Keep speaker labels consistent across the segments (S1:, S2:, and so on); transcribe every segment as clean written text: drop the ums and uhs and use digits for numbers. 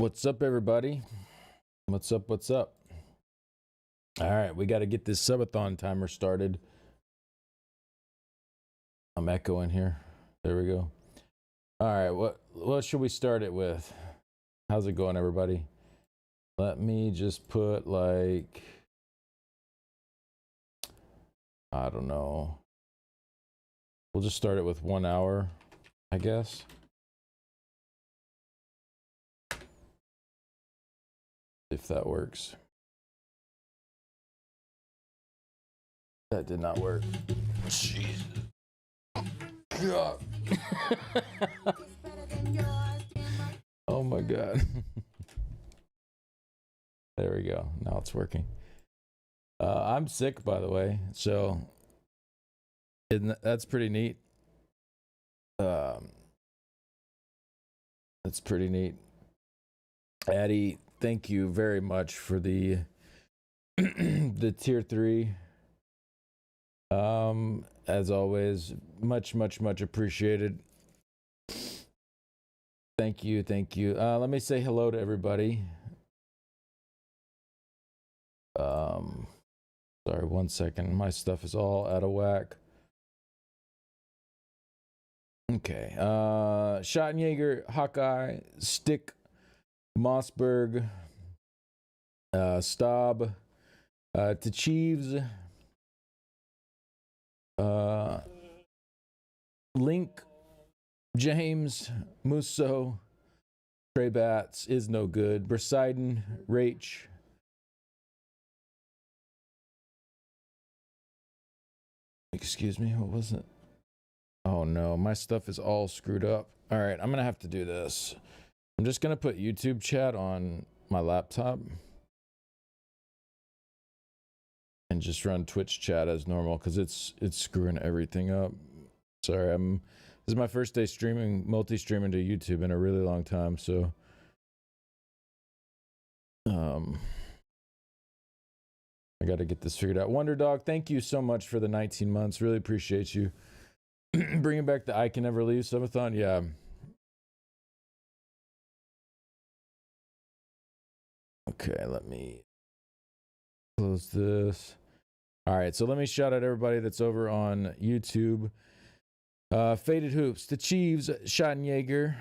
S1: What's up, everybody? What's up? What's up? All right, we got to get this Subathon timer started. I'm echoing here. There we go. All right, what should we start it with? How's it going, everybody? Let me just put like, I don't know. We'll just start it with 1 hour, I guess. If that works. That did not work. Jesus. God. Oh my God. There we go. Now it's working. I'm sick, by the way, so that's pretty neat. That's pretty neat. Addie, thank you very much for the the tier 3. As always, much appreciated. Thank you. Let me say hello to everybody. Sorry, 1 second. My stuff is all out of whack. Okay. Schottenjäger, Hawkeye, Stick, Mossberg, Staub, Tachieves, Link, James, Musso, Trey Bats, Is No Good, Berseiden, Rach, excuse me, what was it? Oh no, my stuff is all screwed up. All right, I'm gonna have to do this. I'm just gonna put YouTube chat on my laptop and just run Twitch chat as normal because it's screwing everything up. Sorry, this is my first day streaming, multi-streaming to YouTube in a really long time, so I got to get this figured out. Wonder Dog, thank you so much for the 19 months. Really appreciate you bringing back the I Can Never Leave Subathon. Yeah. Okay, let me close this. All right, so let me shout out everybody that's over on YouTube. Faded Hoops, The Chiefs, Schottenjäger,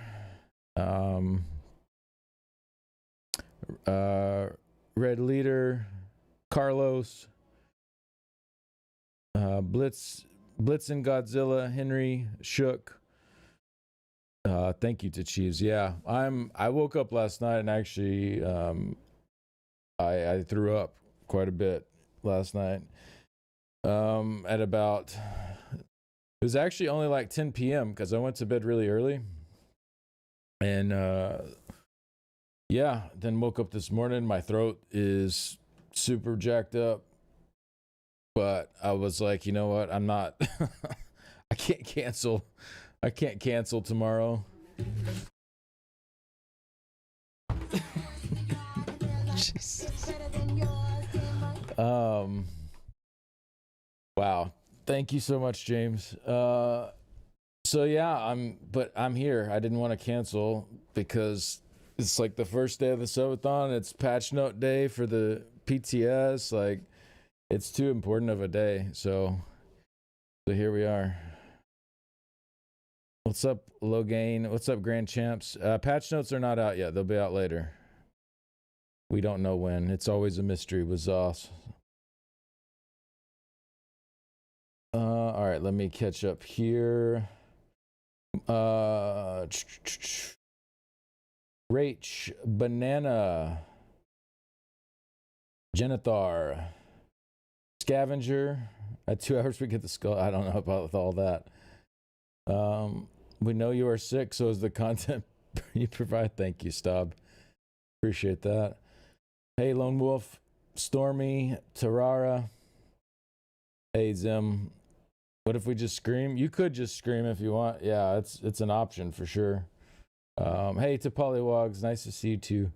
S1: Red Leader, Carlos, Blitz and Godzilla, Henry, Shook. Thank you to Chiefs. Yeah, I woke up last night and actually I threw up quite a bit last night. At about, it was actually only like 10 p.m. because I went to bed really early. And yeah, then woke up this morning. My throat is super jacked up. But I was like, you know what? I'm not, I can't cancel tomorrow. Jesus. Wow. Thank you so much, James. So yeah, I'm here. I didn't want to cancel because it's like the first day of the Subathon. It's patch note day for the PTS. Like, it's too important of a day. So here we are. What's up, Logain? What's up, Grand Champs? Patch notes are not out yet. They'll be out later. We don't know when. It's always a mystery with Zoss. All right, let me catch up here. Rach, Banana, Genethar, Scavenger. At 2 hours we get the skull. I don't know about all that. We know you are sick, so is the content you provide. Thank you, Staub. Appreciate that. Hey, Lone Wolf, Stormy, Tarara. Hey, Zim. What if we just scream? You could just scream if you want. Yeah, it's an option for sure. Hey, to Pollywogs, nice to see you too.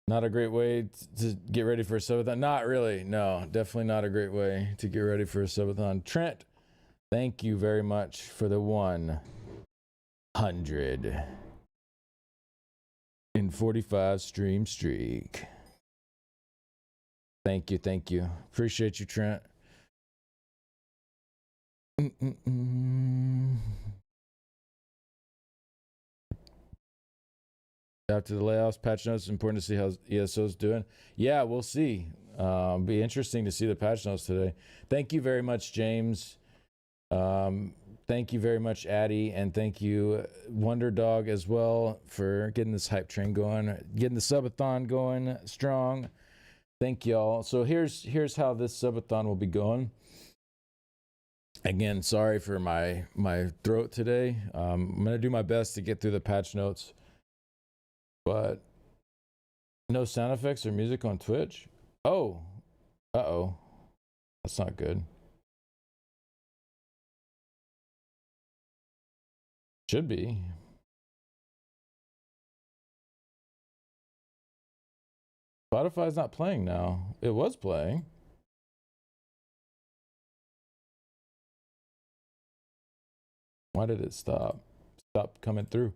S1: Not a great way to get ready for a Subathon. Not really. No, definitely not a great way to get ready for a Subathon. Trent, thank you very much for the 100 and 45 stream streak. Thank you. Appreciate you, Trent. After the layoffs, patch notes, it's important to see how ESO's doing. Yeah, we'll see. Be interesting to see the patch notes today. Thank you very much, James. Thank you very much, Addie, and thank you, Wonder Dog, as well, for getting this hype train going, getting the subathon going strong. Thank y'all. So here's how this subathon will be going. Again, sorry for my throat today. I'm gonna do my best to get through the patch notes, but no sound effects or music on Twitch. Oh, that's not good. Should be. Spotify's not playing now. It was playing. Why did it stop? Stop coming through.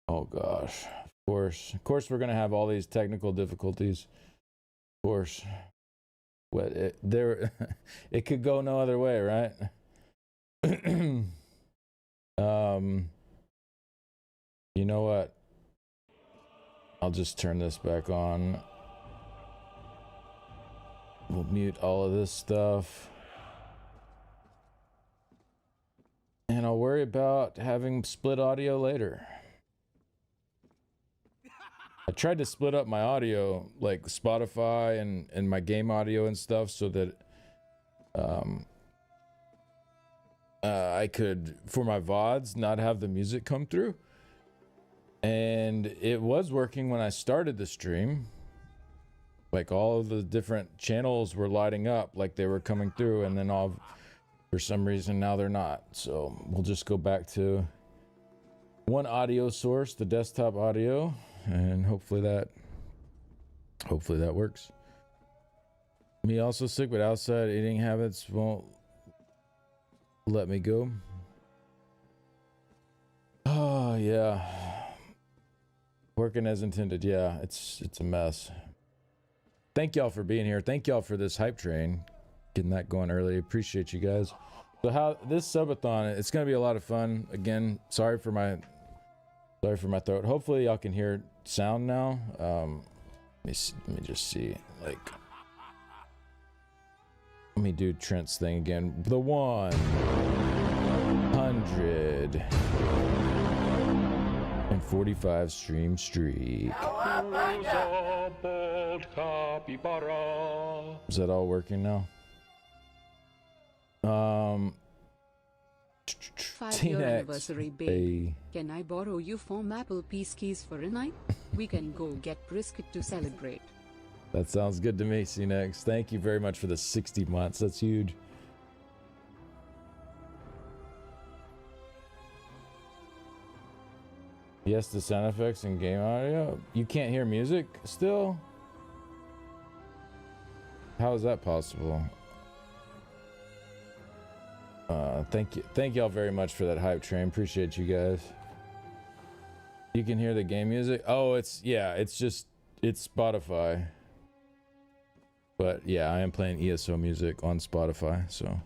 S1: Oh gosh. Of course we're gonna have all these technical difficulties. Of course. What it could go no other way, right? You know what? I'll just turn this back on. We'll mute all of this stuff. And I'll worry about having split audio later. I tried to split up my audio, like Spotify and my game audio and stuff, so that I could, for my VODs, not have the music come through. And it was working when I started the stream. Like all of the different channels were lighting up like they were coming through, and then for some reason now they're not. So we'll just go back to one audio source, the desktop audio, and hopefully that works. Me also sick, but outside eating habits won't let me go. Oh yeah, working as intended. Yeah, it's a mess. Thank y'all for being here. Thank y'all for this hype train, getting that going early. Appreciate you guys. So how this subathon, it's gonna be a lot of fun. Again, sorry for my throat. Hopefully y'all can hear sound now. Let me just see. Like, let me do Trent's thing again. The 145 stream streak. Is that all working now?
S2: 5-year anniversary, babe. Can I borrow you 4 Apple Peace keys for a night? We can go get brisket to celebrate.
S1: That sounds good to me, C-Nex. Thank you very much for the 60 months. That's huge. Yes, the sound effects and game audio. You can't hear music still? How is that possible? Thank y'all very much for that hype train. Appreciate you guys. You can hear the game music. Oh, it's Spotify. But yeah, I am playing ESO music on Spotify, so.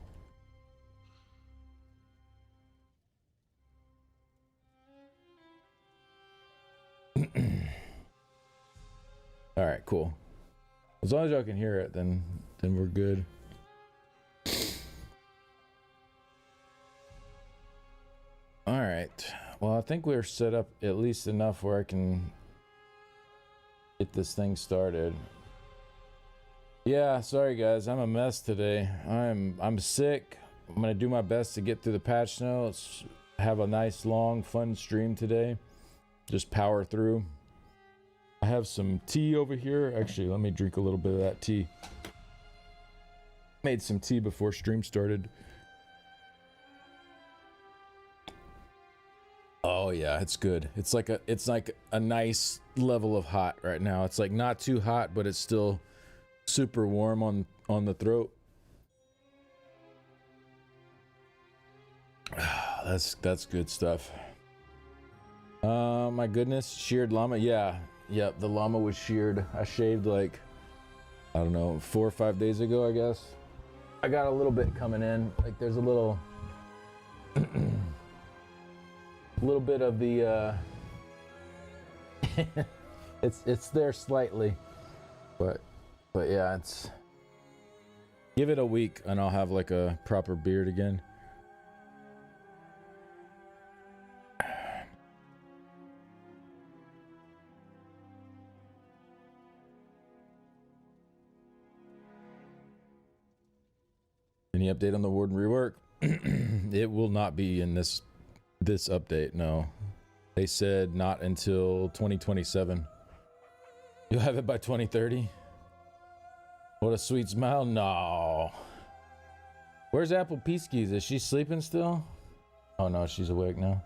S1: All right, cool. As long as y'all can hear it, then we're good. All right. Well, I think we're set up at least enough where I can get this thing started. Yeah, sorry guys, I'm a mess today. I'm sick. I'm gonna do my best to get through the patch notes. Have a nice long fun stream today. Just power through. I have some tea over here. Actually, let me drink a little bit of that tea. Made some tea before stream started. Oh yeah, it's good. It's like a nice level of hot right now. It's like not too hot, but it's still super warm on the throat. That's good stuff. My goodness, sheared llama. Yeah, yep, the llama was sheared. I shaved like, I don't know, 4 or 5 days ago, I guess. I got a little bit coming in. Like there's a little, little bit of the, it's there slightly, but yeah, it's, give it a week and I'll have like a proper beard again. Any update on the warden rework? It will not be in this update, no. They said not until 2027. You'll have it by 2030? What a sweet smile. No. Where's Apple Peaskis? Is she sleeping still? Oh no, she's awake now.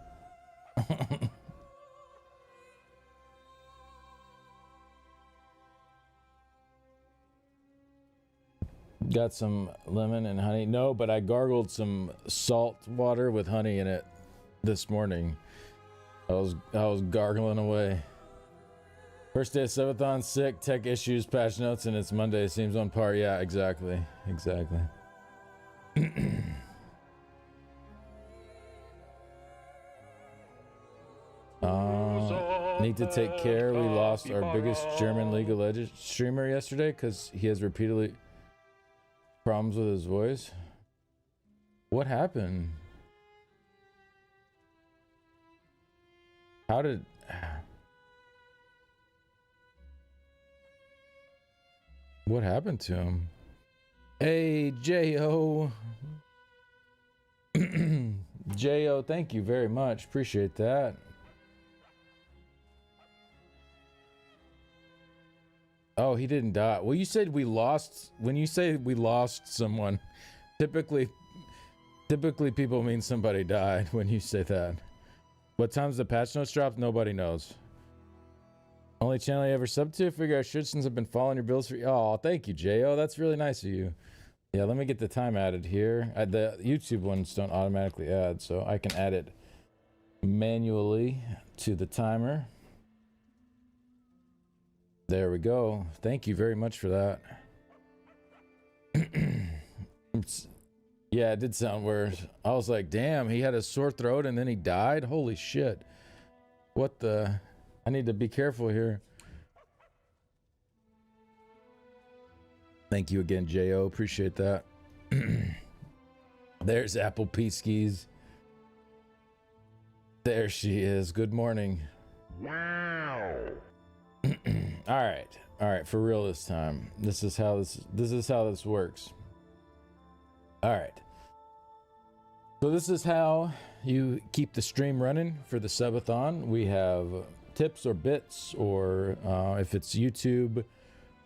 S1: Got some lemon and honey. No, but I gargled some salt water with honey in it this morning. I was gargling away. First day of Subathon, sick, tech issues, patch notes, and it's Monday. Seems on par. Yeah, exactly. Need to take care. We lost our biggest German League of Legends streamer yesterday because he has repeatedly problems with his voice. What happened? How did... What happened to him? Hey, J.O. J.O., thank you very much. Appreciate that. Oh, he didn't die. Well, you said we lost... When you say we lost someone, typically people mean somebody died when you say that. What time's the patch notes dropped? Nobody knows. Only channel I ever sub to? Figure I should since I've been following your builds for... Oh, thank you, J.O. That's really nice of you. Yeah, let me get the time added here. The YouTube ones don't automatically add, so I can add it manually to the timer. There we go. Thank you very much for that. Yeah, it did sound weird. I was like, damn, he had a sore throat and then he died? Holy shit. What the... I need to be careful here. Thank you again, J.O. Appreciate that. There's Apple Peaskis. There she is. Good morning. Wow. All right, for real this time. This is how this works. All right. So this is how you keep the stream running for the subathon. We have tips or bits, or if it's YouTube,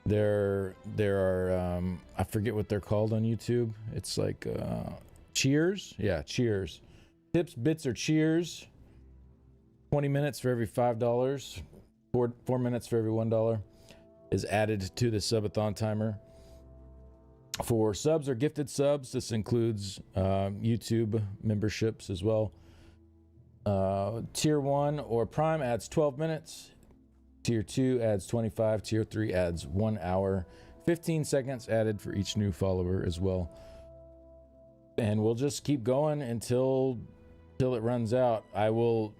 S1: there are I forget what they're called on YouTube. It's like cheers. Yeah, cheers. Tips, bits, or cheers. 20 minutes for every $5. 4 minutes for every $1 is added to the subathon timer. For subs or gifted subs, this includes YouTube memberships as well. Tier 1 or Prime adds 12 minutes. Tier 2 adds 25. Tier 3 adds 1 hour. 15 seconds added for each new follower as well. And we'll just keep going until it runs out. I will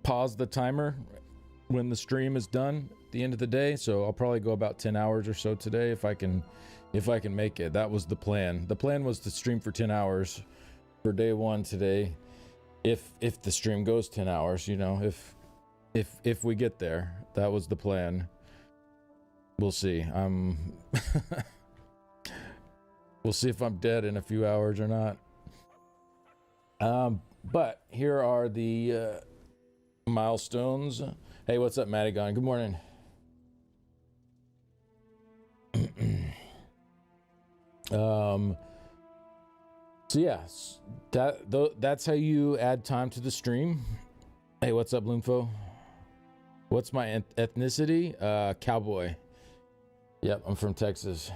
S1: pause the timer when the stream is done at the end of the day, so I'll probably go about 10 hours or so today if I can make it. That was the plan. The plan was to stream for 10 hours for day 1 today. If the stream goes 10 hours, you know, if we get there. That was the plan. We'll see. We'll see if I'm dead in a few hours or not. But here are the milestones. Hey, what's up, Madigan? Good morning. So yeah, that's how you add time to the stream. Hey, what's up, Bloomfo? What's my ethnicity? Cowboy. Yep, I'm from Texas.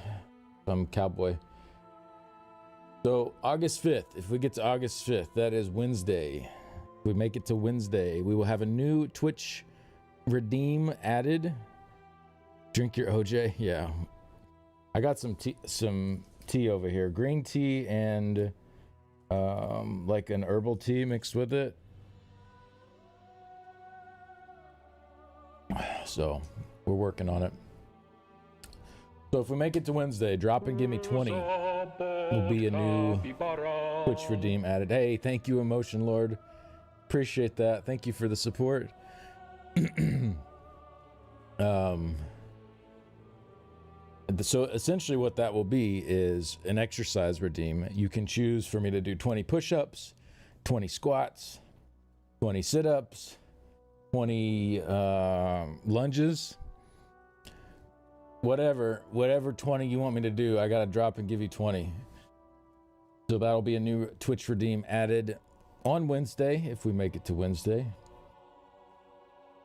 S1: I'm cowboy. So August 5th, if we get to August 5th, that is Wednesday. If we make it to Wednesday, we will have a new Twitch redeem added. Drink your OJ. Yeah. I got some tea over here. Green tea and like an herbal tea mixed with it. So we're working on it. So if we make it to Wednesday, drop and give me 20 will be a new Twitch redeem added. Hey, thank you, Emotion Lord. Appreciate that. Thank you for the support. So essentially what that will be is an exercise redeem. You can choose for me to do 20 push-ups, 20 squats, 20 sit-ups, 20 lunges, whatever 20 you want me to do. I gotta drop and give you 20. So that'll be a new Twitch redeem added on Wednesday if we make it to Wednesday.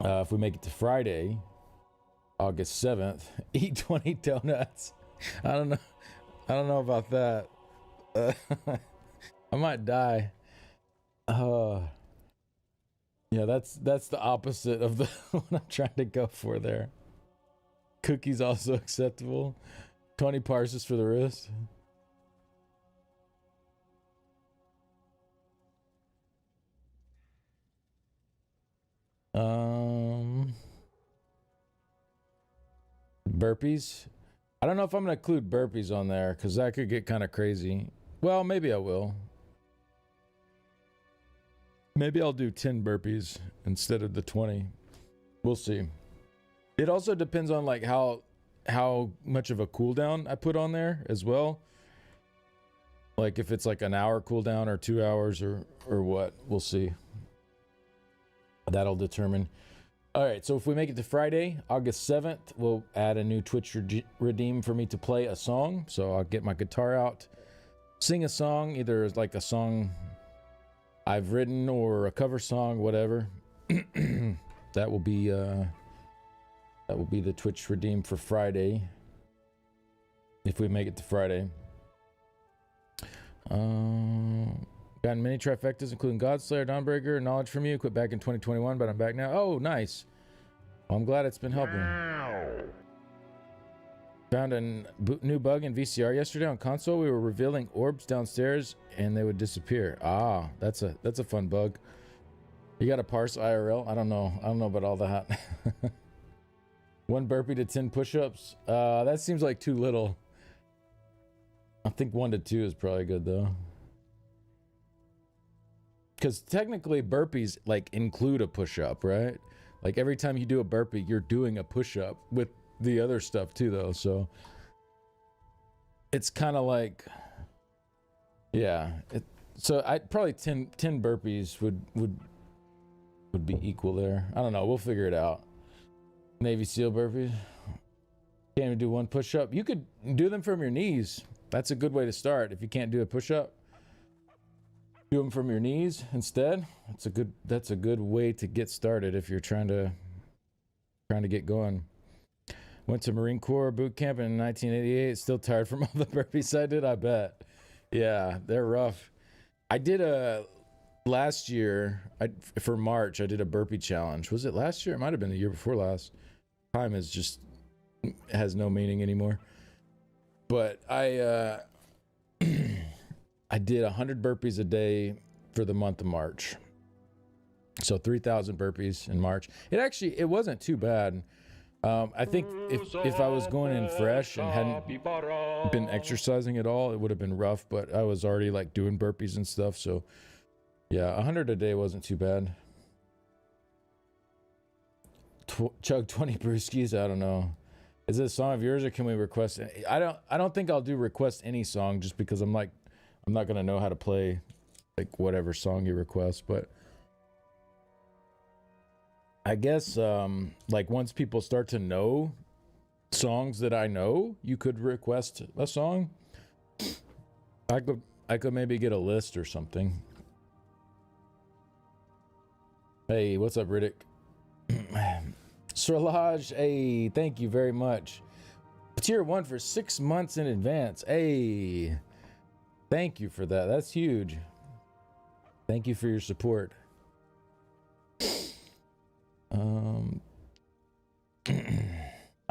S1: If we make it to Friday, August 7th, eat 20 donuts. I don't know about that. I might die. Yeah, that's the opposite of the what I'm trying to go for there. Cookies also acceptable. 20 parses for the wrist. Burpees. I don't know if I'm gonna include burpees on there because that could get kind of crazy. Well, maybe I will. Maybe I'll do 10 burpees instead of the 20. We'll see. It also depends on like how much of a cooldown I put on there as well. Like if it's like an hour cooldown or 2 hours or what. We'll see. That'll determine. All right, so if we make it to Friday, August 7th, we'll add a new Twitch redeem for me to play a song. So I'll get my guitar out, sing a song, either like a song I've written or a cover song, whatever. That will be the Twitch redeem for Friday. If we make it to Friday. Gotten many trifectas, including Godslayer, Dawnbreaker, Knowledge from You. Quit back in 2021, but I'm back now. Oh, nice. Well, I'm glad it's been helping. Found a new bug in VCR yesterday on console. We were revealing orbs downstairs, and they would disappear. Ah, that's a fun bug. You got to parse IRL. I don't know about all that. 1 burpee to 10 push-ups. That seems like too little. I think 1 to 2 is probably good though. Because technically burpees like include a push-up, right? Like every time you do a burpee, you're doing a push-up with the other stuff too though. So it's kind of like, yeah. So I probably 10 burpees would be equal there. I don't know. We'll figure it out. Navy SEAL burpees. Can't even do 1 push-up. You could do them from your knees. That's a good way to start. If you can't do a push-up, do them from your knees instead. That's a good way to get started if you're trying to get going. Went to Marine Corps boot camp in 1988. Still tired from all the burpees I did, I bet. Yeah, they're rough. I did last year, for March, I did a burpee challenge. Was it last year? It might have been the year before last. Time has no meaning anymore. But I did 100 burpees a day for the month of March. So 3,000 burpees in March. It wasn't too bad. I think if I was going in fresh and hadn't been exercising at all, it would have been rough, but I was already like doing burpees and stuff. So yeah, 100 a day wasn't too bad. Chug 20 brewskis. I don't know. Is it a song of yours or can we request it? I don't think I'll do request any song just because I'm not going to know how to play like whatever song you request, but I guess like once people start to know songs that I know, you could request a song. I could maybe get a list or something. Hey, what's up, Riddick? Sirlaj, hey, thank you very much. Tier 1 for 6 months in advance. Hey, thank you for that. That's huge. Thank you for your support.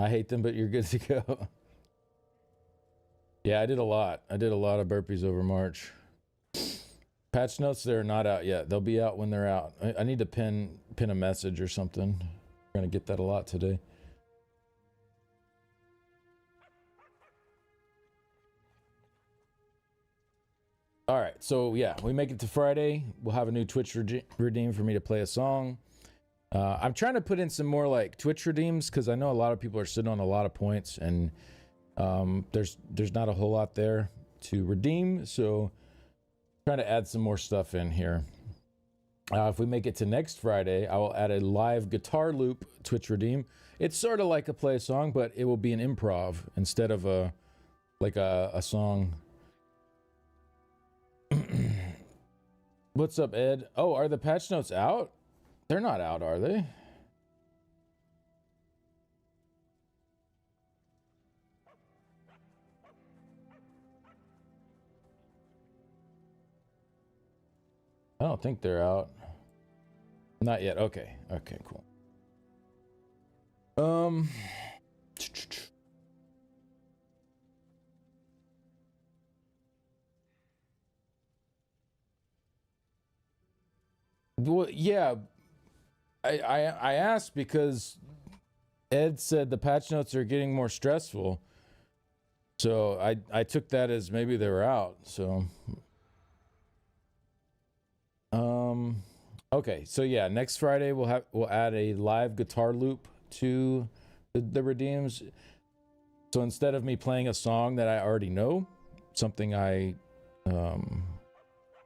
S1: I hate them, but you're good to go. Yeah, I did a lot. I did a lot of burpees over March. Patch notes, they're not out yet. They'll be out when they're out. I need to pin a message or something. We're going to get that a lot today. All right, so yeah, we make it to Friday. We'll have a new Twitch redeem for me to play a song. I'm trying to put in some more like Twitch redeems because I know a lot of people are sitting on a lot of points, and there's not a whole lot there to redeem. So trying to add some more stuff in here. If we make it to next Friday, I will add a live guitar loop Twitch redeem. It's sort of like a play song, but it will be an improv instead of a song. What's up, Ed? Oh, are the patch notes out? They're not out, are they? I don't think they're out. Not yet. Okay. Okay, cool. Well, yeah. I asked because Ed said the patch notes are getting more stressful. So I took that as maybe they were out. So okay, so yeah, next Friday we'll add a live guitar loop to the redeems. So instead of me playing a song that I already know, something I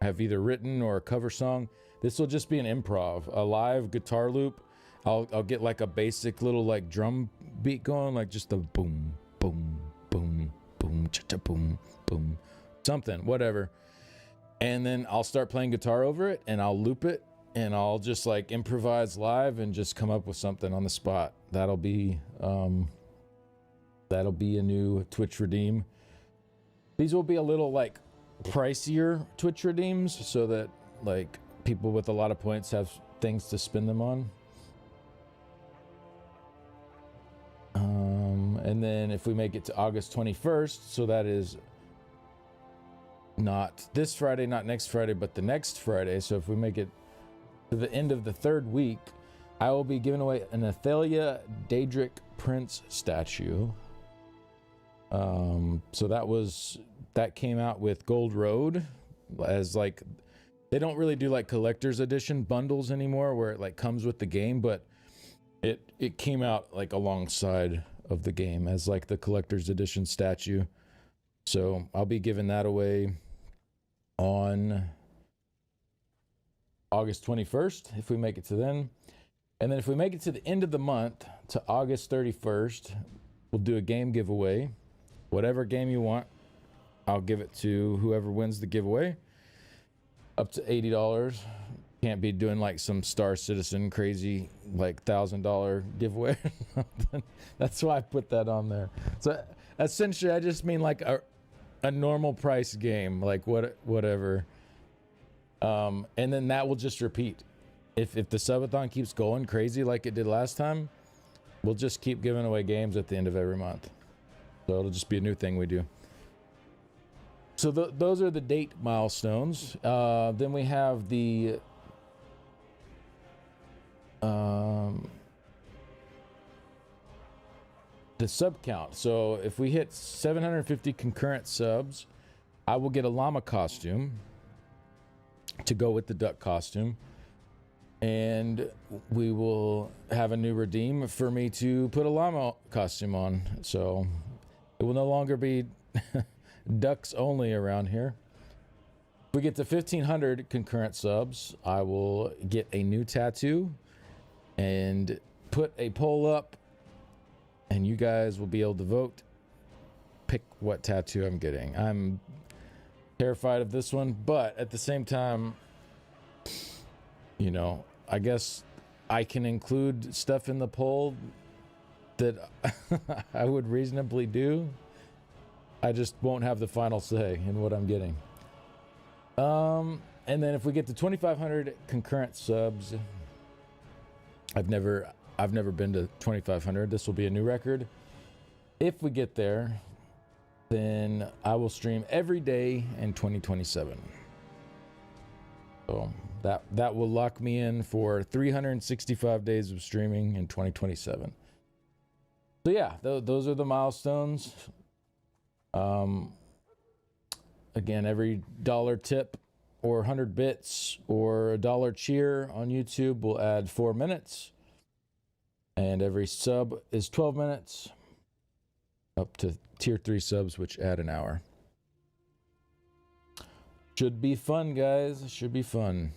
S1: have either written or a cover song, this will just be an improv, a live guitar loop. I'll get like a basic little like drum beat going, like just a boom, boom, boom, boom, cha-cha, boom, boom, something, whatever. And then I'll start playing guitar over it, and I'll loop it, and I'll just like improvise live and just come up with something on the spot. That'll be a new Twitch redeem. These will be a little like pricier Twitch redeems, so that like people with a lot of points have things to spend them on. And then if we make it to August 21st, so that is not this Friday, not next Friday, but the next Friday. So if we make it to the end of the third week, I will be giving away an Athalia Daedric Prince statue. So that came out with Gold Road as like, they don't really do like collector's edition bundles anymore where it like comes with the game, but it came out like alongside of the game as like the collector's edition statue. So I'll be giving that away on August 21st if we make it to then. And then if we make it to the end of the month, to August 31st, we'll do a game giveaway. Whatever game you want, I'll give it to whoever wins the giveaway. Up to $80. Can't be doing like some Star Citizen crazy like $1,000 giveaway. That's why I put that on there. So essentially I just mean like a normal price game, like whatever. And then that will just repeat. If the subathon keeps going crazy like it did last time, we'll just keep giving away games at the end of every month. So it'll just be a new thing we do. So those are the date milestones. Then we have the sub count. So if we hit 750 concurrent subs, I will get a llama costume to go with the duck costume. And we will have a new redeem for me to put a llama costume on. So it will no longer be ducks only around here. If we get to 1,500 concurrent subs, I will get a new tattoo and put a poll up, and you guys will be able to vote. Pick what tattoo I'm getting. I'm terrified of this one, but at the same time, you know, I guess I can include stuff in the poll that I would reasonably do. I just won't have the final say in what I'm getting. And then if we get to 2,500 concurrent subs, I've never been to 2,500. This will be a new record. if we get there, then I will stream every day in 2027. So that will lock me in for 365 days of streaming in 2027. So yeah, those are the milestones. Again, every $1 tip or 100 bits or a $1 cheer on YouTube will add 4 minutes. And every sub is 12 minutes. Up to tier 3 subs, which add an hour. Should be fun, guys. Should be fun.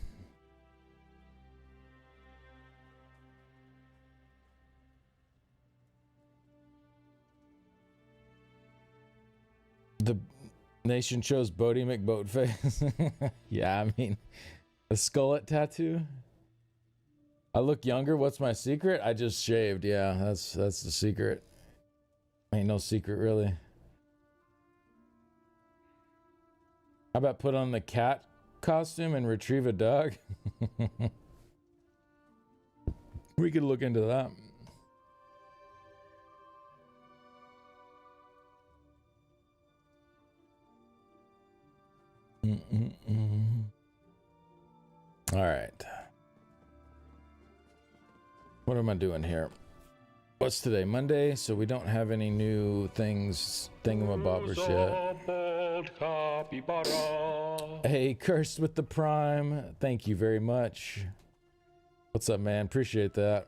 S1: The nation chose Bodie McBoatface. Yeah, I mean, a skullet tattoo. I look younger. What's my secret? I just shaved. Yeah, that's the secret. Ain't no secret, really. How about put on the cat costume and retrieve a dog? We could look into that. All right. What am I doing here? What's today? Monday, so we don't have any new things, thingamabobbers yet. Hey, Cursed with the Prime. Thank you very much. What's up, man? Appreciate that.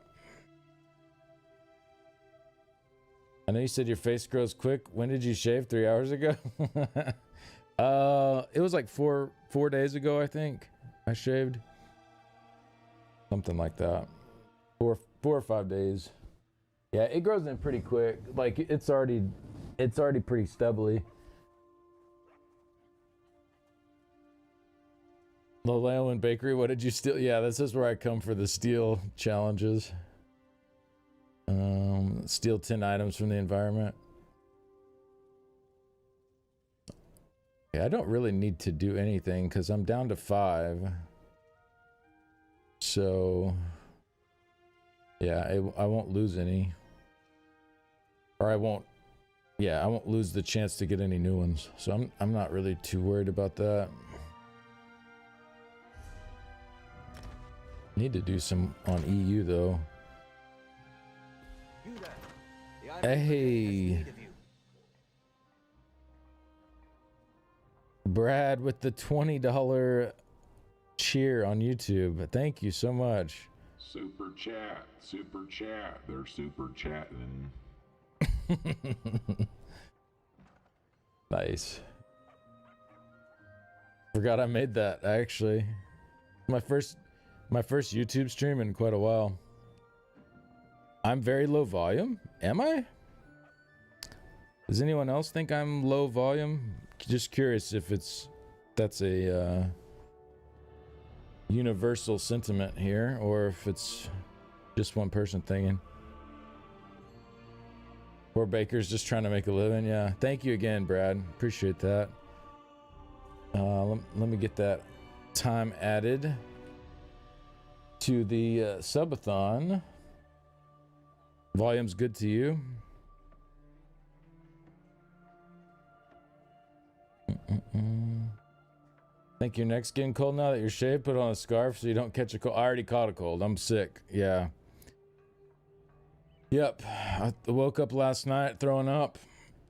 S1: I know you said your face grows quick. When did you shave? 3 hours ago? It was like four days ago, I think. I shaved. Something like that. Four or 5 days. Yeah, it grows in pretty quick. Like it's already pretty stubbly. Lalayan Bakery, what did you steal? Yeah, this is where I come for the steal challenges. Steal 10 items from the environment. Yeah, I don't really need to do anything because I'm down to 5. So yeah, I won't lose any. Or I won't lose the chance to get any new ones. So I'm not really too worried about that. Need to do some on EU though. Hey, Brad with the $20 cheer on YouTube. Thank you so much.
S3: Super chat. They're super chatting.
S1: Nice. Forgot I made that actually. My first YouTube stream in quite a while. I'm very low volume. Am I? Does anyone else think I'm low volume? Just curious if that's a universal sentiment here, or if it's just one person thinking. Poor Baker's just trying to make a living. Yeah. Thank you again, Brad. Appreciate that. Let me get that time added to the subathon. Volume's good to you? Think your neck's getting cold now that you're shaved? Put on a scarf so you don't catch a cold. I already caught a cold. I'm sick. Yeah. Yep. I woke up last night throwing up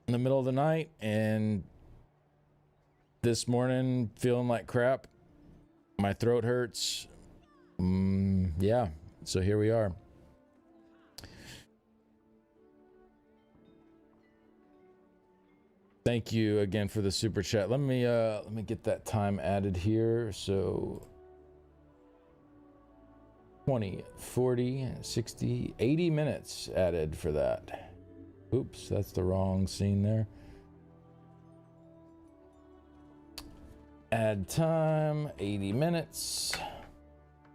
S1: in the middle of the night, and this morning feeling like crap. My throat hurts. Yeah. So here we are. Thank you again for the super chat. Let me get that time added here. So 20, 40, 60, 80 minutes added for that. Oops, that's the wrong scene there. Add time, 80 minutes.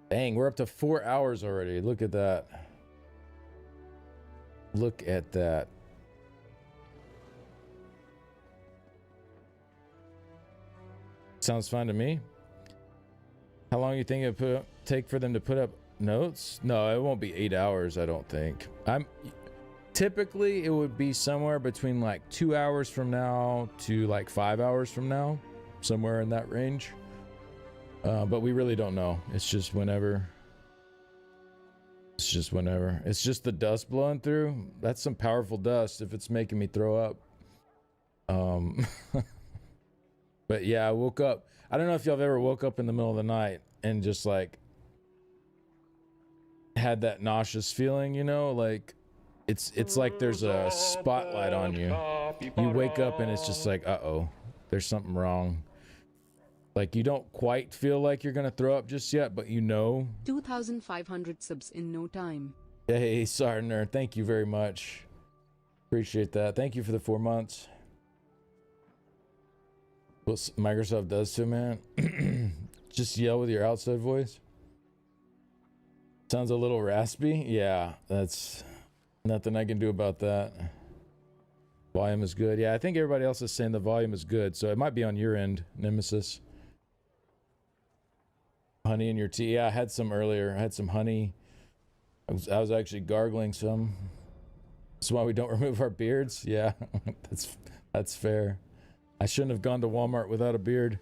S1: Dang, we're up to 4 hours already. Look at that. Look at that. Sounds fine to me. How long do you think it would take for them to put up notes? No, it won't be 8 hours, I don't think. typically it would be somewhere between like 2 hours from now to like 5 hours from now, somewhere in that range. But we really don't know. It's just whenever. It's just whenever. It's just the dust blowing through. That's some powerful dust if it's making me throw up. But yeah, I woke up. I don't know if y'all have ever woke up in the middle of the night and just like had that nauseous feeling, you know, like it's like there's a spotlight on you. You wake up and it's just like, uh-oh, there's something wrong. Like you don't quite feel like you're gonna throw up just yet, but you know.
S2: 2,500 subs in no time.
S1: Hey, Sardner, thank you very much. Appreciate that. Thank you for the 4 months. What Microsoft does to man. Just yell with your outside voice. Sounds a little raspy. Yeah, that's nothing I can do about that. Volume is good. Yeah, I think everybody else is saying the volume is good, so it might be on your end, Nemesis. Honey in your tea. Yeah, I had some earlier. I had some honey. I was actually gargling some. That's why we don't remove our beards. Yeah, that's fair. I shouldn't have gone to Walmart without a beard.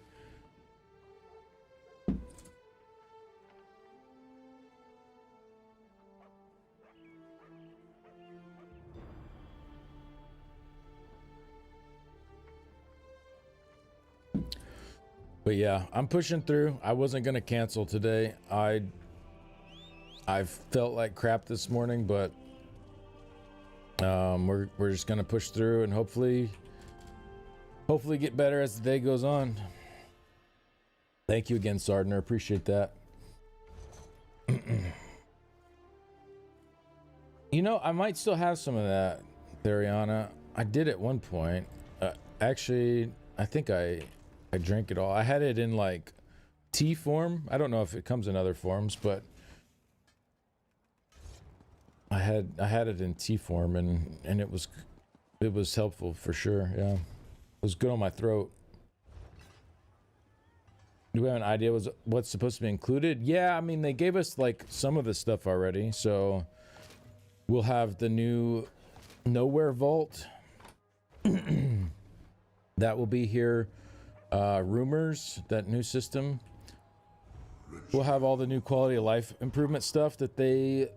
S1: But yeah, I'm pushing through. I wasn't gonna cancel today. I felt like crap this morning, but we're just gonna push through and hopefully get better as the day goes on. Thank you again, Sardner. Appreciate that. You know, I might still have some of that, Theriana. I did at one point. Actually, I think I drank it all. I had it in like tea form. I don't know if it comes in other forms, but I had it in tea form, and it was helpful for sure. Yeah, it was good on my throat. Do we have an idea what's supposed to be included? Yeah, I mean they gave us like some of the stuff already, so we'll have the new Nowhere Vault that will be here. Rumors, that new system. We'll have all the new quality of life improvement stuff that they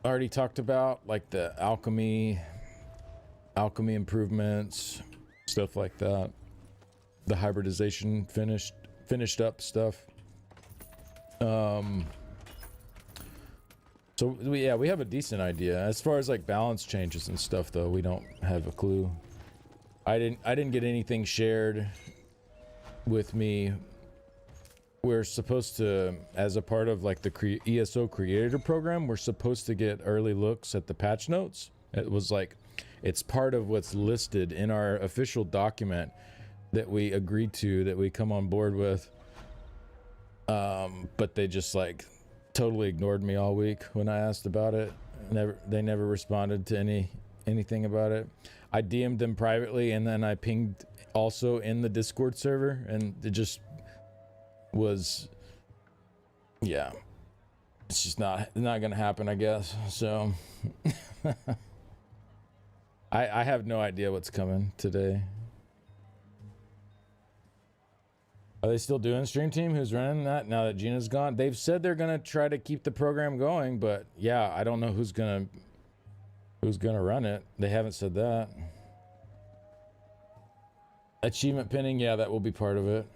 S1: already talked about, like the alchemy improvements, stuff like that. The hybridization finished up stuff. So yeah, we have a decent idea. As far as like balance changes and stuff though, we don't have a clue. I didn't get anything shared with me. We're supposed to, as a part of like the ESO creator program, we're supposed to get early looks at the patch notes. It was like, it's part of what's listed in our official document that we agreed to, that we come on board with. But they just like totally ignored me all week when I asked about it. They never responded to anything about it. I DM'd them privately, and then I pinged also in the Discord server, and it just was, yeah, it's just not gonna happen, I guess. So I have no idea what's coming today. Are they still doing Stream Team? Who's running that now that Gina's gone? They've said they're gonna try to keep the program going, but yeah, I don't know who's gonna run it. They haven't said that. Achievement pinning, yeah, that will be part of it.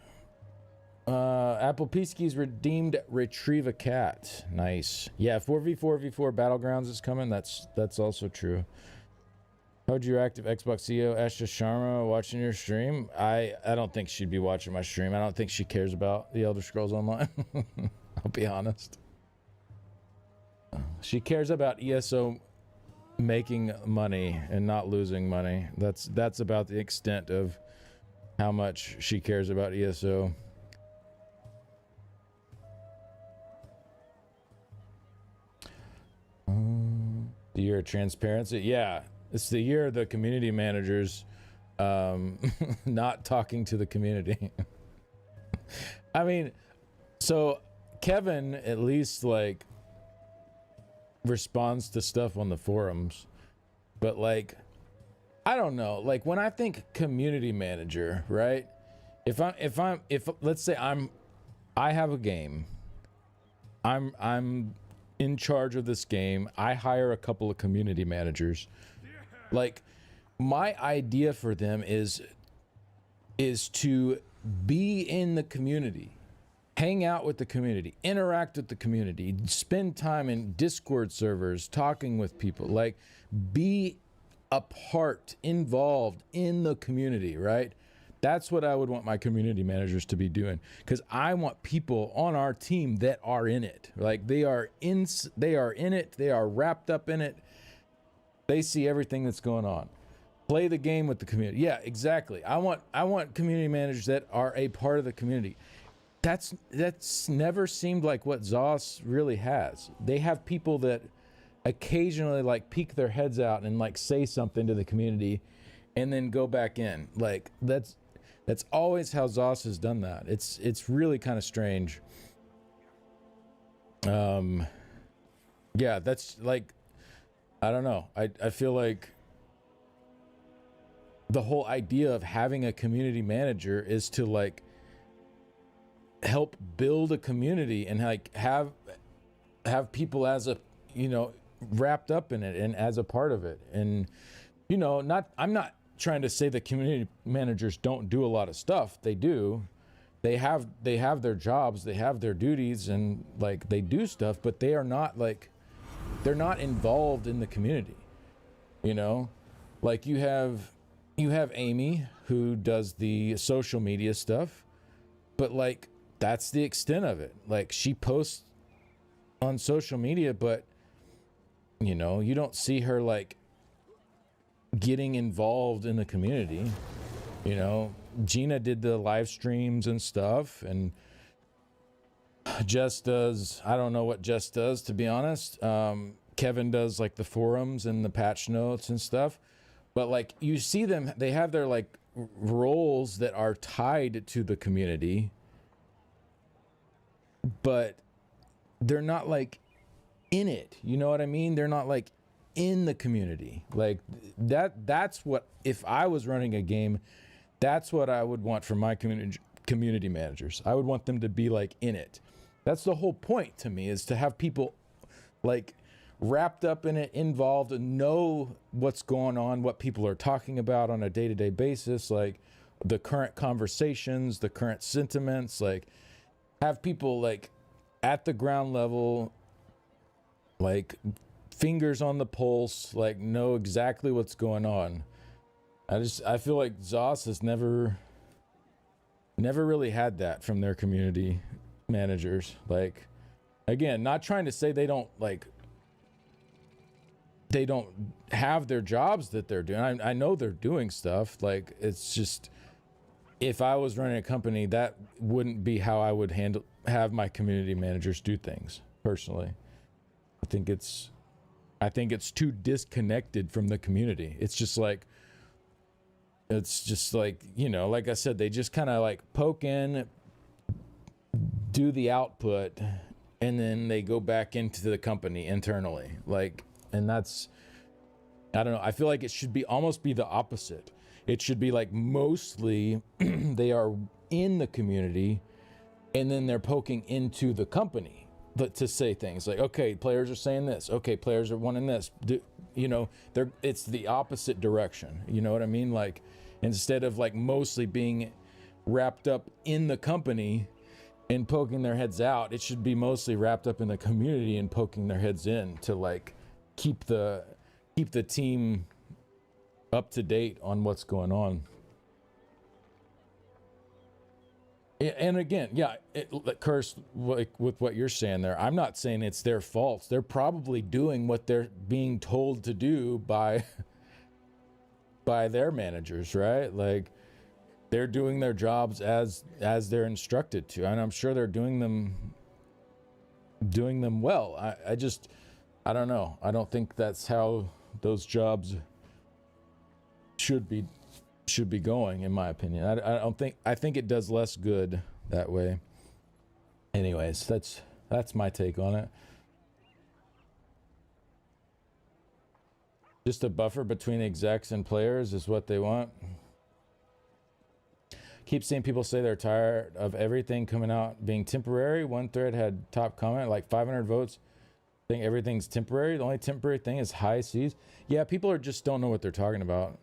S1: Apple Peacekeys redeemed retrieve a cat. Nice. Yeah, 4v4v4 Battlegrounds is coming. That's also true. How'd you active Xbox CEO Asha Sharma watching your stream? I don't think she'd be watching my stream. I don't think she cares about the Elder Scrolls Online. I'll be honest. She cares about ESO making money and not losing money. That's about the extent of how much she cares about ESO. The year of transparency. Yeah, it's the year of the community managers not talking to the community. I mean, so Kevin at least like responds to stuff on the forums, but like, I don't know. Like when I think community manager, right? If let's say I have a game, I'm in charge of this game. I hire a couple of community managers. Like my idea for them is to be in the community, hang out with the community, interact with the community, spend time in Discord servers, talking with people, like be a part, involved in the community, right? That's what I would want my community managers to be doing, because I want people on our team that are in it. Like they are in it, they are wrapped up in it. They see everything that's going on. Play the game with the community. Yeah, exactly. I want community managers that are a part of the community. That's never seemed like what ZOS really has. They have people that occasionally like peek their heads out and like say something to the community and then go back in. Like that's always how ZOS has done that. It's really kind of strange. Yeah, that's like, I don't know. I feel like the whole idea of having a community manager is to like help build a community and like have people as a, you know, wrapped up in it and as a part of it. And, you know, I'm not trying to say that community managers don't do a lot of stuff. They do. They have their jobs, they have their duties, and like they do stuff, but they are not like, they're not involved in the community. You know, like you have Amy who does the social media stuff, but like that's the extent of it. Like she posts on social media, but you know, you don't see her like getting involved in the community. You know, Gina did the live streams and stuff, and Jess does, I don't know what Jess does, to be honest. Kevin does like the forums and the patch notes and stuff. But like you see them, they have their like roles that are tied to the community, but they're not like in it. You know what I mean? They're not like in the community. Like that's what, if I was running a game, that's what I would want from my community managers. I would want them to be like in it. That's the whole point to me, is to have people like wrapped up in it, involved, and know what's going on, what people are talking about on a day-to-day basis, like the current conversations, the current sentiments, like have people like at the ground level, like fingers on the pulse, like know exactly what's going on. I feel like ZOS has never really had that from their community managers. Like, again, not trying to say they don't have their jobs that they're doing. I know they're doing stuff. Like, it's just, if I was running a company, that wouldn't be how I would have my community managers do things, personally. I think it's too disconnected from the community. It's just like, you know, like I said, they just kind of like poke in, do the output, and then they go back into the company internally. Like, and that's, I don't know. I feel like it should almost be the opposite. It should be like mostly they are in the community and then they're poking into the company to say things like, okay, players are saying this. Okay, players are wanting this. You know, it's the opposite direction. You know what I mean? Like, instead of like mostly being wrapped up in the company and poking their heads out, it should be mostly wrapped up in the community and poking their heads in to like keep the team up to date on what's going on. And again, yeah, Curse, like with what you're saying there, I'm not saying it's their fault. They're probably doing what they're being told to do by their managers, right? Like, they're doing their jobs as they're instructed to, and I'm sure they're doing them well. I don't know. I don't think that's how those jobs should be going, in my opinion. I think it does less good that way. Anyways, that's my take on it. Just a buffer between execs and players is what they want. Keep seeing people say they're tired of everything coming out being temporary. One thread had top comment, like 500 votes, saying everything's temporary. The only temporary thing is high seas. Yeah, people are just don't know what they're talking about.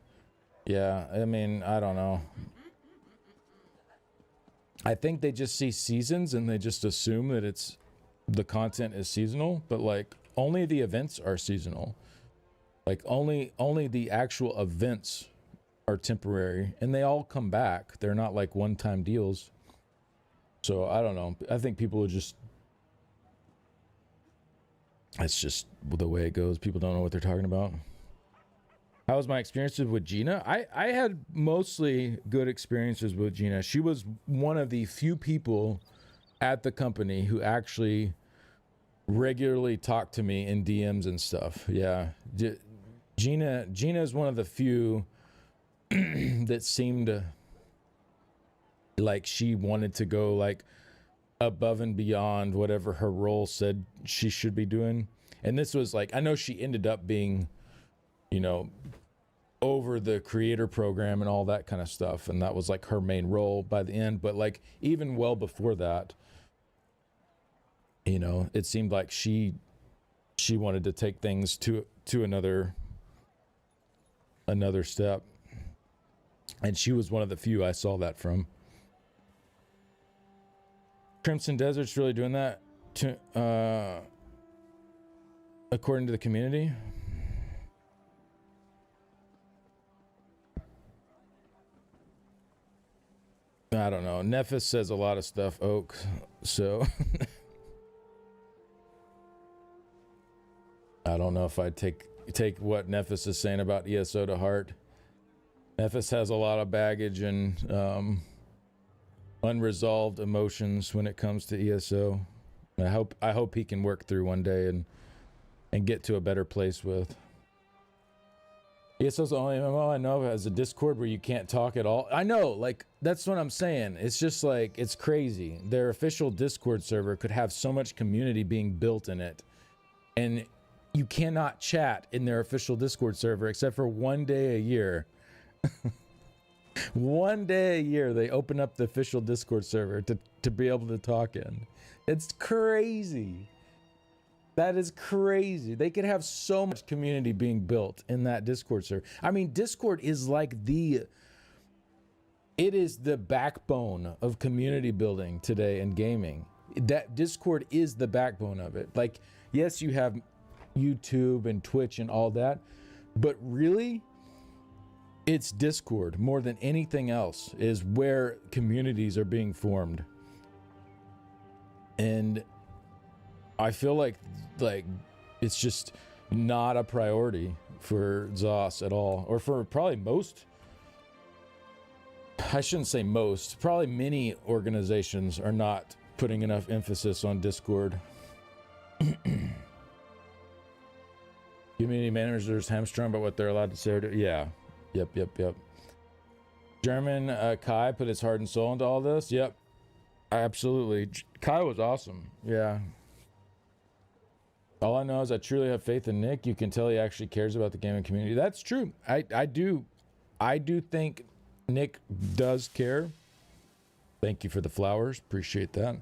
S1: Yeah, I mean, I don't know. I think they just see seasons and they just assume that it's the content is seasonal, but like only the events are seasonal. Like only the actual events are temporary, and they all come back. They're not like one-time deals. So I don't know. I think people are just, it's just the way it goes. People don't know what they're talking about. How was my experiences with Gina? I had mostly good experiences with Gina. She was one of the few people at the company who actually regularly talked to me in DMs and stuff. Yeah. Gina is one of the few that seemed like she wanted to go like above and beyond whatever her role said she should be doing. And this was like, I know she ended up being, you know, over the creator program and all that kind of stuff, and that was like her main role by the end. But like even well before that, you know, it seemed like she wanted to take things to another step, and she was one of the few I saw that from. Crimson Desert's really doing that to according to the community. I don't know. Nephis says a lot of stuff, Oak, so I don't know if I'd take what Nephis is saying about ESO to heart. Nephis has a lot of baggage and unresolved emotions when it comes to ESO. I hope he can work through one day and get to a better place with. ESO's the only MMO I know of has a Discord where you can't talk at all. I know, like, that's what I'm saying. It's just like, it's crazy. Their official Discord server could have so much community being built in it, and you cannot chat in their official Discord server except for one day a year. One day a year they open up the official Discord server to be able to talk in. It's crazy. That is crazy. They could have so much community being built in that Discord server. I mean, Discord is like it is the backbone of community building today in gaming. That Discord is the backbone of it. Like, yes, you have YouTube and Twitch and all that, but really, it's Discord more than anything else is where communities are being formed. And I feel like it's just not a priority for ZOS at all, or for probably most. I shouldn't say most. Probably many organizations are not putting enough emphasis on Discord. Community managers hamstrung about what they're allowed to say or do. Yeah. Yep. German Kai put his heart and soul into all this. Yep. Absolutely. Kai was awesome. Yeah. All I know is I truly have faith in Nick. You can tell he actually cares about the gaming community. That's true. I do think Nick does care. Thank you for the flowers. Appreciate that.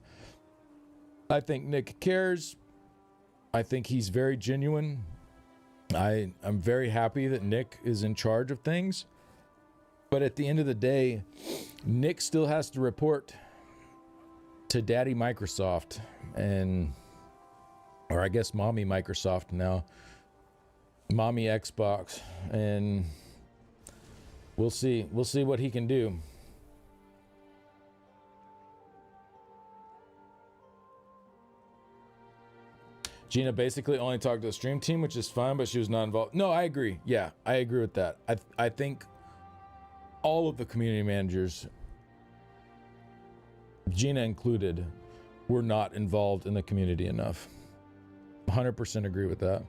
S1: I think Nick cares. I think he's very genuine. I'm very happy that Nick is in charge of things. But at the end of the day, Nick still has to report to Daddy Microsoft or I guess Mommy Microsoft now, Mommy Xbox, and we'll see what he can do. Gina basically only talked to the stream team, which is fine, but she was not involved. No, I agree. Yeah, I agree with that. I think all of the community managers, Gina included, were not involved in the community enough. 100% agree with that.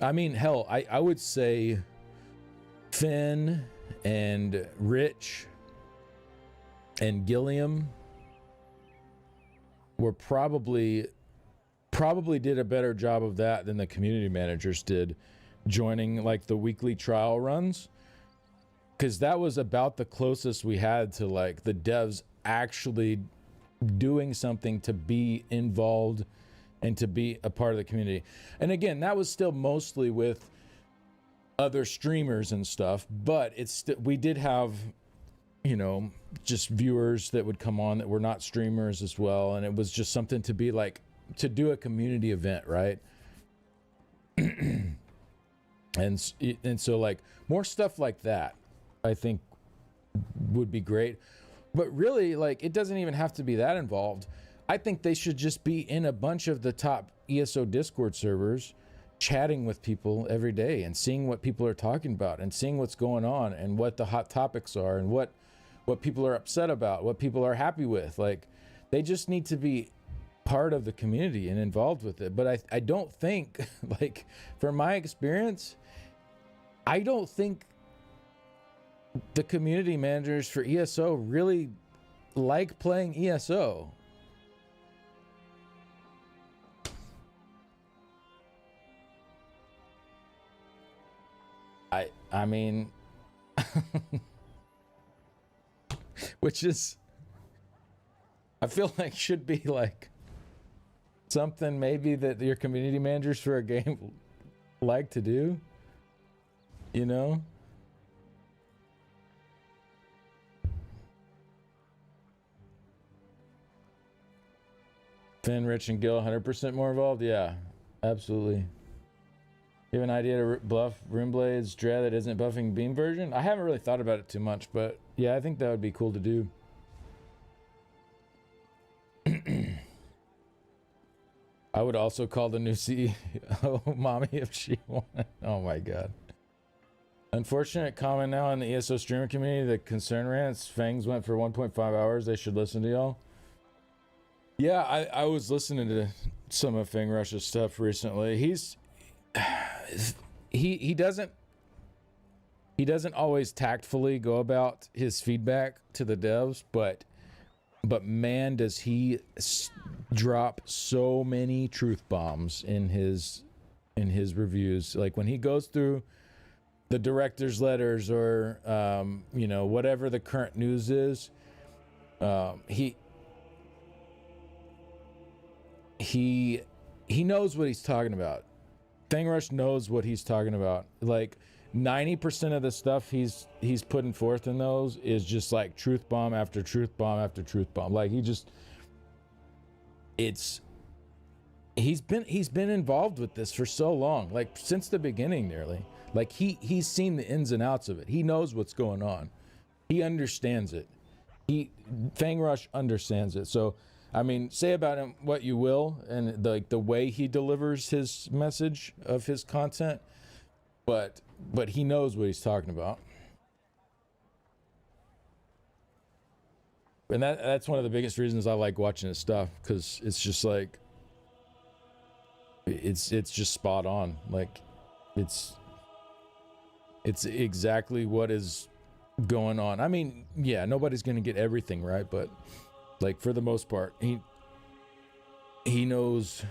S1: I mean, hell, I would say Finn and Rich and Gilliam were probably did a better job of that than the community managers did, joining like the weekly trial runs, because that was about the closest we had to like the devs actually doing something to be involved and to be a part of the community. And again, that was still mostly with other streamers and stuff, but we did have, you know, just viewers that would come on that were not streamers as well, and it was just something to be like, to do a community event, right? and so like more stuff like that I think would be great. But really, like, it doesn't even have to be that involved. I think they should just be in a bunch of the top ESO Discord servers, chatting with people every day and seeing what people are talking about and seeing what's going on and what the hot topics are and what people are upset about, what people are happy with. Like, they just need to be part of the community and involved with it. But I don't think, like, from my experience, I don't think the community managers for ESO really like playing ESO. I mean, which is, I feel like should be like something maybe that your community managers for a game like to do, you know? Finn, Rich, and Gil 100% more involved? Yeah, absolutely. You have an idea to buff Runeblade's Dread that isn't buffing Beam version? I haven't really thought about it too much, but yeah, I think that would be cool to do. I would also call the new CEO mommy if she wanted. Oh my god. Unfortunate comment now in the ESO streamer community, the concern rants. Fangs went for 1.5 hours. They should listen to y'all. Yeah, I was listening to some of Fang Rush's stuff recently. He doesn't always tactfully go about his feedback to the devs, but man, does he drop so many truth bombs in his reviews. Like when he goes through the director's letters or you know, whatever the current news is, he knows what he's talking about. Fang Rush knows what he's talking about. Like 90% of the stuff he's putting forth in those is just like truth bomb after truth bomb after truth bomb. Like he's been involved with this for so long, like since the beginning nearly. Like he's seen the ins and outs of it. He knows what's going on. He understands it. Fang Rush understands it. So I mean, say about him what you will, and the way he delivers his message of his content, but he knows what he's talking about, and that's one of the biggest reasons I like watching his stuff, because it's just like it's just spot on. Like it's exactly what is going on. I mean, yeah, nobody's gonna get everything right, but like for the most part, he knows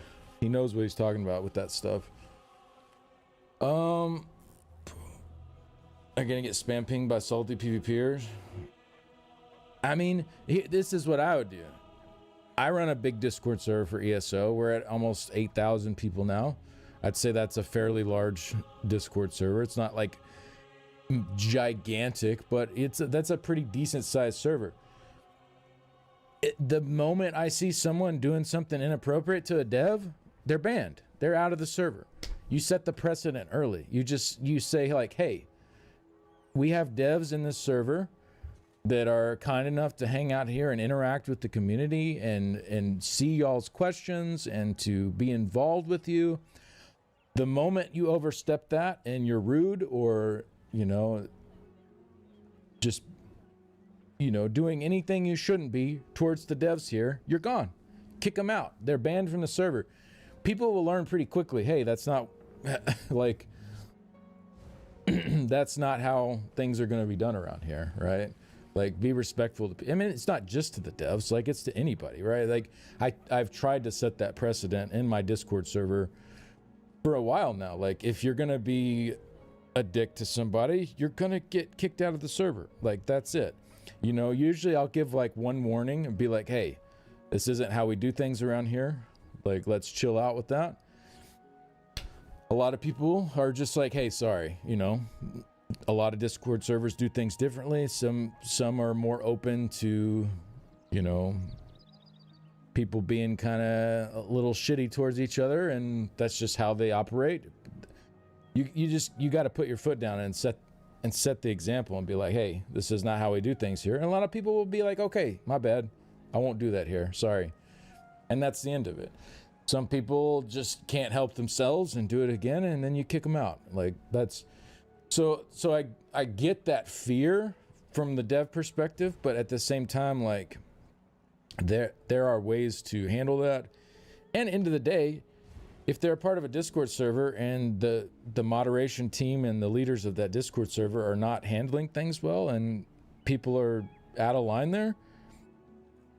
S1: what he's talking about with that stuff. I'm gonna get spam pinged by salty PvPers. I mean, this is what I would do. I run a big Discord server for ESO. We're at almost 8,000 people now. I'd say that's a fairly large Discord server. It's not like gigantic, but that's a pretty decent sized server. The moment I see someone doing something inappropriate to a dev, they're banned. They're out of the server. You set the precedent early. You say like, hey, we have devs in this server that are kind enough to hang out here and interact with the community and see y'all's questions and to be involved with you. The moment you overstep that and you're rude or, you know, just, you know, doing anything you shouldn't be towards the devs here, you're gone. Kick them out. They're banned from the server. People will learn pretty quickly, hey, that's not like that's not how things are going to be done around here, right? Like, be respectful to, I mean, it's not just to the devs, like it's to anybody, right? Like I've tried to set that precedent in my Discord server for a while now. Like, if you're gonna be a dick to somebody, you're gonna get kicked out of the server. Like, that's it. You know, usually I'll give like one warning and be like, hey, this isn't how we do things around here. Like, let's chill out with that. A lot of people are just like, hey, sorry, you know. A lot of Discord servers do things differently. Some are more open to, you know, people being kind of a little shitty towards each other, and that's just how they operate. You got to put your foot down and set the example and be like, hey, this is not how we do things here. And a lot of people will be like, okay, my bad, I won't do that here, sorry. And that's the end of it. Some people just can't help themselves and do it again, and then you kick them out. Like, that's so I get that fear from the dev perspective, but at the same time, like, there are ways to handle that. And end of the day, if they're a part of a Discord server and the moderation team and the leaders of that Discord server are not handling things well and people are out of line there,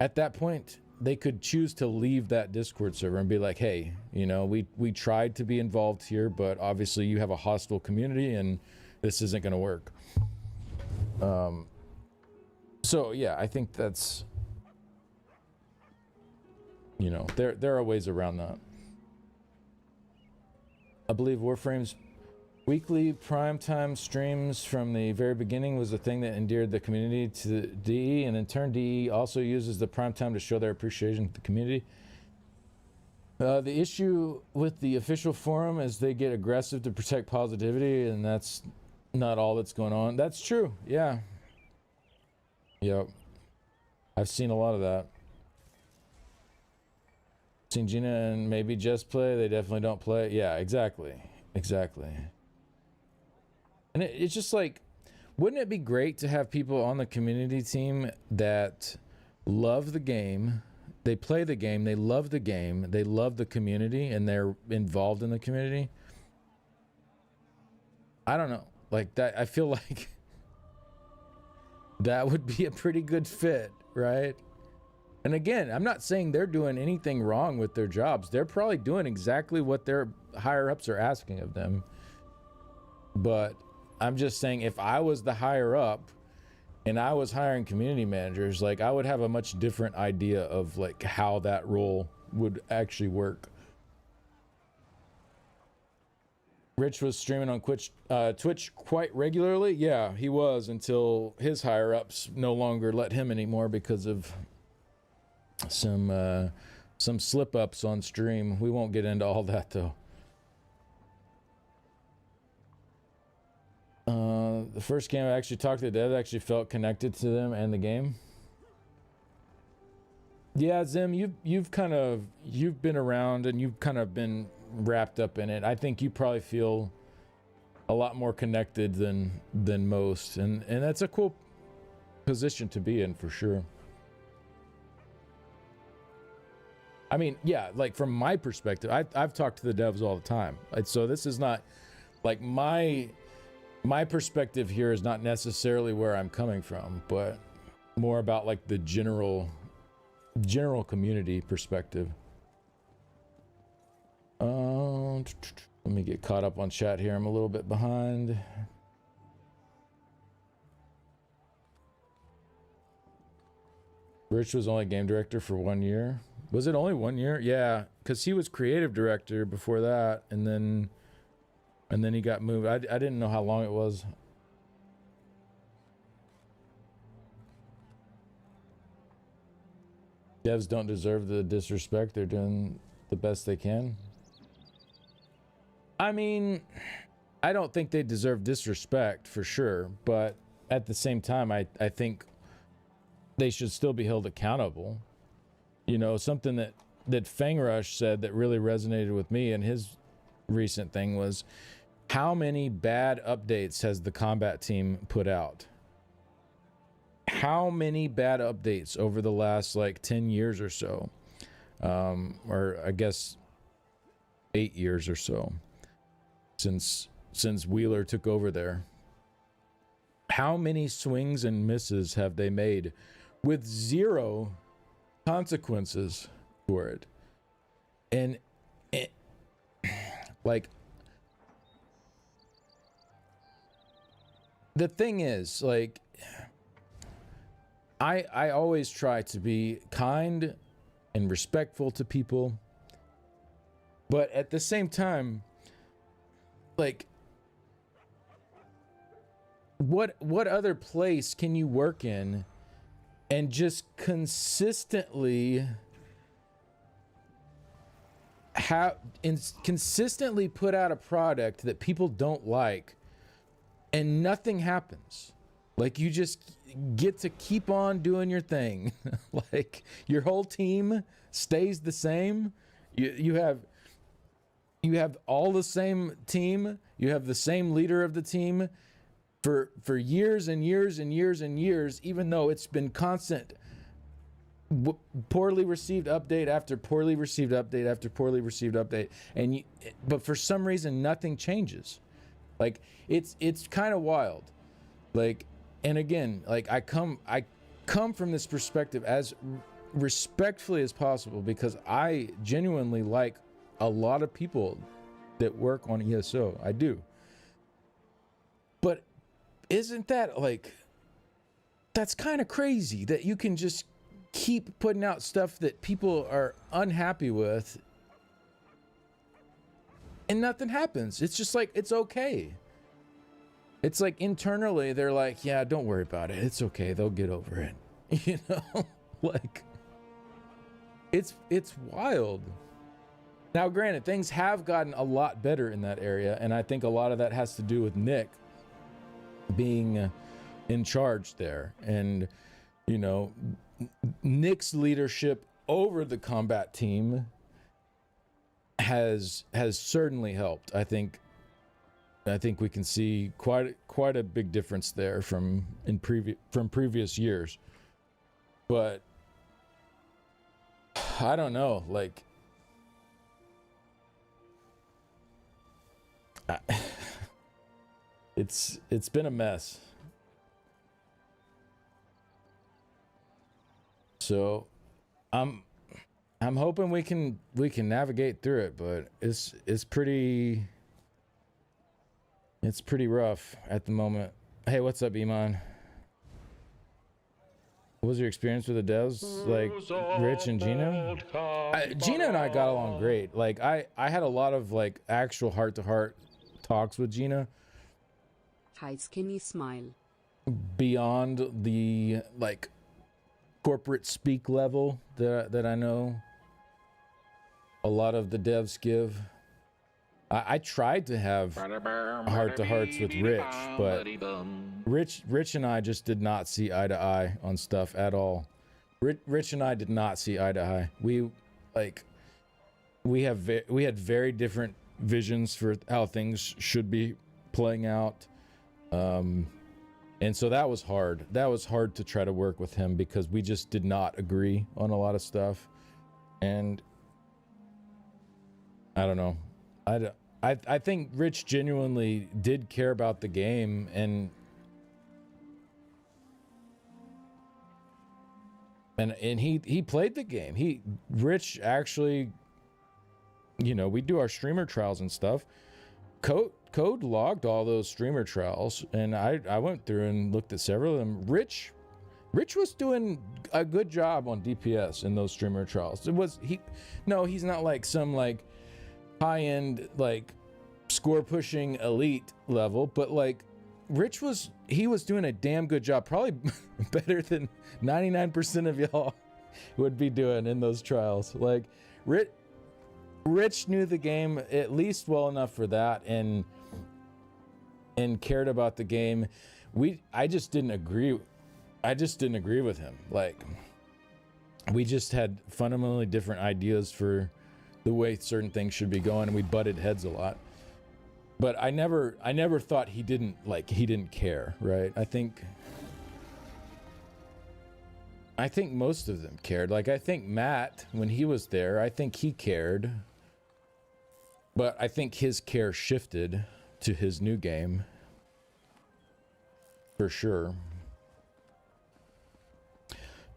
S1: at that point, they could choose to leave that Discord server and be like, hey, you know, we tried to be involved here, but obviously you have a hostile community and this isn't going to work. So yeah, I think that's, you know, there are ways around that. I believe Warframe's weekly primetime streams from the very beginning was the thing that endeared the community to DE, and in turn, DE also uses the primetime to show their appreciation to the community. The issue with the official forum is they get aggressive to protect positivity, and that's not all that's going on. That's true, yeah. Yep. I've seen a lot of that. Seen Gina and maybe Just play. They definitely don't play. Yeah, exactly. Exactly. And it's just like, wouldn't it be great to have people on the community team that love the game, they play the game, they love the game, they love the community, and they're involved in the community? I don't know. Like, that, I feel like that would be a pretty good fit, right? And again, I'm not saying they're doing anything wrong with their jobs. They're probably doing exactly what their higher ups are asking of them. But I'm just saying, if I was the higher up and I was hiring community managers, like, I would have a much different idea of like how that role would actually work. Rich was streaming on Twitch quite regularly. Yeah, he was, until his higher ups no longer let him anymore because of some slip ups on stream. We won't get into all that though. The first game I actually talked to the devs, actually felt connected to them and the game. Yeah, Zim, you've been around and you've kind of been wrapped up in it. I think you probably feel a lot more connected than most, and that's a cool position to be in for sure. I mean, yeah, like from my perspective, I've talked to the devs all the time. So this is not like my perspective here is not necessarily where I'm coming from, but more about like the general community perspective. Let me get caught up on chat here. I'm a little bit behind. Rich was only game director for 1 year. Was it only 1 year? Yeah, because he was creative director before that, and then he got moved. I didn't know how long it was. Devs don't deserve the disrespect. They're doing the best they can. I mean, I don't think they deserve disrespect for sure, but at the same time, I think they should still be held accountable. You know, something that Fangrush said that really resonated with me in his recent thing was, how many bad updates has the combat team put out? How many bad updates over the last like 10 years or so? Or I guess 8 years or so since Wheeler took over there. How many swings and misses have they made with zero consequences for it? And like, the thing is, like, I always try to be kind and respectful to people, but at the same time, like, what other place can you work in and just consistently consistently put out a product that people don't like and nothing happens? Like, you just get to keep on doing your thing. Like, your whole team stays the same. You have all the same team. You have the same leader of the team for years and years and years and years, even though it's been constant poorly received update after poorly received update after poorly received update, but for some reason nothing changes. Like, it's kind of wild. Like, and again, like, I come from this perspective as respectfully as possible, because I genuinely like a lot of people that work on ESO. I do. But isn't that, like, that's kind of crazy that you can just keep putting out stuff that people are unhappy with and nothing happens. It's just like, it's okay. It's like internally they're like, yeah, don't worry about it. It's okay. They'll get over it. You know, like, it's wild. Now, granted, things have gotten a lot better in that area, and I think a lot of that has to do with Nick being in charge there. And, you know, Nick's leadership over the combat team has certainly helped. I think we can see quite a big difference there from previous years. But I don't know, like, it's been a mess. So I'm hoping we can navigate through it, but it's pretty rough at the moment. Hey, what's up, Iman? What was your experience with the devs, like Rich and Gina? Gina and I got along great. Like, I had a lot of, like, actual heart-to-heart talks with Gina.
S2: Hi, skinny smile.
S1: Beyond the, like, corporate speak level that I know a lot of the devs give. I tried to have heart-to-hearts with Rich, but Rich and I just did not see eye to eye on stuff at all. Rich and I did not see eye to eye. We had very different visions for how things should be playing out, and so that was hard. That was hard to try to work with him because we just did not agree on a lot of stuff, and I don't know. I think Rich genuinely did care about the game, and he played the game. Rich actually, you know, we do our streamer trials and stuff. Code logged all those streamer trials, and I went through and looked at several of them. Rich was doing a good job on DPS in those streamer trials. He's not like some, like, high-end, like, score pushing elite level, but, like, Rich was doing a damn good job, probably better than 99% of y'all would be doing in those trials. Like, Rich knew the game at least well enough for that, and cared about the game. I just didn't agree with him. Like, we just had fundamentally different ideas for the way certain things should be going, and we butted heads a lot. But I never thought he didn't care, right? I think most of them cared. Like, I think Matt, when he was there, I think he cared. But I think his care shifted to his new game. For sure.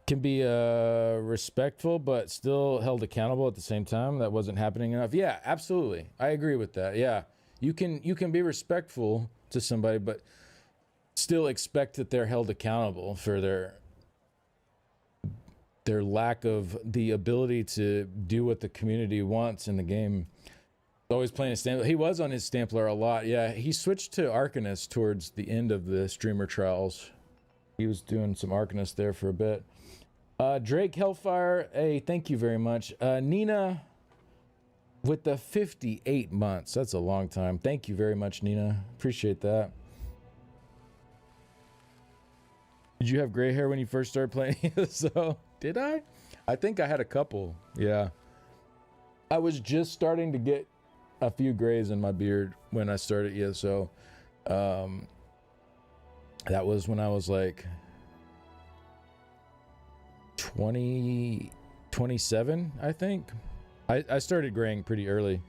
S1: Can be respectful, but still held accountable at the same time. That wasn't happening enough. Yeah, absolutely. I agree with that. Yeah. You can be respectful to somebody, but still expect that they're held accountable for their lack of the ability to do what the community wants in the game. Always playing a Stamplar. He was on his Stamplar a lot. Yeah, he switched to Arcanist towards the end of the streamer trials. He was doing some Arcanist there for a bit. Drake Hellfire, hey, thank you very much. Nina with the 58 months. That's a long time. Thank you very much, Nina. Appreciate that. Did you have gray hair when you first started playing ESO? Did I? I think I had a couple. Yeah. I was just starting to get a few grays in my beard when I started ESO. That was when I was like 27, I think. I started graying pretty early.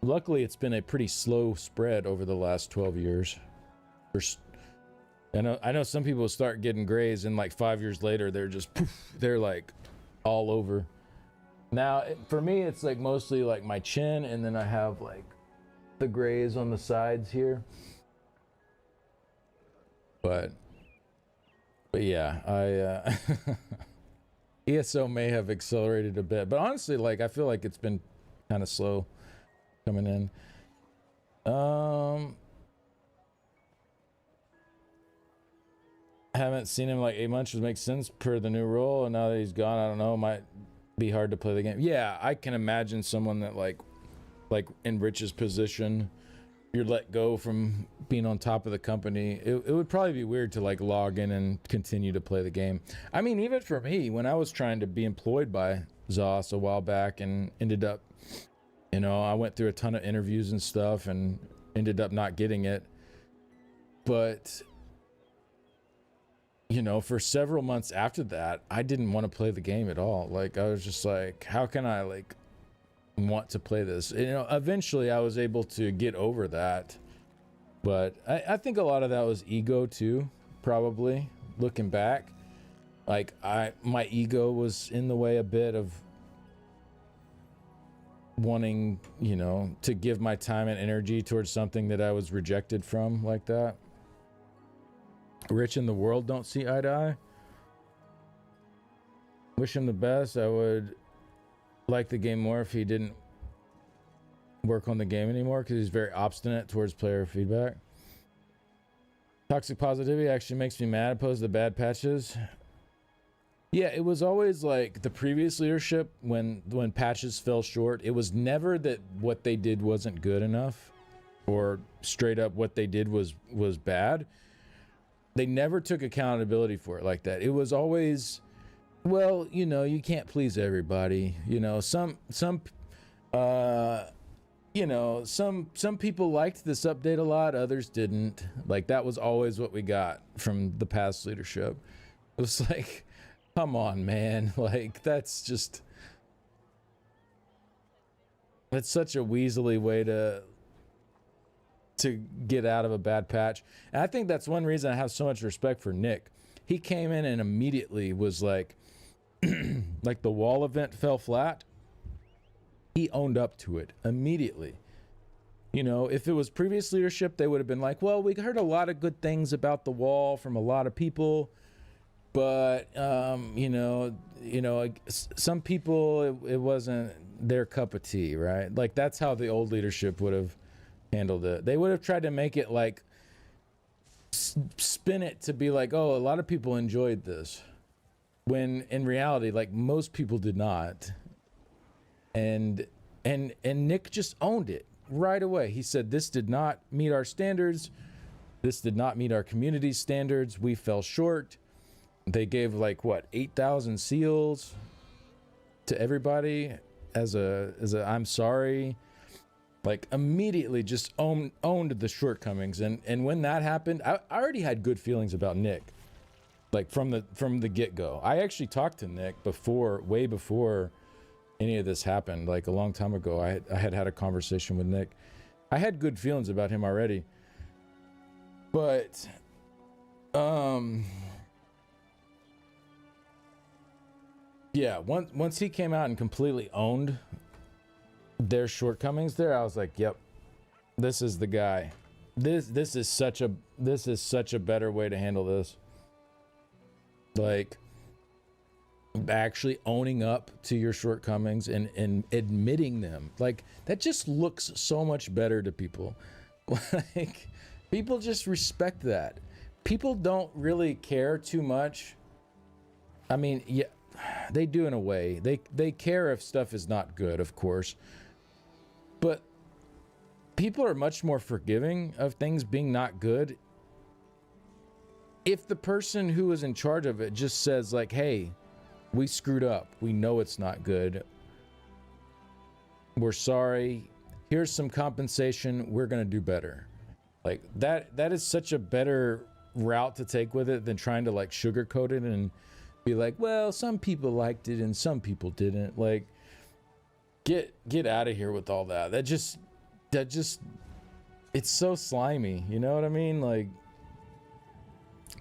S1: Luckily, it's been a pretty slow spread over the last 12 years. I know some people start getting grays and like 5 years later, they're just poof, they're like all over. Now, for me, it's like mostly like my chin, and then I have like the grays on the sides here. But yeah, ESO may have accelerated a bit, but honestly, like I feel like it's been kind of slow coming in. Haven't seen him like 8 months, which makes sense per the new rule. And now that he's gone, I don't know, might be hard to play the game. Yeah, I can imagine someone that like in Rich's position, you're let go from being on top of the company. It would probably be weird to like log in and continue to play the game. I mean, even for me, when I was trying to be employed by ZOS a while back and ended up, you know, I went through a ton of interviews and stuff and ended up not getting it. But you know, for several months after that, I didn't want to play the game at all. Like, I was just like, how can I, like, want to play this? You know, eventually I was able to get over that. But I think a lot of that was ego, too, probably, looking back. Like, my ego was in the way a bit of wanting, you know, to give my time and energy towards something that I was rejected from like that. Rich and the world don't see eye to eye. Wish him the best. I would like the game more if he didn't work on the game anymore, because he's very obstinate towards player feedback. Toxic positivity actually makes me mad opposed to the bad patches. Yeah, it was always like the previous leadership when patches fell short. It was never that what they did wasn't good enough or straight up what they did was bad. They never took accountability for it like that. It was always, well, you know, you can't please everybody. You know, some people liked this update a lot, others didn't. Like, that was always what we got from the past leadership. It was like, come on, man. Like, that's such a weaselly way to get out of a bad patch. And I think that's one reason I have so much respect for Nick. He came in and immediately was like, like the wall event fell flat. He owned up to it immediately. You know, if it was previous leadership, they would have been like, well, we heard a lot of good things about the wall from a lot of people, but, some people, it wasn't their cup of tea, right? Like, that's how the old leadership would have handled it. They would have tried to make it like spin it to be like, oh, a lot of people enjoyed this, when in reality, like, most people did not. And Nick just owned it right away. He said, this did not meet our standards. This did not meet our community's standards. We fell short. They gave like 8,000 seals to everybody as a I'm sorry. Like, immediately just owned the shortcomings. And when that happened, I already had good feelings about Nick. Like, from the get-go. I actually talked to Nick way before any of this happened. Like, a long time ago, I had a conversation with Nick. I had good feelings about him already. But, yeah, once he came out and completely owned their shortcomings there, I was like, yep, This is the guy. This is such a better way to handle this. Like, actually owning up to your shortcomings and admitting them. Like, that just looks so much better to people. Like, people just respect that. People don't really care too much. I mean, yeah, they do in a way. They care if stuff is not good, of course. But people are much more forgiving of things being not good if the person who is in charge of it just says, like, hey, we screwed up. We know it's not good. We're sorry. Here's some compensation. We're going to do better. Like, that is such a better route to take with it than trying to, like, sugarcoat it and be like, well, some people liked it and some people didn't. Like, get out of here with all that. That just it's so slimy. You know what I mean? Like,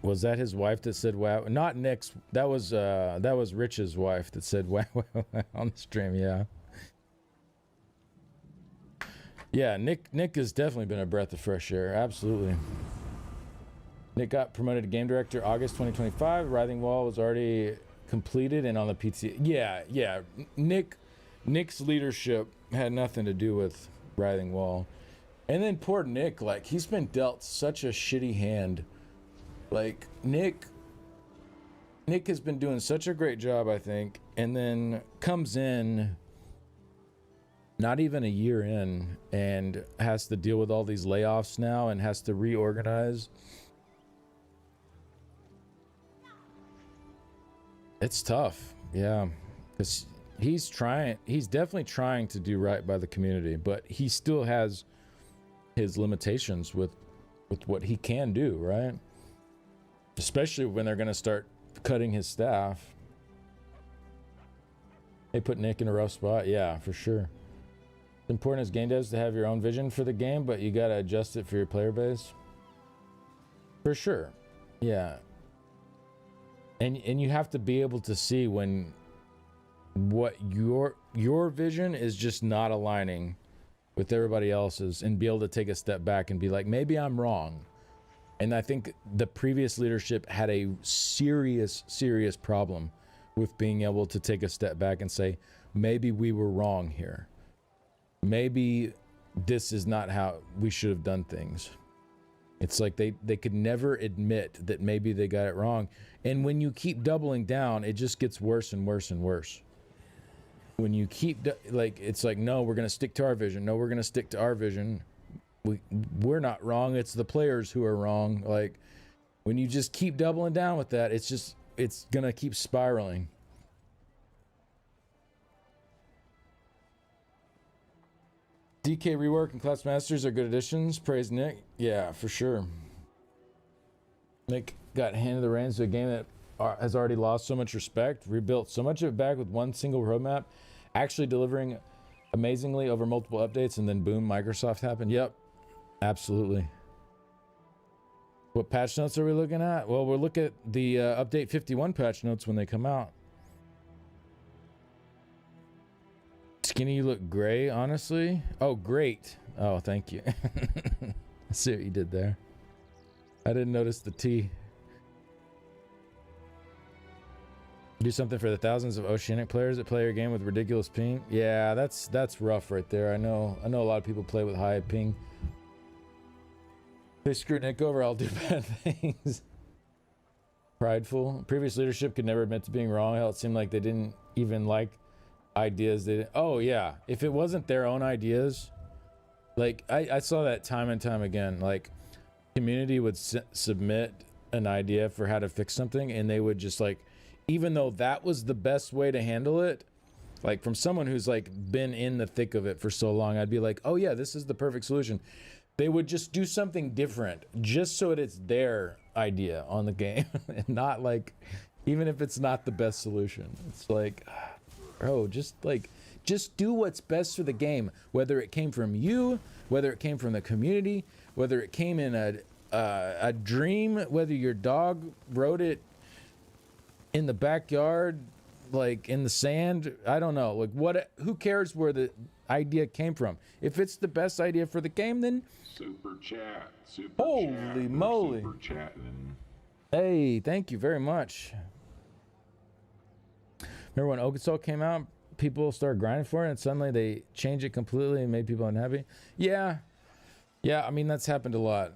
S1: was that his wife that said wow? Not Nick's. That was Rich's wife that said wow, wow, wow on the stream. Yeah. Yeah, Nick has definitely been a breath of fresh air. Absolutely. Nick got promoted to game director August 2025. Writhing Wall was already completed and on the PT. Yeah. Nick's leadership had nothing to do with Writhing Wall. And then poor Nick, like, he's been dealt such a shitty hand. Like, Nick has been doing such a great job, I think, and then comes in not even a year in and has to deal with all these layoffs now and has to reorganize. It's tough, yeah, because he's definitely trying to do right by the community, but he still has his limitations with what he can do, right? Especially when they're going to start cutting his staff. They put Nick in a rough spot. Yeah, for sure. It's important as game devs to have your own vision for the game, but you got to adjust it for your player base. For sure. Yeah. And you have to be able to see when what your vision is just not aligning with everybody else's and be able to take a step back and be like, maybe I'm wrong. And I think the previous leadership had a serious problem with being able to take a step back and say, maybe we were wrong here. Maybe this is not how we should have done things. It's like they could never admit that maybe they got it wrong. And when you keep doubling down, it just gets worse and worse and worse. When you keep, it's like, no, we're going to stick to our vision. No, we're going to stick to our vision. We're not wrong. It's the players who are wrong. Like, when you just keep doubling down with that, it's going to keep spiraling. DK rework and Class Masters are good additions. Praise Nick. Yeah, for sure. Nick got handed the reins to a game that has already lost so much respect, rebuilt so much of it back with one single roadmap, actually delivering amazingly over multiple updates, and then boom, Microsoft happened. Yep, absolutely. What patch notes are we looking at? Well, we'll look at the update 51 patch notes when they come out. Skinny, you look gray, honestly. Oh, great. Oh, thank you. I see what you did there. I didn't notice the T. Do something for the thousands of Oceanic players that play your game with ridiculous ping. Yeah, that's rough right there. I know a lot of people play with high ping. If they screw Nick over, I'll do bad things. Prideful. Previous leadership could never admit to being wrong. Hell, it seemed like they didn't even like ideas. Oh yeah, if it wasn't their own ideas, like I saw that time and time again. Like, community would submit an idea for how to fix something, and they would just, like, even though that was the best way to handle it, like, from someone who's, like, been in the thick of it for so long, I'd be like, oh yeah, this is the perfect solution. They would just do something different just so that it's their idea on the game and not, like, even if it's not the best solution. It's like, bro, just do what's best for the game, whether it came from you, whether it came from the community, whether it came in a dream, whether your dog wrote it in the backyard like in the sand. I don't know. Like what? Who cares where the idea came from? If it's the best idea for the game, then
S3: Super chat. Super
S1: holy
S3: chat. They're
S1: moly!
S3: Super chatting.
S1: Hey, thank you very much. Remember when Okasol came out? People started grinding for it, and suddenly they changed it completely and made people unhappy. Yeah. I mean, that's happened a lot.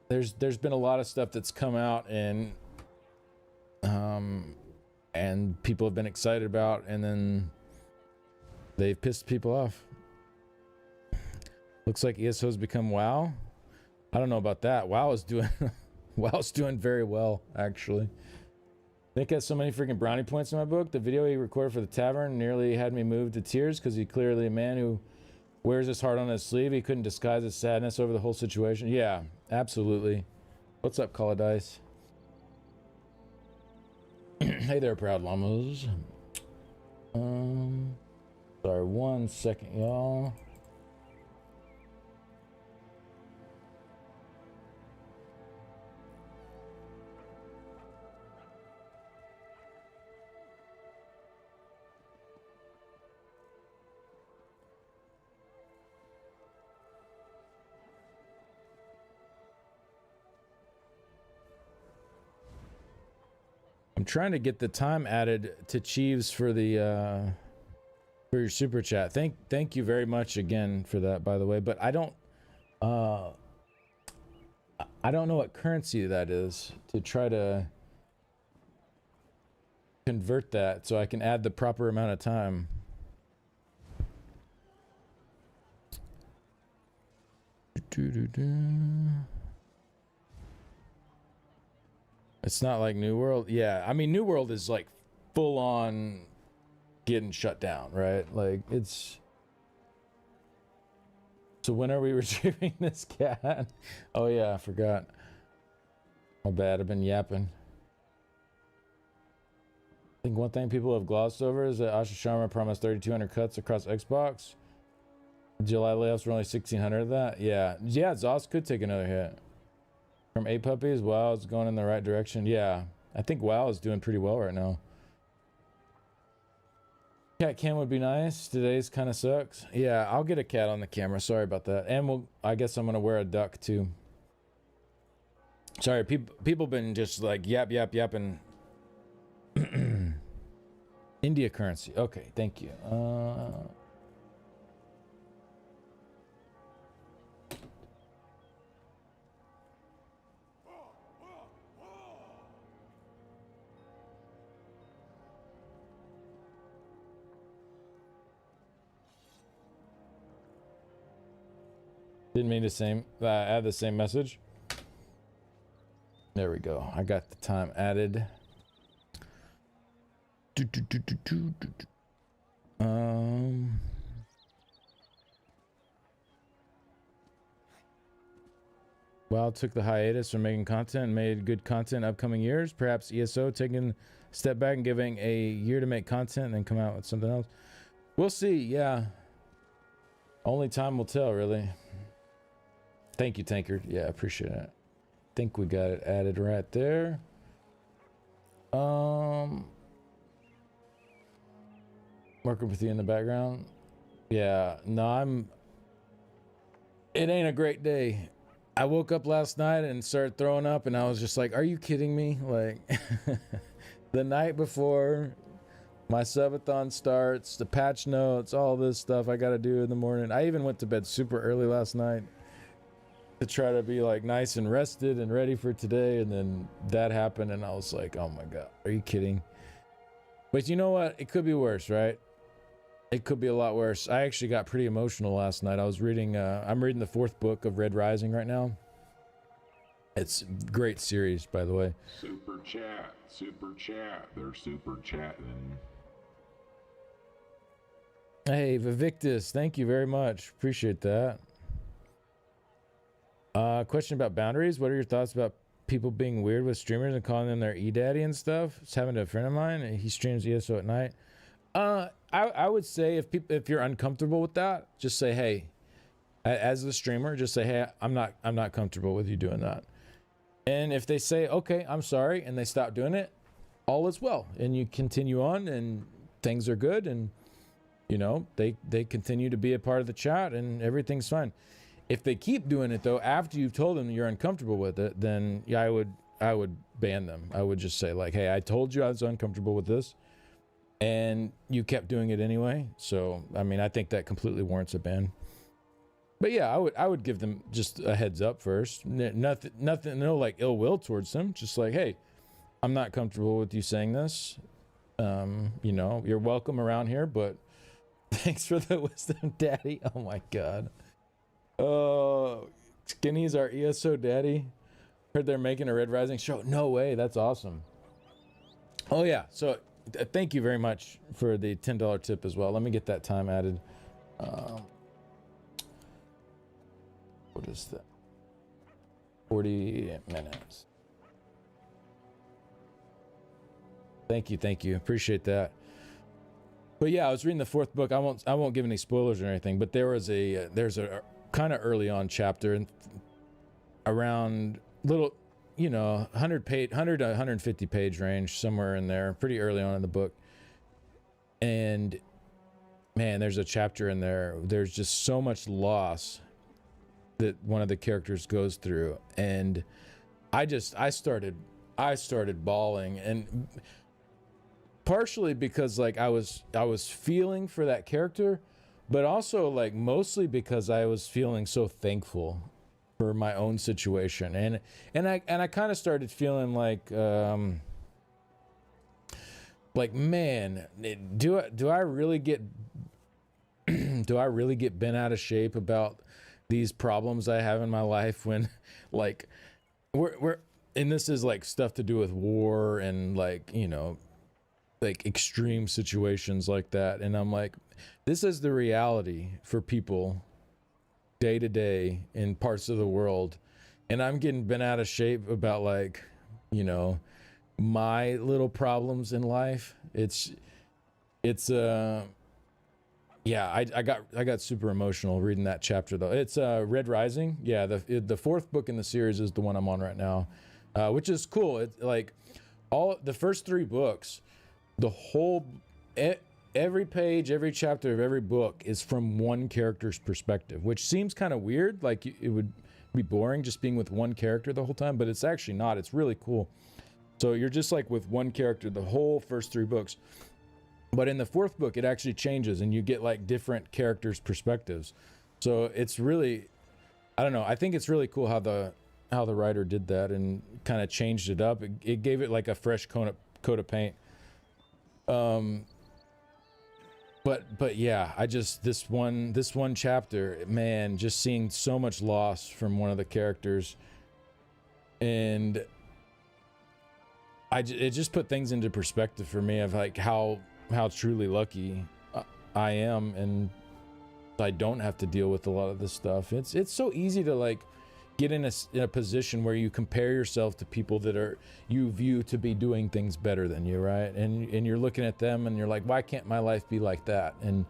S1: There's been a lot of stuff that's come out and people have been excited about, and then they've pissed people off. Looks like ESO's become WoW. I don't know about that. WoW's doing very well, actually. Nick has so many freaking brownie points in my book. The video he recorded for the tavern nearly had me moved to tears because he's clearly a man who wears his heart on his sleeve. He couldn't disguise his sadness over the whole situation. Yeah, absolutely. What's up, Call of Dice? Hey there, Proud Llamas. Sorry, 1 second, y'all. I'm trying to get the time added to Cheeves for the for your super chat. Thank you very much again for that, by the way. But I don't know what currency that is to try to convert that so I can add the proper amount of time. It's not like New World. Yeah, I mean, New World is like full on getting shut down, right? Like it's. So when are we retrieving this cat? Oh yeah, I forgot. My bad, I've been yapping. I think one thing people have glossed over is that Asha Sharma promised 3,200 cuts across Xbox. July layoffs were only 1,600 of that. Yeah, Zoss could take another hit. From 8 puppies, WoW is going in the right direction. Yeah, I think WoW is doing pretty well right now. Cat cam would be nice. Today's kind of sucks. Yeah, I'll get a cat on the camera. Sorry about that. And I guess I'm gonna wear a duck too. Sorry, people been just like yapping. India currency. Okay, thank you. Didn't mean to add the same message. There we go. I got the time added. WoW took the hiatus from making content and made good content upcoming years. Perhaps ESO taking a step back and giving a year to make content and then come out with something else. We'll see. Yeah. Only time will tell, really. Thank you, Tankard. Yeah, I appreciate it. Think we got it added right there. Working with you in the background. Yeah, no, it ain't a great day. I woke up last night and started throwing up, and I was just like, are you kidding me? Like, the night before my subathon starts, the patch notes, all this stuff I got to do in the morning. I even went to bed super early last night to try to be like nice and rested and ready for today, and then that happened, and I was like, oh my god, are you kidding? But you know what, it could be worse, right? It could be a lot worse. I actually got pretty emotional last night. I was reading I'm reading the 4th book of Red Rising right now. It's a great series, by the way.
S3: Super chat, they're super chatting.
S1: Hey Vivictus, thank you very much, appreciate that. Question about boundaries. What are your thoughts about people being weird with streamers and calling them their e-daddy and stuff? It's happened to a friend of mine, and he streams ESO at night. I would say if you're uncomfortable with that, just say, hey, as the streamer, just say, hey, I'm not comfortable with you doing that. And if they say, okay, I'm sorry, and they stop doing it, all is well, and you continue on, and things are good, and you know they continue to be a part of the chat, and everything's fine. If they keep doing it though, after you've told them you're uncomfortable with it, then yeah, I would ban them. I would just say like, hey, I told you I was uncomfortable with this, and you kept doing it anyway. So I mean, I think that completely warrants a ban. But yeah, I would give them just a heads up first. Nothing, no like ill will towards them. Just like, hey, I'm not comfortable with you saying this. You know, you're welcome around here, but thanks for the wisdom, Daddy. Oh my God. Skinny's our ESO daddy. Heard they're making a Red Rising show. No way. That's awesome. Oh yeah. So thank you very much for the $10 tip as well. Let me get that time added. What is that? 40 minutes. Thank you. Appreciate that. But yeah, I was reading the fourth book. I won't give any spoilers or anything, but there's a kind of early on chapter and around little, you know, 100 to 150 page range, somewhere in there, pretty early on in the book. And man, there's a chapter in there. There's just so much loss that one of the characters goes through, and I started bawling, and partially because like I was feeling for that character, but also like mostly because I was feeling so thankful for my own situation, and I kind of started feeling like man, do I really get bent out of shape about these problems I have in my life when like we're and this is like stuff to do with war and like, you know, like extreme situations like that, and I'm like, this is the reality for people day to day in parts of the world, and I'm getting bent out of shape about like, you know, my little problems in life. It's yeah, I got super emotional reading that chapter though. It's Red Rising. Yeah, the fourth book in the series is the one I'm on right now, which is cool. It's like all the first three books, the whole every page, every chapter of every book is from one character's perspective, which seems kind of weird. Like it would be boring just being with one character the whole time, but it's actually not. It's really cool. So you're just like with one character the whole first three books. But in the fourth book, it actually changes, and you get like different characters' perspectives. So it's really, I don't know. I think it's really cool how the writer did that and kind of changed it up. It gave it like a fresh coat of paint. But yeah, I just this one chapter, man, just seeing so much loss from one of the characters, and it just put things into perspective for me of like how truly lucky I am, and I don't have to deal with a lot of this stuff. It's so easy to like get in a position where you compare yourself to people that you view to be doing things better than you, right? And you're looking at them and you're like, why can't my life be like that? And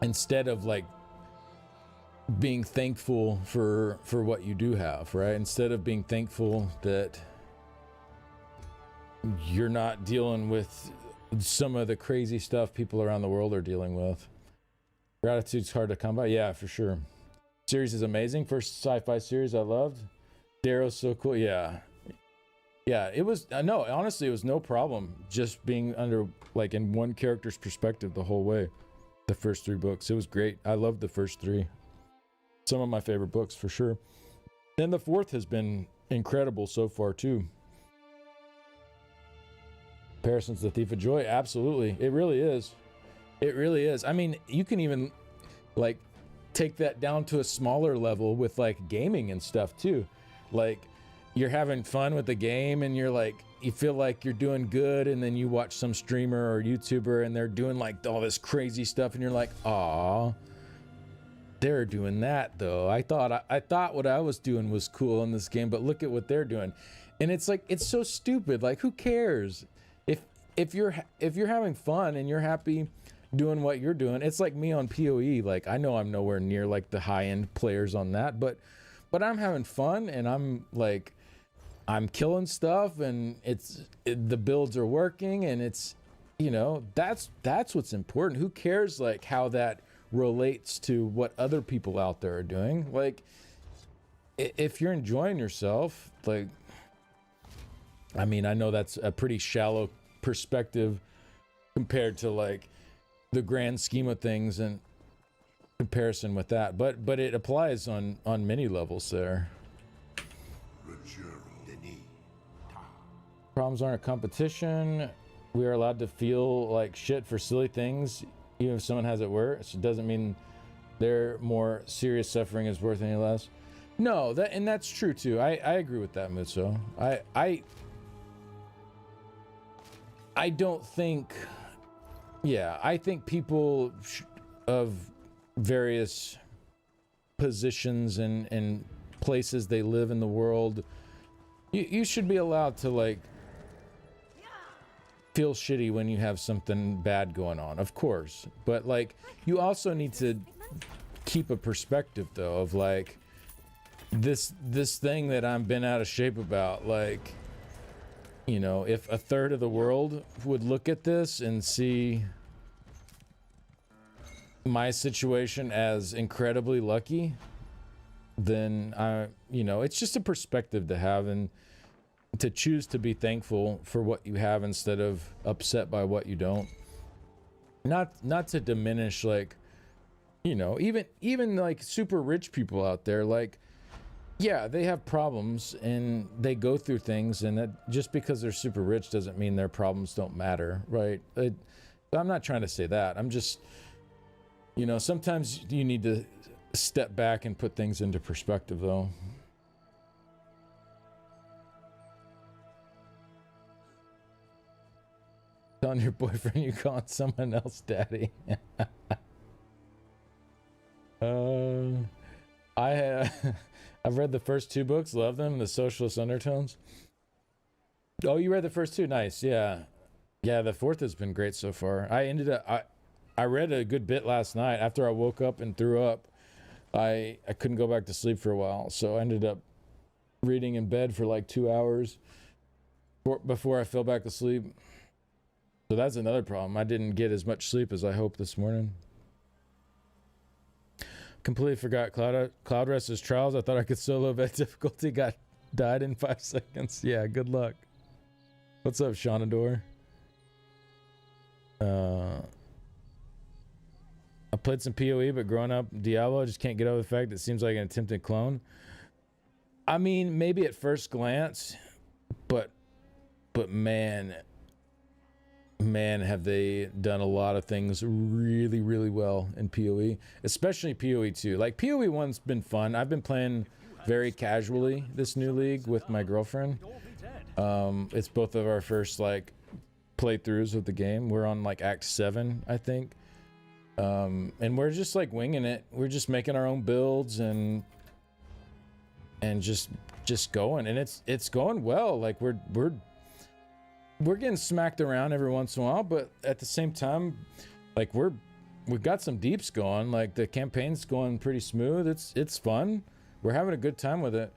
S1: instead of like being thankful for what you do have, right? Instead of being thankful that you're not dealing with some of the crazy stuff people around the world are dealing with. Gratitude's hard to come by. Yeah, for sure. Series is amazing. First sci-fi series I loved. Darrow's so cool. Yeah, it was no, honestly, it was no problem just being under like in one character's perspective the whole way. The first three books, it was great. I loved the first three. Some of my favorite books for sure. And the fourth has been incredible so far too. Comparison's the thief of joy. Absolutely. It really is. It really is. I mean, you can even like take that down to a smaller level with like gaming and stuff too. Like you're having fun with the game and you're like, you feel like you're doing good, and then you watch some streamer or YouTuber and they're doing like all this crazy stuff and you're like, aw, they're doing that though. I thought what I was doing was cool in this game, but look at what they're doing. And it's like, it's so stupid. Like, who cares? If you're having fun and you're happy doing what you're doing, it's like me on PoE. Like, I know I'm nowhere near like the high end players on that, but I'm having fun, and I'm like, I'm killing stuff, and the builds are working, and it's, you know, that's what's important. Who cares like how that relates to what other people out there are doing? Like, if you're enjoying yourself, like, I mean, I know that's a pretty shallow perspective compared to like the grand scheme of things and comparison with that, but it applies on many levels there. Problems aren't a competition. We are allowed to feel like shit for silly things, even if someone has it worse. It doesn't mean their more serious suffering is worth any less. No, that's true too. I agree with that, Musso. I don't think. Yeah, I think people of various positions and places they live in the world, you should be allowed to like feel shitty when you have something bad going on, of course, but like you also need to keep a perspective though of like this thing that I'm been out of shape about. Like, you know, if a third of the world would look at this and see my situation as incredibly lucky, then you know, it's just a perspective to have, and to choose to be thankful for what you have instead of upset by what you don't. Not to diminish, like, you know, even like super rich people out there, like, yeah, they have problems and they go through things, and that just because they're super rich doesn't mean their problems don't matter, right? I'm not trying to say that. I'm just, you know, sometimes you need to step back and put things into perspective, though. Telling your boyfriend you calling someone else daddy. I've read the first 2 books, love them, The Socialist Undertones. Oh, you read the first 2? Nice. Yeah, the 4th has been great so far. I read a good bit last night after I woke up and threw up. I couldn't go back to sleep for a while, so I ended up reading in bed for like 2 hours before I fell back asleep. So that's another problem. I didn't get as much sleep as I hoped this morning. Completely forgot Cloud Rest's trials. I thought I could solo vet difficulty. Died in 5 seconds. Yeah, good luck. What's up, Shanador? I played some PoE, but growing up Diablo, I just can't get over the fact that it seems like an attempted clone. I mean, maybe at first glance, but man, have they done a lot of things really, really well in PoE, especially PoE 2. Like, PoE 1's been fun. I've been playing very casually this new league with my girlfriend. It's both of our first, like, playthroughs of the game. We're on, like, Act 7, I think. And we're just, like, winging it. We're just making our own builds and just going. And it's going well. Like, we're getting smacked around every once in a while, but at the same time, like, we've got some deeps going. Like, the campaign's going pretty smooth. It's fun. We're having a good time with it,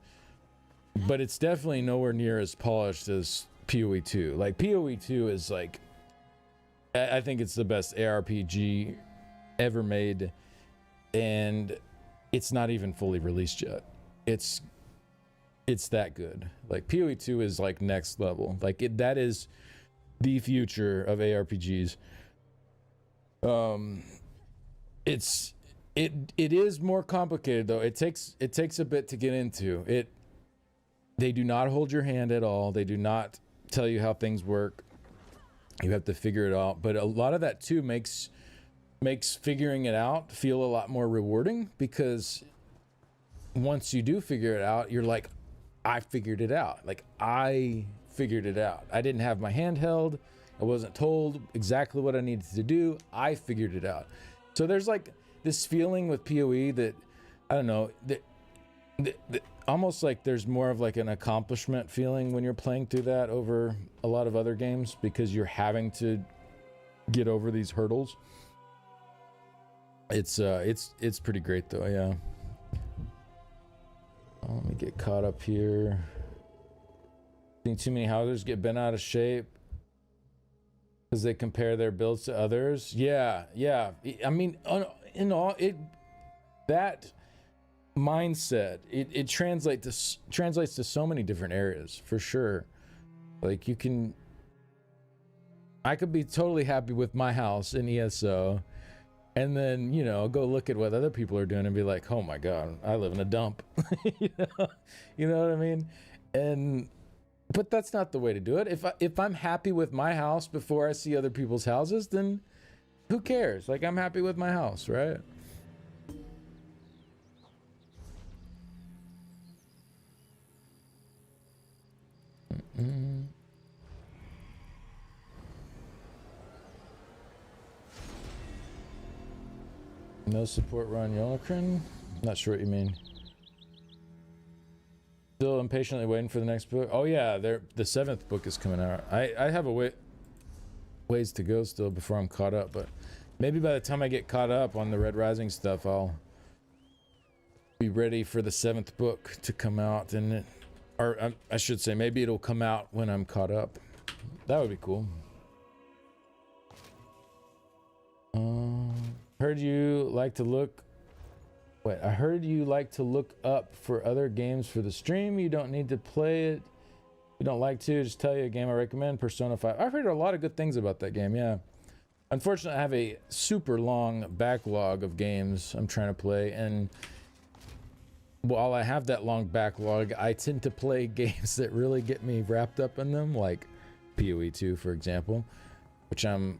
S1: but it's definitely nowhere near as polished as PoE 2. Like, PoE 2 is like, I think it's the best ARPG ever made, and it's not even fully released yet. It's that good. Like, PoE 2 is like next level. Like, that is the future of ARPGs. It is more complicated though. It takes a bit to get into it. They do not hold your hand at all. They do not tell you how things work. You have to figure it out. But a lot of that too makes figuring it out feel a lot more rewarding, because once you do figure it out, you're like, I figured it out. Like, I figured it out. I didn't have my hand held. I wasn't told exactly what I needed to do. I figured it out. So there's like this feeling with PoE that, I don't know, that almost like there's more of like an accomplishment feeling when you're playing through that over a lot of other games, because you're having to get over these hurdles. It's pretty great though, yeah. Let me get caught up here. think too many houses get bent out of shape because they compare their builds to others. Yeah. I mean, in all that mindset, it translates to so many different areas for sure. Like I could be totally happy with my house in ESO, and then go look at what other people are doing and be like, oh my god, I live in a dump. you know what I mean? But that's not the way to do it. If I'm happy with my house before I see other people's houses, then who cares? Like, I'm happy with my house, right? No support run Yolokrin? Not sure what you mean. Still impatiently waiting for the next book. Oh yeah, the 7th book is coming out. I have a ways to go still before I'm caught up, but maybe by the time I get caught up on the Red Rising stuff, I'll be ready for the 7th book to come out, or I should say, maybe it'll come out when I'm caught up. That would be cool. Heard you like to look. Wait, I heard you like to look up for other games for the stream. You don't need to play it. You don't like to. Just tell you a game I recommend, Persona 5. I've heard a lot of good things about that game, yeah. Unfortunately, I have a super long backlog of games I'm trying to play, and while I have that long backlog, I tend to play games that really get me wrapped up in them, like PoE 2, for example, which I'm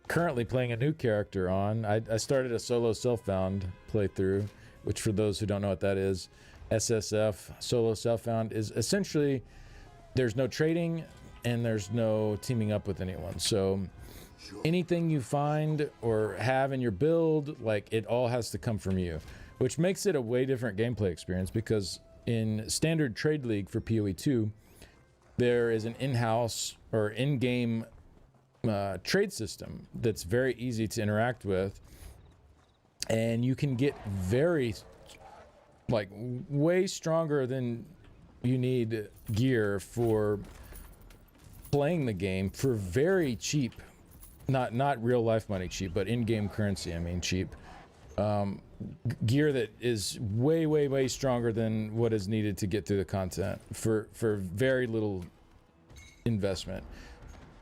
S1: currently playing a new character on. I started a solo self-found playthrough, which for those who don't know what that is, SSF, solo self-found, is essentially there's no trading and there's no teaming up with anyone. So anything you find or have in your build, like, it all has to come from you, which makes it a way different gameplay experience, because in standard Trade League for PoE 2, there is an in-house or in-game trade system that's very easy to interact with, and you can get way stronger than you need gear for playing the game for very cheap, not real life money cheap, but in-game currency, I mean cheap, gear that is way stronger than what is needed to get through the content for very little investment.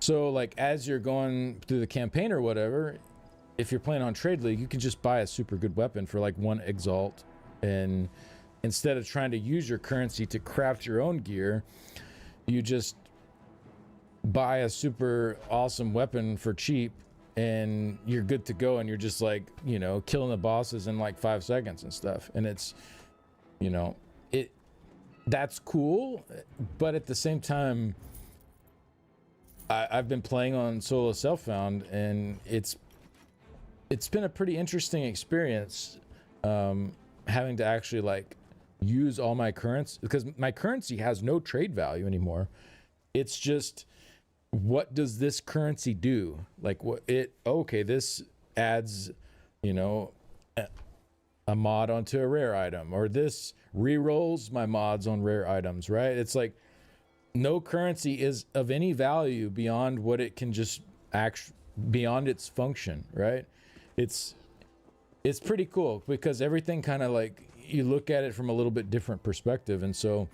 S1: So, like, as you're going through the campaign or whatever, if you're playing on Trade League, you can just buy a super good weapon for like 1 exalt, and instead of trying to use your currency to craft your own gear, you just buy a super awesome weapon for cheap, and you're good to go, and you're just like, killing the bosses in like 5 seconds and stuff. And it's, that's cool, but at the same time, I've been playing on solo self-found, and it's been a pretty interesting experience, having to actually like use all my currency, because my currency has no trade value anymore. It's just, what does this currency do? Like, this adds, a mod onto a rare item, or this re-rolls my mods on rare items, right? It's like, no currency is of any value beyond what it can just beyond its function, right? It's pretty cool, because everything kind of like, you look at it from a little bit different perspective. And so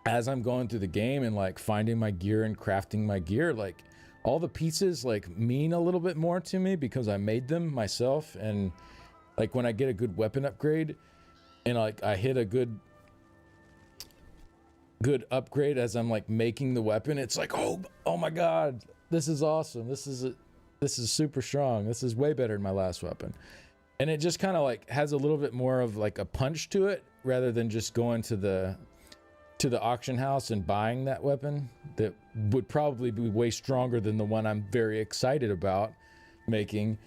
S1: as I'm going through the game and like finding my gear and crafting my gear, like, all the pieces like mean a little bit more to me because I made them myself. And like, when I get a good weapon upgrade and like I hit a good upgrade as I'm like making the weapon, it's like, oh my god, this is awesome, this is super strong, this is way better than my last weapon. And it just kind of like has a little bit more of like a punch to it, rather than just going to the auction house and buying that weapon that would probably be way stronger than the one I'm very excited about making.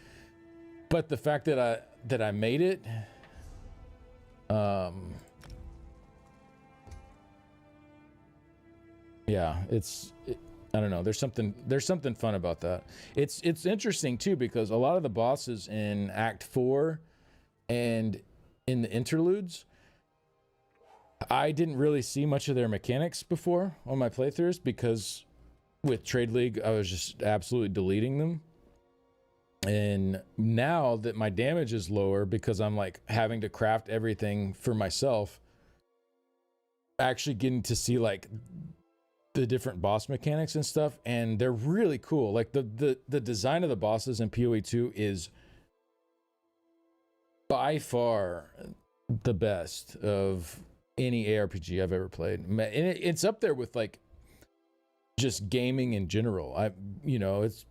S1: But the fact that I made it, yeah, I don't know. There's something fun about that. It's interesting too, because a lot of the bosses in Act 4 and in the interludes, I didn't really see much of their mechanics before on my playthroughs because with Trade League, I was just absolutely deleting them. And now that my damage is lower because I'm like having to craft everything for myself, actually getting to see like the different boss mechanics and stuff, and they're really cool. Like the design of the bosses in PoE 2 is by far the best of any ARPG I've ever played. And it's up there with like just gaming in general. It's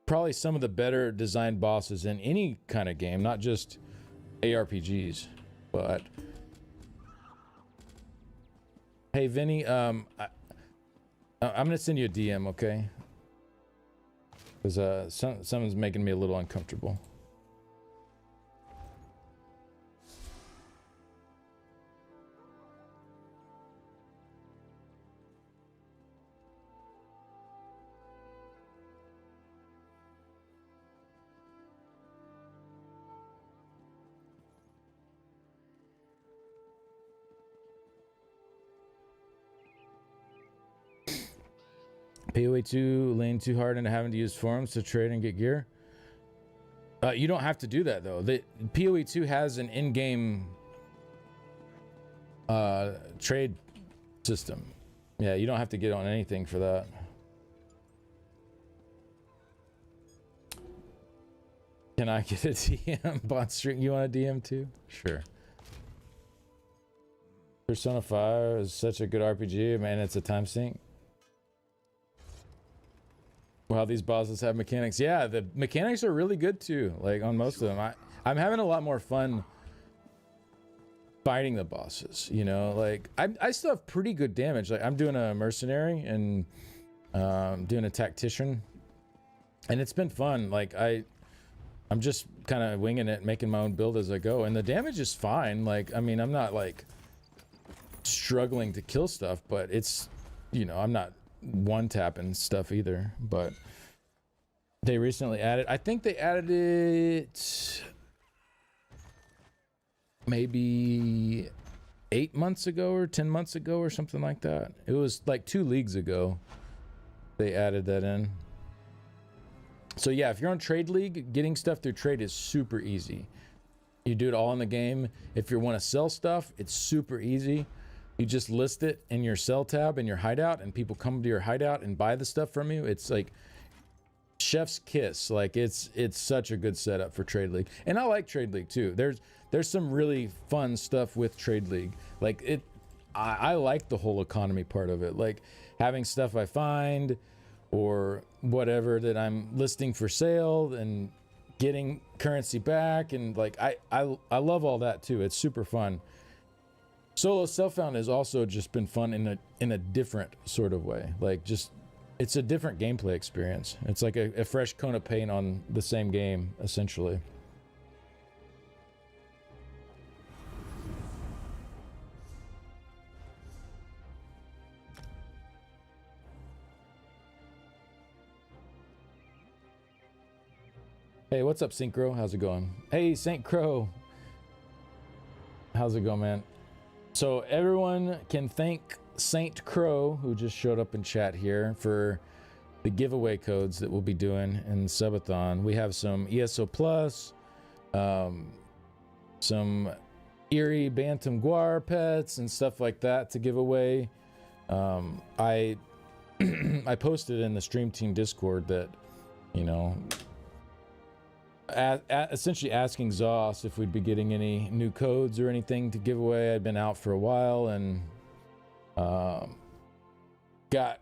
S1: probably some of the better designed bosses in any kind of game, not just ARPGs. But hey, Vinny, I'm gonna send you a DM, okay? Because someone's making me a little uncomfortable. PoE 2 lean too hard into having to use forums to trade and get gear. You don't have to do that though. The PoE 2 has an in-game trade system. Yeah, you don't have to get on anything for that. Can I get a DM? Bot string, you want a DM too? Sure. Persona 5 is such a good RPG, man. It's a time sink. Wow, these bosses have mechanics. Yeah, the mechanics are really good too. Like on most of them, I'm having a lot more fun fighting the bosses. You know, like I still have pretty good damage. Like I'm doing a mercenary and doing a tactician, and it's been fun. Like I'm just kind of winging it, making my own build as I go, and the damage is fine. Like I mean, I'm not like struggling to kill stuff, but it's, you know, I'm not one tapping stuff either. But they recently added, I think they added it maybe 8 months ago or 10 months ago or something like that. It was like 2 leagues ago they added that in. So yeah, if you're on Trade League, getting stuff through trade is super easy. You do it all in the game. If you want to sell stuff, it's super easy. You just list it in your sell tab in your hideout, and people come to your hideout and buy the stuff from you. It's like chef's kiss. Like it's such a good setup for Trade League. And I like Trade League too. There's some really fun stuff with Trade League. Like I like the whole economy part of it. Like having stuff I find or whatever that I'm listing for sale and getting currency back, and like I love all that too. It's super fun. Solo self-found has also just been fun in a different sort of way. Like just it's a different gameplay experience. It's like a fresh coat of paint on the same game essentially. Hey, what's up, Synchro? How's it going? Hey, Saint Crow. How's it going, man? So everyone can thank Saint Crow, who just showed up in chat here, for the giveaway codes that we'll be doing in Subathon. We have some ESO Plus, some Eerie Bantam Guar pets and stuff like that to give away. I posted in the Stream Team Discord that, you know, essentially asking Zoss if we'd be getting any new codes or anything to give away. I'd been out for a while and got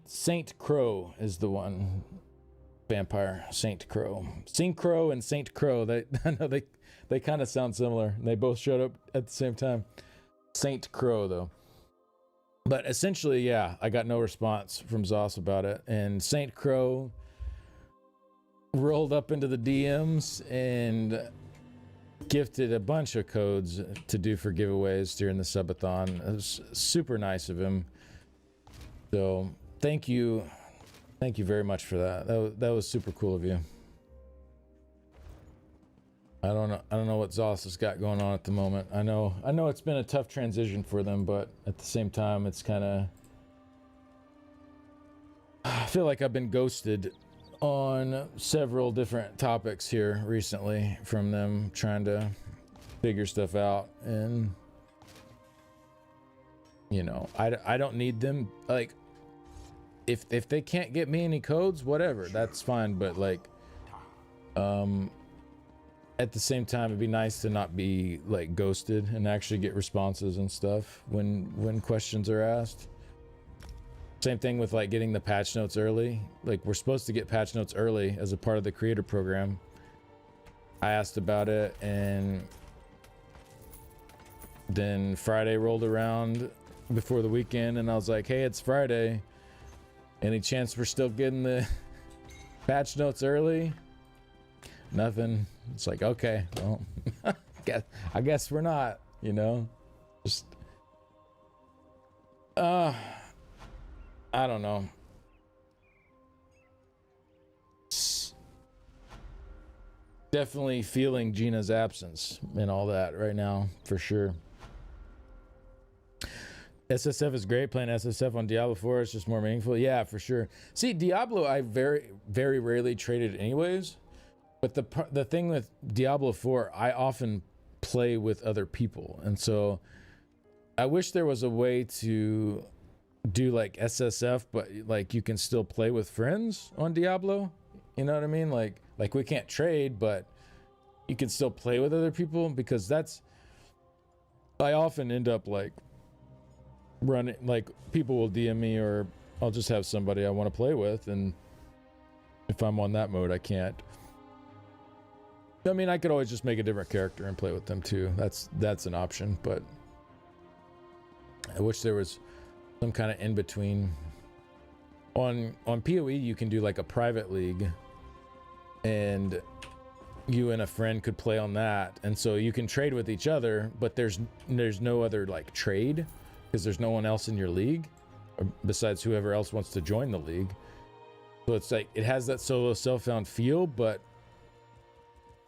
S1: Saint Crow is the one. Vampire Saint Crow. Saint Crow and Saint Crow. I know they kind of sound similar. They both showed up at the same time. Saint Crow though. But essentially, yeah, I got no response from Zoss about it. And Saint Crow rolled up into the DMs and gifted a bunch of codes to do for giveaways during the subathon. It was super nice of him. So thank you very much for that. That was super cool of you. I don't know what Zoss has got going on at the moment. I know it's been a tough transition for them, but at the same time, it's kind of, I feel like I've been ghosted on several different topics here recently from them trying to figure stuff out. And you know, I don't need them. Like, if they can't get me any codes, whatever, that's fine. But like, at the same time, it'd be nice to not be like ghosted and actually get responses and stuff when questions are asked. Same thing with like getting the patch notes early. Like, we're supposed to get patch notes early as a part of the creator program. I asked about it, and then Friday rolled around before the weekend, and I was like, hey, it's Friday. Any chance we're still getting the patch notes early? Nothing. It's like, okay, well, I guess we're not, you know? Just, I don't know. Definitely feeling Gina's absence and all that right now, for sure. SSF is great. Playing SSF on Diablo 4 is just more meaningful. Yeah, for sure. See, Diablo, I very, very rarely traded anyways. But the thing with Diablo 4, I often play with other people. And so I wish there was a way to do like SSF, but like you can still play with friends on Diablo. You know what I mean? Like we can't trade, but you can still play with other people, because I often end up like running, like people will DM me, or I'll just have somebody I want to play with, and if I'm on that mode, I can't. I mean, I could always just make a different character and play with them too. That's an option, but I wish there was some kind of in between. On PoE, you can do like a private league, and you and a friend could play on that, and so you can trade with each other, but there's no other like trade, because there's no one else in your league besides whoever else wants to join the league. So it's like it has that solo self-found feel, but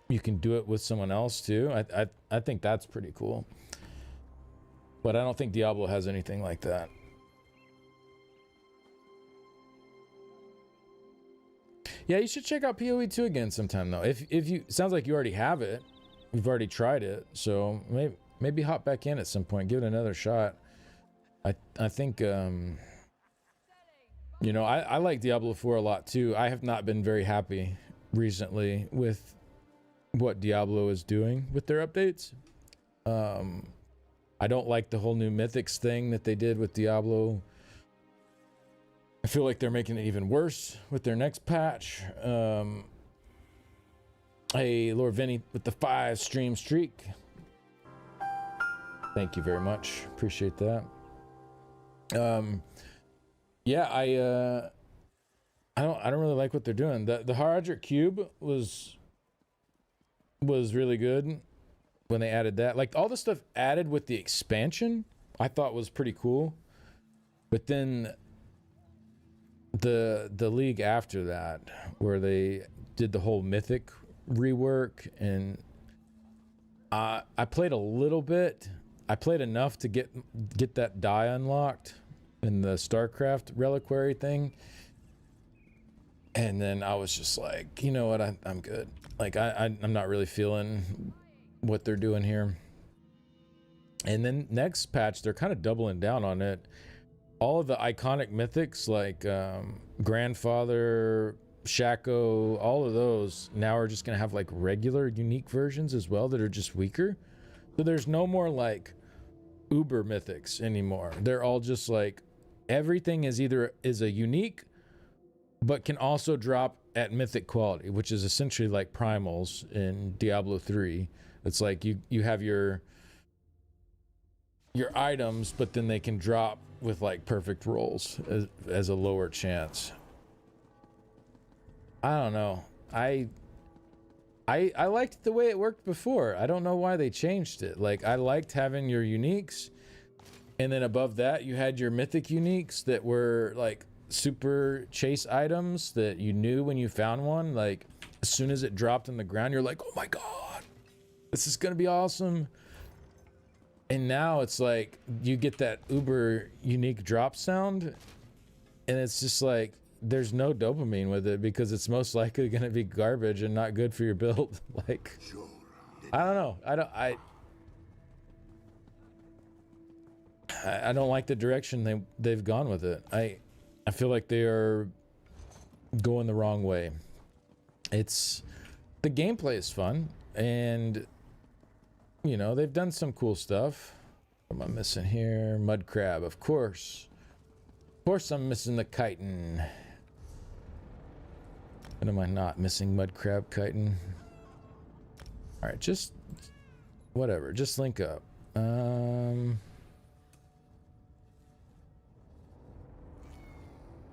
S1: you can do it with someone else too. I think that's pretty cool, but I don't think Diablo has anything like that. Yeah, you should check out PoE 2 again sometime though. If you, sounds like you already have it, you've already tried it, so maybe hop back in at some point, give it another shot. I think you know, I like Diablo 4 a lot too. I have not been very happy recently with what Diablo is doing with their updates. I don't like the whole new mythics thing that they did with Diablo. I feel like they're making it even worse with their next patch. Hey, Lord Vinny with the 5 stream streak. Thank you very much. Appreciate that. Yeah, I don't really like what they're doing. The Haradric Cube was really good when they added that. Like all the stuff added with the expansion, I thought was pretty cool. But then the league after that, where they did the whole mythic rework, and I played a little bit. I played enough to get that die unlocked in the StarCraft reliquary thing. And then I was just like, you know what, I'm good. Like I'm not really feeling what they're doing here. And then next patch, they're kind of doubling down on it. All of the iconic mythics like Grandfather, Shaco, all of those now are just gonna have like regular unique versions as well that are just weaker. So there's no more like uber mythics anymore. They're all just like, everything is a unique, but can also drop at mythic quality, which is essentially like primals in Diablo 3. It's like you have your items, but then they can drop with like perfect rolls as a lower chance. I don't know. I liked the way it worked before. I don't know why they changed it. Like, I liked having your uniques, and then above that you had your mythic uniques that were like super chase items that you knew when you found one, like as soon as it dropped on the ground, you're like, oh my god, this is gonna be awesome. And now it's like you get that uber unique drop sound, and it's just like there's no dopamine with it because it's most likely gonna be garbage and not good for your build. Like, I don't know. I don't like the direction they've gone with it. I feel like they are going the wrong way. It's the gameplay is fun, and you know they've done some cool stuff. What am I missing here? Mud crab, of course. Of course, I'm missing the chitin. And am I not missing mud crab chitin? All right, just whatever. Just link up.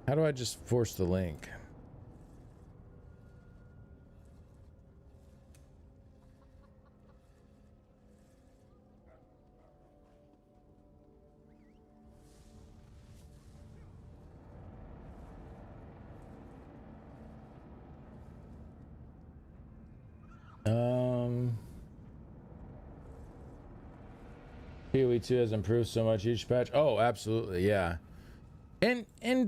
S1: How do I just force the link? PoE 2 has improved so much each patch. Oh, absolutely, yeah. And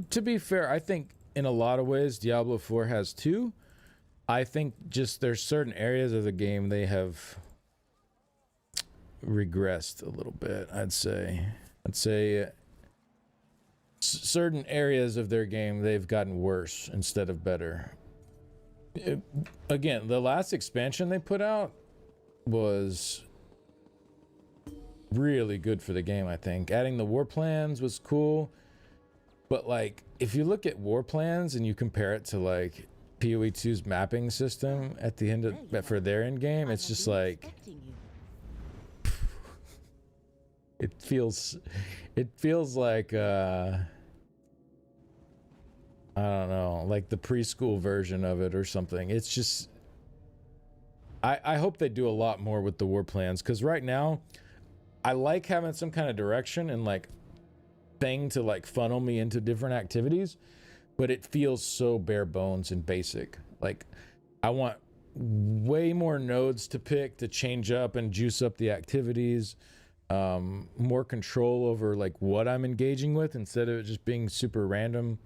S1: to be fair, I think in a lot of ways Diablo 4 has too. I think just there's certain areas of the game they have regressed a little bit, I'd say certain areas of their game they've gotten worse instead of better. Again, the last expansion they put out was really good for the game. I think adding the war plans was cool, but like if you look at war plans and you compare it to like PoE 2's mapping system at the end of for their end game, it's just like it feels like I don't know, like the preschool version of it or something. It's just I hope they do a lot more with the war plans, because right now I like having some kind of direction and like thing to like funnel me into different activities, but it feels so bare bones and basic. Like I want way more nodes to pick to change up and juice up the activities, more control over like what I'm engaging with instead of it just being super random.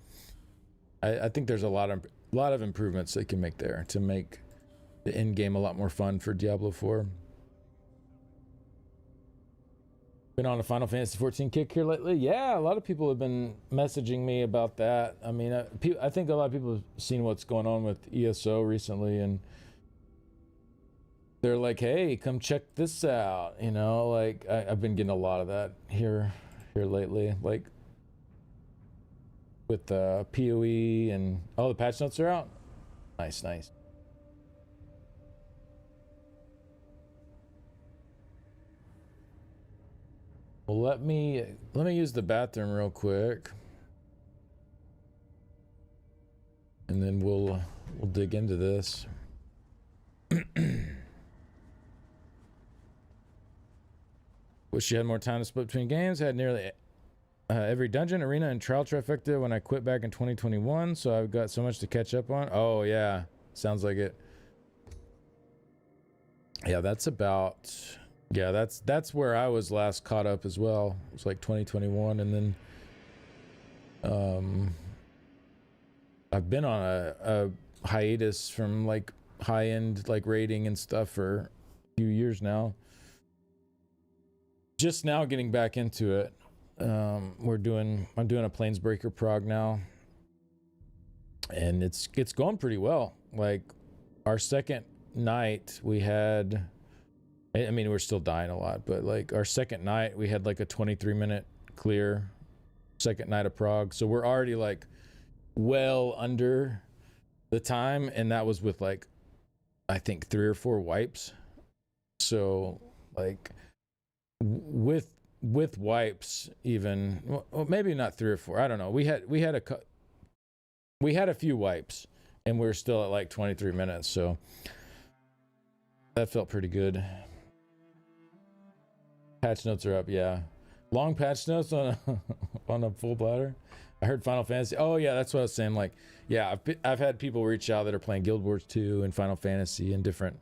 S1: I think there's a lot of improvements they can make there to make the end game a lot more fun for Diablo 4. Been on a Final Fantasy 14 kick here lately? Yeah, a lot of people have been messaging me about that. I mean, I think a lot of people have seen what's going on with ESO recently, and they're like, "Hey, come check this out." You know, like I've been getting a lot of that here lately, like with PoE and the patch notes are out. Nice. Well, let me use the bathroom real quick, and then we'll dig into this. Wish you had more time to split between games. Had nearly every dungeon, arena, and trial trifecta when I quit back in 2021, so I've got so much to catch up on. Oh yeah, sounds like it. Yeah, that's where I was last caught up as well. It was like 2021, and then I've been on a hiatus from like high-end like rating and stuff for a few years now. Just now getting back into it. I'm doing a Planesbreaker prog now, and it's going pretty well. Like our second night we had, I mean, we're still dying a lot, but like our second night we had like a 23-minute clear second night of prog, so we're already like well under the time, and that was with like I think 3 or 4 wipes. So like with wipes, even, well, maybe not 3 or 4, I don't know, we had a few wipes and we're still at like 23 minutes, so that felt pretty good. Patch notes are up, yeah. Long patch notes on a full bladder. I heard Final Fantasy. Oh yeah, that's what I was saying. Like, yeah, I've had people reach out that are playing Guild Wars 2 and Final Fantasy and different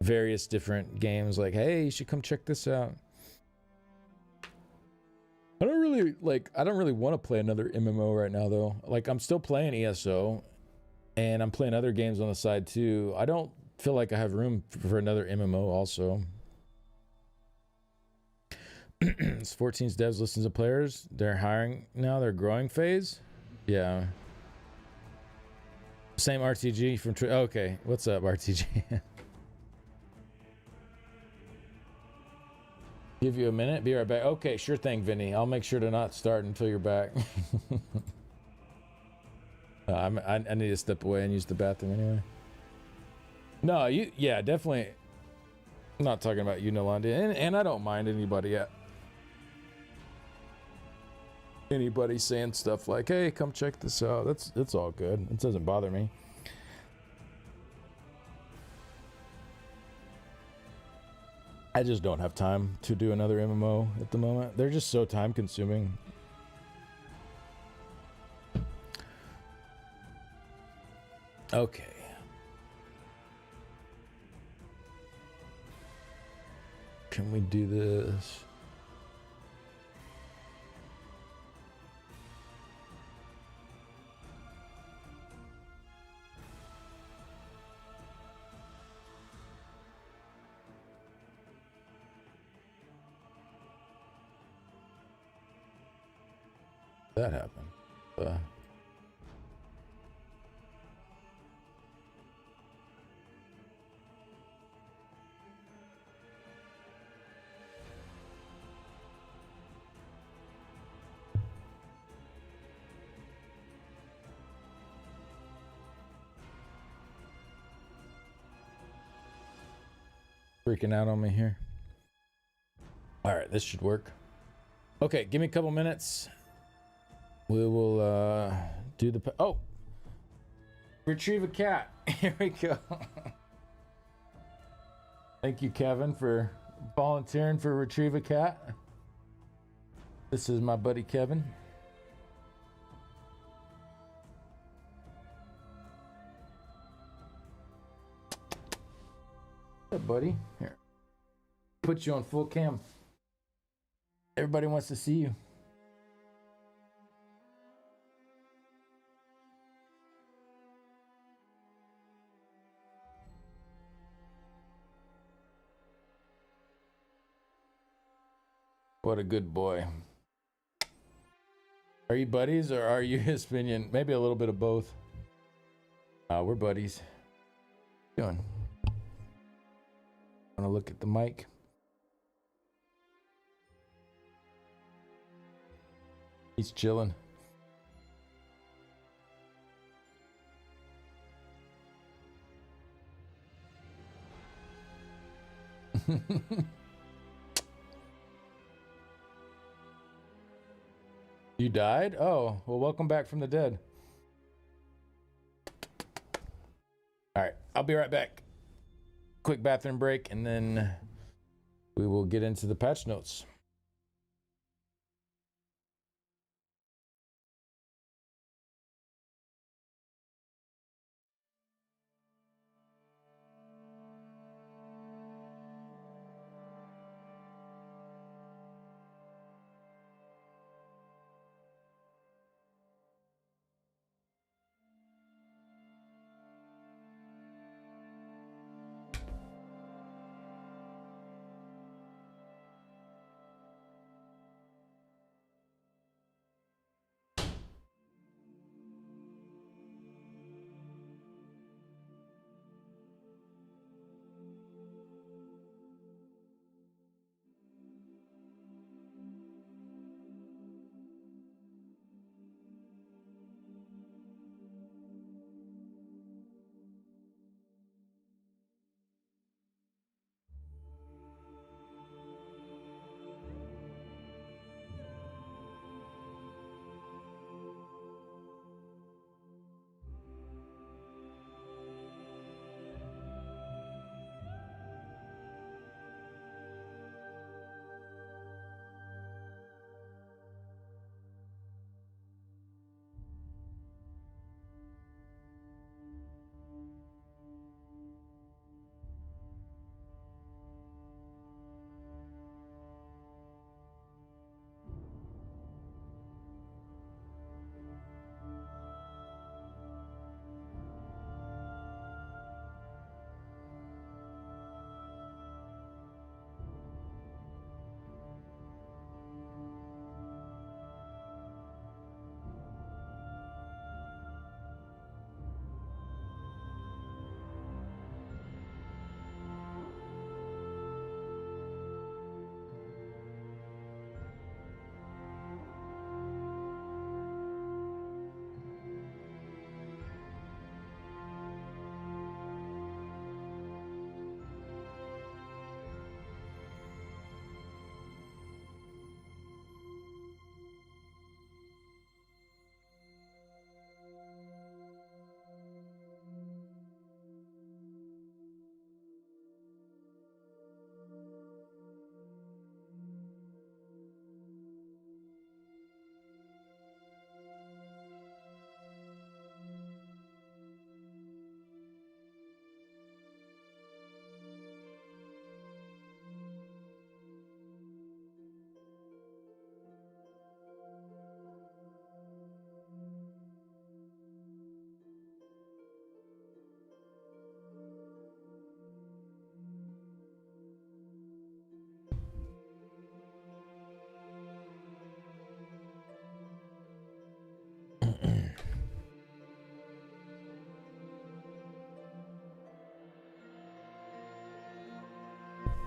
S1: various different games. Like, hey, you should come check this out. I don't really want to play another MMO right now, though. Like, I'm still playing ESO, and I'm playing other games on the side too. I don't feel like I have room for another MMO also. 14's devs listen to players. They're hiring now. They're growing phase. Yeah. Same RTG from... Okay. What's up, RTG? Give you a minute. Be right back. Okay, sure thing, Vinny. I'll make sure to not start until you're back. I need to step away and use the bathroom anyway. No, yeah, definitely. I'm not talking about you, Nalandi, and I don't mind anybody saying stuff like, "Hey, come check this out." That's all good. It doesn't bother me. I just don't have time to do another MMO at the moment. They're just so time consuming. Okay. Can we do this? That happened. Freaking out on me here. All right, this should work. Okay, give me a couple minutes. We will do the... Oh! Retrieve a cat. Here we go. Thank you, Kevin, for volunteering for Retrieve a Cat. This is my buddy, Kevin. What's up, buddy? Here. Put you on full cam. Everybody wants to see you. What a good boy. Are you buddies or are you his minion? Maybe a little bit of both. We're buddies. What are you doing? Want to look at the mic? He's chilling. You died? Oh, well, welcome back from the dead. All right, I'll be right back. Quick bathroom break, and then we will get into the patch notes.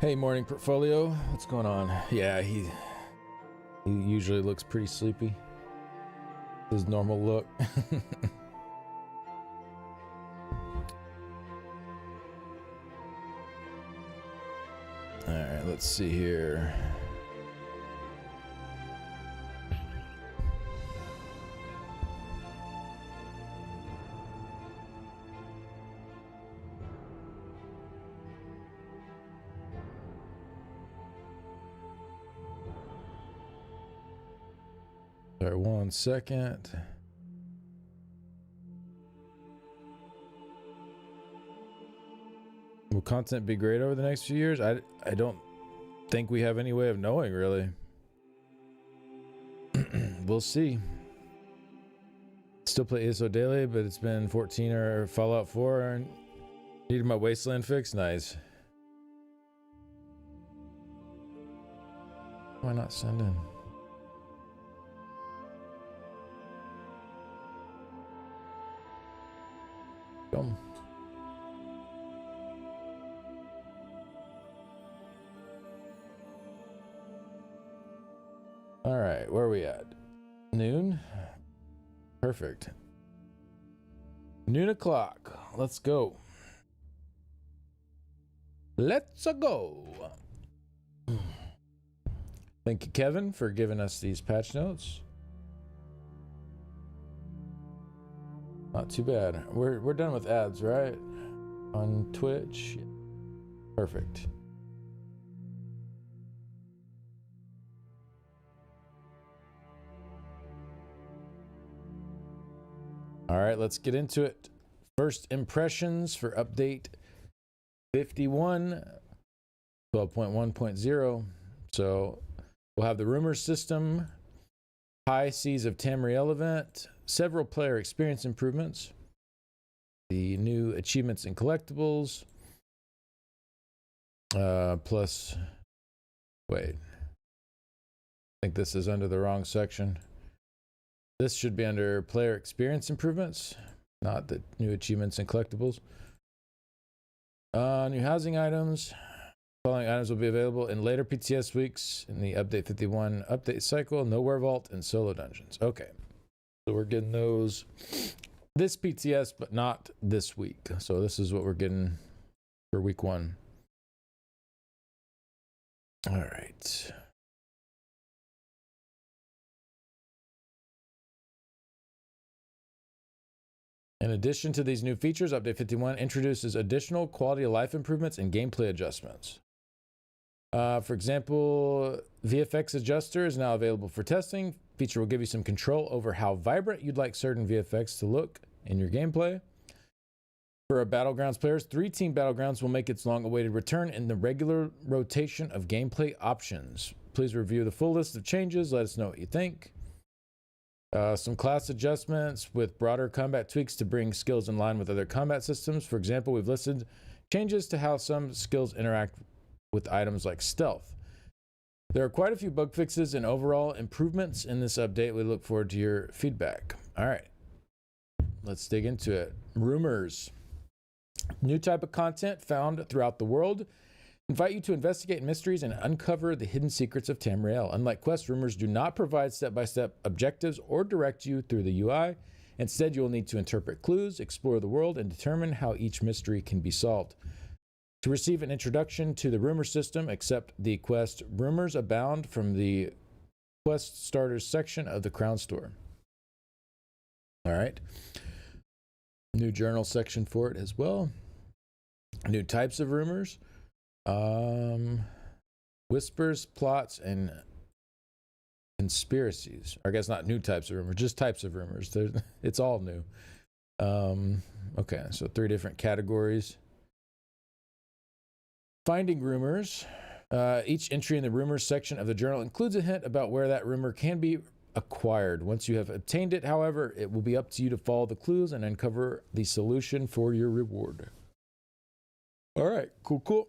S1: Hey, morning portfolio. What's going on? Yeah, he usually looks pretty sleepy. His normal look. All right, let's see here. Sorry, 1 second. Will content be great over the next few years? I don't think we have any way of knowing, really. We'll see. Still play ESO daily, but it's been 14 or Fallout 4 and needed my Wasteland fix. Nice. Why not send in? Come. All right, where are we at? Noon? Perfect. Noon o'clock. Let's go. Let's go. Thank you, Kevin, for giving us these patch notes. Not too bad. We're done with ads, right? On Twitch. Perfect. All right, let's get into it. First impressions for update 51, 12.1.0. So we'll have the rumor system, high seas of Tamriel event, several player experience improvements, the new achievements and collectibles, plus, wait, I think this is under the wrong section. This should be under player experience improvements, not the new achievements and collectibles. New housing items. Following items will be available in later PTS weeks in the Update 51 update cycle, Nowhere Vault, and Solo Dungeons. Okay. So we're getting those this PTS, but not this week. So this is what we're getting for week 1. All right. In addition to these new features, Update 51 introduces additional quality of life improvements and gameplay adjustments. For example, VFX Adjuster is now available for testing. Feature will give you some control over how vibrant you'd like certain VFX to look in your gameplay. For our Battlegrounds players, 3-Team Battlegrounds will make its long-awaited return in the regular rotation of gameplay options. Please review the full list of changes. Let us know what you think. Some class adjustments with broader combat tweaks to bring skills in line with other combat systems. For example, we've listed changes to how some skills interact with items like stealth. There are quite a few bug fixes and overall improvements in this update. We look forward to your feedback. All right, let's dig into it. Rumors. New type of content found throughout the world. Invite you to investigate mysteries and uncover the hidden secrets of Tamriel. Unlike quest, rumors do not provide step-by-step objectives or direct you through the UI. Instead, you will need to interpret clues, explore the world, and determine how each mystery can be solved. To receive an introduction to the rumor system, accept the quest Rumors Abound from the Quest Starters section of the Crown Store. All right. New journal section for it as well. New types of rumors. Whispers, plots, and conspiracies. Or I guess not new types of rumors, just types of rumors. It's all new. Okay, so 3 different categories. Finding rumors. Each entry in the rumors section of the journal includes a hint about where that rumor can be acquired. Once you have obtained it, however, it will be up to you to follow the clues and uncover the solution for your reward. All right, cool.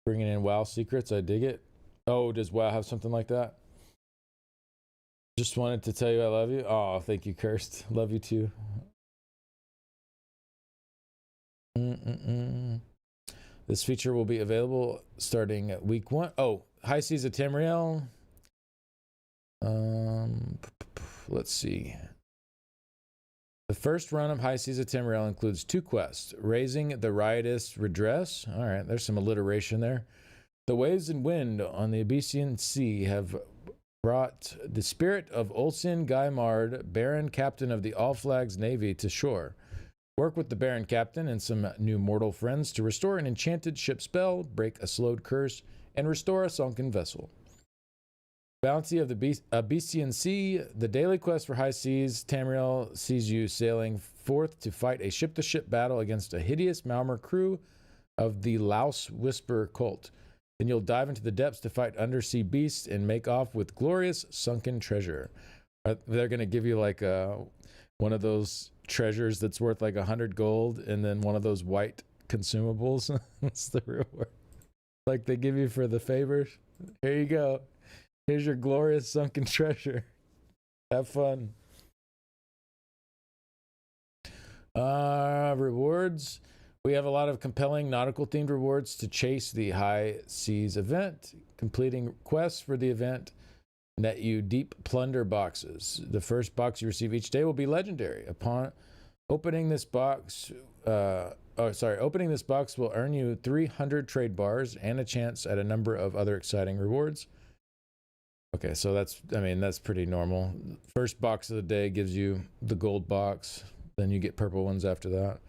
S1: Bringing in WoW secrets, I dig it. Oh, does WoW have something like that? Just wanted to tell you I love you. Oh, thank you, Cursed. Love you too. This feature will be available starting week 1. Oh, High Seas of Tamriel. Let's see. The first run of High Seas of Tamriel includes 2 quests. Raising the Riotous Redress. All right, there's some alliteration there. The waves and wind on the Abyssinian Sea have brought the spirit of Olsen Gaimard, Baron Captain of the All Flags Navy, to shore. Work with the Baron Captain and some new mortal friends to restore an enchanted ship spell, break a slowed curse, and restore a sunken vessel. Bounty of the Abyssinian Sea. The daily quest for High Seas Tamriel sees you sailing forth to fight a ship-to-ship battle against a hideous Malmer crew of the Laos Whisper cult. Then you'll dive into the depths to fight undersea beasts and make off with glorious sunken treasure. They're going to give you like one of those treasures that's worth like 100 gold and then one of those white consumables. That's the reward. Like they give you for the favors. Here you go. Here's your glorious sunken treasure. Have fun. Rewards. We have a lot of compelling nautical-themed rewards to chase the High Seas event. Completing quests for the event net you deep plunder boxes. The first box you receive each day will be legendary. Upon opening this box, opening this box will earn you 300 trade bars and a chance at a number of other exciting rewards. Okay, so that's pretty normal. First box of the day gives you the gold box. Then you get purple ones after that.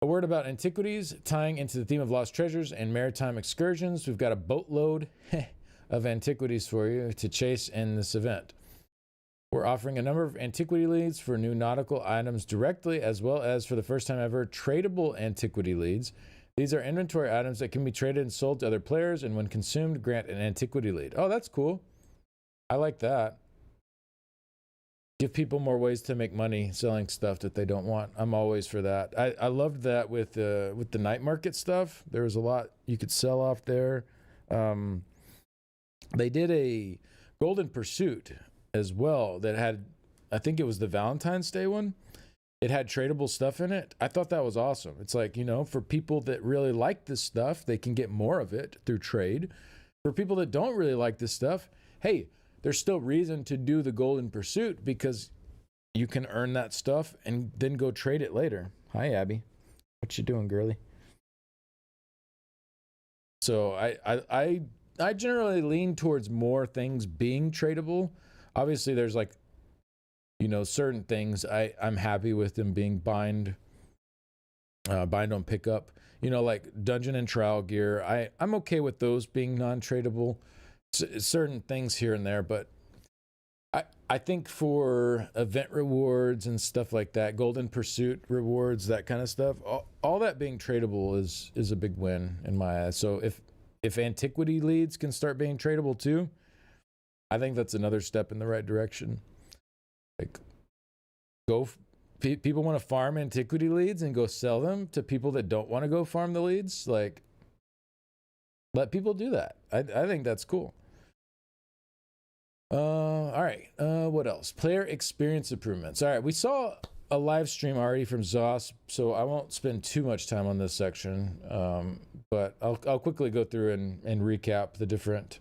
S1: A word about antiquities, tying into the theme of lost treasures and maritime excursions. We've got a boatload of antiquities for you to chase in this event. We're offering a number of antiquity leads for new nautical items directly, as well as for the first time ever, tradable antiquity leads. These are inventory items that can be traded and sold to other players, and when consumed, grant an antiquity lead. Oh, that's cool. I like that. Give people more ways to make money selling stuff that they don't want. I'm always for that. I loved that with the night market stuff. There was a lot you could sell off there. They did a Golden Pursuit as well that had, I think it was the Valentine's Day one. It had tradable stuff in it. I thought that was awesome. It's like, for people that really like this stuff, they can get more of it through trade. For people that don't really like this stuff, hey, there's still reason to do the Golden Pursuit because you can earn that stuff and then go trade it later. Hi, Abby. What you doing, girly? So I generally lean towards more things being tradable. Obviously, there's like, certain things I'm happy with them being bind on pickup. Like dungeon and trial gear. I'm okay with those being non-tradable. Certain things here and there, but I think for event rewards and stuff like that, Golden Pursuit rewards, that kind of stuff, all that being tradable is a big win in my eyes. So if antiquity leads can start being tradable too, I think that's another step in the right direction. Like, people want to farm antiquity leads and go sell them to people that don't want to go farm the leads. Like, let people do that. I think that's cool. All right. What else? Player experience improvements. All right. We saw a live stream already from Zoss, so I won't spend too much time on this section. But I'll quickly go through and recap the different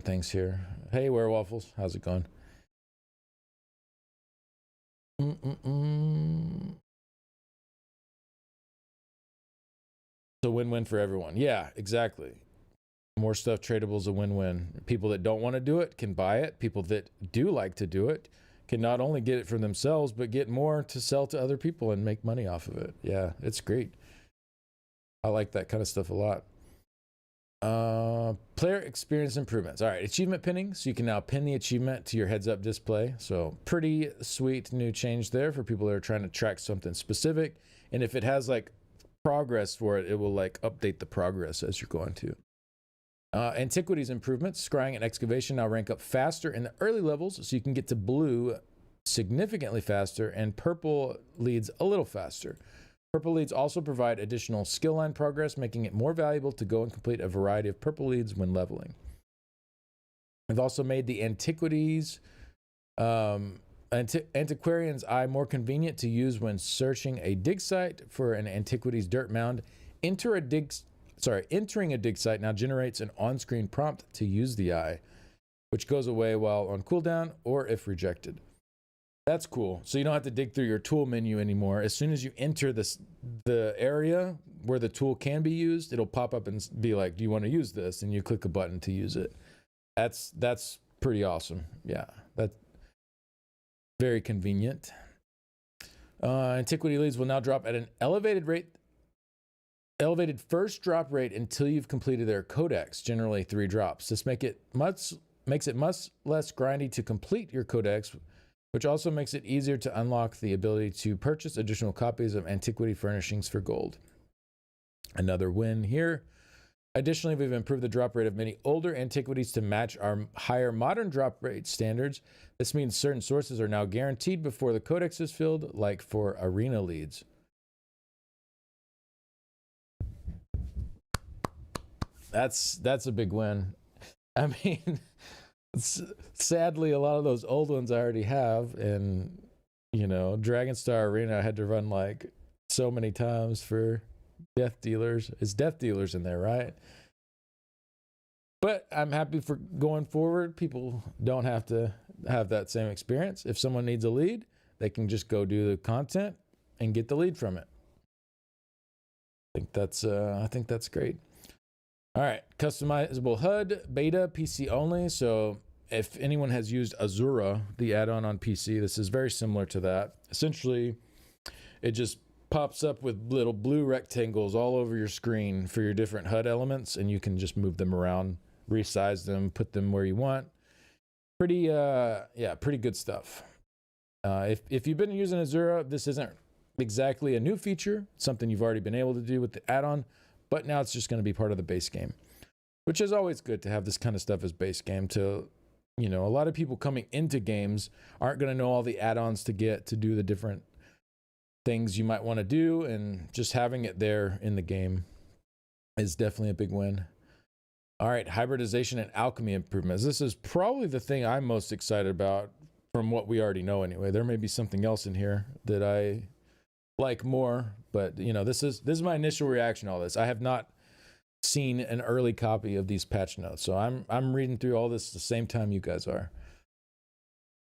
S1: things here. Hey, Werewaffles, how's it going? It's a win-win for everyone. Yeah, exactly. More stuff tradable is a win-win. People that don't want to do it can buy it. People that do like to do it can not only get it for themselves, but get more to sell to other people and make money off of it. Yeah, it's great. I like that kind of stuff a lot. Player experience improvements. All right, achievement pinning. So you can now pin the achievement to your heads-up display. So pretty sweet new change there for people that are trying to track something specific. And if it has like progress for it, it will like update the progress as you're going to. Antiquities improvements. Scrying and excavation now rank up faster in the early levels, so you can get to blue significantly faster and purple leads a little faster. Purple leads also provide additional skill line progress, making it more valuable to go and complete a variety of purple leads when leveling. We've also made the antiquities Antiquarian's Eye, more convenient to use when searching a dig site for an antiquities dirt mound. Entering a dig site now generates an on-screen prompt to use the eye, which goes away while on cooldown or if rejected. That's cool. So you don't have to dig through your tool menu anymore. As soon as you enter the area where the tool can be used, it'll pop up and be like, do you want to use this? And you click a button to use it. That's pretty awesome. Yeah, that's very convenient. Antiquity leads will now drop at an elevated first drop rate until you've completed their codex, generally 3 drops. This makes it much less grindy to complete your codex, which also makes it easier to unlock the ability to purchase additional copies of antiquity furnishings for gold. Another win here. Additionally, we've improved the drop rate of many older antiquities to match our higher modern drop rate standards. This means certain sources are now guaranteed before the codex is filled, like for arena leads. That's a big win. I mean, sadly, a lot of those old ones I already have, and Dragonstar Arena I had to run like so many times for death dealers. It's death dealers in there, right? But I'm happy for going forward. People don't have to have that same experience. If someone needs a lead, they can just go do the content and get the lead from it. I think that's great. All right, customizable HUD, beta, PC only. So if anyone has used Azura, the add-on on PC, this is very similar to that. Essentially, it just pops up with little blue rectangles all over your screen for your different HUD elements, and you can just move them around, resize them, put them where you want. Pretty good stuff. If you've been using Azura, this isn't exactly a new feature. It's something you've already been able to do with the add-on. But now it's just going to be part of the base game, which is always good to have this kind of stuff as base game. A lot of people coming into games aren't going to know all the add-ons to get to do the different things you might want to do, and just having it there in the game is definitely a big win. All right, hybridization and alchemy improvements. This is probably the thing I'm most excited about from what we already know anyway. There may be something else in here that I like more, but this is my initial reaction to all this. I have not seen an early copy of these patch notes, so I'm reading through all this the same time you guys are.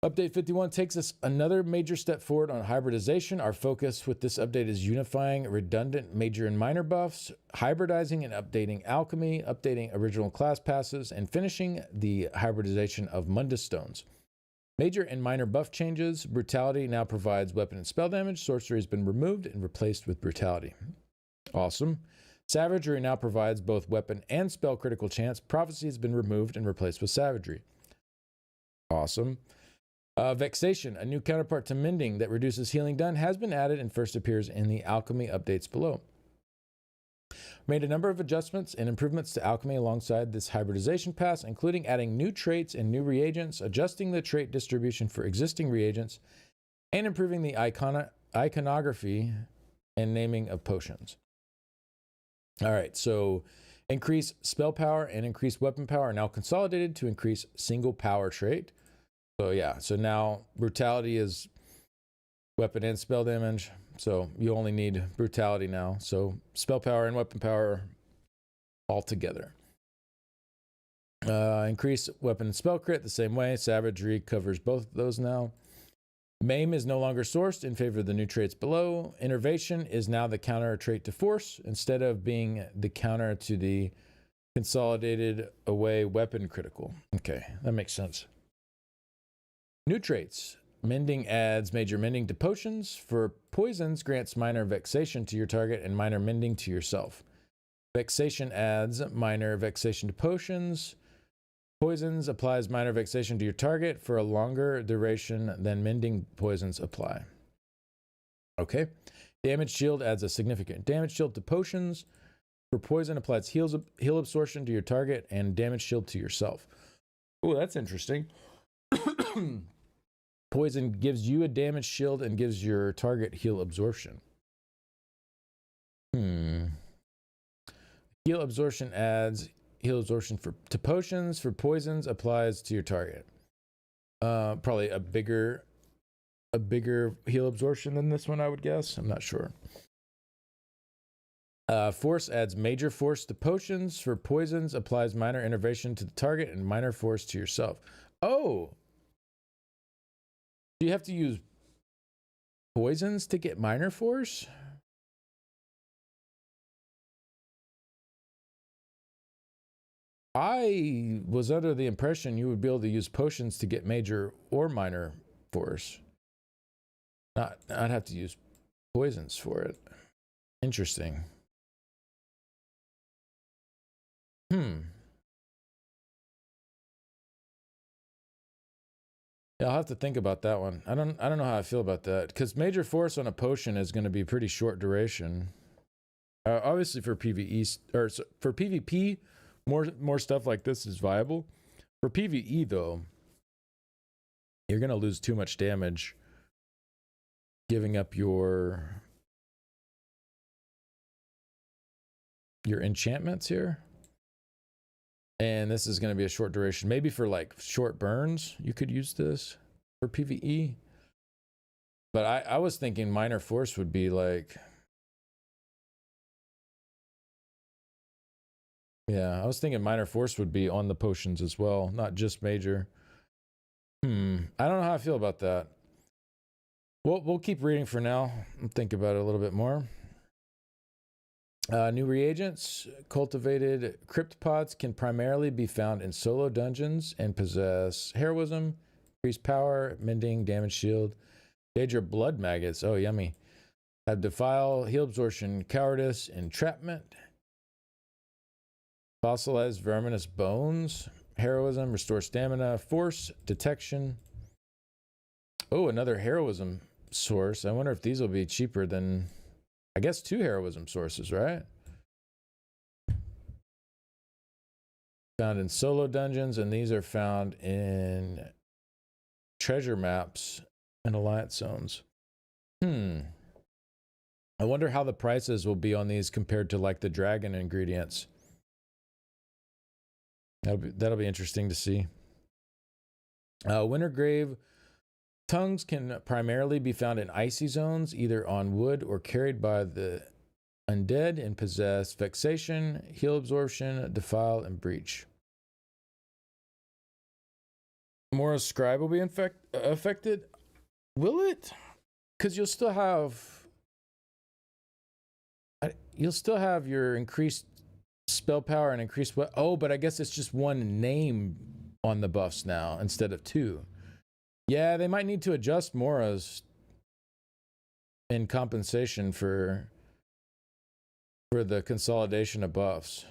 S1: Update 51 takes us another major step forward on hybridization. Our focus with this update is unifying redundant major and minor buffs, hybridizing and updating alchemy, updating original class passes, and finishing the hybridization of Mundus stones. Major and minor buff changes. Brutality now provides weapon and spell damage. Sorcery has been removed and replaced with brutality. Awesome. Savagery now provides both weapon and spell critical chance. Prophecy has been removed and replaced with savagery. Awesome. Vexation, a new counterpart to mending that reduces healing done, has been added and first appears in the alchemy updates below. Made a number of adjustments and improvements to alchemy alongside this hybridization pass, including adding new traits and new reagents, adjusting the trait distribution for existing reagents, and improving the iconography and naming of potions. All right, so increase spell power and increase weapon power are now consolidated to increase single power trait. So now brutality is weapon and spell damage. So you only need brutality now. So spell power and weapon power all together. Increase weapon and spell crit the same way. Savagery covers both of those now. Maim is no longer sourced in favor of the new traits below. Innervation is now the counter trait to force instead of being the counter to the consolidated away weapon critical. Okay, that makes sense. New traits. Mending adds major mending to potions. For poisons, grants minor vexation to your target and minor mending to yourself. Vexation adds minor vexation to potions. Poisons applies minor vexation to your target for a longer duration than mending poisons apply. Okay. Damage shield adds a significant damage shield to potions. For poison, applies heal absorption to your target and damage shield to yourself. Oh, that's interesting. Poison gives you a damage shield and gives your target heal absorption. Heal absorption adds heal absorption to potions. For poisons, applies to your target. Probably a bigger a bigger heal absorption than this one, I would guess. I'm not sure. Force adds major force to potions. For poisons, applies minor enervation to the target and minor force to yourself. Oh! Do you have to use poisons to get minor force? I was under the impression you would be able to use potions to get major or minor force. I'd have to use poisons for it. Interesting. Yeah, I'll have to think about that one. I don't know how I feel about that, because major force on a potion is going to be pretty short duration. Obviously for PvE or for PvP, more stuff like this is viable. For PvE though, you're going to lose too much damage giving up your enchantments here. And this is going to be a short duration. Maybe for like short burns, you could use this for PvE. But I was thinking minor force would be like... Yeah, I was thinking minor force would be on the potions as well, not just major. I don't know how I feel about that. We'll keep reading for now and think about it a little bit more. New reagents. Cultivated cryptopods can primarily be found in solo dungeons and possess heroism, increased power, mending, damage shield. Danger blood maggots. Oh, yummy. Have defile, heal absorption, cowardice, entrapment. Fossilized verminous bones. Heroism, restore stamina, force, detection. Oh, another heroism source. I wonder if these will be cheaper than... I guess 2 heroism sources, right? Found in solo dungeons, and these are found in treasure maps and alliance zones. I wonder how the prices will be on these compared to like the dragon ingredients. That'll be interesting to see. Wintergrave tongues can primarily be found in icy zones, either on wood or carried by the undead, and possess vexation, heal absorption, defile, and breach. Mora's scribe will be affected. Will it? Because you'll still have your increased spell power and increased what? Oh, but I guess it's just one name on the buffs now instead of 2. Yeah, they might need to adjust Mora's in compensation for the consolidation of buffs.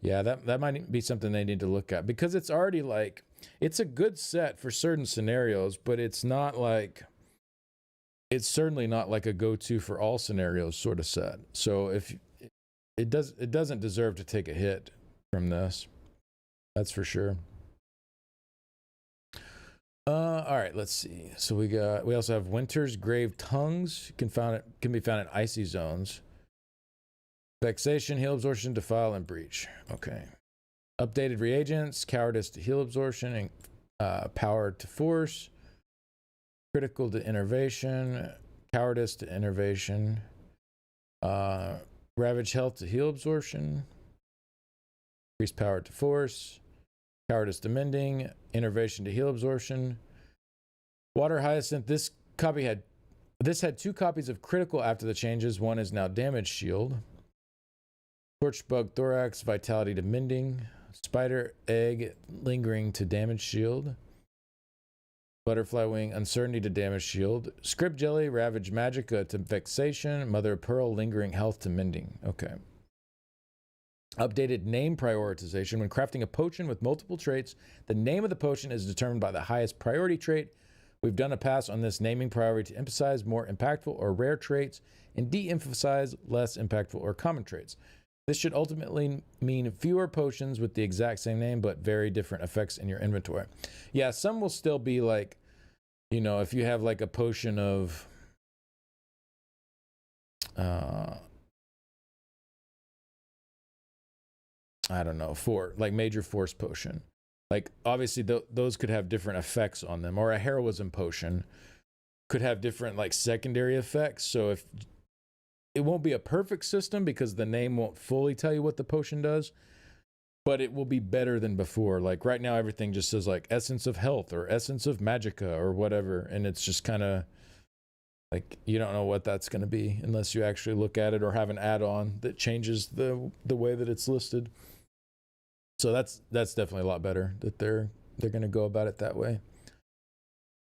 S1: Yeah, that might be something they need to look at, because it's already like, it's a good set for certain scenarios, but it's certainly not like a go-to for all scenarios sort of set. So if it doesn't deserve to take a hit from this. That's for sure. All right, let's see. So we also have Winter's Grave Tongues can be found in icy zones. Vexation, heal absorption, defile, and breach. Okay. Updated reagents, cowardice to heal absorption, and power to force. Critical to innervation, cowardice to innervation. Ravage health to heal absorption. Increased power to force. Cowardice to mending. Innervation to heal absorption. Water Hyacinth. This had 2 copies of critical after the changes. One is now damage shield. Torchbug Thorax, vitality to mending. Spider egg, lingering to damage shield. Butterfly wing, uncertainty to damage shield. Script jelly, ravage magica to vexation. Mother of pearl, lingering health to mending. Okay. Updated name prioritization. When crafting a potion with multiple traits, the name of the potion is determined by the highest priority trait. We've done a pass on this naming priority to emphasize more impactful or rare traits and de-emphasize less impactful or common traits. This should ultimately mean fewer potions with the exact same name, but very different effects in your inventory. Yeah, some will still be like, if you have like a potion of, I don't know, like major force potion. Like, obviously, those could have different effects on them, or a heroism potion could have different, like, secondary effects. So if it won't be a perfect system because the name won't fully tell you what the potion does, but it will be better than before. Like, right now, everything just says, like, essence of health or essence of magicka or whatever, and it's just kind of like, you don't know what that's going to be unless you actually look at it or have an add-on that changes the way that it's listed. So that's definitely a lot better that they're going to go about it that way.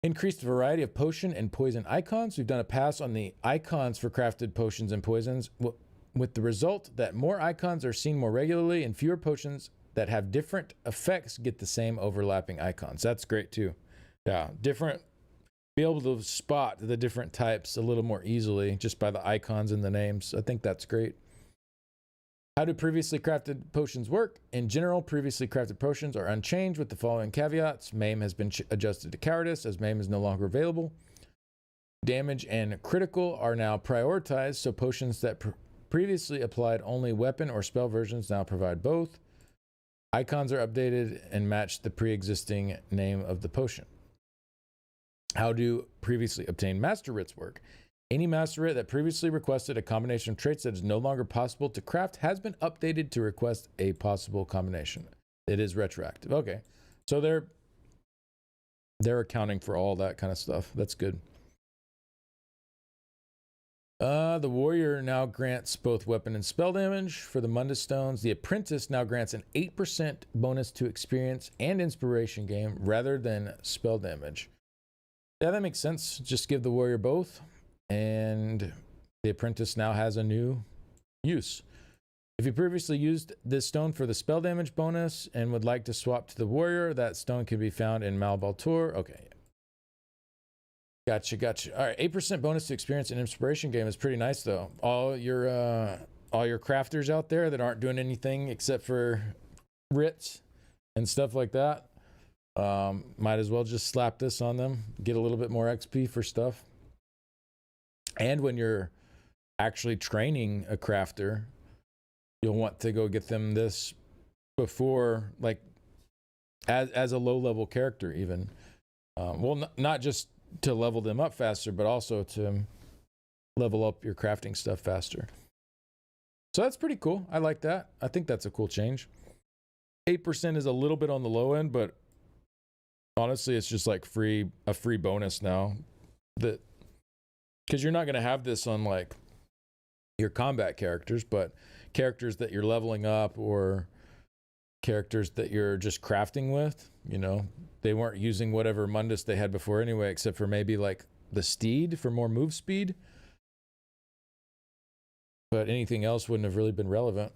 S1: Increased variety of potion and poison icons. We've done a pass on the icons for crafted potions and poisons, with the result that more icons are seen more regularly and fewer potions that have different effects get the same overlapping icons. That's great too. Yeah, be able to spot the different types a little more easily just by the icons and the names. I think that's great. How do previously crafted potions work? In general, previously crafted potions are unchanged with the following caveats. Maim has been adjusted to cowardice as Maim is no longer available. Damage and critical are now prioritized, so potions that previously applied only weapon or spell versions now provide both. Icons are updated and match the pre-existing name of the potion. How do previously obtained master writs work? Any master writ that previously requested a combination of traits that is no longer possible to craft has been updated to request a possible combination. It is retroactive. Okay. So they're accounting for all that kind of stuff. That's good. The warrior now grants both weapon and spell damage for the Mundus stones. The apprentice now grants an 8% bonus to experience and inspiration gain rather than spell damage. Yeah, that makes sense. Just give the warrior both. And the apprentice now has a new use. If you previously used this stone for the spell damage bonus and would like to swap to the warrior, that stone can be found in Malbaltor. Okay. Gotcha. All right, 8% bonus to experience and inspiration game is pretty nice, though. All your crafters out there that aren't doing anything except for writs and stuff like that, might as well just slap this on them. Get a little bit more XP for stuff. And when you're actually training a crafter, you'll want to go get them this before, like, as a low-level character even. Not just to level them up faster, but also to level up your crafting stuff faster. So that's pretty cool. I like that. I think that's a cool change. 8% is a little bit on the low end, but honestly, it's just like a free bonus now. Because you're not going to have this on, like, your combat characters, but characters that you're leveling up or characters that you're just crafting with, you know, they weren't using whatever Mundus they had before anyway, except for maybe, like, the steed for more move speed. But anything else wouldn't have really been relevant.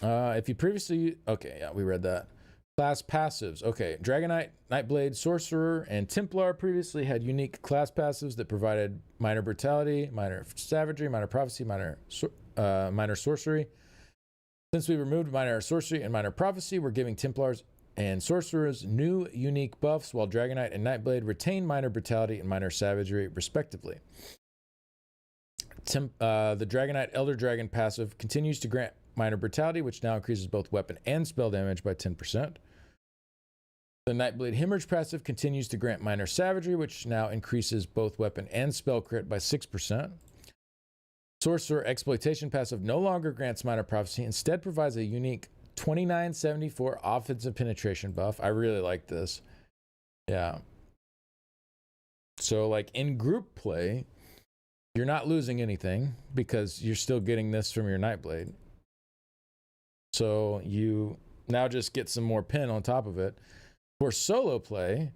S1: If you previously... Okay, yeah, we read that. Class passives. Okay, Dragonite, Nightblade, Sorcerer, and Templar previously had unique class passives that provided minor brutality, minor savagery, minor prophecy, minor sorcery. Since we removed minor sorcery and minor prophecy, we're giving Templars and Sorcerers new unique buffs, while Dragonite and Nightblade retain minor brutality and minor savagery, respectively. The Dragonite Elder Dragon passive continues to grant minor brutality, which now increases both weapon and spell damage by 10%. The Nightblade Hemorrhage passive continues to grant minor savagery, which now increases both weapon and spell crit by 6%. Sorcerer Exploitation passive no longer grants minor prophecy, instead provides a unique 2974 offensive penetration buff. I really like this. Yeah. So, like, in group play, you're not losing anything because you're still getting this from your Nightblade. So you now just get some more pen on top of it. For solo play,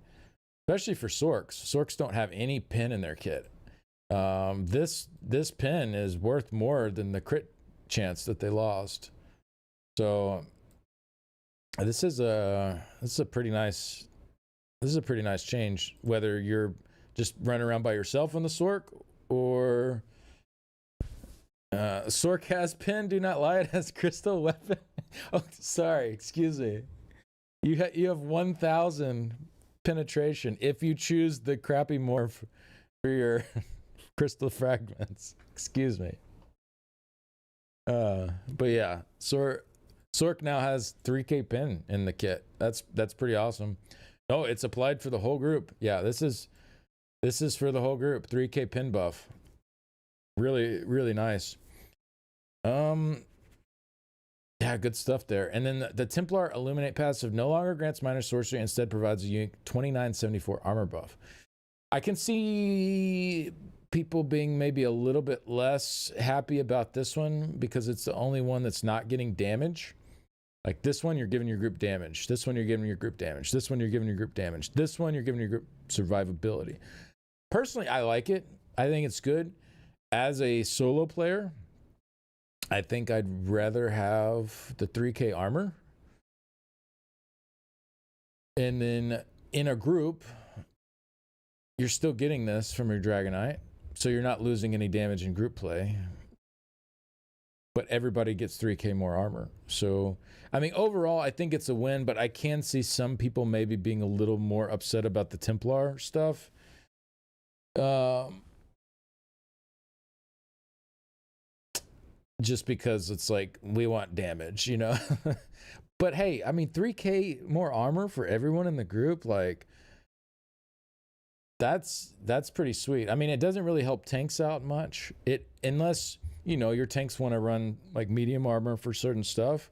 S1: especially for Sorks don't have any pen in their kit. This pen is worth more than the crit chance that they lost. So this is a pretty nice change, whether you're just running around by yourself on the Sork or Sork has pen. Do not lie. It has crystal weapon. Oh, sorry. Excuse me. You have 1,000 penetration if you choose the crappy morph for your crystal fragments. Excuse me. But yeah, Sork now has 3K pin in the kit. That's pretty awesome. Oh, it's applied for the whole group. Yeah, this is for the whole group. 3K pin buff. Really, really nice. Yeah, good stuff there. And then the Templar Illuminate passive no longer grants minor sorcery, instead provides a unique 2974 armor buff. I can see people being maybe a little bit less happy about this one because it's the only one that's not getting damage. Like this one, you're giving your group damage. This one, you're giving your group damage. This one, you're giving your group damage. This one, you're giving your group survivability. Personally, I like it. I think it's good. As a solo player, I think I'd rather have the 3K armor. And then in a group, you're still getting this from your Dragonite, so you're not losing any damage in group play. But everybody gets 3K more armor. So, I mean, overall, I think it's a win, but I can see some people maybe being a little more upset about the Templar stuff. Just because it's like, we want damage, you know? But hey, I mean, 3K more armor for everyone in the group, like, that's pretty sweet. I mean, it doesn't really help tanks out much. Unless, you know, your tanks want to run like medium armor for certain stuff,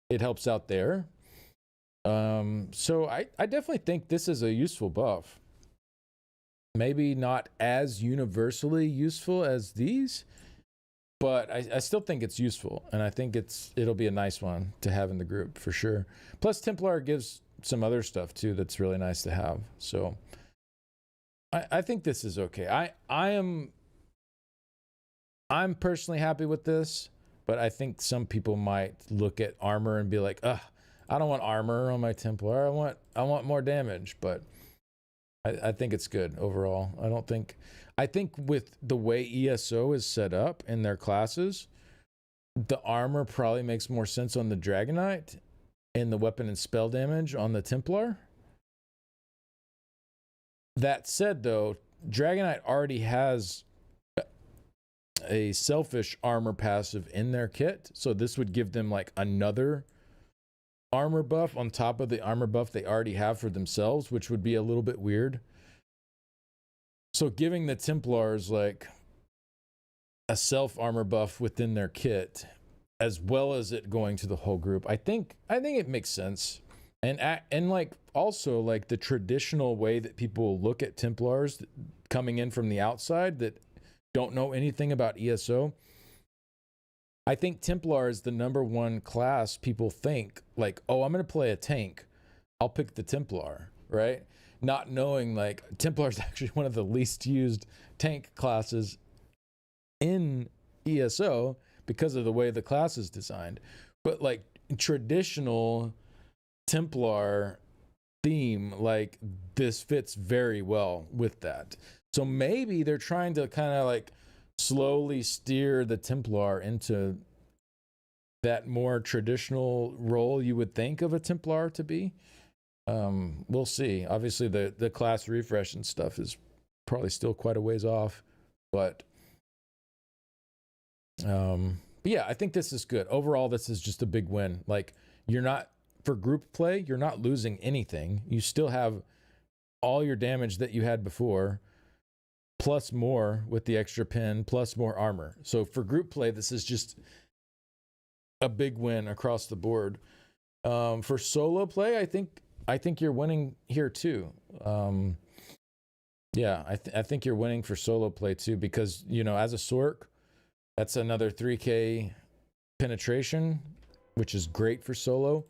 S1: it helps out there. So I definitely think this is a useful buff. Maybe not as universally useful as these, but I still think it's useful, and I think it'll be a nice one to have in the group for sure. Plus, Templar gives some other stuff too that's really nice to have. So I think this is okay. I'm personally happy with this, but I think some people might look at armor and be like, ugh, I don't want armor on my Templar. I want more damage, but I think it's good overall. I think with the way ESO is set up in their classes, the armor probably makes more sense on the Dragonite and the weapon and spell damage on the Templar. That said, though, Dragonite already has a selfish armor passive in their kit, so this would give them like another armor buff on top of the armor buff they already have for themselves, which would be a little bit weird. So giving the Templars like a self armor buff within their kit, as well as it going to the whole group, I think it makes sense. And like also like the traditional way that people look at Templars coming in from the outside that don't know anything about ESO, I think Templar is the number one class people think like, oh, I'm going to play a tank, I'll pick the Templar, right? Not knowing like Templar is actually one of the least used tank classes in ESO because of the way the class is designed. But like traditional Templar theme, like this fits very well with that. So maybe they're trying to kind of like slowly steer the Templar into that more traditional role you would think of a Templar to be. We'll see. Obviously the class refresh and stuff is probably still quite a ways off, but yeah, I think this is good. Overall, this is just a big win. Like, you're not, for group play, you're not losing anything. You still have all your damage that you had before, plus more with the extra pin, plus more armor. So for group play, this is just a big win across the board. For solo play, I think you're winning here too. Yeah, I think you're winning for solo play too, because, you know, as a Sork, that's another 3K penetration, which is great for solo.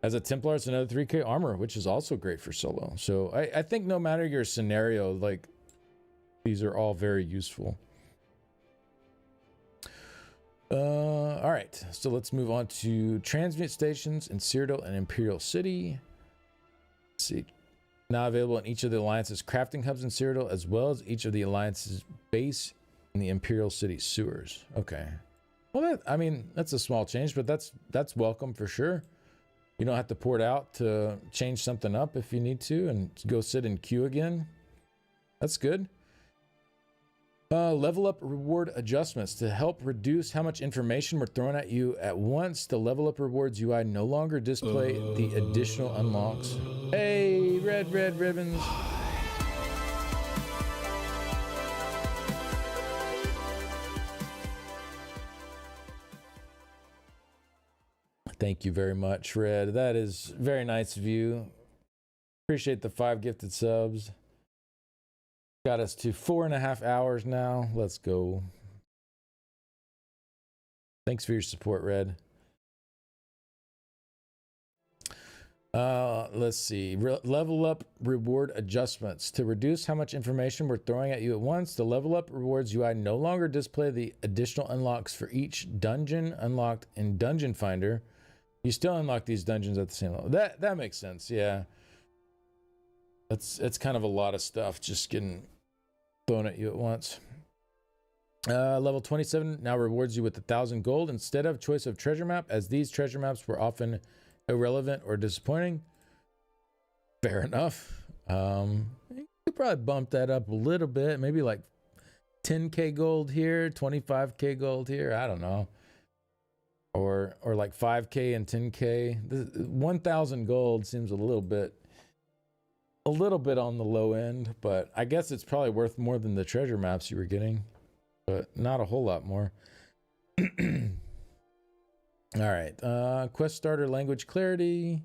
S1: As a Templar, it's another 3K armor, which is also great for solo. So I think no matter your scenario, like, these are all very useful. All right, so let's move on to transmute stations in Cyrodiil and Imperial City. Let's see. Now available in each of the Alliance's crafting hubs in Cyrodiil, as well as each of the Alliance's base in the Imperial City sewers. Okay. Well, that's a small change, but that's welcome for sure. You don't have to port out to change something up if you need to and go sit in queue again. That's good. Level up reward adjustments to help reduce how much information we're throwing at you at once. The level up rewards UI no longer display the additional unlocks. Hey, red ribbons. Thank you very much, Red. That is very nice of you. Appreciate the 5 gifted subs. Got us to 4.5 hours now. Let's go. Thanks for your support, Red. Let's see. Level up reward adjustments. To reduce how much information we're throwing at you at once, the level up rewards UI no longer display the additional unlocks for each dungeon unlocked in Dungeon Finder. You still unlock these dungeons at the same level. That makes sense, yeah. It's kind of a lot of stuff just getting thrown at you at once. Level 27 now rewards you with 1,000 gold instead of choice of treasure map, as these treasure maps were often irrelevant or disappointing. Fair enough. You could probably bump that up a little bit, maybe like 10k gold here, 25k gold here. I don't know. Or like 5k and 10k. 1,000 gold seems a little bit on the low end, but I guess it's probably worth more than the treasure maps you were getting, but not a whole lot more. All right. Quest starter language clarity,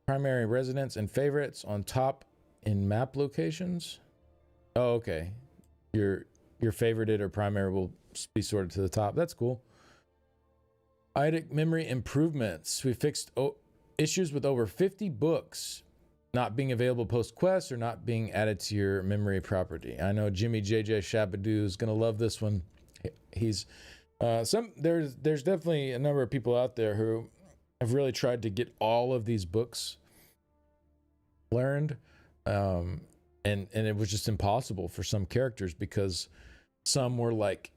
S1: primary residence and favorites on top in map locations. Oh, okay. Your favorited or primary will be sorted to the top. That's cool. IDIC memory improvements. We fixed issues with over 50 books not being available post-quest or not being added to your memory property. I know Jimmy JJ Shabadoo is going to love this one. He's there's definitely a number of people out there who have really tried to get all of these books learned, and it was just impossible for some characters because some were like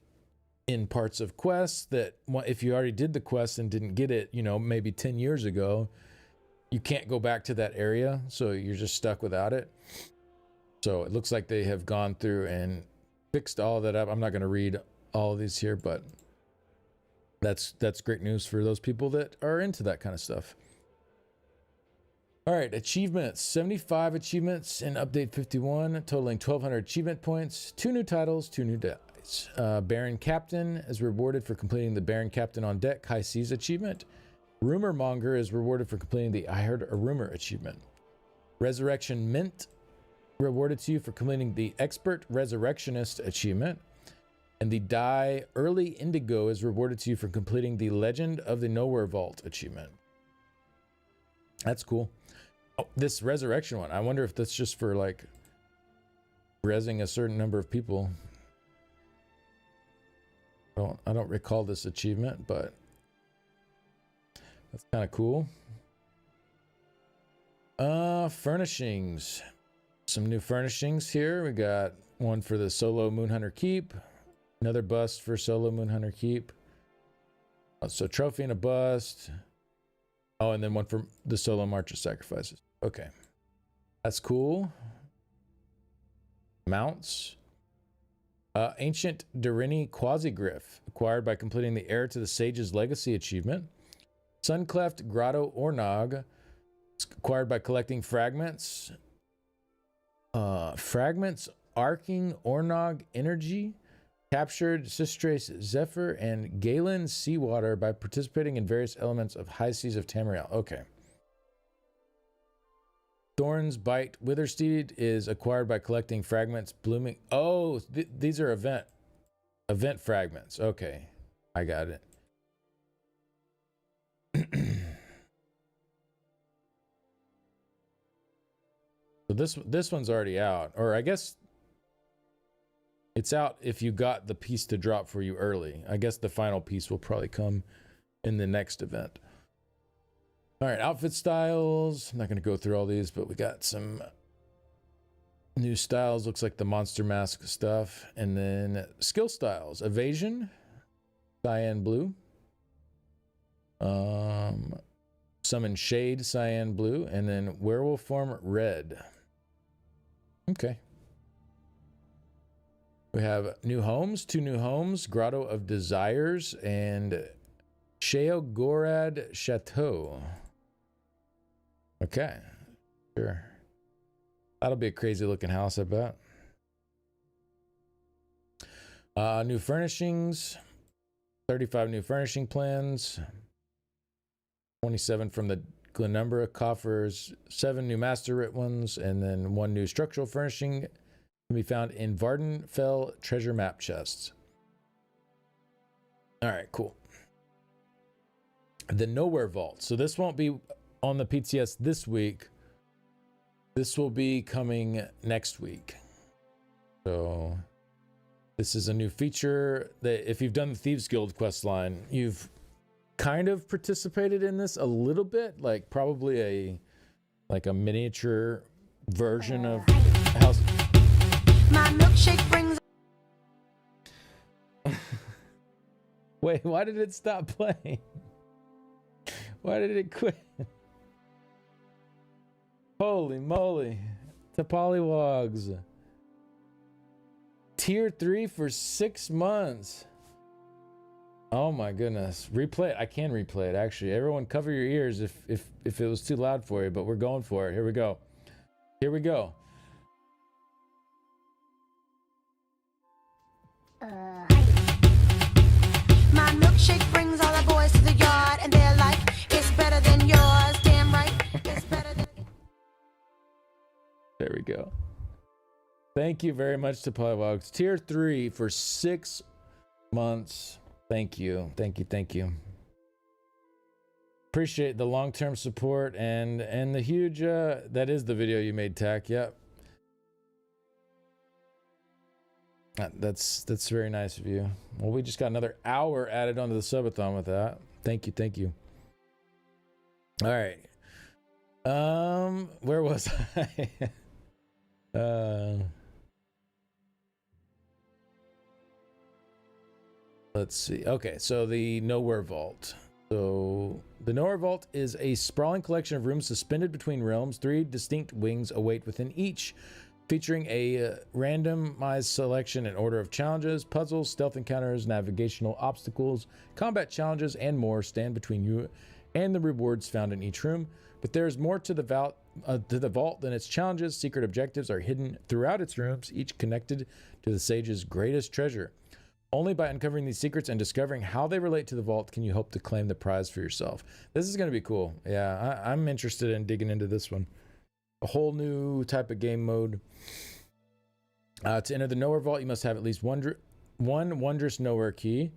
S1: in parts of quests that if you already did the quest and didn't get it, maybe 10 years ago, you can't go back to that area, so you're just stuck without it. So it looks like they have gone through and fixed all that up. I'm not going to read all of these here, but that's great news for those people that are into that kind of stuff. All right, achievements. 75 achievements in update 51, totaling 1,200 achievement points. 2 new titles, 2 new dice. Baron Captain is rewarded for completing the Baron Captain on Deck High Seas achievement. Rumor Monger is rewarded for completing the I Heard a Rumor achievement. Resurrection Mint rewarded to you for completing the Expert Resurrectionist achievement. And the Die Early Indigo is rewarded to you for completing the Legend of the Nowhere Vault achievement. That's cool. Oh, this Resurrection one, I wonder if that's just for like rezzing a certain number of people. I don't recall this achievement, but that's kind of cool. Furnishings. Some new furnishings here. We got one for the Solo Moonhunter Keep. Another bust for Solo Moonhunter Keep. So trophy and a bust. Oh, and then one for the Solo March of Sacrifices. Okay. That's cool. Mounts. Ancient Darini Quasigriff, acquired by completing the Heir to the Sage's Legacy achievement. Suncleft Grotto Ornog, acquired by collecting fragments. Fragments Arcing Ornog Energy. Captured Sistrace Zephyr and Galen Seawater by participating in various elements of High Seas of Tamriel. Okay. Thorn's Bite Withersteed is acquired by collecting fragments blooming. Oh, these are event fragments. Okay, I got it. So this one's already out, or I guess it's out if you got the piece to drop for you early. I guess the final piece will probably come in the next event. All right, outfit styles. I'm not going to go through all these, but we got some new styles. Looks like the monster mask stuff. And then skill styles. Evasion, cyan blue. Summon Shade, cyan blue. And then werewolf form, red. Okay. We have new homes, 2 new homes, Grotto of Desires and Sheogorad Chateau. Okay, sure. That'll be a crazy looking house, I bet. New furnishings, 35 new furnishing plans, 27 from the Glenumbra coffers, 7 new master writ ones, and then 1 new structural furnishing can be found in Vardenfell treasure map chests. All right, cool. The Nowhere Vault. So this won't be on the PTS this week. This will be coming next week. So this is a new feature that if you've done the Thieves Guild quest line, you've kind of participated in this a little bit, like probably a miniature version of House.
S4: My milkshake brings.
S1: Wait, why did it stop playing? Why did it quit? Holy moly. The Pollywogs. Tier 3 for 6 months. Oh my goodness. Replay it. I can replay it, actually. Everyone cover your ears if it was too loud for you, but we're going for it. Here we go. Here we go.
S4: My milkshake brings all the boys to the yard, and they're like, it's better than yours. Damn right, it's better than.
S1: There we go. Thank you very much to Pollywogs. Tier 3 for 6 months. Thank you. Thank you. Thank you. Appreciate the long-term support and the huge that is the video you made, Tack. Yep. That's very nice of you. Well, we just got another hour added onto the subathon with that. Thank you. Thank you. All right. Where was I? Let's see. Okay, so the Nowhere Vault. So the Nowhere Vault is a sprawling collection of rooms suspended between realms. 3 distinct wings await within each, featuring a randomized selection in order of challenges, puzzles, stealth encounters, navigational obstacles, combat challenges, and more stand between you and the rewards found in each room. But there is more to the vault than its challenges. Secret objectives are hidden throughout its rooms, each connected to the sage's greatest treasure. Only by uncovering these secrets and discovering how they relate to the vault can you hope to claim the prize for yourself. This is going to be cool. Yeah, I'm interested in digging into this one. A whole new type of game mode. To enter the Nowhere Vault, you must have at least one wondrous Nowhere key.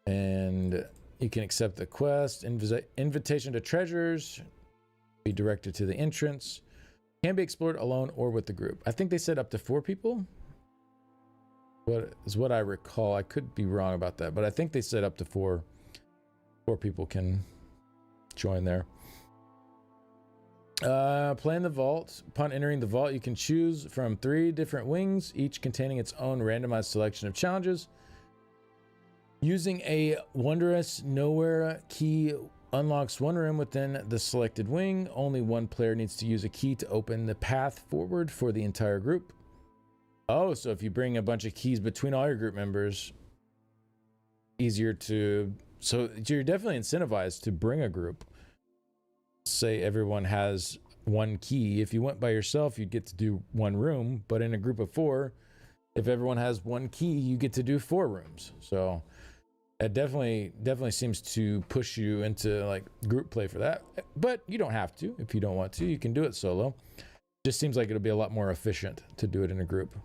S1: And you can accept the quest, invitation to treasures, be directed to the entrance. Can be explored alone or with the group. I think they said up to 4 people. What is what I recall. I could be wrong about that, but I think they said up to 4 people can join there. Playing the vault. Upon entering the vault, you can choose from 3 different wings, each containing its own randomized selection of challenges. Using a wondrous Nowhere key unlocks one room within the selected wing. Only one player needs to use a key to open the path forward for the entire group. Oh, so if you bring a bunch of keys between all your group members, easier to... So you're definitely incentivized to bring a group. Say everyone has 1 key. If you went by yourself, you'd get to do 1 room. But in a group of 4, if everyone has 1 key, you get to do 4 rooms. So it definitely seems to push you into like group play for that. But you don't have to. If you don't want to, you can do it solo. Just seems like it'll be a lot more efficient to do it in a group.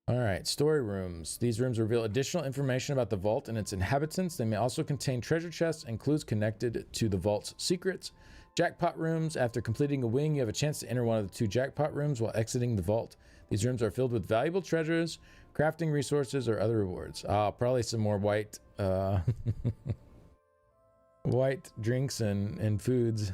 S1: All right, story rooms. These rooms reveal additional information about the vault and its inhabitants. They may also contain treasure chests and clues connected to the vault's secrets. Jackpot rooms. After completing a wing, you have a chance to enter one of the 2 jackpot rooms while exiting the vault. These rooms are filled with valuable treasures, crafting resources, or other rewards. Probably some more white white drinks and foods.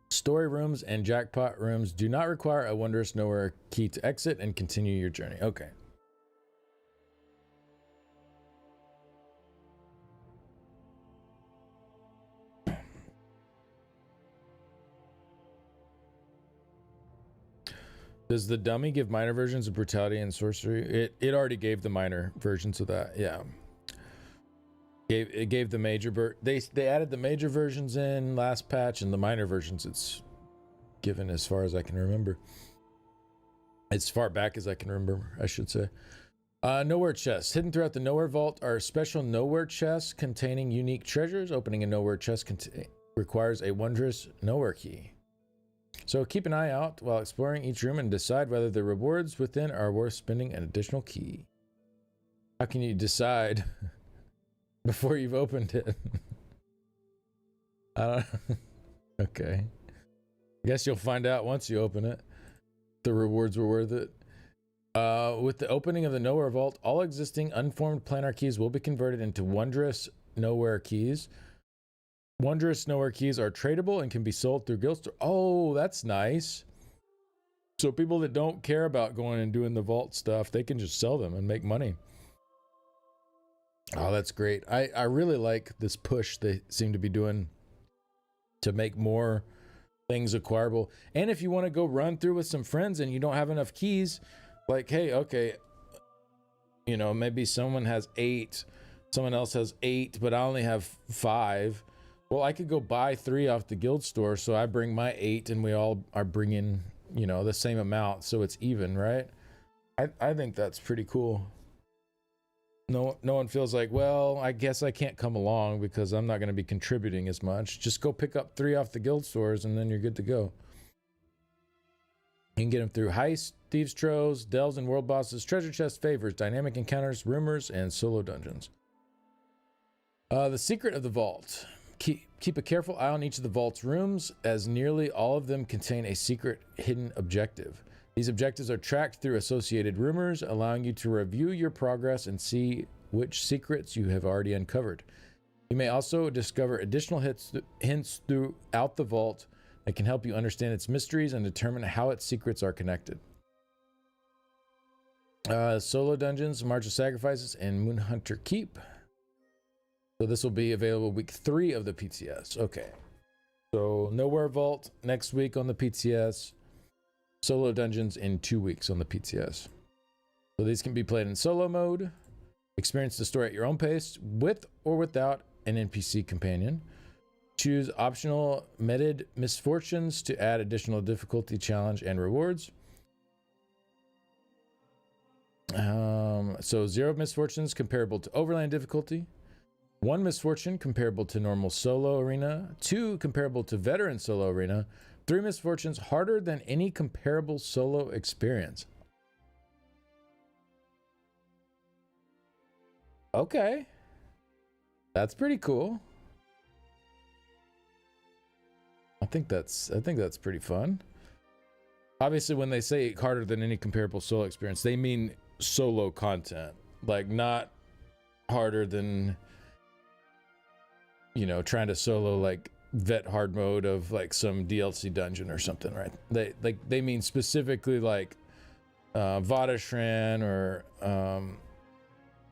S1: Story rooms and jackpot rooms do not require a wondrous Nowhere key to exit and continue your journey. Okay. Does the dummy give minor versions of brutality and sorcery? It already gave the minor versions of that. Yeah. It gave the major they added the major versions in last patch, and the minor versions it's given as far as I can remember. As far back as I can remember, I should say. Nowhere chests. Hidden throughout the Nowhere Vault are special Nowhere chests containing unique treasures. Opening a Nowhere chest requires a wondrous Nowhere key. So keep an eye out while exploring each room and decide whether the rewards within are worth spending an additional key. How can you decide before you've opened it? I don't Okay. I guess you'll find out once you open it. The rewards were worth it. With the opening of the Nowhere Vault, all existing unformed planar keys will be converted into wondrous Nowhere keys. Wondrous Nowhere keys are tradable and can be sold through guild store. Oh, that's nice. So people that don't care about going and doing the vault stuff, they can just sell them and make money. Oh, that's great. I really like this push they seem to be doing to make more things acquirable. And if you want to go run through with some friends and you don't have enough keys, like, hey, okay, you know, maybe someone has 8, someone else has 8, but I only have 5. Well, I could go buy 3 off the guild store, so I bring my 8 and we all are bringing, you know, the same amount, so it's even, right? I think that's pretty cool. No one feels like, well, I guess I can't come along because I'm not going to be contributing as much. Just go pick up 3 off the guild stores and then you're good to go. You can get them through heists, thieves' troves, delves and world bosses, treasure chest favors, dynamic encounters, rumors, and solo dungeons. The secret of the vault. Keep a careful eye on each of the vault's rooms, as nearly all of them contain a secret hidden objective. These objectives are tracked through associated rumors, allowing you to review your progress and see which secrets you have already uncovered. You may also discover additional hints throughout the vault that can help you understand its mysteries and determine how its secrets are connected. Solo dungeons, March of Sacrifices, and Moonhunter Keep. So this will be available week 3 of the PTS. Okay. So Nowhere Vault next week on the PTS. Solo dungeons in 2 weeks on the PTS. So these can be played in solo mode. Experience the story at your own pace, with or without an NPC companion. Choose optional meted misfortunes to add additional difficulty, challenge, and rewards. So 0 misfortunes comparable to overland difficulty. 1 misfortune comparable to normal solo arena. 2 comparable to veteran solo arena. 3 misfortunes harder than any comparable solo experience. Okay. That's pretty cool. I think that's pretty fun. Obviously, when they say harder than any comparable solo experience, they mean solo content. Like, not harder than, you know, trying to solo like vet hard mode of like some DLC dungeon or something, right? They mean specifically like Vodashran or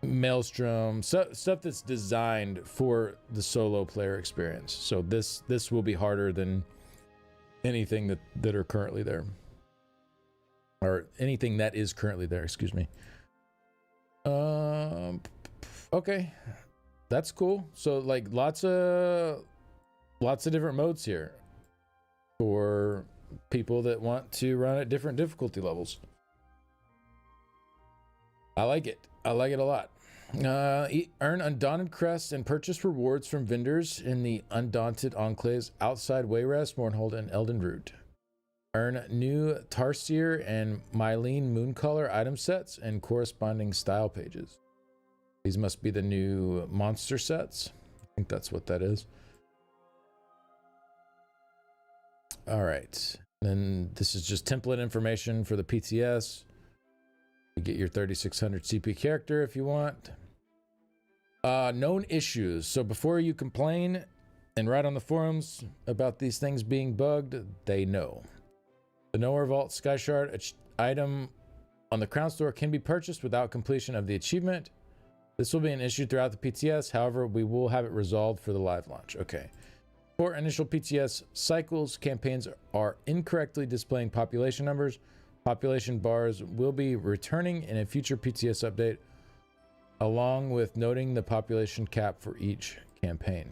S1: Maelstrom, stuff that's designed for the solo player experience. So this will be harder than anything that are currently there, or anything that is currently there, excuse me. Okay, that's cool. So like lots of different modes here for people that want to run at different difficulty levels. I like it. I like it a lot. Earn Undaunted crests and purchase rewards from vendors in the Undaunted Enclaves outside Wayrest, Mournhold, and Elden Root. Earn new Tarsier and Mylene Mooncolor item sets and corresponding style pages. These must be the new monster sets. I think that's what that is. All right. Then this is just template information for the PTS. You get your 3600 CP character if you want. Known issues. So before you complain and write on the forums about these things being bugged, they know. The Nowhere Vault Sky Shard item on the Crown Store can be purchased without completion of the achievement. This will be an issue throughout the PTS. However, we will have it resolved for the live launch. Okay. For initial PTS cycles, campaigns are incorrectly displaying population numbers. Population bars will be returning in a future PTS update, along with noting the population cap for each campaign.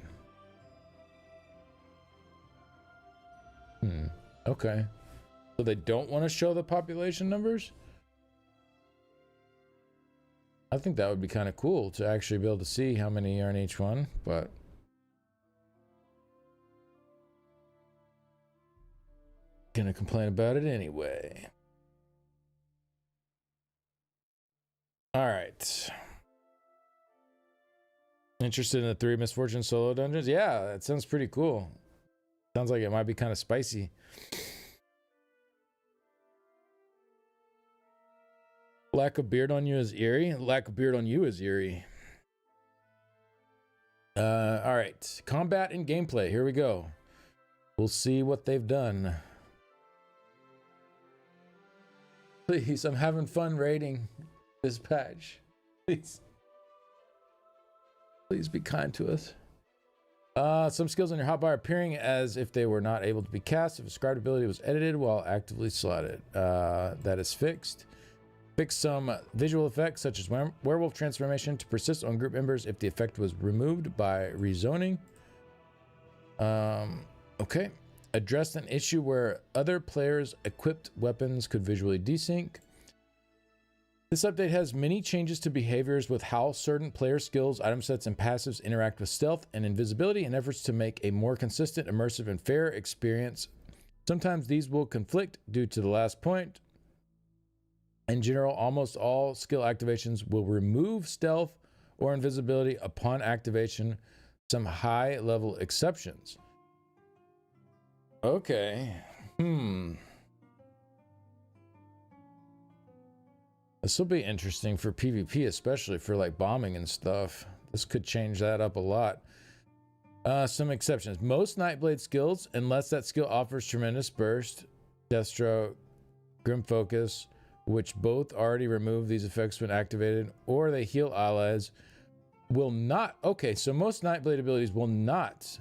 S1: Okay. So they don't want to show the population numbers? I think that would be kind of cool to actually be able to see how many are in each one, but gonna complain about it anyway. All right. Interested in the 3 Misfortune solo dungeons? Yeah, that sounds pretty cool. Sounds like it might be kind of spicy. Lack of beard on you is eerie. Lack of beard on you is eerie. All right. Combat and gameplay. Here we go. We'll see what they've done. Please, I'm having fun raiding this patch. Please. Please be kind to us. Some skills on your hotbar appearing as if they were not able to be cast if a scribed ability was edited while actively slotted. That is fixed. Fix some visual effects such as werewolf transformation to persist on group members if the effect was removed by rezoning. Okay. Addressed an issue where other players' equipped weapons could visually desync. This update has many changes to behaviors with how certain player skills, item sets, and passives interact with stealth and invisibility in efforts to make a more consistent, immersive, and fair experience. Sometimes these will conflict due to the last point. In general, almost all skill activations will remove stealth or invisibility upon activation, some high-level exceptions. Okay. This will be interesting for PvP, especially for like bombing and stuff. This could change that up a lot. Some exceptions. Most Nightblade skills, unless that skill offers Tremendous Burst, Deathstroke, Grim Focus, which both already remove these effects when activated, or they heal allies, will not... Okay, so most Nightblade abilities will not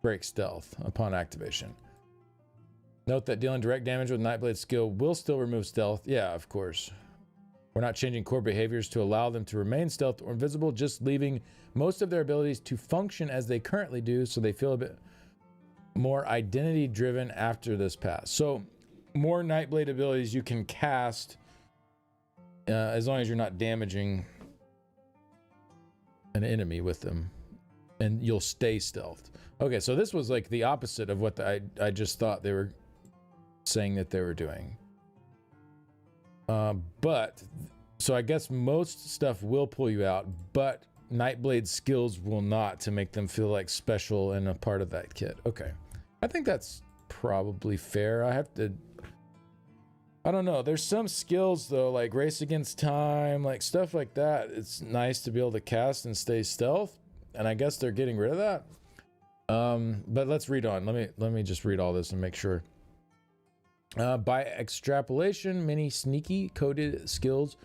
S1: break stealth upon activation. Note that dealing direct damage with Nightblade skill will still remove stealth. Yeah, of course. We're not changing core behaviors to allow them to remain stealth or invisible, just leaving most of their abilities to function as they currently do, so they feel a bit more identity driven after this pass. So more Nightblade abilities you can cast as long as you're not damaging an enemy with them, and you'll stay stealthed. Okay, so this was like the opposite of what I just thought they were saying that they were doing. But so I guess most stuff will pull you out, but Nightblade skills will not, to make them feel like special and a part of that kit. Okay, I think that's probably fair. I don't know. There's some skills though, like Race Against Time, like stuff like that. It's nice to be able to cast and stay stealth, and I guess they're getting rid of that. But let's read on. Let me just read all this and make sure. By extrapolation, many sneaky coded skills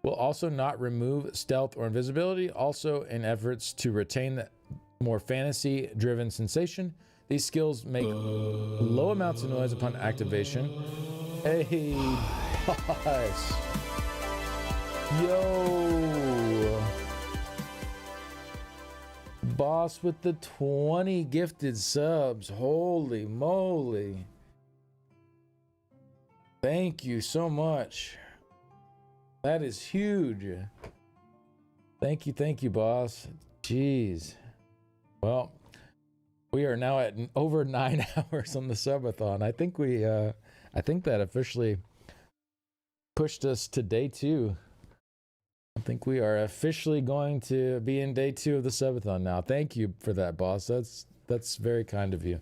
S1: will also not remove stealth or invisibility. Also, in efforts to retain the more fantasy-driven sensation, these skills make low amounts of noise upon activation. Hey, boss. Yo. Boss with the 20 gifted subs. Holy moly. Thank you so much. That is huge. Thank you, boss. Jeez. Well, we are now at over 9 hours on the subathon. I think that officially pushed us to day 2. I think we are officially going to be in day 2 of the subathon now. Thank you for that, boss. That's very kind of you.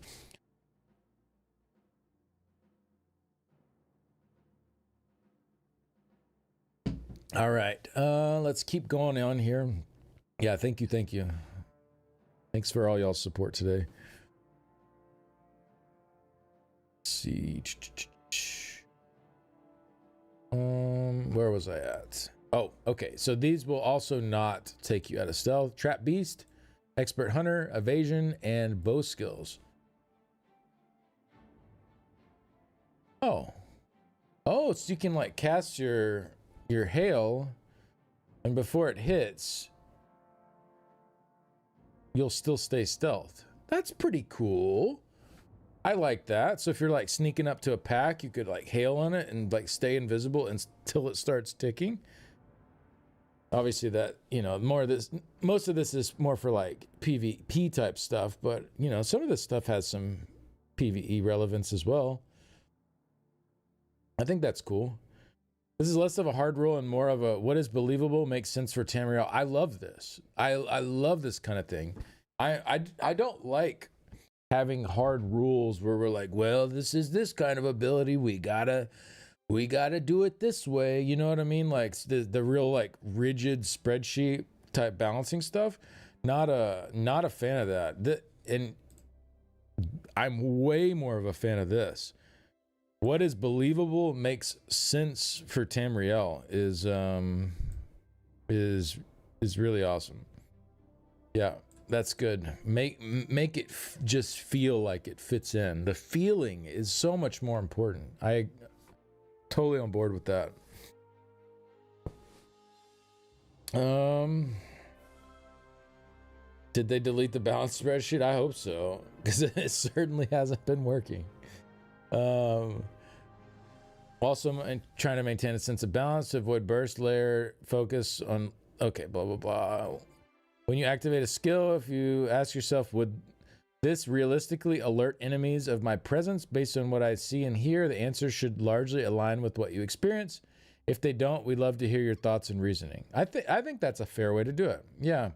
S1: All right, let's keep going on here. Yeah, thank you. Thanks for all y'all's support today. Let's see. Where was I at? Oh, okay. So these will also not take you out of stealth. Trap Beast, Expert Hunter, Evasion, and Bow Skills. Oh, Oh, so you can like cast your hail, and before it hits, you'll still stay stealth. That's pretty cool. I like that. So if you're like sneaking up to a pack, you could like hail on it and like stay invisible until it starts ticking. Obviously that, you know, most of this is more for like PvP type stuff, but you know, some of this stuff has some PvE relevance as well. I think that's cool. This is less of a hard rule and more of a what is believable makes sense for Tamriel. I love this. I love this kind of thing. I don't like having hard rules where we're like, well, this is this kind of ability. We gotta do it this way. You know what I mean? Like the real like rigid spreadsheet type balancing stuff. Not a fan of that. And I'm way more of a fan of this. What is believable makes sense for Tamriel is really awesome. Yeah, that's good. Make it just feel like it fits in. The feeling is so much more important. I totally on board with that. Did they delete the balance spreadsheet? I hope so, because it certainly hasn't been working. Also, I'm trying to maintain a sense of balance to avoid burst layer focus on. Okay, blah blah blah. When you activate a skill, if you ask yourself, would this realistically alert enemies of my presence based on what I see and hear? The answer should largely align with what you experience. If they don't, we'd love to hear your thoughts and reasoning. I think that's a fair way to do it. Yeah.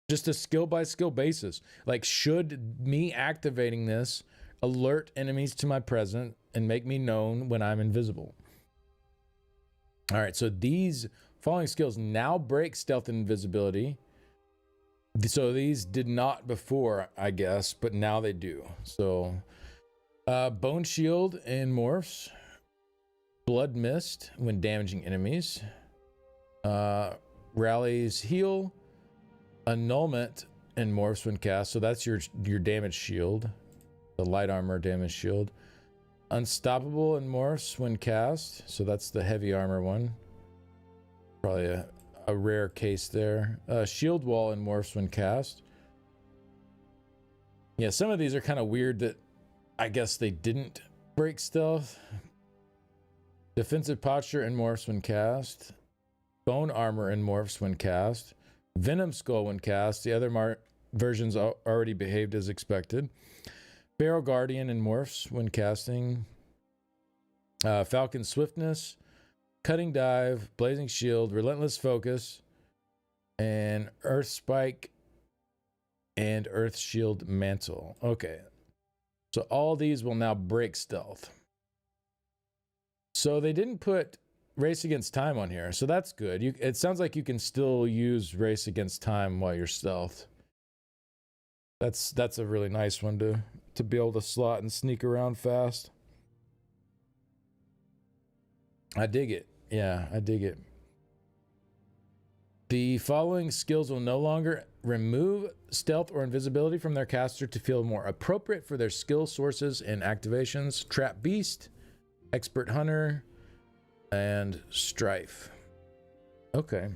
S1: Just a skill by skill basis. Like, should me activating this alert enemies to my presence and make me known when I'm invisible? All right, so these following skills now break stealth and invisibility. So these did not before, I guess, but now they do. So Bone Shield and morphs. Blood Mist when damaging enemies. Rallies Heal. Annulment and morphs when cast. So that's your damage shield. The light armor damage shield. Unstoppable and morphs when cast. So that's the heavy armor one. Probably a rare case there. Shield wall and morphs when cast. Yeah, some of these are kind of weird that I guess they didn't break stealth. Defensive posture and morphs when cast. Bone armor and morphs when cast. Venom skull when cast. The other versions already behaved as expected. Feral Guardian and morphs when casting. Falcon Swiftness. Cutting Dive. Blazing Shield. Relentless Focus. And Earth Spike. And Earth Shield Mantle. Okay. So all these will now break stealth. So they didn't put Race Against Time on here. So that's good. It sounds like you can still use Race Against Time while you're stealth. That's a really nice one to be able to slot and sneak around fast. I dig it. Yeah, I dig it. The following skills will no longer remove stealth or invisibility from their caster to feel more appropriate for their skill sources and activations. Trap Beast, Expert Hunter, and Strife. Okay.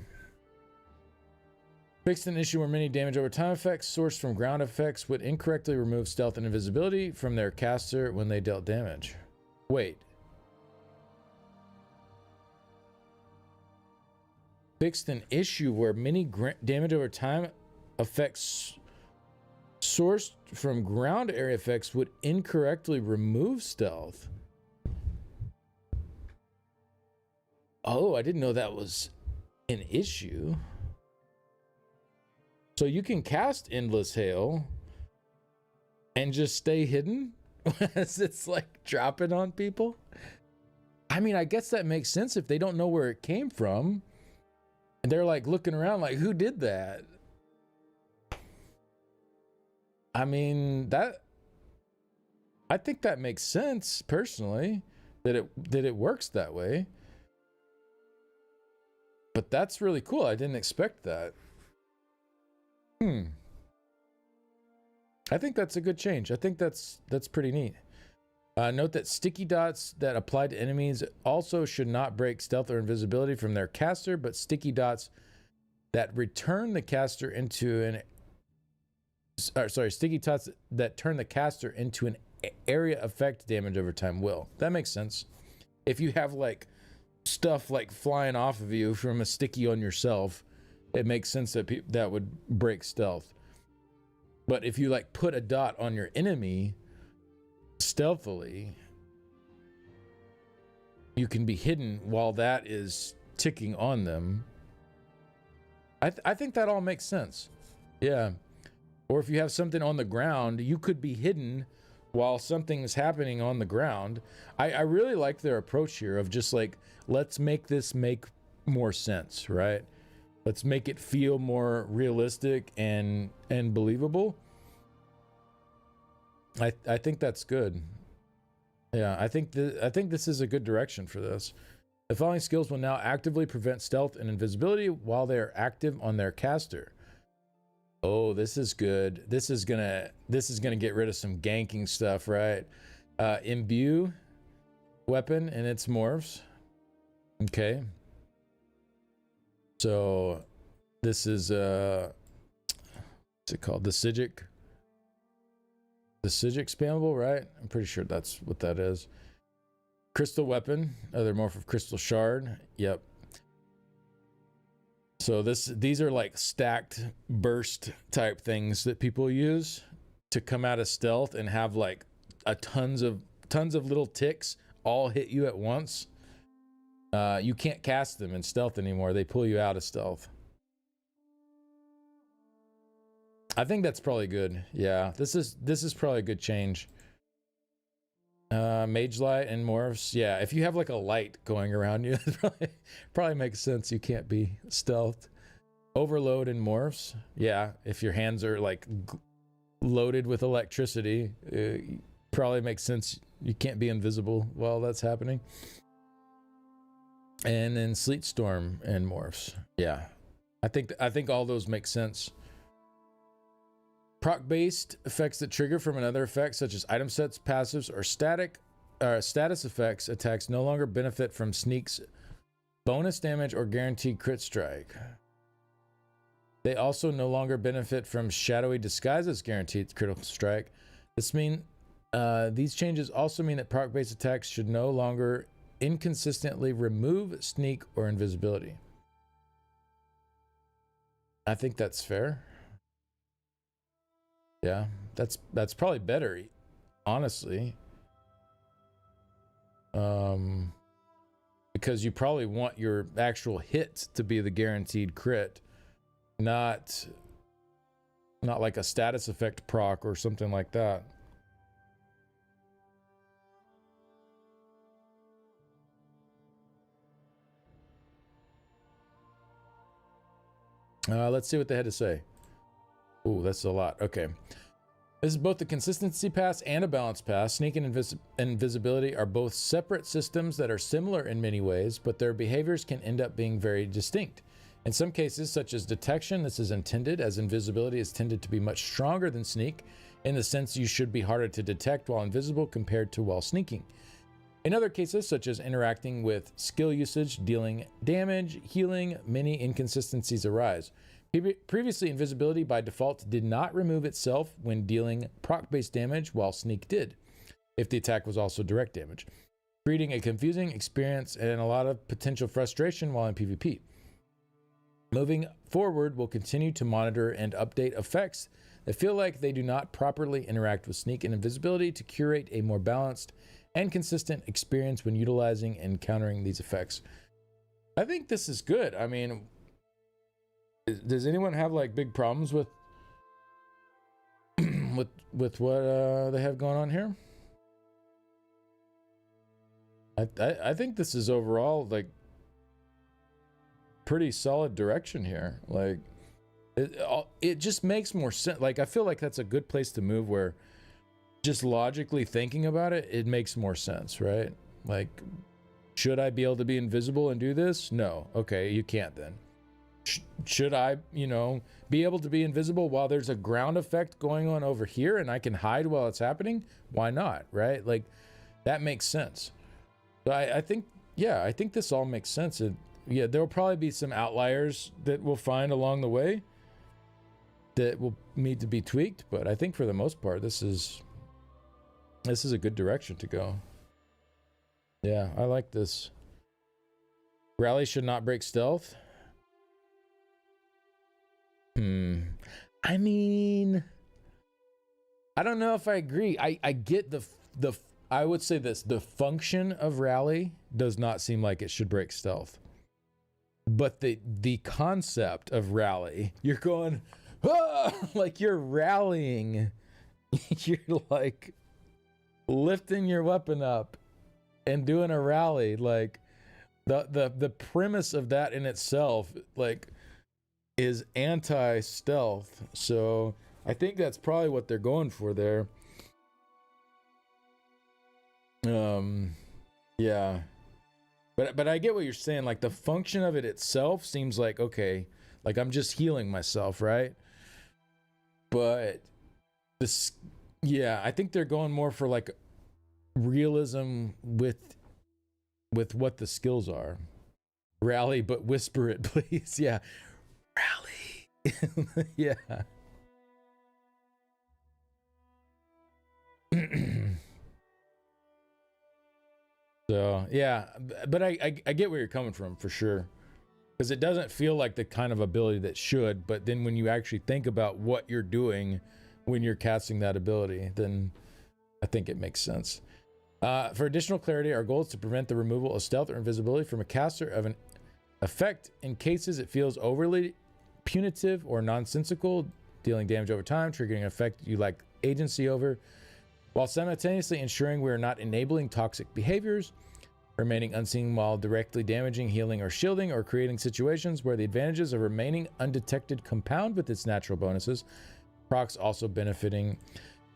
S1: Fixed an issue where many damage over time effects sourced from ground effects would incorrectly remove stealth and invisibility from their caster when they dealt damage. Wait. Fixed an issue where many damage over time effects sourced from ground area effects would incorrectly remove stealth. Oh, I didn't know that was an issue. So you can cast Endless Hail and just stay hidden as it's like dropping on people? I mean, I guess that makes sense if they don't know where it came from. And they're like looking around like, who did that? I mean, I think that makes sense personally, that it works that way. But that's really cool. I didn't expect that. I think that's a good change. I think that's pretty neat. Note that sticky dots that apply to enemies also should not break stealth or invisibility from their caster, but sticky dots that return the caster into an sticky dots that turn the caster into an area effect damage over time will. That makes sense. If you have like stuff like flying off of you from a sticky on yourself, it makes sense that that would break stealth. But if you like put a dot on your enemy stealthily, you can be hidden while that is ticking on them. I think that all makes sense. Yeah. Or if you have something on the ground, you could be hidden while something is happening on the ground. I really like their approach here of just like, let's make this make more sense, right? Let's make it feel more realistic and believable. I think that's good. Yeah, I think this is a good direction for this. The following skills will now actively prevent stealth and invisibility while they are active on their caster. Oh, this is good. This is gonna get rid of some ganking stuff, right? Imbue weapon and its morphs. Okay. So this is what's it called? The Sigic spammable, right? I'm pretty sure that's what that is. Crystal weapon, other morph of crystal shard. Yep. So these are like stacked burst type things that people use to come out of stealth and have like tons of little ticks all hit you at once. You can't cast them in stealth anymore. They pull you out of stealth. I think that's probably good. Yeah, this is probably a good change. Mage light and morphs. Yeah, if you have like a light going around you, it probably makes sense you can't be stealthed. Overload and morphs. Yeah, if your hands are like loaded with electricity, it probably makes sense you can't be invisible while that's happening. And then sleet storm and morphs. Yeah, I think all those make sense. Proc-based effects that trigger from another effect, such as item sets, passives, or status effects attacks no longer benefit from sneak's bonus damage or guaranteed crit strike. They also no longer benefit from shadowy disguises guaranteed critical strike. These changes also mean that proc-based attacks should no longer inconsistently remove sneak or invisibility. I think that's fair. Yeah, that's probably better, honestly. Because you probably want your actual hit to be the guaranteed crit, not like a status effect proc or something like that. Let's see what they had to say. Ooh, that's a lot. Okay. This is both the consistency pass and a balance pass. Sneak and invisibility are both separate systems that are similar in many ways, but their behaviors can end up being very distinct. In some cases, such as detection, this is intended, as invisibility is tended to be much stronger than sneak, in the sense you should be harder to detect while invisible compared to while sneaking. In other cases, such as interacting with skill usage, dealing damage, healing, many inconsistencies arise. Previously, invisibility by default did not remove itself when dealing proc-based damage, while sneak did, if the attack was also direct damage, creating a confusing experience and a lot of potential frustration while in PvP. Moving forward, we'll continue to monitor and update effects that feel like they do not properly interact with sneak and invisibility to curate a more balanced and consistent experience when utilizing and countering these effects. I think this is good. I mean, does anyone have like big problems with what they have going on here? I think this is overall like pretty solid direction here. Like it just makes more sense. Like I feel like that's a good place to move, where just logically thinking about it, it makes more sense, right? Like, should I be able to be invisible and do this? No. Okay, you can't then. Should I, be able to be invisible while there's a ground effect going on over here and I can hide while it's happening? Why not, right? Like, That makes sense. So I think, yeah, I think this all makes sense. Yeah, there will probably be some outliers that we'll find along the way that will need to be tweaked, but I think for the most part, this is a good direction to go. Yeah, I like this. Rally should not break stealth. I mean, I don't know if I agree. I get the I would say this, the function of rally does not seem like it should break stealth. But the concept of rally, you're going, ah! Like you're rallying. You're like lifting your weapon up and doing a rally. Like the premise of that in itself, like, is anti-stealth. So I think that's probably what they're going for there. Yeah. But I get what you're saying. Like the function of it itself seems like, okay, like I'm just healing myself, right? But this, yeah, I think they're going more for like realism with what the skills are. Rally, but whisper it, please. Yeah. Rally. Yeah. So yeah, but I get where you're coming from for sure, because it doesn't feel like the kind of ability that should. But then when you actually think about what you're doing when you're casting that ability, then I think it makes sense. For additional clarity, our goal is to prevent the removal of stealth or invisibility from a caster of an effect in cases it feels overly punitive or nonsensical, dealing damage over time, triggering an effect you lack agency over, while simultaneously ensuring we are not enabling toxic behaviors, remaining unseen while directly damaging, healing, or shielding, or creating situations where the advantages of remaining undetected compound with its natural bonuses, procs also benefiting.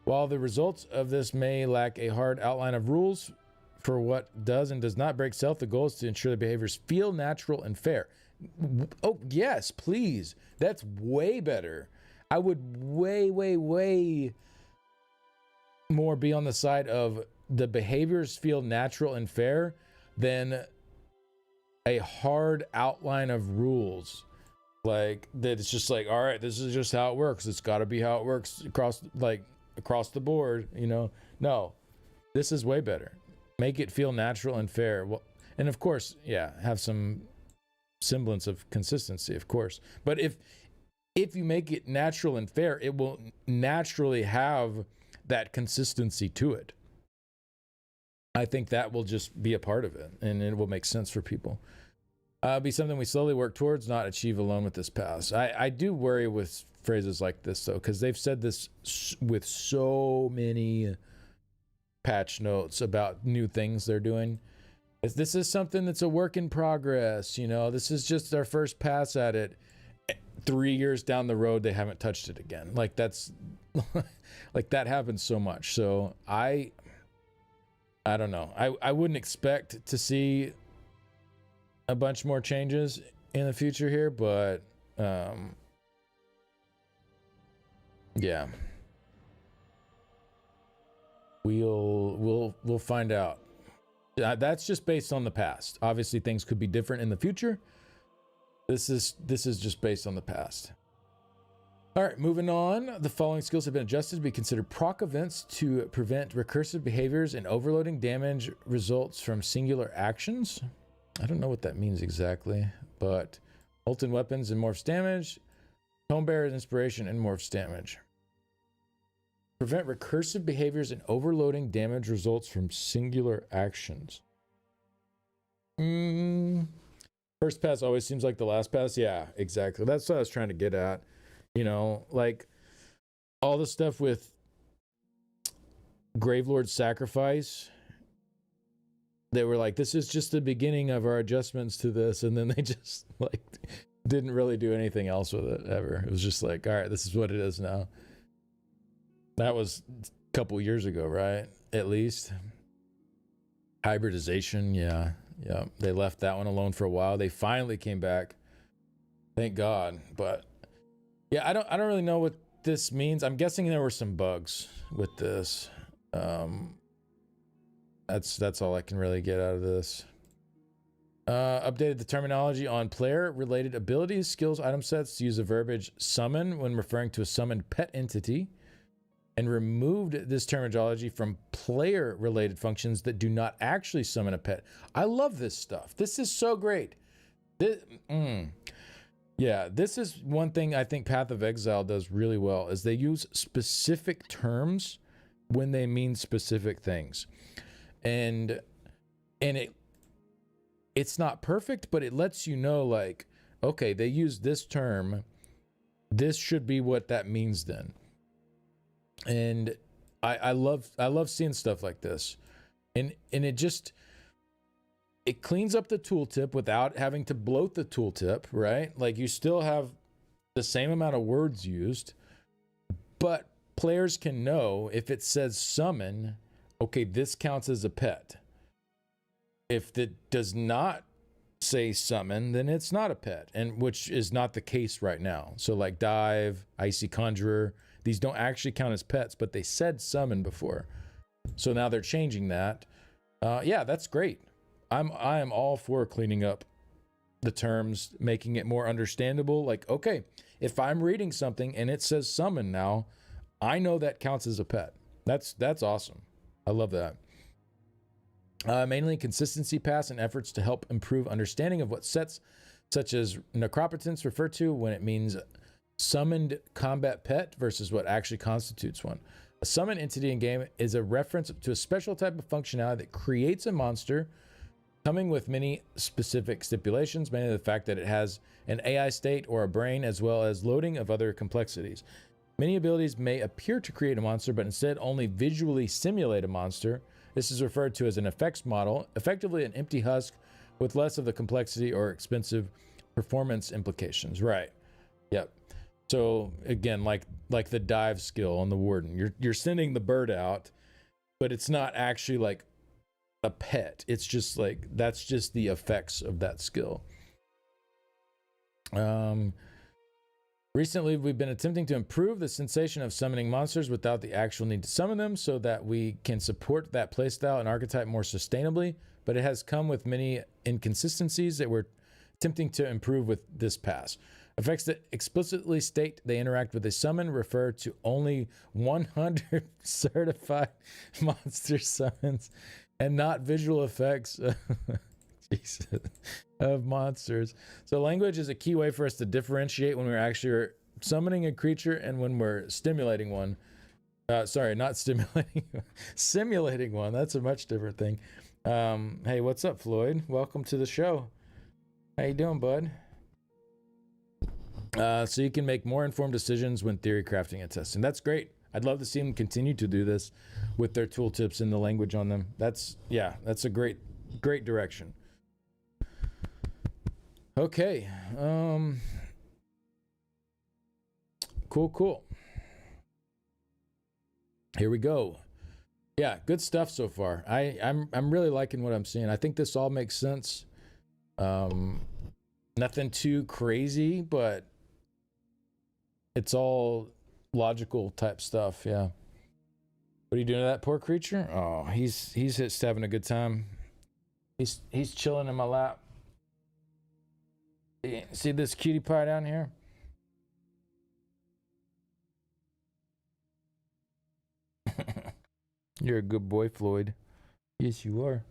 S1: While the results of this may lack a hard outline of rules for what does and does not break stealth, the goal is to ensure the behaviors feel natural and fair. Oh, yes, please. That's way better. I would way more be on the side of the behaviors feel natural and fair than a hard outline of rules. Like that it's just like, all right, this is just how it works. It's got to be how it works across the board, you know. No, this is way better. Make it feel natural and fair. Well, and of course, yeah, have some semblance of consistency, of course. But if you make it natural and fair, it will naturally have that consistency to it. I think that will just be a part of it, and it will make sense for people. Be something we slowly work towards, not achieve alone with this pass. I do worry with phrases like this, though, because they've said this with so many patch notes about new things they're doing. This is something that's a work in progress, you know. This is just our first pass at it. 3 years down the road, they haven't touched it again. Like that's like that happens so much. So I don't know. I wouldn't expect to see a bunch more changes in the future here, but yeah, we'll find out. That's just based on the past. Obviously, things could be different in the future. This is just based on the past. All right, moving on. The following skills have been adjusted to be considered proc events to prevent recursive behaviors and overloading damage results from singular actions. I don't know what that means exactly, but Molten Weapons and Morphs damage, Tome Bearer's Inspiration and Morphs damage. Prevent recursive behaviors and overloading damage results from singular actions. First pass always seems like the last pass. Yeah, exactly. That's what I was trying to get at. You know, like all the stuff with Gravelord's Sacrifice. They were like, this is just the beginning of our adjustments to this. And then they just like didn't really do anything else with it ever. It was just like, all right, this is what it is now. That was a couple years ago, right? At least. Hybridization, yeah. They left that one alone for a while. They finally came back. Thank God. But yeah, I don't really know what this means. I'm guessing there were some bugs with this. That's all I can really get out of this. Updated the terminology on player-related abilities, skills, item sets to use the verbiage summon when referring to a summoned pet entity, and removed this terminology from player-related functions that do not actually summon a pet. I love this stuff. This is so great. Yeah, this is one thing I think Path of Exile does really well, is they use specific terms when they mean specific things. And it's not perfect, but it lets you know, like, okay, they use this term. This should be what that means then. And I love seeing stuff like this. And it cleans up the tooltip without having to bloat the tooltip, right? Like, you still have the same amount of words used, but players can know if it says summon, okay, this counts as a pet. If it does not say summon, then it's not a pet, and which is not the case right now. So like Dive, Icy Conjurer, these don't actually count as pets, but they said summon before. So now they're changing that. Yeah, that's great. I am all for cleaning up the terms, making it more understandable. Like, okay, if I'm reading something and it says summon now, I know that counts as a pet. That's awesome. I love that. Mainly consistency pass and efforts to help improve understanding of what sets such as necropotence refer to when it means summoned combat pet versus what actually constitutes one. A summoned entity in game is a reference to a special type of functionality that creates a monster, coming with many specific stipulations, mainly the fact that it has an AI state or a brain, as well as loading of other complexities. Many abilities may appear to create a monster, but instead only visually simulate a monster. This is referred to as an effects model, effectively an empty husk with less of the complexity or expensive performance implications. Right. Yep. So again, like the dive skill on the Warden, you're sending the bird out, but it's not actually like a pet. It's just like, that's just the effects of that skill. Recently, we've been attempting to improve the sensation of summoning monsters without the actual need to summon them so that we can support that playstyle and archetype more sustainably, but it has come with many inconsistencies that we're attempting to improve with this pass. Effects that explicitly state they interact with a summon refer to only 100 certified monster summons and not visual effects Jesus, of monsters. So language is a key way for us to differentiate when we're actually summoning a creature and when we're stimulating one. Sorry, not stimulating, simulating one. That's a much different thing. Hey, what's up, Floyd? Welcome to the show. How you doing, bud? So you can make more informed decisions when theory crafting and testing. That's great. I'd love to see them continue to do this with their tooltips and the language on them. That's a great direction. Okay. Cool. Here we go. Yeah, good stuff so far. I'm really liking what I'm seeing. I think this all makes sense. Nothing too crazy, but it's all logical type stuff. Yeah. What are you doing to that poor creature? Oh, he's just having a good time. He's chilling in my lap. See this cutie pie down here? You're a good boy, Floyd. Yes, you are.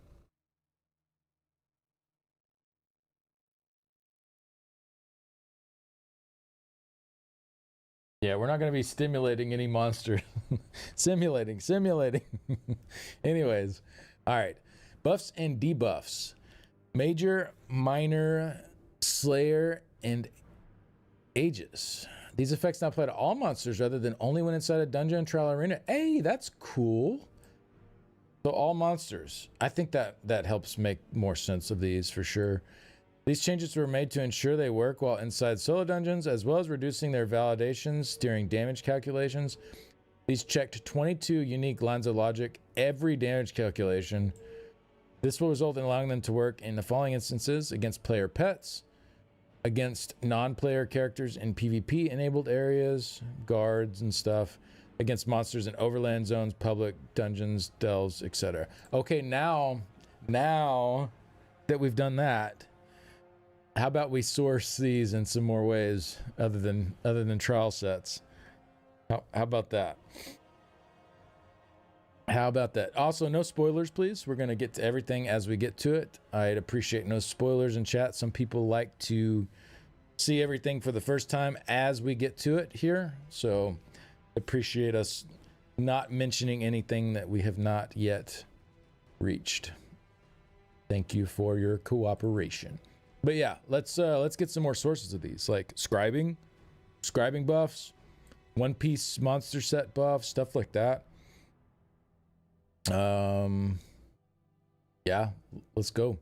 S1: Yeah, we're not going to be stimulating any monster. Simulating. Anyways, all right. Buffs and debuffs. Major, minor, Slayer, and Aegis. These effects now apply to all monsters rather than only when inside a dungeon, trial, arena. Hey, that's cool. So all monsters. I think that helps make more sense of these for sure. These changes were made to ensure they work while inside solo dungeons, as well as reducing their validations during damage calculations. These checked 22 unique lines of logic every damage calculation. This will result in allowing them to work in the following instances: against player pets, against non-player characters in PvP-enabled areas, guards and stuff, against monsters in overland zones, public dungeons, delves, etc. Okay, now that we've done that, how about we source these in some more ways other than trial sets? How about that? How about that? Also, no spoilers, please. We're going to get to everything as we get to it. I'd appreciate no spoilers in chat. Some people like to see everything for the first time as we get to it here. So appreciate us not mentioning anything that we have not yet reached. Thank you for your cooperation. But yeah, let's get some more sources of these, like scribing buffs, One Piece monster set buffs, stuff like that. Yeah, let's go.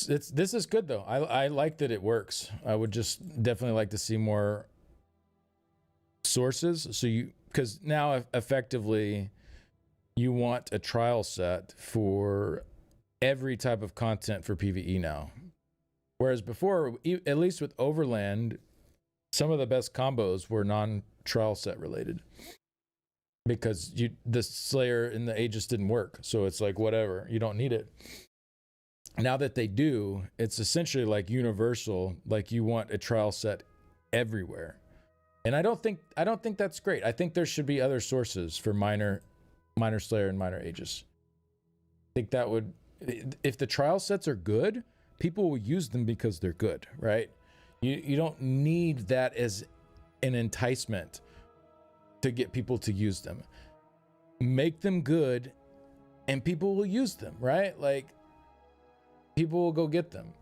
S1: This is good though. I like that it works. I would just definitely like to see more sources. So because now effectively you want a trial set for every type of content for PvE now. Whereas before, at least with Overland, some of the best combos were non-trial set related. Because the Slayer and the Aegis didn't work. So it's like, whatever, you don't need it. Now that they do, it's essentially like universal, like you want a trial set everywhere. And I don't think that's great. I think there should be other sources for minor Slayer and minor Aegis. I think that would, if the trial sets are good, people will use them because they're good, right? You don't need that as an enticement to get people to use them. Make them good and people will use them, right? Like people will go get them.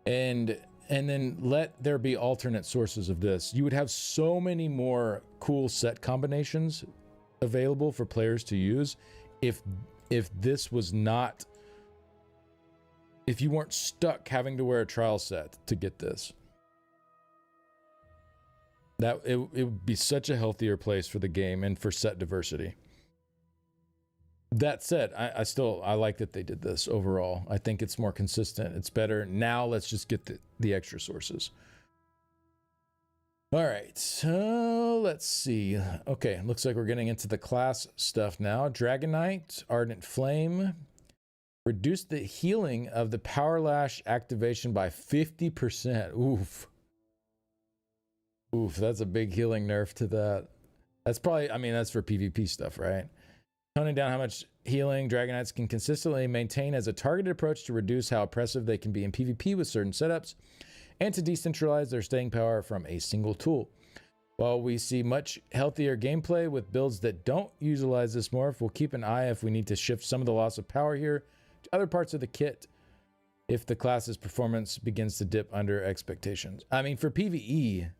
S1: And then let there be alternate sources of this. You would have so many more cool set combinations available for players to use if this was not, if you weren't stuck having to wear a trial set to get this. That it would be such a healthier place for the game and for set diversity. That said, I like that they did this overall. I think it's more consistent. It's better. Now let's just get the extra sources. All right, so let's see. Okay, looks like we're getting into the class stuff now. Dragonite, Ardent Flame. Reduce the healing of the Power Lash activation by 50%. Oof. Oof, that's a big healing nerf to that. That's probably, I mean, that's for PvP stuff, right? Toning down how much healing Dragonites can consistently maintain as a targeted approach to reduce how oppressive they can be in PvP with certain setups, and to decentralize their staying power from a single tool. While we see much healthier gameplay with builds that don't utilize this morph, we'll keep an eye if we need to shift some of the loss of power here to other parts of the kit if the class's performance begins to dip under expectations. I mean, for PvE,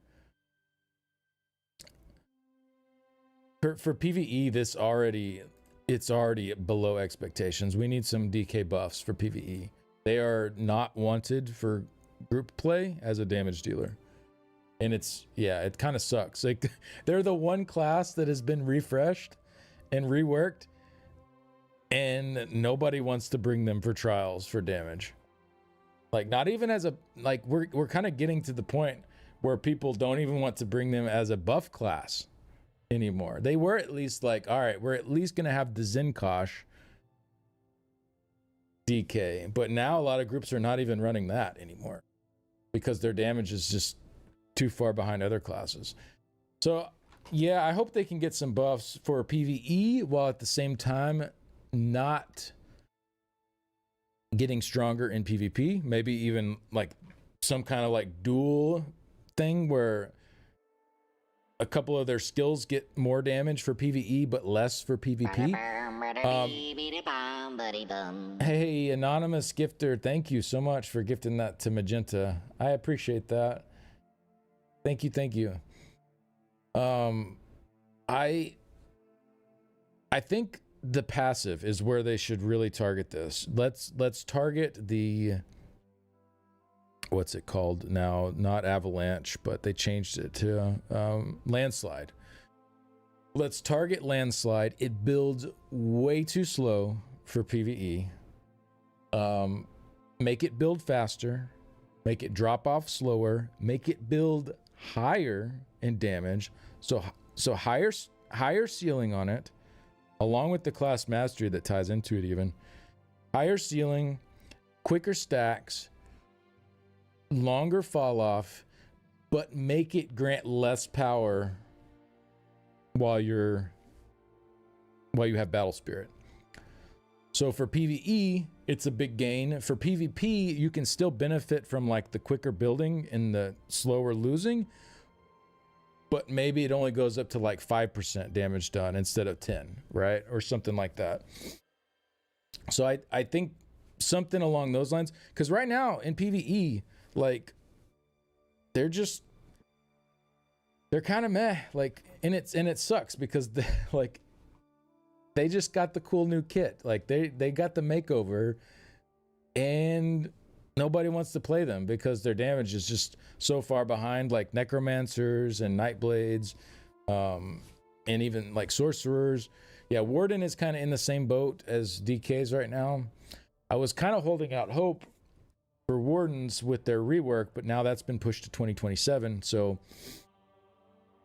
S1: for PvE, it's already below expectations. We need some DK buffs for PvE. They are not wanted for group play as a damage dealer. And it kind of sucks. Like they're the one class that has been refreshed and reworked, and nobody wants to bring them for trials for damage. Like not even as a, like we're kind of getting to the point where people don't even want to bring them as a buff class anymore. They were at least like, all right, we're at least going to have the Zenkosh DK, but now a lot of groups are not even running that anymore because their damage is just too far behind other classes. So yeah, I hope they can get some buffs for PvE while at the same time not getting stronger in PvP. Maybe even like some kind of like dual thing where a couple of their skills get more damage for PvE but less for PvP. Hey, anonymous gifter, thank you so much for gifting that to Magenta. I appreciate that. Thank you. I think the passive is where they should really target this. Let's target the, what's it called now? Not avalanche, but they changed it to landslide. Let's target landslide. It builds way too slow for PvE. Make it build faster. Make it drop off slower. Make it build higher in damage. So higher ceiling on it, along with the class mastery that ties into it even. Higher ceiling, quicker stacks, longer fall off, but make it grant less power while you have battle spirit. So for PvE, it's a big gain. For PvP, you can still benefit from like the quicker building and the slower losing, but maybe it only goes up to like 5% damage done instead of 10, right? Or something like that. So I think something along those lines, because right now in PvE, like they're kind of meh, like, and it sucks because they just got the cool new kit. Like they got the makeover and nobody wants to play them because their damage is just so far behind, like necromancers and nightblades, and even like sorcerers. Yeah, Warden is kind of in the same boat as DKs right now. I was kind of holding out hope for Wardens with their rework, but now that's been pushed to 2027. So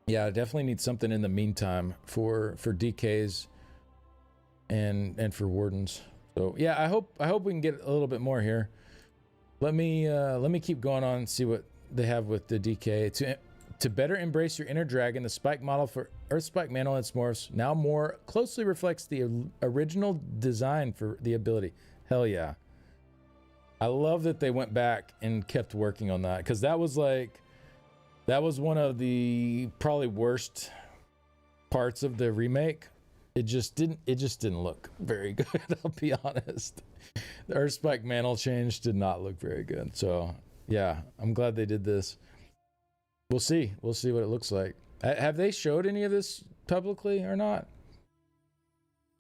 S1: yeah, I definitely need something in the meantime for DKs and for Wardens. So yeah, I hope we can get a little bit more here. Let me keep going on and see what they have with the DK. To better embrace your inner dragon, the spike model for Earth Spike Mantle and its morphs now more closely reflects the original design for the ability. Hell yeah. I love that they went back and kept working on that, because that was one of the probably worst parts of the remake. It just didn't look very good, I'll be honest. The Earth Spike Mantle change did not look very good. So yeah, I'm glad they did this. We'll see what it looks like. Have they showed any of this publicly or not?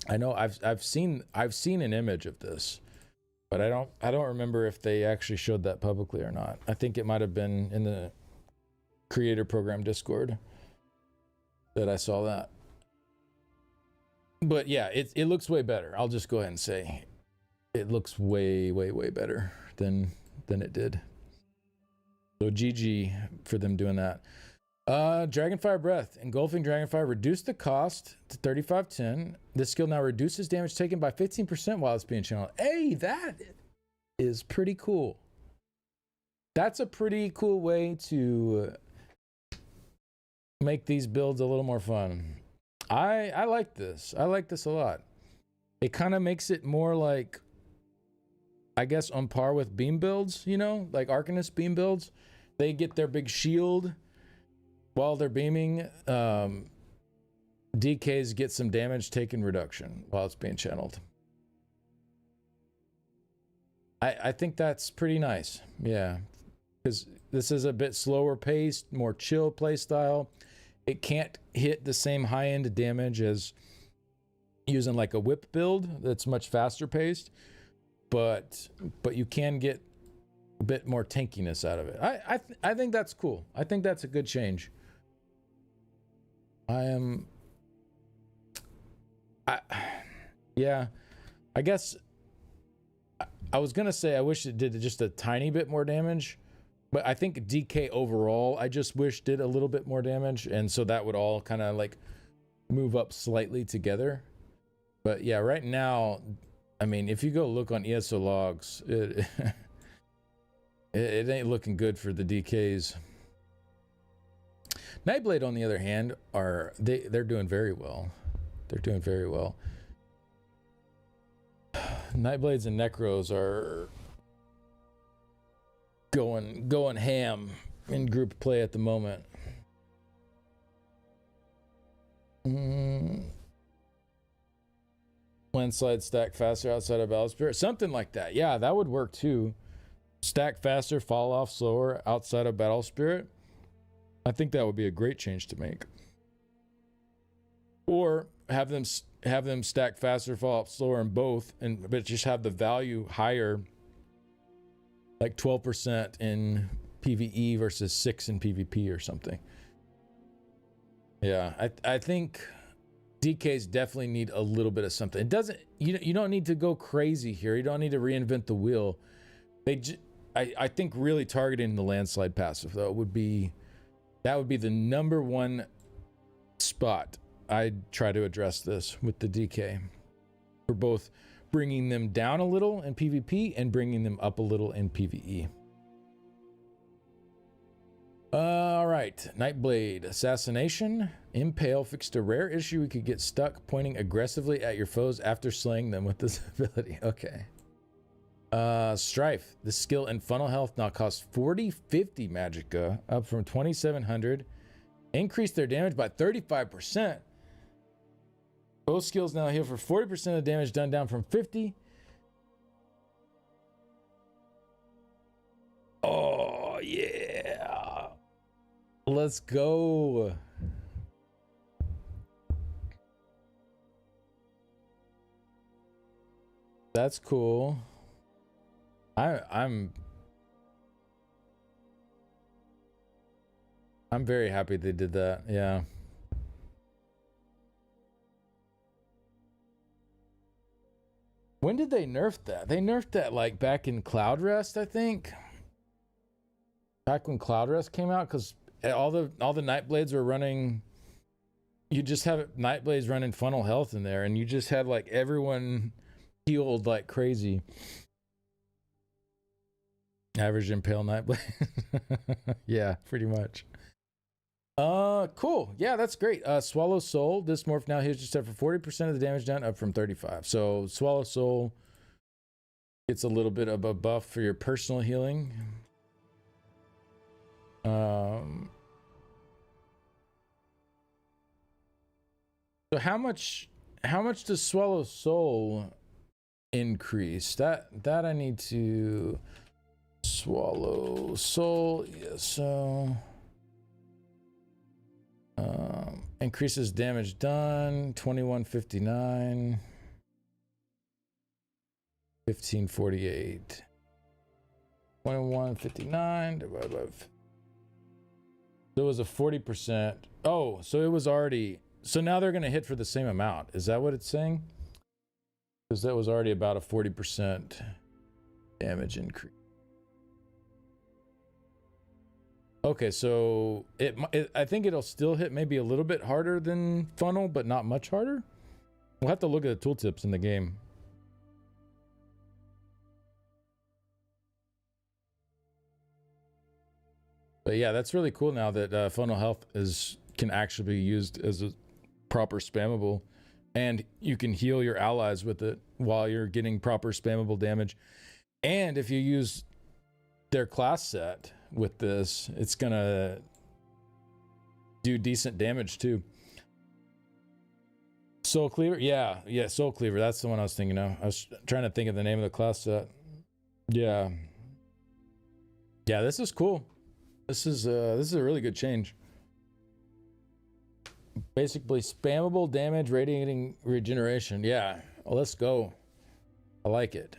S1: I know I've seen an image of this, but I don't remember if they actually showed that publicly or not. I think it might have been in the creator program Discord that I saw that. But yeah, it looks way better. I'll just go ahead and say it looks way better than it did. So GG for them doing that. Dragonfire Breath. Engulfing Dragonfire. Reduce the cost to 3510. This skill now reduces damage taken by 15% while it's being channeled. Hey, that is pretty cool. That's a pretty cool way to make these builds a little more fun. I like this. I like this a lot. It kind of makes it more like, I guess, on par with beam builds, you know, like Arcanist beam builds. They get their big shield while they're beaming. DKs get some damage taken reduction while it's being channeled. I think that's pretty nice. Yeah, because this is a bit slower paced, more chill play style. It can't hit the same high-end damage as using like a whip build that's much faster paced, but you can get a bit more tankiness out of it. I think that's cool. I think that's a good change. Yeah, I guess I was gonna say I wish it did just a tiny bit more damage, but I think DK overall I just wish did a little bit more damage, and so that would all kind of like move up slightly together. But yeah, right now, I mean, if you go look on ESO logs, it ain't looking good for the DKs. Nightblade, on the other hand, they're doing very well. They're doing very well. Nightblades and Necros are going ham in group play at the moment. Landslide stack faster outside of Battle Spirit, something like that. Yeah, that would work too. Stack faster, fall off slower outside of Battle Spirit. I think that would be a great change to make. Or have them stack faster, fall off slower in both, but just have the value higher, like 12% in PvE versus 6 in PvP or something. Yeah, I think DKs definitely need a little bit of something. It doesn't. You don't need to go crazy here. You don't need to reinvent the wheel. I think really targeting the landslide passive though would be That would be the number one spot I'd try to address this with the DK. For both bringing them down a little in PvP and bringing them up a little in PvE. All right, Nightblade Assassination. Impale fixed a rare issue. We could get stuck pointing aggressively at your foes after slaying them with this ability. Okay. Strife. This skill and funnel health now costs 4050 magicka, up from 2700. Increase their damage by 35%. Both skills now heal for 40% of damage done, down from 50. Oh, yeah. Let's go. That's cool. I'm very happy they did that. Yeah. When did they nerf that? They nerfed that like back in Cloud Rest, I think. Back when Cloud Rest came out, because all the Nightblades were running. You just have Nightblades running funnel health in there, and you just had like everyone healed like crazy. Average Impale Nightblade. Yeah, pretty much. Cool. Yeah, that's great. Swallow Soul. This morph now heals yourself for 40% of the damage done, up from 35. So Swallow Soul gets a little bit of a buff for your personal healing. So how much does Swallow Soul increase? That I need to Swallow Soul. Yeah, so increases damage done 2159, 1548, 2159 divided by. So it was a 40%. Oh, so it was already. So now they're going to hit for the same amount. Is that what it's saying? Because that was already about a 40% damage increase. Okay, so I think it'll still hit maybe a little bit harder than funnel, but not much harder. We'll have to look at the tooltips in the game. But yeah, that's really cool now that funnel health can actually be used as a proper spammable, and you can heal your allies with it while you're getting proper spammable damage. And if you use their class set with this, it's gonna do decent damage too. Soul Cleaver, yeah, Soul Cleaver. That's the one I was thinking of. I was trying to think of the name of the class set. Yeah, this is cool. This is a really good change. Basically, spammable damage, radiating regeneration. Yeah, well, let's go. I like it.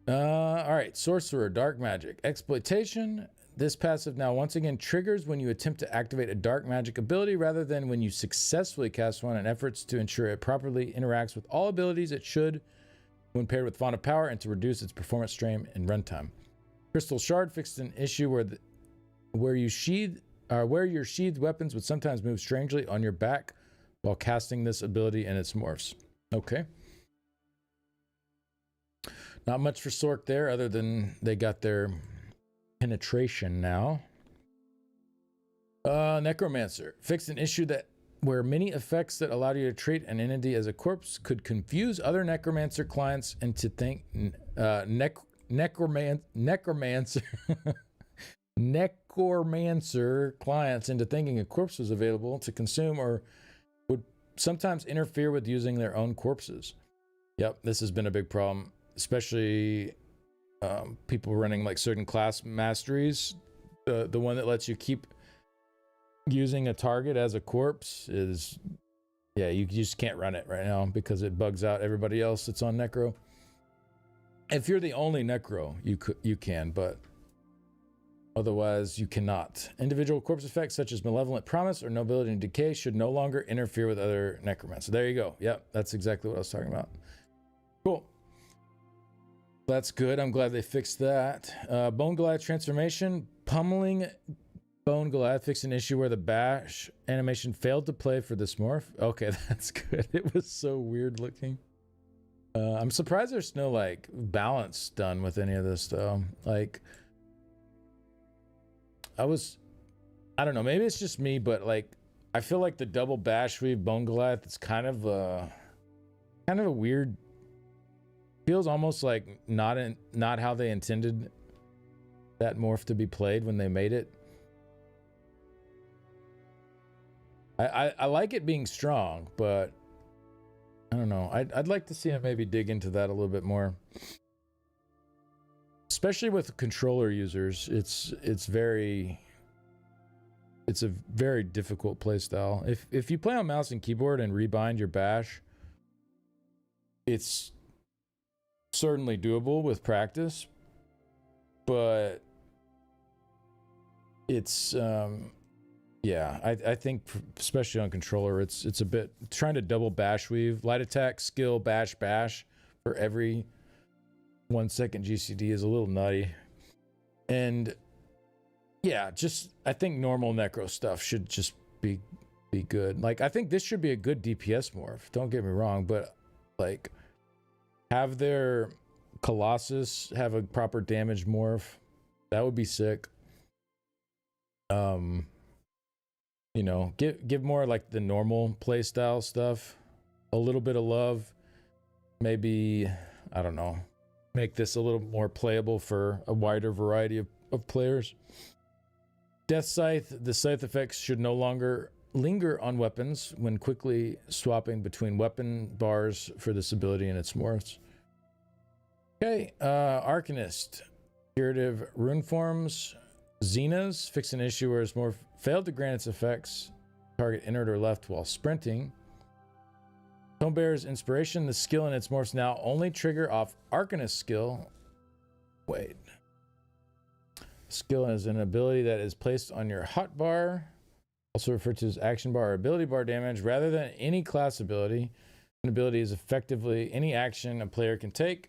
S1: All right, Sorcerer, Dark Magic. Exploitation. This passive now once again triggers when you attempt to activate a dark magic ability rather than when you successfully cast one, and efforts to ensure it properly interacts with all abilities it should when paired with Font of Power, and to reduce its performance strain and runtime. Crystal Shard fixed an issue where your sheathed weapons would sometimes move strangely on your back while casting this ability and its morphs. Okay. Not much for Sork there, other than they got their penetration now. Necromancer fixed an issue where many effects that allowed you to treat an entity as a corpse could confuse other Necromancer clients into Necromancer clients into thinking a corpse was available to consume, or would sometimes interfere with using their own corpses. Yep, this has been a big problem, especially people running like certain class masteries. The one that lets you keep using a target as a corpse is, yeah, you just can't run it right now because it bugs out everybody else that's on Necro. If you're the only Necro, you can, but otherwise you cannot. Individual corpse effects such as Malevolent Promise or Nobility and Decay should no longer interfere with other Necromancers. There you go. Yep, that's exactly what I was talking about. Cool. That's good. I'm glad they fixed that. Bone Goliath transformation. Pummeling Bone Goliath fixed an issue where the bash animation failed to play for this morph. Okay, that's good. It was so weird looking. I'm surprised there's no like balance done with any of this though. Like, I don't know, maybe it's just me, but like, I feel like the double bash weave Bone Goliath, it's kind of a weird, feels almost like not how they intended that morph to be played when they made it. I like it being strong, but I don't know. I'd like to see him maybe dig into that a little bit more, especially with controller users. It's a very difficult playstyle. If you play on mouse and keyboard and rebind your bash, it's certainly doable with practice, but it's yeah, I think especially on controller, it's a bit trying to double bash weave, light attack, skill, bash for every 1 second GCD is a little nutty. And yeah, just I think normal necro stuff should just be good. Like, I think this should be a good DPS morph, don't get me wrong, but like have their Colossus have a proper damage morph. That would be sick. You know, give more like the normal playstyle stuff a little bit of love. Maybe, I don't know, make this a little more playable for a wider variety of players. Death Scythe, the scythe effects should no longer linger on weapons when quickly swapping between weapon bars for this ability and its morphs. Okay, Arcanist, curative rune forms. Xena's fix an issue where its morph failed to grant its effects. Target entered or left while sprinting. Tonebearer's inspiration, the skill in its morphs now only trigger off Arcanist skill. Wait. Skill is an ability that is placed on your hotbar, also referred to as action bar or ability bar damage, rather than any class ability. An ability is effectively any action a player can take,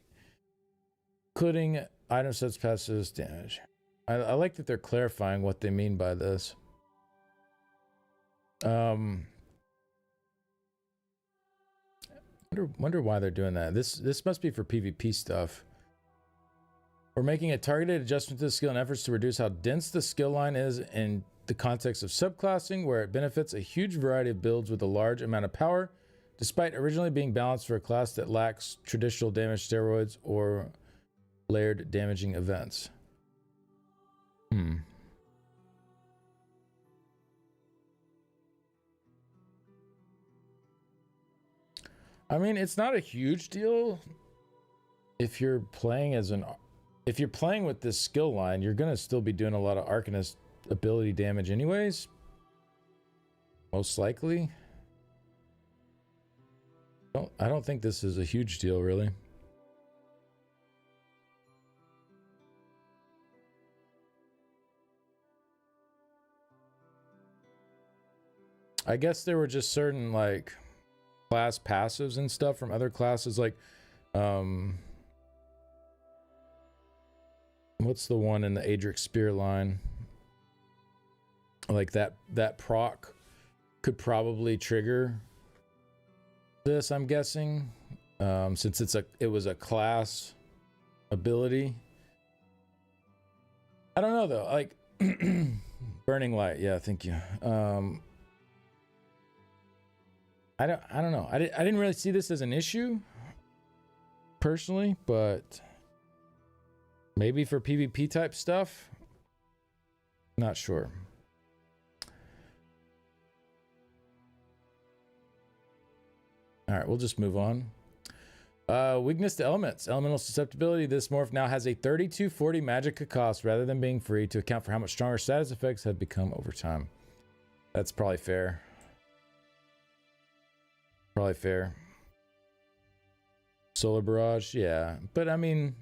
S1: including item sets, passes, damage. I like that they're clarifying what they mean by this. Wonder why they're doing that. This must be for PvP stuff. We're making a targeted adjustment to the skill in efforts to reduce how dense the skill line is in the context of subclassing, where it benefits a huge variety of builds with a large amount of power, despite originally being balanced for a class that lacks traditional damage steroids or layered damaging events. I mean, it's not a huge deal if you're playing with this skill line. You're gonna still be doing a lot of Arcanist ability damage anyways, most likely. I don't think this is a huge deal, really. I guess there were just certain like class passives and stuff from other classes, like what's the one in the Adric Spear line? Like that proc could probably trigger this, I'm guessing, since it was a class ability. I don't know though, like Burning Light, yeah, thank you. I don't know. I didn't really see this as an issue personally, but maybe for PvP type stuff, not sure. All right, we'll just move on. Weakness to elements. Elemental susceptibility. This morph now has a 3240 magicka cost rather than being free to account for how much stronger status effects have become over time. That's probably fair. Probably fair. Solar Barrage, yeah. But I mean,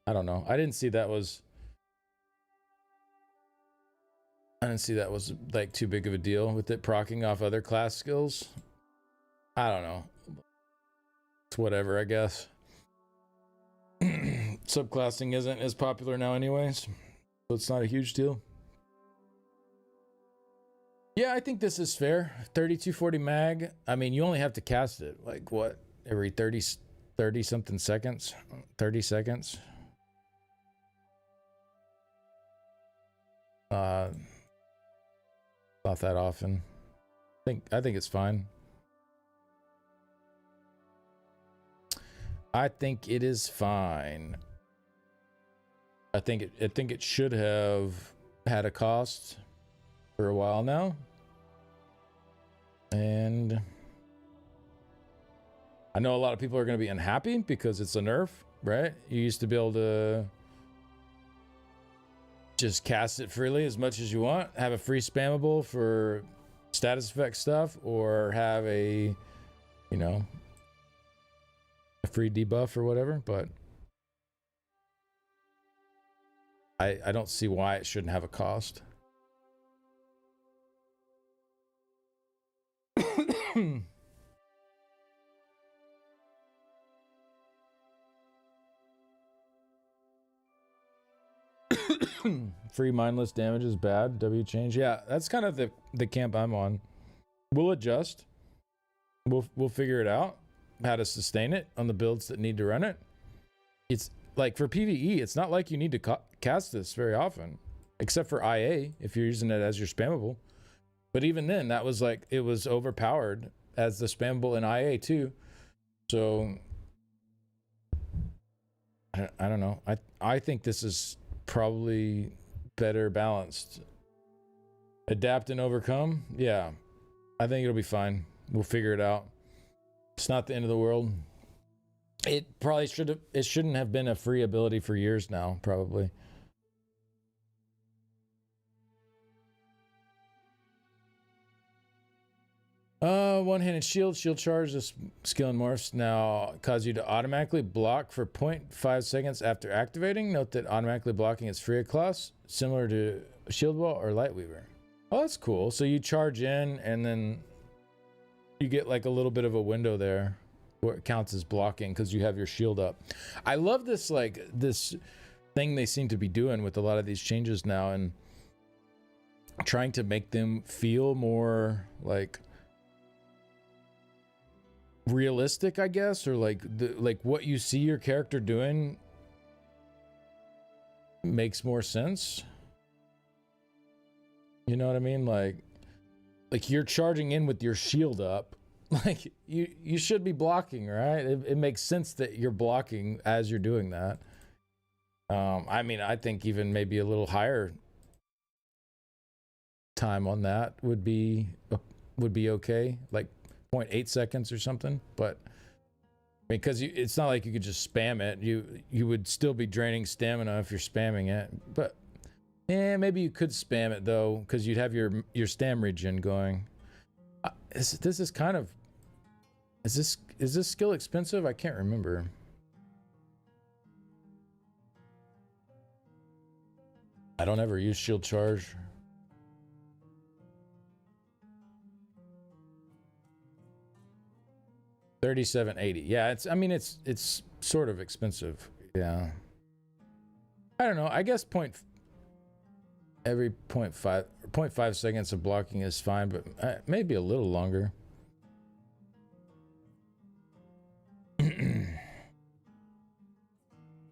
S1: I don't know. I didn't see that was like too big of a deal with it proccing off other class skills. I don't know. It's whatever, I guess. Subclassing isn't as popular now anyways, so it's not a huge deal. Yeah, I think this is fair. 3240 mag. I mean, you only have to cast it like what, every 30 something seconds, 30 seconds. Not that often. I think it's fine. I think it is fine. I think it should have had a cost for a while now. And I know a lot of people are going to be unhappy because it's a nerf, right? You used to be able to just cast it freely as much as you want, have a free spammable for status effect stuff, or have a, you know, a free debuff or whatever, but I don't see why it shouldn't have a cost. Free mindless damage is bad. W change. Yeah, that's kind of the camp I'm on. We'll adjust. We'll figure it out how to sustain it on the builds that need to run it. It's like for PvE, it's not like you need to cast this very often, except for IA if you're using it as your spammable. But even then, that was like, it was overpowered as the spammable in IA too. So I don't know. I think this is probably better balanced. Adapt and overcome. Yeah, I think it'll be fine. We'll figure it out. It's not the end of the world. It probably shouldn't have been a free ability for years now, probably. One-handed shield charge. This skill and morphs now cause you to automatically block for 0.5 seconds after activating. Note that automatically blocking is free of class, similar to shield wall or lightweaver. Oh, that's cool. So you charge in and then you get like a little bit of a window there where it counts as blocking because you have your shield up. I love this, like, this thing they seem to be doing with a lot of these changes now and trying to make them feel more like realistic, I guess, or like what you see your character doing makes more sense. You know what I mean? Like you're charging in with your shield up. Like you should be blocking, right? It makes sense that you're blocking as you're doing that. I mean, I think even maybe a little higher time on that would be okay, like 0.8 seconds or something. But because it's not like you could just spam it. You would still be draining stamina if you're spamming it. But maybe you could spam it though, because you'd have your stam regen going. Is this skill expensive? I can't remember. I don't ever use shield charge. $37.80. Yeah, it's sort of expensive. Yeah. I don't know. I guess every 0.5 seconds of blocking is fine, but maybe a little longer.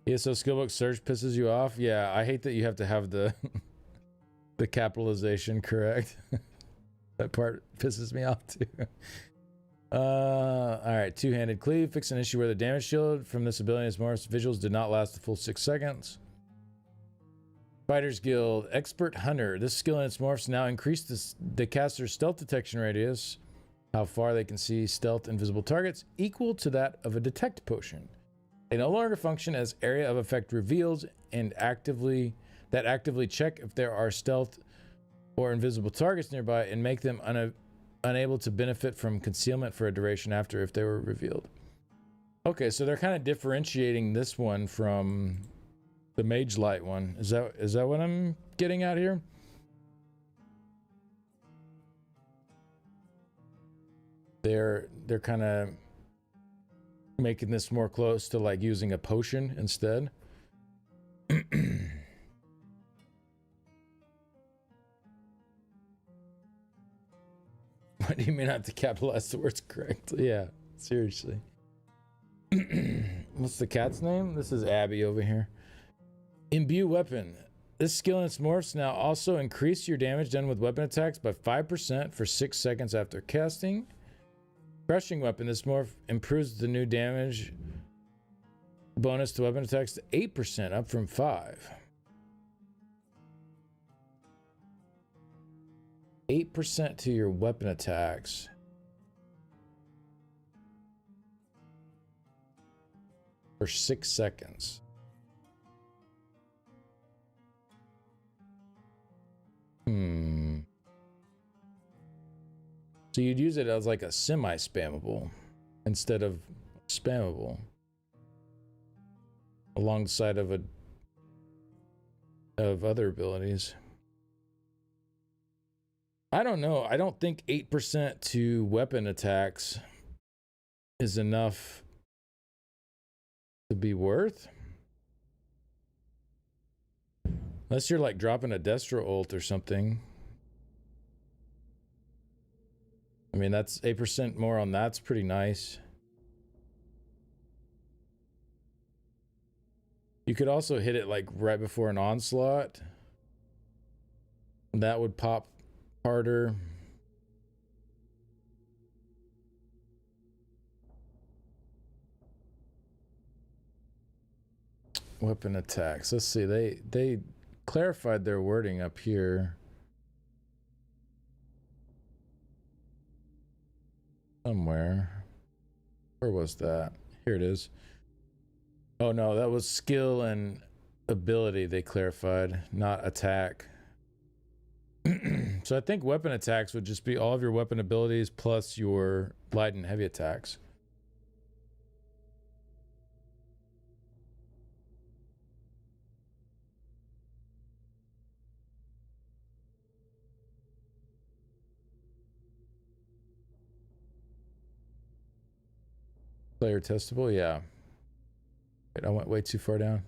S1: Yeah, so skillbook search pisses you off. Yeah, I hate that you have to have the the capitalization correct. That part pisses me off too. All right, two-handed cleave. Fix an issue where the damage shield from this ability is morphs visuals did not last the full 6 seconds. Fighters Guild Expert Hunter. This skill in its morphs now increase the caster's stealth detection radius, how far they can see stealth invisible targets, equal to that of a detect potion. They no longer function as area of effect reveals and actively check if there are stealth or invisible targets nearby and make them unable to benefit from concealment for a duration after if they were revealed. Okay, so they're kind of differentiating this one from the Mage Light one. Is that what I'm getting at here? They're kind of making this more close to like using a potion instead. What do you mean not to capitalize the words correctly? Yeah, seriously. What's the cat's name? This is Abby over here. Imbue weapon. This skill and its morphs now also increase your damage done with weapon attacks by 5% for 6 seconds after casting. Crushing weapon. This morph improves the new damage bonus to weapon attacks to 8%, up from 5%. 8% to your weapon attacks. For 6 seconds. So you'd use it as like a semi-spammable instead of spammable. Alongside of other abilities. I don't know. I don't think 8% to weapon attacks is enough to be worth. Unless you're like dropping a Destro ult or something. I mean, that's 8% more on that's pretty nice. You could also hit it like right before an onslaught. That would pop harder. Weapon attacks. Let's see. They clarified their wording up here. Somewhere. Where was that? Here it is. Oh no, that was skill and ability they clarified, not attack. So I think weapon attacks would just be all of your weapon abilities plus your light and heavy attacks. Player testable, yeah. Wait, I went way too far down.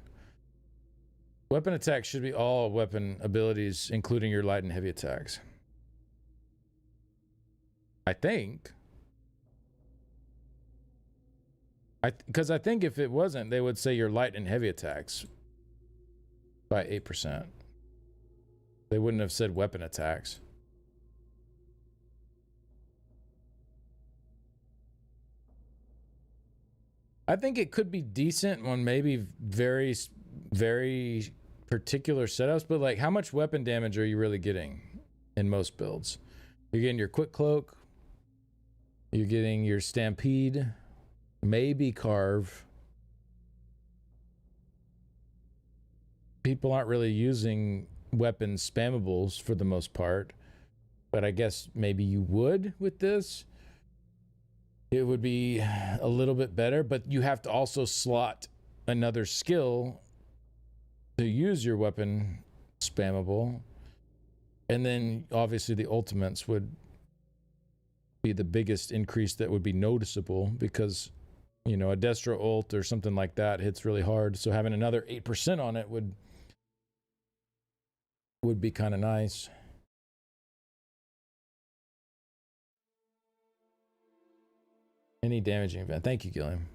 S1: Weapon attacks should be all weapon abilities, including your light and heavy attacks. I think. Because I think if it wasn't, they would say your light and heavy attacks by 8%. They wouldn't have said weapon attacks. I think it could be decent on maybe very, very particular setups, but like how much weapon damage are you really getting in most builds? You're getting your quick cloak, you're getting your stampede, maybe carve. People aren't really using weapon spammables for the most part, but I guess maybe you would with this. It would be a little bit better, but you have to also slot another skill to use your weapon spammable. And then obviously the ultimates would be the biggest increase that would be noticeable because, you know, a Destro ult or something like that hits really hard. So having another 8% on it would be kind of nice. Any damaging event. Thank you, Gilliam.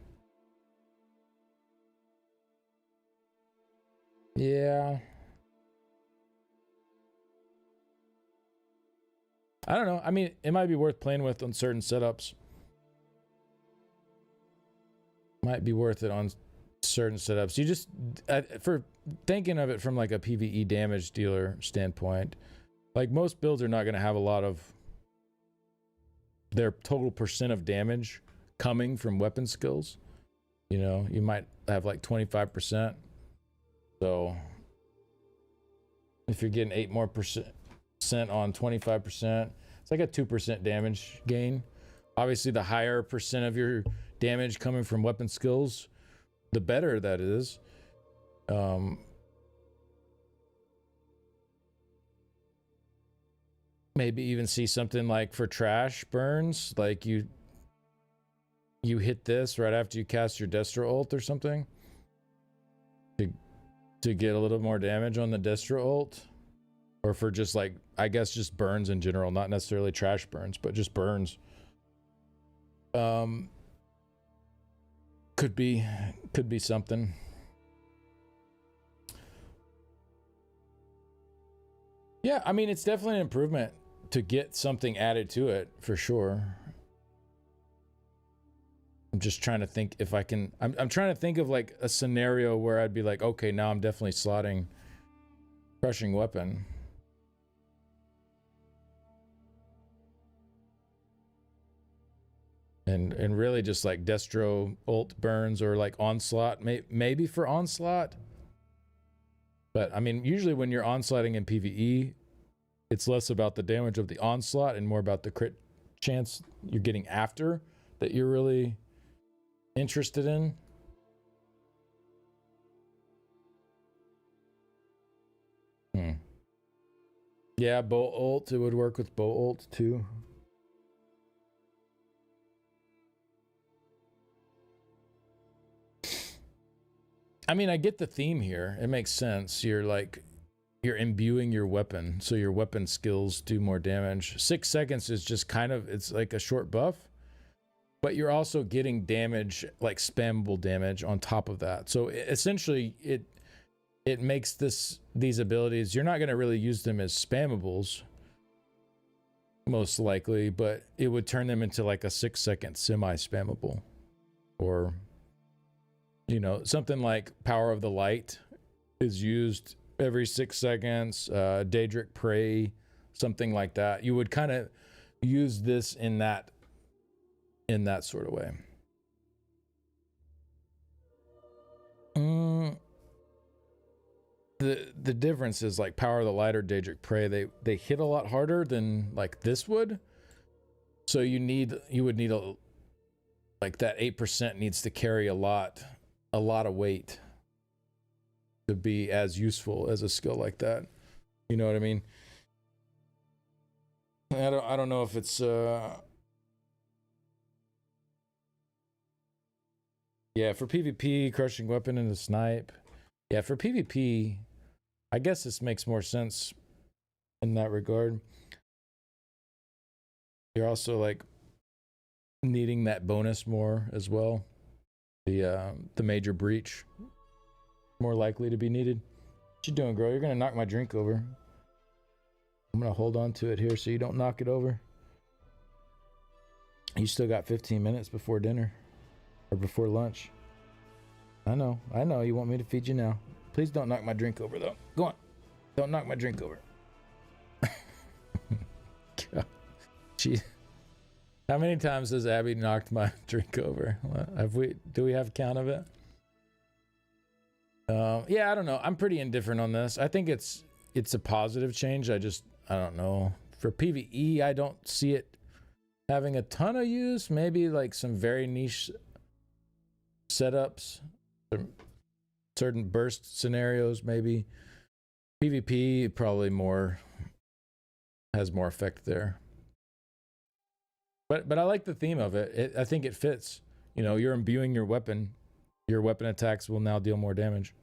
S1: Yeah. I don't know. I mean, it might be worth playing with on certain setups. Might be worth it on certain setups. You just, for thinking of it from like a PvE damage dealer standpoint, like most builds are not going to have a lot of their total percent of damage coming from weapon skills. You know, you might have like 25%. So if you're getting 8% more on 25%, it's like a 2% damage gain. Obviously, the higher percent of your damage coming from weapon skills, the better that is. Maybe even see something like for trash burns, like you hit this right after you cast your Destro ult or something to get a little more damage on the Destro ult, or for just like I guess just burns in general, not necessarily trash burns, but just burns. Could be something. Yeah, I mean, it's definitely an improvement to get something added to it, for sure. I'm just trying to think if I can... I'm trying to think of, like, a scenario where I'd be like, okay, now I'm definitely slotting Crushing Weapon. And really just, like, Destro ult burns or, like, Onslaught. Maybe for Onslaught. But, I mean, usually when you're onslaughting in PvE, it's less about the damage of the onslaught and more about the crit chance you're getting after that you're really interested in. Yeah, bow ult. It would work with bow ult too. I mean, I get the theme here. It makes sense. You're imbuing your weapon, so your weapon skills do more damage. 6 seconds is just kind of, it's like a short buff, but you're also getting damage, like spammable damage on top of that. So essentially, it makes these abilities, you're not going to really use them as spammables, most likely, but it would turn them into like a 6 second semi-spammable, or, you know, something like Power of the Light is used every 6 seconds, Daedric Prey, something like that. You would kind of use this in that sort of way. The difference is, like, Power of the Light or Daedric Prey, they hit a lot harder than like this would. So you would need like that 8% needs to carry a lot of weight to be as useful as a skill like that. You know what I mean? I don't know if it's yeah, for PvP, Crushing Weapon and the Snipe. Yeah, for PvP, I guess this makes more sense in that regard. You're also, like, needing that bonus more as well. The Major Breach, more likely to be needed. What you doing, girl? You're gonna knock my drink over. I'm gonna hold on to it here so you don't knock it over. You still got 15 minutes before dinner. Or before lunch. I know. You want me to feed you now. Please don't knock my drink over, though. Go on. Don't knock my drink over. God. How many times has Abby knocked my drink over? Do we have count of it? Yeah, I don't know. I'm pretty indifferent on this. I think it's a positive change. I don't know. For PvE, I don't see it having a ton of use. Maybe like some very niche setups, certain burst scenarios, maybe. PvP probably has more effect there. But I like the theme of it. I think it fits. You know, you're imbuing your weapon. Your weapon attacks will now deal more damage.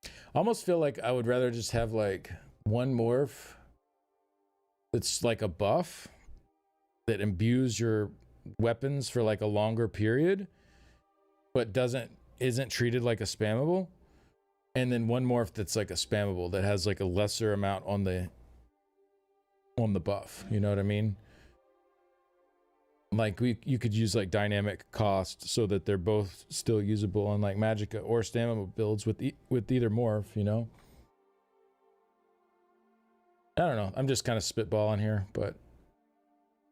S1: I almost feel like I would rather just have like one morph that's like a buff that imbues your weapons for like a longer period, but isn't treated like a spammable, and then one morph that's like a spammable that has like a lesser amount on the buff. You know what I mean? Like you could use like dynamic cost so that they're both still usable on like Magicka or stamina builds with either morph, you know? I don't know. I'm just kind of spitballing here, but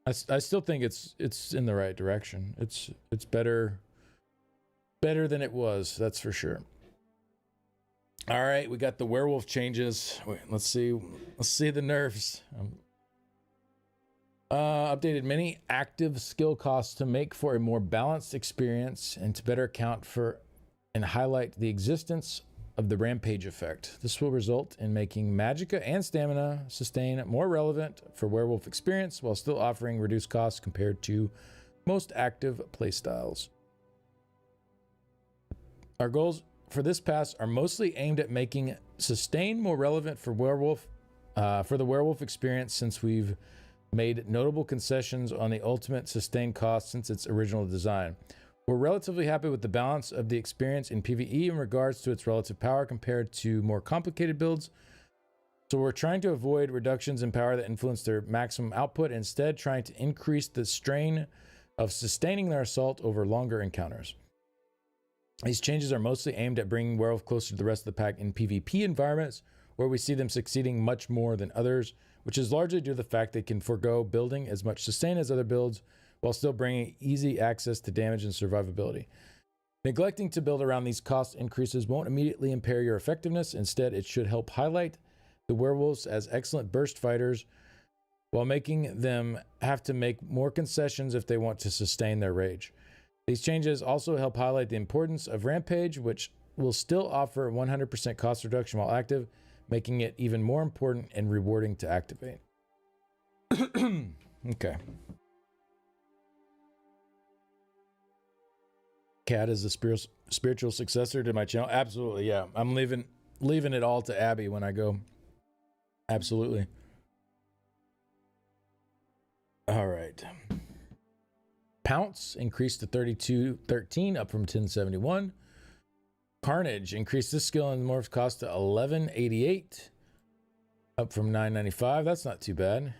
S1: I still think it's in the right direction. It's better than it was, that's for sure. All right, we got the werewolf changes. Wait, let's see the nerfs. Updated many active skill costs to make for a more balanced experience and to better account for and highlight the existence of the rampage effect. This will result in making Magicka and stamina sustain more relevant for werewolf experience while still offering reduced costs compared to most active playstyles. Our goals for this pass are mostly aimed at making sustain more relevant for the werewolf experience, since we've made notable concessions on the ultimate sustain cost since its original design. We're relatively happy with the balance of the experience in PvE in regards to its relative power compared to more complicated builds. So we're trying to avoid reductions in power that influence their maximum output, instead trying to increase the strain of sustaining their assault over longer encounters. These changes are mostly aimed at bringing werewolf closer to the rest of the pack in PvP environments, where we see them succeeding much more than others, which is largely due to the fact they can forego building as much sustain as other builds, while still bringing easy access to damage and survivability. Neglecting to build around these cost increases won't immediately impair your effectiveness. Instead, it should help highlight the werewolves as excellent burst fighters, while making them have to make more concessions if they want to sustain their rage. These changes also help highlight the importance of Rampage, which will still offer 100% cost reduction while active, making it even more important and rewarding to activate. Okay. Cat is the spiritual successor to my channel. Absolutely, yeah. I'm leaving it all to Abby when I go. Absolutely. All right. Pounce increased to 3213, up from 1071. Carnage increased this skill and morph cost to 1188, up from 995. That's not too bad.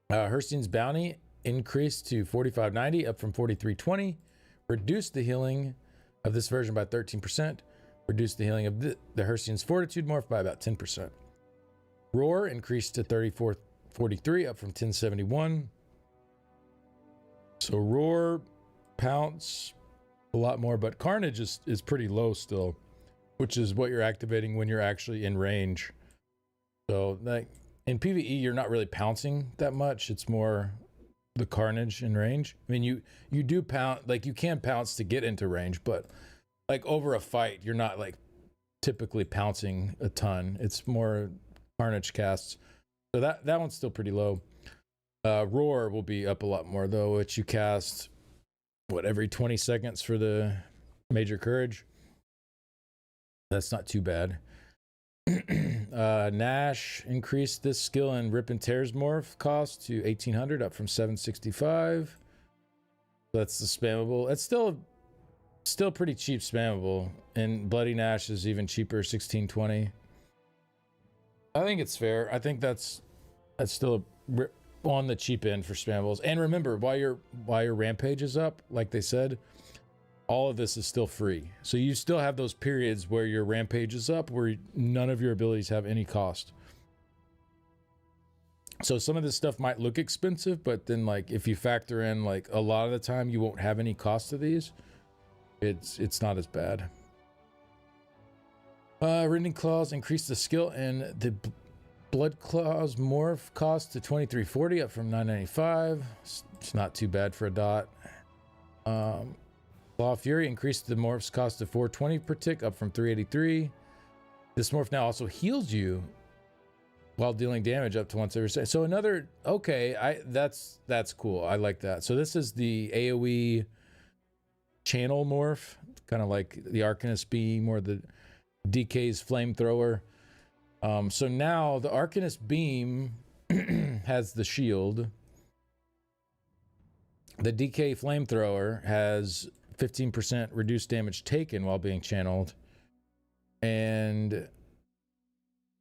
S1: Herstein's Bounty increased to 4590, up from 4320. Reduced the healing of this version by 13%. Reduced the healing of the Herstein's Fortitude morph by about 10%. Roar increased to 3443, up from 1071. So Roar, Pounce, a lot more, but Carnage is pretty low still, which is what you're activating when you're actually in range. So like in PvE, you're not really pouncing that much. It's more the Carnage in range. I mean, you do pounce, like you can pounce to get into range, but like over a fight, you're not like typically pouncing a ton. It's more Carnage casts. So that one's still pretty low. Roar will be up a lot more though, which you cast every 20 seconds for the Major Courage. That's not too bad. Nash increased this skill and Rip and Tears morph cost to 1800, up from 765. That's the spammable. It's still pretty cheap spammable, and Bloody Nash is even cheaper, 1620. I think it's fair. I think that's still on the cheap end for spammables. And remember, while your Rampage is up, like they said, all of this is still free. So you still have those periods where your Rampage is up, where none of your abilities have any cost. So some of this stuff might look expensive, but then like if you factor in like a lot of the time you won't have any cost to these, it's not as bad. Rending Claws increased the skill and the Blood Claws morph cost to 2340, up from 995. It's not too bad for a dot. Claw of Fury increased the morph's cost to 420 per tick, up from 383. This morph now also heals you while dealing damage up to once every second. So another, okay, that's cool. I like that. So this is the AoE channel morph, kind of like the Arcanist Beam or the DK's Flamethrower. So now the Arcanist Beam has the shield. The DK Flamethrower has 15% reduced damage taken while being channeled. And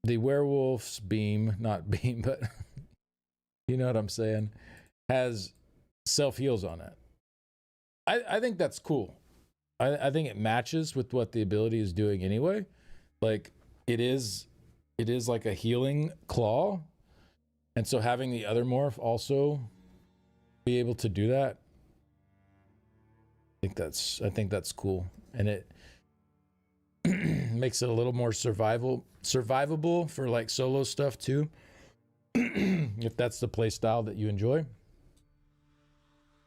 S1: the Werewolf's Beam, not Beam, but you know what I'm saying, has self-heals on it. I think that's cool. I think it matches with what the ability is doing anyway. Like it is like a healing claw. And so having the other morph also be able to do that, I think that's cool. And it makes it a little more survivable for like solo stuff too. If that's the play style that you enjoy.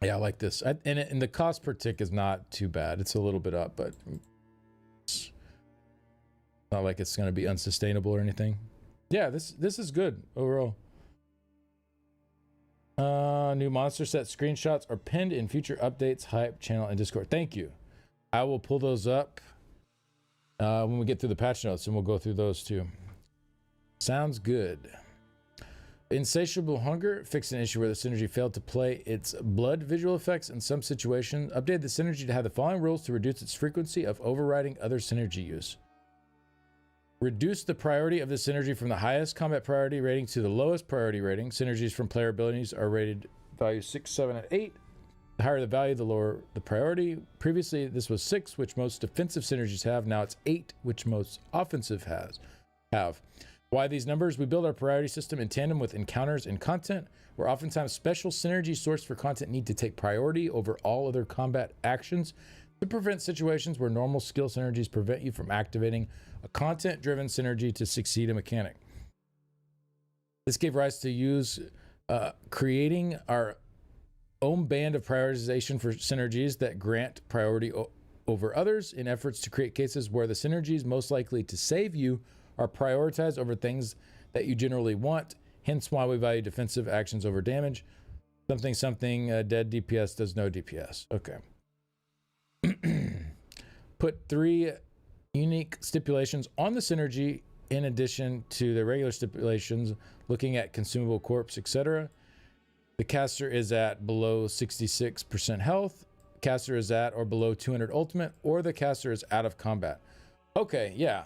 S1: Yeah, I like this. And the cost per tick is not too bad. It's a little bit up, but it's not like it's going to be unsustainable or anything. Yeah, this is good overall. New monster set screenshots are pinned in future updates, hype, channel, and Discord. Thank you. I will pull those up when we get through the patch notes, and we'll go through those too. Sounds good. Insatiable Hunger fixed an issue where the synergy failed to play its blood visual effects in some situations. Updated the synergy to have the following rules to reduce its frequency of overriding other synergy use. Reduce the priority of the synergy from the highest combat priority rating to the lowest priority rating. Synergies from player abilities are rated values 6, 7, and 8. The higher the value, the lower the priority. Previously, this was 6, which most defensive synergies have. Now it's 8, which most offensive have. Why these numbers? We build our priority system in tandem with encounters and content, where oftentimes special synergy sourced for content need to take priority over all other combat actions to prevent situations where normal skill synergies prevent you from activating a content-driven synergy to succeed a mechanic. This gave rise to creating our own band of prioritization for synergies that grant priority over others in efforts to create cases where the synergies most likely to save you are prioritized over things that you generally want, hence why we value defensive actions over damage. Something, dead DPS does no DPS. Okay. Put 3 unique stipulations on the synergy in addition to the regular stipulations, looking at consumable corpse, etc. The caster is at below 66% health, caster is at or below 200 ultimate, or the caster is out of combat. Okay, yeah.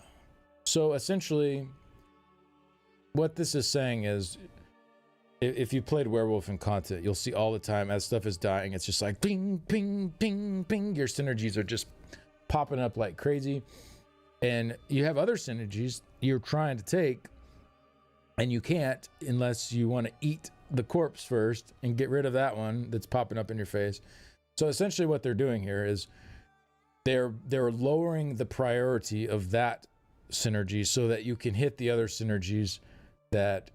S1: So essentially, what this is saying is, if you played Werewolf in content, you'll see all the time as stuff is dying, it's just like ping, ping, ping, ping. Your synergies are just popping up like crazy. And you have other synergies you're trying to take, and you can't unless you want to eat the corpse first and get rid of that one that's popping up in your face. So essentially what they're doing here is they're lowering the priority of that synergy so that you can hit the other synergies that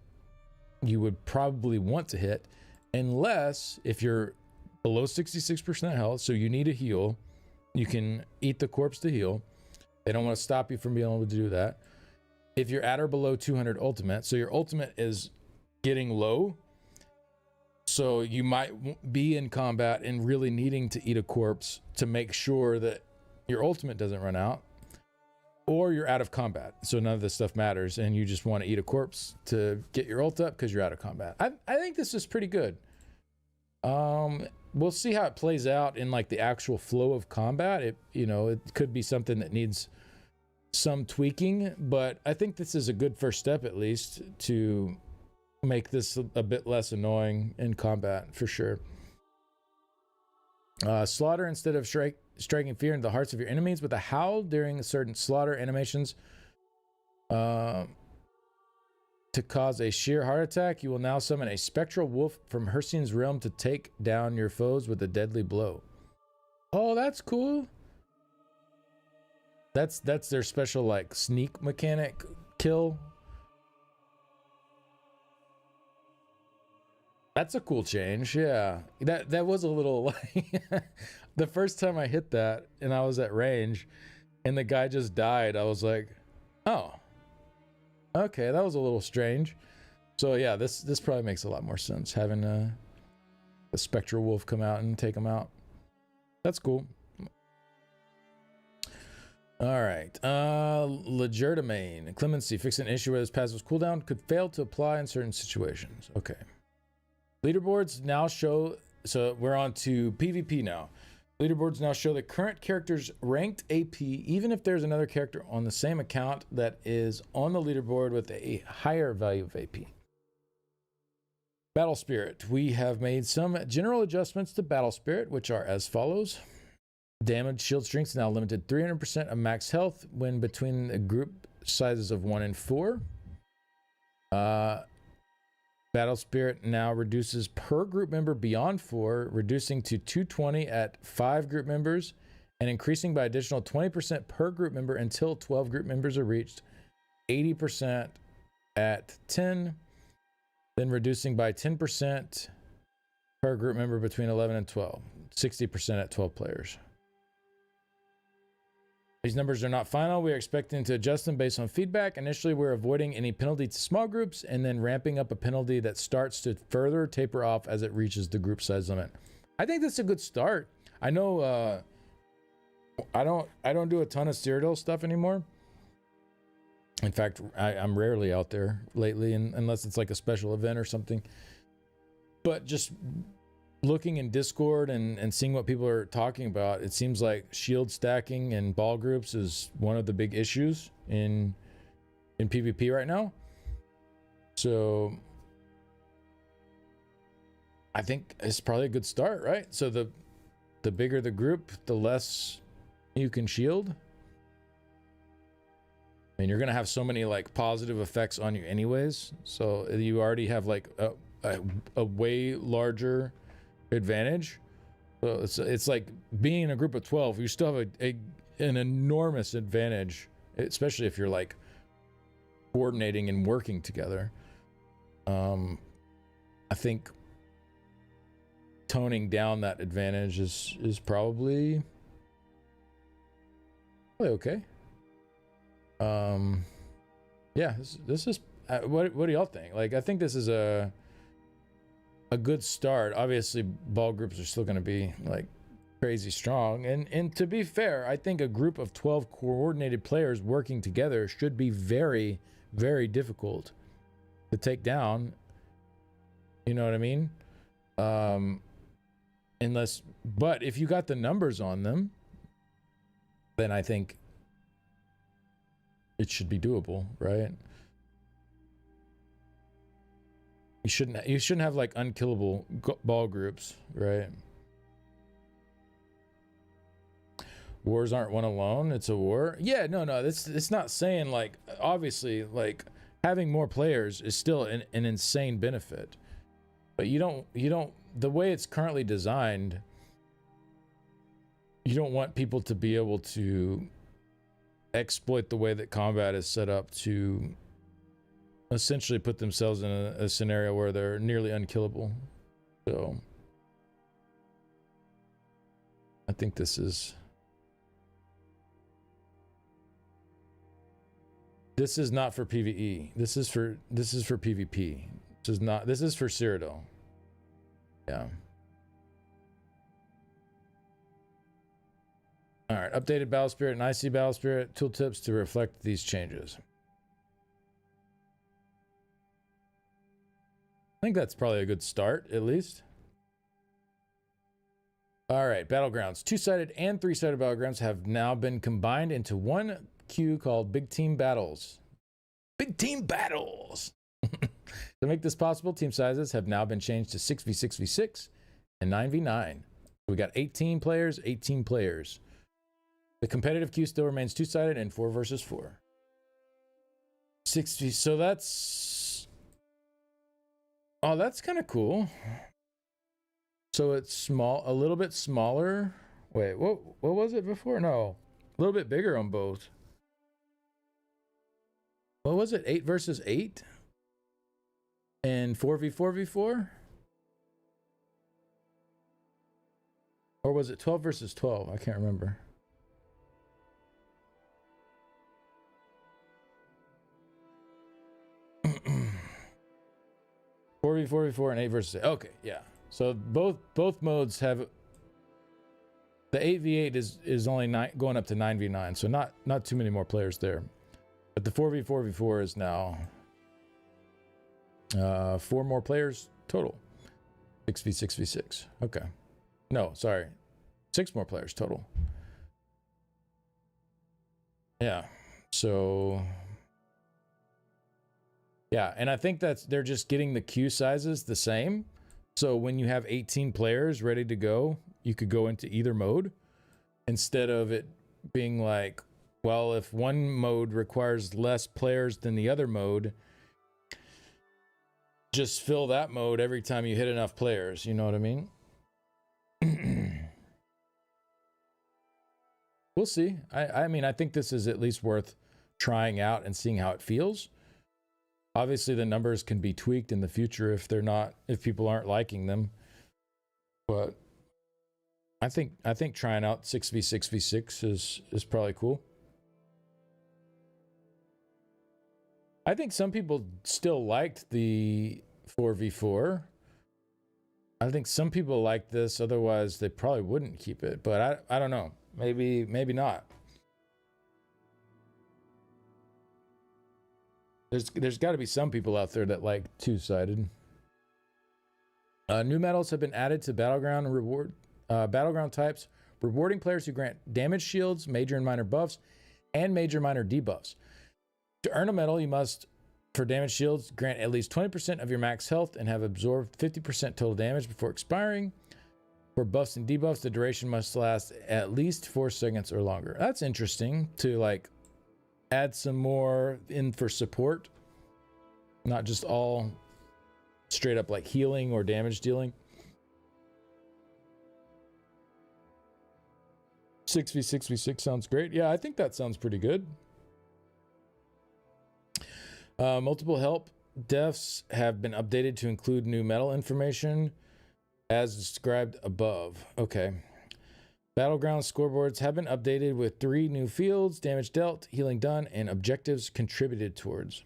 S1: you would probably want to hit, unless if you're below 66% health, so you need a heal, you can eat the corpse to heal. They don't want to stop you from being able to do that. If you're at or below 200 ultimate, so your ultimate is getting low, so you might be in combat and really needing to eat a corpse to make sure that your ultimate doesn't run out, or you're out of combat, so none of this stuff matters, and you just want to eat a corpse to get your ult up because you're out of combat. I think this is pretty good. We'll see how it plays out in like the actual flow of combat. It could be something that needs some tweaking, but I think this is a good first step, at least, to make this a bit less annoying in combat, for sure. Slaughter instead of striking fear into the hearts of your enemies with a howl during certain slaughter animations to cause a sheer heart attack. You will now summon a spectral wolf from Hercian's realm to take down your foes with a deadly blow. Oh, that's cool. That's their special like sneak mechanic kill. That's a cool change. Yeah, that was a little like the first time I hit that and I was at range and the guy just died. I was like, oh, okay, that was a little strange. So yeah, this probably makes a lot more sense, having a spectral wolf come out and take him out. That's cool. All right, Legerdemain. Clemency. Fix an issue where this passive cooldown could fail to apply in certain situations. Okay. Leaderboards now show, so we're on to PvP now. Leaderboards now show the current character's ranked AP, even if there's another character on the same account that is on the leaderboard with a higher value of AP. Battle Spirit. We have made some general adjustments to Battle Spirit, which are as follows. Damage shield strength now limited 300% of max health when between the group sizes of 1 and 4. Battle Spirit now reduces per group member beyond 4, reducing to 220 at 5 group members and increasing by additional 20% per group member until 12 group members are reached, 80% at 10, then reducing by 10% per group member between 11 and 12, 60% at 12 players. These numbers are not final. We are expecting to adjust them based on feedback. Initially, we're avoiding any penalty to small groups and then ramping up a penalty that starts to further taper off as it reaches the group size limit. I think that's a good start. I know I don't do a ton of Cyrodiil stuff anymore. In fact, I'm rarely out there lately, unless it's like a special event or something. But just looking in Discord and seeing what people are talking about, it seems like shield stacking and ball groups is one of the big issues in PvP right now. So I think it's probably a good start, right? So the bigger the group, the less you can shield. And you're gonna have so many like positive effects on you anyways. So you already have like a way larger advantage. So it's like being in a group of 12, you still have an enormous advantage, especially if you're like coordinating and working together. I think toning down that advantage is probably okay. Yeah, this is what do y'all think? Like, I think this is a good start. Obviously, ball groups are still going to be like crazy strong, and to be fair, I think a group of 12 coordinated players working together should be very, very difficult to take down. You know what I mean? But if you got the numbers on them, then I think it should be doable, right? You shouldn't have like unkillable ball groups, right? Wars aren't won alone. It's a war. Yeah, no. It's not saying like, obviously, like having more players is still an insane benefit, but you don't the way it's currently designed, you don't want people to be able to exploit the way that combat is set up to essentially put themselves in a scenario where they're nearly unkillable. So I think this is not for PvE. This is for PvP. This is for Cyrodiil. Yeah. All right, updated Battle Spirit and IC Battle Spirit tooltips to reflect these changes. I think that's probably a good start, at least. All right, Battlegrounds. Two-sided and three-sided Battlegrounds have now been combined into one queue called Big Team Battles. Big Team Battles! To make this possible, team sizes have now been changed to 6v6v6 and 9v9. We got 18 players, 18 players. The competitive queue still remains two-sided and 4 versus 4. 6v, so that's... Oh, that's kind of cool. So it's small, a little bit smaller. Wait, what was it before? No, a little bit bigger on both. What was it? 8 versus 8? And 4v4v4? Or was it 12 versus 12? I can't remember. Four v four v four and 8 versus 8. Okay, yeah. So both modes have the 8v8 is only going up to 9v9, so not too many more players there. But the 4v4v4 is now 4 more players total. 6v6v6. Okay. No, sorry. 6 more players total. Yeah. So yeah, and I think they're just getting the queue sizes the same. So when you have 18 players ready to go, you could go into either mode instead of it being like, well, if one mode requires less players than the other mode, just fill that mode every time you hit enough players. You know what I mean? We'll see. I mean, I think this is at least worth trying out and seeing how it feels. Obviously, the numbers can be tweaked in the future if people aren't liking them. But I think trying out 6v6v6 is probably cool. I think some people still liked the 4v4. I think some people like this, otherwise they probably wouldn't keep it. But I don't know. Maybe not. There's got to be some people out there that like two-sided. New medals have been added to battleground types, rewarding players who grant damage shields, major and minor buffs, and major minor debuffs. To earn a medal, you must, for damage shields, grant at least 20% of your max health and have absorbed 50% total damage before expiring. For buffs and debuffs, the duration must last at least 4 seconds or longer. That's interesting to like add some more in for support, not just all straight up like healing or damage dealing. 6v6v6 sounds great. Yeah, I think that sounds pretty good. Multiple help deaths have been updated to include new medal information as described above. Okay. Battleground scoreboards have been updated with 3 new fields, damage dealt, healing done, and objectives contributed towards.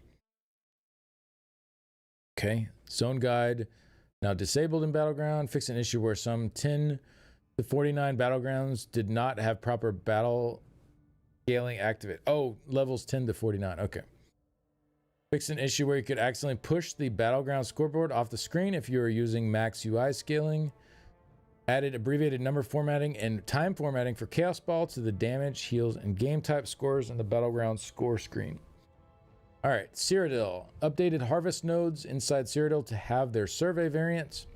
S1: Okay. Zone guide now disabled in Battleground. Fix an issue where some 10 to 49 battlegrounds did not have proper battle scaling activate. Oh, levels 10 to 49. Okay. Fix an issue where you could accidentally push the Battleground scoreboard off the screen if you are using max UI scaling. Added abbreviated number formatting and time formatting for Chaos Ball to the damage, heals, and game type scores in the Battleground score screen. All right, Cyrodiil. Updated harvest nodes inside Cyrodiil to have their survey variants.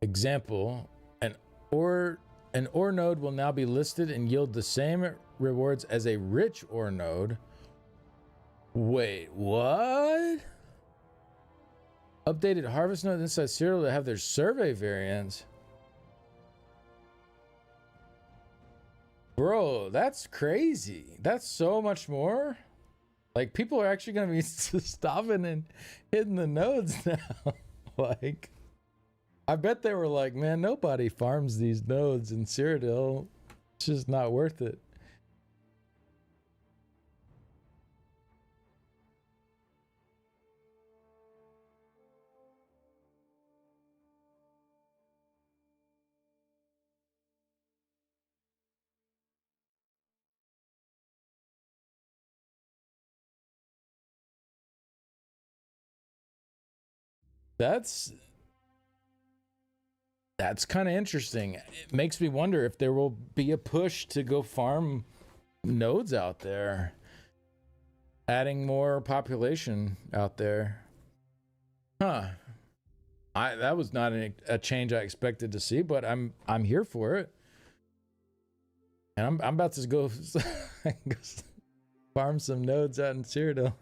S1: Example, an ore node will now be listed and yield the same rewards as a rich ore node. Wait, what? Updated harvest nodes inside Cyrodiil to have their survey variants. Bro, that's crazy. That's so much more. Like, people are actually going to be stopping and hitting the nodes now. Like, I bet they were like, man, nobody farms these nodes in Cyrodiil. It's just not worth it. That's kind of interesting. It makes me wonder if there will be a push to go farm nodes out there, adding more population out there. Huh. That was not a change I expected to see, but I'm here for it. And I'm about to go farm some nodes out in Cyrodiil.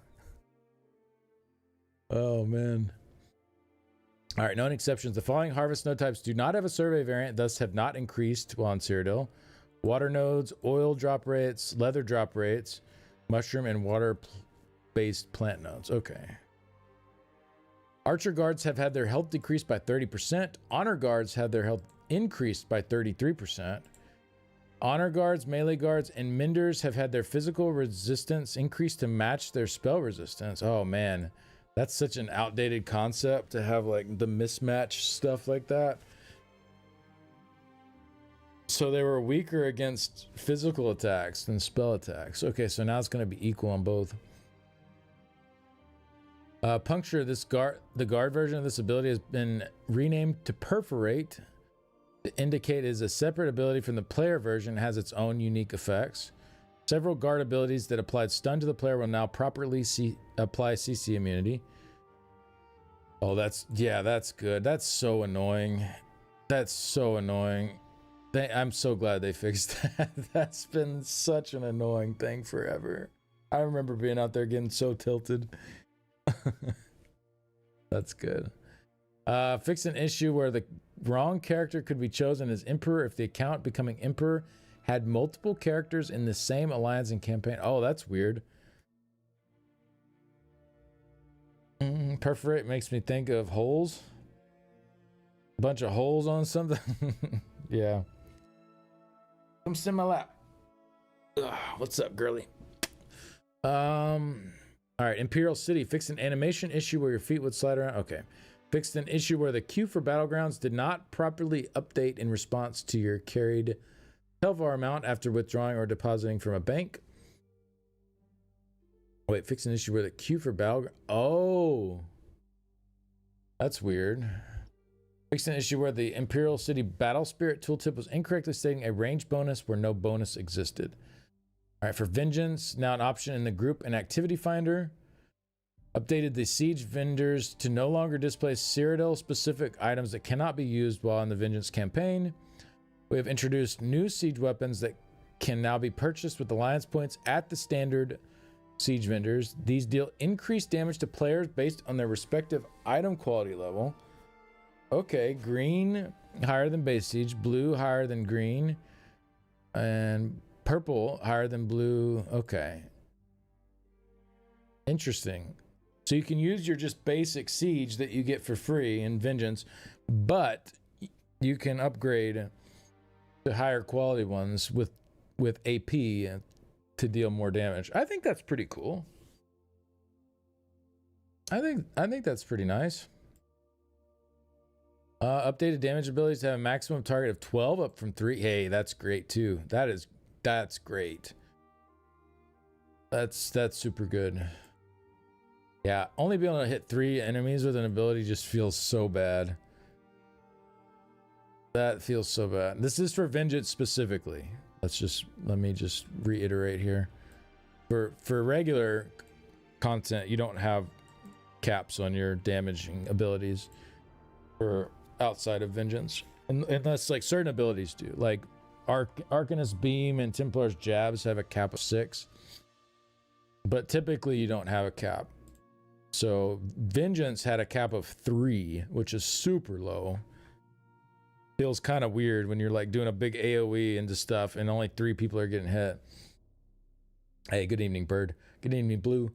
S1: Oh man. All right, known exceptions. The following harvest node types do not have a survey variant, thus have not increased while on Cyrodiil. Water nodes, oil drop rates, leather drop rates, mushroom and water-based plant nodes. Okay. Archer guards have had their health decreased by 30%. Honor guards had their health increased by 33%. Honor guards, melee guards, and menders have had their physical resistance increased to match their spell resistance. Oh, man. That's such an outdated concept to have like the mismatch stuff like that. So they were weaker against physical attacks than spell attacks. Okay, so now it's going to be equal on both. Puncture, the guard version of this ability has been renamed to Perforate to indicate it is a separate ability from the player version. It has its own unique effects. Several guard abilities that applied stun to the player will now properly apply CC immunity. Oh, that's good. That's so annoying. That's so annoying. I'm so glad they fixed that. That's been such an annoying thing forever. I remember being out there getting so tilted. That's good. Fix an issue where the wrong character could be chosen as Emperor if the account becoming Emperor had multiple characters in the same alliance and campaign. Oh, that's weird. Perforate makes me think of holes. A bunch of holes on something. Yeah. Come sit in my lap. Ugh, what's up, girly? All right, Imperial City. Fix an animation issue where your feet would slide around. Okay. Fixed an issue where the queue for Battlegrounds did not properly update in response to your carried Telvar amount after withdrawing or depositing from a bank. Wait, fix an issue where the queue for Battlegrounds... Oh. That's weird. Fixed an issue where the Imperial City Battle Spirit tooltip was incorrectly stating a range bonus where no bonus existed. All right, for Vengeance, now an option in the group and activity finder. Updated the siege vendors to no longer display Cyrodiil-specific items that cannot be used while in the Vengeance campaign. We have introduced new siege weapons that can now be purchased with alliance points at the standard siege vendors. These deal increased damage to players based on their respective item quality level. Okay, green higher than base siege, blue higher than green, and purple higher than blue. Okay. Interesting. So you can use your just basic siege that you get for free in Vengeance, but you can upgrade to higher quality ones with AP to deal more damage. I think that's pretty cool. I think that's pretty nice. Updated damage abilities to have a maximum target of 12 up from 3. Hey, that's great too. That's great. That's super good. Yeah, only being able to hit 3 enemies with an ability just feels so bad. That feels so bad. This is for Vengeance specifically. Let me just reiterate here. For regular content, you don't have caps on your damaging abilities for outside of Vengeance. Unless like certain abilities do. Like Arcanist Beam and Templar's Jabs have a cap of 6. But typically you don't have a cap. So Vengeance had a cap of 3, which is super low. Feels kind of weird when you're like doing a big AoE into stuff and only 3 people are getting hit. Hey, good evening, Bird. Good evening, Blue.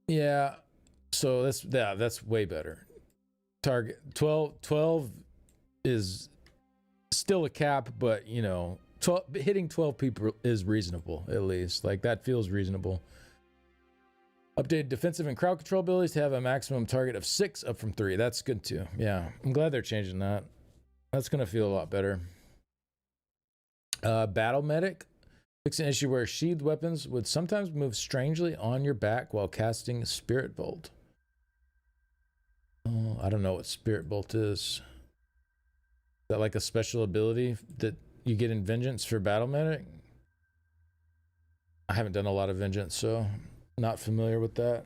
S1: Yeah. So that's way better. Target 12 is still a cap, but you know, hitting 12 people is reasonable at least. Like that feels reasonable. Updated defensive and crowd control abilities to have a maximum target of 6 up from 3. That's good too. Yeah, I'm glad they're changing that. That's going to feel a lot better. Battle Medic. Fix an issue where sheathed weapons would sometimes move strangely on your back while casting Spirit Bolt. Oh, I don't know what Spirit Bolt is. Is that like a special ability that you get in Vengeance for Battle Medic? I haven't done a lot of Vengeance, so not familiar with that.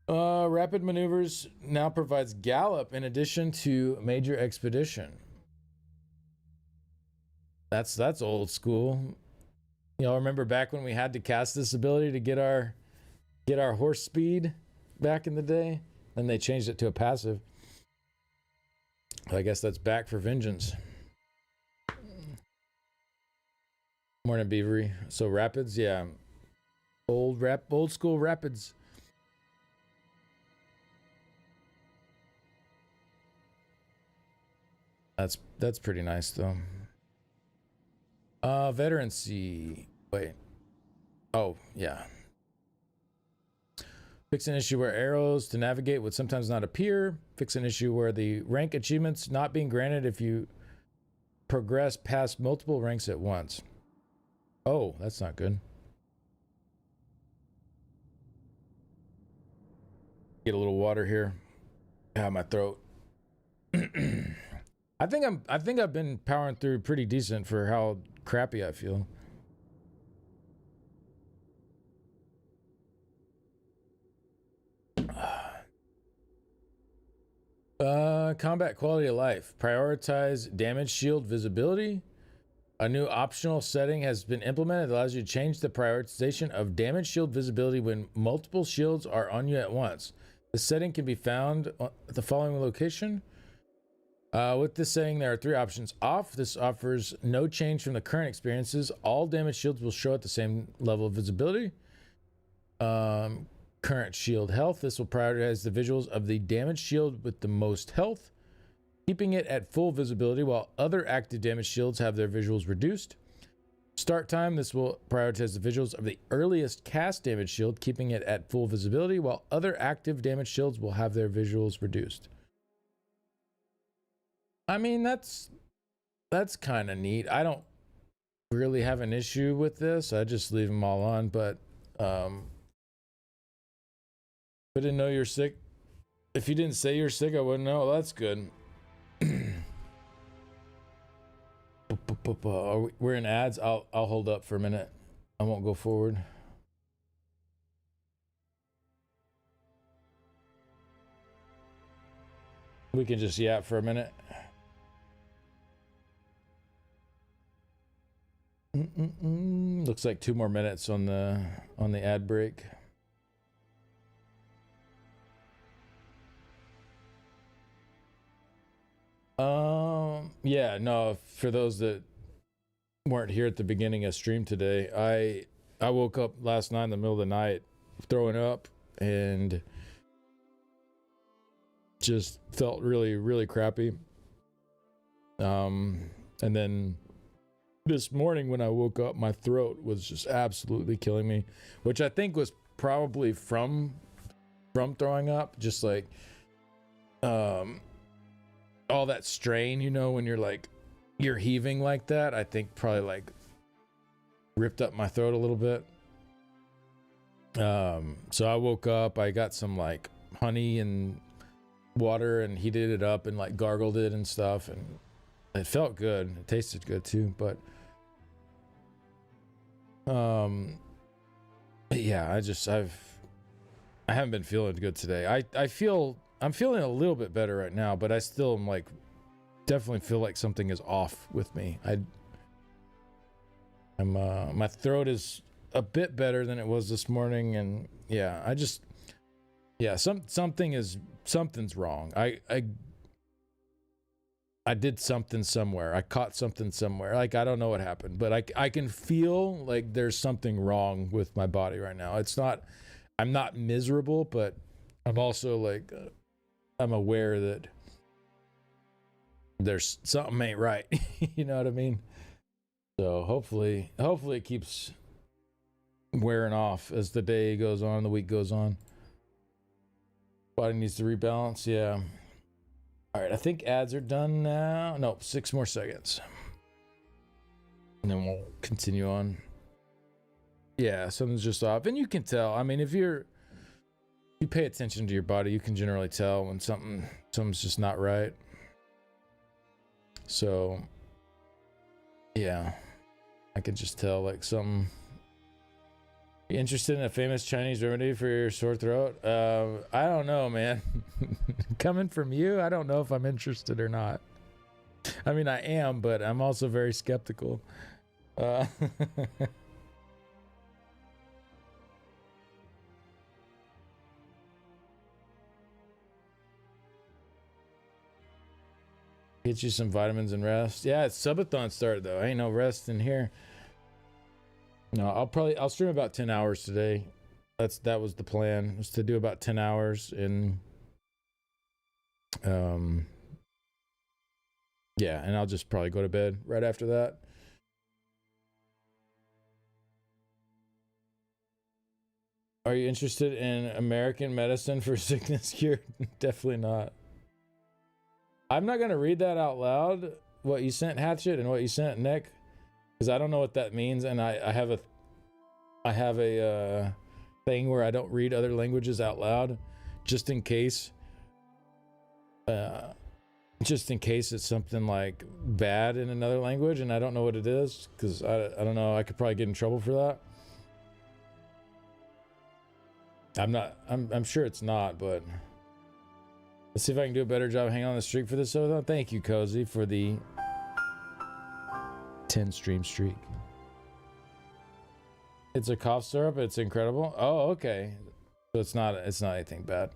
S1: Rapid Maneuvers now provides Gallop in addition to Major Expedition. That's old school. Y'all remember back when we had to cast this ability to get our horse speed back in the day? Then they changed it to a passive. I guess that's back for Vengeance. Morning, Beavery. So Rapids, yeah. Old school Rapids. That's pretty nice though. Veterancy. Wait. Oh, yeah. Fix an issue where arrows to navigate would sometimes not appear. Fix an issue where the rank achievements not being granted if you progress past multiple ranks at once. Oh, that's not good. Get a little water here. My throat. I think I've been powering through pretty decent for how crappy I feel. Combat quality of life. Prioritize damage shield visibility. A new optional setting has been implemented that allows you to change the prioritization of damage shield visibility when multiple shields are on you at once. The setting can be found at the following location. With this setting, there are 3 options. Off, this offers no change from the current experiences. All damage shields will show at the same level of visibility. Current shield health. This will prioritize the visuals of the damage shield with the most health, keeping it at full visibility while other active damage shields have their visuals reduced. start time. This will prioritize the visuals of the earliest cast damage shield, keeping it at full visibility, while other active damage shields will have their visuals reduced. I mean, that's kind of neat. I don't really have an issue with this. I just leave them all on, but I didn't know you're sick. If you didn't say you're sick, I wouldn't know. That's good. We're in ads. I'll hold up for a minute. I won't go forward. We can just yap for a minute. Looks like 2 more minutes on the ad break. Yeah, no, for those that weren't here at the beginning of stream today, I woke up last night in the middle of the night throwing up and just felt really, really crappy. And then this morning when I woke up, my throat was just absolutely killing me, which I think was probably from throwing up, just like all that strain, you know, when you're heaving like that. I think probably like ripped up my throat a little bit. So I woke up, I got some like honey and water and heated it up and like gargled it and stuff, and it felt good. It tasted good too, but yeah, I haven't been feeling good today. I'm feeling a little bit better right now, but I still am like definitely feel like something is off with me. My throat is a bit better than it was this morning, and yeah, something's wrong. I did something somewhere. I caught something somewhere. Like, I don't know what happened, but I can feel like there's something wrong with my body right now. I'm not miserable, but I'm also like, I'm aware that there's something ain't right. You know what I mean? So hopefully it keeps wearing off as the day goes on, the week goes on. Body needs to rebalance. Yeah. All right, I think ads are done now. No, 6 more seconds. And then we'll continue on. Yeah, something's just off. And you can tell. I mean, if you pay attention to your body, you can generally tell when something's just not right. So, yeah, I could just tell like something. You interested in a famous Chinese remedy for your sore throat? I don't know, man. Coming from you, I don't know if I'm interested or not. I mean, I am, but I'm also very skeptical. Get you some vitamins and rest. Yeah, it's Subathon started though. Ain't no rest in here. No, I'll stream about 10 hours today. That was the plan, was to do about 10 hours in yeah, and I'll just probably go to bed right after that. Are you interested in American medicine for sickness cure? Definitely not. I'm not gonna read that out loud, what you sent, Hatchet, and what you sent, Nick, because I don't know what that means, and I have a thing where I don't read other languages out loud, just in case it's something like bad in another language and I don't know what it is, because I don't know, I could probably get in trouble for that. I'm sure it's not, but let's see if I can do a better job hanging on the streak for this. So thank you, Cozy, for the 10 stream streak. It's a cough syrup. It's incredible. Oh, okay. So it's not anything bad.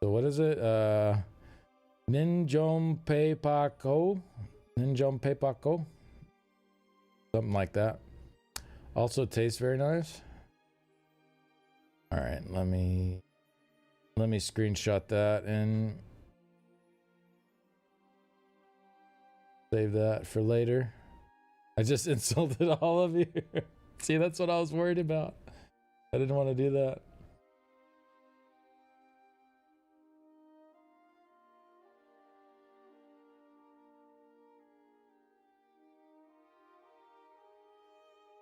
S1: So what is it? Ninjom Pepako? Something like that. Also tastes very nice. All right, let me screenshot that and save that for later. I just insulted all of you. See, that's what I was worried about. I didn't want to do that.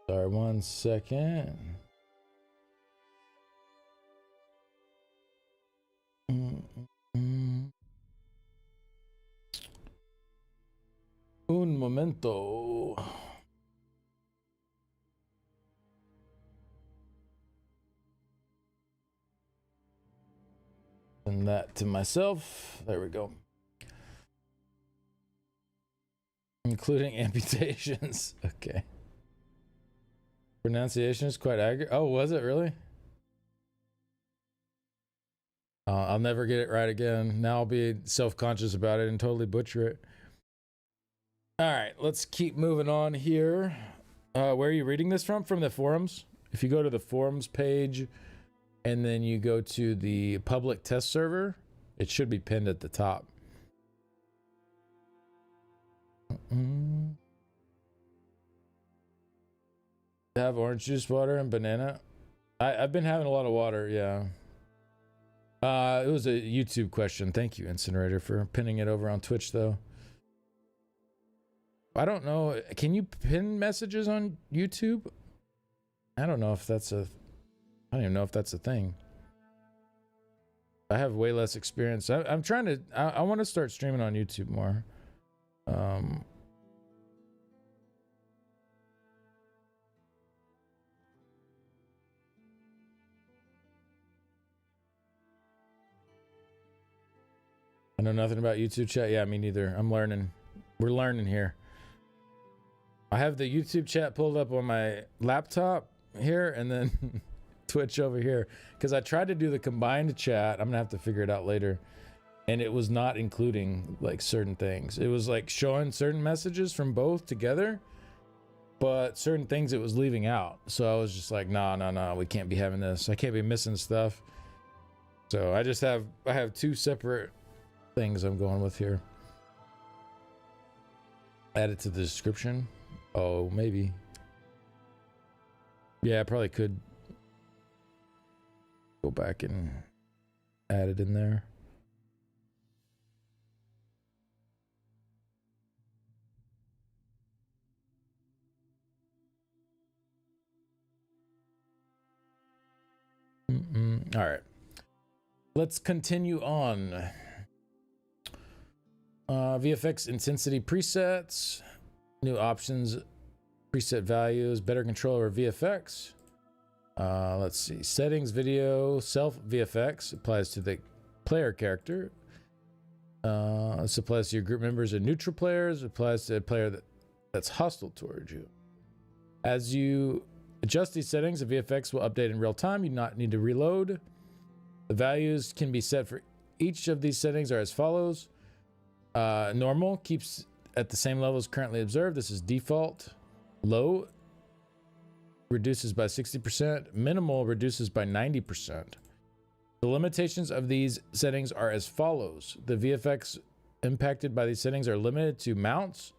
S1: Sorry, 1 second. Un momento. Send that to myself. There we go. Including amputations. Okay. Pronunciation is quite accurate. Oh, was it really? I'll never get it right again. Now I'll be self-conscious about it and totally butcher it. All right, let's keep moving on here. Where are you reading this from? From the forums? If you go to the forums page and then you go to the public test server, it should be pinned at the top. Have orange juice, water, and banana. I've been having a lot of water, yeah. It was a YouTube question. Thank you, Incinerator, for pinning it over on Twitch, though. I don't know. Can you pin messages on YouTube? I don't know if that's a... I don't even know if that's a thing. I have way less experience. I'm trying to... I want to start streaming on YouTube more. I know nothing about YouTube chat. Yeah, me neither. I'm learning. We're learning here. I have the YouTube chat pulled up on my laptop here and then Twitch over here. Because I tried to do the combined chat. I'm going to have to figure it out later. And it was not including like certain things. It was like showing certain messages from both together. But certain things it was leaving out. So I was just like, no, we can't be having this. I can't be missing stuff. So I have two separate things I'm going with here. Add it to the description. Oh, maybe. Yeah, I probably could go back and add it in there. All right. Let's continue on. VFX intensity presets, new options, preset values, better control over VFX. Let's see, settings, video, self VFX applies to the player character. This applies to your group members and neutral players. It applies to a player that's hostile towards you. As you adjust these settings, the VFX will update in real time. You do not need to reload. The values can be set for each of these settings are as follows. Normal keeps at the same level as currently observed. This is default. Low reduces by 60%. Minimal reduces by 90%. The limitations of these settings are as follows. The VFX impacted by these settings are limited to mounts,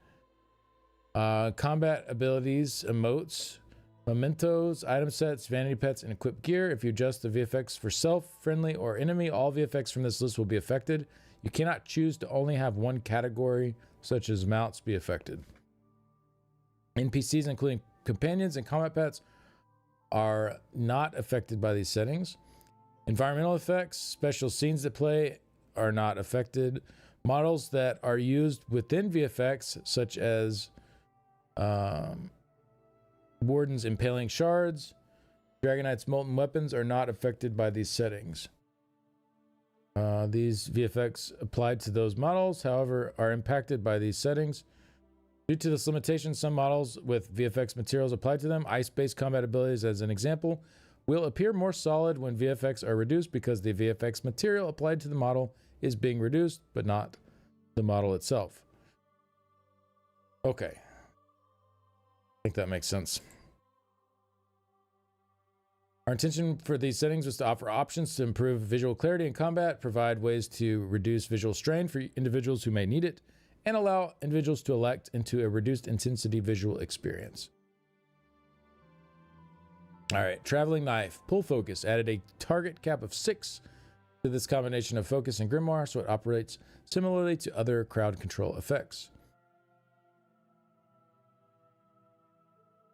S1: combat abilities, emotes, mementos, item sets, vanity pets, and equipped gear. If you adjust the VFX for self, friendly, or enemy, all VFX from this list will be affected. You cannot choose to only have one category, such as mounts, be affected. NPCs, including companions and combat pets, are not affected by these settings. Environmental effects, special scenes that play are not affected. Models that are used within VFX, such as Warden's impaling shards, Dragonite's molten weapons, are not affected by these settings. These VFX applied to those models, however, are impacted by these settings. Due to this limitation, some models with VFX materials applied to them, ice-based combat abilities as an example, will appear more solid when VFX are reduced because the VFX material applied to the model is being reduced, but not the model itself. Okay. I think that makes sense. Our intention for these settings was to offer options to improve visual clarity in combat, provide ways to reduce visual strain for individuals who may need it, and allow individuals to elect into a reduced intensity visual experience. All right, traveling knife, pull focus, added a target cap of 6 to this combination of focus and grimoire, so it operates similarly to other crowd control effects.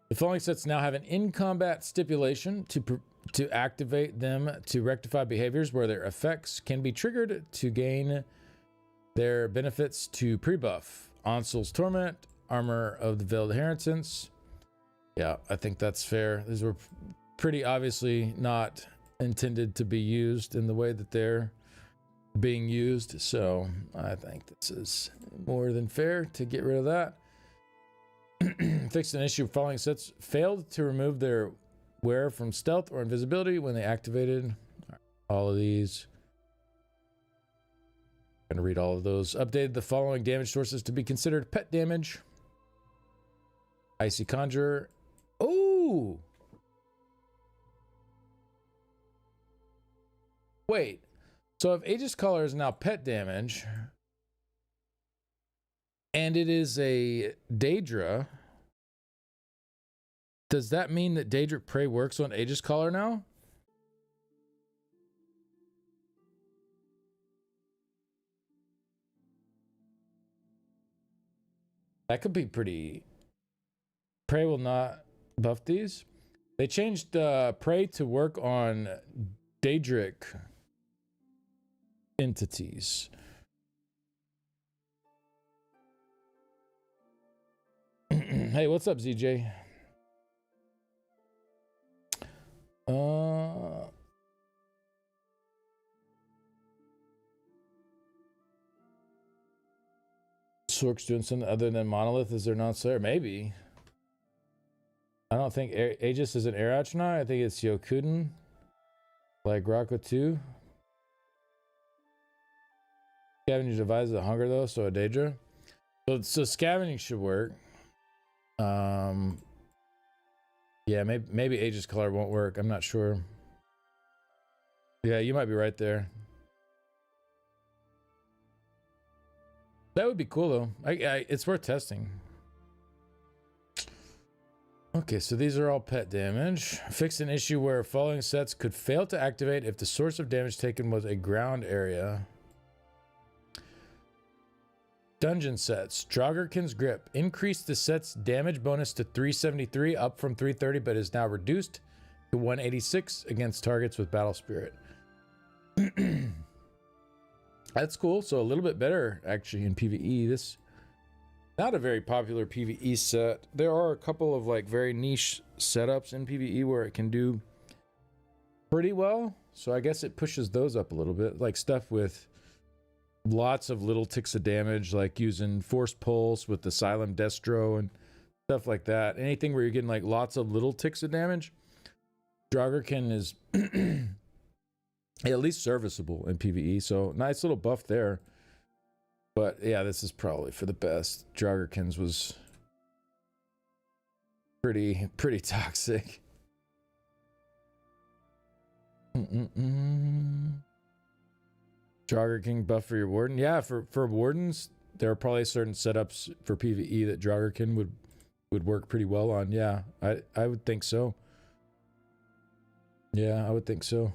S1: The following sets now have an in-combat stipulation to activate them to rectify behaviors where their effects can be triggered to gain their benefits to pre-buff. Ansel's Torment, Armor of the Veiled Inheritance. Yeah, I think that's fair. These were pretty obviously not intended to be used in the way that they're being used, so I think this is more than fair to get rid of that. Fixed an issue following sets failed to remove their wear from stealth or invisibility when they activated. All of these. I'm going to read all of those. Updated the following damage sources to be considered pet damage. Icy Conjurer. Oh! Wait. So if Aegis Caller is now pet damage, and it is a Daedra, does that mean that Daedric Prey works on Aegis Caller now? That could be pretty... Prey will not buff these. They changed Prey to work on Daedric entities. Hey, what's up, ZJ? Sork's doing something other than Monolith. Is there not, sir? Maybe. I don't think Aegis is an Arachna. I think it's Yokuden. Like Rocco 2. Scavenging devices a hunger though, so a Daedra. So scavenging should work. Yeah, maybe Aegis Color won't work. I'm not sure. Yeah, you might be right there. That would be cool though. It's worth testing. Okay, so these are all pet damage. Fix an issue where following sets could fail to activate if the source of damage taken was a ground area. Dungeon sets. Draugr Grip. Increased the set's damage bonus to 373, up from 330, but is now reduced to 186 against targets with Battle Spirit. That's cool. So a little bit better, actually, in PvE. This not a very popular PvE set. There are a couple of like very niche setups in PvE where it can do pretty well. So I guess it pushes those up a little bit. Like stuff with lots of little ticks of damage, like using Force Pulse with the Asylum Destro and stuff like that. Anything where you're getting like lots of little ticks of damage, Draugr is at least serviceable in PvE. So nice little buff there. But yeah, this is probably for the best. Draugr was pretty toxic. Draugr buff for your Warden. Yeah, for Wardens, there are probably certain setups for PvE that Draugr would work pretty well on. Yeah, I would think so. Yeah, I would think so.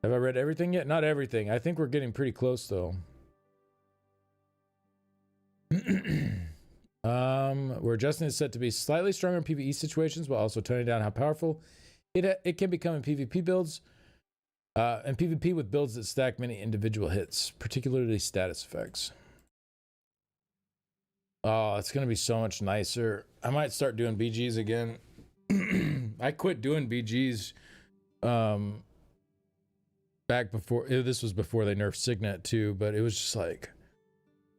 S1: Have I read everything yet? Not everything. I think we're getting pretty close though. We're adjusting the set to be slightly stronger in PvE situations while also toning down how powerful it can become in PvP builds. And PvP with builds that stack many individual hits, particularly status effects. Oh, it's going to be so much nicer. I might start doing BGs again. I quit doing BGs back before. This was before they nerfed Signet too, but it was just like,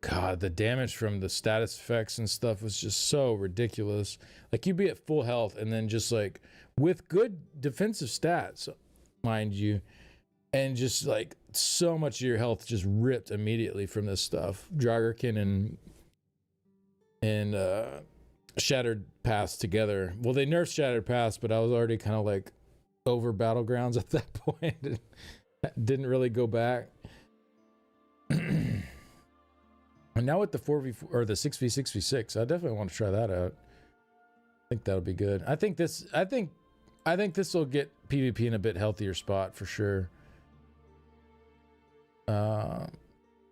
S1: God, the damage from the status effects and stuff was just so ridiculous. Like you'd be at full health and then just like with good defensive stats, mind you, and just like so much of your health just ripped immediately from this stuff. Draugr and Shattered Pass together. Well, they nerfed Shattered Pass, but I was already kind of like over Battlegrounds at that point. Didn't really go back. And now with the 4v4 or the 6v6v6, I definitely want to try that out. I think that'll be good. I think this will get PvP in a bit healthier spot for sure.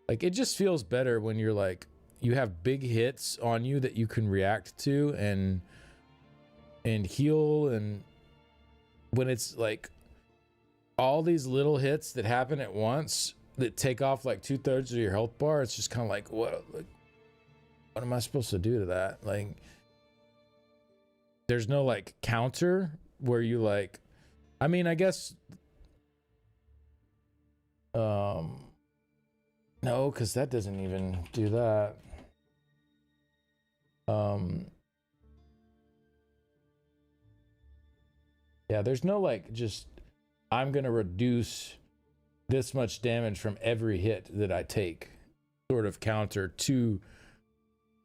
S1: Like it just feels better when you're like you have big hits on you that you can react to and heal, and when it's like all these little hits that happen at once that take off like 2/3 of your health bar, it's just kind of like what am I supposed to do to that? Like there's no like counter where you like, I mean, I guess no, because that doesn't even do that. Yeah, there's no like just I'm gonna reduce this much damage from every hit that I take sort of counter to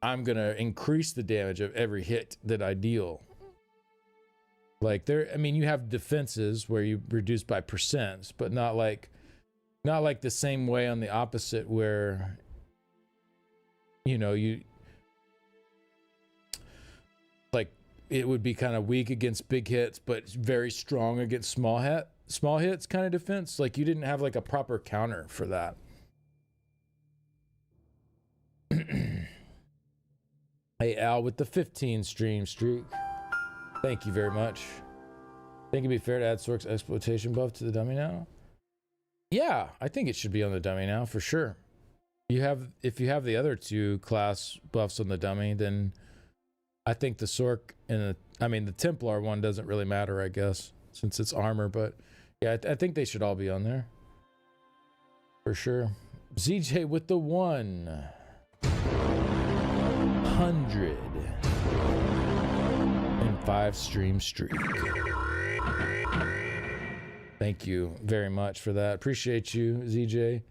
S1: I'm gonna increase the damage of every hit that I deal. Like I mean, you have defenses where you reduce by percents, but not like the same way on the opposite where, you know, you like it would be kind of weak against big hits, but very strong against small hits kind of defense. Like you didn't have like a proper counter for that. Hey Al with the 15 stream streak. Thank you very much. Think it'd be fair to add Sork's exploitation buff to the dummy now? Yeah, I think it should be on the dummy now for sure. If you have the other two class buffs on the dummy, then I think the Sork and the Templar one doesn't really matter, I guess, since it's armor. But yeah, I think they should all be on there for sure. ZJ with the 105 stream streak. Thank you very much for that. Appreciate you, ZJ.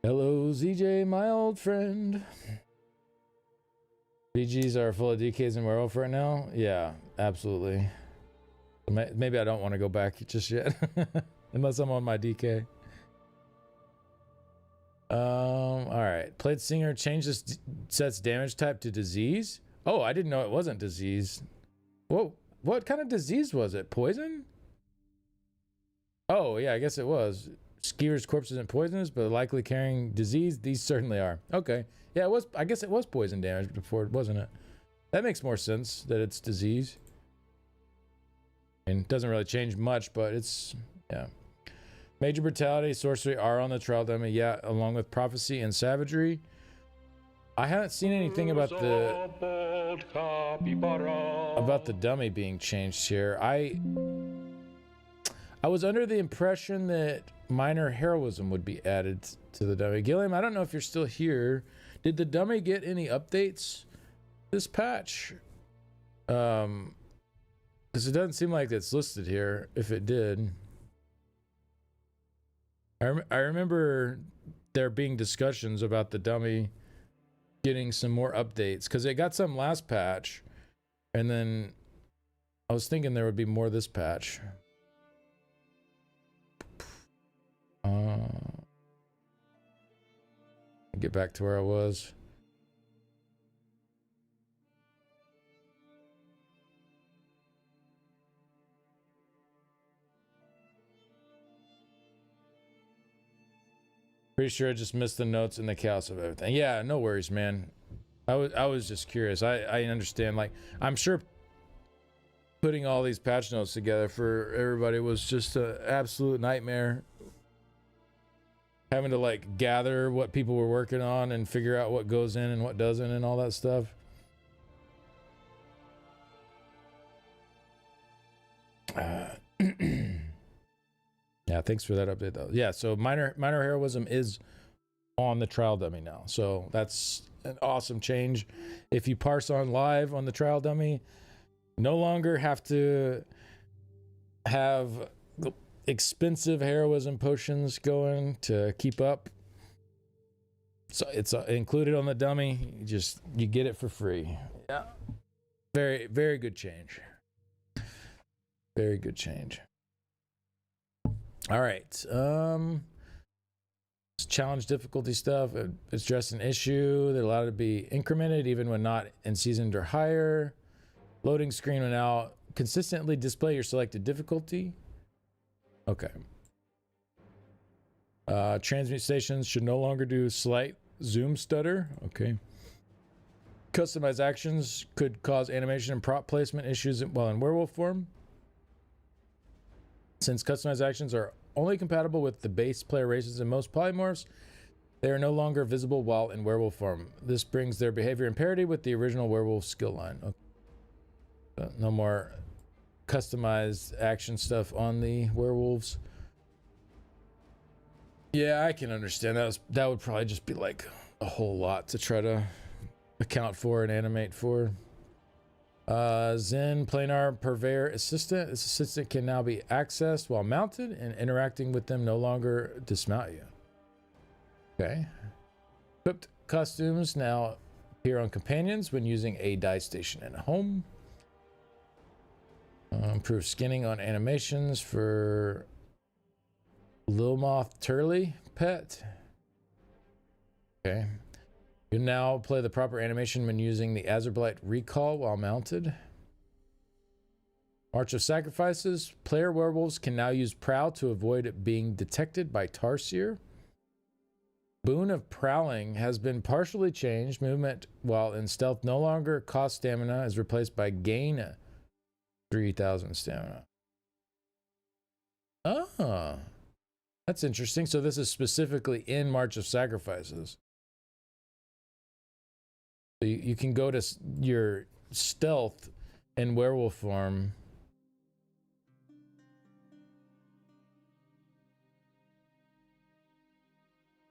S1: Hello, ZJ, my old friend. BGs are full of DKs and werewolf right now? Yeah, absolutely. Maybe I don't want to go back just yet. Unless I'm on my DK. Alright. Played Singer changes sets damage type to disease? Oh, I didn't know it wasn't disease. Whoa, what kind of disease was it? Poison? Oh, yeah, I guess it was. Skeever's corpse isn't poisonous, but likely carrying disease. These certainly are. Okay. Yeah, it was. I guess it was poison damage before, wasn't it? That makes more sense that it's disease. And it doesn't really change much, but it's, yeah. Major brutality, sorcery are on the trial dummy. Yeah, along with prophecy and savagery. I haven't seen anything about the dummy being changed here. I was under the impression that minor heroism would be added to the dummy. Gilliam, I don't know if you're still here. Did the dummy get any updates this patch? Because it doesn't seem like it's listed here. If it did, I remember there being discussions about the dummy getting some more updates because it got some last patch, and then I was thinking there would be more this patch. Get back to where I was. Pretty sure I just missed the notes and the chaos of everything. Yeah, no worries, man. I was just curious. I understand. Like, I'm sure putting all these patch notes together for everybody was just an absolute nightmare. Having to like gather what people were working on and figure out what goes in and what doesn't and all that stuff. Yeah, thanks for that update though. Yeah, so minor heroism is on the trial dummy now. So that's an awesome change. If you parse on live on the trial dummy, no longer have to have expensive heroism potions going to keep up. So it's included on the dummy. You get it for free. Yeah. Very, very good change. Very good change. All right. challenge difficulty stuff. It's just an issue. They're allowed to be incremented even when not in seasoned or higher. Loading screen will now consistently display your selected difficulty. Okay. Transmute stations should no longer do slight zoom stutter. Okay. Customized actions could cause animation and prop placement issues while in werewolf form. Since customized actions are only compatible with the base player races and most polymorphs, they are no longer visible while in werewolf form. This brings their behavior in parity with the original werewolf skill line. Okay. No more customized action stuff on the werewolves. Yeah, I can understand that would probably just be like a whole lot to try to account for and animate for. Zen planar purveyor assistant. This assistant can now be accessed while mounted, and interacting with them no longer dismount you. Okay. Equipped costumes now appear on companions when using a dye station in a home. Improve skinning on animations for Lilmoth Turley pet. Okay. You now play the proper animation when using the Azurblight recall while mounted. March of Sacrifices. Player werewolves can now use Prowl to avoid being detected by Tarsier. Boon of Prowling has been partially changed. Movement while in stealth no longer costs stamina, is replaced by gain 3,000 stamina. Ah, that's interesting. So this is specifically in March of Sacrifices. So you can go to your stealth in werewolf form.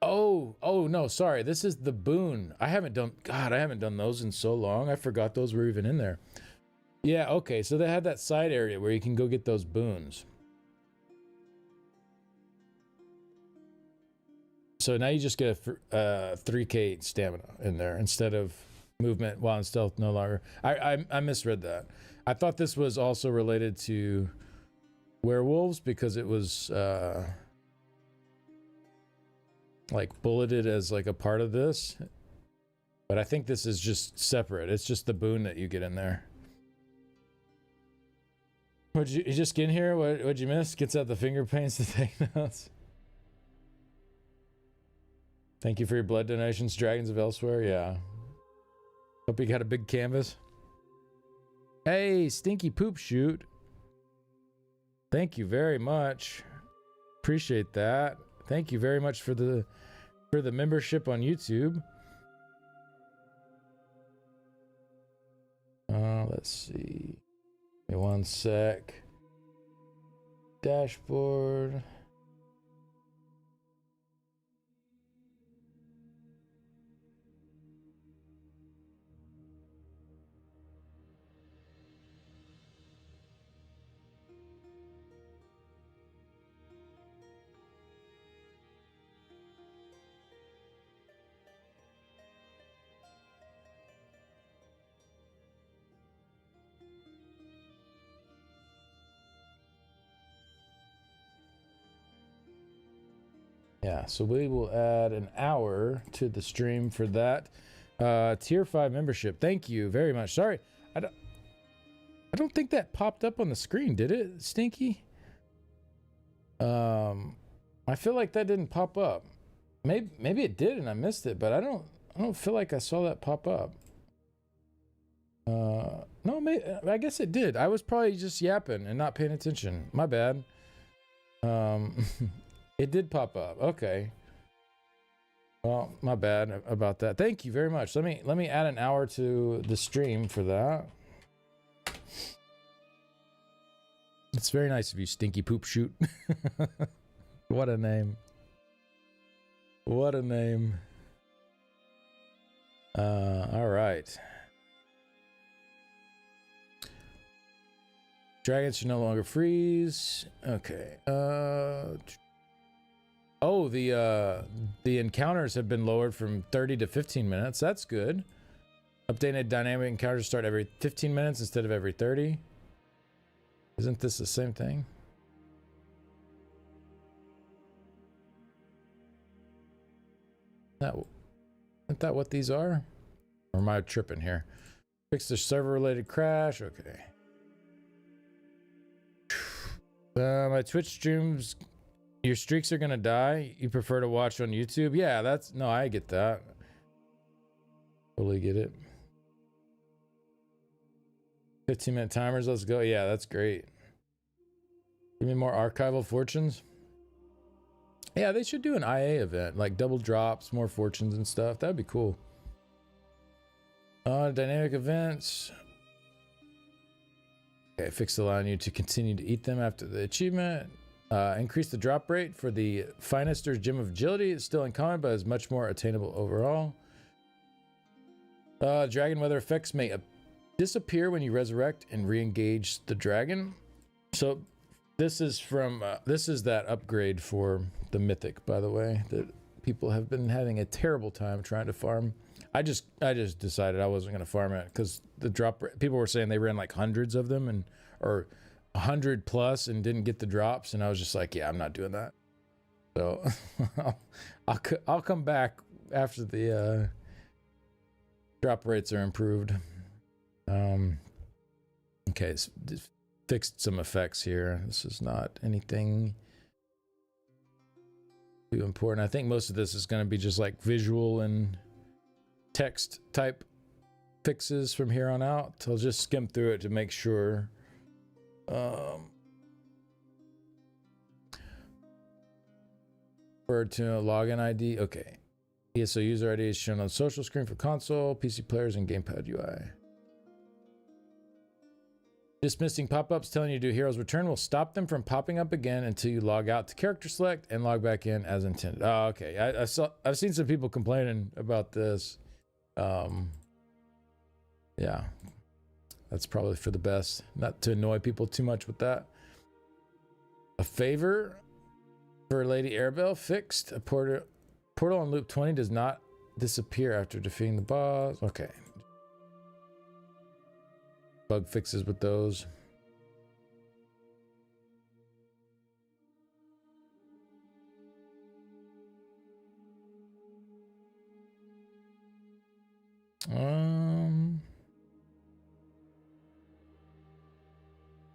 S1: Oh no, sorry. This is the boon. I haven't done those in so long. I forgot those were even in there. Yeah, okay. So they had that side area where you can go get those boons. So now you just get a 3k stamina in there instead of movement while in stealth no longer. I misread that. I thought this was also related to werewolves because it was like bulleted as like a part of this, but I think this is just separate. It's just the boon that you get in there. You just get in here? What'd you miss? Gets out the finger paints to take notes. Thank you for your blood donations, Dragons of Elsewhere. Yeah. Hope you got a big canvas. Hey, Stinky Poop Shoot. Thank you very much. Appreciate that. Thank you very much for the membership on YouTube. Let's see. Give me one sec. Dashboard. Yeah, so we will add an hour to the stream for that. Tier 5 membership. Thank you very much. Sorry, I don't think that popped up on the screen, did it, Stinky? I feel like that didn't pop up. Maybe it did and I missed it, but I don't feel like I saw that pop up. No, I guess it did. I was probably just yapping and not paying attention. My bad. It did pop up. Okay. Well, my bad about that. Thank you very much. Let me add an hour to the stream for that. It's very nice of you, Stinky Poop Shoot. What a name. What a name. All right. Dragons should no longer freeze. Okay. Oh, the encounters have been lowered from 30 to 15 minutes. That's good. Updated dynamic encounters start every 15 minutes instead of every 30. Isn't this the same thing? Isn't that what these are? Or am I tripping here? Fix the server-related crash. Okay. My Twitch streams, your streaks are gonna die. You prefer to watch on YouTube? Yeah, no, I get that. Totally get it. 15-minute timers, let's go. Yeah, that's great. Give me more archival fortunes. Yeah, they should do an IA event, like double drops, more fortunes and stuff. That'd be cool. Dynamic events. Okay, fix allowing you to continue to eat them after the achievement. Increase the drop rate for the Finester's Gem of Agility. It's still uncommon, but is much more attainable overall. Dragon weather effects may disappear when you resurrect and re-engage the dragon. So this is from this is that upgrade for the mythic, by the way, that people have been having a terrible time trying to farm. I just decided I wasn't going to farm it because the drop, people were saying they ran like hundreds of them or 100 plus and didn't get the drops, and I was just like, yeah, I'm not doing that. So I'll come back after the drop rates are improved. Okay, so fixed some effects here. This is not anything too important. I think most of this is going to be just like visual and text type fixes from here on out. I'll just skim through it to make sure. Refer to a login ID. Okay. ESO user ID is shown on social screen for console, PC players, and gamepad UI. Dismissing pop-ups telling you to do Hero's Return will stop them from popping up again until you log out to character select and log back in as intended. Oh, okay. I've seen some people complaining about this. Yeah, that's probably for the best, not to annoy people too much with that. A favor for Lady Arabelle fixed. A portal on loop 20 does not disappear after defeating the boss. Okay. Bug fixes with those.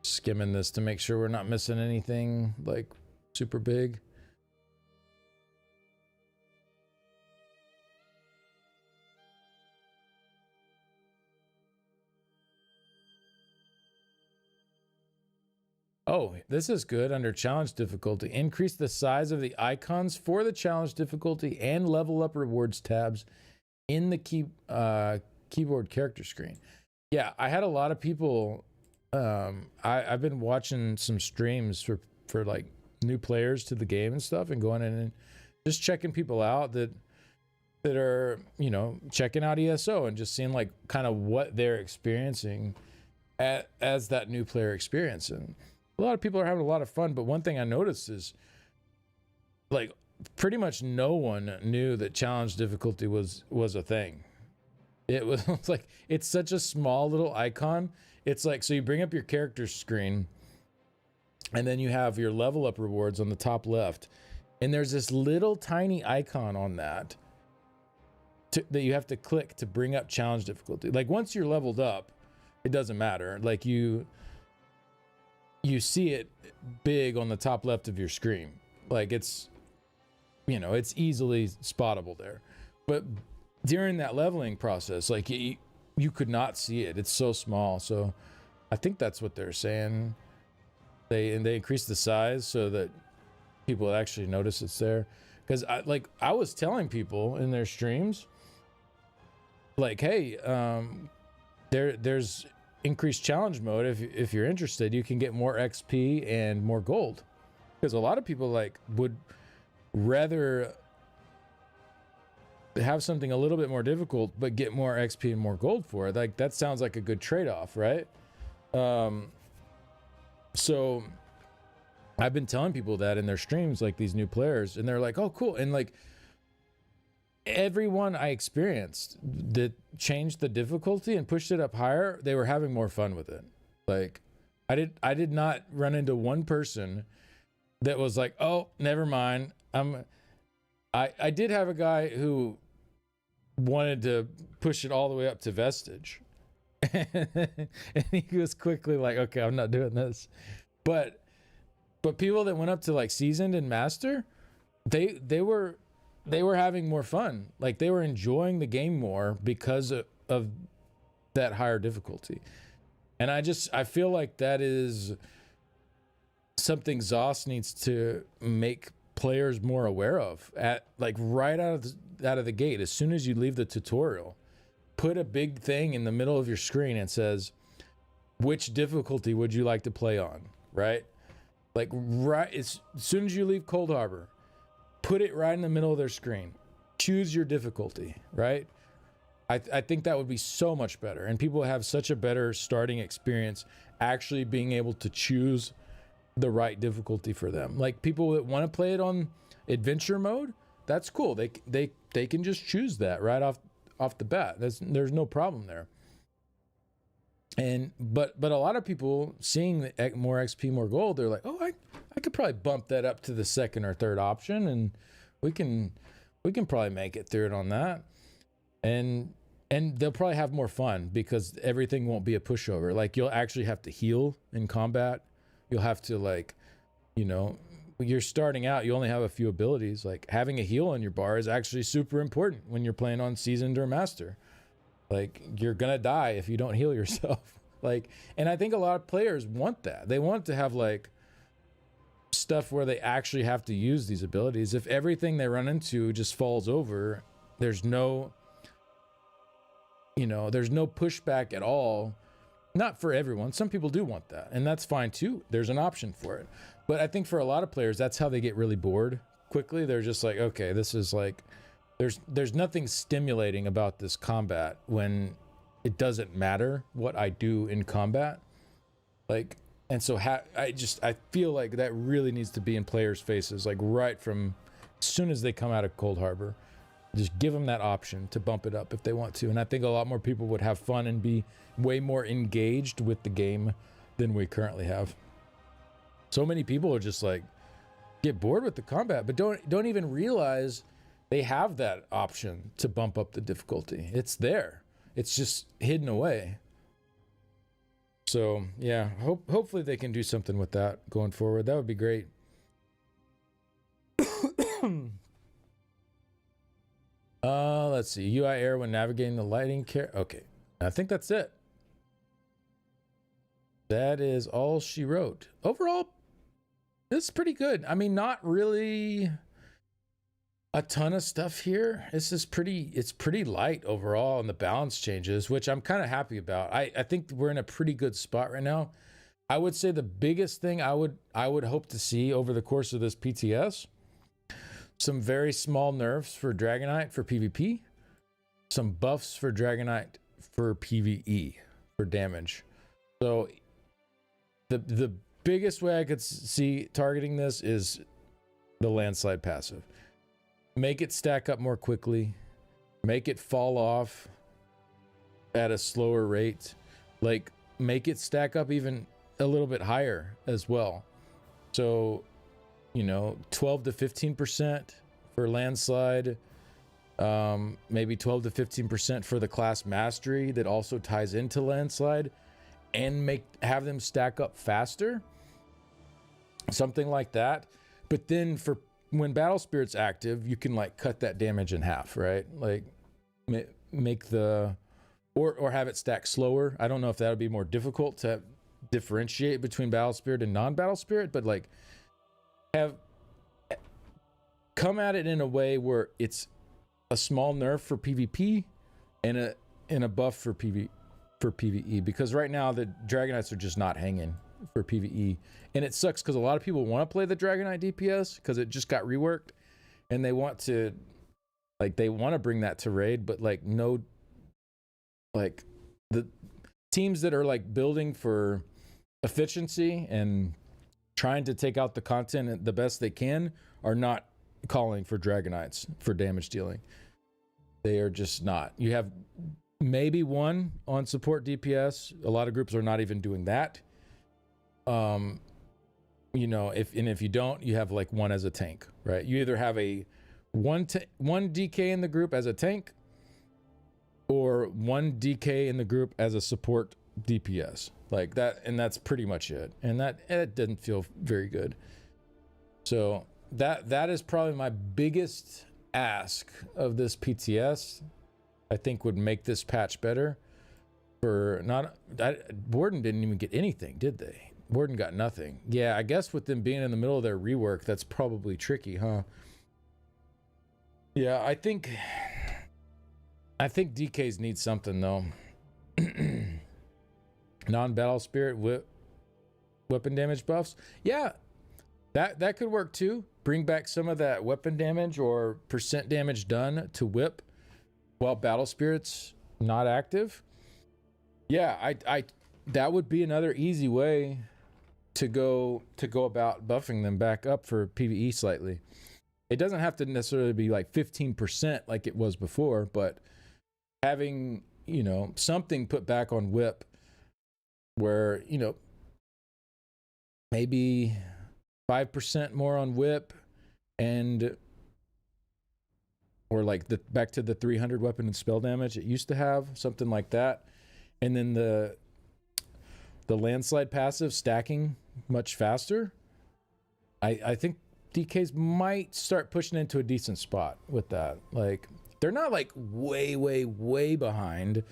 S1: Skimming this to make sure we're not missing anything like super big. Oh, this is good. Under challenge difficulty, increase the size of the icons for the challenge difficulty and level up rewards tabs in the keyboard character screen. Yeah, I had a lot of people. I've been watching some streams for like new players to the game and stuff, and going in and just checking people out that are, you know, checking out ESO and just seeing like kind of what they're experiencing as that new player experience. And a lot of people are having a lot of fun, but one thing I noticed is like pretty much no one knew that challenge difficulty was a thing. It was like, it's such a small little icon. It's like, so you bring up your character screen and then you have your level up rewards on the top left. And there's this little tiny icon on that that you have to click to bring up challenge difficulty. Like once you're leveled up, it doesn't matter. Like you see it big on the top left of your screen. Like it's, you know, it's easily spottable there. But during that leveling process, like you could not see it. It's so small. So I think that's what they're saying. They increase the size so that people actually notice it's there. Because I was telling people in their streams, like, hey, there's increased challenge mode. If you're interested, you can get more XP and more gold. Because a lot of people like would rather have something a little bit more difficult but get more XP and more gold for it. Like that sounds like a good trade-off, right? So I've been telling people that in their streams, like these new players, and they're like, oh cool. And like everyone I experienced that changed the difficulty and pushed it up higher, they were having more fun with it. Like I did not run into one person that was like, oh, never mind, I did have a guy who wanted to push it all the way up to Vestige. And he was quickly like, okay, I'm not doing this. But people that went up to like seasoned and master, they were having more fun. Like they were enjoying the game more because of that higher difficulty. And I feel like that is something ZOS needs to make players more aware of at like right out of the gate. As soon as you leave the tutorial, put a big thing in the middle of your screen and says, which difficulty would you like to play on? Right? Like right as soon as you leave Cold Harbor, put it right in the middle of their screen. Choose your difficulty, right? I think that would be so much better. And people have such a better starting experience actually being able to choose the right difficulty for them. Like people that want to play it on adventure mode, that's cool. They can just choose that right off the bat. There's no problem there. And but a lot of people seeing the more XP, more gold, they're like, oh, I could probably bump that up to the second or third option, and we can probably make it through it on that. And they'll probably have more fun because everything won't be a pushover. Like you'll actually have to heal in combat. You'll have to like, you know, you're starting out, you only have a few abilities. Like having a heal on your bar is actually super important when you're playing on seasoned or master. Like you're gonna die if you don't heal yourself. Like, and I think a lot of players want that. They want to have like stuff where they actually have to use these abilities. If everything they run into just falls over, there's no pushback at all. Not for everyone. Some people do want that, and that's fine too. There's an option for it. But I think for a lot of players, that's how they get really bored quickly. They're just like, okay, this is like, there's nothing stimulating about this combat when it doesn't matter what I do in combat. Like, and so I feel like that really needs to be in players' faces, like right from as soon as they come out of Cold Harbor. Just give them that option to bump it up if they want to. And I think a lot more people would have fun and be way more engaged with the game than we currently have. So many people are just like, get bored with the combat, but don't even realize they have that option to bump up the difficulty. It's there. It's just hidden away. So yeah, hopefully they can do something with that going forward. That would be great. Let's see. UI error when navigating the lighting care. Okay, I think that's it. That is all she wrote. Overall, this is pretty good. I mean, not really a ton of stuff here. It's pretty light overall on the balance changes, which I'm kind of happy about. I think we're in a pretty good spot right now. I would say the biggest thing I would hope to see over the course of this PTS, some very small nerfs for Dragonite for PvP, some buffs for Dragonite for PvE for damage. So the biggest way I could see targeting this is the landslide passive. Make it stack up more quickly, make it fall off at a slower rate, like make it stack up even a little bit higher as well. So, 12 to 15% for landslide, maybe 12 to 15% for the class mastery that also ties into landslide, and have them stack up faster, something like that. But then for when Battle Spirit's active, you can like cut that damage in half, right? Like make the or have it stack slower. I don't know if that would be more difficult to differentiate between Battle Spirit and non-Battle Spirit, but like come at it in a way where it's a small nerf for PvP and a buff for PvE, because right now the Dragonites are just not hanging for PvE, and it sucks because a lot of people want to play the Dragonite DPS because it just got reworked, and they want to bring that to raid, but like no, like the teams that are like building for efficiency and trying to take out the content the best they can are not calling for Dragonites for damage dealing. They are just not. You have maybe one on support DPS. A lot of groups are not even doing that. If you don't, you have like one as a tank, right? You either have a one DK in the group as a tank, or one DK in the group as a support DPS, like that, and that's pretty much it. And it didn't feel very good. So that is probably my biggest ask of this PTS. I think would make this patch better. Borden didn't even get anything, did they? Borden got nothing. Yeah, I guess with them being in the middle of their rework, that's probably tricky, huh? Yeah, I think DKs need something though. Non-battle spirit weapon damage buffs. Yeah, that could work too. Bring back some of that weapon damage or percent damage done to whip while battle spirit's not active. Yeah, I that would be another easy way to go about buffing them back up for PvE slightly. It doesn't have to necessarily be like 15% like it was before, but having, something put back on whip where, maybe 5% more on whip, and or like back to the 300 weapon and spell damage it used to have, something like that. And then the landslide passive stacking much faster. I think DKs might start pushing into a decent spot with that. Like, they're not like way, way, way behind,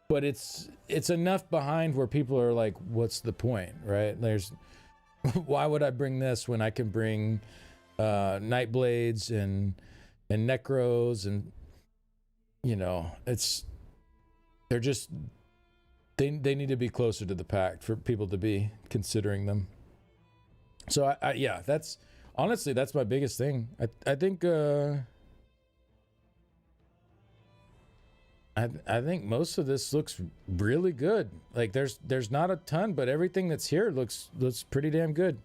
S1: but it's enough behind where people are like, what's the point, right? Why would I bring this when I can bring Nightblades and Necros and, they need to be closer to the pack for people to be considering them. So yeah, that's honestly, that's my biggest thing. I think I think most of this looks really good. Like there's not a ton, but everything that's here looks pretty damn good.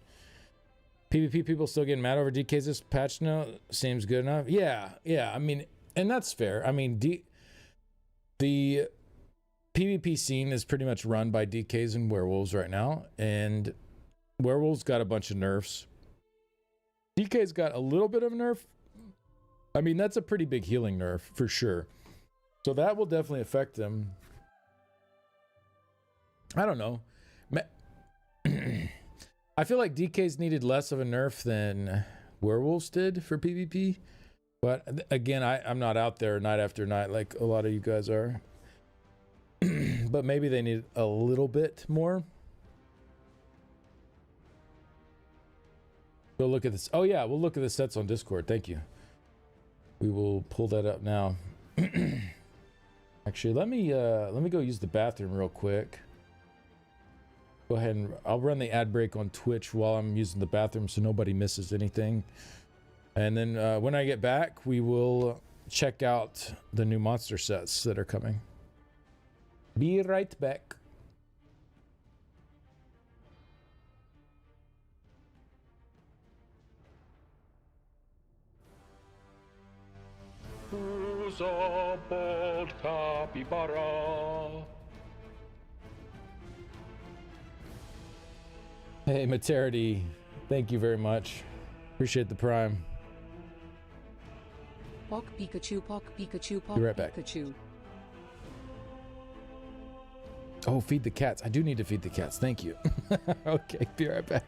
S1: PvP people still getting mad over DKs this patch note seems good enough. Yeah. I mean, and that's fair. I mean, the PvP scene is pretty much run by DKs and werewolves right now, and werewolves got a bunch of nerfs. DK's got a little bit of a nerf. I mean, that's a pretty big healing nerf for sure. So that will definitely affect them. I don't know. I feel like DKs needed less of a nerf than werewolves did for PvP. But again, I'm not out there night after night like a lot of you guys are. But maybe they need a little bit more. Go look at this. Oh yeah, we'll look at the sets on Discord. Thank you. We will pull that up now. Actually, let me go use the bathroom real quick. Go ahead and I'll run the ad break on Twitch while I'm using the bathroom so nobody misses anything. And then when I get back, we will check out the new monster sets that are coming. Be right back. Who's a bold capybara? Hey, Materity, thank you very much. Appreciate the prime.
S2: Pock Pikachu, Pock Pikachu, Pock
S1: Be right back.
S2: Pikachu.
S1: Oh, feed the cats. I do need to feed the cats. Thank you. Okay, be right back.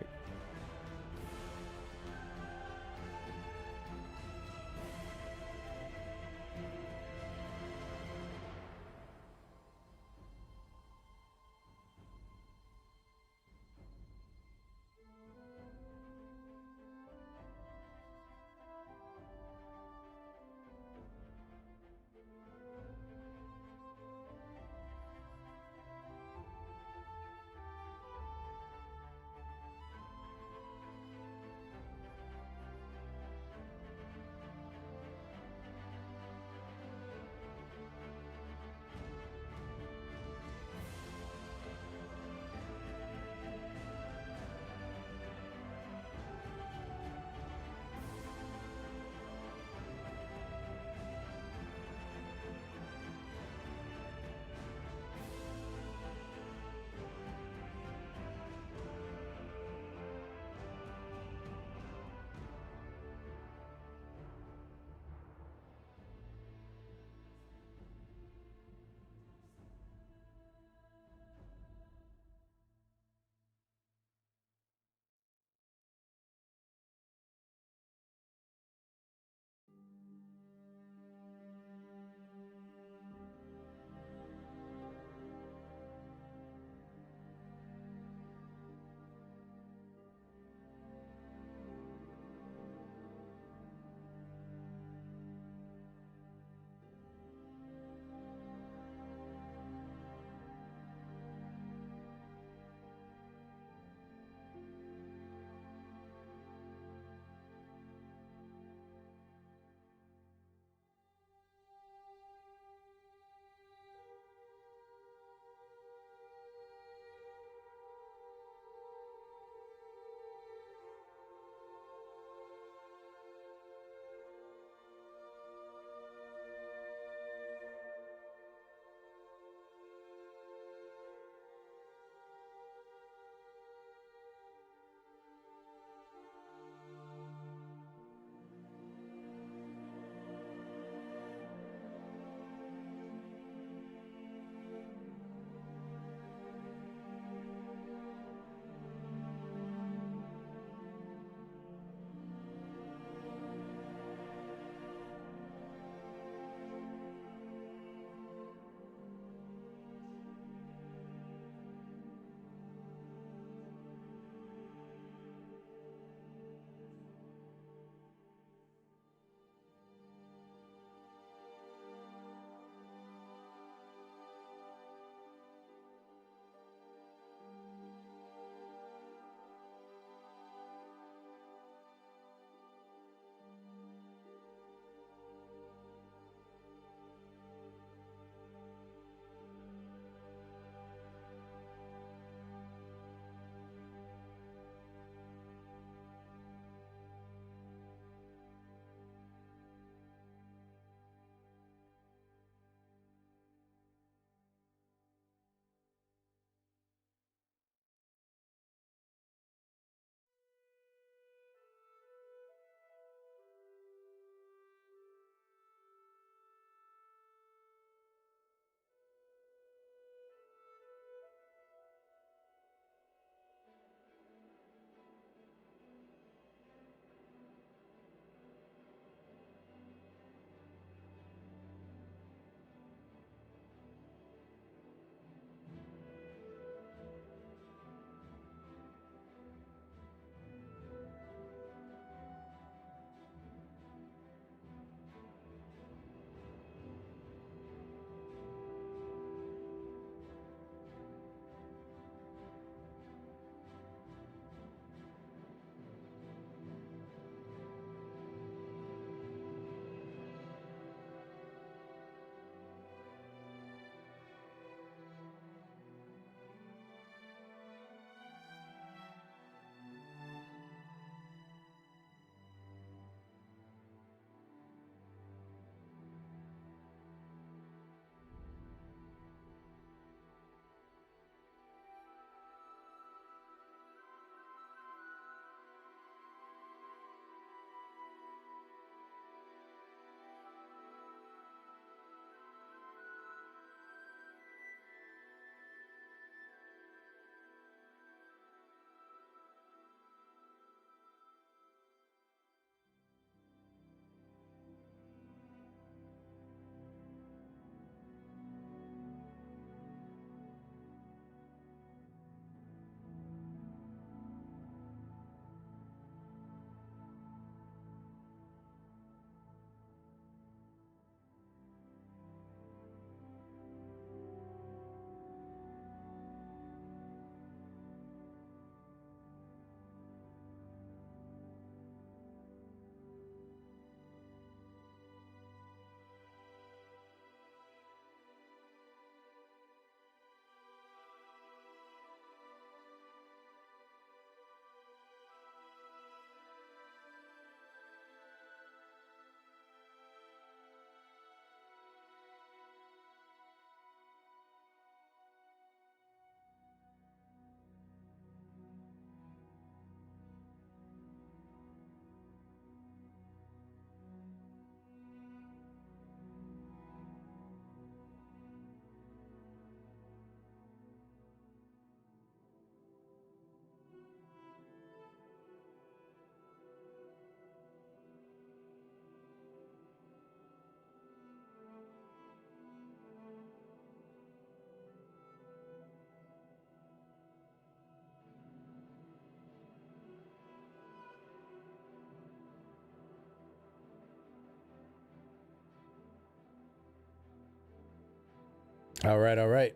S1: All right, all right.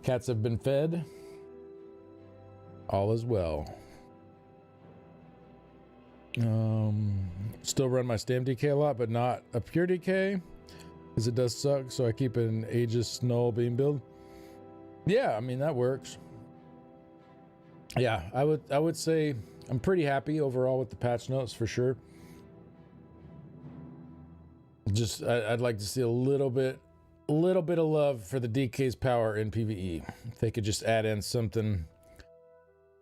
S1: Cats have been fed. All is well. Still run my stam DK a lot, but not a pure DK, because it does suck. So I keep an Aegis Null beam build. Yeah, I mean that works. Yeah, I would say I'm pretty happy overall with the patch notes for sure. Just I'd like to see a little bit of love for the DK's power in PvE. If they could just add in something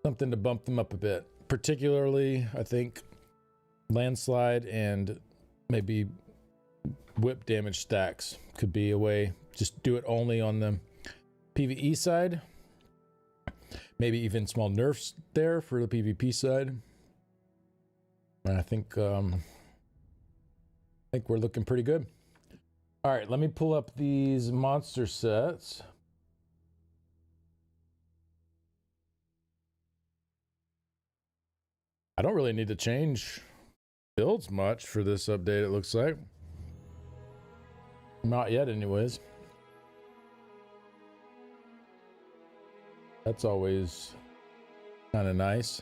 S1: to bump them up a bit. Particularly, I think landslide and maybe whip damage stacks could be a way. Just do it only on the PvE side. Maybe even small nerfs there for the PvP side. And I think we're looking pretty good. All right, let me pull up these monster sets. I don't really need to change builds much for this update, it looks like. Not yet, anyways. That's always kind of nice.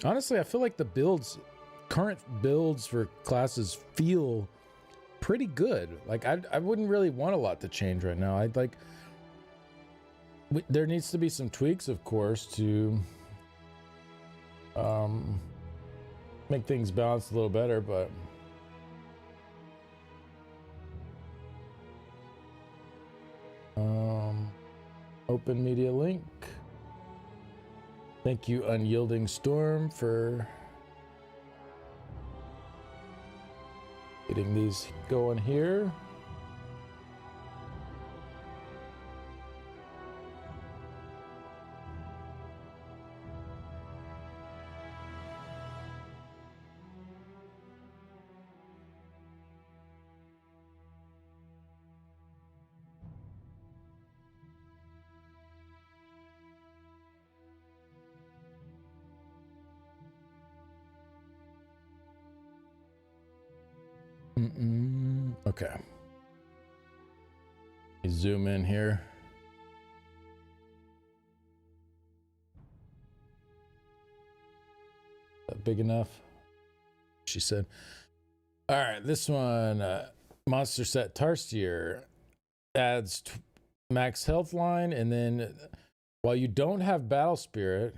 S1: Honestly, I feel like the current builds for classes feel pretty good. Like I wouldn't really want a lot to change right now. I'd like, there needs to be some tweaks, of course, to make things balance a little better, but open media link. Thank you, Unyielding Storm, for getting these going here. Okay. Zoom in here. Is that big enough? She said. All right, this one, monster set Tarsier adds max health line, and then while you don't have battle spirit,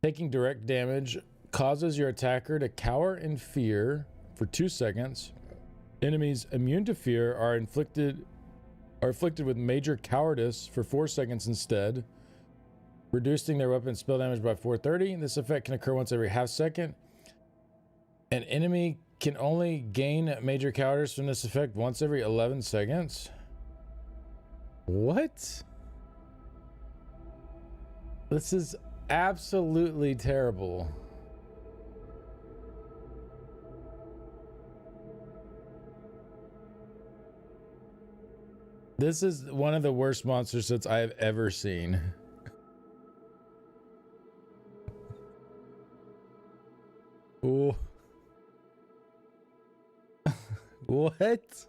S1: taking direct damage causes your attacker to cower in fear for 2 seconds. Enemies immune to fear are afflicted with major cowardice for 4 seconds instead, reducing their weapon spell damage by 430. This effect can occur once every half second. An enemy can only gain major cowardice from this effect once every 11 seconds. What? This is absolutely terrible. This is one of the worst monster sets I have ever seen. Ooh. What?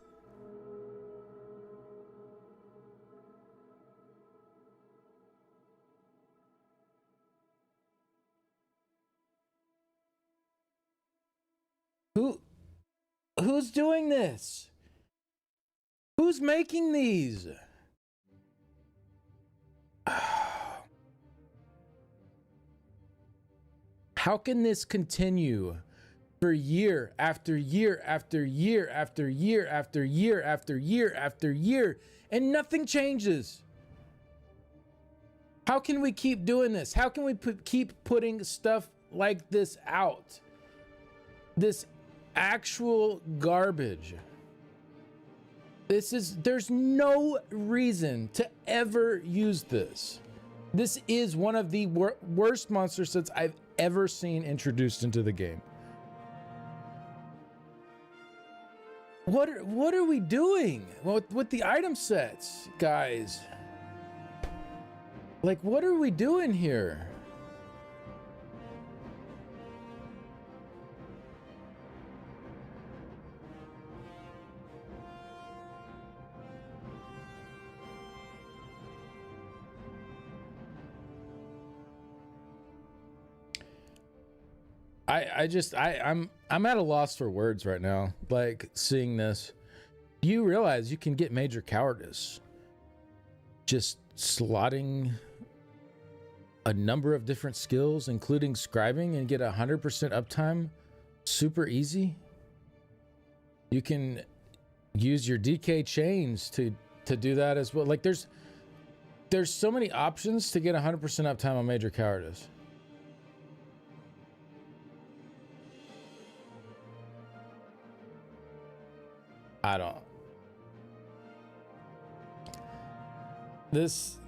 S1: Who's doing this? Who's making these? How can this continue for year after year after year after year after year after year after year and nothing changes? How can we keep doing this? How can we keep putting stuff like this out? This actual garbage. There's no reason to ever use this. This is one of the worst monster sets I've ever seen introduced into the game. What are we doing with the item sets, guys? Like, what are we doing here? I'm at a loss for words right now. Like seeing this, you realize you can get major cowardice just slotting a number of different skills, including scribing, and get 100% uptime super easy. You can use your DK chains to do that as well. Like there's so many options to get 100% uptime on major cowardice. I don't. This.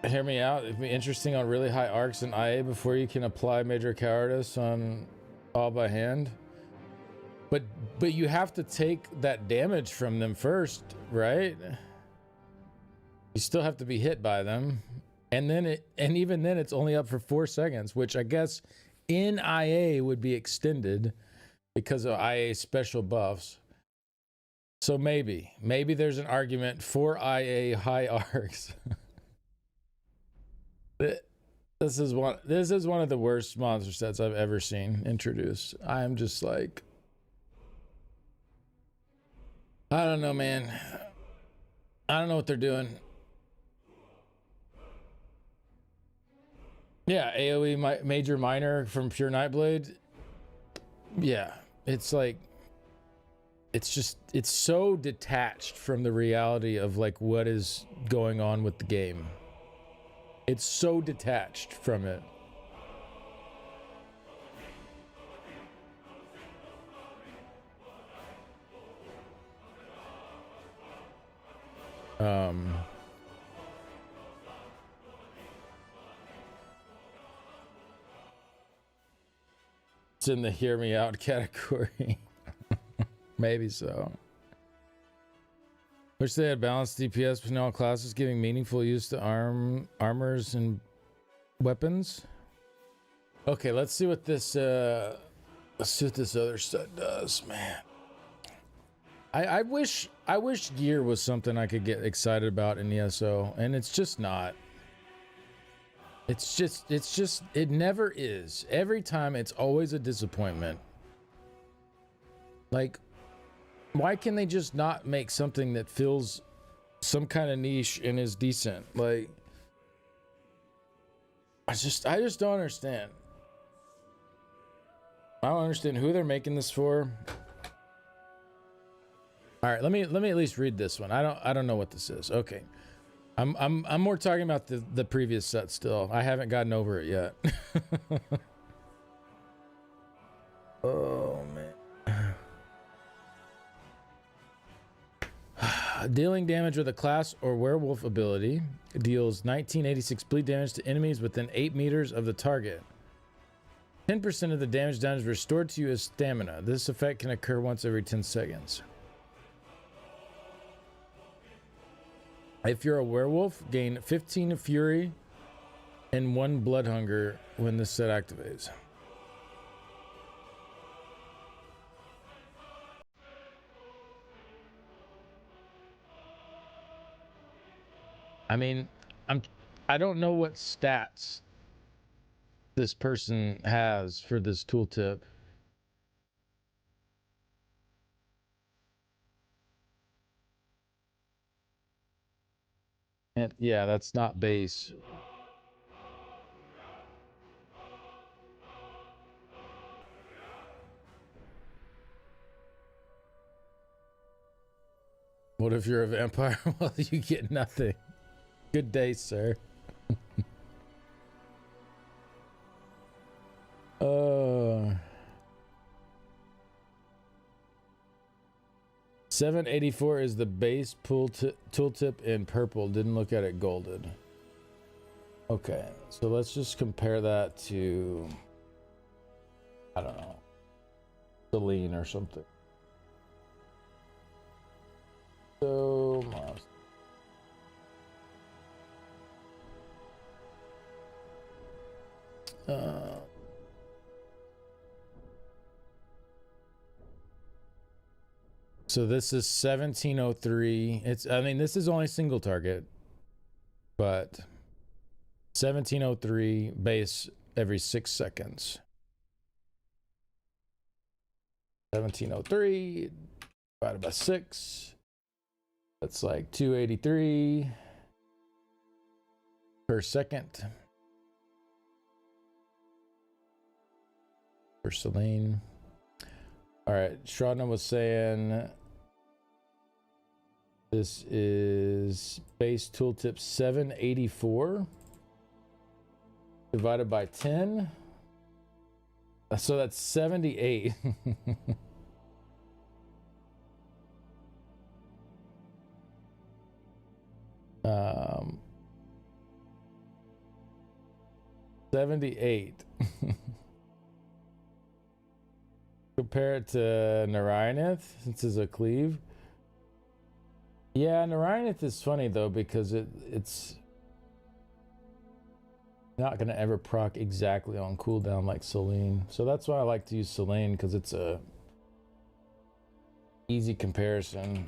S1: Hear me out. It'd be interesting on really high arcs in IA before you can apply major cowardice on all by hand. But you have to take that damage from them first, right? You still have to be hit by them. And even then it's only up for 4 seconds, which I guess in IA would be extended because of IA special buffs. So maybe there's an argument for IA high arcs. This is one of the worst monster sets I've ever seen introduced. I'm just like, I don't know, man. I don't know what they're doing. Yeah, AoE major minor from Pure Nightblade. Yeah, it's like, it's so detached from the reality of like what is going on with the game. It's so detached from it. It's in the hear me out category. Maybe so. Wish they had balanced DPS between all classes, giving meaningful use to armors and weapons. Okay, let's see what this other set does, man. I wish gear was something I could get excited about in ESO, and it's just not. It's just it never is. Every time it's always a disappointment. Like, why can they just not make something that fills some kind of niche and is decent? Like, I just don't understand. I don't understand who they're making this for. All right, let me at least read this one. I don't know what this is. Okay. I'm more talking about the previous set still. I haven't gotten over it yet. Oh man. Dealing damage with a class or werewolf ability deals 1986 bleed damage to enemies within 8 meters of the target. 10% of the damage done is restored to you as stamina. This effect can occur once every 10 seconds. If you're a werewolf, gain 15 fury and 1 blood hunger when this set activates. I mean, I don't know what stats this person has for this tooltip. And yeah, that's not base. What if you're a vampire? Well, you get nothing. Good day, sir. 784 is the base tooltip in purple. Didn't look at it golded. Okay, so let's just compare that to, I don't know, Celine or something. So, so this is 1703. I mean, this is only single target, but 1703 base every 6 seconds. 1703 divided by 6. That's like 283 per second. For Celine. All right, Shradna was saying this is base tooltip 784 divided by 10. So that's 78. um, 78. Compare it to Narayanath, since it's a cleave. Yeah, Narayanath is funny though, because it's not going to ever proc exactly on cooldown like Celine. So that's why I like to use Celine, because it's a easy comparison.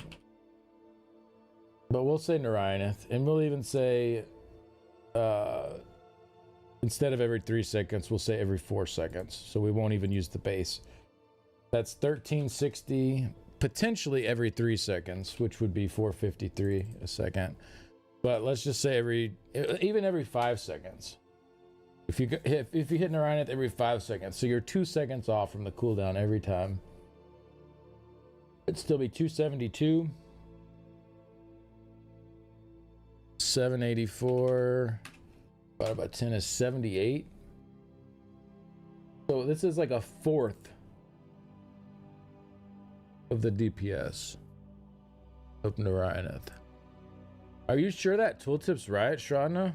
S1: But we'll say Narayanath, and we'll even say instead of every 3 seconds, we'll say every 4 seconds. So we won't even use the base. That's 1360, potentially every 3 seconds, which would be 453 a second. But let's just say even every 5 seconds. If you hit Narayanath every 5 seconds, so you're 2 seconds off from the cooldown every time. It'd still be 272. 784 divided by 10 is 78. So this is like a fourth of the DPS of Narayanath. Are you sure that tooltip's right, Shradna?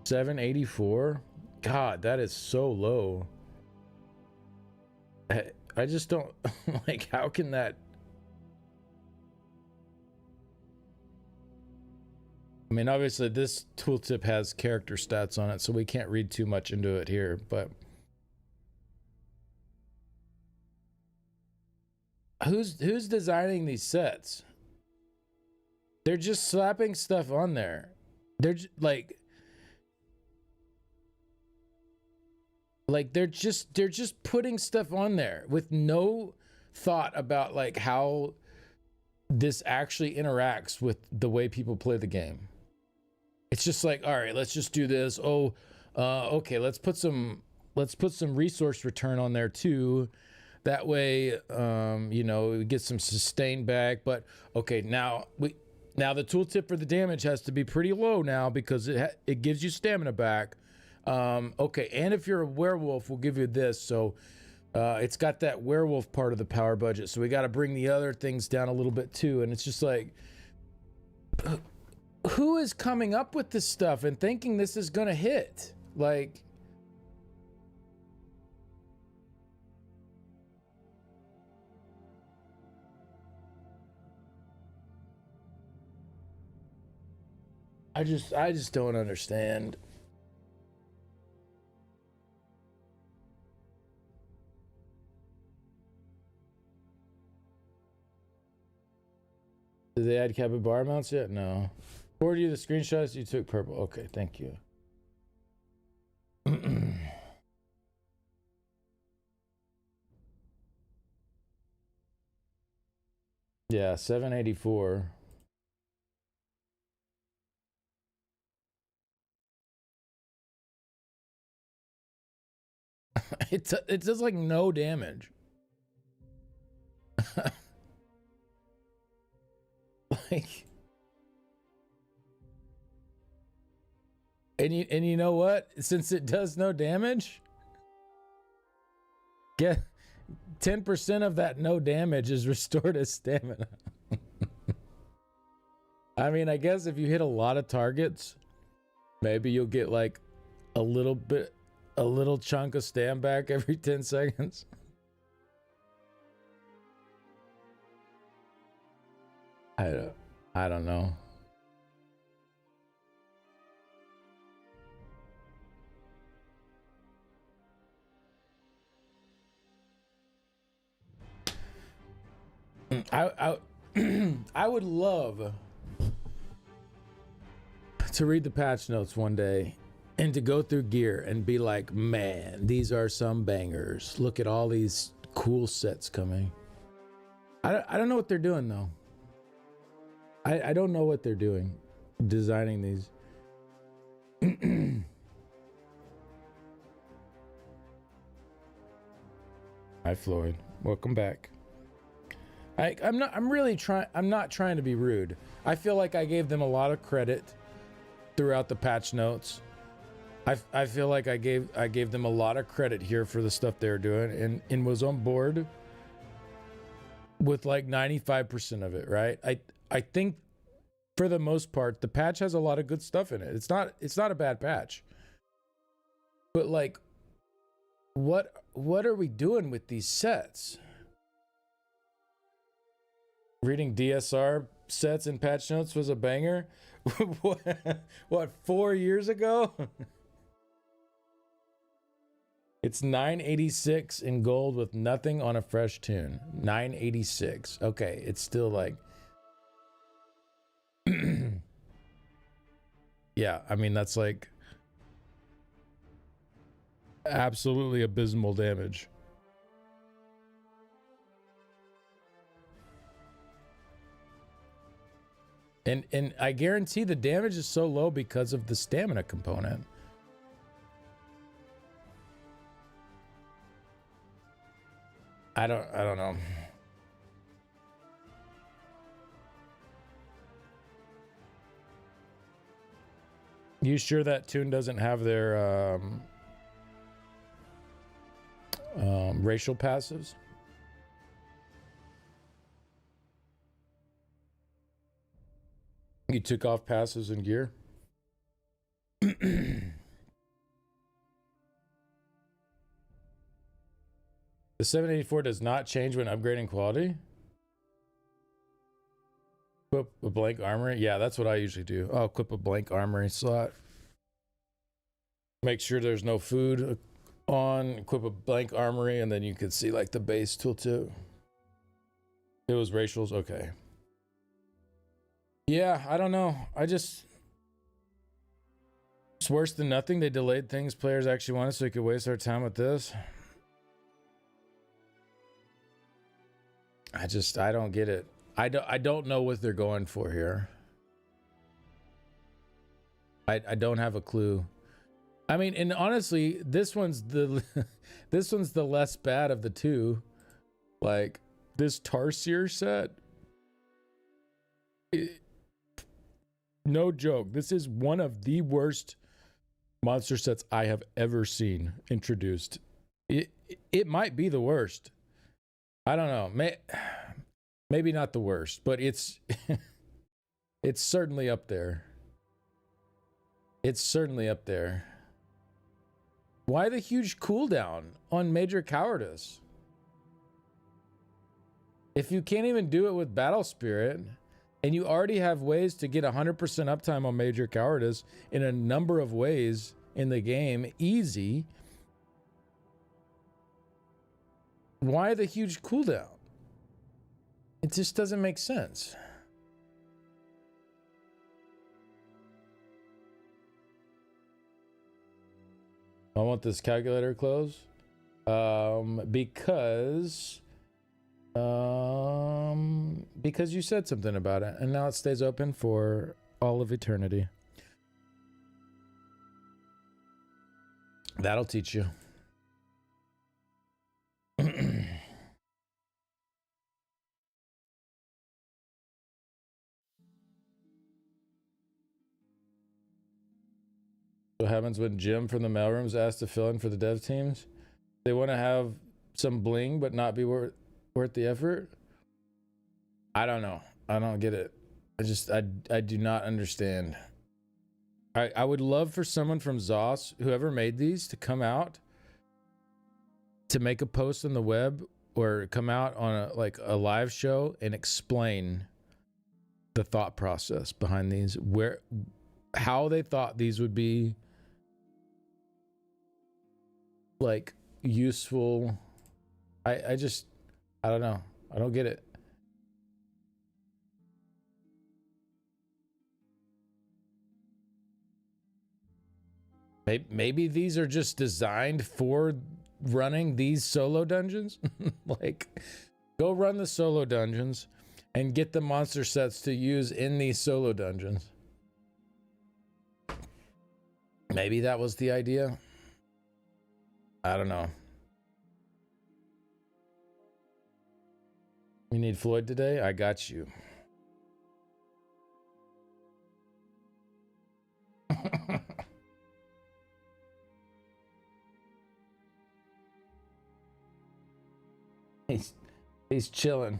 S1: 784? God, that is so low. I just don't like, how can that? I mean, obviously this tooltip has character stats on it, so we can't read too much into it here, but who's designing these sets? They're just slapping stuff on there. They're they're just putting stuff on there with no thought about like how this actually interacts with the way people play the game. It's just like, all right, let's just do this. Okay, let's put some resource return on there too. That way, we get some sustain back. But okay, now the tooltip for the damage has to be pretty low now, because it gives you stamina back. Okay, and if you're a werewolf, we'll give you this. So it's got that werewolf part of the power budget. So we got to bring the other things down a little bit too. And it's just like, who is coming up with this stuff and thinking this is gonna hit? Like, I just don't understand. Did they add capybara mounts yet? No. Forward you the screenshots you took purple. Okay, thank you. Yeah, 784. It does like no damage. Like, and you know what? Since it does no damage, get 10% of that no damage is restored as stamina. I mean, I guess if you hit a lot of targets, maybe you'll get like a little chunk of stam back every 10 seconds. I don't know. I would love to read the patch notes one day and to go through gear and be like, man, these are some bangers. Look at all these cool sets coming. I don't know what they're doing though. I don't know what they're doing designing these. Hi Floyd, welcome back. I'm not trying to be rude. I feel like I gave them a lot of credit throughout the patch notes. I feel like I gave them a lot of credit here for the stuff they're doing and was on board with like 95% of it, right? I think for the most part the patch has a lot of good stuff in it. It's not a bad patch. But like what are we doing with these sets? Reading DSR sets and patch notes was a banger. What 4 years ago? It's 986 in gold with nothing on a fresh tune. 986. Okay, it's still like yeah, I mean that's like absolutely abysmal damage. And I guarantee the damage is so low because of the stamina component. I don't know. You sure that tune doesn't have their racial passives? You took off passives and gear? The 784 does not change when upgrading quality? Equip a blank armory? Yeah, that's what I usually do. I'll equip a blank armory slot. Make sure there's no food on. Equip a blank armory, and then you can see like the base tooltip. It was racials? Okay. Yeah, I don't know. It's worse than nothing. They delayed things players actually wanted so they could waste our time with this. I don't get it. I don't know what they're going for here. I don't have a clue. I mean, and honestly, this one's the less bad of the two. Like this Tarsier set. No joke. This is one of the worst monster sets I have ever seen introduced. It might be the worst. I don't know. Maybe not the worst, but it's it's certainly up there. It's certainly up there. Why the huge cooldown on Major Cowardice? If you can't even do it with Battle Spirit, and you already have ways to get 100% uptime on Major Cowardice in a number of ways in the game, easy. Why the huge cooldown? It just doesn't make sense. I want this calculator closed because you said something about it, and now it stays open for all of eternity. That'll teach you. What happens when Jim from the mailroom is asked to fill in for the dev teams? They want to have some bling but not be worth the effort? I don't know. I don't get it. I do not understand. I would love for someone from ZOS, whoever made these, to come out to make a post on the web or come out on a live show and explain the thought process behind these, how they thought these would be like useful. I don't know. I don't get it. Maybe these are just designed for running these solo dungeons. Like, go run the solo dungeons and get the monster sets to use in these solo dungeons. Maybe that was the idea. I don't know. You need Floyd today? I got you. He's chilling.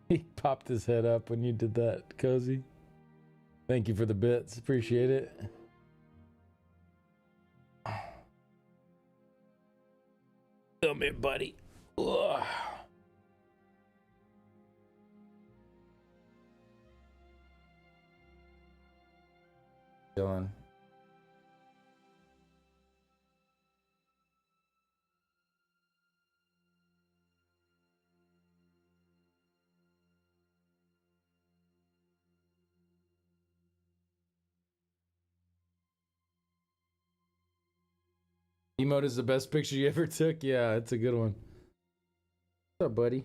S1: He popped his head up when you did that, Cozy. Thank you for the bits. Appreciate it. Come here, buddy. Ugh. Dylan. Emote is the best picture you ever took? Yeah, it's a good one. What's up, buddy?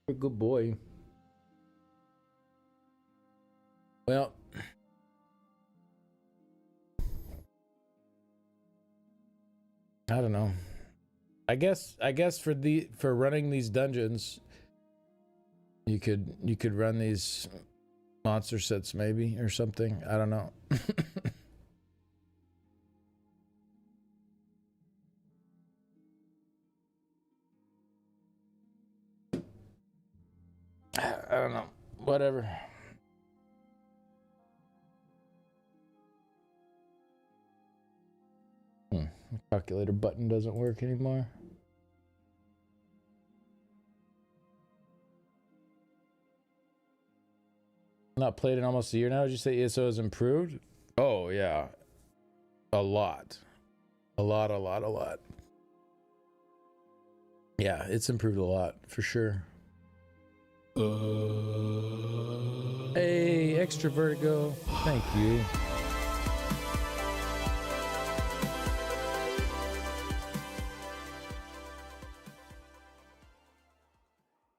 S1: You're a good boy. Well, I don't know. I guess for running these dungeons, you could run these monster sets maybe or something. I don't know. I don't know. Whatever. The calculator button doesn't work anymore. Not played in almost a year now. Did you say ESO has improved? Oh yeah. A lot. A lot. Yeah, it's improved a lot for sure. Hey, extra vertigo. Thank you.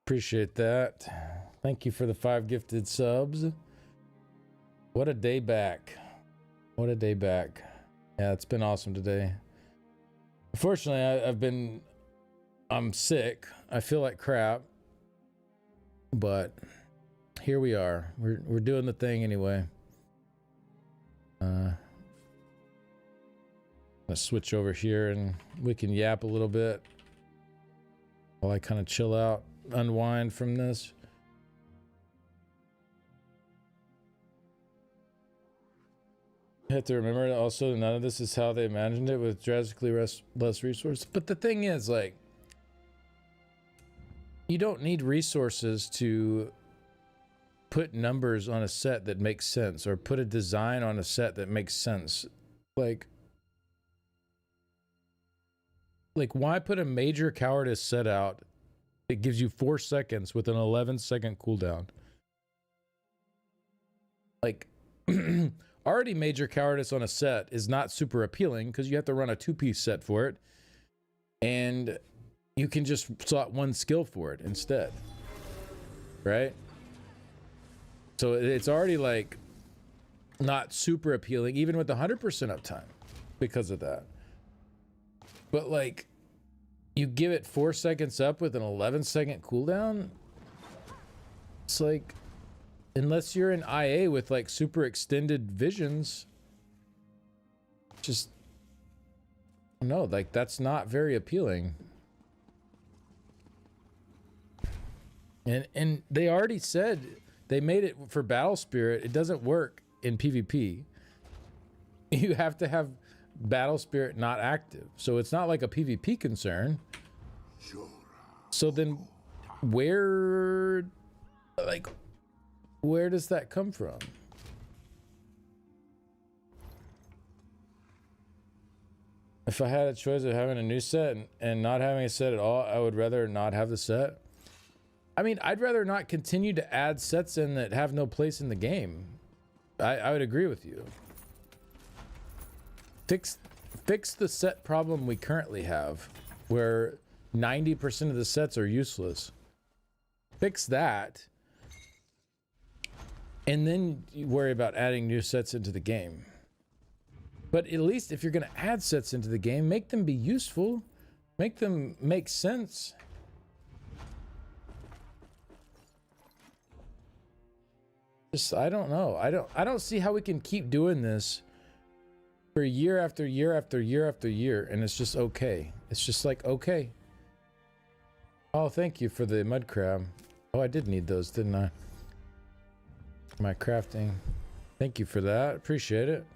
S1: Appreciate that. Thank you for the 5 gifted subs. What a day back. What a day back. Yeah, it's been awesome today. Unfortunately, I'm sick. I feel like crap. But here we are. We're doing the thing anyway. Let's switch over here and we can yap a little bit while I kind of chill out, unwind from this. I have to remember also none of this is how they imagined it with drastically less resources. But the thing is, like, you don't need resources to put numbers on a set that makes sense or put a design on a set that makes sense. Like why put a major cowardice set out that gives you 4 seconds with an 11-second cooldown? Like, already major cowardice on a set is not super appealing because you have to run a 2-piece set for it. And you can just slot 1 skill for it instead, right? So it's already like not super appealing, even with 100% uptime because of that. But like, you give it 4 seconds up with an 11-second cooldown. It's like, unless you're an IA with like super extended visions, just no, like that's not very appealing. And they already said they made it for Battle Spirit. It doesn't work in PvP. You have to have Battle Spirit not active. So it's not like a PvP concern. So then where Like, where does that come from? If I had a choice of having a new set and not having a set at all, I would rather not have the set. I mean, I'd rather not continue to add sets in that have no place in the game. I would agree with you. Fix the set problem we currently have, where 90% of the sets are useless. Fix that, and then you worry about adding new sets into the game. But at least if you're going to add sets into the game, make them be useful. Make them make sense. Just, I don't know. I don't see how we can keep doing this for year after year after year after year, and it's just okay. It's just like, okay. Oh, thank you for the mud crab. Oh, I did need those, didn't I? My crafting. Thank you for that. Appreciate it.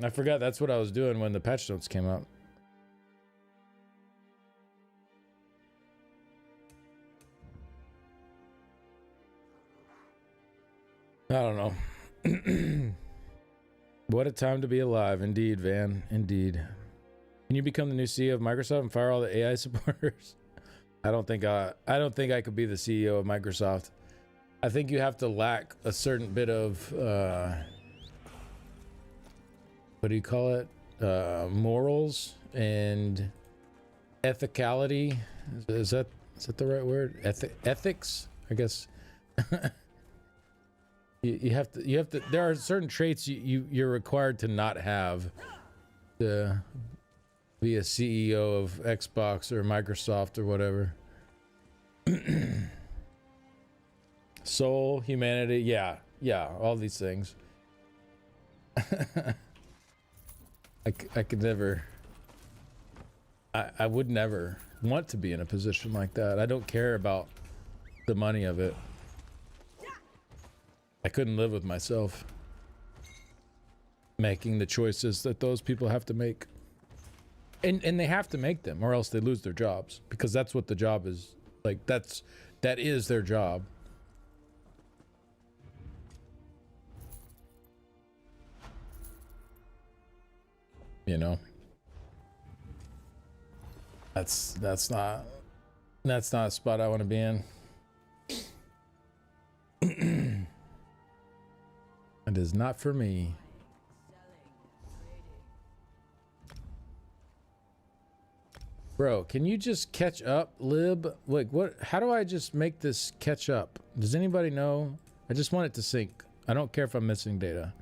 S1: I forgot that's what I was doing when the patch notes came out. I don't know. What a time to be alive. Indeed, Van. Indeed. Can you become the new CEO of Microsoft and fire all the AI supporters? I don't think I could be the CEO of Microsoft. I think you have to lack a certain bit of what do you call it? Morals and ethicality. Is that the right word? Ethics, I guess. You have to. There are certain traits you're required to not have to be a CEO of Xbox or Microsoft or whatever. Soul, humanity, yeah, all these things. I could never. I would never want to be in a position like that. I don't care about the money of it. I couldn't live with myself making the choices that those people have to make. And they have to make them, or else they lose their jobs, because that's what the job is. Like, that is their job. You know, that's not a spot I want to be in. It is not for me. Bro, can you just catch up, Lib? Like, what? How do I just make this catch up? Does anybody know? I just want it to sync. I don't care if I'm missing data.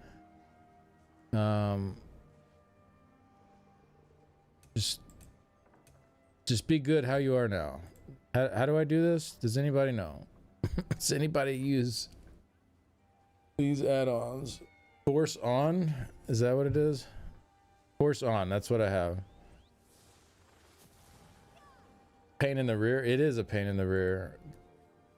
S1: Just be good how you are now. How do I do this? Does anybody know? Does anybody use these add-ons? Force on? Is that what it is? Force on, that's what I have. Pain in the rear? It is a pain in the rear.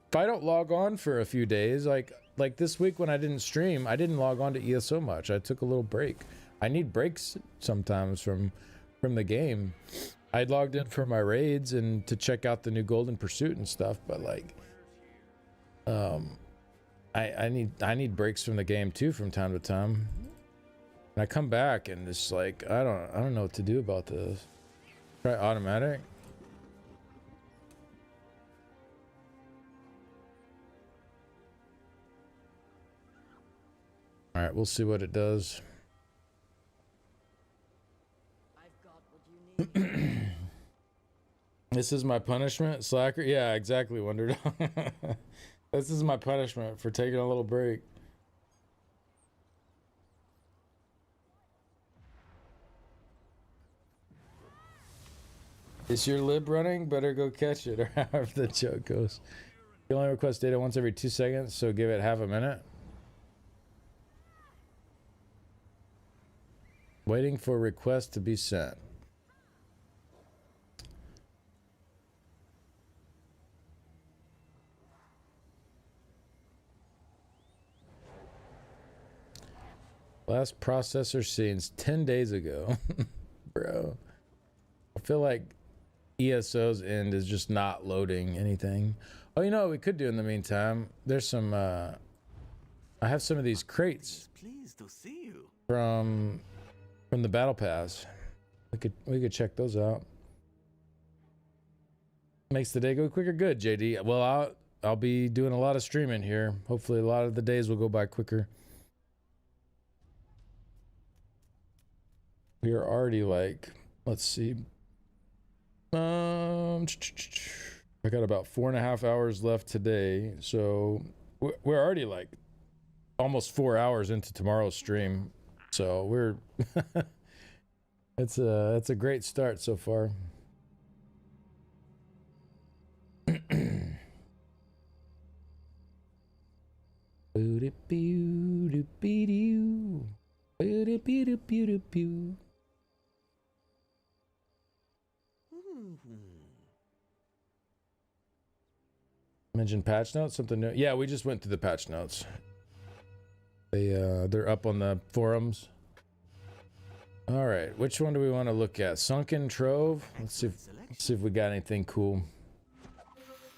S1: If I don't log on for a few days, like this week when I didn't stream, I didn't log on to ESO much. I took a little break. I need breaks sometimes from the game. I logged in for my raids and to check out the new Golden Pursuit and stuff, but like I need breaks from the game too from time to time. And I come back and it's like I don't know what to do about this. Try automatic. All right, we'll see what it does. This is my punishment, Slacker? Yeah, exactly, Wonder Dog. This is my punishment for taking a little break. Is your lib running? Better go catch it, or however the joke goes. You only request data once every 2 seconds, so give it half a minute. Waiting for request to be sent. Last processor scenes 10 days ago. Bro. I feel like ESO's end is just not loading anything. Oh, you know what we could do in the meantime? There's some, I have some of these crates
S5: Pleased to see you.
S1: from the battle pass. We could check those out. Makes the day go quicker. Good, JD. Well, I'll be doing a lot of streaming here. Hopefully a lot of the days will go by quicker. We are already like, let's see. I got about 4.5 hours left today, so we're already like almost 4 hours into tomorrow's stream. So we're it's a great start so far. Mention patch notes, something new. Yeah, we just went through the patch notes. They're up on the forums. All right, which one do we want to look at? Sunken Trove. Let's see if we got anything cool.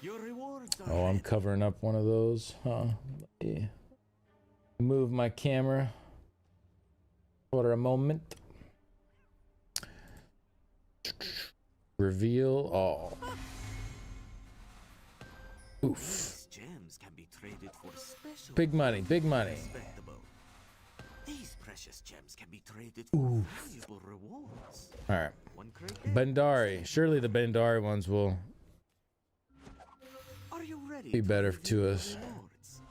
S5: Your rewards are
S1: Oh, I'm covering up one of those. Huh? Let me move my camera for a moment. Reveal all. Oof.
S5: These gems can be traded for special.
S1: Big money, big money.
S5: Respectable. These precious gems can be traded for valuable rewards.
S1: All right.
S5: One crate.
S1: Bendari. Surely the Bendari ones will
S5: Are you ready?
S1: be better
S5: receive
S1: to
S5: the
S1: us.
S5: rewards?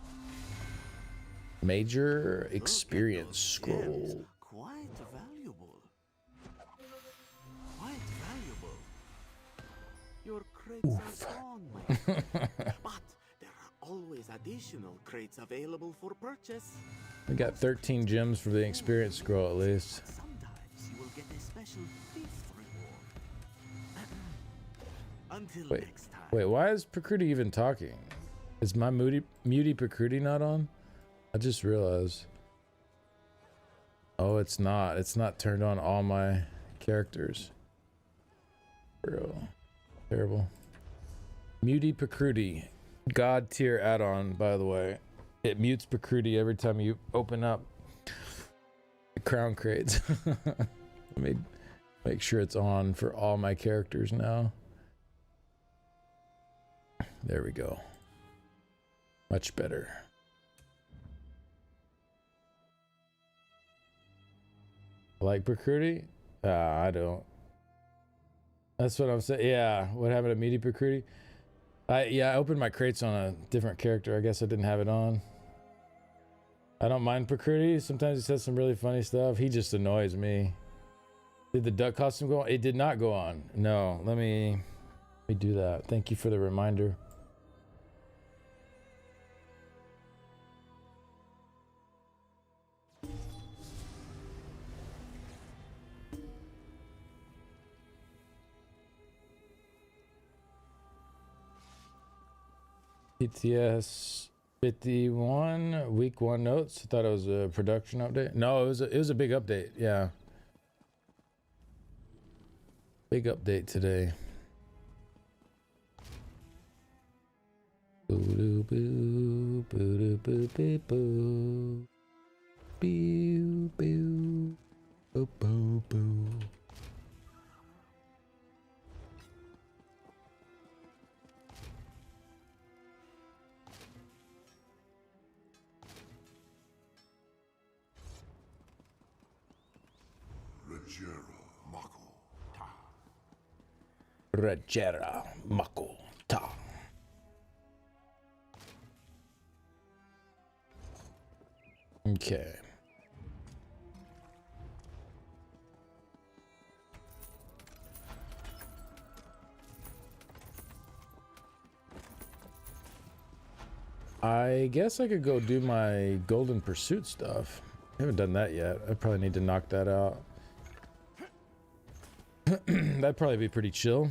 S1: Major
S5: Look at
S1: experience
S5: those
S1: scroll.
S5: gems. Quite valuable. Quite valuable. Your crates are gone, my friend. But there are always additional crates available for purchase.
S1: We got 13 gems for the experience scroll at least.
S5: Sometimes you will get a special fifth reward. Until
S1: Wait,
S5: next time.
S1: wait, why is Prakriti even talking? Is my muty Prakriti not on? I just realized. Oh, it's not. It's not turned on all my characters. Bro. Terrible. Muty Prakriti. God tier add-on, by the way. It mutes Prakriti every time you open up the crown crates. Let me make sure it's on for all my characters now. There we go. Much better. Like Prakriti? I don't. That's what I'm saying. Yeah, what happened to Meaty Prakriti? I opened my crates on a different character. I guess I didn't have it on. I don't mind Prakriti. Sometimes he says some really funny stuff. He just annoys me. Did the duck costume go on? It did not go on. No, let me do that. Thank you for the reminder. PTS 51 week 1 notes. I thought it was a production update. No, it was a big update. Yeah. Big update today. Boo boo boo boo boo boo. Boo boo boo boo boo. Rajera Mako Ta. Okay. I guess I could go do my Golden Pursuit stuff. I haven't done that yet. I probably need to knock that out. That'd probably be pretty chill.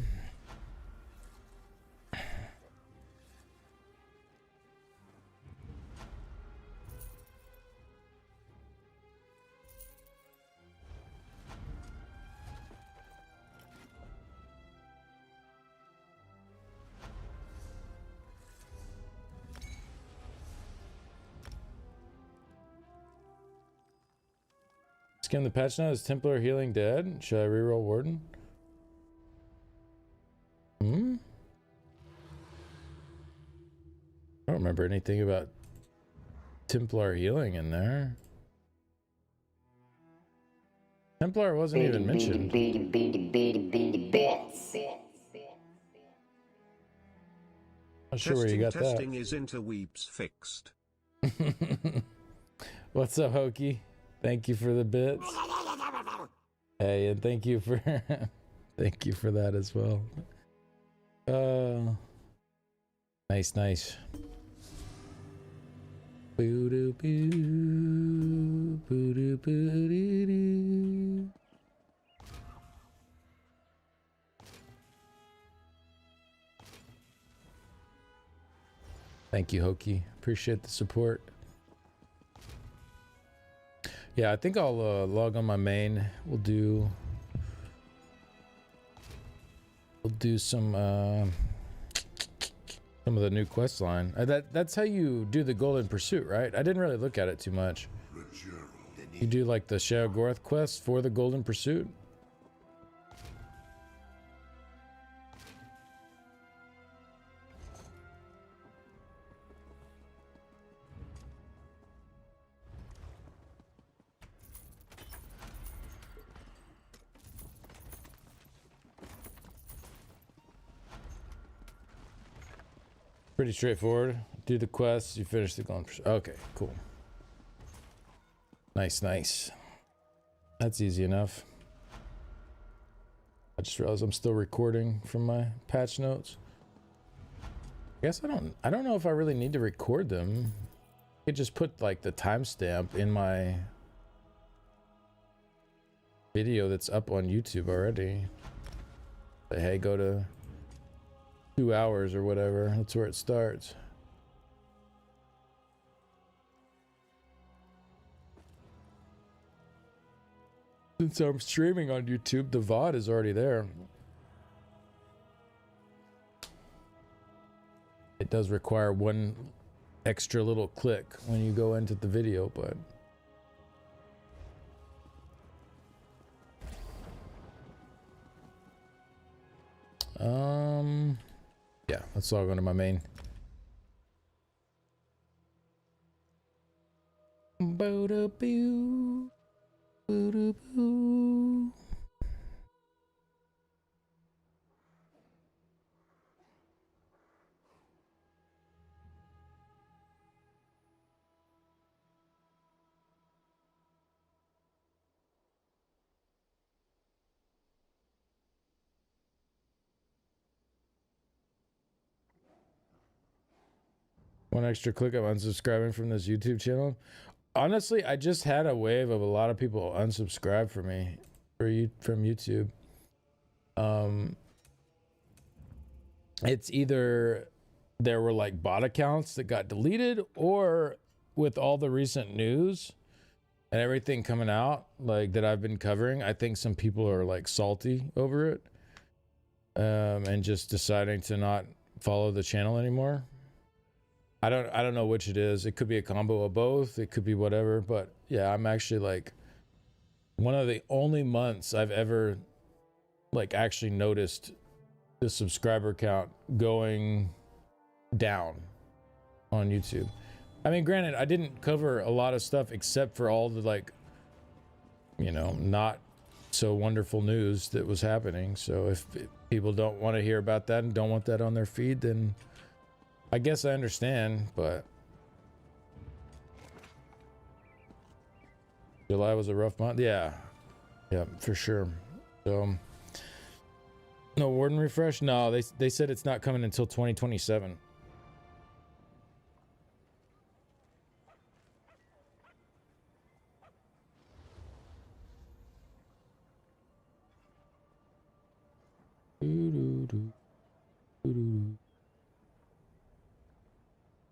S1: Skim the patch now. Is Templar healing dead? Should I reroll Warden? I don't remember anything about Templar healing in there. Templar wasn't even mentioned. Not sure where you got
S6: Testing is interweeps fixed.
S1: that. What's up, Hokey? Thank you for the bits. Hey, and thank you for thank you for that as well. Nice, nice. Boo-doo, boo, boo-doo, boo-doo-doo. Thank you, Hokey. Appreciate the support. Yeah, I think I'll log on my main. We'll do some of the new quest line. That's how you do the Golden Pursuit, right? I didn't really look at it too much. You do like the Sheogorath quest for the Golden Pursuit? Pretty straightforward. Do the quests, you finish the Golden Pursuit. Okay, cool. Nice, nice. That's easy enough. I just realized I'm still recording from my patch notes. I guess I don't know if I really need to record them. I could just put like the timestamp in my video that's up on YouTube already. Say, hey, go to 2 hours or whatever. That's where it starts. Since I'm streaming on YouTube, the VOD is already there. It does require one extra little click when you go into the video, but yeah, let's log on to my main. Boo-da-boo. Boo-da-boo. One extra click, I'm unsubscribing from this YouTube channel. Honestly, I just had a wave of a lot of people unsubscribe from me from YouTube. It's either there were like bot accounts that got deleted, or with all the recent news and everything coming out like that I've been covering, I think some people are like salty over it, and just deciding to not follow the channel anymore. I don't know which it is. It could be a combo of both. It could be whatever. But yeah, I'm actually like one of the only months I've ever like actually noticed the subscriber count going down on YouTube. I mean, granted, I didn't cover a lot of stuff except for all the like, you know, not so wonderful news that was happening. So if people don't want to hear about that and don't want that on their feed, then I guess I understand, but July was a rough month. Yeah, for sure. So no Warden refresh. No, they said it's not coming until 2027.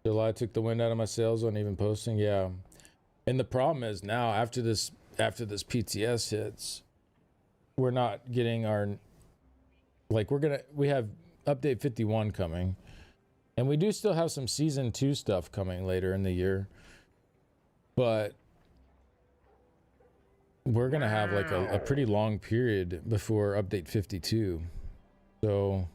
S1: July took the wind out of my sails on even posting. Yeah, and the problem is now after this PTS hits, we're not getting our, like, we have update 51 coming, and we do still have some season 2 stuff coming later in the year, but we're gonna have like a pretty long period before update 52. So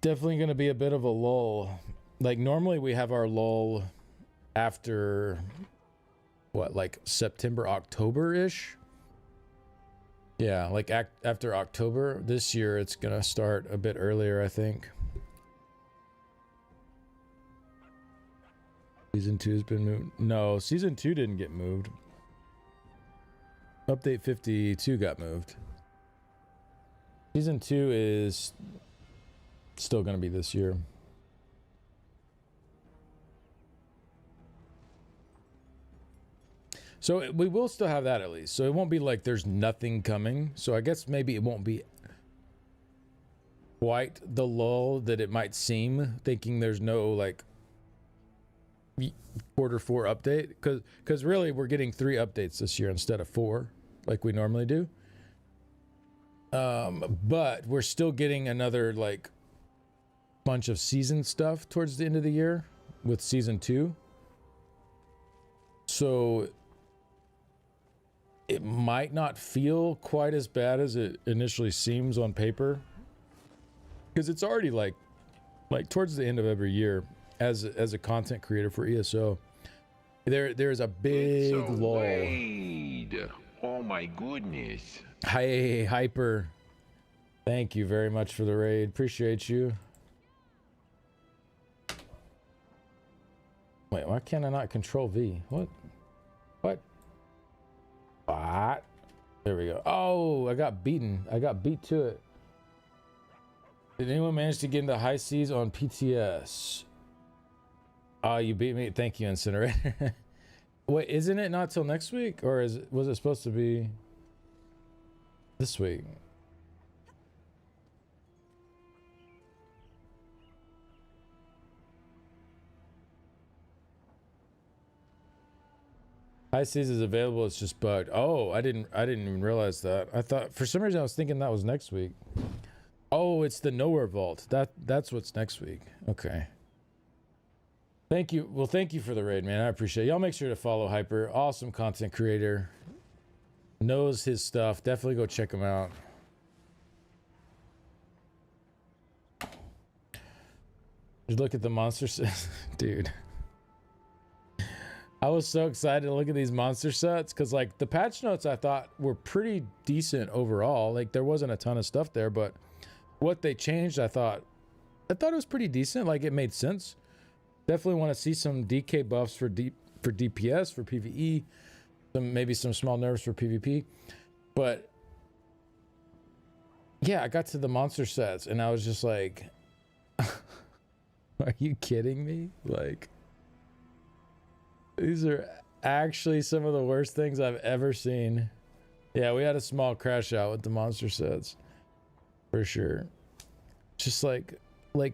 S1: definitely gonna be a bit of a lull. Like normally we have our lull after what, like September, October-ish? Yeah, like after October. This year it's gonna start a bit earlier, I think. Season 2 has been moved. No, Season 2 didn't get moved. Update 52 got moved. Season 2 is still gonna be this year. So we will still have that at least. So it won't be like there's nothing coming. So I guess maybe it won't be quite the lull that it might seem, thinking there's no like quarter 4 update. Because really we're getting 3 updates this year instead of 4 like we normally do. But we're still getting another like bunch of season stuff towards the end of the year with Season 2. So it might not feel quite as bad as it initially seems on paper, because it's already like towards the end of every year as a content creator for ESO, there's a big lull.
S3: Wade. Oh my goodness.
S1: Hi, Hyper. Thank you very much for the raid. Appreciate you. Wait, why can't I not control V? What? What? There we go. Oh, I got beaten. I got beat to it. Did anyone manage to get into high seas on PTS? Oh, you beat me. Thank you, Incinerator. Wait, isn't it not till next week? Or was it supposed to be this week? High seas is available. It's just bugged. Oh, I didn't even realize that. I thought for some reason I was thinking that was next week. Oh, it's the Nowhere Vault. That's what's next week. Okay. Thank you. Well, thank you for the raid, man. I appreciate it. Y'all make sure to follow Hyper. Awesome content creator. Knows his stuff. Definitely go check him out. Just look at the monsters. Dude. I was so excited to look at these monster sets because like the patch notes I thought were pretty decent overall. Like there wasn't a ton of stuff there, but what they changed, I thought it was pretty decent. Like it made sense. Definitely want to see some DK buffs for DPS, for PvE, maybe some small nerfs for PvP. But yeah, I got to the monster sets and I was just like, are you kidding me? Like, these are actually some of the worst things I've ever seen. Yeah, we had a small crash out with the monster sets. For sure. Just like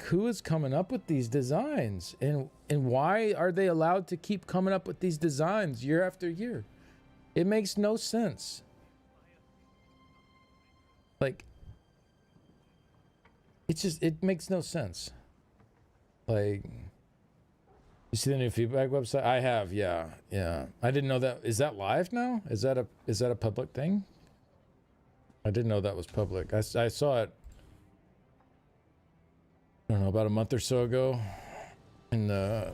S1: who is coming up with these designs? And why are they allowed to keep coming up with these designs year after year? It makes no sense. Like, it makes no sense. Like, you see the new feedback website? I have, yeah. I didn't know that. Is that live now? Is that a public thing? I didn't know that was public. I saw it, I don't know, about a month or so ago in the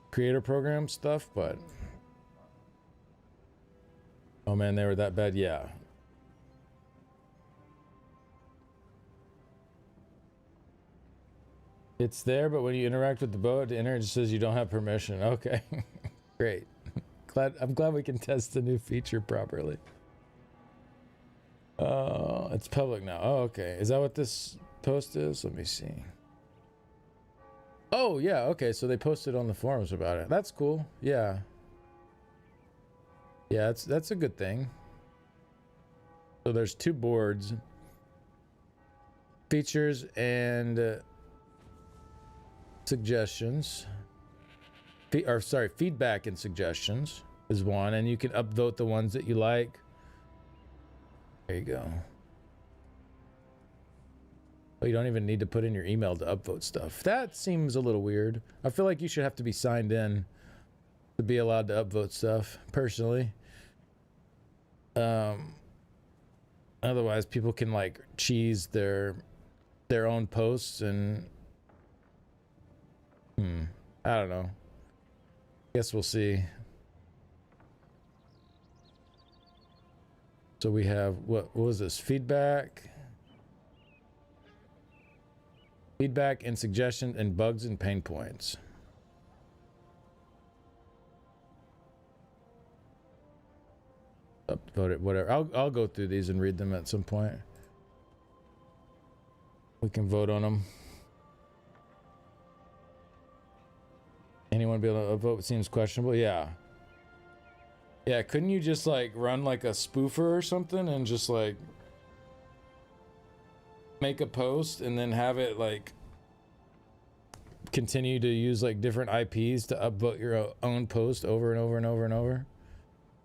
S1: creator program stuff, but oh man, they were that bad. Yeah. It's there, but when you interact with the boat, the internet just says you don't have permission. Okay. Great. I'm glad we can test the new feature properly. It's public now. Oh, okay. Is that what this post is? Let me see. Oh, yeah. Okay. So they posted on the forums about it. That's cool. Yeah. Yeah, that's a good thing. So there's 2 boards. Features and suggestions. Feedback and suggestions is one, and you can upvote the ones that you like. There you go. Oh, you don't even need to put in your email to upvote stuff. That seems a little weird. I feel like you should have to be signed in to be allowed to upvote stuff, personally. Otherwise, people can like cheese their own posts and I don't know. Guess we'll see. So we have what was this? Feedback and suggestions and bugs and pain points. Upvote it, whatever. I'll go through these and read them at some point. We can vote on them. Anyone be able to vote? Seems questionable. Yeah. Yeah, couldn't you just like run like a spoofer or something and just like make a post and then have it like continue to use like different IPs to upvote your own post over and over and over and over?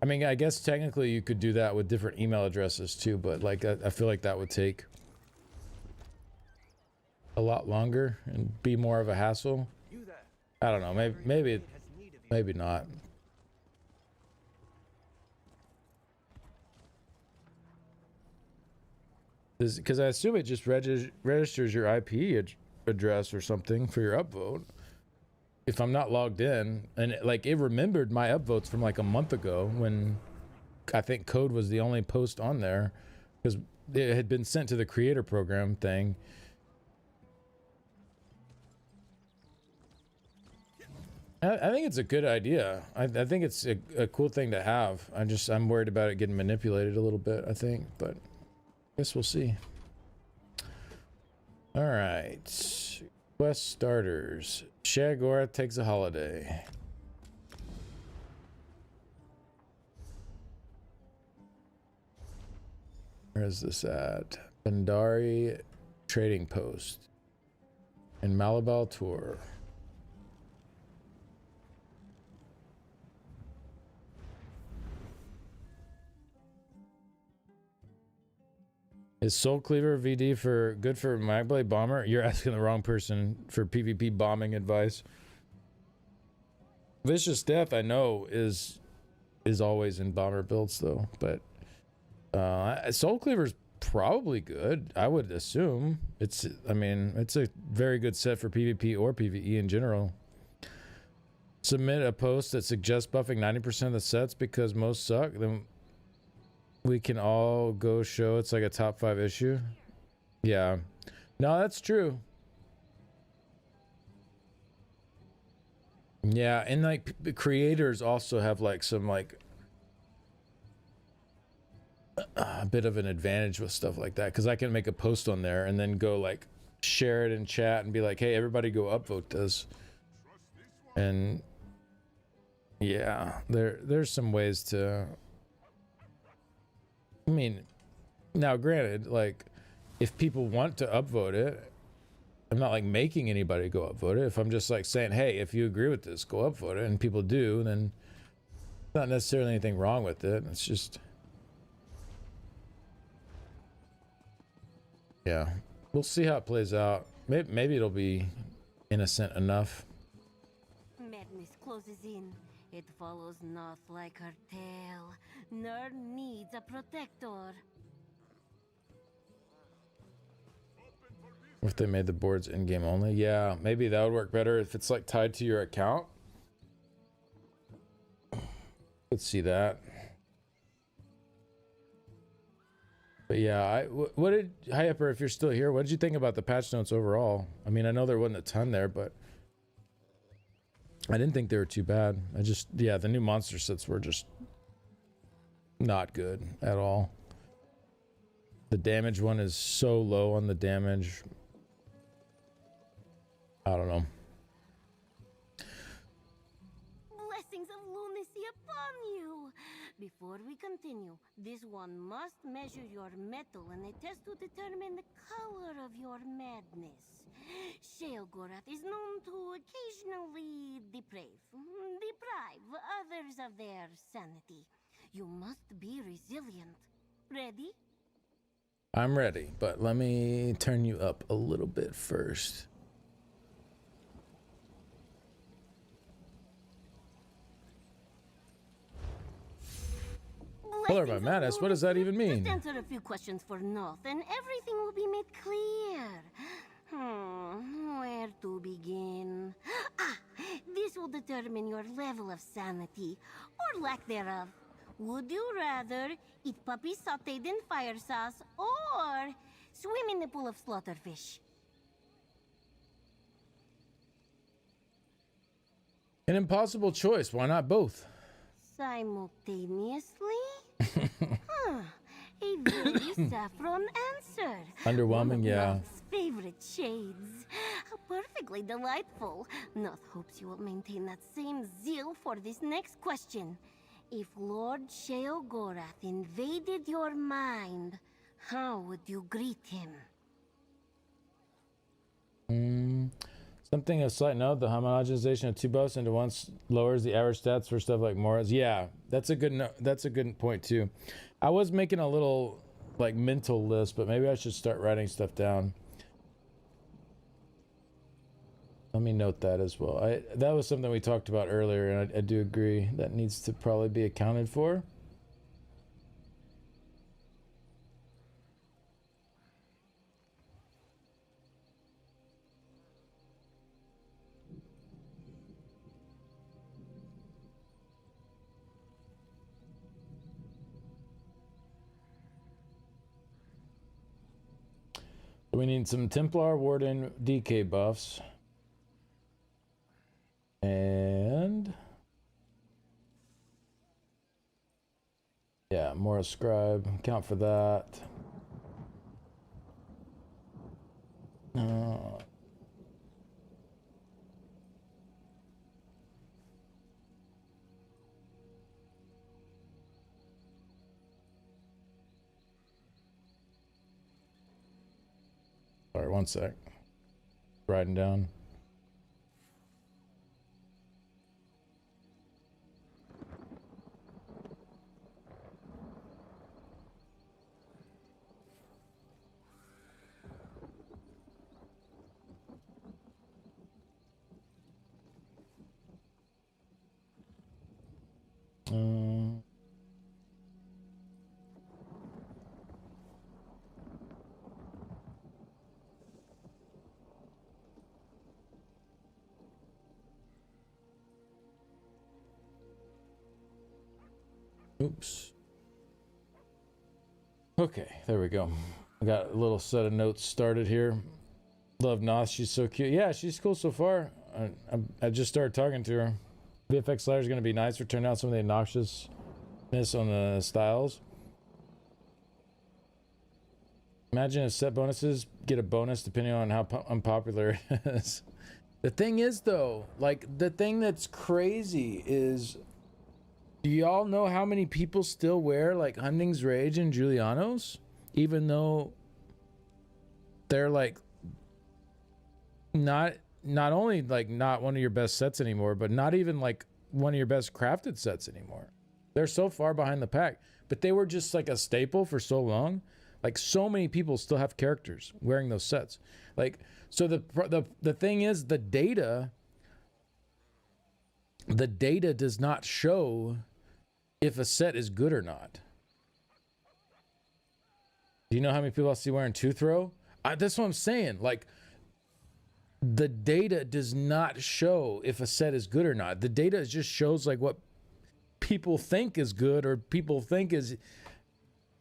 S1: I mean, I guess technically you could do that with different email addresses too, but like I feel like that would take a lot longer and be more of a hassle. I don't know, maybe not. Because I assume it just registers your IP address or something for your upvote. If I'm not logged in, and it remembered my upvotes from like a month ago when I think code was the only post on there because it had been sent to the creator program thing. I think it's a good idea. I think it's a cool thing to have. I'm worried about it getting manipulated a little bit, I think, but I guess we'll see. All right. Quest starters. Shagora takes a holiday. Where is this at? Bandari Trading Post. In Malabal Tour. Is Soul Cleaver VD good for Magblade Bomber? You're asking the wrong person for PvP bombing advice. Vicious Death, I know, is always in bomber builds though, but Soul Cleaver's probably good. I would assume it's a very good set for PvP or PvE in general. Submit a post that suggests buffing 90% of the sets because most suck. Then we can all go show it's like a top 5 issue. Yeah. No, that's true. Yeah, and like the creators also have like some like a bit of an advantage with stuff like that because I can make a post on there and then go like share it in chat and be like, hey, everybody go upvote this. And yeah, there's some ways to, I mean, now granted, like if people want to upvote it, I'm not like making anybody go upvote it. If I'm just like saying, hey, if you agree with this, go upvote it, and people do, then not necessarily anything wrong with it. It's just, yeah, we'll see how it plays out. Maybe it'll be innocent enough.
S7: Madness closes in. It follows not like her tail, nor needs a protector.
S1: If they made the boards in-game only, yeah, maybe that would work better if it's like tied to your account. Let's see that. But yeah, what did Hyper, if you're still here, what did you think about the patch notes overall? I mean, I know there wasn't a ton there, but I didn't think they were too bad. Yeah, the new monster sets were just not good at all. The damage one is so low on the damage. I don't know.
S7: Blessings of lunacy upon you. Before we continue, this one must measure your metal in a test to determine the color of your madness. Sheogorath is known to occasionally deprive others of their sanity. You must be resilient. Ready?
S1: I'm ready, but let me turn you up a little bit first. Color of my
S7: Blessings of
S1: madness? What does that even
S7: lunacy.
S1: mean?
S7: Just answer a few questions for North, and everything will be made clear. Where to begin? Ah, this will determine your level of sanity, or lack thereof. Would you rather eat puppies sautéed in fire sauce, or swim in a pool of slaughterfish?
S1: An impossible choice. Why not both?
S7: Simultaneously? A very saffron answer.
S1: Underwhelming,
S7: One of
S1: yeah.
S7: Noth's favorite shades. How perfectly delightful. Noth hopes you will maintain that same zeal for this next question. If Lord Sheogorath invaded your mind, how would you greet him?
S1: Something of slight note: the homogenization of two buffs into one lowers the average stats for stuff like Moras. Yeah, that's a good that's a good point too. I was making a little like mental list, but maybe I should start writing stuff down. Let me note that as well. That was something we talked about earlier, and I do agree that needs to probably be accounted for. We need some Templar Warden DK buffs. And yeah, more scribe. Count for that. Sorry, one sec. Writing down. Oops. Okay, there we go. I got a little set of notes started here. Love Noth, she's so cute. Yeah, she's cool so far. I just started talking to her. VFX slider is going to be nice for turning out some of the obnoxiousness on the styles. Imagine if set bonuses get a bonus depending on how unpopular it is. The thing is, though, like, the thing that's crazy is, do y'all know how many people still wear, like, Hunding's Rage and Giuliano's? Even though they're, like, not only, like, not one of your best sets anymore, but not even, like, one of your best crafted sets anymore. They're so far behind the pack. But they were just, like, a staple for so long. Like, so many people still have characters wearing those sets. Like, so the thing is, the data does not show if a set is good or not. Do you know how many people I see wearing Tooth Row? That's what I'm saying. Like, the data does not show if a set is good or not. The data just shows, like, what people think is good or people think is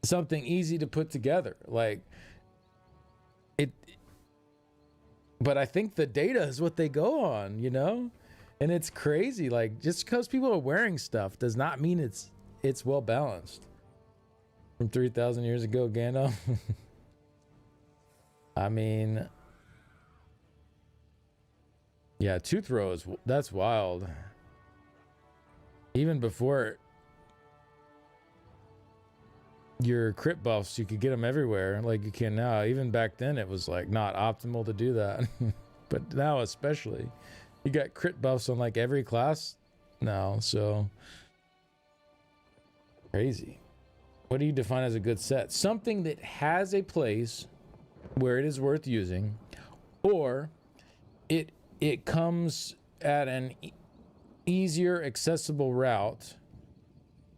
S1: something easy to put together. Like, but I think the data is what they go on, you know? And it's crazy. Like, just because people are wearing stuff does not mean it's well balanced. From 3,000 years ago, Gandalf. I mean, yeah, Tooth Row that's wild. Even before your crit buffs, you could get them everywhere like you can now. Even back then, it was like not optimal to do that. But now, especially, you got crit buffs on like every class now. So crazy. What do you define as a good set? Something that has a place where it is worth using, or it comes at an easier accessible route,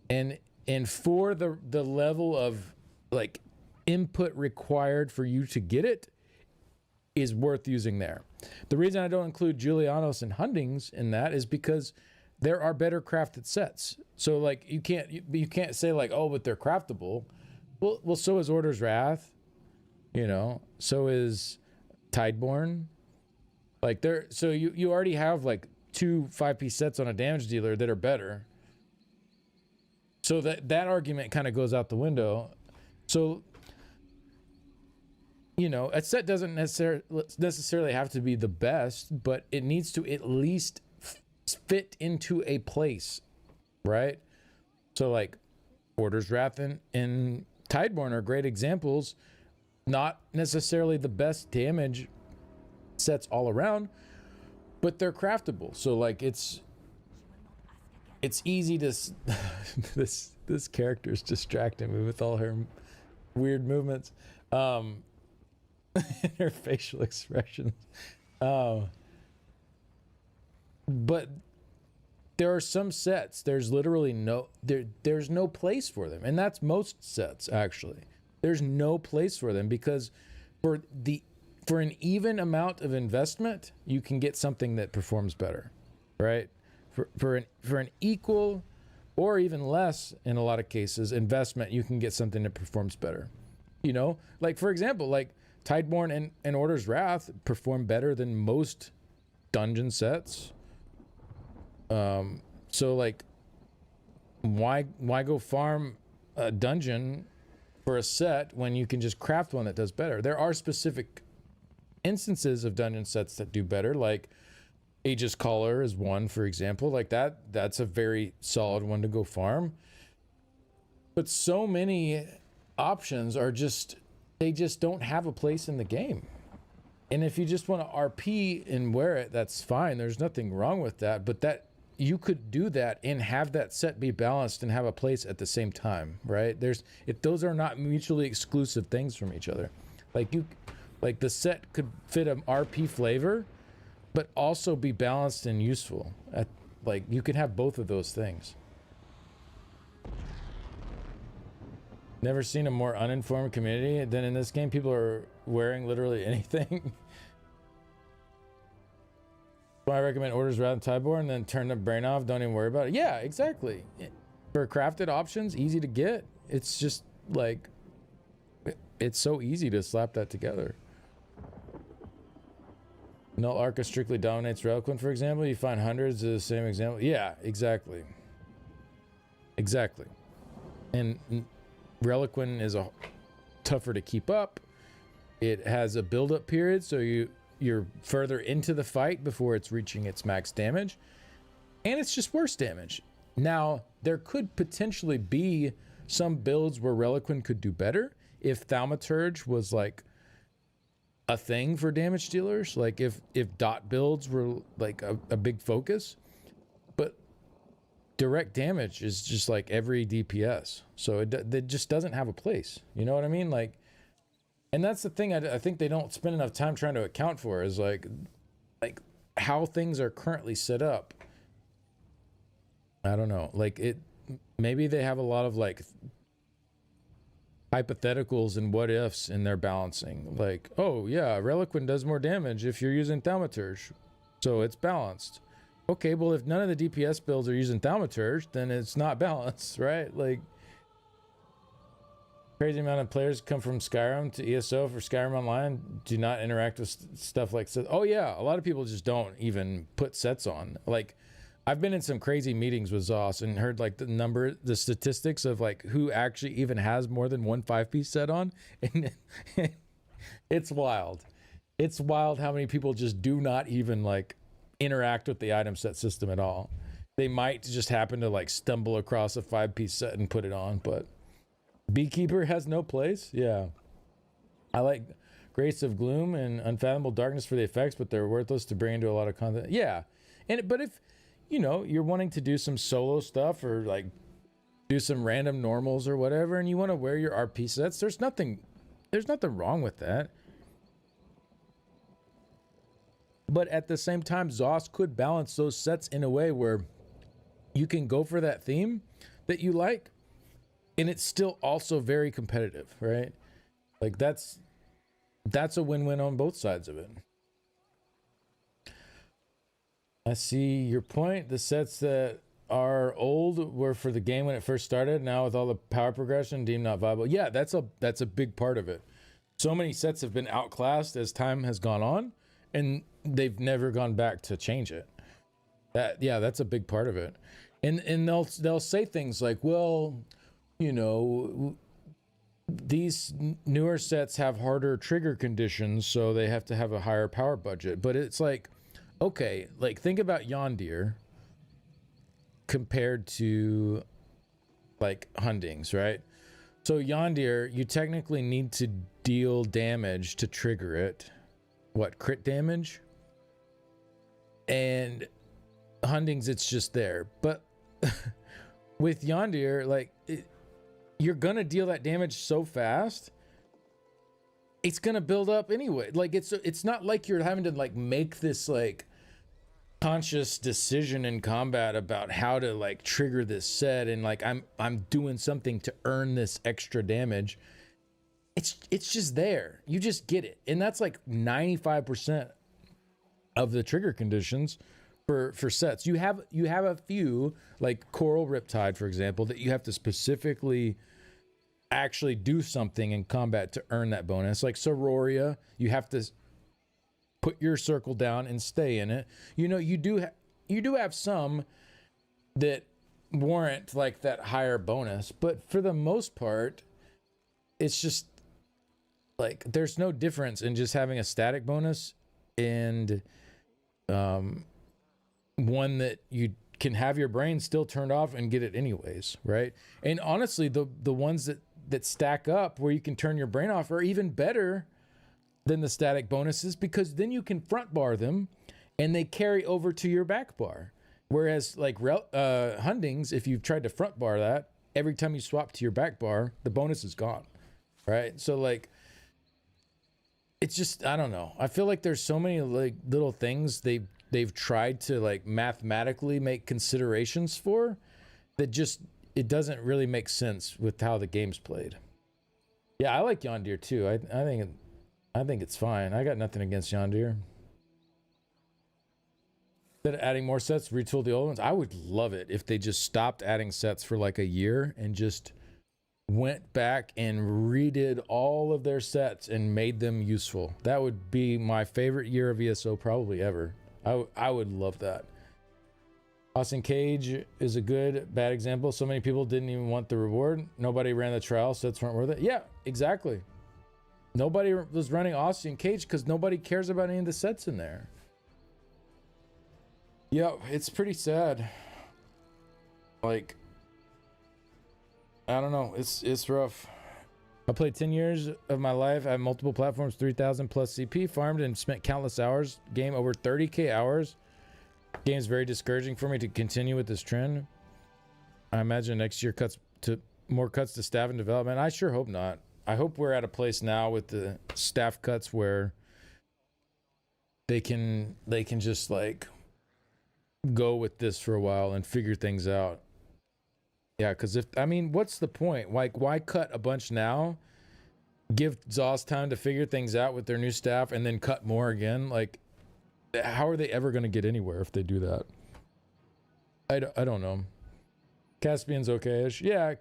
S1: and and for the level of like input required for you to get it is worth using there. The reason I don't include Julianos and Hundings in that is because there are better crafted sets. So like you can't say like, oh, but they're craftable. Well, so is Order's Wrath, you know, so is Tideborn. Like so you already have like 2 5-piece sets on a damage dealer that are better. So that argument kind of goes out the window. So, you know, a set doesn't necessarily have to be the best, but it needs to at least fit into a place, right? So like Order's Wrath and Tideborn are great examples. Not necessarily the best damage sets all around, but they're craftable. So like it's easy to this character is distracting me with all her weird movements, and her facial expressions. But there are some sets, there's literally there's no place for them. And that's most sets, actually. There's no place for them because for an even amount of investment, you can get something that performs better, right? For an equal or even less, in a lot of cases, investment, you can get something that performs better. You know, like for example, like Tideborn and Order's Wrath perform better than most dungeon sets. So like, why go farm a dungeon for a set when you can just craft one that does better? There are specific instances of dungeon sets that do better, like Aegis Caller is one, for example. Like that's a very solid one to go farm. But so many options are they just don't have a place in the game. And if you just want to RP and wear it, that's fine. There's nothing wrong with that. But that you could do that and have that set be balanced and have a place at the same time, right? Those are not mutually exclusive things from each other. Like the set could fit an RP flavor, but also be balanced and useful. Like you could have both of those things. Never seen a more uninformed community than in this game. People are wearing literally anything. So I recommend Orders rather than Tideborn, and then turn the brain off. Don't even worry about it. Yeah, exactly. For crafted options, easy to get. It's just like, it's so easy to slap that together. Null Arca strictly dominates Reliquant, for example. You find hundreds of the same example. Yeah, exactly. Exactly. And Reliquant is tougher to keep up. It has a build-up period, so you're further into the fight before it's reaching its max damage. And it's just worse damage. Now, there could potentially be some builds where Reliquant could do better if Thaumaturge was like a thing for damage dealers, like if dot builds were like a big focus. But direct damage is just like every DPS, so it just doesn't have a place. You know what I mean? Like, and that's the thing I think they don't spend enough time trying to account for, is like how things are currently set up. I don't know, like maybe they have a lot of like hypotheticals and what ifs in their balancing. Like, oh yeah, Reliquant does more damage if you're using Thaumaturge, so it's balanced. Okay, well, if none of the DPS builds are using Thaumaturge, then it's not balanced, right? Like, crazy amount of players come from Skyrim to ESO for Skyrim Online do not interact with stuff like sets. Oh yeah, a lot of people just don't even put sets on. Like, I've been in some crazy meetings with Zoss and heard like the statistics of like who actually even has more than one 5-piece set on, and it's wild. It's wild how many people just do not even like interact with the item set system at all. They might just happen to like stumble across a 5-piece set and put it on, but Beekeeper has no place. Yeah, I like Grace of Gloom and Unfathomable Darkness for the effects, but they're worthless to bring into a lot of content. Yeah, but if you know you're wanting to do some solo stuff or like do some random normals or whatever, and you want to wear your RP sets, there's nothing wrong with that. But at the same time, Zoss could balance those sets in a way where you can go for that theme that you like, and it's still also very competitive, right? Like that's a win-win on both sides of it. I see your point. The sets that are old were for the game when it first started. Now with all the power progression, deemed not viable. Yeah, that's a big part of it. So many sets have been outclassed as time has gone on, and they've never gone back to change it. That's a big part of it. And they'll say things like, well, you know, these newer sets have harder trigger conditions, so they have to have a higher power budget. But it's like, okay, like think about Yondir compared to like Hundings, right? So Yondir, you technically need to deal damage to trigger it. What, crit damage? And Hundings, it's just there. But with Yondir, like you're gonna deal that damage so fast, it's gonna build up anyway. Like it's not like you're having to like make this like conscious decision in combat about how to like trigger this set and like I'm doing something to earn this extra damage. It's just there. You just get it. And that's like 95% of the trigger conditions for sets. You have a few, like Coral Riptide, for example, that you have to specifically actually do something in combat to earn that bonus. Like Sororia, you have to put your circle down and stay in it. You know, you do have some that warrant like that higher bonus, but for the most part, it's just like there's no difference in just having a static bonus and one that you can have your brain still turned off and get it anyways, right? And honestly, the ones that stack up where you can turn your brain off are even better than the static bonuses, because then you can front bar them and they carry over to your back bar. Whereas like Hundings, if you've tried to front bar that, every time you swap to your back bar, the bonus is gone, right? So like, it's just, I don't know. I feel like there's so many like little things they've tried to like mathematically make considerations for that just, it doesn't really make sense with how the game's played. Yeah, I like Yondir too. I think it's fine. I got nothing against Yondir. Instead of adding more sets, retool the old ones. I would love it if they just stopped adding sets for like a year and just went back and redid all of their sets and made them useful. That would be my favorite year of ESO probably ever. I would love that. Austin Cage is a bad example. So many people didn't even want the reward. Nobody ran the trial. Sets weren't worth it. Yeah, exactly. Nobody was running Austin Cage because nobody cares about any of the sets in there. Yep, it's pretty sad. Like, I don't know. It's rough. I played 10 years of my life. I have multiple platforms, 3,000 plus CP, farmed and spent countless hours. Game over 30k hours. Game's very discouraging for me to continue with this trend. I imagine next year more cuts to staff and development. I sure hope not. I hope we're at a place now with the staff cuts where they can just like go with this for a while and figure things out. Yeah, because what's the point? Like, why cut a bunch now? Give Zoss time to figure things out with their new staff and then cut more again? Like, how are they ever going to get anywhere if they do that? I don't know. Caspian's okay-ish. Yeah,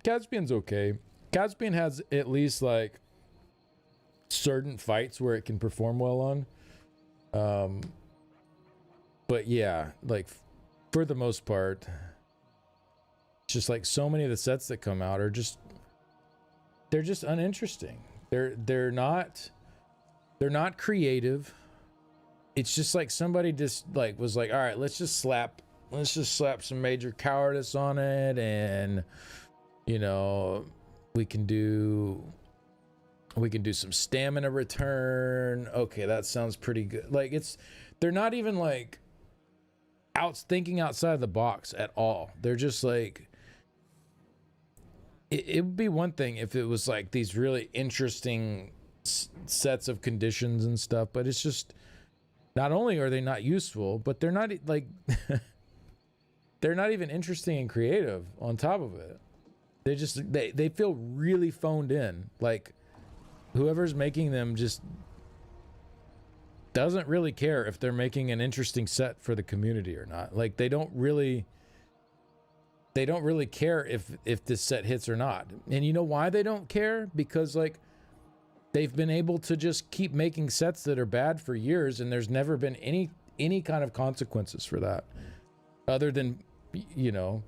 S1: Caspian's okay. Caspian has at least like certain fights where it can perform well on. But yeah, like for the most part, it's just like so many of the sets that come out are just, they're just uninteresting. They're not creative. It's just like somebody just like was like, all right, let's just slap some major cowardice on it, and you know, we can do some stamina return. Okay, that sounds pretty good. Like they're not even like thinking outside the box at all. They're just like, it would be one thing if it was like these really interesting sets of conditions and stuff, but it's just, not only are they not useful, but they're not like they're not even interesting and creative on top of it. They feel really phoned in. Like whoever's making them just doesn't really care if they're making an interesting set for the community or not. Like they don't really care if this set hits or not. And you know why they don't care? Because like they've been able to just keep making sets that are bad for years, and there's never been any kind of consequences for that, other than, you know,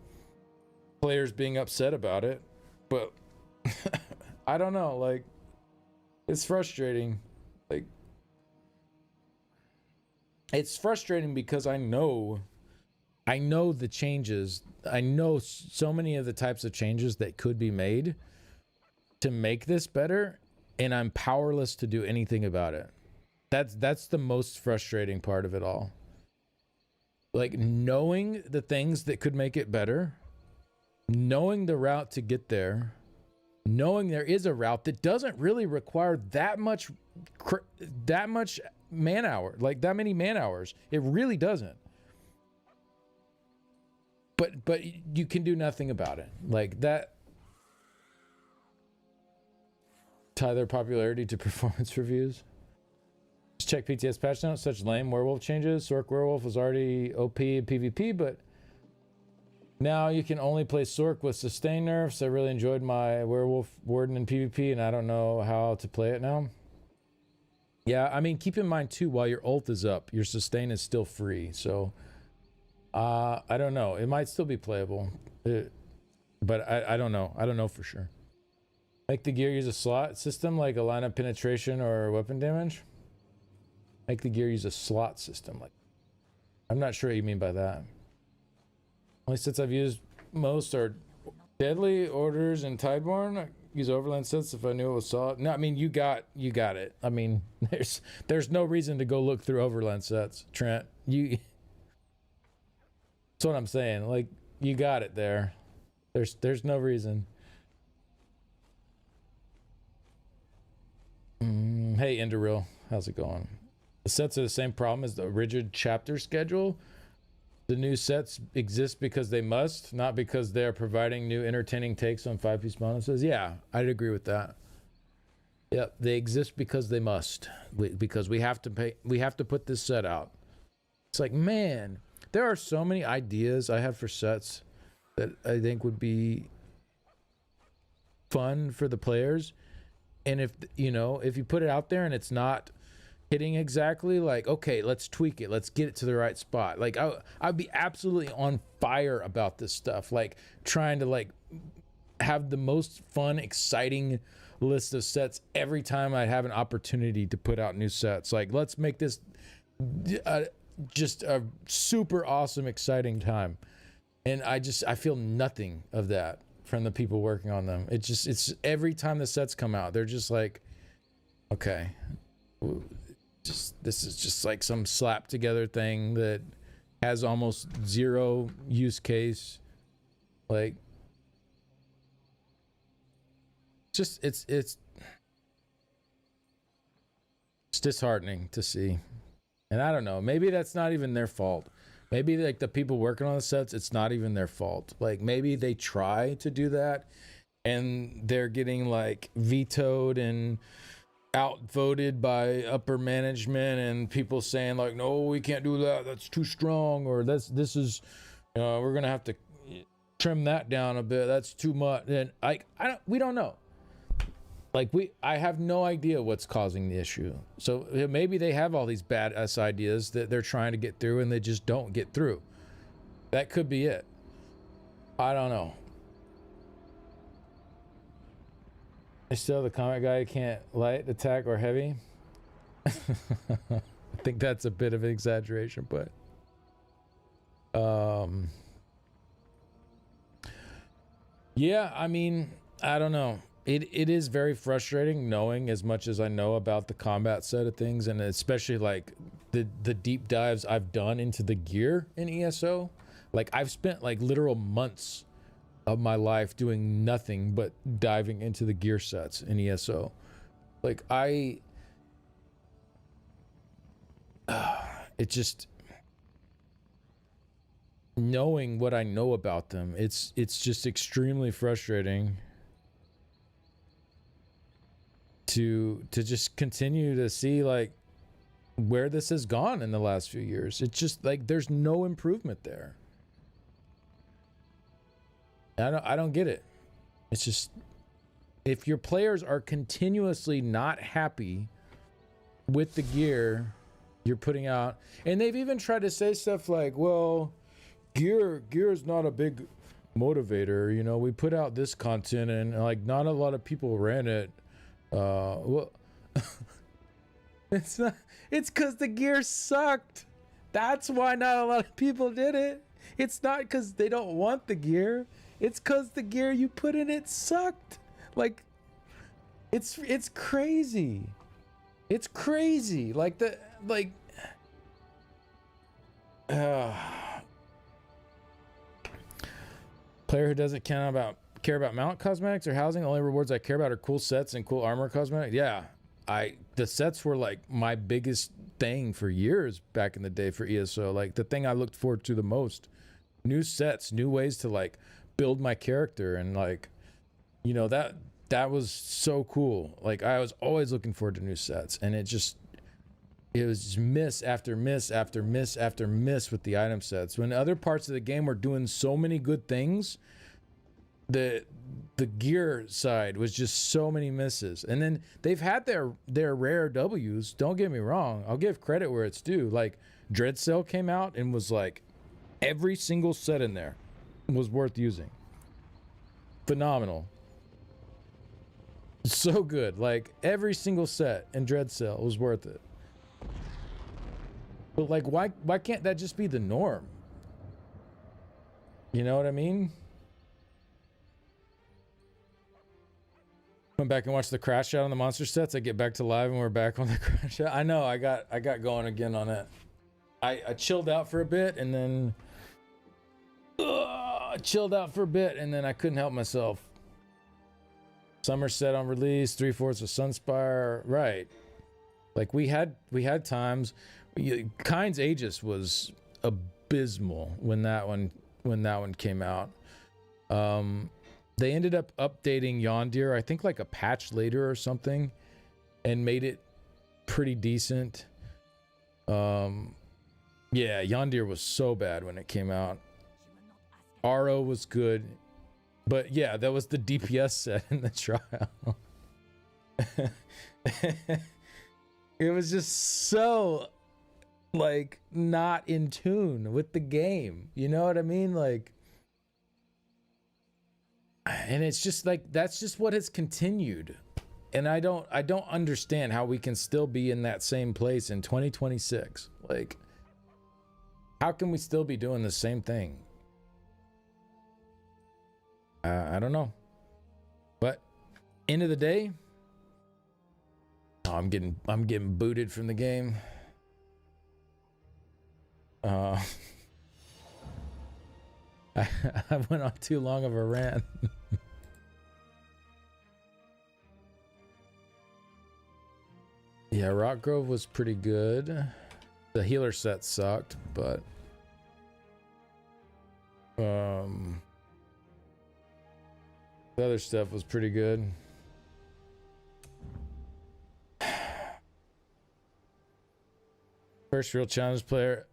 S1: players being upset about it. But I don't know, like it's frustrating. Like it's frustrating because I know the changes. I know so many of the types of changes that could be made to make this better, and I'm powerless to do anything about it. That's the most frustrating part of it all. Like knowing the things that could make it better, knowing the route to get there, knowing there is a route that doesn't really require that much man hour, like that many man hours. It really doesn't. But you can do nothing about it. Like that. Tie their popularity to performance reviews. Just check PTS patch notes. Such lame werewolf changes. Sork werewolf was already OP in PvP, but now you can only play Sork with sustain nerfs. I really enjoyed my werewolf warden in PvP, and I don't know how to play it now. Yeah, I mean, keep in mind too, while your ult is up, your sustain is still free. So I don't know. It might still be playable, but I don't know. I don't know for sure. Make the gear use a slot system like a lineup penetration or weapon damage. Make the gear use a slot system. Like, I'm not sure what you mean by that. Only sets I've used most are Deadly, Orders, and Tideborn. I use Overland sets if I knew it was solid. No, I mean you got it. I mean there's no reason to go look through Overland sets, Trent. That's what I'm saying. Like you got it there. There's no reason. Hey, Enderreal, how's it going? The sets are the same problem as the rigid chapter schedule. The new sets exist because they must, not because they are providing new entertaining takes on 5-piece bonuses. Yeah, I'd agree with that. Yep, they exist because they must. Because we have to pay. We have to put this set out. It's like, man, there are so many ideas I have for sets that I think would be fun for the players. And if you put it out there and it's not hitting exactly, like, okay, let's tweak it. Let's get it to the right spot. Like I'd be absolutely on fire about this stuff. Like trying to like have the most fun, exciting list of sets every time I have an opportunity to put out new sets. Like let's make this just a super awesome, exciting time. And I feel nothing of that from the people working on them. It's every time the sets come out, they're just like, okay, this is just like some slap together thing that has almost zero use case. Like, it's disheartening to see. And I don't know, maybe that's not even their fault. Maybe like the people working on the sets, it's not even their fault. Like maybe they try to do that and they're getting like vetoed and outvoted by upper management and people saying like, no, we can't do that. That's too strong. Or this is, we're going to have to trim that down a bit. That's too much. And we don't know. Like I have no idea what's causing the issue. So maybe they have all these badass ideas that they're trying to get through and they just don't get through. That could be it. I don't know. I still the combat guy can't light, attack, or heavy. I think that's a bit of an exaggeration, but yeah, I mean, I don't know. It is very frustrating knowing as much as I know about the combat side of things, and especially like the deep dives I've done into the gear in ESO. Like I've spent like literal months of my life doing nothing but diving into the gear sets in ESO. Like knowing what I know about them, it's just extremely frustrating to just continue to see like where this has gone in the last few years. It's just like there's no improvement there. I don't get it. It's just, if your players are continuously not happy with the gear you're putting out, and they've even tried to say stuff like, well, gear is not a big motivator, you know, we put out this content and like not a lot of people ran it. Well, it's not, it's because the gear sucked. That's why not a lot of people did it. It's not because they don't want the gear. It's because the gear you put in it sucked. Like, it's crazy. It's crazy. Like player who doesn't care about mount cosmetics or housing. The only rewards I care about are cool sets and cool armor cosmetics. Yeah, the sets were like my biggest thing for years back in the day for ESO. Like the thing I looked forward to the most. New sets, new ways to like build my character, and like, you know, that was so cool. Like I was always looking forward to new sets, and it was just miss after miss after miss after miss with the item sets. When other parts of the game were doing so many good things, the gear side was just so many misses. And then they've had their rare W's. Don't get me wrong. I'll give credit where it's due. Like Dread Cell came out and was like every single set in there was worth using. Phenomenal. So good. Like every single set in Dread Cell was worth it. But like why can't that just be the norm? You know what I mean? Went back and watched the crash out on the monster sets. I get back to live and we're back on the crash out. I know, I got going again on it. I chilled out for a bit and then chilled out for a bit and then I couldn't help myself. Summer set on release, 3/4 of Sunspire, right? Like we had times. Kind's Aegis was abysmal when that one came out. They ended up updating Yondir, I think like a patch later or something, and made it pretty decent. Yeah, Yondir was so bad when it came out. RO was good, but yeah, that was the DPS set in the trial. It was just so like not in tune with the game, you know what I mean? Like, and it's just like that's just what has continued, and I don't understand how we can still be in that same place in 2026. Like, how can we still be doing the same thing? I don't know, but end of the day, I'm getting booted from the game. I went on too long of a rant. Yeah, Rock Grove was pretty good. The healer set sucked, but the other stuff was pretty good. First real challenge player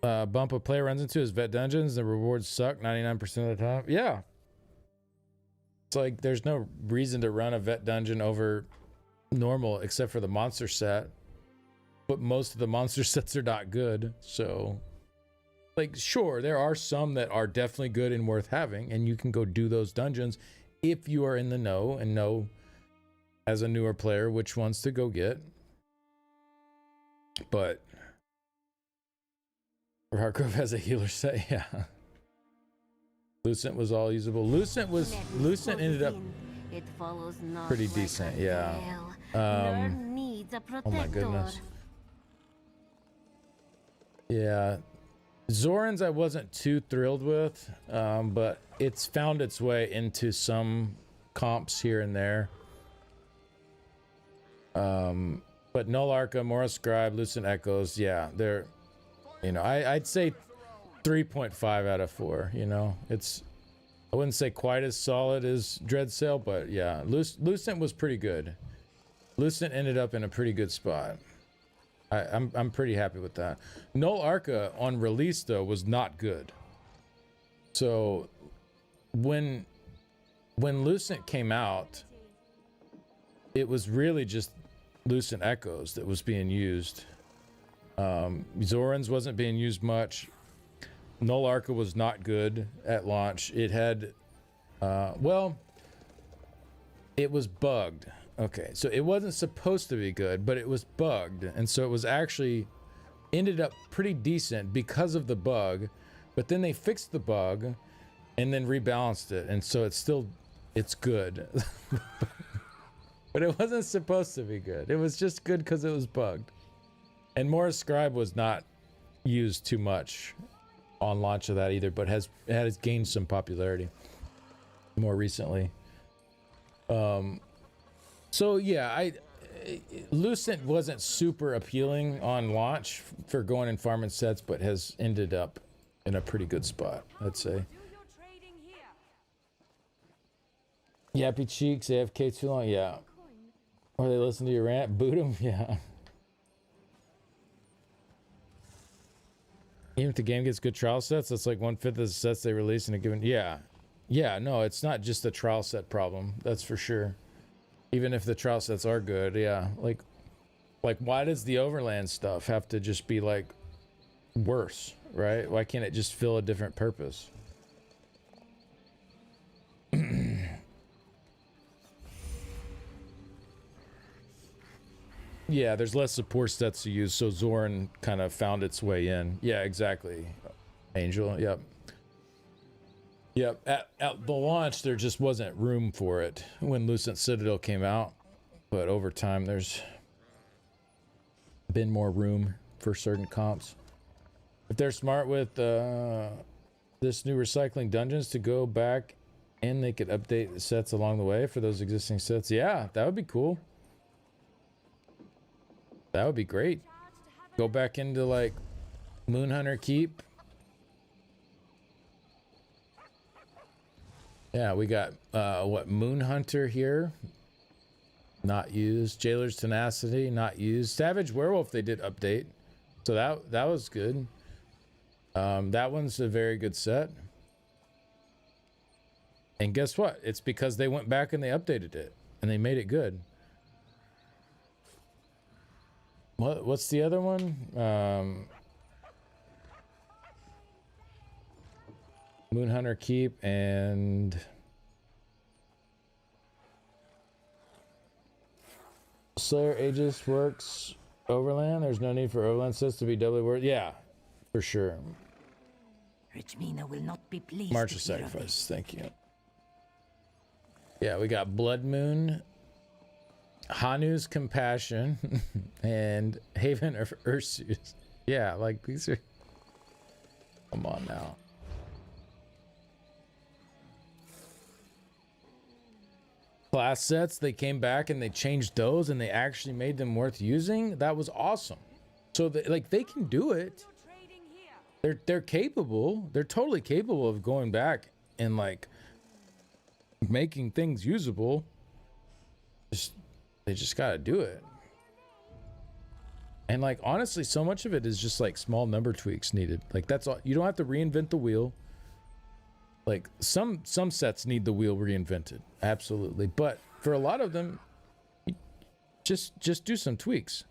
S1: bump a player runs into is vet dungeons. The rewards suck 99% of the time. Yeah. It's like there's no reason to run a vet dungeon over normal except for the monster set. But most of the monster sets are not good. So, like, sure, there are some that are definitely good and worth having, and you can go do those dungeons if you are in the know and know as a newer player which ones to go get. But Hargrove has a healer set, yeah. Lucent was all usable. Lucent ended up pretty decent, yeah. Oh my goodness. Yeah. Zoran's I wasn't too thrilled with, but it's found its way into some comps here and there. But Null Arca, Mora Scribe, Lucent Echoes, yeah, they're, you know, I'd say 3.5 out of 4. You know, it's, I wouldn't say quite as solid as Dreadsail, but yeah, Lucent was pretty good. Lucent ended up in a pretty good spot. I'm pretty happy with that. Null Arca on release though was not good. So when Lucent came out, it was really just Lucent Echoes that was being used. Zoran's wasn't being used much. Null Arca was not good at launch. It had, well, it was bugged. Okay, so it wasn't supposed to be good, but it was bugged. And so it was actually ended up pretty decent because of the bug, but then they fixed the bug and then rebalanced it. And so it's good. But it wasn't supposed to be good. It was just good because it was bugged. And Morris Scribe was not used too much on launch of that either, but has gained some popularity more recently. So yeah, Lucent wasn't super appealing on launch for going in farming sets, but has ended up in a pretty good spot, I'd say. Yappy Cheeks, AFK too long, yeah. Or they listen to your rant, boot them, yeah. Even if the game gets good trial sets, that's like 1/5 of the sets they release in a given, yeah. Yeah, no, it's not just the trial set problem, that's for sure. Even if the trial sets are good, yeah. Like why does the Overland stuff have to just be like worse, right? Why can't it just fill a different purpose? Yeah, there's less support sets to use, so Zoran kind of found its way in. Yeah, exactly. Angel, yep. Yep, at the launch, there just wasn't room for it when Lucent Citadel came out. But over time, there's been more room for certain comps. If they're smart with this new recycling dungeons to go back and they could update the sets along the way for those existing sets, yeah, that would be cool. That would be great. Go back into like Moonhunter Keep. Yeah, we got what, Moonhunter here, not used. Jailer's Tenacity, not used. Savage Werewolf they did update, so that was good. That one's a very good set. And guess what? It's because they went back and they updated it and they made it good. What's the other one? Moonhunter Keep and Slayer Aegis works. Overland, there's no need for Overland sets to be doubly worth. Yeah, for sure.
S8: Richmina will not be pleased.
S1: March of Sacrifice, thank you. Yeah, we got Blood Moon, Hanu's Compassion, and Haven of Ursus. Yeah, like these are. Come on now. Class sets, they came back and they changed those and they actually made them worth using. That was awesome. So they can do it. They're capable. They're totally capable of going back and like making things usable. They just gotta do it. And like honestly, so much of it is just like small number tweaks needed. Like that's all. You don't have to reinvent the wheel. Like some sets need the wheel reinvented, absolutely. But for a lot of them, just do some tweaks.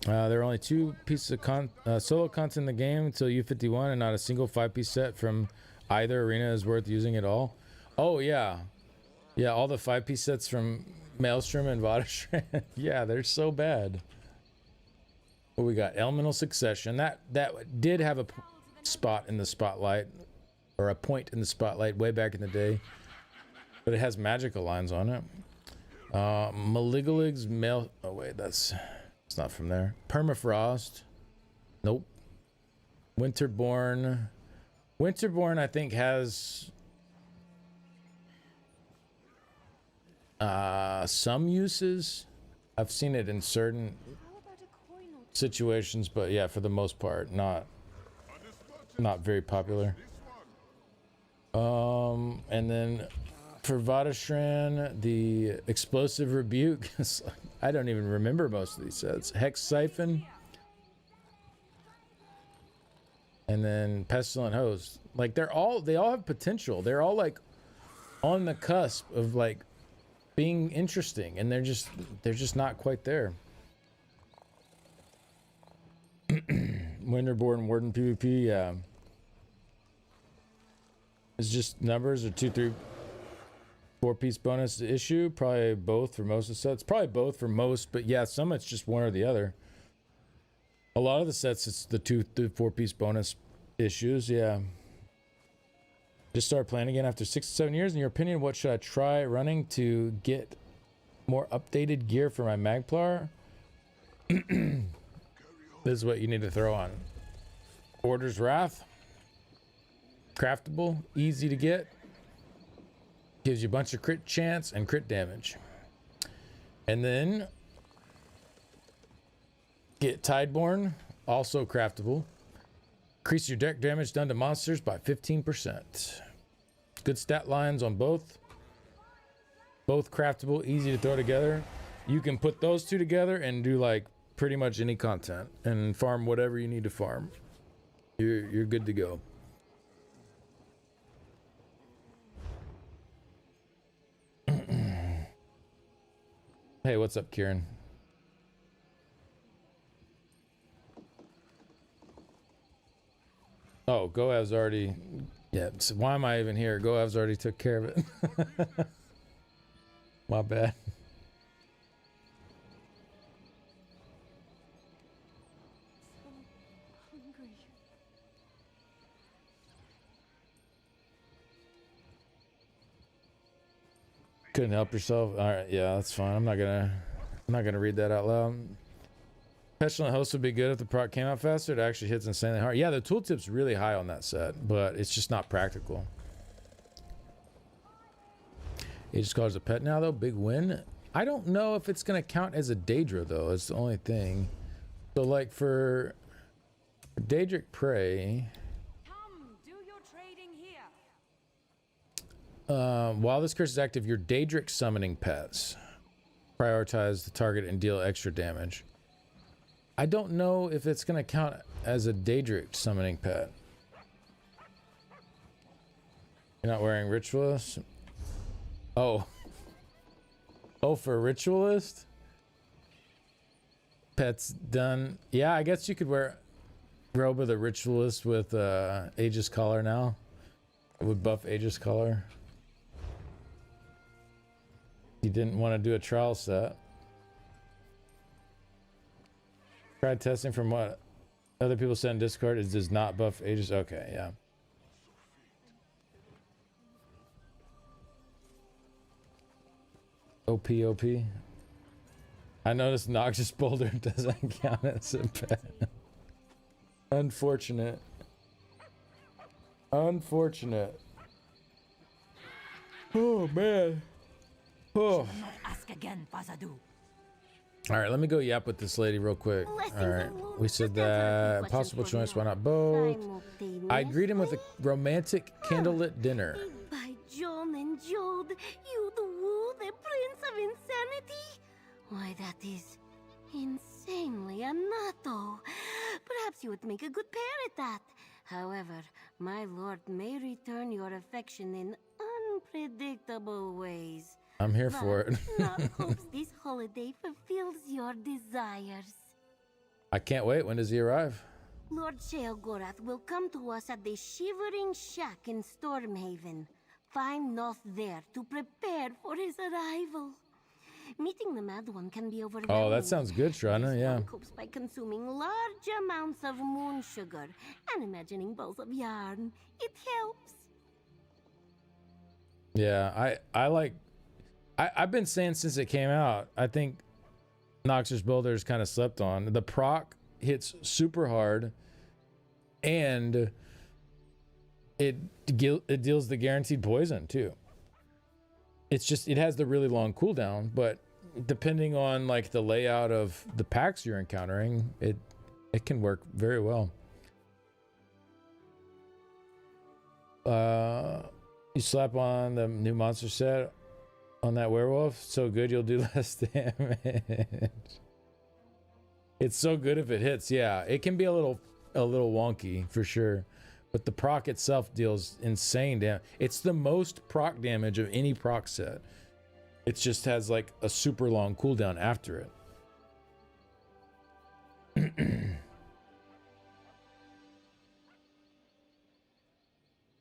S1: There are only 2 pieces of solo content in the game until U51, and not a single 5-piece set from either arena is worth using at all. Oh yeah, yeah, all the 5-piece sets from Maelstrom and Vaderstrand. Yeah, they're so bad. What we got? Elemental Succession. That did have a spot in the spotlight, or a point in the spotlight way back in the day, but it has magical lines on it. Maligalig's Mail. Oh wait, it's not from there. Permafrost. Nope. Winterborn. Winterborn, I think, has some uses. I've seen it in certain. situations, but yeah, for the most part, not very popular. And then for Vodashran, the Explosive Rebuke. I don't even remember most of these sets. Hex Siphon. And then Pestilent Host. Like they all have potential. They're all like on the cusp of like being interesting, and they're just not quite there. Winterborn Warden PvP, yeah. It's just numbers or 2, 3, 4-piece bonus issue. Probably both for most of the sets. Probably both for most, but yeah, some it's just one or the other. A lot of the sets, it's the 2 to 4-piece bonus issues, yeah. Just started playing again after 6 to 7 years. In your opinion, what should I try running to get more updated gear for my Magplar? This is what you need to throw on. Order's Wrath. Craftable, easy to get. Gives you a bunch of crit chance and crit damage. And then get Tideborn, also craftable. Increase your deck damage done to monsters by 15%. Good stat lines on both. Both craftable, easy to throw together. You can put those two together and do like pretty much any content and farm whatever you need to farm. You're good to go. Hey, what's up, Kieran? Oh, Goav's already... Yeah, so why am I even here? Goav's already took care of it. My bad. Couldn't help yourself. All right, yeah, that's fine. I'm not gonna read that out loud. Pestilent Host would be good if the proc came out faster. It actually hits insanely hard. Yeah, the tooltip's really high on that set, but it's just not practical. Aegis Caller's a pet now, though. Big win. I don't know if it's gonna count as a Daedra, though. It's the only thing. So, like for Daedric Prey. While this curse is active, your Daedric summoning pets prioritize the target and deal extra damage. I don't know if it's going to count as a Daedric summoning pet. You're not wearing Ritualist? Oh. Oh, for Ritualist? Pets done. Yeah, I guess you could wear Robe of the Ritualist with Aegis Collar now. It would buff Aegis Collar. You didn't want to do a trial set. Tried testing from what other people said in Discord. It does not buff Aegis. Okay, yeah. OP. I noticed Noxious Boulder doesn't count as a pet. Unfortunate. Unfortunate. Oh, man. Oh.
S8: Ask again, Fazadu.
S1: All right, let me go yap with this lady real quick. All right, we said that possible choice. Why not both? I greet him with a romantic candlelit dinner.
S7: By John and Jode, you the woo, the Prince of Insanity? Why, that is insanely anato. Perhaps you would make a good pair at that. However, my lord may return your affection in unpredictable ways.
S1: I'm here for it.
S7: Not hopes this holiday fulfills your desires.
S1: I can't wait. When does he arrive?
S7: Lord Sheogorath will come to us at the Shivering Shack in Stormhaven. Find Noth there to prepare for his arrival. Meeting the Mad One can be overwhelming.
S1: Oh, that sounds good, Shrana. Yeah.
S7: One copes by consuming large amounts of moon sugar and imagining balls of yarn. It helps.
S1: Yeah, I've been saying since it came out, I think Noxious Boulder's kind of slept on. The proc hits super hard, and it deals the guaranteed poison too. It's just, it has the really long cooldown, but depending on like the layout of the packs you're encountering, it can work very well. You slap on the new monster set on that werewolf, so good you'll do less damage. It's so good if it hits. Yeah, it can be a little wonky for sure, but the proc itself deals insane damage. It's the most proc damage of any proc set. It just has like a super long cooldown after it.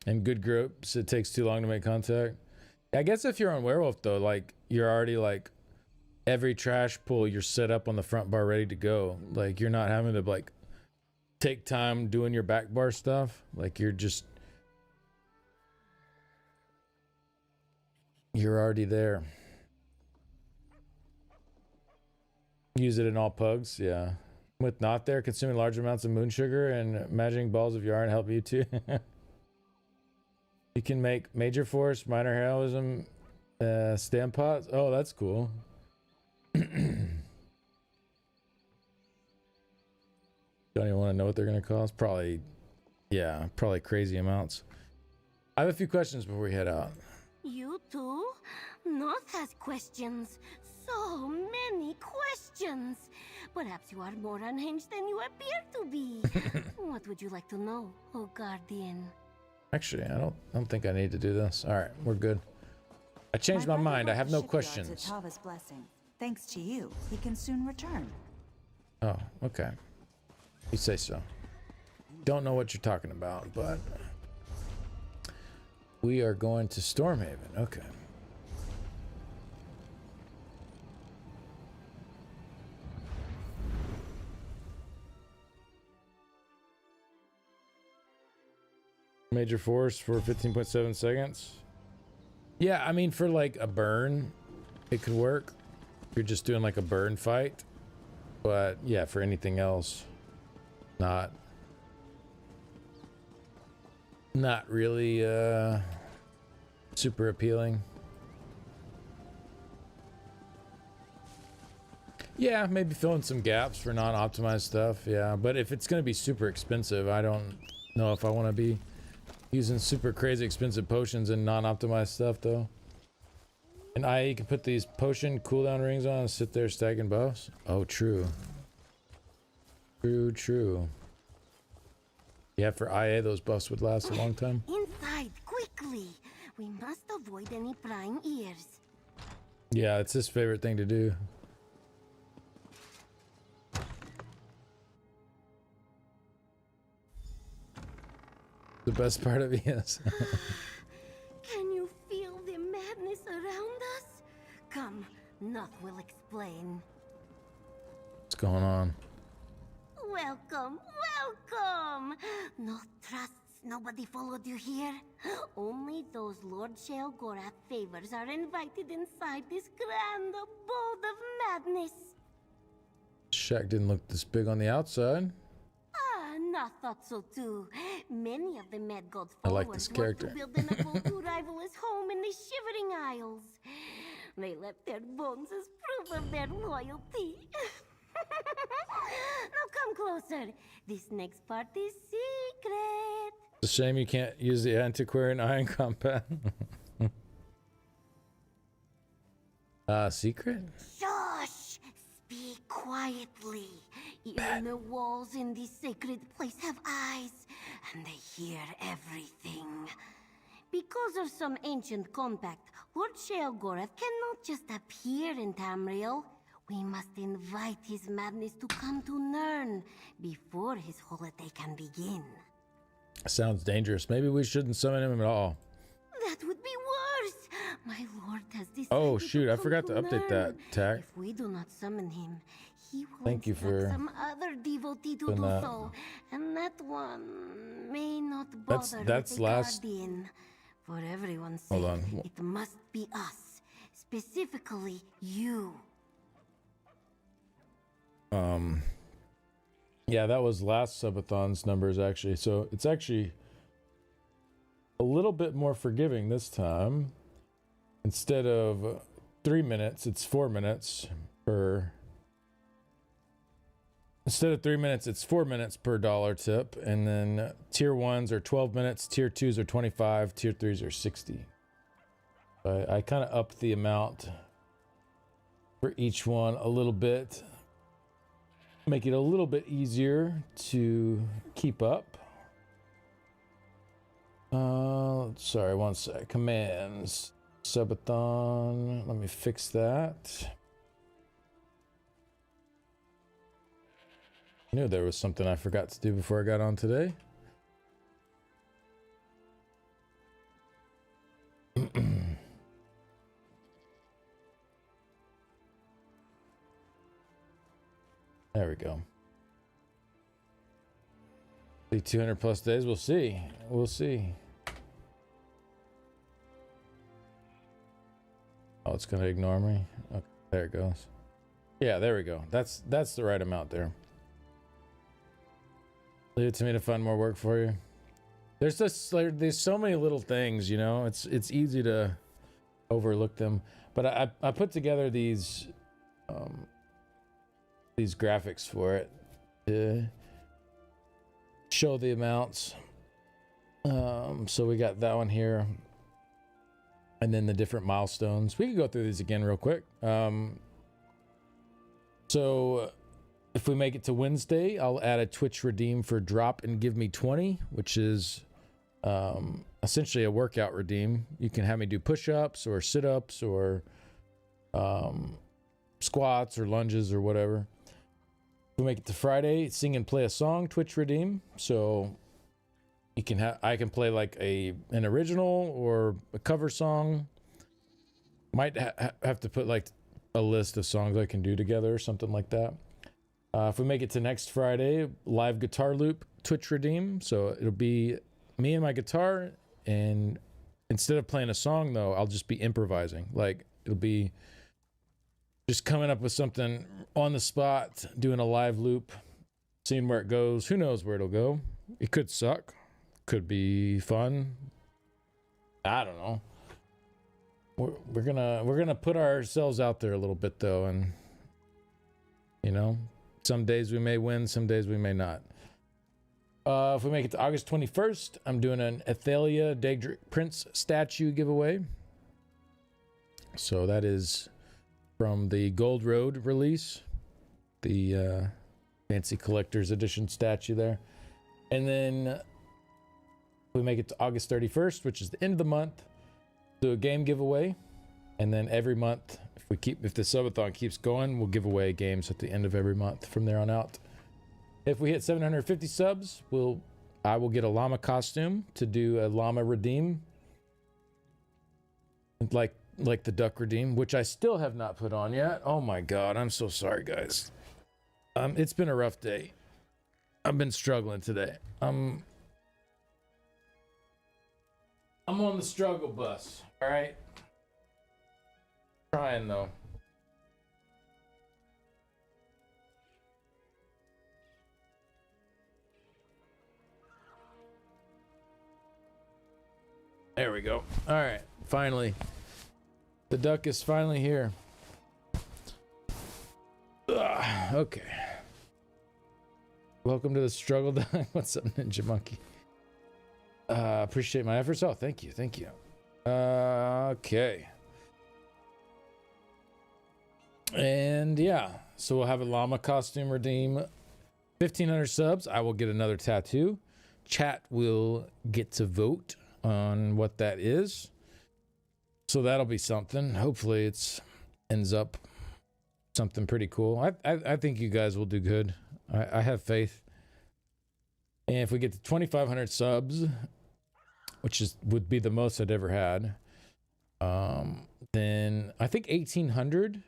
S1: And good groups, it takes too long to make contact. I guess if you're on werewolf though, like you're already like every trash pull, you're set up on the front bar ready to go. Like you're not having to like take time doing your back bar stuff. Like you're already there. Use it in all pugs, yeah. With not there, consuming large amounts of moon sugar and imagining balls of yarn help you too. You can make major force, minor heroism, stand pots. Oh, that's cool. Don't even want to know what they're going to cost. Probably crazy amounts. I have a few questions before we head out.
S7: You too? North has questions. So many questions. Perhaps you are more unhinged than you appear to be. What would you like to know, oh Guardian?
S1: Actually, I don't think I need to do this. All right, we're good. I changed my mind. I have no questions.
S8: Tava's blessing. Thanks to you, he can soon return.
S1: Oh, okay. You say so. Don't know what you're talking about, but we are going to Stormhaven. Okay. Major force for 15.7 seconds. Yeah, I mean, for like a burn, it could work. If you're just doing like a burn fight. But yeah, for anything else, not really super appealing. Yeah, maybe fill in some gaps for non-optimized stuff. Yeah, but if it's going to be super expensive, I don't know if I want to be using super crazy expensive potions and non-optimized stuff though. And you can put these potion cooldown rings on and sit there stacking buffs. Oh, true. True. Yeah, for IA, those buffs would last a long time.
S7: Inside, quickly. We must avoid any prying ears.
S1: Yeah, it's his favorite thing to do. The best part of it is.
S7: Can you feel the madness around us? Come, Noth will explain.
S1: What's going on?
S7: Welcome. Noth trusts nobody followed you here. Only those Lord Sheogorath favors are invited inside this grand abode of madness.
S1: Shack didn't look this big on the outside.
S7: Noth thought so too. Many of the Mad God's
S1: I like
S7: followers
S1: this character.
S7: worked to build an abode to rival his home in the Shivering Isles. They left their bones as proof of their loyalty. Now come closer. This next part is secret.
S1: It's a shame you can't use the antiquarian iron compound. Secret?
S7: Shush! Speak quietly. Even the walls in this sacred place have eyes, and they hear everything. Because of some ancient compact, Lord Sheogorath cannot just appear in Tamriel. We must invite his madness to come to Nirn before his holiday can begin.
S1: Sounds dangerous. Maybe we shouldn't summon him at all.
S7: That would be worse. My lord has decided.
S1: Oh shoot, I
S7: come
S1: forgot to update that
S7: Nirn.
S1: tag.
S7: If we do not summon him, he will
S1: Thank you
S7: instruct
S1: for
S7: some other devotee to
S1: doing
S7: do
S1: that.
S7: so, and that one may not bother
S1: That's
S7: with the
S1: last-
S7: guardian. For everyone's sake,
S1: Hold on.
S7: it must be us, specifically you.
S1: Yeah, that was last subathon's numbers actually. So it's actually a little bit more forgiving this time. Instead of 3 minutes, it's 4 minutes per. Instead of 3 minutes, it's 4 minutes per dollar tip. And then tier 1s are 12 minutes, tier 2s are 25, tier 3s are 60. I kind of upped the amount for each one a little bit. Make it a little bit easier to keep up. Sorry, one sec. Commands. Subathon. Let me fix that. I knew there was something I forgot to do before I got on today. There we go. 200 plus days. We'll see. We'll see. Oh, it's gonna ignore me. Okay, there it goes. Yeah, there we go. That's the right amount there. Leave it to me to find more work for you. There's so many little things, you know. It's easy to overlook them. But I put together these graphics for it to show the amounts. So we got that one here, and then the different milestones. We can go through these again real quick. So if we make it to Wednesday, I'll add a Twitch redeem for drop and give me 20, which is essentially a workout redeem. You can have me do push-ups or sit-ups or squats or lunges or whatever. If we make it to Friday, sing and play a song, Twitch redeem. So you can I can play like an original or a cover song. Might have to put like a list of songs I can do together or something like that. If we make it to next Friday, live guitar loop, Twitch redeem. So it'll be me and my guitar, and instead of playing a song though, I'll just be improvising. Like it'll be just coming up with something on the spot, doing a live loop, seeing where it goes. Who knows where it'll go? It could suck, could be fun. I don't know. We're gonna put ourselves out there a little bit though, and you know, some days we may win, some days we may not. If we make it to August 21st, I'm doing an Athalia Daedric Prince statue giveaway. So that is from the Gold Road release, the fancy collector's edition statue there. And then we make it to August 31st, which is the end of the month, do a game giveaway. And then every month, if the subathon keeps going, we'll give away games at the end of every month from there on out. If we hit 750 subs, I will get a llama costume to do a llama redeem, like the duck redeem, which I still have not put on yet. Oh my god, I'm so sorry, guys. It's been a rough day. I've been struggling today. I'm on the struggle bus. All right, trying though. There we go. All right, finally. The duck is finally here. Ugh, okay. Welcome to the struggle. What's up, Ninja Monkey? Appreciate my efforts. Oh, thank you. Thank you. Okay. And yeah, so we'll have a llama costume redeem. 1,500 subs, I will get another tattoo. Chat will get to vote on what that is. So that'll be something. Hopefully it's ends up something pretty cool. I think you guys will do good. I have faith. And if we get to 2,500 subs, which would be the most I'd ever had, then I think 1,800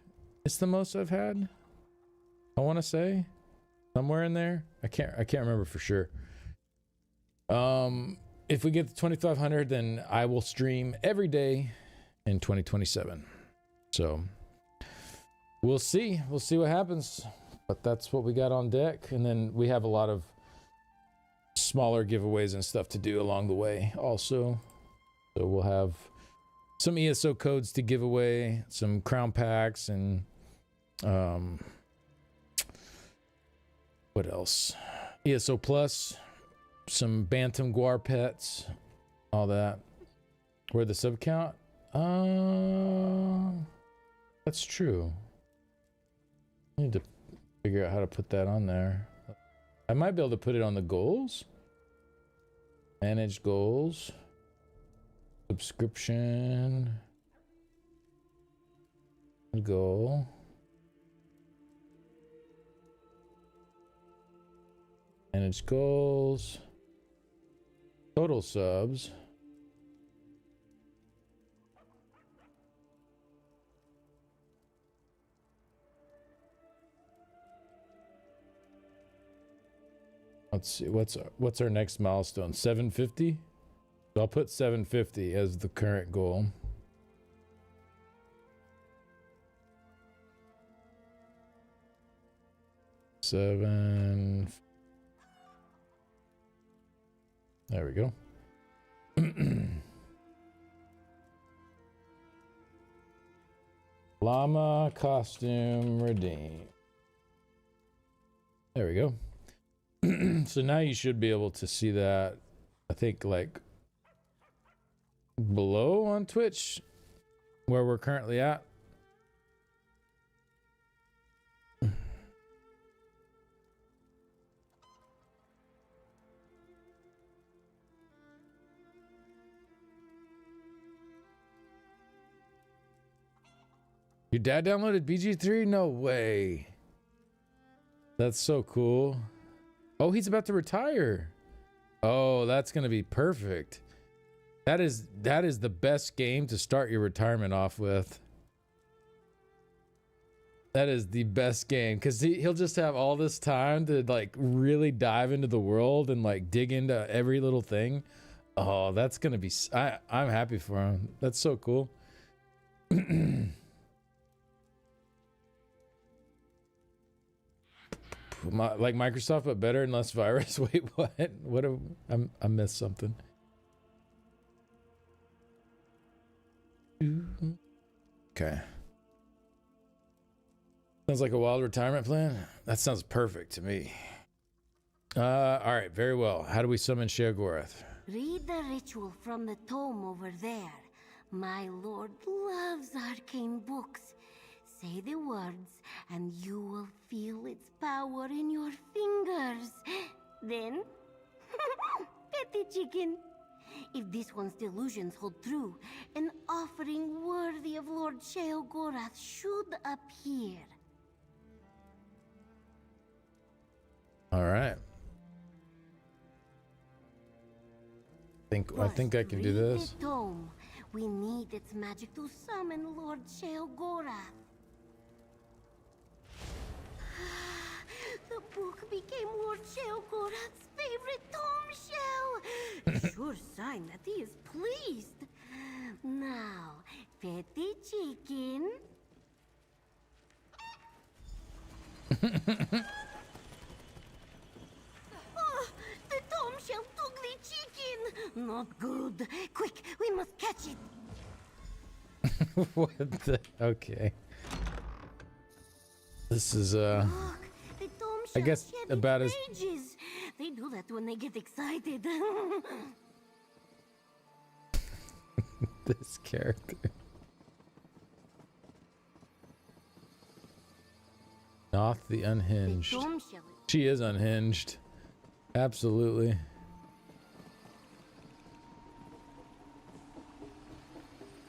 S1: is the most I've had. I want to say somewhere in there. I can't remember for sure. If we get to 2,500, then I will stream every day in 2027. So we'll see. We'll see what happens. But that's what we got on deck. And then we have a lot of smaller giveaways and stuff to do along the way also. So we'll have some ESO codes to give away, some crown packs, and what else? ESO Plus, some Bantam Guar pets, all that. Where the sub count? That's true. I need to figure out how to put that on there. I might be able to put it on the goals. Manage goals. Subscription. Goal. Manage goals. Total subs. Let's see, what's our next milestone? 750? So I'll put 750 as the current goal. There we go. Llama costume redeem. There we go. So now you should be able to see that, I think, like below on Twitch where we're currently at. Your dad downloaded BG3? No way. That's so cool. Oh, he's about to retire. Oh, that's going to be perfect. That is the best game to start your retirement off with. That is the best game because he'll just have all this time to like really dive into the world and like dig into every little thing. Oh, that's going to be... I'm happy for him. That's so cool. Like Microsoft, but better and less virus. Wait, what? I missed something. Okay. Sounds like a wild retirement plan. That sounds perfect to me. All right, very well. How do we summon Sheogorath?
S7: Read the ritual from the tome over there. My lord loves arcane books. Say the words, and you will feel its power in your fingers. Then, petty chicken. If this one's delusions hold true, an offering worthy of Lord Sheogorath should appear.
S1: All right. I think I can do this.
S7: The tome. We need its magic to summon Lord Sheogorath. The book became Lord Sheogorath's favorite tome shell. Sure sign that he is pleased. Now, petty chicken. Oh, the tome shell took the chicken. Not good. Quick, we must catch it.
S1: What the? Okay. This is
S7: Look,
S1: I guess about as
S7: pages. They do that when they get excited.
S1: this character. Noth the Unhinged. She is unhinged. Absolutely.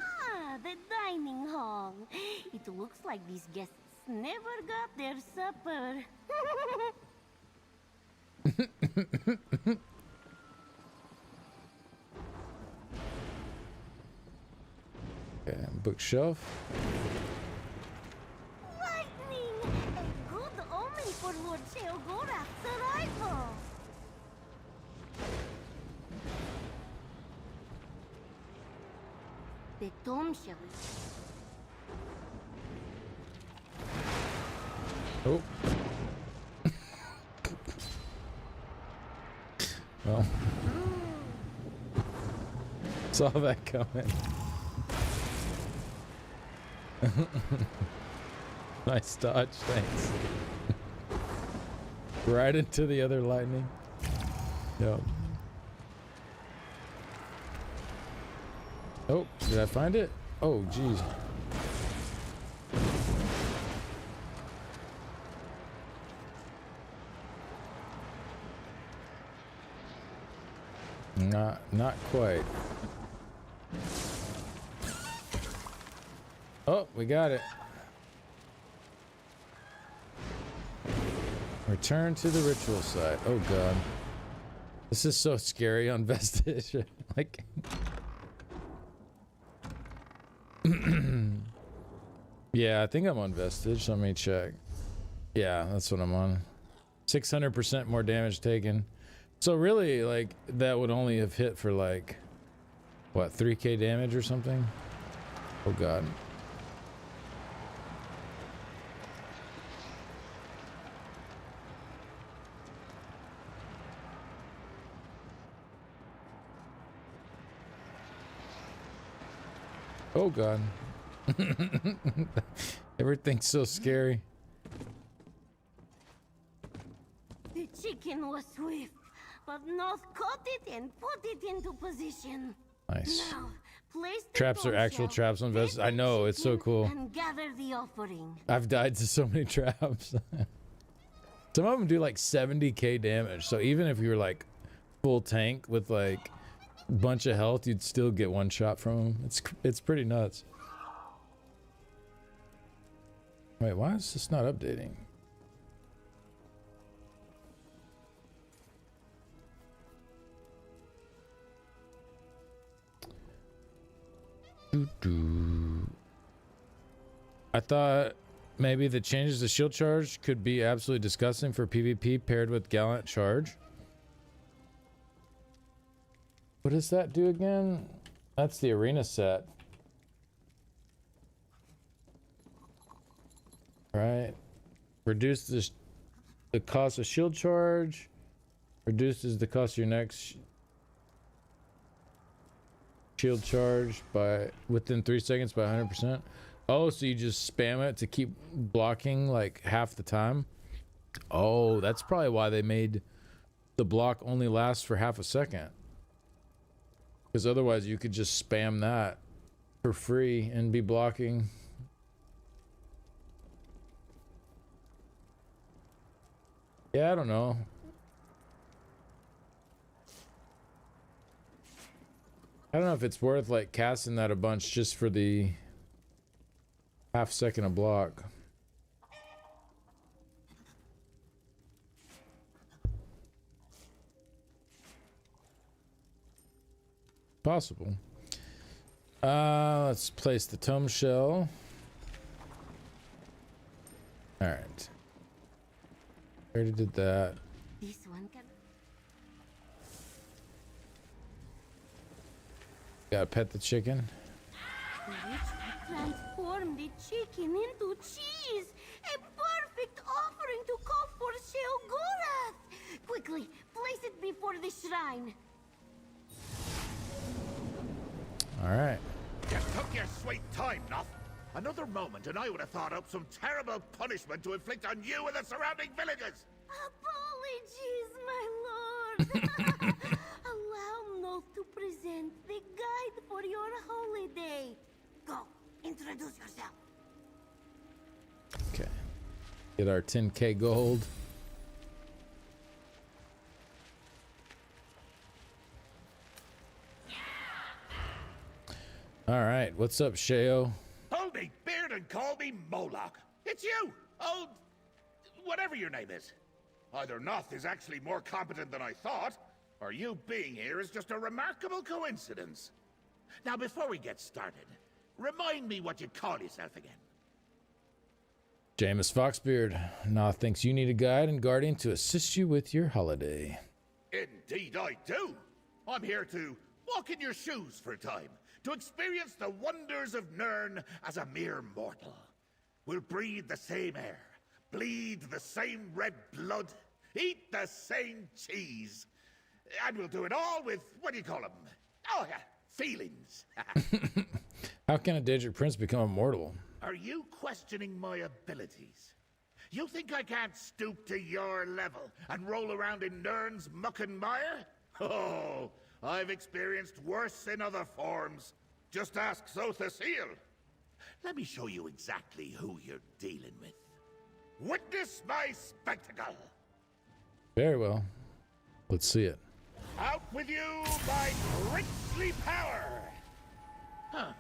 S7: Ah, the dining hall. It looks like these guests never got their supper.
S1: Okay, bookshelf.
S7: Lightning! A good omen for Lord Sheogorath's arrival. The tome shell.
S1: Oh. Well. Saw that coming. Nice dodge, thanks. Right into the other lightning. Yep. Oh, did I find it? Oh, geez. Not quite. Oh, we got it. Return to the ritual site. Oh god. This is so scary on Vestige. Like yeah, I think I'm on Vestige. Let me check. Yeah, that's what I'm on. 600% more damage taken. So really, like, that would only have hit for like, what, 3k damage or something? Oh god. Oh god. Everything's so scary.
S7: The chicken was swift, but North caught it and put it into position.
S1: Nice.
S7: Now, place the
S1: Traps are actual
S7: bombshell,
S1: traps on
S7: take
S1: Vestige. I
S7: the
S1: know, it's so
S7: chicken,
S1: cool.
S7: And gather the offering.
S1: I've died to so many traps. Some of them do like 70k damage. So even if you were like full tank with like a bunch of health, you'd still get one shot from them. It's pretty nuts. Wait, why is this not updating? I thought maybe the changes to shield charge could be absolutely disgusting for PvP paired with Gallant Charge. What does that do again? That's the arena set. Right. Reduce the cost of shield charge. Reduces the cost of your next shield charge by within 3 seconds by 100%. Oh, so you just spam it to keep blocking like half the time? Oh, that's probably why they made the block only last for half a second. Because otherwise you could just spam that for free and be blocking. Yeah, I don't know. I don't know if it's worth like casting that a bunch just for the half second a block. Possible. Let's place the tome shell. All right. Already did that.
S7: This one can.
S1: Gotta pet the chicken.
S7: The ritual transformed the chicken into cheese. A perfect offering to call for Sheogorath. Quickly, place it before the shrine.
S1: All right.
S9: You took your sweet time, Noth. Another moment and I would have thought up some terrible punishment to inflict on you and the surrounding villages.
S7: Apologies, my lord. Allow Noth to present the guide for your holiday. Go, introduce yourself.
S1: Okay. Get our 10k gold. All right, what's up, Sheo?
S9: Hold me beard and call me Moloch. It's you, old... whatever your name is. Either Noth is actually more competent than I thought, or you being here is just a remarkable coincidence. Now, before we get started, remind me what you call yourself again.
S1: Jameis Foxbeard. Noth thinks you need a guide and guardian to assist you with your holiday.
S9: Indeed I do. I'm here to walk in your shoes for a time, to experience the wonders of Nirn as a mere mortal. We'll breathe the same air, bleed the same red blood, eat the same cheese. And we'll do it all with, what do you call them? Oh yeah, feelings.
S1: How can a Daedric prince become immortal?
S9: Are you questioning my abilities? You think I can't stoop to your level and roll around in Nern's muck and mire? Oh, I've experienced worse in other forms. Just ask Zotha Seal. Let me show you exactly who you're dealing with. Witness my spectacle.
S1: Very well. Let's see it.
S9: Out with you, my princely power! Huh.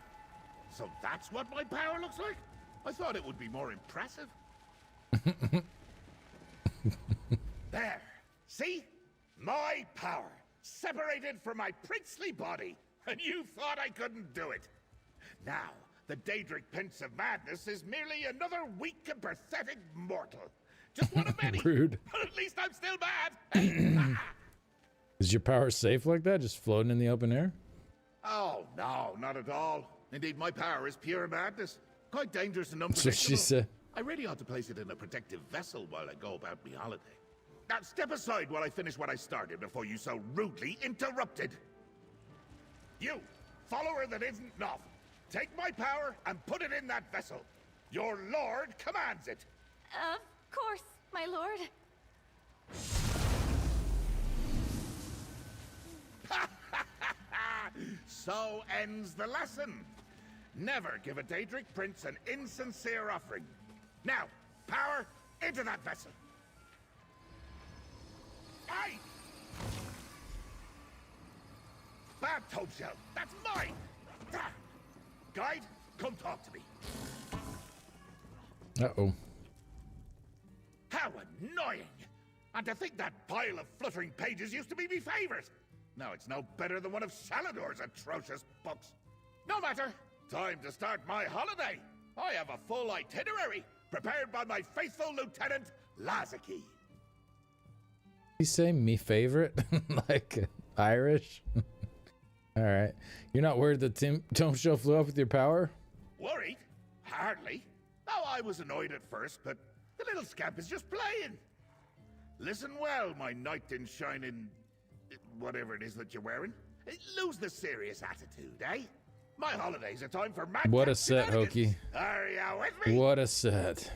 S9: So that's what my power looks like? I thought it would be more impressive. There. See? My power. Separated from my princely body. And you thought I couldn't do it. Now, the Daedric Prince of Madness is merely another weak and pathetic mortal. Just one of many.
S1: Rude.
S9: But at least I'm still bad.
S1: Is your power safe like that? Just floating in the open air?
S9: Oh, no, not at all. Indeed, my power is pure madness. Quite dangerous and
S1: That's what she
S9: unpredictable.
S1: said.
S9: I really ought to place it in a protective vessel while I go about my holiday. Now, step aside while I finish what I started before you so rudely interrupted. You, follower that isn't Noth, take my power and put it in that vessel. Your lord commands it.
S7: Of course, my lord.
S9: So ends the lesson. Never give a Daedric prince an insincere offering. Now, power into that vessel. Aye! Bathtub shell, that's mine! Ah. Guide, come talk to me.
S1: Uh-oh.
S9: How annoying! And to think that pile of fluttering pages used to be my favorite. Now it's no better than one of Salador's atrocious books. No matter. Time to start my holiday. I have a full itinerary, prepared by my faithful Lieutenant Lazaki.
S1: You say me favorite? Like Irish? Alright. You're not worried the tome show flew up with your power?
S9: Worried? Hardly. Oh, I was annoyed at first, but the little scamp is just playing. Listen well, my knight in shining... whatever it is that you're wearing. Lose the serious attitude, eh? My holiday's a time for mad
S1: What a set, Hokey.
S9: Are you with me?
S1: What a set.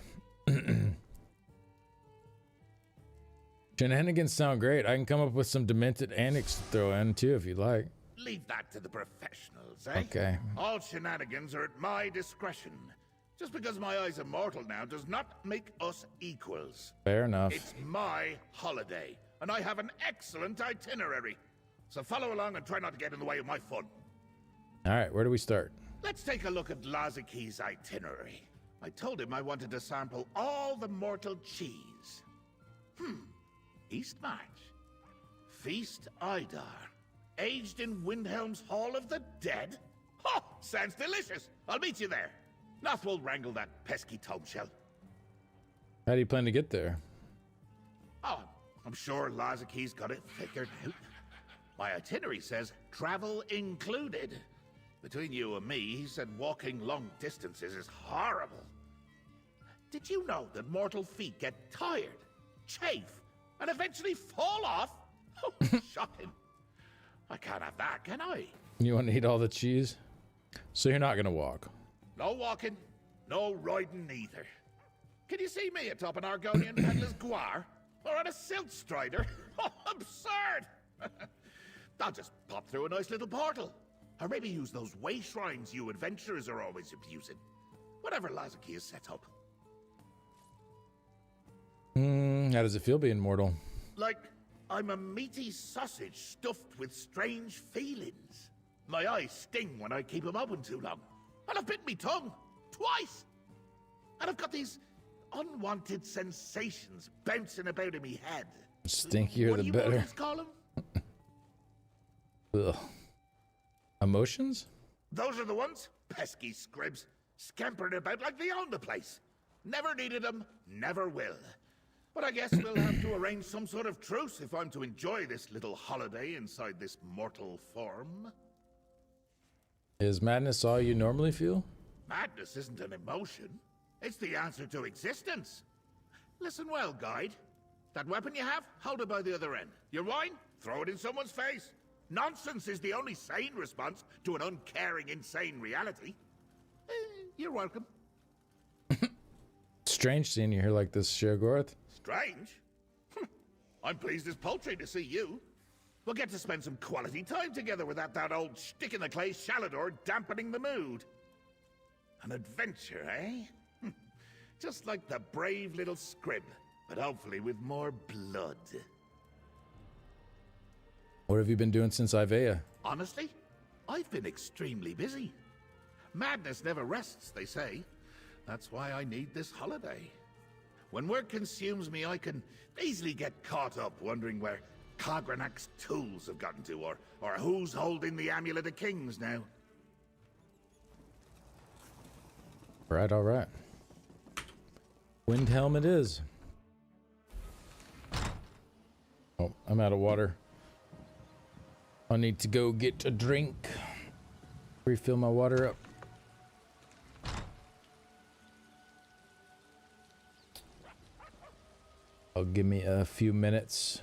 S1: Shenanigans sound great. I can come up with some demented antics to throw in too if you'd like.
S9: Leave that to the professionals, eh?
S1: Okay.
S9: All shenanigans are at my discretion. Just because my eye's immortal now does not make us equals.
S1: Fair enough.
S9: It's my holiday, and I have an excellent itinerary. So follow along and try not to get in the way of my fun.
S1: Alright, where do we start?
S9: Let's take a look at Lazaki's itinerary. I told him I wanted to sample all the mortal cheese. East March. Feast Idar. Aged in Windhelm's Hall of the Dead? Oh, sounds delicious. I'll meet you there. Noth will wrangle that pesky tome shell.
S1: How do you plan to get there?
S9: Oh, I'm sure Lazaki's got it figured out. My itinerary says travel included. Between you and me, he said walking long distances is horrible. Did you know that mortal feet get tired, chafe, and eventually fall off? Oh, shocking. I can't have that, can I?
S1: You want to eat all the cheese? So you're not going to walk?
S9: No walking, no riding either. Can you see me atop an Argonian peddler's guar? Or on a silt strider? Oh, absurd! I'll just pop through a nice little portal. Or maybe use those way shrines you adventurers are always abusing. Whatever Lazaki has set up.
S1: How does it feel being mortal?
S9: Like I'm a meaty sausage stuffed with strange feelings. My eyes sting when I keep them open too long. And I've bit me tongue. Twice. And I've got these unwanted sensations bouncing about in me head.
S1: Stinkier
S9: what
S1: the
S9: do you
S1: better.
S9: mortals call them?
S1: Ugh. Emotions?
S9: Those are the ones. Pesky scribs. Scampering about like they own the place. Never needed them, never will. But I guess we'll have to arrange some sort of truce if I'm to enjoy this little holiday inside this mortal form.
S1: Is madness all you normally feel?
S9: Madness isn't an emotion. It's the answer to existence. Listen well, guide. That weapon you have, hold it by the other end. Your wine, throw it in someone's face. Nonsense is the only sane response to an uncaring, insane reality. You're welcome.
S1: Strange seeing you here like this, Shergorth.
S9: Strange? I'm pleased as poultry to see you. We'll get to spend some quality time together without that old stick-in-the-clay Shalador dampening the mood. An adventure, eh? Just like the brave little scrib, but hopefully with more blood.
S1: What have you been doing since Ivea?
S9: Honestly, I've been extremely busy. Madness never rests, they say. That's why I need this holiday. When work consumes me, I can easily get caught up wondering where Kagranak's tools have gotten to, or who's holding the Amulet of Kings now.
S1: Right, all right. Windhelm it is. Oh, I'm out of water. I need to go get a drink. Refill my water up. I'll give me a few minutes.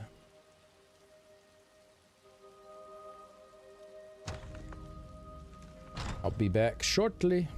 S1: I'll be back shortly.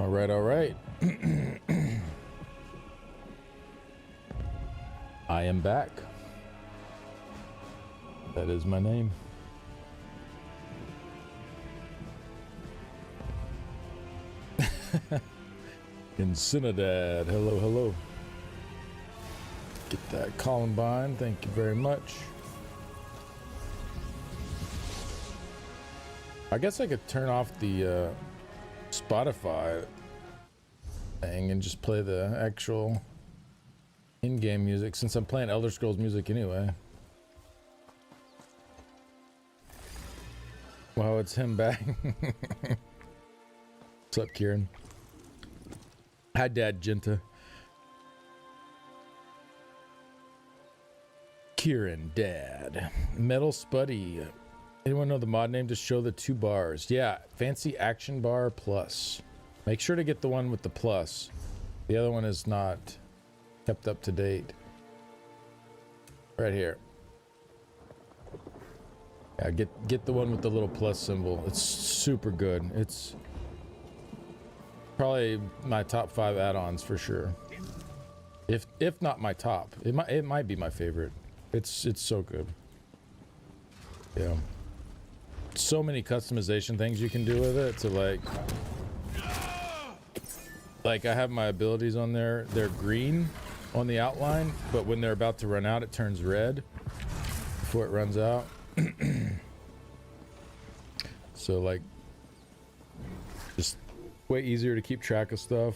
S1: All right, all right. I am back. That is my name. Incinidad. Hello, hello. Get that Columbine. Thank you very much. I guess I could turn off the Spotify thing and just play the actual in-game music since I'm playing Elder Scrolls music anyway. Wow, it's him back. What's up, Kieran? Hi, Dad Genta. Kieran, Dad. Metal Spuddy. Anyone know the mod name? Just show the 2 bars. Yeah, Fancy Action Bar Plus. Make sure to get the one with the plus. The other one is not kept up to date. Right here. Yeah, get the one with the little plus symbol. It's super good. It's probably my top 5 add-ons for sure. If not my top, it might be my favorite. It's so good. Yeah. So many customization things you can do with it to like I have my abilities on there. They're green on the outline, but when they're about to run out, it turns red before it runs out. So like just way easier to keep track of stuff.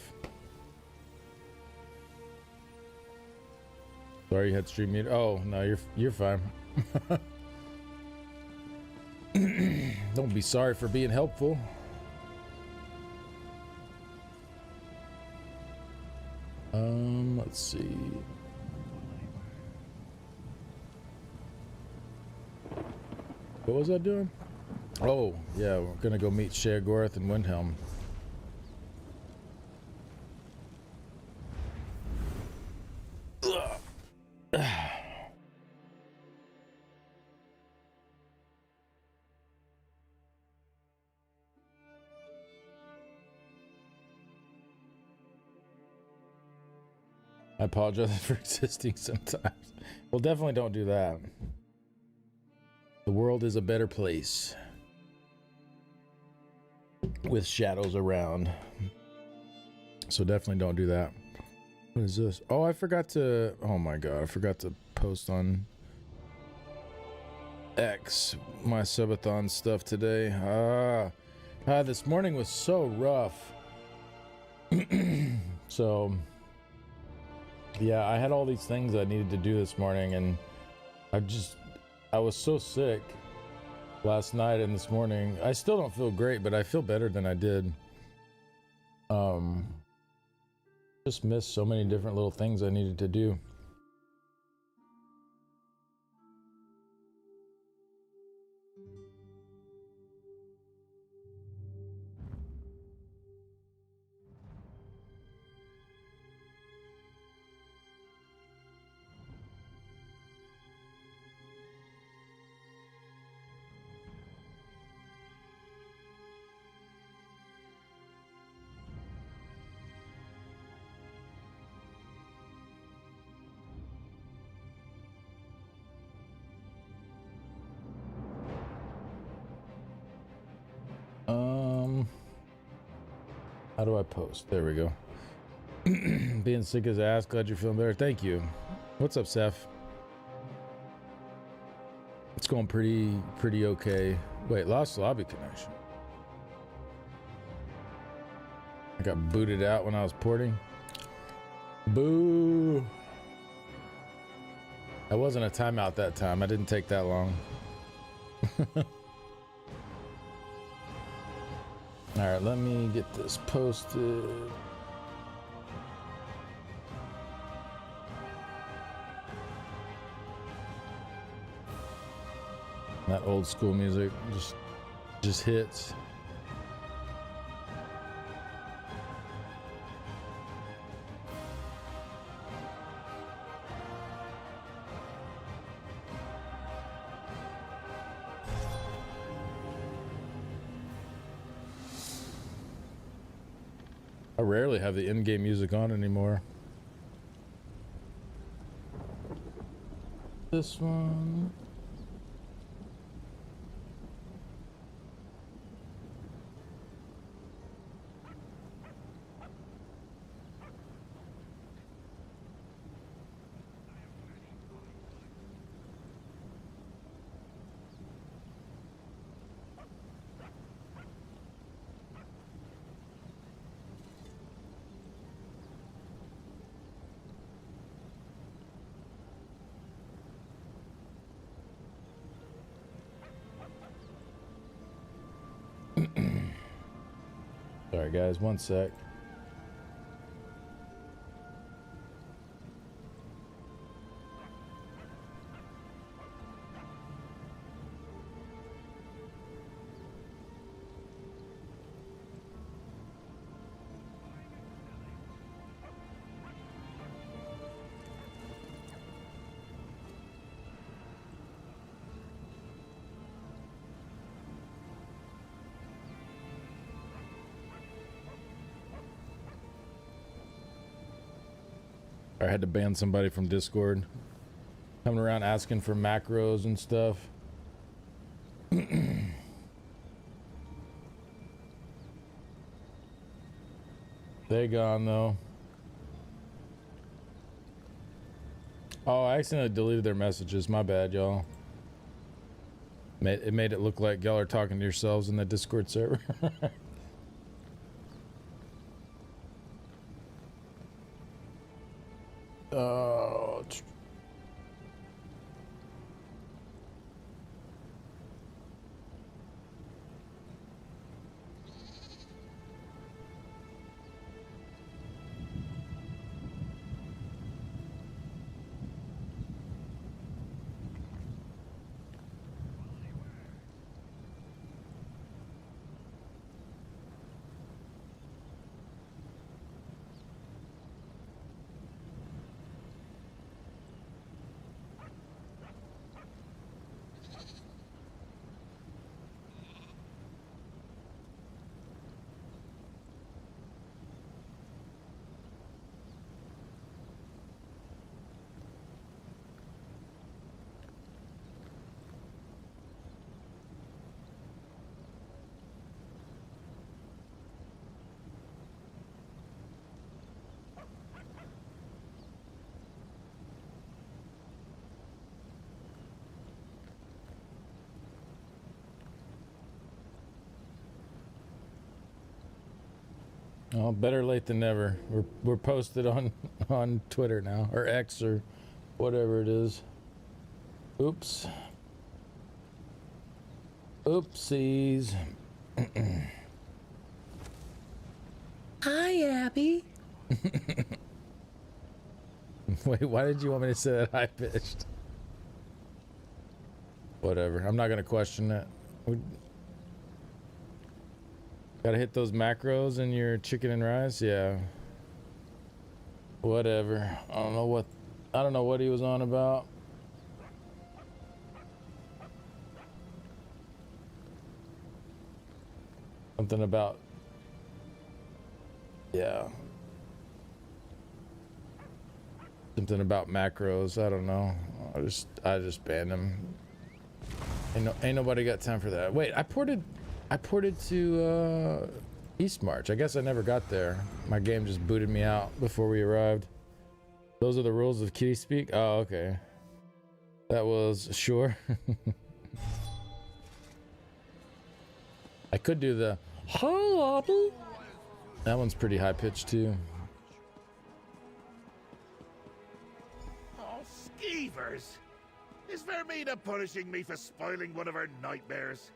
S1: Sorry you had stream mute. Oh no, you're fine. Don't be sorry for being helpful. Let's see. What was I doing? Oh, yeah, we're gonna go meet Sheogorath and Windhelm. I apologize for existing sometimes. Well, definitely don't do that. The world is a better place with shadows around. So definitely don't do that. What is this? Oh, I forgot to... Oh my god, I forgot to post on X my Subathon stuff today. This morning was so rough. So... Yeah, I had all these things I needed to do this morning, and I was so sick last night and this morning. I still don't feel great, but I feel better than I did. Just missed so many different little things I needed to do. How do I post? There we go. Being sick as ass. Glad you're feeling better. Thank you. What's up, Seth? It's going pretty okay. Wait, lost lobby connection. I got booted out when I was porting. Boo. I wasn't a timeout that time. I didn't take that long. All right, let me get this posted. That old school music just hits. I rarely have the in-game music on anymore. This one. Sorry guys, one sec. I had to ban somebody from Discord. Coming around asking for macros and stuff. They gone though. Oh, I accidentally deleted their messages. My bad, y'all. It made it look like y'all are talking to yourselves in the Discord server. Oh, well, better late than never. We're posted on Twitter now, or X, or whatever it is. Oops. Oopsies. Hi, Abby. Wait, why did you want me to say that high pitched? Whatever. I'm not gonna question it. Gotta hit those macros in your chicken and rice, yeah. Whatever. I don't know what he was on about. Something about, yeah. Something about macros. I don't know. I just banned him. Ain't nobody got time for that. Wait, I ported to East March. I guess I never got there. My game just booted me out before we arrived. Those are the rules of kitty speak? Oh, okay. That was sure. I could do the hi, Abby. That one's pretty high pitched too.
S9: Oh, skeevers! Is Vermina punishing me for spoiling one of her nightmares?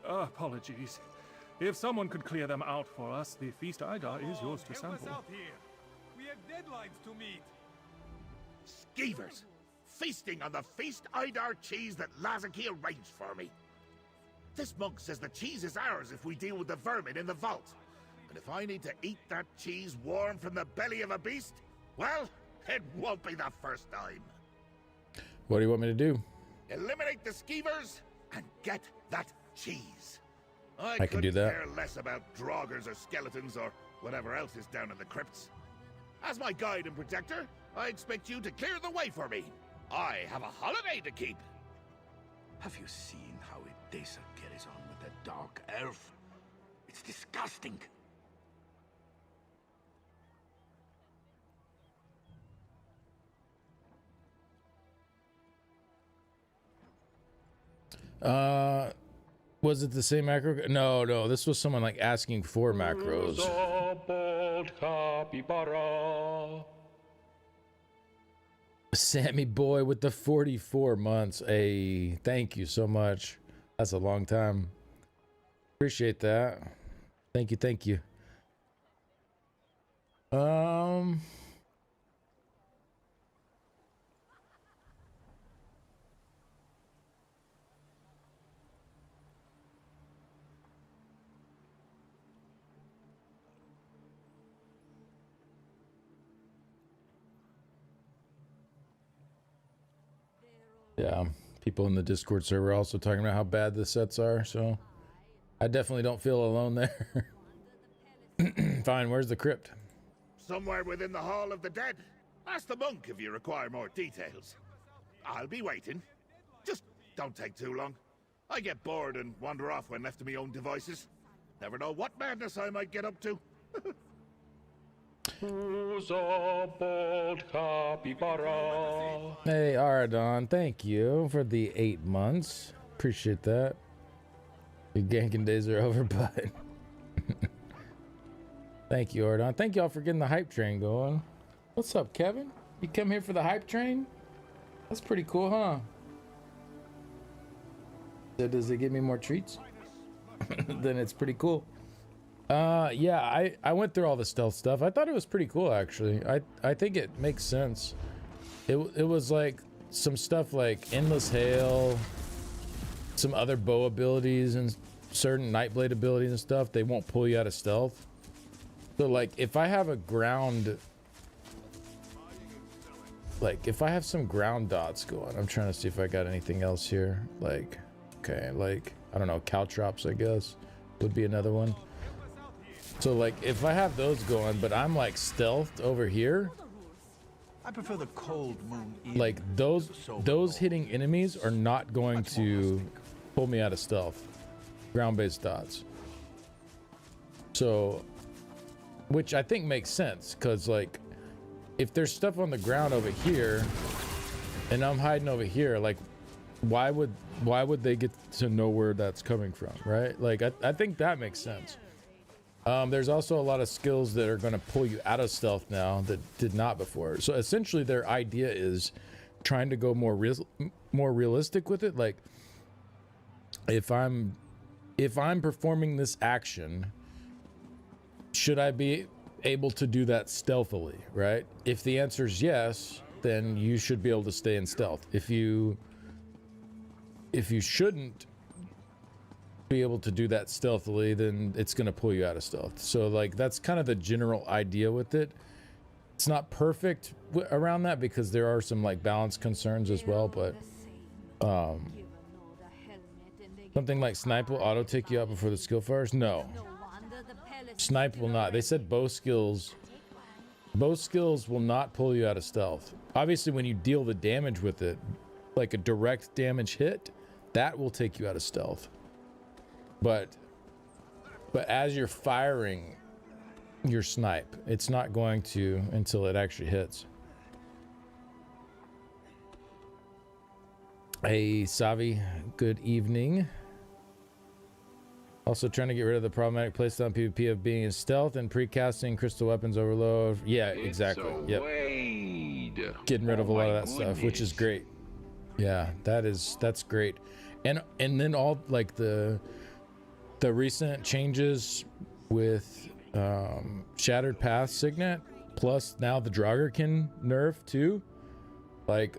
S10: Apologies. If someone could clear them out for us, the feast Idar is yours to sample.
S11: We have deadlines to meet.
S9: Skeevers! Feasting on the feast Idar cheese that Lazaki arranged for me. This monk says the cheese is ours if we deal with the vermin in the vault. And if I need to eat that cheese warm from the belly of a beast, well, it won't be the first time.
S1: What do you want me to do?
S9: Eliminate the skeevers and get that cheese.
S1: I can do that.
S9: Care less about draugrs or skeletons or whatever else is down in the crypts. As my guide and protector, I expect you to clear the way for me. I have a holiday to keep.
S12: Have you seen how Edessa carries on with that dark elf? It's disgusting.
S1: Was it the same macro? No, this was someone like asking for macros. Sammy boy with the 44 months. Hey, thank you so much. That's a long time. Appreciate that. Thank you. Yeah, people in the Discord server are also talking about how bad the sets are, so I definitely don't feel alone there. Fine, where's the crypt?
S9: Somewhere within the Hall of the Dead. Ask the monk if you require more details. I'll be waiting. Just don't take too long. I get bored and wander off when left to my own devices. Never know what madness I might get up to.
S3: Who's a bold capybara?
S1: Hey, Aradon, thank you for the 8 months. Appreciate that. The ganking days are over, but thank you, Aradon. Thank y'all for getting the hype train going. What's up, Kevin? You come here for the hype train? That's pretty cool, huh? So does it give me more treats? Then it's pretty cool. Yeah, I went through all the stealth stuff. I thought it was pretty cool, actually. I think it makes sense. It was like some stuff like Endless Hail, some other bow abilities and certain Nightblade abilities and stuff. They won't pull you out of stealth. So like if I have a ground, like if I have some ground dots going, I'm trying to see if I got anything else here. Like, okay, like, I don't know, caltrops, I guess, would be another one. So like if I have those going, but I'm like stealthed over here,
S12: I prefer the cold moon.
S1: like those hitting enemies are not going to pull me out of stealth. Ground-based dots. So, which I think makes sense, because like if there's stuff on the ground over here and I'm hiding over here, like why would they get to know where that's coming from, right? Like I think that makes sense. There's also a lot of skills that are going to pull you out of stealth now that did not before. So essentially their idea is trying to go more realistic with it. Like if I'm performing this action, should I be able to do that stealthily, right? If the answer is yes, then you should be able to stay in stealth. If you shouldn't be able to do that stealthily, then it's going to pull you out of stealth. So like that's kind of the general idea with it. It's not perfect around that because there are some like balance concerns as well, but something like snipe will auto take you out before the skill fires. No, snipe will not. They said bow skills will not pull you out of stealth. Obviously when you deal the damage with it, like a direct damage hit, that will take you out of stealth. But as you're firing your snipe, it's not going to until it actually hits. Hey, Savi, good evening. Also trying to get rid of the problematic playstyle in PvP of being in stealth and pre-casting crystal weapons overload. Yeah, exactly. Yep. Getting rid of a lot of that stuff, which is great. Yeah, that's great. And then all like the recent changes with Shattered Path Signet, plus now the Draugr nerf too. Like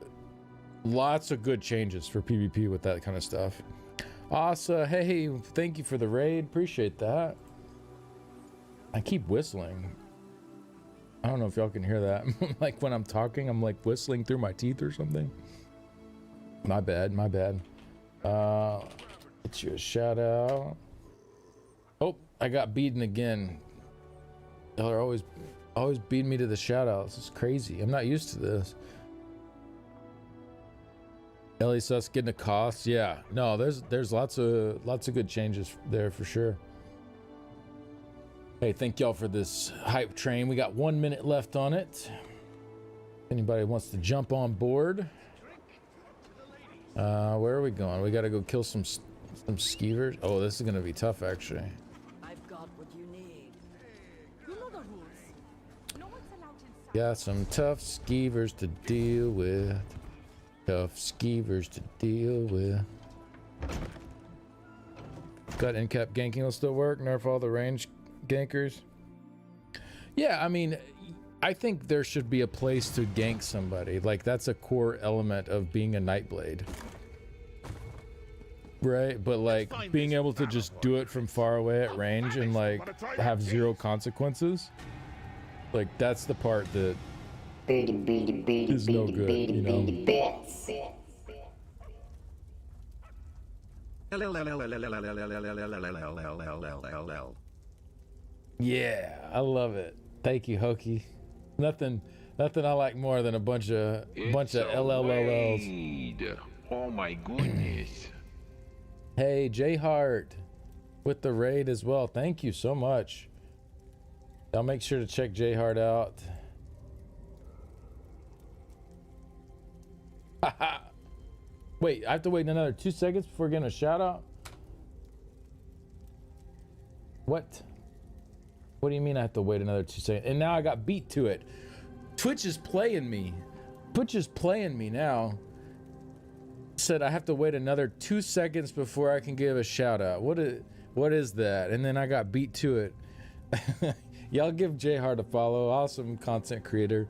S1: lots of good changes for PvP with that kind of stuff. Asa, hey, thank you for the raid. Appreciate that. I keep whistling. I don't know if y'all can hear that. Like when I'm talking, I'm like whistling through my teeth or something. My bad. Get you a shout out. Oh, I got beaten again. Y'all are always beating me to the shout outs. It's crazy. I'm not used to this. Ellie Sus getting a cost. Yeah. No, there's lots of good changes there for sure. Hey, thank y'all for this hype train. We got 1 minute left on it. Anybody wants to jump on board? Where are we going? We gotta go kill some skeevers. Oh, this is gonna be tough, actually.
S13: I've got what you need. You know the rules. No one's allowed inside.
S1: Got some tough skeevers to deal with. Tough skeevers to deal with. Got in-cap ganking will still work. Nerf all the range gankers. Yeah, I mean, I think there should be a place to gank somebody. Like, that's a core element of being a Nightblade. Right? But, like, being able to just do it from far away at range and, like, have zero consequences. Like, that's the part that is no good, you know? Yeah, I love it. Thank you, Hokey. Nothing I like more than a bunch of LLLLs.
S3: Oh my goodness.
S1: Hey, J Hart with the raid as well. Thank you so much. I'll make sure to check J Hart out. Wait, I have to wait another 2 seconds before getting a shout out? What? What do you mean I have to wait another 2 seconds? And now I got beat to it. Twitch is playing me. Twitch is playing me now. Said I have to wait another 2 seconds before I can give a shout out. What is that? And then I got beat to it. Y'all give J Hart a follow. Awesome content creator.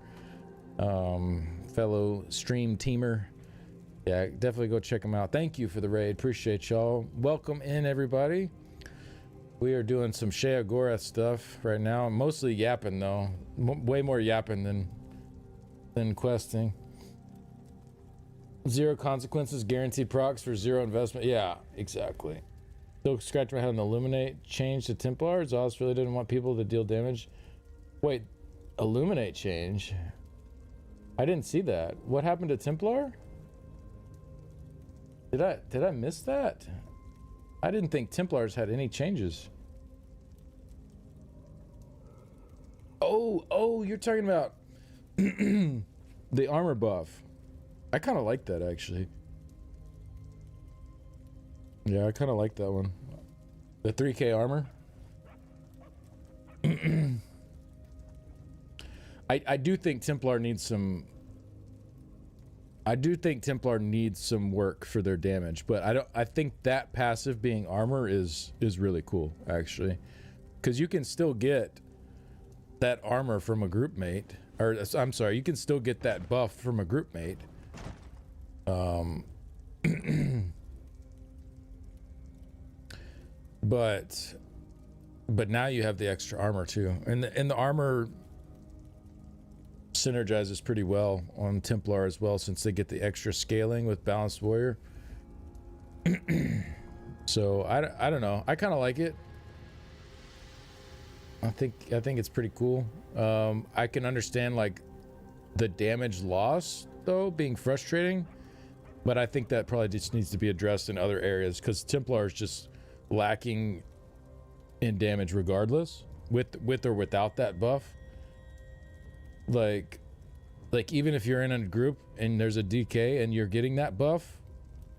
S1: Fellow stream teamer. Yeah, definitely go check him out. Thank you for the raid. Appreciate y'all. Welcome in, everybody. We are doing some Shea Agora stuff right now. Mostly yapping, though. Way more yapping than questing. Zero consequences, guaranteed procs for zero investment. Yeah, exactly. Still scratching my head on the Illuminate change to Templar. Zoss really didn't want people to deal damage. Wait, Illuminate change? I didn't see that. What happened to Templar? Did I miss that? I didn't think Templars had any changes. Oh, you're talking about the armor buff. I kind of like that, actually. Yeah, I kind of like that one. The 3K armor. I do think Templar needs some... I do think Templar needs some work for their damage, but I think that passive being armor is really cool, actually, because you can still get that armor from a group mate, or I'm sorry, you can still get that buff from a group mate. But now you have the extra armor too, and the armor synergizes pretty well on Templar as well, since they get the extra scaling with Balanced Warrior. So I don't know, I kind of like it. I think it's pretty cool. I can understand like the damage loss though being frustrating, but I think that probably just needs to be addressed in other areas, because Templar is just lacking in damage regardless, with or without that buff. Like even if you're in a group and there's a DK and you're getting that buff,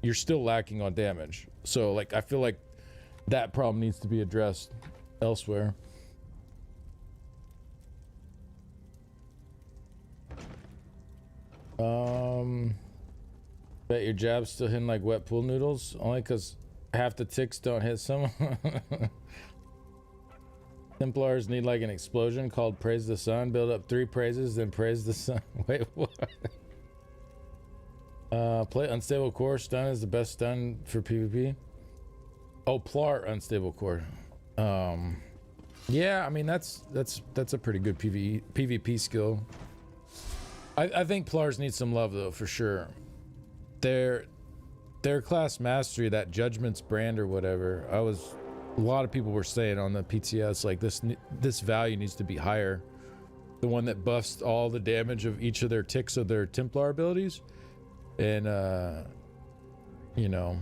S1: you're still lacking on damage. So like I feel like that problem needs to be addressed elsewhere. Bet your jab's still hitting like wet pool noodles, only because half the ticks don't hit someone. Templars need like an explosion called Praise the Sun. Build up 3 praises, then praise the sun. Wait, what? Play Unstable Core. Stun is the best stun for PvP. Oh, Plar Unstable Core. Yeah, I mean that's a pretty good PvP skill. I think Plars need some love though, for sure. Their class mastery, that Judgment's brand or whatever, a lot of people were saying on the PTS, like this value needs to be higher. The one that buffs all the damage of each of their ticks of their Templar abilities. And, you know,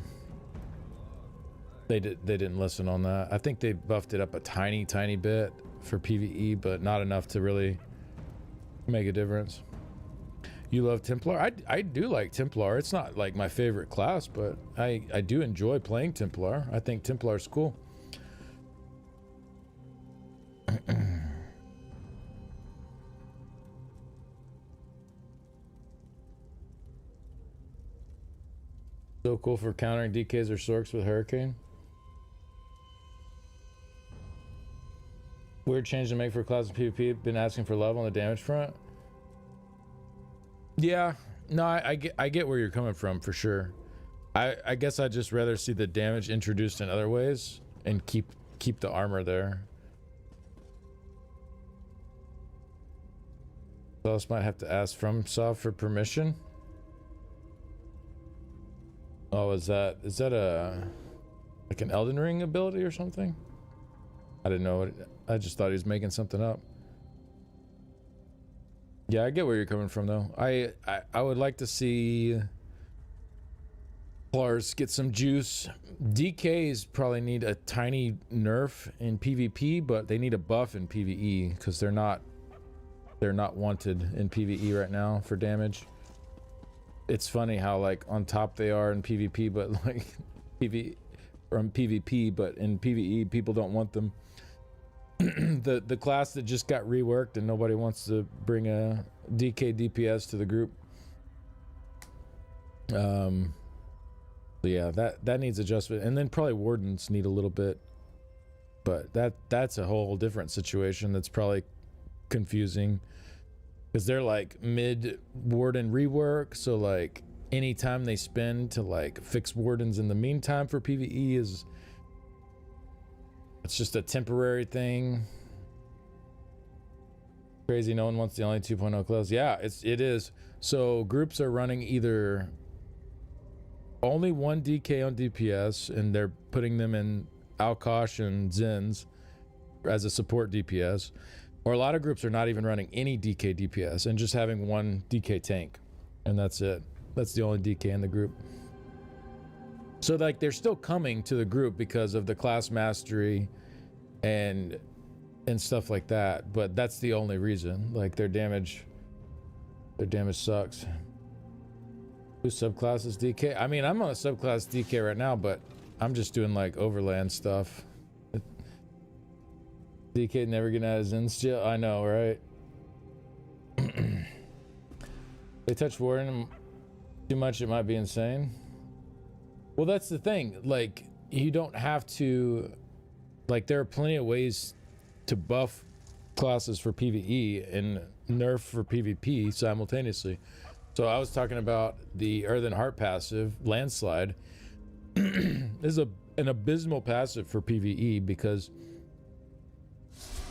S1: they didn't listen on that. I think they buffed it up a tiny bit for PvE, but not enough to really make a difference. You love Templar? I do like Templar. It's not like my favorite class, but I do enjoy playing Templar. I think Templar's cool. So cool for countering DKs or Sorks with Hurricane. Weird change to make for class of PvP. Been asking for love on the damage front. Yeah, no, I get where you're coming from for sure. I guess I'd just rather see the damage introduced in other ways and keep the armor there. Else might have to ask FromSoft for permission. Oh, is that a like an Elden Ring ability or something? I didn't know it. I just thought he was making something up. Yeah, I get where you're coming from though. I would like to see Templars get some juice. DKs probably need a tiny nerf in PvP, but they need a buff in PvE because they're not wanted in PvE right now for damage. It's funny how like on top they are in PvP, but like PvP, but in PvE people don't want them. the class that just got reworked and nobody wants to bring a DK DPS to the group. So yeah, that needs adjustment, and then probably wardens need a little bit, but that's a whole different situation. That's probably confusing because they're like mid warden rework, so like any time they spend to like fix wardens in the meantime for PvE it's just a temporary thing. Crazy, no one wants the only 2.0 class. Yeah, it is. So groups are running either only one DK on DPS and they're putting them in Alkosh and Zins as a support DPS, or a lot of groups are not even running any DK DPS and just having one DK tank, and that's it. That's the only DK in the group. So like they're still coming to the group because of the class mastery and stuff like that, but that's the only reason. Like their damage sucks. Who subclasses DK? I mean, I'm on a subclass DK right now, but I'm just doing like overland stuff. DK never getting out of Zin's jail. I know, right? They touch Warden too much, it might be insane. Well, that's the thing. Like, you don't have to. Like, there are plenty of ways to buff classes for PvE and nerf for PvP simultaneously. So I was talking about the Earthen Heart passive, Landslide. Is an abysmal passive for PvE because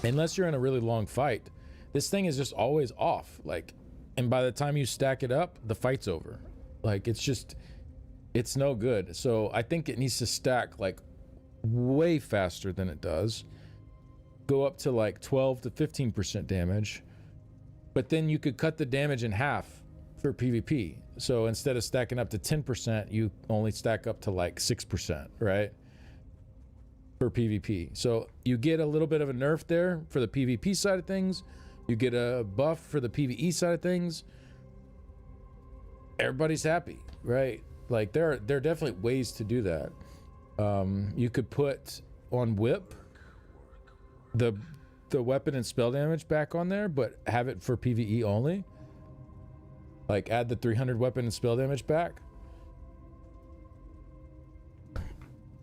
S1: unless you're in a really long fight, this thing is just always off. Like, and by the time you stack it up, the fight's over. Like, it's no good. So I think it needs to stack like way faster than it does. Go up to like 12 to 15% damage. But then you could cut the damage in half for PvP. So instead of stacking up to 10%, you only stack up to like 6%, right? For PvP. So you get a little bit of a nerf there for the PvP side of things. You get a buff for the PvE side of things. Everybody's happy, right? Like there are definitely ways to do that. You could put on Whip the weapon and spell damage back on there, but have it for PvE only. Like add the 300 weapon and spell damage back.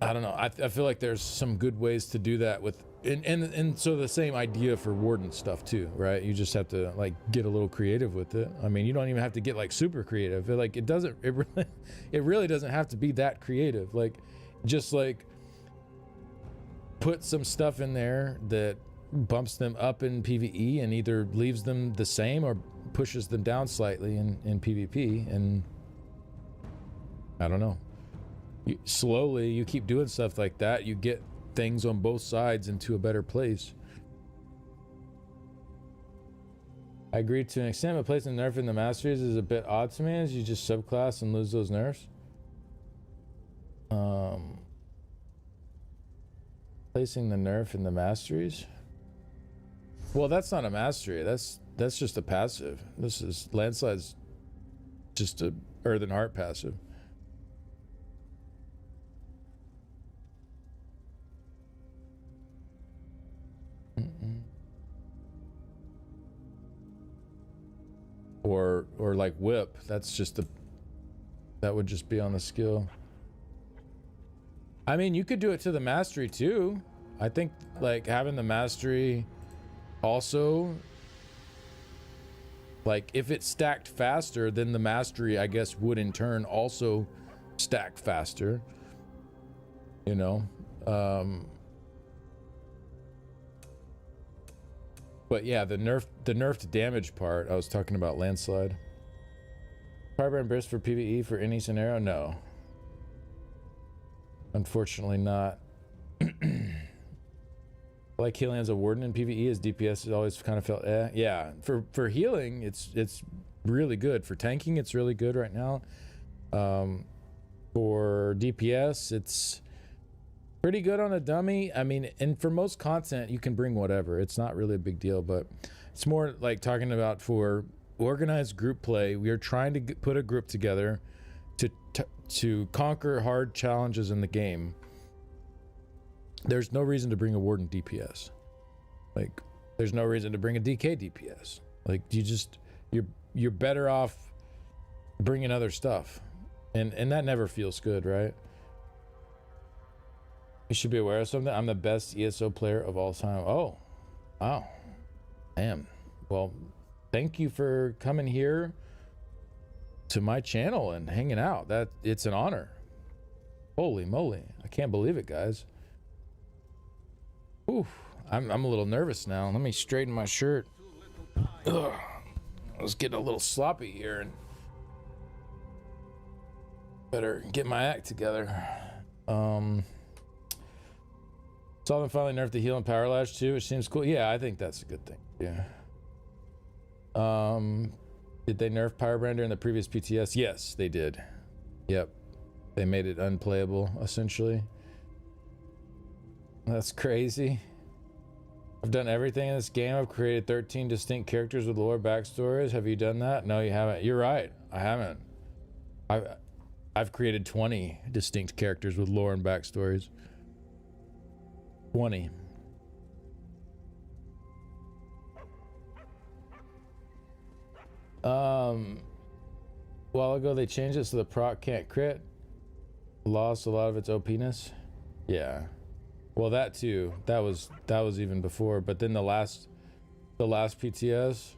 S1: I don't know. I feel like there's some good ways to do that with, and so the same idea for Warden stuff too, right? You just have to like get a little creative with it. I mean, you don't even have to get like super creative. It really doesn't have to be that creative. Like, just like put some stuff in there that bumps them up in PvE and either leaves them the same or pushes them down slightly in PvP. And I don't know. Slowly, you keep doing stuff like that, you get things on both sides into a better place. I agree to an extent, but placing the nerf in the masteries is a bit odd to me, as you just subclass and lose those nerfs. Placing the nerf in the masteries? Well, that's not a mastery. That's just a passive. This is Landslide's just a Earthen Heart passive. Or like whip. That's just that would just be on the skill. I mean, you could do it to the mastery too. I think like having the mastery also, like if it stacked faster, then the mastery, I guess, would in turn also stack faster. You know? But yeah, the nerfed damage part, I was talking about Landslide. Firebrand Burst for PvE for any scenario? No. Unfortunately not. Like healing as a warden in PvE, as DPS has always kind of felt yeah. For healing, it's really good. For tanking, it's really good right now. For DPS, it's pretty good on a dummy. I mean, and for most content, you can bring whatever. It's not really a big deal, but it's more like talking about for organized group play. We are trying to put a group together to conquer hard challenges in the game. There's no reason to bring a warden DPS. Like, there's no reason to bring a DK DPS. Like, you're better off bringing other stuff, and that never feels good, right? You should be aware of something. I'm the best ESO player of all time. Oh, wow. Damn. Well, thank you for coming here to my channel and hanging out. It's an honor. Holy moly. I can't believe it, guys. Ooh, I'm a little nervous now. Let me straighten my shirt. Ugh. I was getting a little sloppy here and better get my act together. Solomon finally nerfed the heal and power lash too, which seems cool. Yeah, I think that's a good thing. Yeah. Did they nerf Pyrobrand in the previous PTS? Yes, they did. Yep. They made it unplayable, essentially. That's crazy. I've done everything in this game. I've created 13 distinct characters with lore backstories. Have you done that? No, you haven't. You're right. I haven't. I've created 20 distinct characters with lore and backstories. 20. A while ago they changed it so the proc can't crit. Lost a lot of its OP-ness. Yeah. Well, that too. That was even before. But then the last PTS,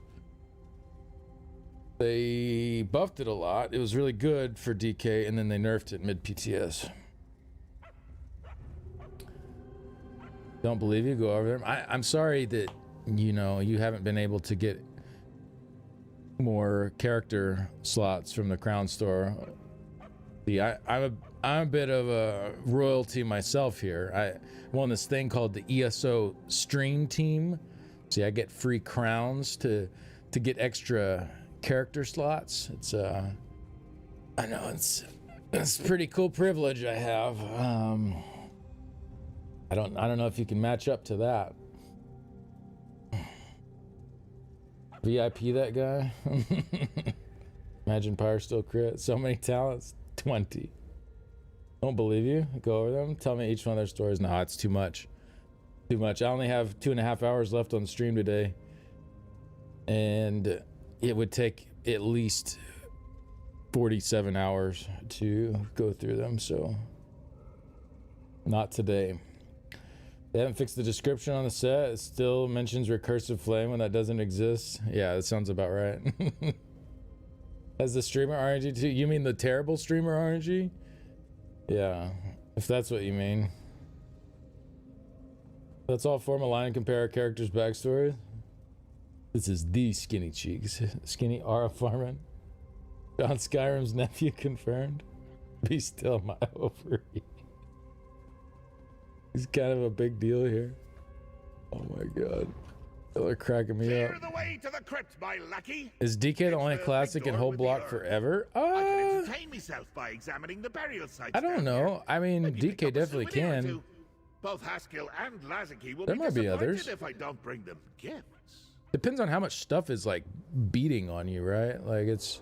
S1: they buffed it a lot. It was really good for DK, and then they nerfed it mid PTS. Don't believe you? Go over there. I'm sorry that you haven't been able to get more character slots from the Crown Store. See, I'm a bit of a royalty myself here. I'm on this thing called the ESO Stream Team. See, I get free crowns to get extra character slots. It's I know it's a pretty cool privilege I have. I don't know if you can match up to that. VIP that guy. Imagine Pyre still crit. So many talents. 20. Don't believe you. Go over them. Tell me each one of their stories. No, it's too much. Too much. I only have 2.5 hours left on the stream today, and it would take at least 47 hours to go through them. So not today. They haven't fixed the description on the set. It still mentions recursive flame when that doesn't exist. Yeah, that sounds about right. Has the streamer RNG too? You mean the terrible streamer RNG? Yeah, if that's what you mean. Let's all form a line and compare our characters' backstories. This is the Skinny Cheeks. Skinny Ara Farman. John Skyrim's nephew confirmed. Be still, my ovary. He's kind of a big deal here. Oh my god. They're cracking me up.
S9: Clear the way to the crypt, my lackey.
S1: Is DK the only class that can hold block forever?
S9: I can entertain myself by examining the burial sites.
S1: I don't know. I mean,
S9: Maybe
S1: DK definitely
S9: pick up a souvenir or
S1: can.
S9: two. Both Haskell and Lazarky will
S1: There
S9: be
S1: might be
S9: disappointed
S1: others.
S9: if I don't bring them gifts.
S1: Depends on how much stuff is like beating on you, right? Like it's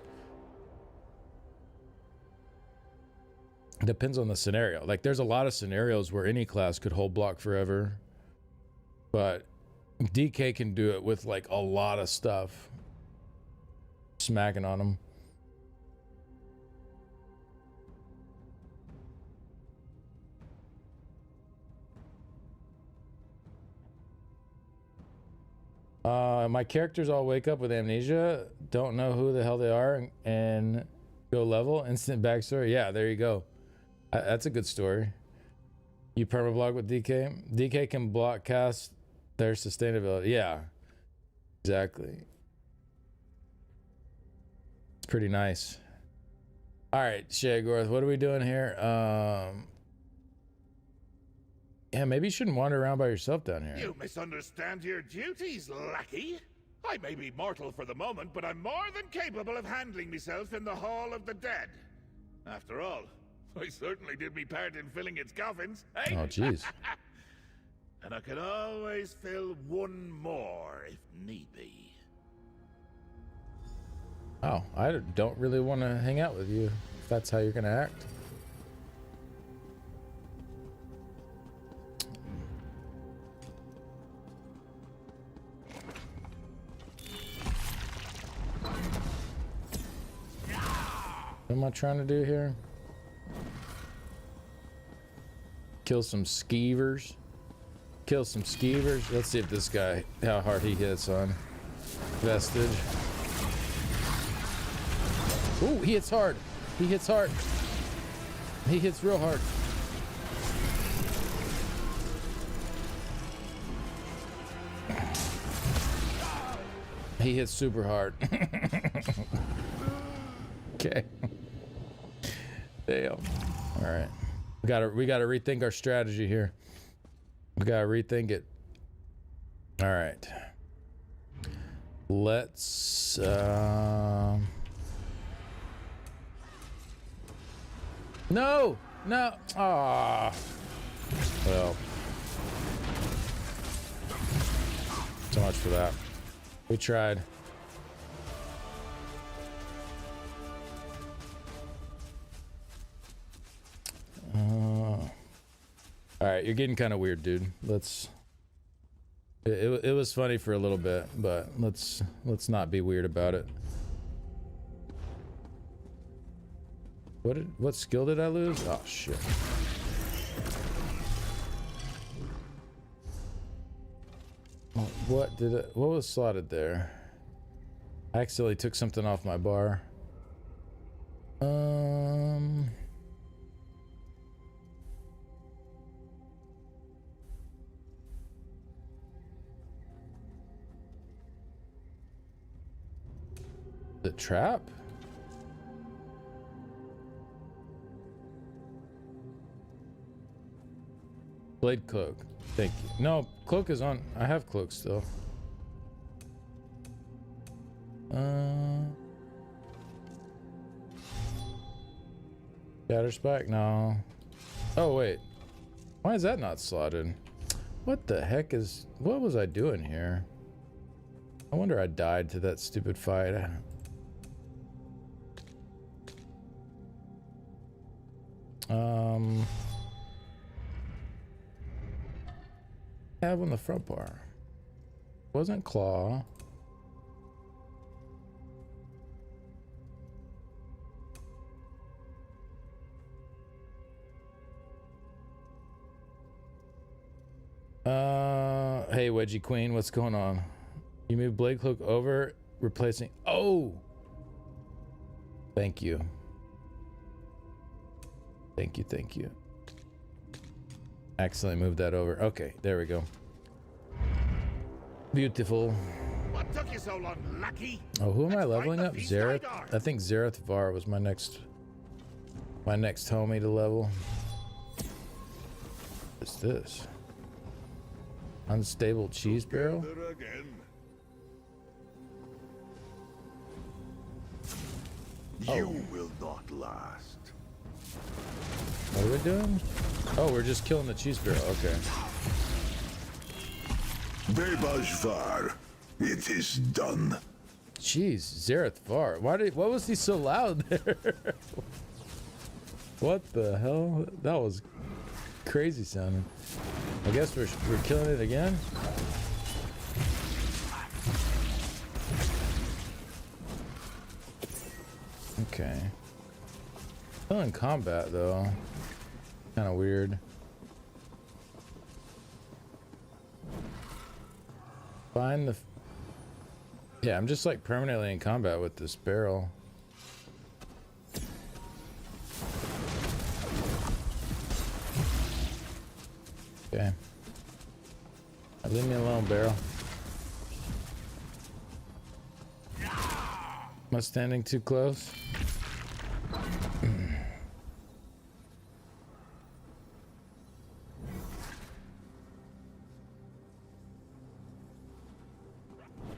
S1: depends on the scenario. Like there's a lot of scenarios where any class could hold block forever, but DK can do it with like a lot of stuff smacking on them. My characters all wake up with amnesia, don't know who the hell they are, and go level. Instant backstory. Yeah, there you go. That's a good story. You permablock with DK. DK can block cast their sustainability. Yeah, exactly. It's pretty nice. All right, Shagorth, what are we doing here? Yeah, maybe you shouldn't wander around by yourself down here.
S9: You misunderstand your duties, lackey. I may be mortal for the moment, but I'm more than capable of handling myself in the Hall of the Dead. After all, I certainly did me part in filling its coffins, eh?
S1: Oh, jeez.
S9: And I can always fill one more if need be.
S1: Oh, I don't really want to hang out with you if that's how you're going to act. What am I trying to do here? Kill some skeevers. Kill some skeevers. Let's see if this guy, how hard he hits on Vestige. Ooh, he hits hard. He hits hard. He hits real hard. He hits super hard. Okay. Damn. All right. We gotta rethink our strategy here. We gotta rethink it. All right. Let's No! No! Ah. Well. So much for that. We tried. All right, you're getting kind of weird, dude. Let's. It was funny for a little bit, but let's not be weird about it. What skill did I lose? Oh shit. What was slotted there? I accidentally took something off my bar. The trap? Blade cloak. Thank you. No, cloak is on. I have cloak still. Shatter spike? No. Oh wait. Why is that not slotted? What the heck is? What was I doing here? I wonder I died to that stupid fight. Have on the front bar. Wasn't claw. Hey Wedgie Queen, what's going on? You move Blade Cloak over, replacing. Oh! Thank you. Thank you, thank you. Accidentally moved that over. Okay, there we go. Beautiful.
S9: What took you so long, lackey?
S1: Oh, who am I leveling up? Zareth? I think Zareth Var was my next homie to level. What's this? Unstable cheese barrel?
S9: You will not last.
S1: What are we doing? Oh, we're just killing the cheese barrel. Okay.
S9: Bebajvar, it is done.
S1: Jeez, Zareth Var. What was he so loud there? What the hell? That was crazy sounding. I guess we're killing it again. Okay. Still in combat though. Kind of weird. Find the. Yeah, I'm just like permanently in combat with this barrel. Okay. Leave me alone, barrel. Am I standing too close?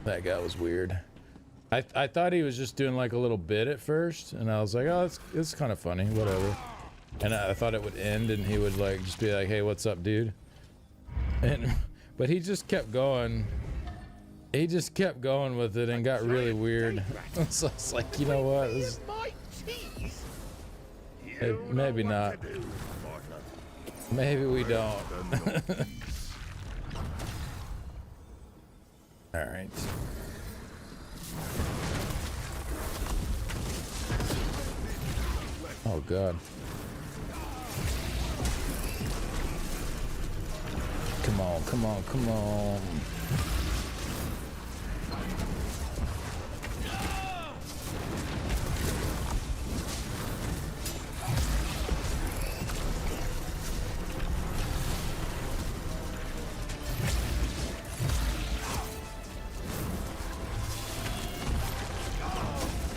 S1: That guy was weird. I thought he was just doing like a little bit at first, and I was like, oh, it's kind of funny, whatever. And I thought it would end, and he would like just be like, hey, what's up, dude? But he just kept going. He just kept going with it and got really weird. So it's like, you know what? Hey, maybe not. Maybe we don't. All right. Oh God. Come on, come on, come on.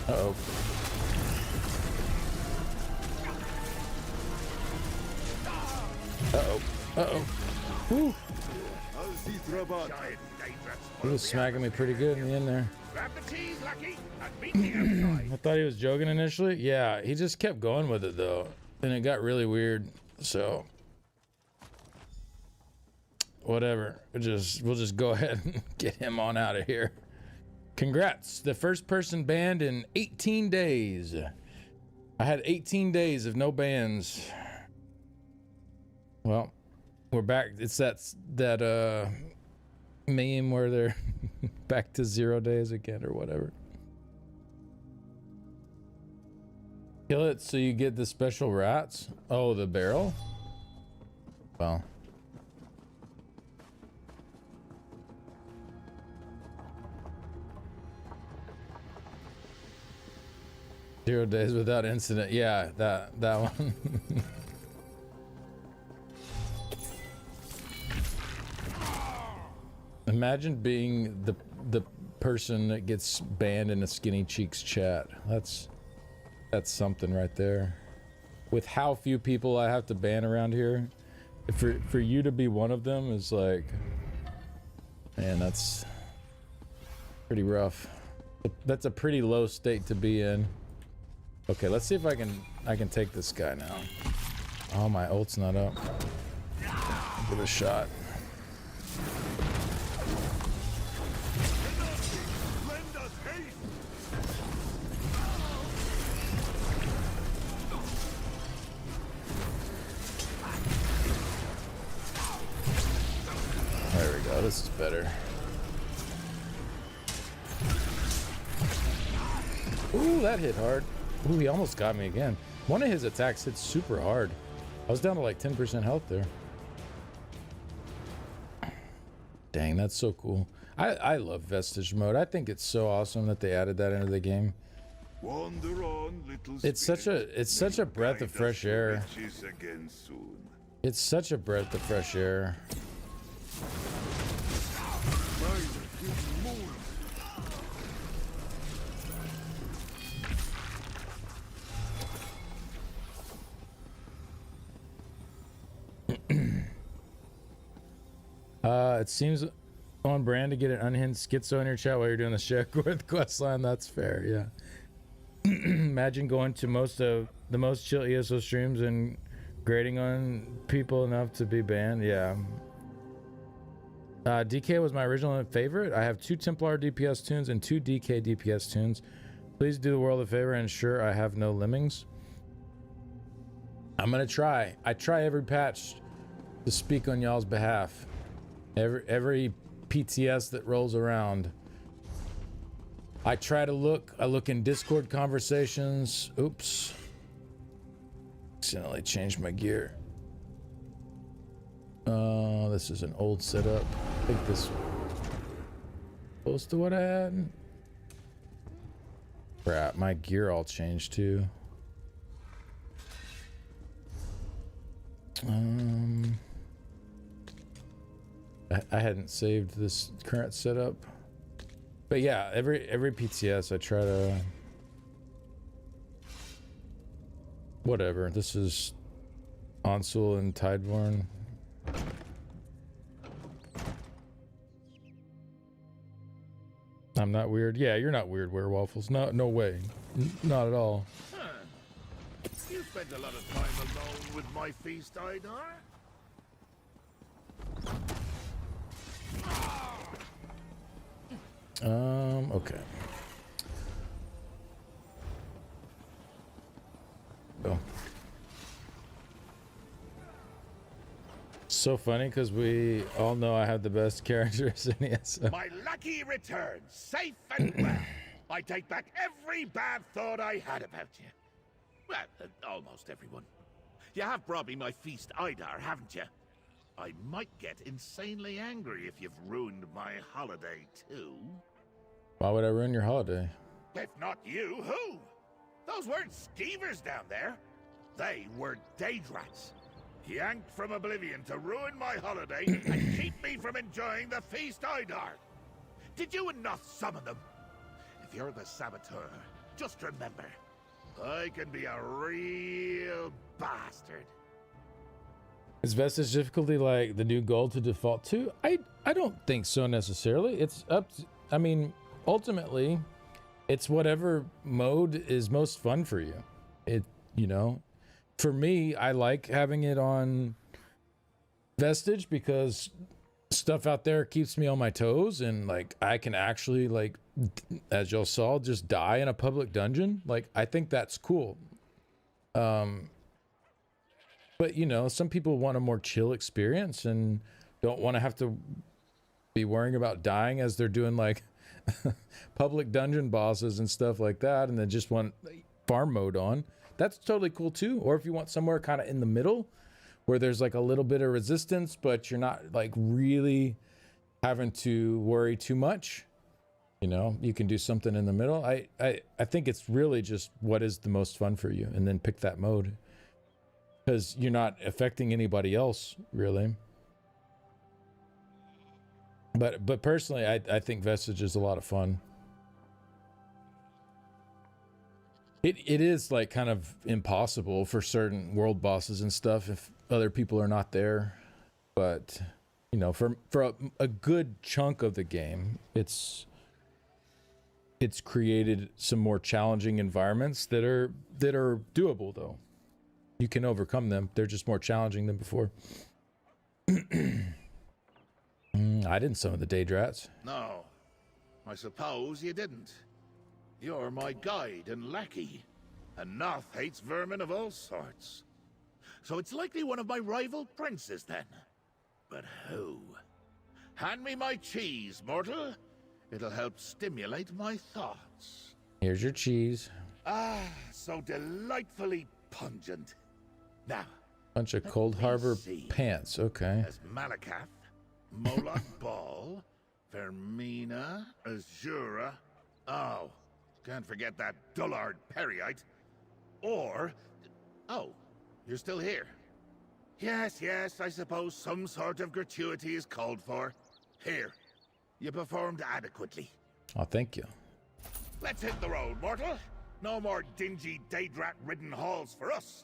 S1: Uh-oh. Uh-oh. Uh-oh. Woo! He was smacking me pretty good in the end there. I thought he was joking initially. Yeah, he just kept going with it though. And it got really weird. So whatever. We'll just go ahead and get him on out of here. Congrats. The first person banned in 18 days. I had 18 days of no bans. Well, we're back. It's that meme where they're back to 0 days again or whatever. Kill it so you get the special rats. Oh, the barrel? Well. Zero days without incident. Yeah, that one. Imagine being the person that gets banned in a Skinny Cheeks chat. That's something right there. With how few people I have to ban around here, for you to be one of them is like, man, that's pretty rough. That's a pretty low state to be in. Okay, let's see if I can take this guy now. Oh, my ult's not up. Give it a shot. There we go, this is better. Ooh, that hit hard. Ooh, he almost got me again. One of his attacks hit super hard. I was down to like 10% health there. Dang, that's so cool. I love Vestige mode. I think it's so awesome that they added that into the game.
S9: Wander on, little
S1: It's such a breath of fresh air. It's such a breath of fresh air. It seems on brand to get an unhinged schizo in your chat while you're doing the Shepworth quest line. That's fair, yeah. Imagine going to the most chill ESO streams and grading on people enough to be banned. Yeah. DK was my original favorite. I have 2 Templar DPS tunes and 2 DK DPS tunes. Please do the world a favor and ensure I have no lemmings. I'm gonna try. I try every patch to speak on y'all's behalf. Every PTS that rolls around, I try to look. I look in Discord conversations. Oops. Accidentally changed my gear. This is an old setup. I think this is close to what I had. Crap, my gear all changed too. I hadn't saved this current setup. But yeah, every PTS I try to whatever. This is Onsul and Tideborn. I'm not weird. Yeah, you're not weird, Werewaffles. No way. Not at all.
S9: Huh. You spent a lot of time alone with my feast, Idar.
S1: Okay. Oh. So funny because we all know I have the best characters in ESO.
S9: My lucky return, safe and well. I take back every bad thought I had about you. Well, almost everyone. You have brought me my feast, Idar, haven't you? I might get insanely angry if you've ruined my holiday, too.
S1: Why would I ruin your holiday?
S9: If not you, who? Those weren't skeevers down there. They were Daedrats. Yanked from oblivion to ruin my holiday and keep me from enjoying the feast, Idar. Did you not summon them? If you're the saboteur, just remember, I can be a real bastard.
S1: Is Vestige difficulty like the new goal to default to? I don't think so necessarily. It's up to, I mean, ultimately, it's whatever mode is most fun for you. You know, for me, I like having it on Vestige because stuff out there keeps me on my toes, and like I can actually, like, as y'all saw, just die in a public dungeon. Like, I think that's cool. But you know, some people want a more chill experience and don't want to have to be worrying about dying as they're doing like public dungeon bosses and stuff like that, and then just want farm mode on. That's totally cool too. Or if you want somewhere kind of in the middle where there's like a little bit of resistance, but you're not like really having to worry too much, you know, you can do something in the middle. I think it's really just what is the most fun for you, and then pick that mode. Because you're not affecting anybody else, really. But personally, I think Vestige is a lot of fun. It is like kind of impossible for certain world bosses and stuff if other people are not there. But you know, for a good chunk of the game, it's created some more challenging environments that are doable though. You can overcome them. They're just more challenging than before. I didn't summon the Daedrats.
S9: No, I suppose you didn't. You're my guide and lackey, and Noth hates vermin of all sorts. So it's likely one of my rival princes then. But who? Hand me my cheese, mortal. It'll help stimulate my thoughts.
S1: Here's your cheese.
S9: Ah, so delightfully pungent. Now,
S1: bunch of Cold Harbor pants. Okay.
S9: As Malakath, Moloch Ball, Vermina, Azura. Oh, can't forget that dullard Periite. Or, oh, you're still here. Yes, I suppose some sort of gratuity is called for. Here, you performed adequately.
S1: Oh, thank you.
S9: Let's hit the road, mortal. No more dingy Daedrat-ridden halls for us.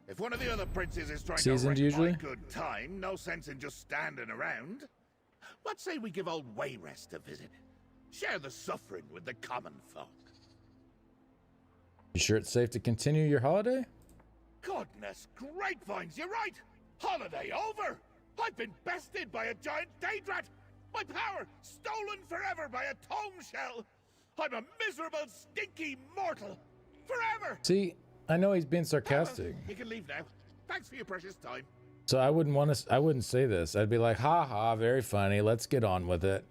S9: If one of the other princes is trying to wreck my good time, no sense in just standing around. What say we give old Wayrest a visit? Share the suffering with the common folk.
S1: You sure it's safe to continue your holiday?
S9: Goodness grapevines, you're right! Holiday over! I've been bested by a giant daedrat! My power stolen forever by a tome shell! I'm a miserable, stinky mortal! Forever!
S1: See, I know he's being sarcastic.
S9: You can leave now. Thanks for your precious time.
S1: So I wouldn't say this. I'd be like, ha ha, very funny. Let's get on with it.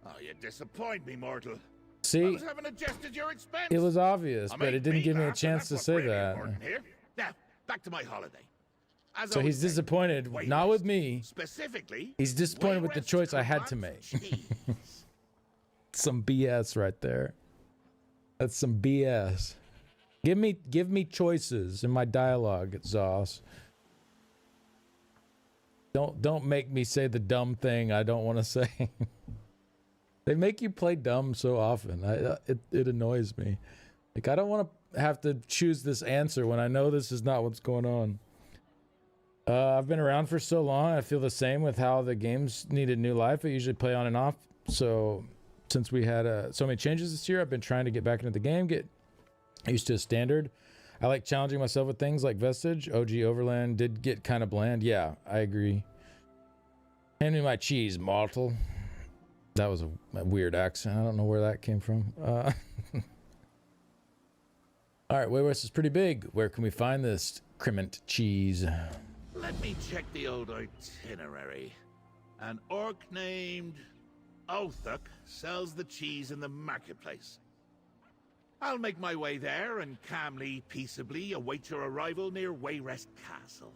S9: Oh, you disappoint me, mortal.
S1: See,
S9: I was having a jest at your expense.
S1: it was obvious,
S9: I
S1: but
S9: made
S1: it didn't give me a
S9: laugh, and
S1: chance to
S9: that's
S1: say
S9: what's really
S1: that.
S9: important here. Now, back to my holiday. As
S1: So
S9: I
S1: he's
S9: was saying,
S1: disappointed, not with me.
S9: specifically,
S1: He's disappointed with the choice I had to make. Some BS right there. That's some BS. Give me choices in my dialogue, Zoss. Don't make me say the dumb thing I don't want to say. They make you play dumb so often. It annoys me. Like, I don't want to have to choose this answer when I know this is not what's going on. I've been around for so long. I feel the same with how the games needed new life. I usually play on and off. So since we had so many changes this year, I've been trying to get back into the game, get used to a standard. I like challenging myself with things like Vestige. OG Overland did get kind of bland. Yeah, I agree. Hand me my cheese, mortal. That was a weird accent. I don't know where that came from. All right, Waywest is pretty big. Where can we find this cremant cheese?
S9: Let me check the old itinerary. An orc named Othuk sells the cheese in the marketplace. I'll make my way there and calmly, peaceably await your arrival near Wayrest Castle.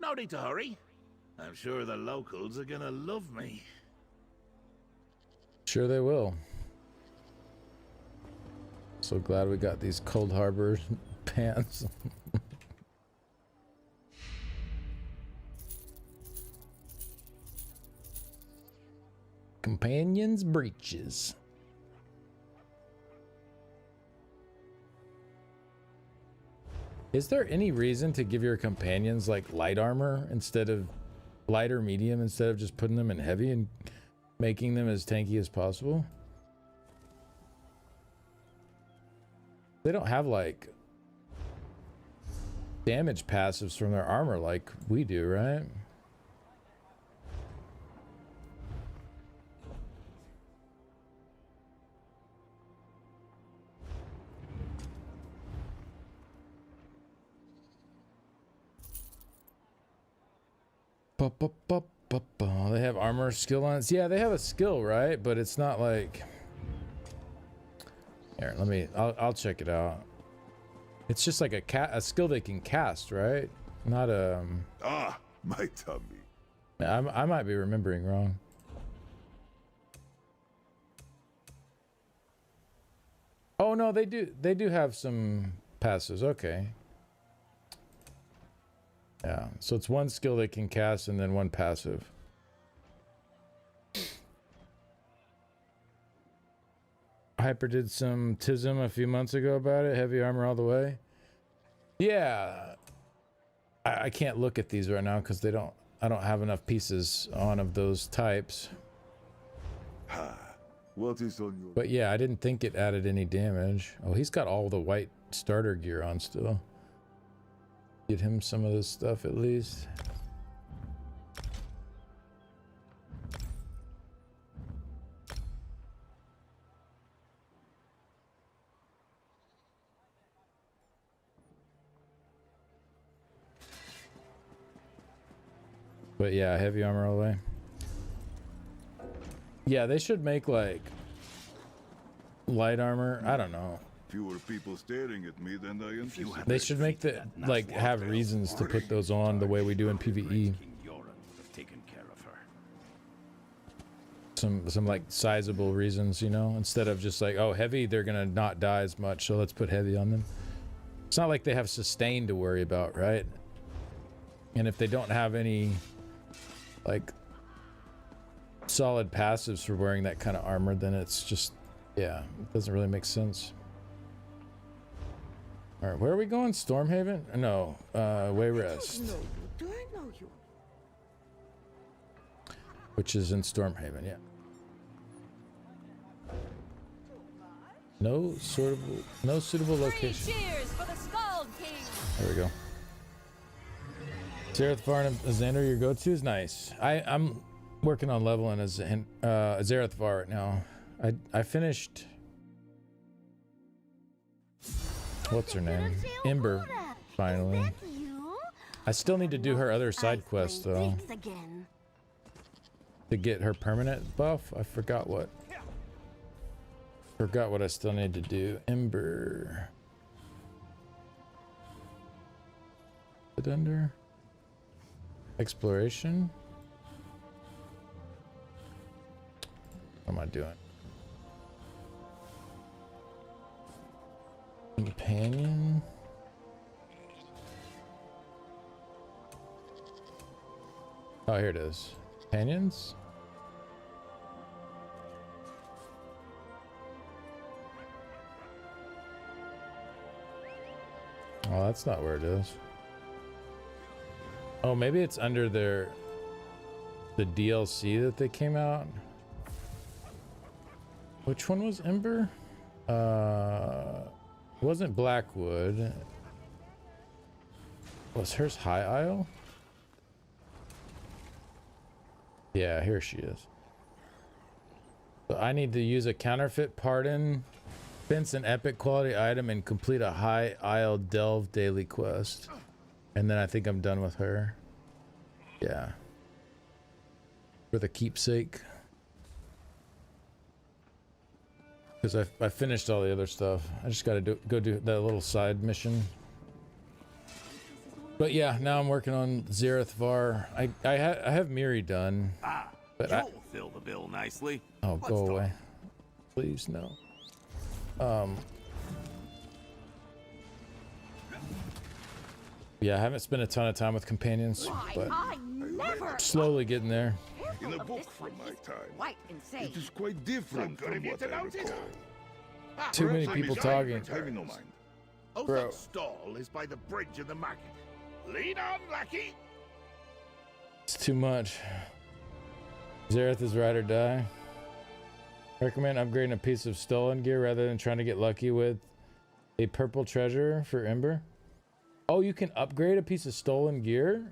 S9: No need to hurry. I'm sure the locals are gonna love me.
S1: Sure they will. So glad we got these Cold Harbor pants. Companions' breeches. Is there any reason to give your companions like light armor instead of light or medium instead of just putting them in heavy and making them as tanky as possible? They don't have like damage passives from their armor like we do, right? They have armor skill on it. Yeah, they have a skill, right? But it's not like... Here, I'll check it out. It's just like a skill they can cast, right? Not a...
S12: Ah, my tummy.
S1: I might be remembering wrong. Oh no, they do have some passives. Okay. Yeah, so it's one skill they can cast and then one passive. Hyper did some TISM a few months ago about it. Heavy armor all the way. Yeah. I can't look at these right now because I don't have enough pieces on of those types.
S12: What is on your...
S1: But yeah, I didn't think it added any damage. Oh, he's got all the white starter gear on still. Get him some of this stuff at least. But yeah, heavy armor all the way. Yeah, they should make like light armor. I don't know.
S12: Fewer people staring at me than I anticipated.
S1: They should make the like have reasons to put those on the way we do in PvE. Some like sizable reasons, you know, instead of just like, oh, heavy, they're gonna not die as much, so let's put heavy on them. It's not like they have sustain to worry about, right? And if they don't have any like solid passives for wearing that kind of armor, then it's just, yeah, it doesn't really make sense. All right, where are we going? Stormhaven? No, Wayrest. which is in Stormhaven, yeah. No suitable location.
S13: Cheers for the Scald King.
S1: There we go. Zareth Varn and Xander, your go-to is nice. I'm working on leveling as Zareth Var right now. I finished. What's her name? Ember. Finally. I still need to do her other side quest though. To get her permanent buff. I forgot what. Forgot what I still need to do. Ember. Is it under exploration? What am I doing? Companion. Oh, here it is. Companions. Oh, that's not where it is. Oh, maybe it's under the DLC that they came out. Which one was Ember? It wasn't Blackwood. Was hers High Isle? Yeah, here she is. So I need to use a counterfeit pardon, fence an epic quality item, and complete a High Isle Delve daily quest. And then I think I'm done with her. Yeah. For the keepsake. Because I finished all the other stuff. I just gotta go do that little side mission. But yeah, now I'm working on Zareth Var. I have Miri done. But
S12: You'll fill the bill nicely.
S1: Oh, go away. Please, no. Yeah, I haven't spent a ton of time with companions, but slowly getting there.
S12: In a book from my time,
S13: Quite insane.
S12: it is quite different from what I recall.
S1: Too many people talking.
S9: Having no mind. Othar's stall is by the bridge in the market. Lead on, lackey.
S1: It's too much. Zareth is ride or die. Recommend upgrading a piece of stolen gear rather than trying to get lucky with a purple treasure for Ember. Oh, you can upgrade a piece of stolen gear?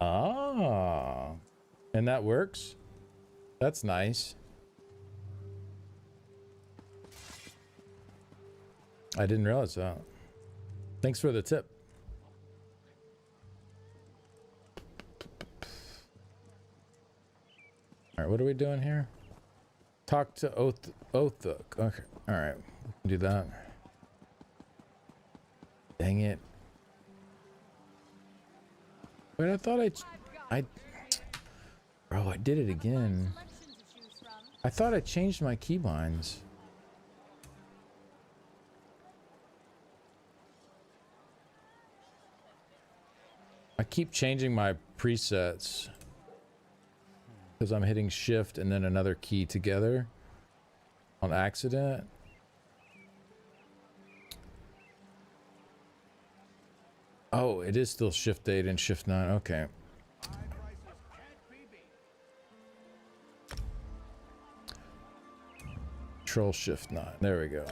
S1: Ah. And that works? That's nice. I didn't realize that. Thanks for the tip. All right, what are we doing here? Talk to Othuk. Okay, all right, we can do that. Dang it. Wait, I thought Bro, I did it again. I thought I changed my keybinds. I keep changing my presets because I'm hitting shift and then another key together on accident. Oh, it is still shift 8 and shift 9. Okay. Control shift 9. There we go.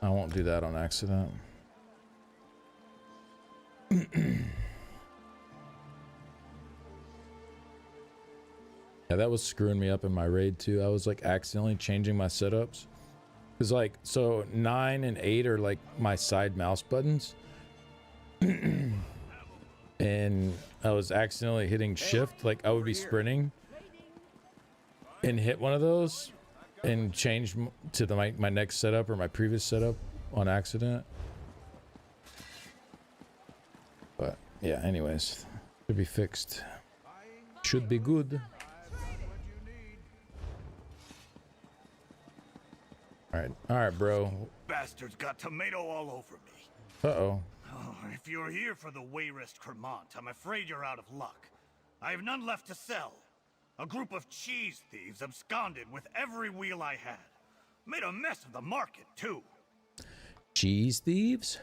S1: I won't do that on accident. Yeah, that was screwing me up in my raid too. I was like accidentally changing my setups. Cause like, so 9 and 8 are like my side mouse buttons. And I was accidentally hitting shift. Like I would be sprinting and hit one of those and change to my next setup or my previous setup on accident. But yeah, anyways, should be fixed. Should be good. All right, bro.
S12: Bastard's got tomato all over me.
S1: Uh-oh.
S12: Oh, if you're here for the Wayrest Cremant, I'm afraid you're out of luck. I have none left to sell. A group of cheese thieves absconded with every wheel I had. Made a mess of the market, too.
S1: Cheese thieves?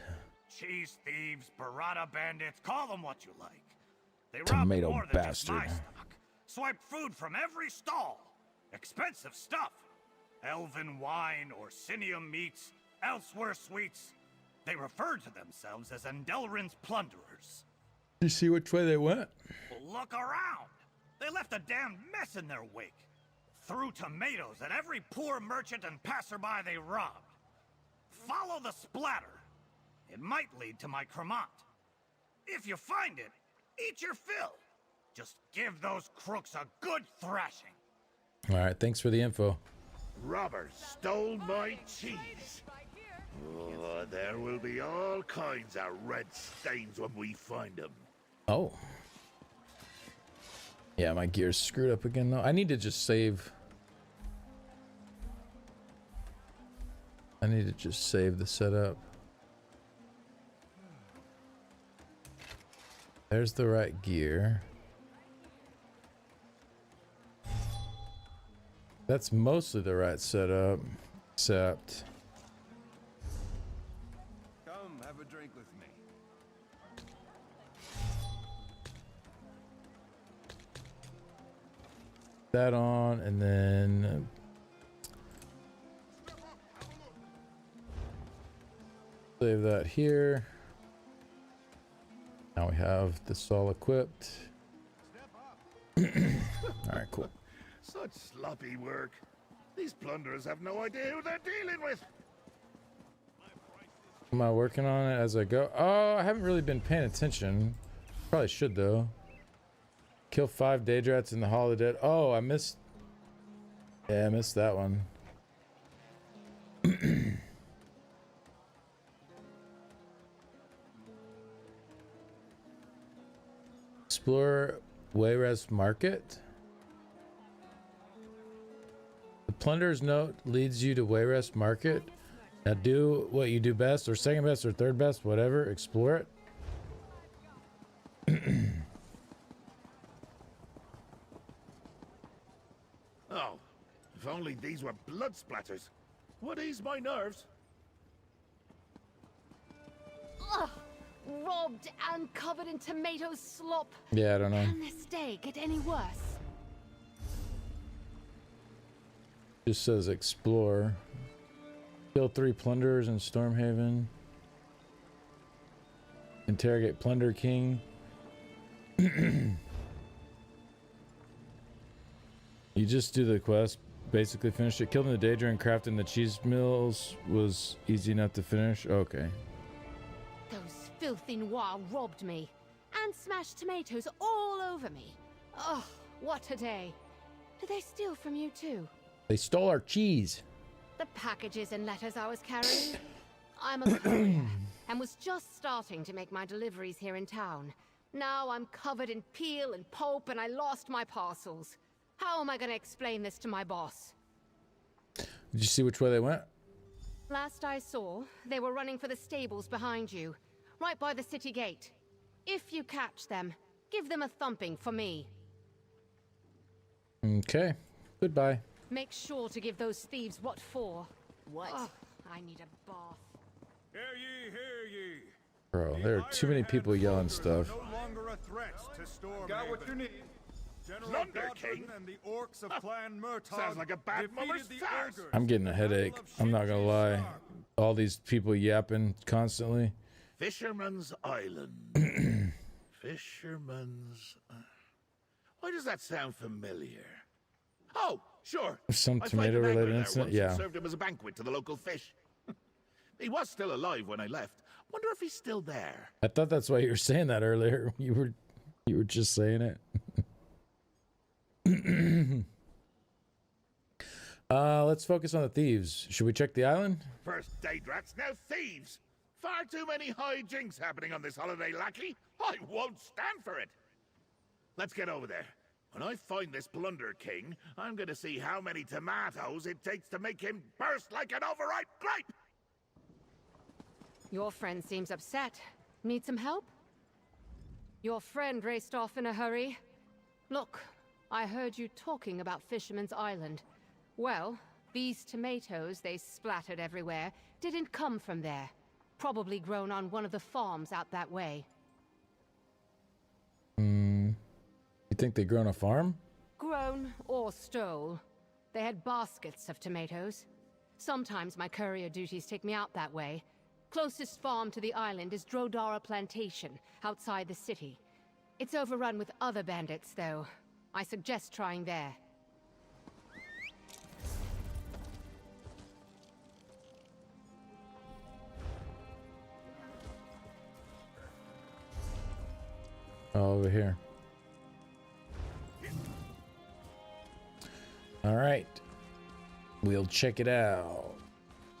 S12: Cheese thieves, burrata bandits, call them what you like. They robbed
S1: Tomato
S12: more than just my
S1: bastard.
S12: stock. Swiped food from every stall. Expensive stuff. Elven wine, Orsinium meats, elsewhere sweets. They referred to themselves as Endelrin's plunderers.
S1: You see which way they went?
S12: Well, look around. They left a damn mess in their wake. Threw tomatoes at every poor merchant and passerby they robbed. Follow the splatter. It might lead to my Cremant. If you find it, eat your fill. Just give those crooks a good thrashing.
S1: All right, thanks for the info.
S9: Robbers stole my cheese. Oh, there will be all kinds of red stains when we find them.
S1: Oh. Yeah, my gear's screwed up again though. I need to just save. I need to just save the setup. There's the right gear. That's mostly the right setup, except
S11: Come, have a drink with me.
S1: that on, and then save that here. Now we have this all equipped. All right, cool.
S9: Such sloppy work. These plunderers have no idea who they're dealing with.
S1: Am I working on it as I go? Oh, I haven't really been paying attention. Probably should though. Kill 5 Daedrats in the Hall of the Dead. Oh, I missed. Yeah, I missed that one. Explore Wayrest Market. The Plunderer's Note leads you to Wayrest Market. Now do what you do best, or second best, or third best, whatever. Explore it.
S9: Oh, if only these were blood splatters. Would ease my nerves.
S14: Ugh! Robbed and covered in tomato slop.
S1: Yeah, I don't know.
S14: Can this day get any worse?
S1: Just says explore. Kill 3 plunderers in Stormhaven. Interrogate Plunder King. You just do the quest. Basically finish it. Killing the Daedra and crafting the cheese mills was easy enough to finish. Okay.
S14: Those filthy Noir robbed me and smashed tomatoes all over me. Oh, what a day. Did they steal from you too?
S1: They stole our cheese.
S14: The packages and letters I was carrying? I'm a courier and was just starting to make my deliveries here in town. Now I'm covered in peel and pulp and I lost my parcels. How am I going to explain this to my boss?
S1: Did you see which way they went?
S14: Last I saw, they were running for the stables behind you, right by the city gate. If you catch them, give them a thumping for me.
S1: Okay. Goodbye.
S14: Make sure to give those thieves what for. What? Oh, I need a bath.
S11: Hear ye, hear ye.
S1: Bro, there are too many people yelling stuff.
S11: No longer a threat to Stormhaven.
S3: Got what you need.
S11: General
S9: Plunder
S11: Godwin
S9: King?
S11: and the orcs of Clan Murtaugh
S9: Sounds like a bad mother's
S11: defeated the
S9: farce.
S11: ogres.
S1: I'm getting a headache. I'm not gonna lie. All these people yapping constantly.
S9: Fisherman's Island. Fisherman's... Why does that sound familiar? Oh, sure.
S1: Some
S9: I fight
S1: tomato
S9: an angler
S1: related
S9: there
S1: incident?
S9: once and
S1: Yeah.
S9: served him as a banquet to the local fish. He was still alive when I left. Wonder if he's still there.
S1: I thought that's why you were saying that earlier. You were just saying it. Let's focus on the thieves. Should we check the island?
S9: First Daedrats, now thieves. Far too many hijinks happening on this holiday, lackey. I won't stand for it. Let's get over there. When I find this Plunder King, I'm going to see how many tomatoes it takes to make him burst like an overripe grape.
S14: Your friend seems upset. Need some help? Your friend raced off in a hurry. Look, I heard you talking about Fisherman's Island. Well, these tomatoes they splattered everywhere didn't come from there. Probably grown on one of the farms out that way.
S1: think they grow on a farm?
S14: Grown or stole. They had baskets of tomatoes. Sometimes my courier duties take me out that way. Closest farm to the island is Drodara Plantation, outside the city. It's overrun with other bandits, though. I suggest trying there.
S1: Oh, over here. All right. We'll check it out.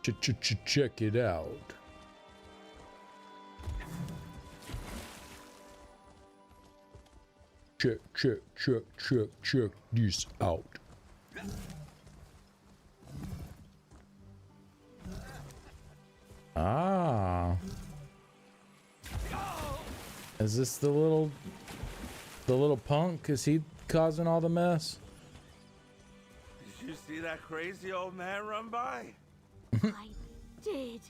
S1: Check it out. Check this out. Ah. Is this the little punk? Is he causing all the mess?
S11: Did you see that crazy old man run by?
S7: I did.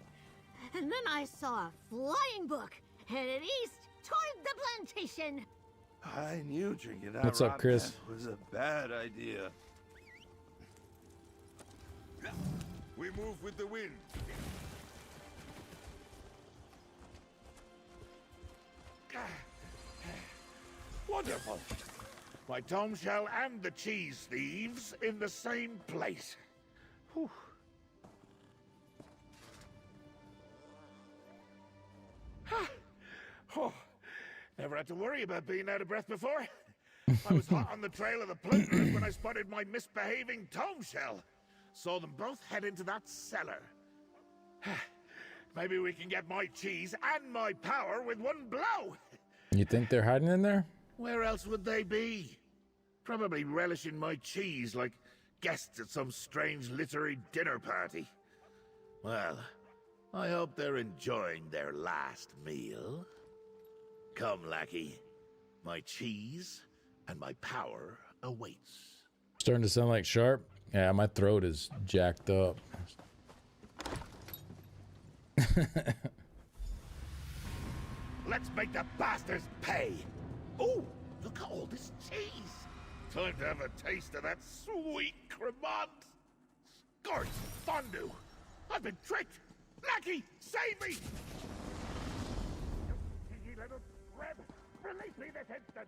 S7: And then I saw a flying book headed east toward the plantation.
S11: I knew drinking that
S1: What's up,
S11: rock
S1: Chris?
S11: meth was a bad idea.
S9: We move with the wind. Wonderful. My tome shell and the cheese thieves in the same place. Whew. Oh, never had to worry about being out of breath before. I was hot on the trail of the plunderers when I spotted my misbehaving tome shell. Saw them both head into that cellar. Maybe we can get my cheese and my power with one blow.
S1: You think they're hiding in there?
S9: Where else would they be? Probably relishing my cheese like guests at some strange literary dinner party. Well, I hope they're enjoying their last meal. Come, lackey. My cheese and my power awaits.
S1: Starting to sound like Sharp. Yeah, my throat is jacked up.
S9: Let's make the bastards pay. Ooh, look at all this cheese. Time to have a taste of that sweet cremant. Scorched fondue. I've been tricked. Lackey, save me! You cheeky little crab. Release me this instant.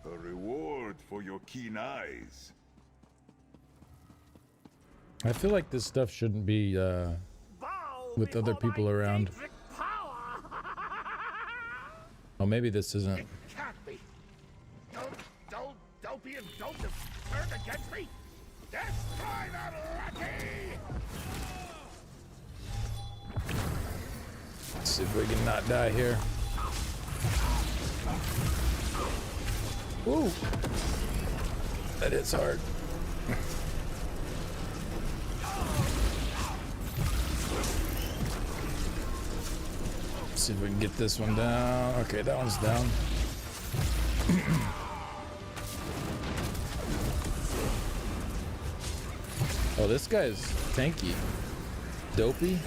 S11: A reward for your keen eyes.
S1: I feel like this stuff shouldn't be with other people around. Oh, maybe this isn't.
S9: It can't be. Don't, dopey and dope have turned against me. Destroy the lackey!
S1: Let's see if we can not die here. Woo! That is hard. Let's see if we can get this one down. Okay, that one's down. Oh, this guy's tanky. Dopey.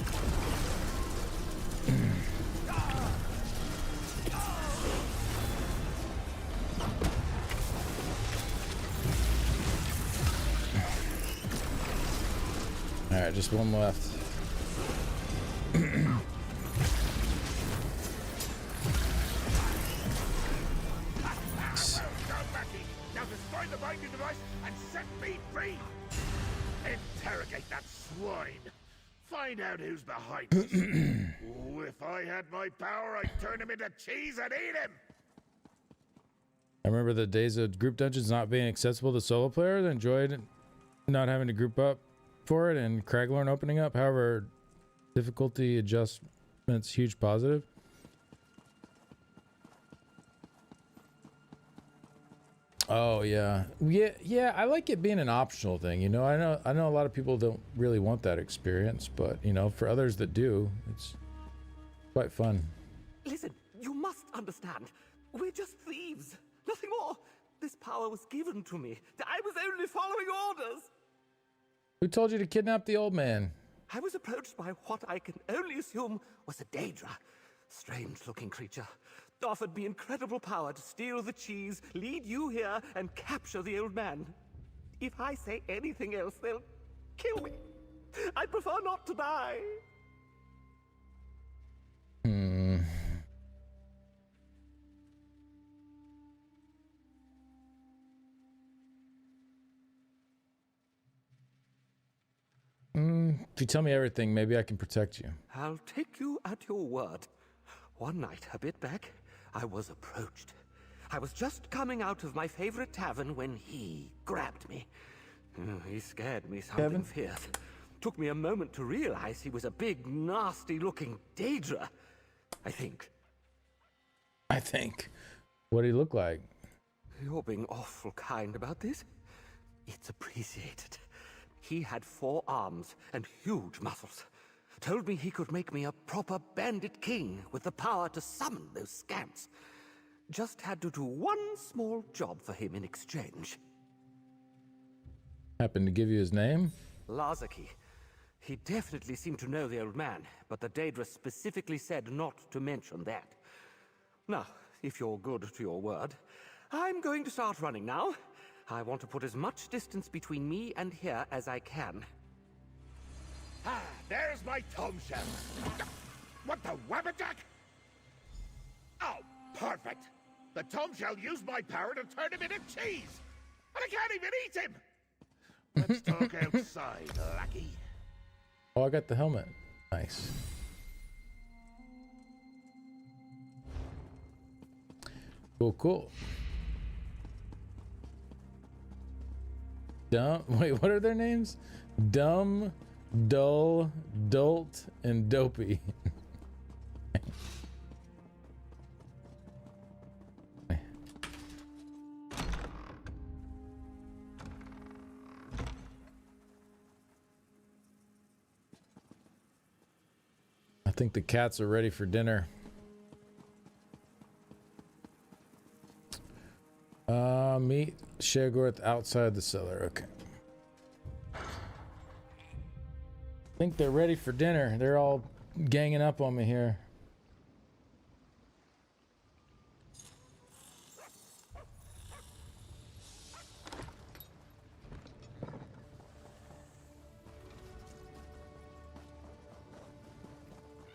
S1: Alright, just one left.
S9: Now destroy the binding device and set me free! Interrogate that swine! Find out who's behind this. Ooh, if I had my power, I'd turn him into cheese and eat him!
S1: I remember the days of group dungeons not being accessible to solo players. I enjoyed not having to group up for it, and Craglorn opening up. However, difficulty adjustments huge positive. Oh yeah, yeah. I like it being an optional thing. You know, I know a lot of people don't really want that experience, but you know, for others that do, it's quite fun.
S5: Listen, you must understand. We're just thieves. Nothing more. This power was given to me. I was only following orders.
S1: Who told you to kidnap the old man?
S5: I was approached by what I can only assume was a Daedra. Strange-looking creature. Offered me incredible power to steal the cheese, lead you here, and capture the old man. If I say anything else, they'll kill me. I prefer not to die.
S1: If you tell me everything, maybe I can protect you.
S5: I'll take you at your word. One night, a bit back, I was approached. I was just coming out of my favorite tavern when he grabbed me. He scared me something fierce. Took me a moment to realize he was a big, nasty-looking Daedra. I think.
S1: What did he look like?
S5: You're being awful kind about this. It's appreciated. He had 4 arms and huge muscles. Told me he could make me a proper bandit king with the power to summon those scamps. Just had to do one small job for him in exchange.
S1: Happened to give you his name?
S5: Lazaki. He definitely seemed to know the old man, but the Daedra specifically said not to mention that. Now, if you're good to your word, I'm going to start running now. I want to put as much distance between me and here as I can.
S9: Ah, there's my tomb shell. What the wabberjack? Oh, perfect. The tomb shell used my power to turn him into cheese. And I can't even eat him. Let's talk outside, lackey.
S1: Oh, I got the helmet. Nice. Cool. Wait, what are their names? Dumb, dull, dolt, and dopey. I think the cats are ready for dinner. Meet Shegorth outside the cellar. Okay. I think they're ready for dinner. They're all ganging up on me here.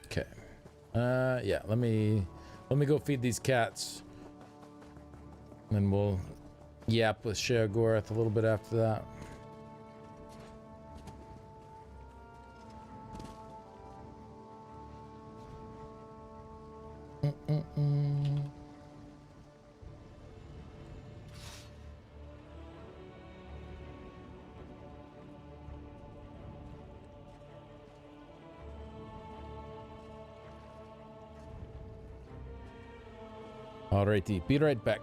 S1: Okay. Yeah, let me go feed these cats. And then we'll yap with Sheogorath a little bit after that. Alrighty, be right back.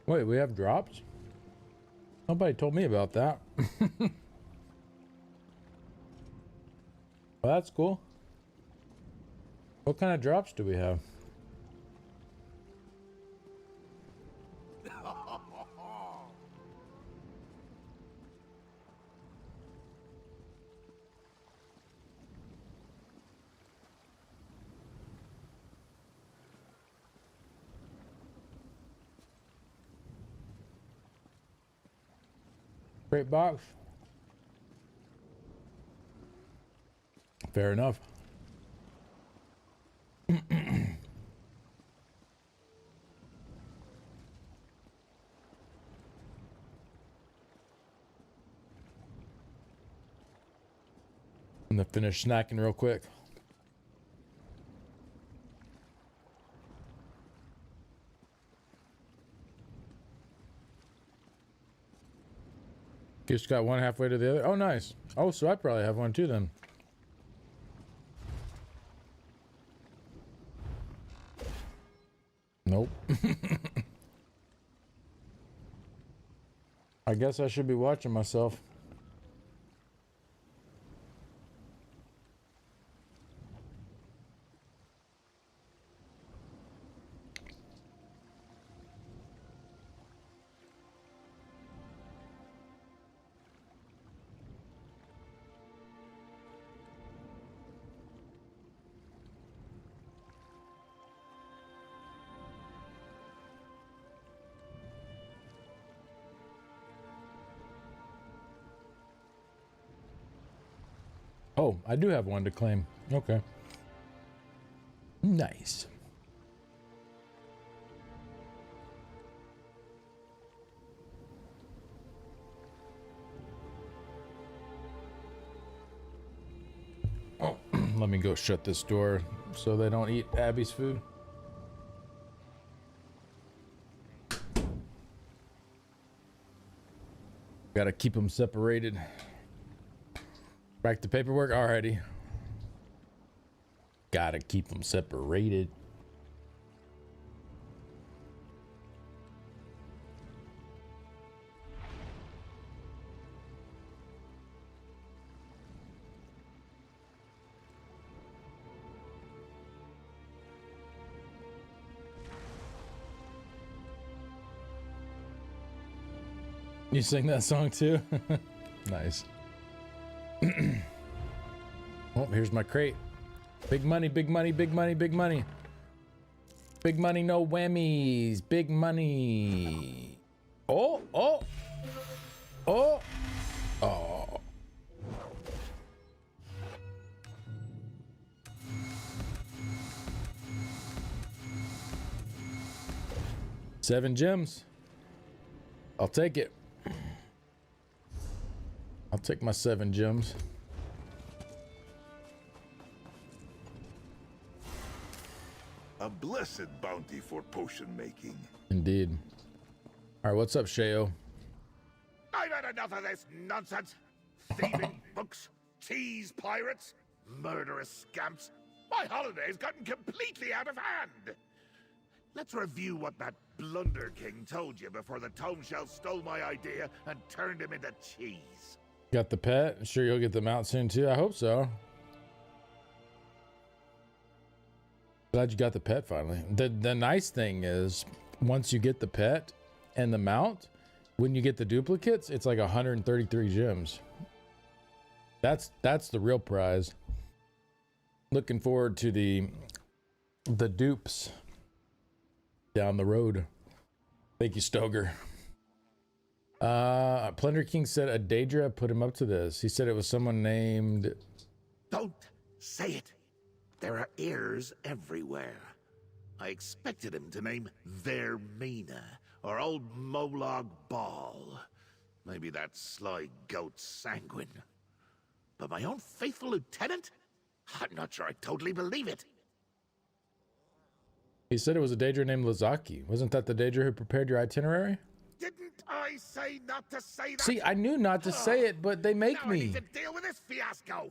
S1: Wait, we have drops? Nobody told me about that. Well, that's cool. What kind of drops do we have? Great box. Fair enough. I'm gonna finish snacking real quick. Just got one halfway to the other. Oh, nice. Oh, so I probably have one too then. Nope. I guess I should be watching myself. Oh, I do have one to claim. Okay. Nice. Oh, let me go shut this door so they don't eat Abby's food. Gotta keep them separated. Back to paperwork already. Gotta keep them separated. You sing that song too? Nice. Oh, here's my crate. Big money, big money, big money, big money. Big money, no whammies. Big money. Oh, oh. Oh. Oh. Seven gems. I'll take it. I'll take my 7 gems.
S9: A blessed bounty for potion making.
S1: Indeed. All right, what's up, Shayo?
S9: I've had enough of this nonsense. Thieving books, cheese pirates, murderous scamps. My holiday's gotten completely out of hand. Let's review what that Blunder King told you before the Tome Shell stole my idea and turned him into cheese.
S1: Got the pet? Sure you'll get them out soon too. I hope so. Glad you got the pet finally. The nice thing is once you get the pet and the mount, when you get the duplicates, it's like 133 gems. That's the real prize. Looking forward to the dupes down the road. Thank you, Stoger. Plunder King said a Daedra put him up to this. He said it was someone named...
S9: Don't say it. There are ears everywhere. I expected him to name Vermina or old Molag Ball. Maybe that sly goat Sanguine. But my own faithful lieutenant? I'm not sure I totally believe it.
S1: He said it was a Daedra named Lazaki. Wasn't that the Daedra who prepared your itinerary?
S9: Didn't I say not to say that?
S1: See, I knew not to say it, but they make
S9: now
S1: me.
S9: I need to deal with this fiasco.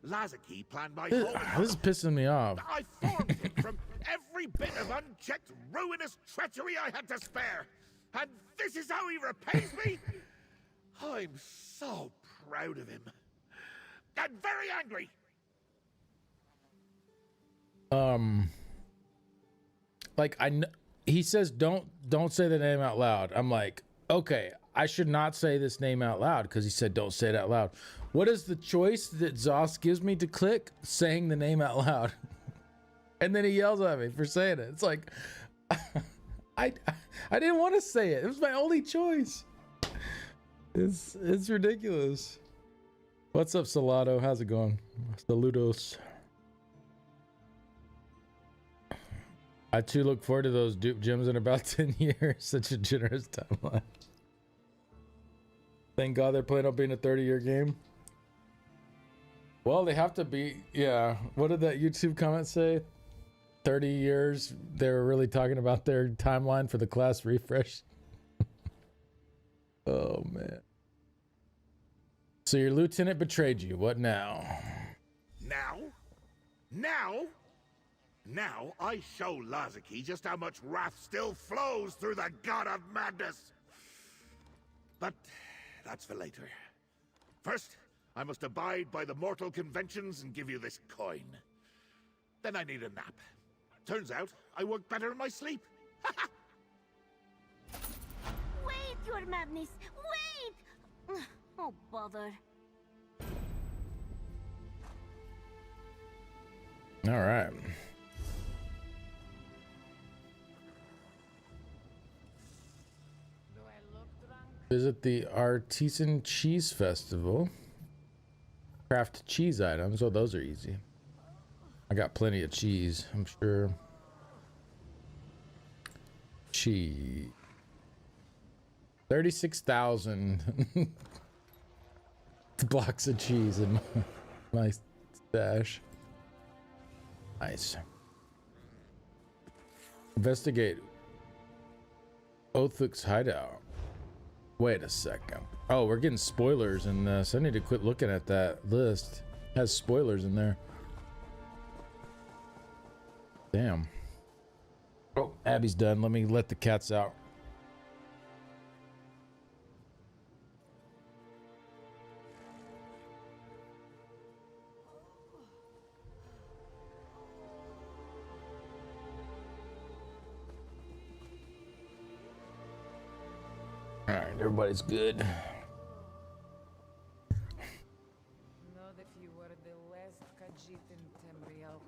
S9: Lazaki planned my
S1: This
S9: whole...
S1: is pissing me off.
S9: I formed it from every bit of unchecked, ruinous treachery I had to spare. And this is how he repays me? I'm so proud of him. And very angry.
S1: Like he says don't say the name out loud. I'm like, okay, I should not say this name out loud because he said don't say it out loud. What is the choice that Zoss gives me to click? Saying the name out loud. And then he yells at me for saying it. It's like I didn't want to say it. It was my only choice. It's ridiculous. What's up, Salado? How's it going? Saludos. I too look forward to those dupe gems in about 10 years. Such a generous timeline. Thank God they're planning on being a 30-year game. Well, they have to be. Yeah. What did that YouTube comment say? 30 years. They were really talking about their timeline for the class refresh. Oh, man. So your lieutenant betrayed you. What now?
S9: Now I show Lazaki just how much wrath still flows through the god of madness. But that's for later. First, I must abide by the mortal conventions and give you this coin. Then I need a nap. Turns out I work better in my sleep.
S7: Wait, your madness! Wait! Oh, bother.
S1: All right. Visit the Artisan Cheese Festival. Craft cheese items. Oh, those are easy. I got plenty of cheese, I'm sure. Cheese. 36,000 blocks of cheese in my stash. Nice. Investigate Othuk's hideout. Wait a second. Oh, we're getting spoilers in this. I need to quit looking at that list. It has spoilers in there. Damn. Oh, Abby's done. Let me let the cats out. All right, everybody's good.
S13: Not if you were the last Khajiit in Tamriel.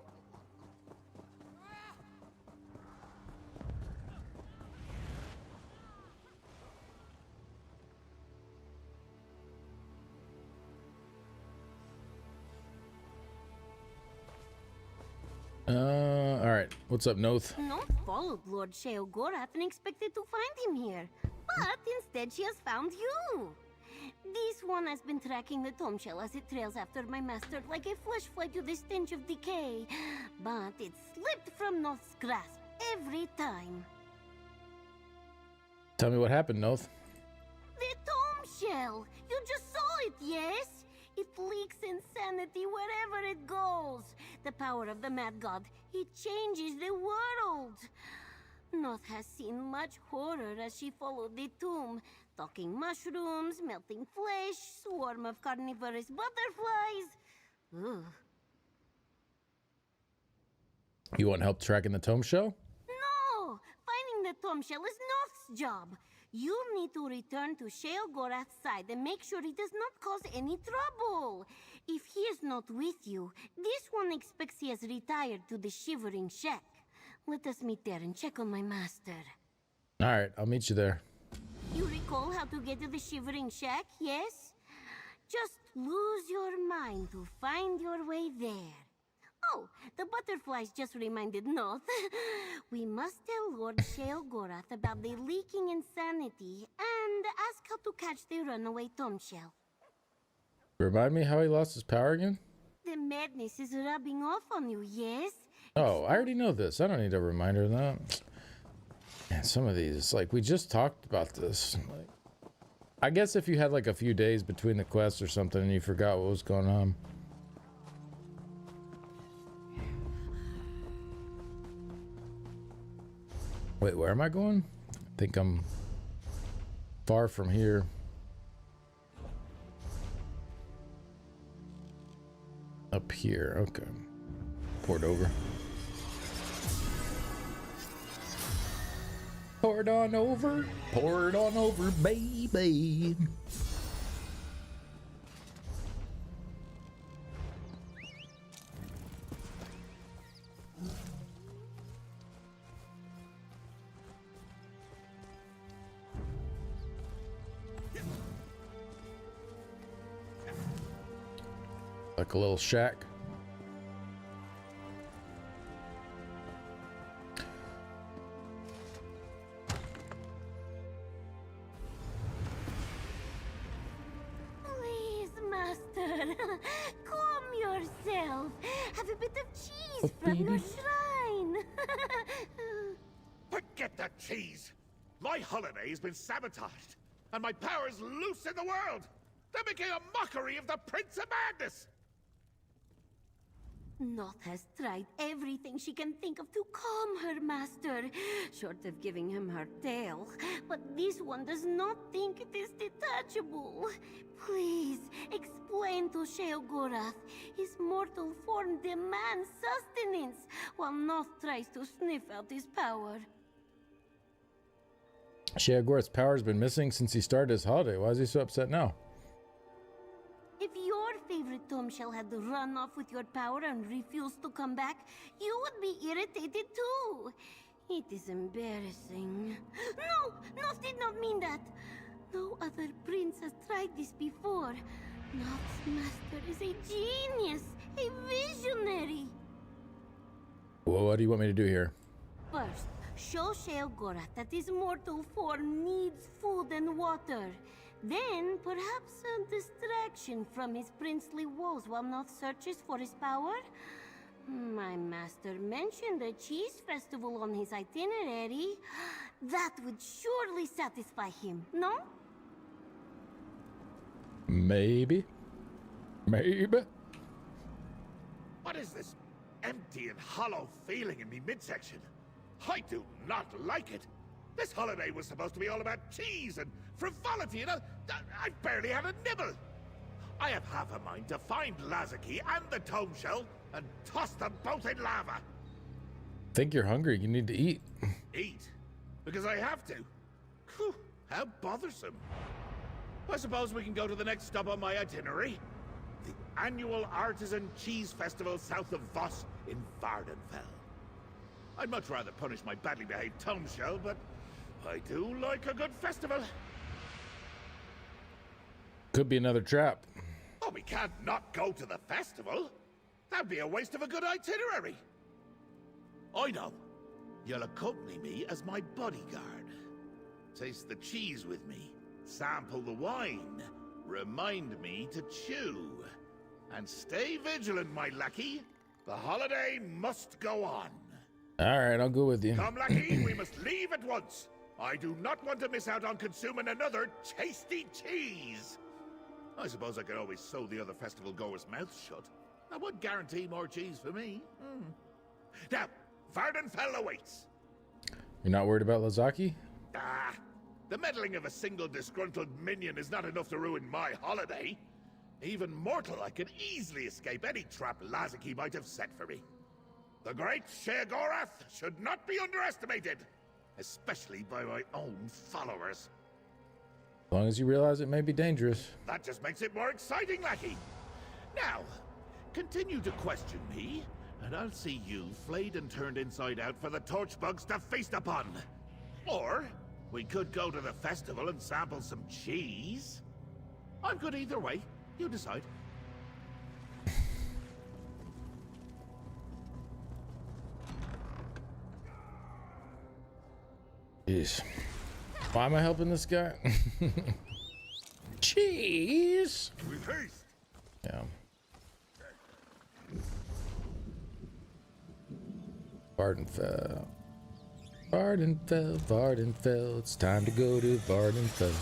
S1: All right. What's up, Noth?
S7: Not followed Lord Sheogorath and expected to find him here. But instead she has found you. This one has been tracking the tomb shell as it trails after my master like a flesh fly to the stench of decay. But it slipped from Noth's grasp every time.
S1: Tell me what happened, Noth.
S7: The tomb shell! You just saw it, yes? It leaks insanity wherever it goes. The power of the mad god, it changes the world. Noth has seen much horror as she followed the tomb. Talking mushrooms, melting flesh, swarm of carnivorous butterflies. Ugh.
S1: You want help tracking the tomb shell?
S7: No! Finding the tomb shell is Noth's job. You need to return to Sheogorath's side and make sure he does not cause any trouble. If he is not with you, this one expects he has retired to the Shivering Shack. Let us meet there and check on my master.
S1: All right, I'll meet you there.
S7: You recall how to get to the Shivering Shack, yes? Just lose your mind to find your way there. Oh, the butterflies just reminded Noth. We must tell Lord Sheogorath about the leaking insanity and ask how to catch the runaway tomb shell.
S1: Remind me how he lost his power again?
S7: The madness is rubbing off on you, yes?
S1: Oh, I already know this. I don't need a reminder of that. Man, some of these, it's like we just talked about this. Like, I guess if you had like a few days between the quests or something and you forgot what was going on. Wait, where am I going? I think I'm far from here. Up here, okay. Port over. Pour it on over. Pour it on over, baby. Like a little shack.
S7: Please, Master, calm yourself. Have a bit of cheese from your shrine.
S9: Forget that cheese! My holiday has been sabotaged, and my power's loose in the world! They're making a mockery of the Prince of Madness!
S7: Noth has tried everything she can think of to calm her master, short of giving him her tail. But this one does not think it is detachable. Please, explain to Sheogorath. His mortal form demands sustenance, while Noth tries to sniff out his power.
S1: Sheogorath's power's been missing since he started his holiday. Why is he so upset now?
S7: If your favorite Tomshell had run off with your power and refused to come back, you would be irritated too. It is embarrassing. No! Noth did not mean that! No other prince has tried this before. Noth's master is a genius, a visionary.
S1: Well, what do you want me to do here?
S7: First, show Sheogorath that his mortal form needs food and water. Then, perhaps a distraction from his princely woes while Noth searches for his power? My master mentioned a cheese festival on his itinerary. That would surely satisfy him, no?
S1: Maybe. Maybe.
S9: What is this empty and hollow feeling in me midsection? I do not like it. This holiday was supposed to be all about cheese and frivolity, and I've barely had a nibble. I have half a mind to find Lazaki and the Tomshell and toss them both in lava.
S1: Think you're hungry. You need to eat.
S9: Eat? Because I have to. Whew, how bothersome. I suppose we can go to the next stop on my itinerary. The annual Artisan Cheese Festival south of Voss in Vardenfell. I'd much rather punish my badly behaved Tomshell, but I do like a good festival.
S1: Could be another trap.
S9: Oh, we can't not go to the festival. That'd be a waste of a good itinerary. I know. You'll accompany me as my bodyguard. Taste the cheese with me. Sample the wine. Remind me to chew. And stay vigilant, my lackey. The holiday must go on.
S1: All right, I'll go with you.
S9: Come, lackey, we must leave at once. I do not want to miss out on consuming another tasty cheese. I suppose I could always sew the other festival goers' mouths shut. That would guarantee more cheese for me. Now, Vardenfell awaits.
S1: You're not worried about Lazaki?
S9: Ah, the meddling of a single disgruntled minion is not enough to ruin my holiday. Even mortal, I could easily escape any trap Lazaki might have set for me. The great Sheogorath should not be underestimated, especially by my own followers.
S1: As long as you realize it may be dangerous.
S9: That just makes it more exciting, lackey. Now, continue to question me, and I'll see you flayed and turned inside out for the torchbugs to feast upon. Or, we could go to the festival and sample some cheese. I'm good either way. You decide.
S1: Jeez. Why am I helping this guy? Cheese!
S9: With haste!
S1: Yeah. Vardenfell. Vardenfell, Vardenfell. It's time to go to Vardenfell.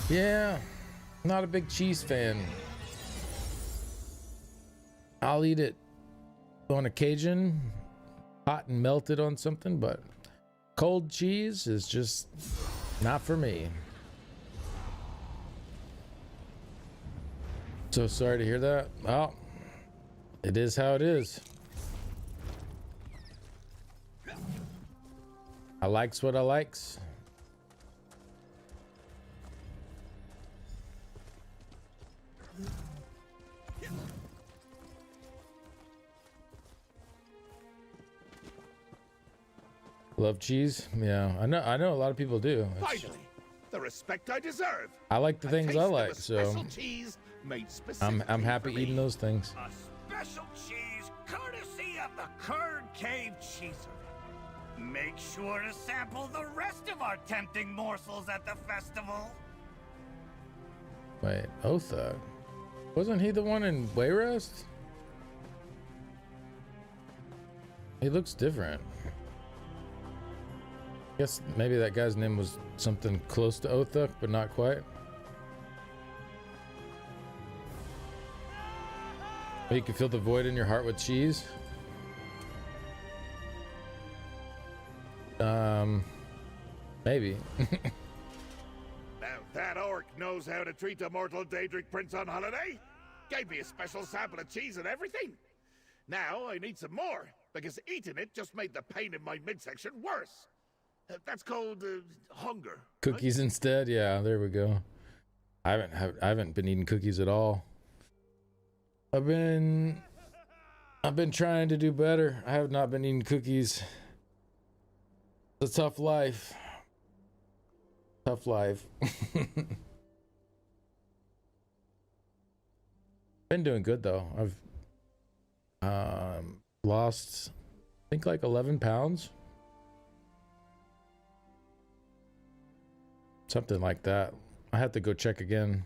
S1: Yeah. Not a big cheese fan. I'll eat it on occasion, hot and melted on something, but cold cheese is just Not for me. So sorry to hear that. Well, it is how it is. I likes what I likes. Love cheese? Yeah, I know a lot of people do.
S9: Finally, the respect I deserve.
S1: I like the things I like, so
S9: special cheese made
S1: I'm happy eating those things.
S12: A special cheese courtesy of the Curd Cave Cheeser. Make sure to sample the rest of our tempting morsels at the festival.
S1: Wait, Otha, wasn't he the one in Wayrest? He looks different. Guess maybe that guy's name was something close to Othuk, but not quite. You can fill the void in your heart with cheese. Maybe.
S9: Now that orc knows how to treat a mortal Daedric prince on holiday. Gave me a special sample of cheese and everything. Now I need some more, because eating it just made the pain in my midsection worse. That's called hunger.
S1: Cookies instead? Yeah, there we go. I haven't been eating cookies at all. I've been trying to do better. I have not been eating cookies. It's a tough life. Tough life. Been doing good though. I've lost I think like 11 pounds. Something like that. I have to go check again.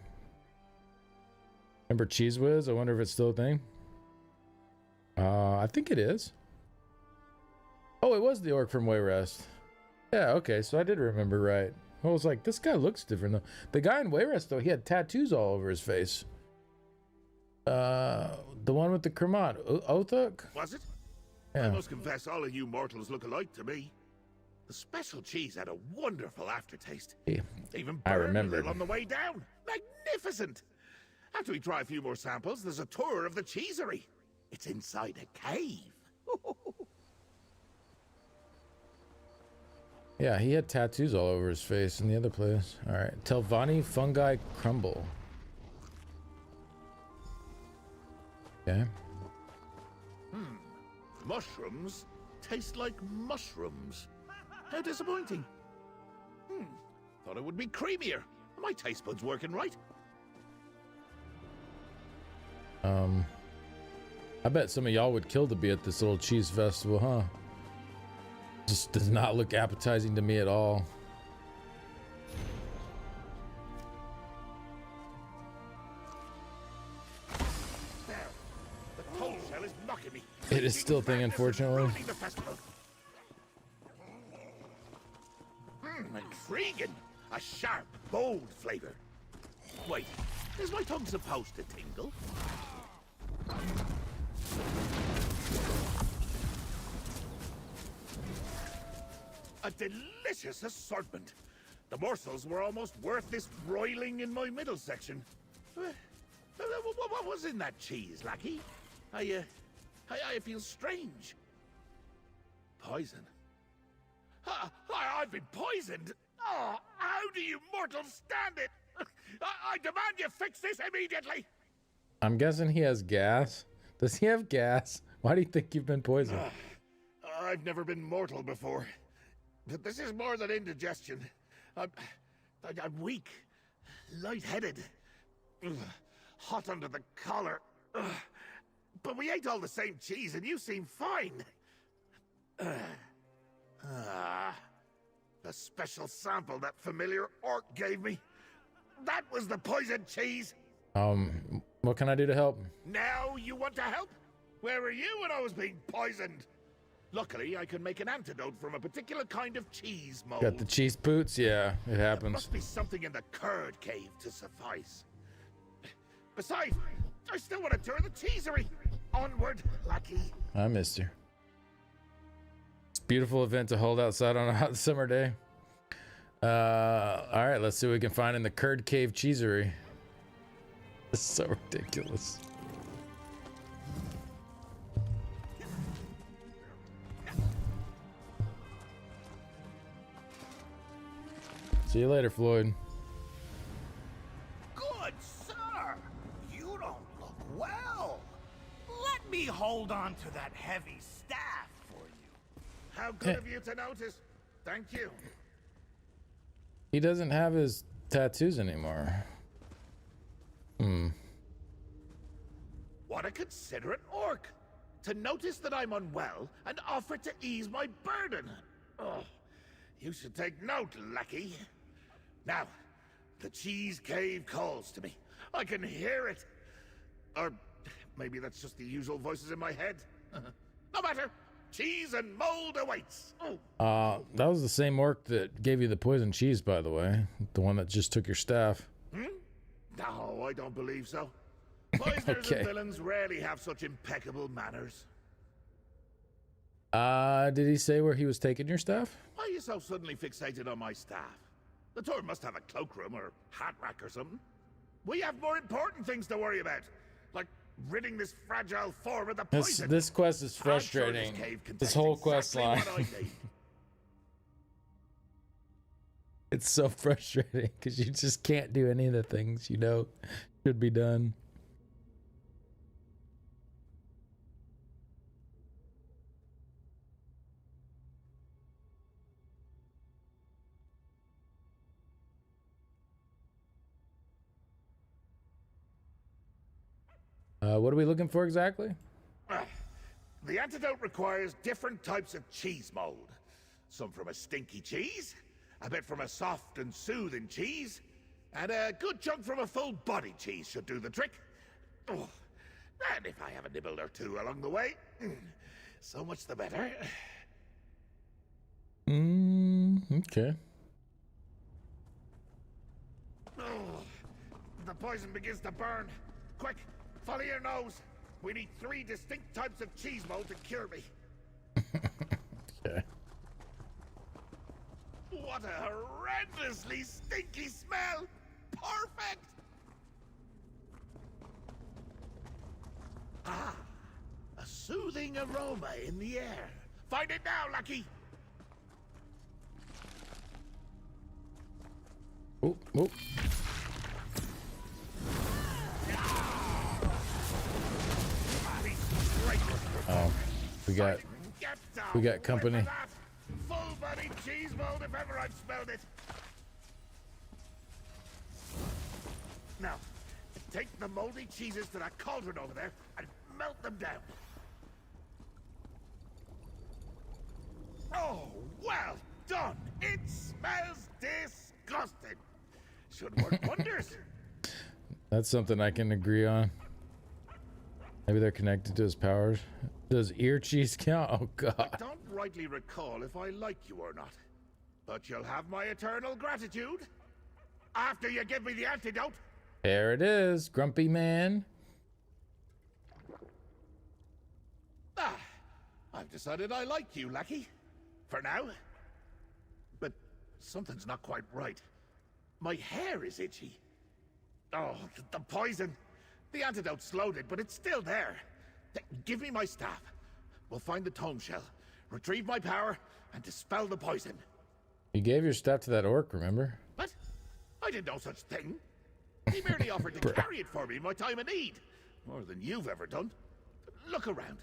S1: Remember Cheese Whiz? I wonder if it's still a thing. I think it is. Oh, it was the orc from Wayrest. Yeah, okay, so I did remember right. I was like, this guy looks different though. The guy in Wayrest though, he had tattoos all over his face. The one with the Kermot, Othuk?
S9: Was it?
S1: Yeah.
S9: I must confess, all of you mortals look alike to me. The special cheese had a wonderful aftertaste.
S1: Yeah,
S9: Even
S1: I
S9: burned a
S1: remember.
S9: little on the way down. Magnificent! After we try a few more samples, there's a tour of the cheesery. It's inside a cave.
S1: Yeah, he had tattoos all over his face in the other place. All right, Telvanni fungi crumble. Okay.
S9: Mushrooms taste like mushrooms. How disappointing. Thought it would be creamier. Are my taste buds working right?
S1: I bet some of y'all would kill to be at this little cheese festival, huh? Just does not look appetizing to me at all.
S9: There. The cold shell is knocking me.
S1: It is still a thing, unfortunately.
S9: The festival. Intriguing. A sharp, bold flavor. Wait, is my tongue supposed to tingle? A delicious assortment. The morsels were almost worth this broiling in my middle section. What was in that cheese, lackey? I feel strange. Poison. I've been poisoned. Oh, how do you mortals stand it? I demand you fix this immediately.
S1: I'm guessing he has gas. Does he have gas? Why do you think you've been poisoned?
S9: I've never been mortal before. But this is more than indigestion. I'm weak, lightheaded, hot under the collar. But we ate all the same cheese and you seem fine. The special sample that familiar orc gave me. That was the poisoned cheese.
S1: What can I do to help?
S9: Now you want to help? Where were you when I was being poisoned? Luckily, I can make an antidote from a particular kind of cheese mold.
S1: Got the cheese boots? Yeah, it
S9: There
S1: happens.
S9: must be something in the curd cave to suffice. Besides, I still want to tour the cheesery. Onward, lackey.
S1: I missed you. It's a beautiful event to hold outside on a hot summer day. All right, let's see what we can find in the Curd Cave Cheesery. It's so ridiculous. See you later, Floyd.
S12: Good sir, you don't look well. Let me hold on to that heavy staff for you.
S9: How good of you to notice. Thank you.
S1: He doesn't have his tattoos anymore.
S9: What a considerate orc. To notice that I'm unwell and offer to ease my burden. Oh, you should take note, lackey. Now, the cheese cave calls to me. I can hear it. Or maybe that's just the usual voices in my head. No matter. Cheese and mold awaits. Oh.
S1: That was the same orc that gave you the poison cheese, by the way. The one that just took your staff.
S9: No, I don't believe so. Poisoners and villains rarely have such impeccable manners.
S1: Did he say where he was taking your staff?
S9: Why are you so suddenly fixated on my staff? The tour must have a cloakroom or hat rack or something. We have more important things to worry about, like ridding this fragile form of the poison.
S1: This quest is frustrating. This whole quest line. It's so frustrating because you just can't do any of the things you know should be done. What are we looking for exactly?
S9: The antidote requires different types of cheese mold. Some from a stinky cheese, a bit from a soft and soothing cheese, and a good chunk from a full-body cheese should do the trick. Oh, and if I have a nibble or two along the way, so much the better.
S1: Okay.
S9: Oh, the poison begins to burn. Quick, follow your nose. We need 3 distinct types of cheese mold to cure me.
S1: Okay.
S9: What a horrendously stinky smell! Perfect! Ah, a soothing aroma in the air. Find it now, Lucky!
S1: Oh, oh. Oh, we got company.
S9: Full-body cheese mold if ever I've smelled it. Now, take the moldy cheeses to that cauldron over there and melt them down. Oh, well done. It smells disgusting. Should work wonders.
S1: That's something I can agree on. Maybe they're connected to his powers. Does ear cheese count? Oh, God.
S9: I don't rightly recall if I like you or not, but you'll have my eternal gratitude after you give me the antidote.
S1: There it is, grumpy man.
S9: I've decided I like you, Lackey. For now. But something's not quite right. My hair is itchy. Oh, the poison. The antidote slowed it, but it's still there. Give me my staff. We'll find the tome shell, retrieve my power, and dispel the poison.
S1: You gave your staff to that orc, remember?
S9: What? I did no such thing. He merely offered to carry it for me in my time of need. More than you've ever done. Look around.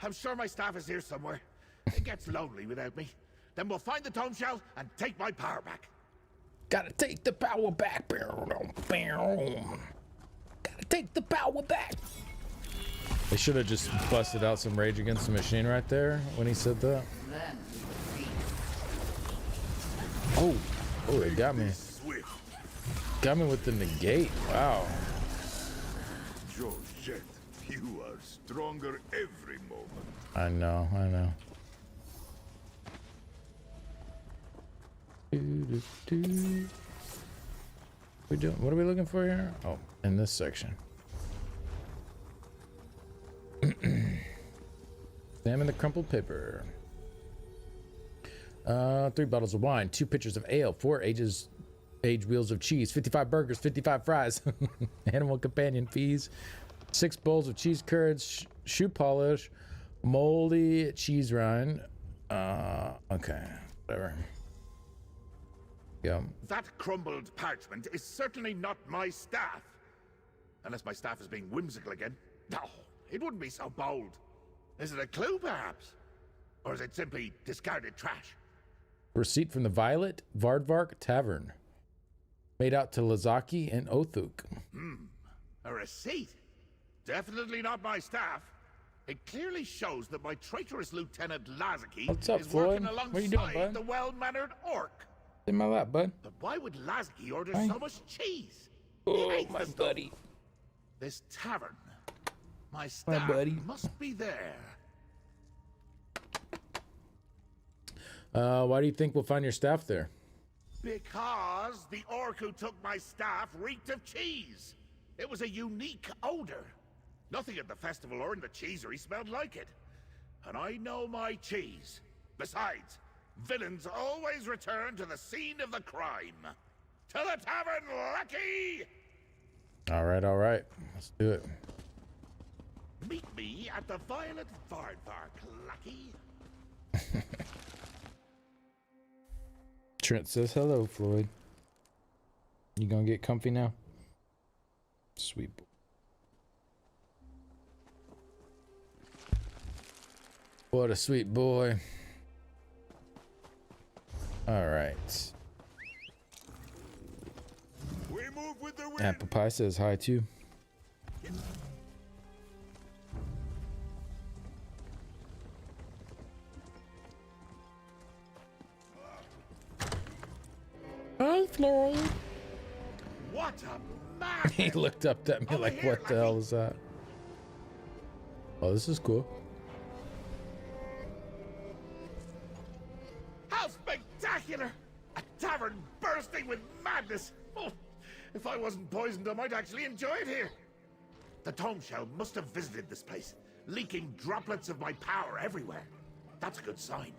S9: I'm sure my staff is here somewhere. It gets lonely without me. Then we'll find the tome shell and take my power back.
S1: Gotta take the power back. Gotta take the power back. They should have just busted out some Rage Against the Machine right there when he said that. Oh, it got me. Got me with the negate. Wow.
S15: Georgette, you are stronger every moment.
S1: I know. What are we looking for here? Oh, in this section. Examine the crumpled paper. 3 bottles of wine, 2 pitchers of ale, 4 aged wheels of cheese, 55 burgers, 55 fries, animal companion fees, 6 bowls of cheese curds, shoe polish, moldy cheese rind. Okay, whatever. Yeah.
S9: That crumbled parchment is certainly not my staff. Unless my staff is being whimsical again. No, it wouldn't be so bold. Is it a clue, perhaps? Or is it simply discarded trash?
S1: Receipt from the Violet Vardvark Tavern. Made out to Lazaki and Othuk.
S9: A receipt? Definitely not my staff. It clearly shows that my traitorous Lieutenant Lazaki
S1: What's up,
S9: is
S1: Floyd?
S9: working
S1: What are you doing,
S9: alongside
S1: bud?
S9: the well-mannered orc.
S1: In my lap, bud.
S9: But why would Lazaki order
S1: Hi.
S9: so much cheese?
S1: Oh, my buddy.
S9: This tavern. My staff
S1: buddy.
S9: must be there.
S1: Why do you think we'll find your staff there?
S9: Because the orc who took my staff reeked of cheese. It was a unique odor. Nothing at the festival or in the cheesery smelled like it. And I know my cheese. Besides, villains always return to the scene of the crime. To the tavern, Lucky!
S1: All right. Let's do it.
S9: Meet me at the Violet Vardvark, Lucky.
S1: Trent says hello, Floyd. You gonna get comfy now? Sweet boy. What a sweet boy. All right.
S15: We move with the wind.
S1: Apple Pie says hi too. Hi, Floyd.
S9: What a man!
S1: He looked up at me like, what the hell is that? Oh, this is cool.
S9: How spectacular! A tavern bursting with madness! Oh, if I wasn't poisoned, I might actually enjoy it here. The tome shell must have visited this place, leaking droplets of my power everywhere. That's a good sign.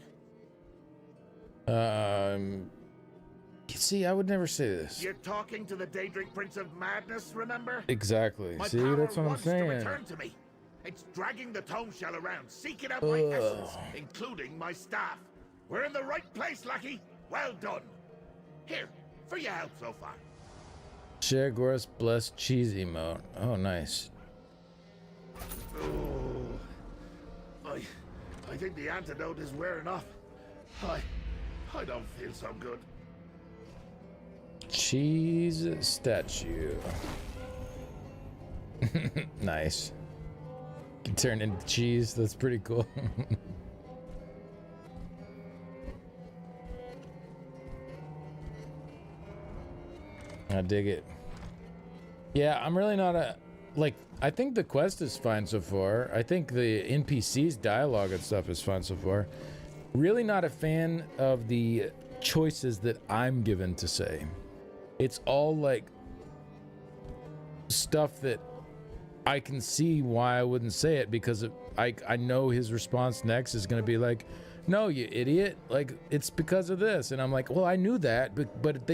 S1: See, I would never say this.
S9: You're talking to the Daedric Prince of Madness, remember?
S1: Exactly.
S9: My
S1: See,
S9: power
S1: that's what I'm
S9: wants to
S1: saying.
S9: return to me. It's dragging the tome shell around, seeking out my essence, including my staff. We're in the right place, Lucky. Well done. Here, for your help so far.
S1: Share Gora's blessed cheese emote. Oh, nice.
S9: Oh, I think the antidote is wearing off. I don't feel so good.
S1: Cheese statue. Nice. Can turn into cheese. That's pretty cool. I dig it. Yeah, I'm really not a like. I think the quest is fine so far. I think the NPC's dialogue and stuff is fine so far. Really not a fan of the choices that I'm given to say. It's all like stuff that I can see why I wouldn't say it, because I know his response next is going to be like, no, you idiot, like it's because of this. And I'm like, well, I knew that, but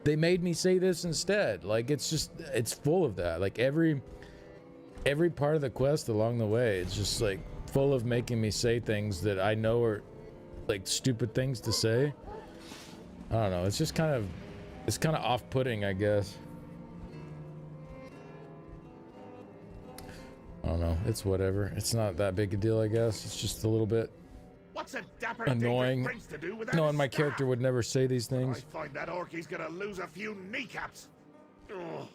S1: they made me say this instead. Like, it's full of that. Like every part of the quest along the way, it's just like full of making me say things that I know are like stupid things to say. I don't know. It's just kind of off-putting, I guess. I don't know. It's whatever. It's not that big a deal, I guess. It's just a little bit
S9: What's a dapper
S1: annoying,
S9: Prince to do without
S1: knowing
S9: his
S1: my
S9: staff?
S1: character would never say these things.
S9: I find that orc, he's gonna lose a few kneecaps. Ugh.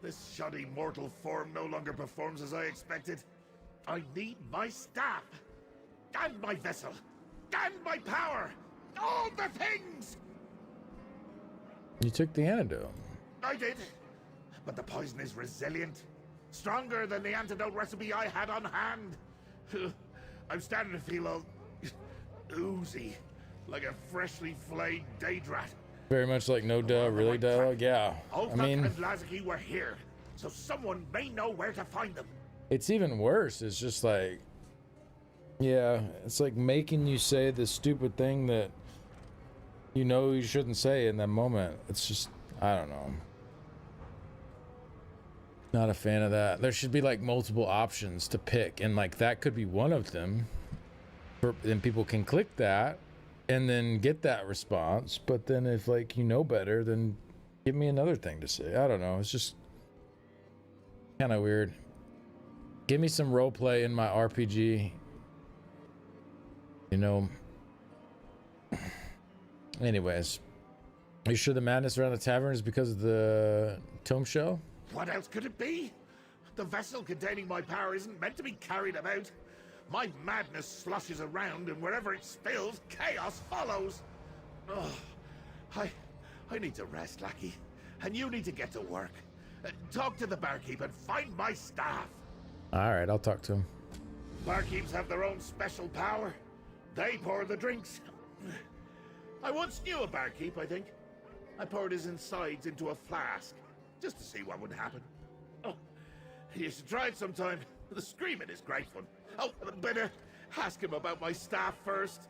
S9: This shoddy mortal form no longer performs as I expected. I need my staff, and my vessel, and my power. All the things!
S1: You took the antidote.
S9: I did, but the poison is resilient. Stronger than the antidote recipe I had on hand. I'm starting to feel all oozy, like a freshly flayed Daedrat.
S1: Very much like no duh, really dialogue. Yeah. I mean,
S9: and Lazaki were here, so someone may know where to find them.
S1: it's even worse. It's just like Yeah, it's like making you say the stupid thing that you know you shouldn't say in that moment. It's just, I don't know. Not a fan of that. There should be like multiple options to pick, and like that could be one of them. Then people can click that and then get that response. But then if like you know better, then give me another thing to say. I don't know. It's just kind of weird. Give me some role play in my RPG. You know. Anyways, are you sure the madness around the tavern is because of the tome shell?
S9: What else could it be? The vessel containing my power isn't meant to be carried about. My madness sloshes around, and wherever it spills, chaos follows. Oh, I need to rest, lackey. And you need to get to work. Talk to the barkeep and find my staff.
S1: Alright, I'll talk to him.
S9: Barkeeps have their own special power. They pour the drinks. I once knew a barkeep, I think. I poured his insides into a flask, just to see what would happen. Oh, you should try it sometime. The screaming is great fun. Oh, better ask him about my staff first.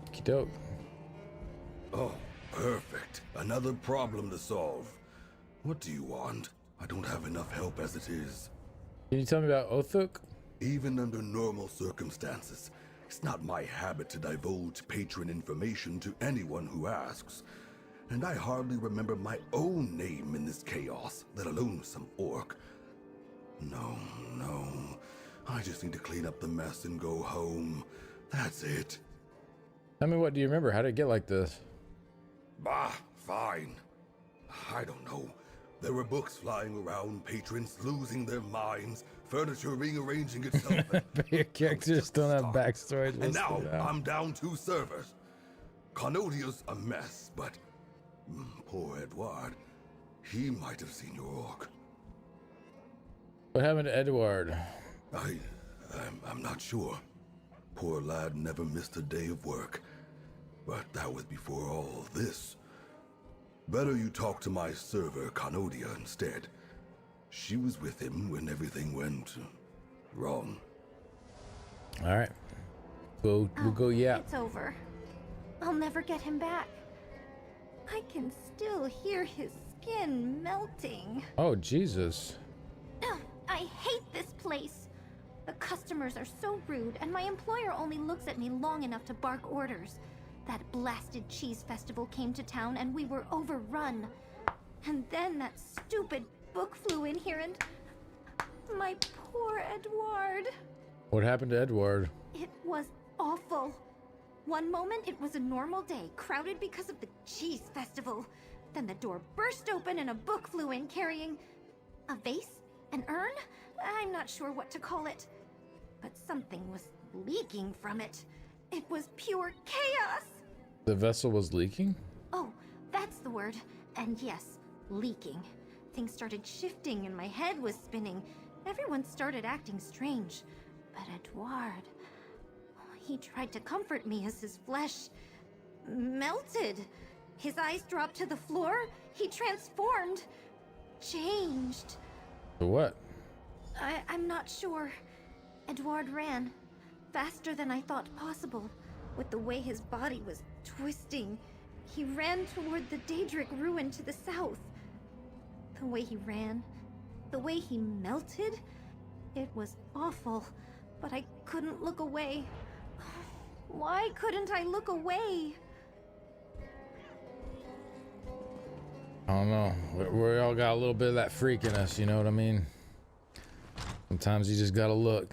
S1: Okey-doke.
S15: Oh, perfect. Another problem to solve. What do you want? I don't have enough help as it is.
S1: Can you tell me about Othuk?
S15: Even under normal circumstances, it's not my habit to divulge patron information to anyone who asks. And I hardly remember my own name in this chaos, let alone some orc. No. I just need to clean up the mess and go home. That's it.
S1: Tell me, what do you remember? How did it get like this?
S15: Bah, fine. I don't know. There were books flying around, patrons losing their minds, furniture rearranging itself.
S1: Your characters don't have backstories.
S15: And now I'm down 2 servers. Carnodia's a mess, but poor Edward, he might have seen your orc.
S1: What happened to Edward?
S15: I'm not sure. Poor lad never missed a day of work. But that was before all this. Better you talk to my server, Carnodia, instead. She was with him when everything went wrong.
S1: All right. We'll go, yeah.
S16: It's over. I'll never get him back. I can still hear his skin melting.
S1: Oh, Jesus.
S16: Ugh, I hate this place. The customers are so rude, and my employer only looks at me long enough to bark orders. That blasted cheese festival came to town, and we were overrun. And then that stupid book flew in here, and my poor Edward.
S1: What happened to Edward?
S16: It was awful. One moment it was a normal day, crowded because of the cheese festival. Then the door burst open and a book flew in carrying a vase? An urn? I'm not sure what to call it. But something was leaking from it. It was pure chaos.
S1: The vessel was leaking?
S16: Oh, that's the word. And yes, leaking. Things started shifting and my head was spinning. Everyone started acting strange. But Edward, he tried to comfort me as his flesh melted. His eyes dropped to the floor. He transformed. Changed.
S1: For what?
S16: I'm not sure. Edward ran. Faster than I thought possible. With the way his body was twisting, he ran toward the Daedric ruin to the south. The way he ran, the way he melted, it was awful, but I couldn't look away. Why couldn't I look away?
S1: I don't know. We all got a little bit of that freak in us, you know what I mean? Sometimes you just gotta look.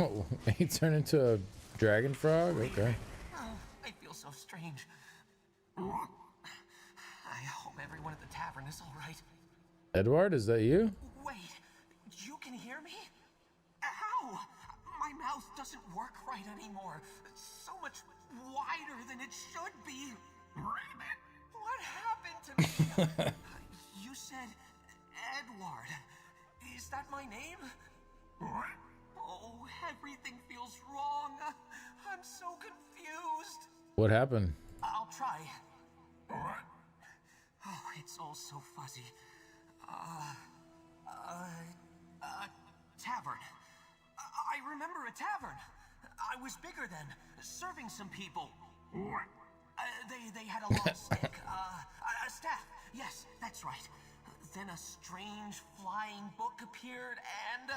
S1: Oh, he turned into a dragon frog? Okay.
S17: Oh, I feel so strange. I hope everyone at the tavern is all right.
S1: Edward, is that you?
S17: Wait, you can hear me? Ow! My mouth doesn't work right anymore. It's so much wider than it should be. What happened to me? You said Edward. Is that my name? Oh, everything feels wrong. I'm so confused.
S1: What happened?
S17: I'll try. Oh, it's all so fuzzy. Tavern. I remember a tavern. I was bigger then, serving some people. They had a long stick. A staff. Yes, that's right. Then a strange flying book appeared, and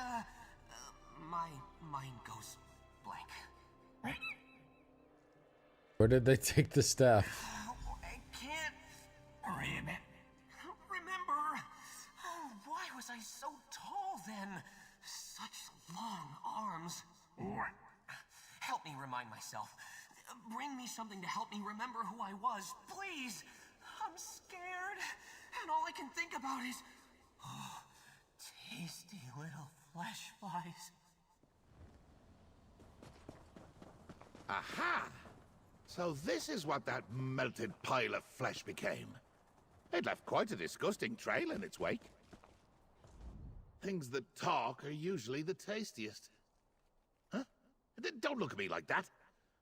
S17: my mind goes blank.
S1: Where did they take the staff?
S17: I can't remember. Oh, why was I so tall then? Such long arms. Help me remind myself. Bring me something to help me remember who I was, please. I'm scared, and all I can think about is, oh, tasty little flesh flies.
S9: Aha! So this is what that melted pile of flesh became. It left quite a disgusting trail in its wake. Things that talk are usually the tastiest. Huh? Don't look at me like that.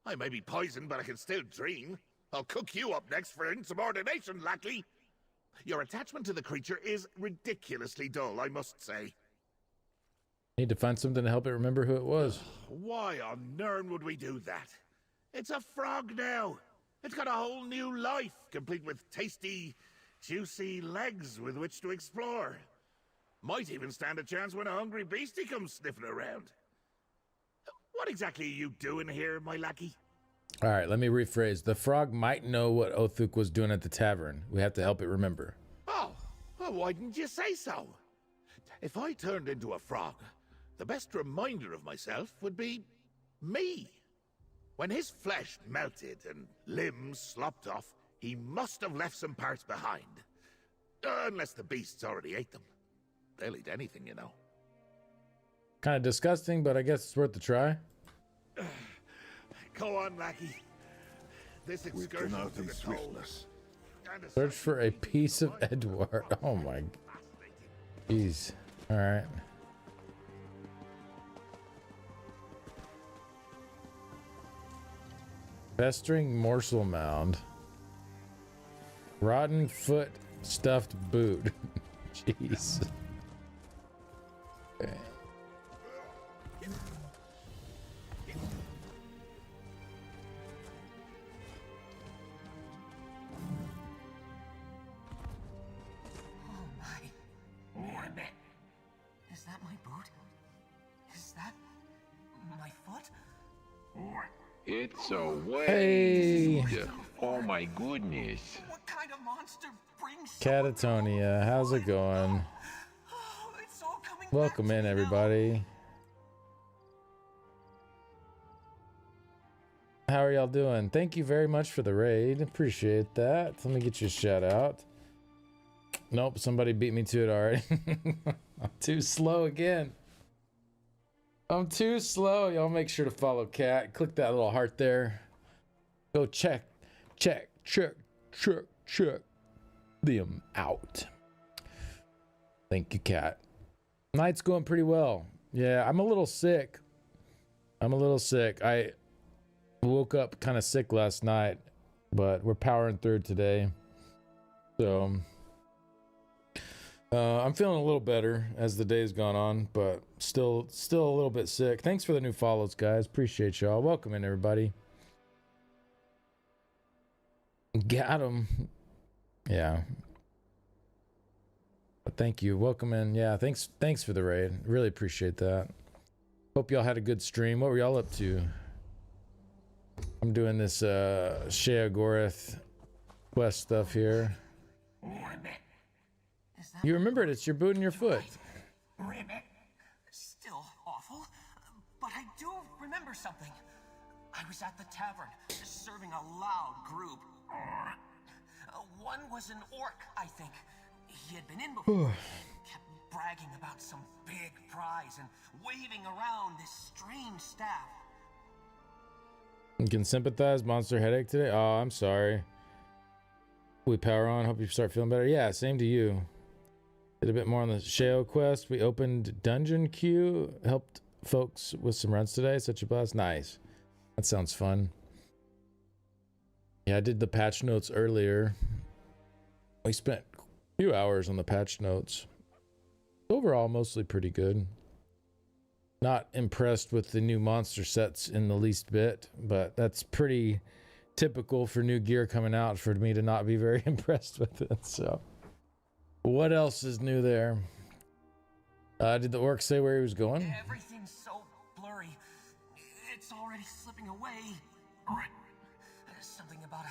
S9: I may be poisoned, but I can still dream. I'll cook you up next for insubordination, lackey. Your attachment to the creature is ridiculously dull, I must say.
S1: Need to find something to help it remember who it was.
S9: Why on earth would we do that? It's a frog now. It's got a whole new life, complete with tasty, juicy legs with which to explore. Might even stand a chance when a hungry beastie comes sniffing around. What exactly are you doing here, my lackey?
S1: All right, let me rephrase. The frog might know what Othuk was doing at the tavern. We have to help it remember.
S9: Oh, well, why didn't you say so? If I turned into a frog, the best reminder of myself would be me. When his flesh melted and limbs slopped off, he must have left some parts behind. Unless the beasts already ate them. They'll eat anything, you know.
S1: Kind of disgusting, but I guess it's worth a try.
S9: Go on, lackey. This excursion took a toll.
S1: Search for a piece of Edward. Oh my. Jeez. All right. Festering morsel mound. Rotten foot stuffed boot. Jeez. Okay.
S17: Is that my boot? Is that my foot?
S3: It's a waste.
S1: Hey.
S3: Oh my goodness.
S17: What kind of monster brings
S1: Catatonia, how's it going? Welcome in, everybody. How are y'all doing? Thank you very much for the raid. Appreciate that. Let me get you a shout out. Nope, somebody beat me to it already. I'm too slow again. I'm too slow. Y'all make sure to follow Cat. Click that little heart there. Go check them out. Thank you, Cat. Night's going pretty well. Yeah, I'm a little sick. I woke up kind of sick last night, but we're powering through today. So I'm feeling a little better as the day's gone on, but still a little bit sick. Thanks for the new follows, guys. Appreciate y'all. Welcome in, everybody. Got him. Yeah. But thank you. Welcome in. Yeah, thanks for the raid. Really appreciate that. Hope y'all had a good stream. What were y'all up to? I'm doing this Sheogorath quest stuff here. You remembered it's your boot and your foot.
S17: Still awful, but I do remember something. I was at the tavern, serving a loud group. One was an orc, I think. He had been in before. Kept bragging about some big prize and waving around this strange same staff.
S1: You can sympathize. Monster headache today. Oh, I'm sorry. We power on. Hope you start feeling better. Yeah, same to you. Did a bit more on the Shale quest. We opened Dungeon Queue. Helped folks with some runs today. Such a blast. Nice. That sounds fun. Yeah, I did the patch notes earlier. We spent a few hours on the patch notes. Overall, mostly pretty good. Not impressed with the new monster sets in the least bit, but that's pretty typical for new gear coming out for me to not be very impressed with it. So, what else is new there? Did the orc say where he was going?
S17: Everything's so blurry. It's already slipping away. Something about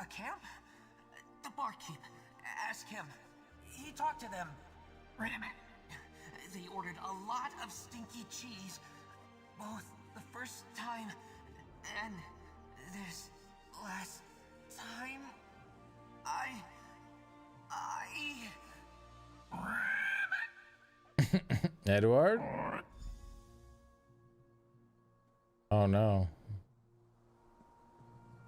S17: a camp? The barkeep. Ask him. He talked to them. Wait a minute. They ordered a lot of stinky cheese, both the first time and this last time.
S1: Edward? Oh no.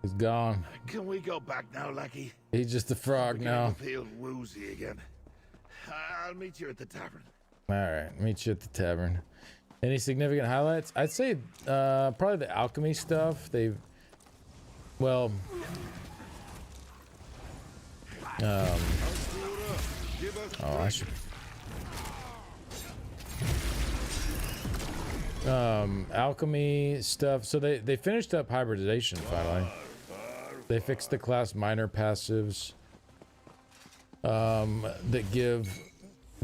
S1: He's gone.
S9: Can we go back now, Lucky?
S1: He's just a frog now.
S9: I feel woozy again. I'll meet you at the tavern.
S1: All right, meet you at the tavern. Any significant highlights? I'd say probably the alchemy stuff. They've, well, oh, I should. Alchemy stuff. So they finished up hybridization finally. They fixed the class minor passives that give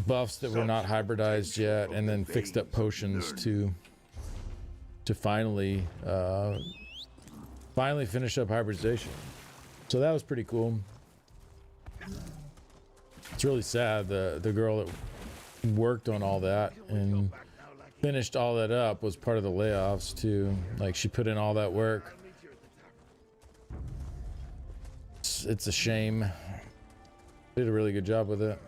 S1: buffs that were not hybridized yet, and then fixed up potions to finally finish up hybridization. So that was pretty cool. It's really sad the girl that worked on all that and finished all that up was part of the layoffs too. Like, she put in all that work. It's a shame. Did a really good job with it.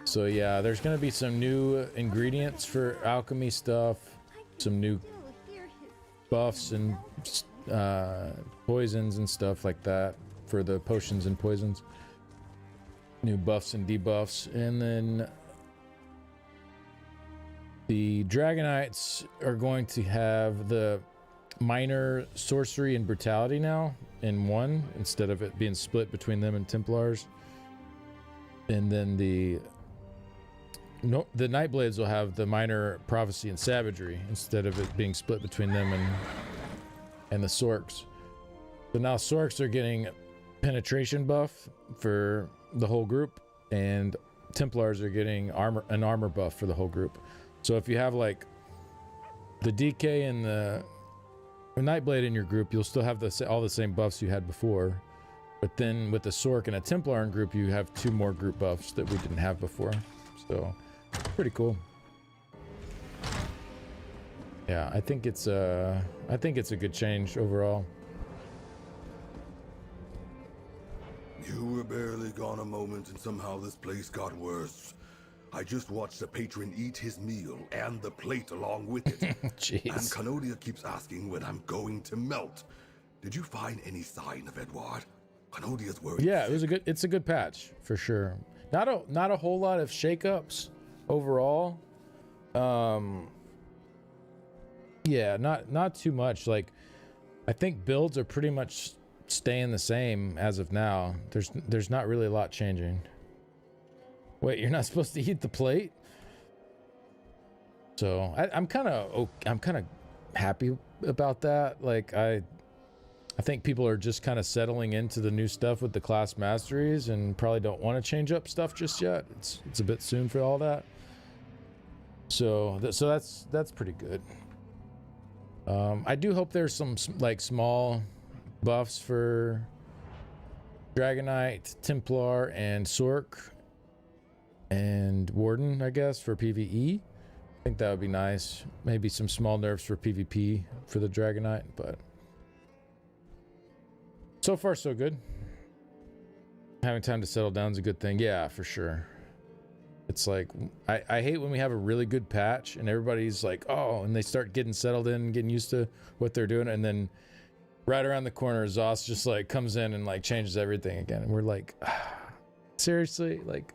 S1: So yeah, there's gonna be some new ingredients for alchemy stuff, some new buffs and poisons and stuff like that for the potions and poisons. New buffs and debuffs, and then the Dragonites are going to have the minor sorcery and brutality now in one, instead of it being split between them and Templars. And then the Nightblades will have the minor prophecy and savagery instead of it being split between them and the Sorks. So now Sorks are getting penetration buff for the whole group, and Templars are getting an armor buff for the whole group. So if you have like the DK and the Nightblade in your group, you'll still have all the same buffs you had before. But then with the Sork and a Templar in group, you have 2 more group buffs that we didn't have before. So pretty cool. Yeah, I think it's a good change overall.
S15: You were barely gone a moment and somehow this place got worse. I just watched the patron eat his meal and the plate along with it.
S1: Jeez.
S15: And Canodia keeps asking when I'm going to melt. Did you find any sign of Edward? Canodia's worried.
S1: Yeah, it's a good patch for sure. Not a whole lot of shakeups overall. Yeah, not too much. Like, I think builds are pretty much staying the same as of now. There's not really a lot changing. Wait, you're not supposed to eat the plate? So I'm kind of happy about that. Like, I think people are just kind of settling into the new stuff with the class masteries and probably don't want to change up stuff just yet. It's a bit soon for all that. So that's pretty good. I do hope there's some like small buffs for Dragonite, Templar, and Sork, and Warden, I guess, for PvE. I think that would be nice. Maybe some small nerfs for PvP for the Dragonite, but so far so good. Having time to settle down is a good thing. Yeah, for sure. It's like, I hate when we have a really good patch and everybody's like, oh, and they start getting settled in and getting used to what they're doing. And then right around the corner, Zoss just like comes in and like changes everything again. And we're like, seriously? Like,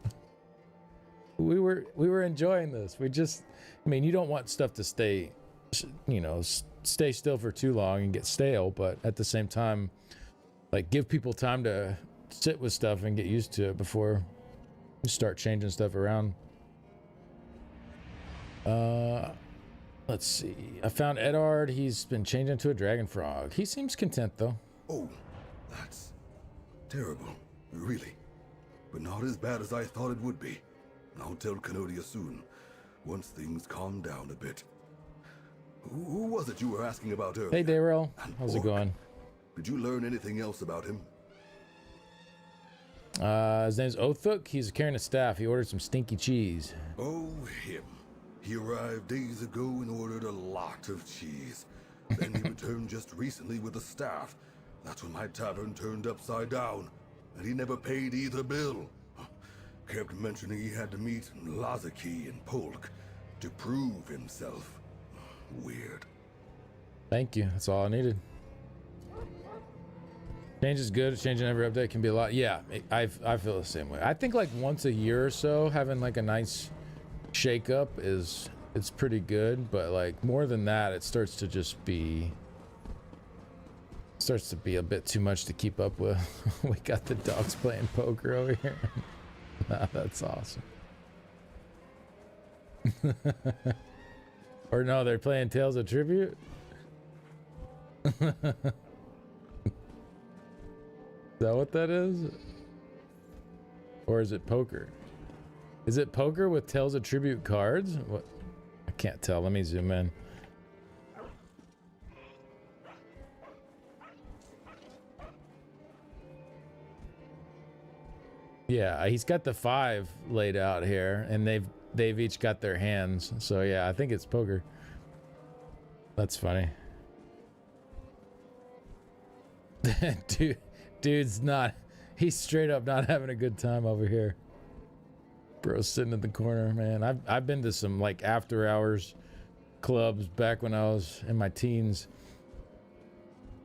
S1: we were enjoying this. I mean, you don't want stuff to stay, you know, stay still for too long and get stale. But at the same time, like, give people time to sit with stuff and get used to it before you start changing stuff around. Let's see. I found Edard. He's been changed into a dragon frog. He seems content, though.
S15: Oh, that's terrible, really. But not as bad as I thought it would be. I'll tell Canodia soon, once things calm down a bit. Who was it you were asking about earlier?
S1: Hey, Daryl. How's it going?
S15: Did you learn anything else about him?
S1: His name's Othuk. He's carrying a staff. He ordered some stinky cheese.
S15: Oh, him. He arrived days ago and ordered a lot of cheese. Then he returned just recently with a staff. That's when my tavern turned upside down, and he never paid either bill. Kept mentioning he had to meet Lazaki and Polk to prove himself. Weird.
S1: Thank you. That's all I needed. Change is good. Changing every update can be a lot. Yeah, I feel the same way. I think like once a year or so, having like a nice shake up it's pretty good. But like more than that, it starts to be a bit too much to keep up with. We got the dogs playing poker over here. Nah, that's awesome. Or no, they're playing Tales of Tribute. Is that what that is? Or is it poker? Is it poker with Tales of Tribute cards? What? I can't tell. Let me zoom in. Yeah, he's got the 5 laid out here, and they've each got their hands. So yeah, I think it's poker. That's funny. He's straight up not having a good time over here. Bro's sitting in the corner, man. I've been to some like after hours clubs back when I was in my teens.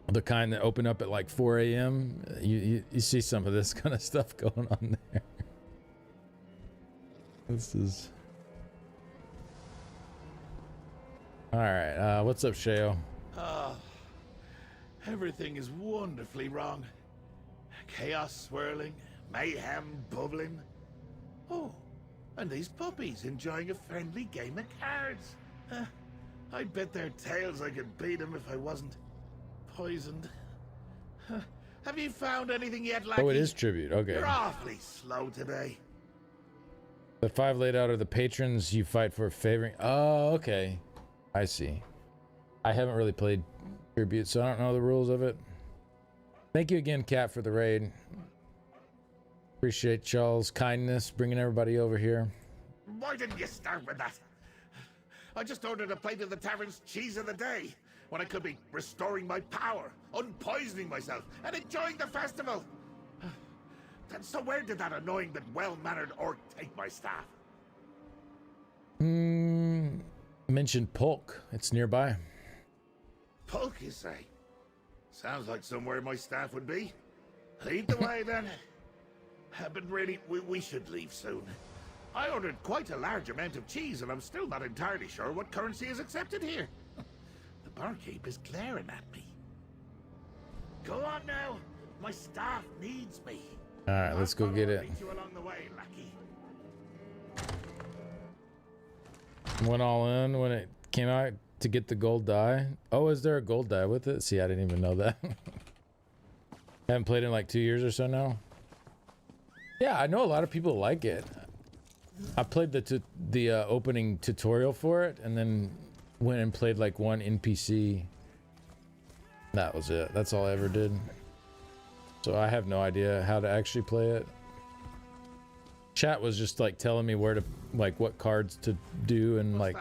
S1: The kind that open up at like 4 a.m. You see some of this kind of stuff going on there. This is... Alright, what's up, Sheo?
S9: Everything is wonderfully wrong. Chaos swirling, mayhem bubbling. Oh, and these puppies enjoying a friendly game of cards. I bet their tails I could beat them if I wasn't poisoned. Have you found anything yet, Lackey?
S1: Oh, it is tribute. Okay.
S9: You're awfully slow today.
S1: The 5 laid out are the patrons you fight for favoring. Oh, okay. I see. I haven't really played tribute, so I don't know the rules of it. Thank you again, Kat, for the raid. Appreciate y'all's kindness, bringing everybody over here.
S9: Why didn't you start with that? I just ordered a plate of the tavern's cheese of the day, when I could be restoring my power, unpoisoning myself, and enjoying the festival. And so where did that annoying but well-mannered orc take my staff?
S1: Mentioned Polk. It's nearby.
S9: Polk, you say? Sounds like somewhere my staff would be. Lead the way, then. But really, we should leave soon. I ordered quite a large amount of cheese, and I'm still not entirely sure what currency is accepted here. The barkeep is glaring at me. Go on now. My staff needs me.
S1: All right, let's go get it.
S9: Meet you along the way, Lackey.
S1: Went all in when it came out to get the gold die. Oh, is there a gold die with it? See, I didn't even know that. Haven't played in like 2 years or so now. Yeah, I know a lot of people like it. I played the opening tutorial for it, and then went and played like one NPC. That was it. That's all I ever did. So I have no idea how to actually play it. Chat was just like telling me where to, like, what cards to do and like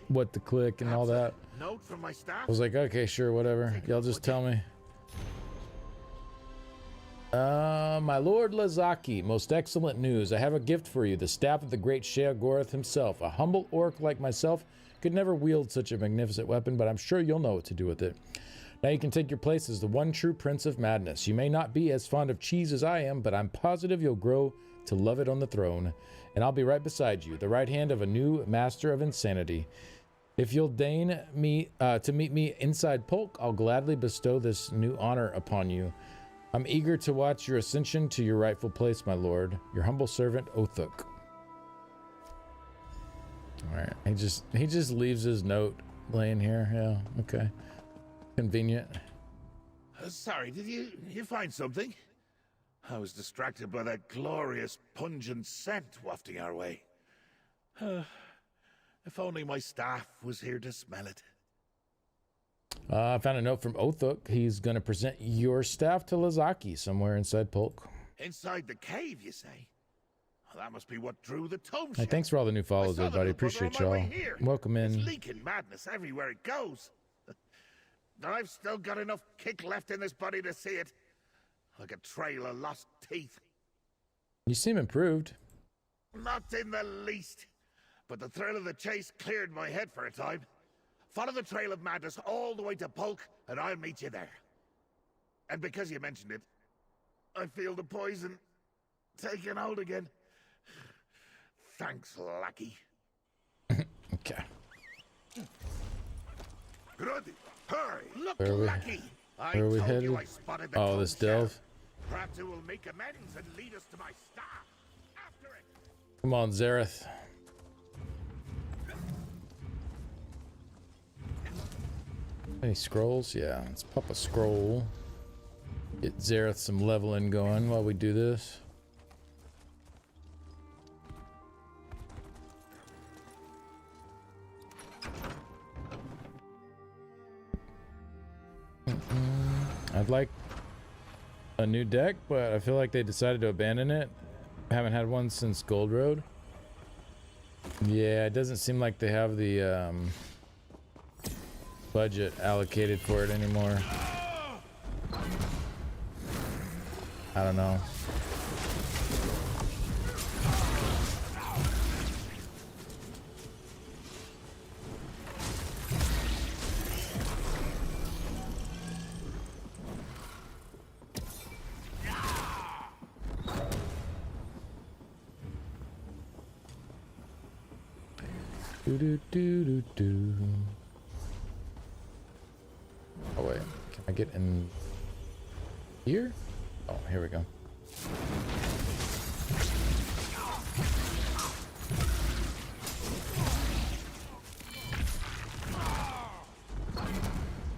S1: what to click and all that.
S9: Note from my staff.
S1: I was like, okay, sure, whatever. Y'all just tell me. My Lord Lazaki, most excellent news. I have a gift for you, the staff of the great Sheogorath himself. A humble orc like myself could never wield such a magnificent weapon, but I'm sure you'll know what to do with it. Now you can take your place as the one true Prince of Madness. You may not be as fond of cheese as I am, but I'm positive you'll grow to love it on the throne. And I'll be right beside you, the right hand of a new master of insanity. If you'll deign me to meet me inside Polk, I'll gladly bestow this new honor upon you. I'm eager to watch your ascension to your rightful place, my lord. Your humble servant, Othuk. All right, he just leaves his note laying here. Yeah, okay, convenient.
S9: Sorry, did you find something? I was distracted by that glorious, pungent scent wafting our way. If only my staff was here to smell it.
S1: I found a note from Othuk. He's going to present your staff to Lazaki somewhere inside Polk.
S9: Inside the cave, you say? Well, that must be what drew the tome.
S1: Hey, thanks for all the new follows, everybody. Appreciate y'all. Welcome in.
S9: It's leaking madness everywhere it goes. I've still got enough kick left in this body to see it. Like a trail of lost teeth.
S1: You seem improved.
S9: Not in the least. But the thrill of the chase cleared my head for a time. Follow the trail of madness all the way to Polk, and I'll meet you there. And because you mentioned it, I feel the poison taking hold again. Thanks, Lucky.
S1: Okay.
S9: Ready, hurry! Look,
S1: Where are we,
S9: Lucky!
S1: where are we headed? Oh, this delve.
S9: Perhaps it will make amends and lead us to my staff. After it.
S1: Come on, Zareth. Any scrolls? Yeah, let's pop a scroll. Get Zareth some leveling going while we do this. I'd like a new deck, but I feel like they decided to abandon it. I haven't had one since Gold Road. Yeah, it doesn't seem like they have the budget allocated for it anymore. I don't know. Do do do do do. Oh wait, can I get in here? Oh, here we go.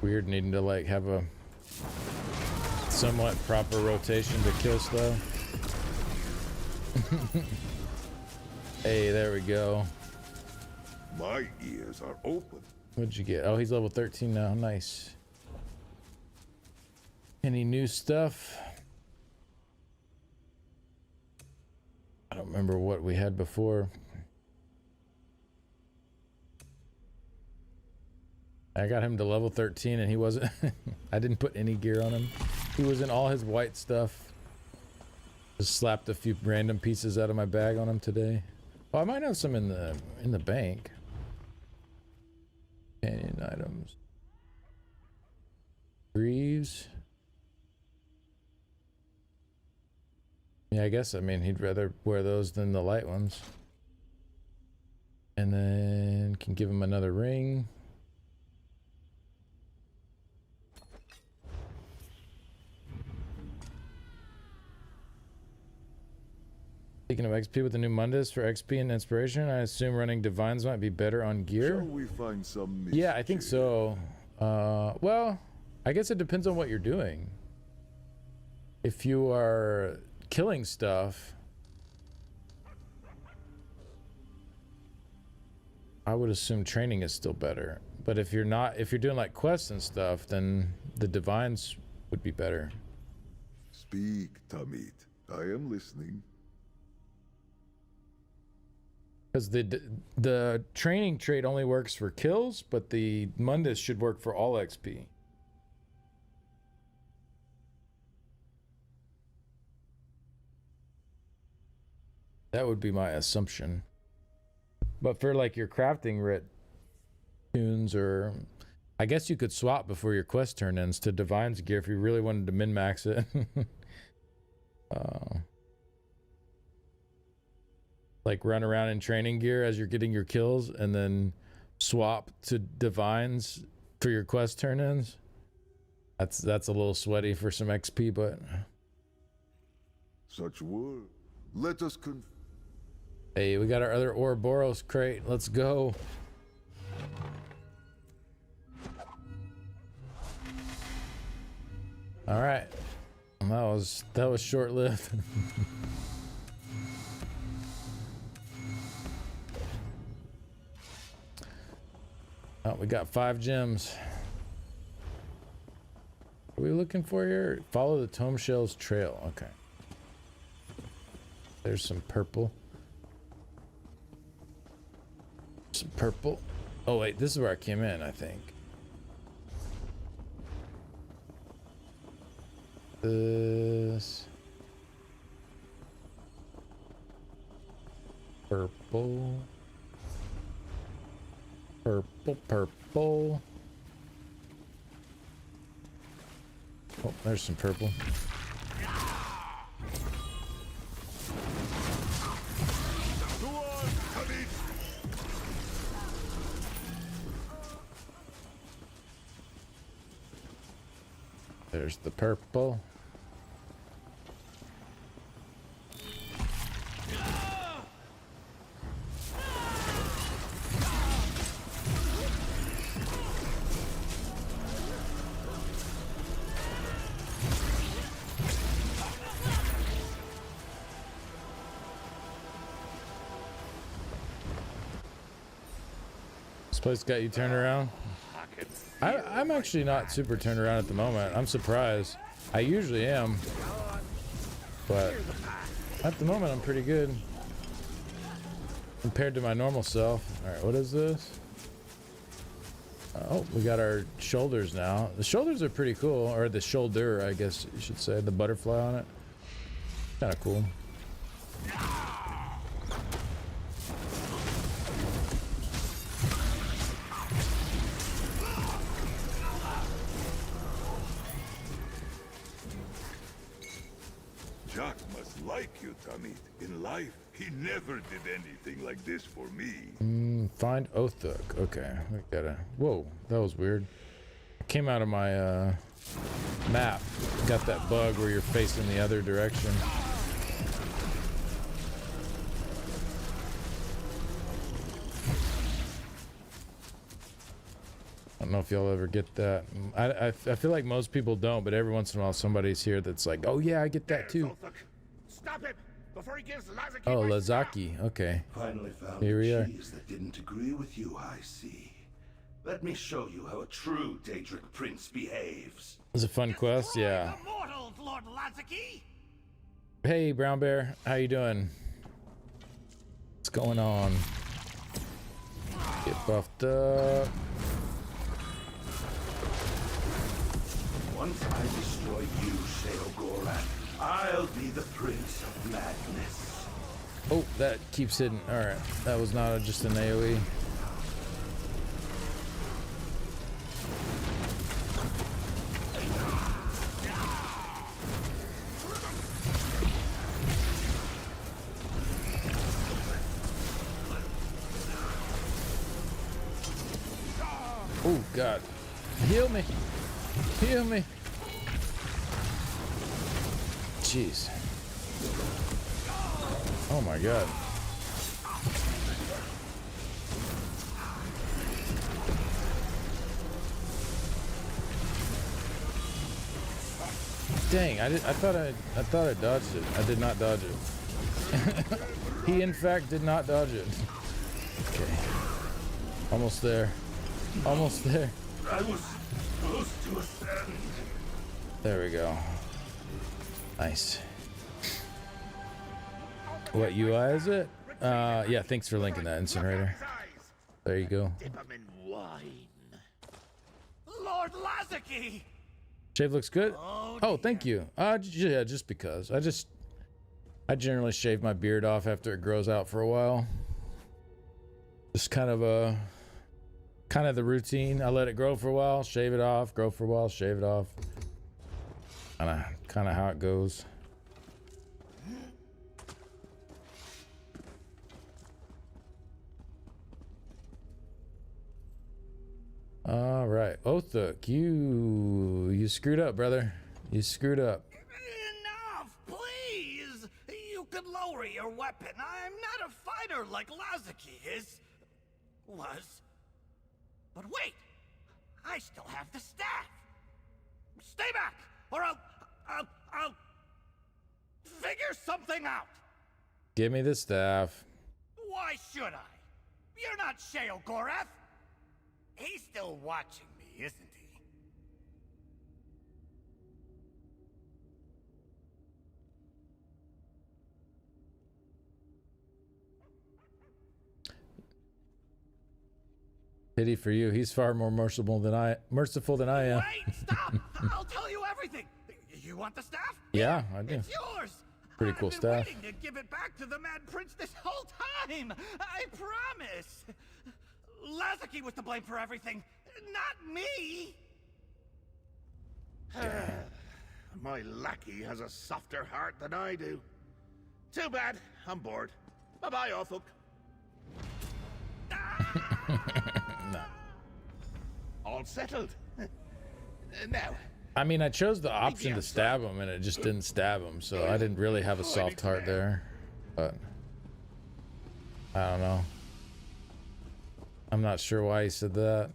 S1: Weird needing to like have a somewhat proper rotation to kill slow. Hey, there we go.
S15: My ears are open.
S1: What'd you get? Oh, he's level 13 now. Nice. Any new stuff? I don't remember what we had before. I got him to level 13 and he wasn't... I didn't put any gear on him. He was in all his white stuff. Just slapped a few random pieces out of my bag on him today. Oh, I might have some in the bank. Companion items. Greaves. Yeah, I guess, I mean, he'd rather wear those than the light ones. And then can give him another ring. Speaking of XP with the new Mundus for XP and inspiration, I assume running divines might be better on gear.
S15: Shall we find some
S1: Yeah, I think so. Well, I guess it depends on what you're doing. If you are killing stuff, I would assume training is still better. But if you're not, if you're doing like quests and stuff, then the divines would be better.
S15: Speak, Tamit. I am listening.
S1: Because the training trait only works for kills, but the Mundus should work for all XP. That would be my assumption. But for like your crafting writ tunes, or I guess you could swap before your quest turn ends to Divine's gear if you really wanted to min-max it. Like run around in training gear as you're getting your kills and then swap to Divines for your quest turn ins. That's a little sweaty for some XP, but
S18: such word. Let us
S1: hey, we got our other Ouroboros crate. Let's go. All right. That was short-lived. Oh, we got 5 gems. What are we looking for here? Follow the Tome Shell's trail. Okay. There's some purple. Some purple. Oh wait, this is where I came in, I think. This purple. Purple. Oh, there's some purple. There's the purple. This place got you turned around? I'm actually not super turned around at the moment. I'm surprised. I usually am. But at the moment, I'm pretty good. Compared to my normal self. Alright, what is this? Oh, we got our shoulders now. The shoulders are pretty cool. Or the shoulder, I guess you should say. The butterfly on it. Kind of cool.
S18: Jack must like you, Tamit. In life, he never did anything like this for me.
S1: Find Othuk. Okay, we gotta. Whoa, that was weird. Came out of my map. Got that bug where you're facing the other direction. I don't know if y'all ever get that. I feel like most people don't, but every once in a while somebody's here that's like, oh yeah, I get that too.
S9: Stop him before he gives Lazaki.
S1: Oh, Lazaki. Okay.
S15: Finally found
S1: Here we
S15: a
S1: are.
S15: cheese that didn't agree with you, I see. Let me show you how a true Daedric prince behaves.
S1: It was a fun quest, yeah.
S12: Mortals, Lord Lazaki!
S1: Hey, Brown Bear, how you doing? What's going on? Get buffed up.
S15: Once I destroy you, Sheogoran, I'll be the Prince of Madness.
S1: Oh, that keeps hitting. Alright, that was not just an AoE. Oh, God. Heal me. Heal me. Jeez. Oh my God. Dang, I thought I dodged it. I did not dodge it. He in fact did not dodge it. Okay. Almost there. Almost there.
S15: I was supposed to ascend.
S1: There we go. Nice. What UI is it? Yeah, thanks for linking that, Incinerator. There you go.
S9: Dip him in wine.
S12: Lord Lazaki!
S1: Shave looks good. Oh, thank you. Yeah, just because. I generally shave my beard off after it grows out for a while. Just kind of the routine. I let it grow for a while, shave it off, grow for a while, shave it off. Kind of how it goes. All right, Othuk, you screwed up, brother. You screwed up.
S12: Enough, please! You could lower your weapon. I'm not a fighter like Lazaki was. But wait! I still have the staff! Stay back, or I'll figure something out!
S1: Give me the staff.
S12: Why should I? You're not Sheogorath! He's still watching me, isn't he?
S1: Pity for you. He's far more merciful than I am.
S12: Wait, stop! I'll tell you everything. You want the staff?
S1: Yeah, I do.
S12: It's yours.
S1: Pretty cool
S12: I've been
S1: staff.
S12: waiting to give it back to the Mad Prince this whole time. I promise. Lazaki was to blame for everything, not me.
S9: My lackey has a softer heart than I do. Too bad. I'm bored. Bye-bye, Othuk.
S1: No.
S9: All settled. Now.
S1: I mean, I chose the option to stab him, and it just didn't stab him, so I didn't really have a soft heart there. But I don't know. I'm not sure why he said that.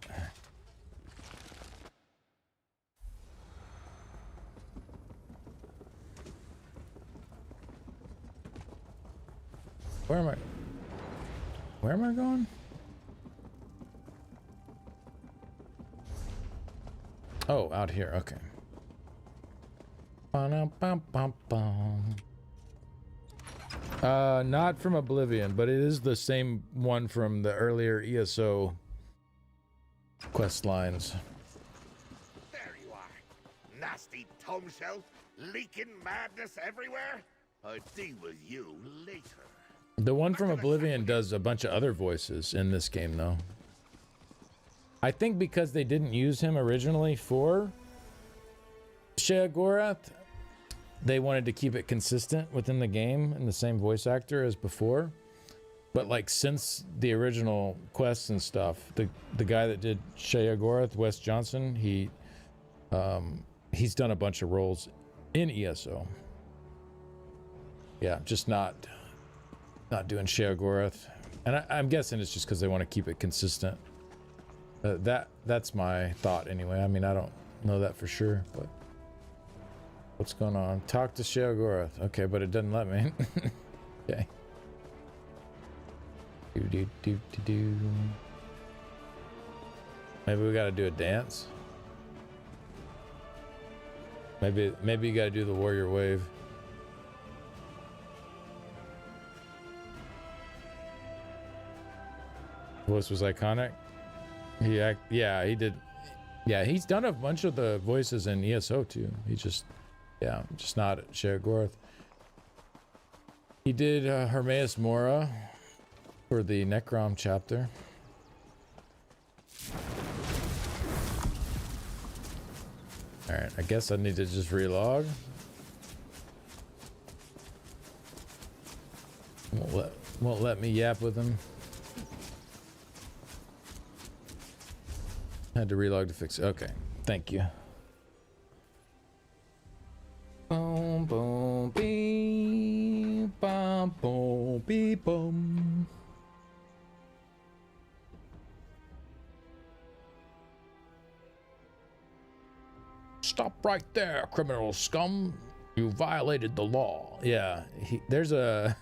S1: Where am I going? Oh, out here. Okay. Not from Oblivion, but it is the same one from the earlier ESO quest lines.
S9: There you are. Nasty tomb shelf, leaking madness everywhere. I'll deal with you later.
S1: The one from Oblivion does a bunch of other voices in this game, though. I think because they didn't use him originally for Sheogorath, they wanted to keep it consistent within the game and the same voice actor as before. But like since the original quests and stuff, the guy that did Sheogorath, Wes Johnson, he's done a bunch of roles in ESO. Yeah, just not doing Sheogorath. And I'm guessing it's just because they want to keep it consistent. That's my thought anyway. I mean, I don't know that for sure, but what's going on? Talk to Sheogorath. Okay, but it doesn't let me. Okay. Do. Maybe we got to do a dance. Maybe you got to do the warrior wave. Voice was iconic. Yeah, he did. Yeah, he's done a bunch of the voices in ESO too. He just not at Sheogorath. He did Hermaeus Mora for the Necrom chapter. All right, I guess I need to just relog. Won't let me yap with him. Had to relog to fix it. Okay, thank you. Boom, boom, beep, bum, boom, beep, boom. Stop right there, criminal scum! You violated the law. Yeah, there's a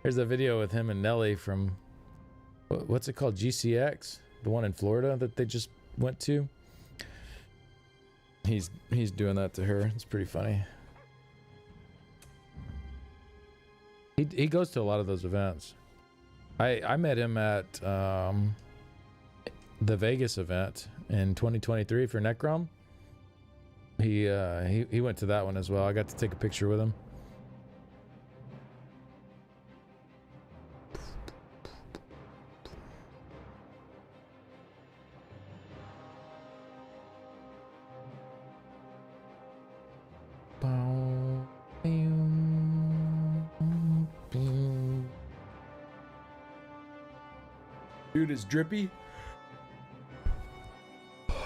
S1: there's a video with him and Nelly from what's it called, GCX, the one in Florida that they just went to. He's doing that to her. It's pretty funny. He goes to a lot of those events. I met him at the Vegas event in 2023 for Necrom. He went to that one as well. I got to take a picture with him. Dude is drippy.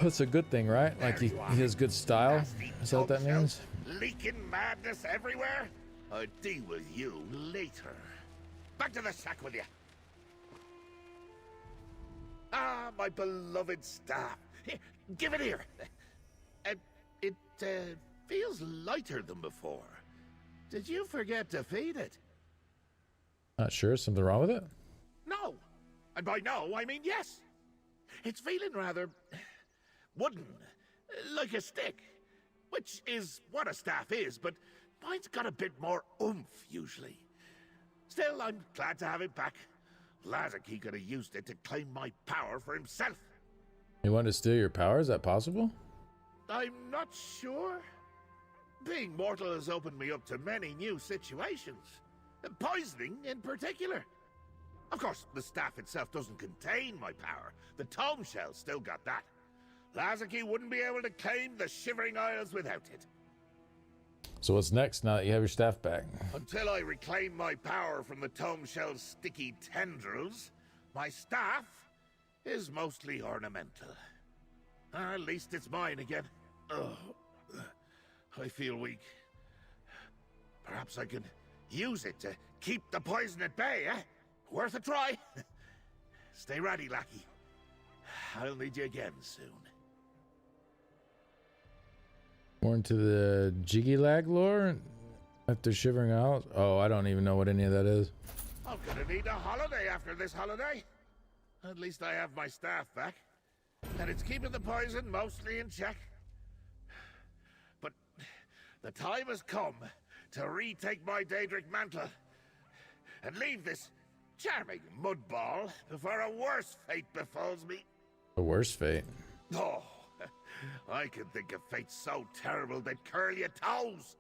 S1: That's a good thing, right? Like he has good style. Is that what that means?
S9: Leaking madness everywhere? I'll deal with you later. Back to the shack with you. Ah, my beloved staff. Here, give it here. It feels lighter than before. Did you forget to feed it?
S1: Not sure. Something wrong with it?
S9: No. And by no, I mean yes. It's feeling rather wooden, like a stick, which is what a staff is, but mine's got a bit more oomph usually. Still, I'm glad to have it back. Lazarky could have used it to claim my power for himself.
S1: You want to steal your power? Is that possible?
S9: I'm not sure. Being mortal has opened me up to many new situations. Poisoning in particular. Of course, the staff itself doesn't contain my power. The tome shell still got that. Lazarky wouldn't be able to claim the Shivering Isles without it.
S1: So what's next now that you have your staff back?
S9: Until I reclaim my power from the tome shell's sticky tendrils, my staff is mostly ornamental. At least it's mine again. Oh, I feel weak. Perhaps I could use it to keep the poison at bay, eh? Worth a try. Stay ready, lackey. I'll need you again soon.
S1: More into the Jiggy Lag lore after Shivering Isles? Oh, I don't even know what any of that is.
S9: I'm gonna need a holiday after this holiday. At least I have my staff back. And it's keeping the poison mostly in check. But the time has come to retake my Daedric mantle and leave this charming mudball before a worse fate befalls me.
S1: The worst fate?
S9: Oh, I can think of fates so terrible they'd curl your toes.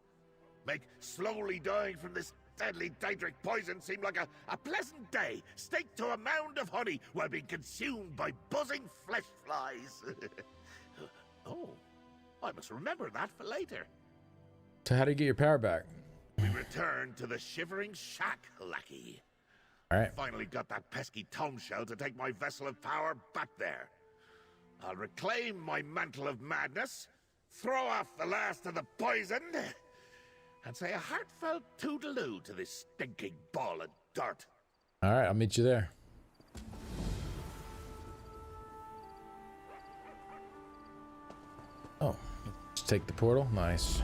S9: Make slowly dying from this deadly Daedric poison seem like a pleasant day, staked to a mound of honey while being consumed by buzzing flesh flies. Oh, I must remember that for later.
S1: So how do you get your power back?
S9: We return to the Shivering Shack, lackey.
S1: All right.
S9: Finally got that pesky tome shell to take my vessel of power back there. I'll reclaim my mantle of madness, throw off the last of the poison, and say a heartfelt toodaloo to this stinking ball of dirt.
S1: All right, I'll meet you there. Oh, let's take the portal. Nice.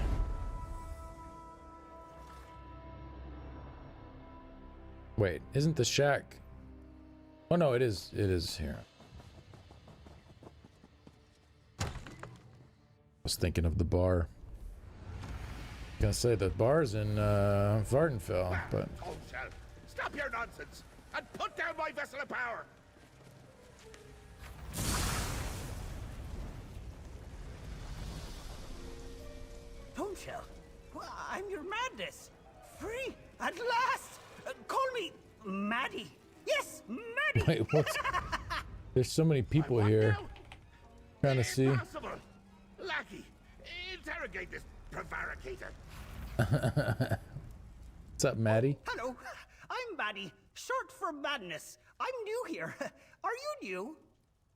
S1: Wait, isn't the shack? Oh no, it is. It is here. I was thinking of the bar. I was gonna say the bar's in Vardenfell, but
S9: Oh, shall stop your nonsense and put down my vessel of power.
S19: Tomeshell, I'm your madness. Free at last. Call me Maddie. Yes, Maddie.
S1: wait, what's? There's so many people here. Trying to see.
S9: Impossible. Lackey, interrogate this prevaricator.
S1: What's up, Maddie?
S19: Hello, I'm Maddie, short for Madness. I'm new here. Are you new?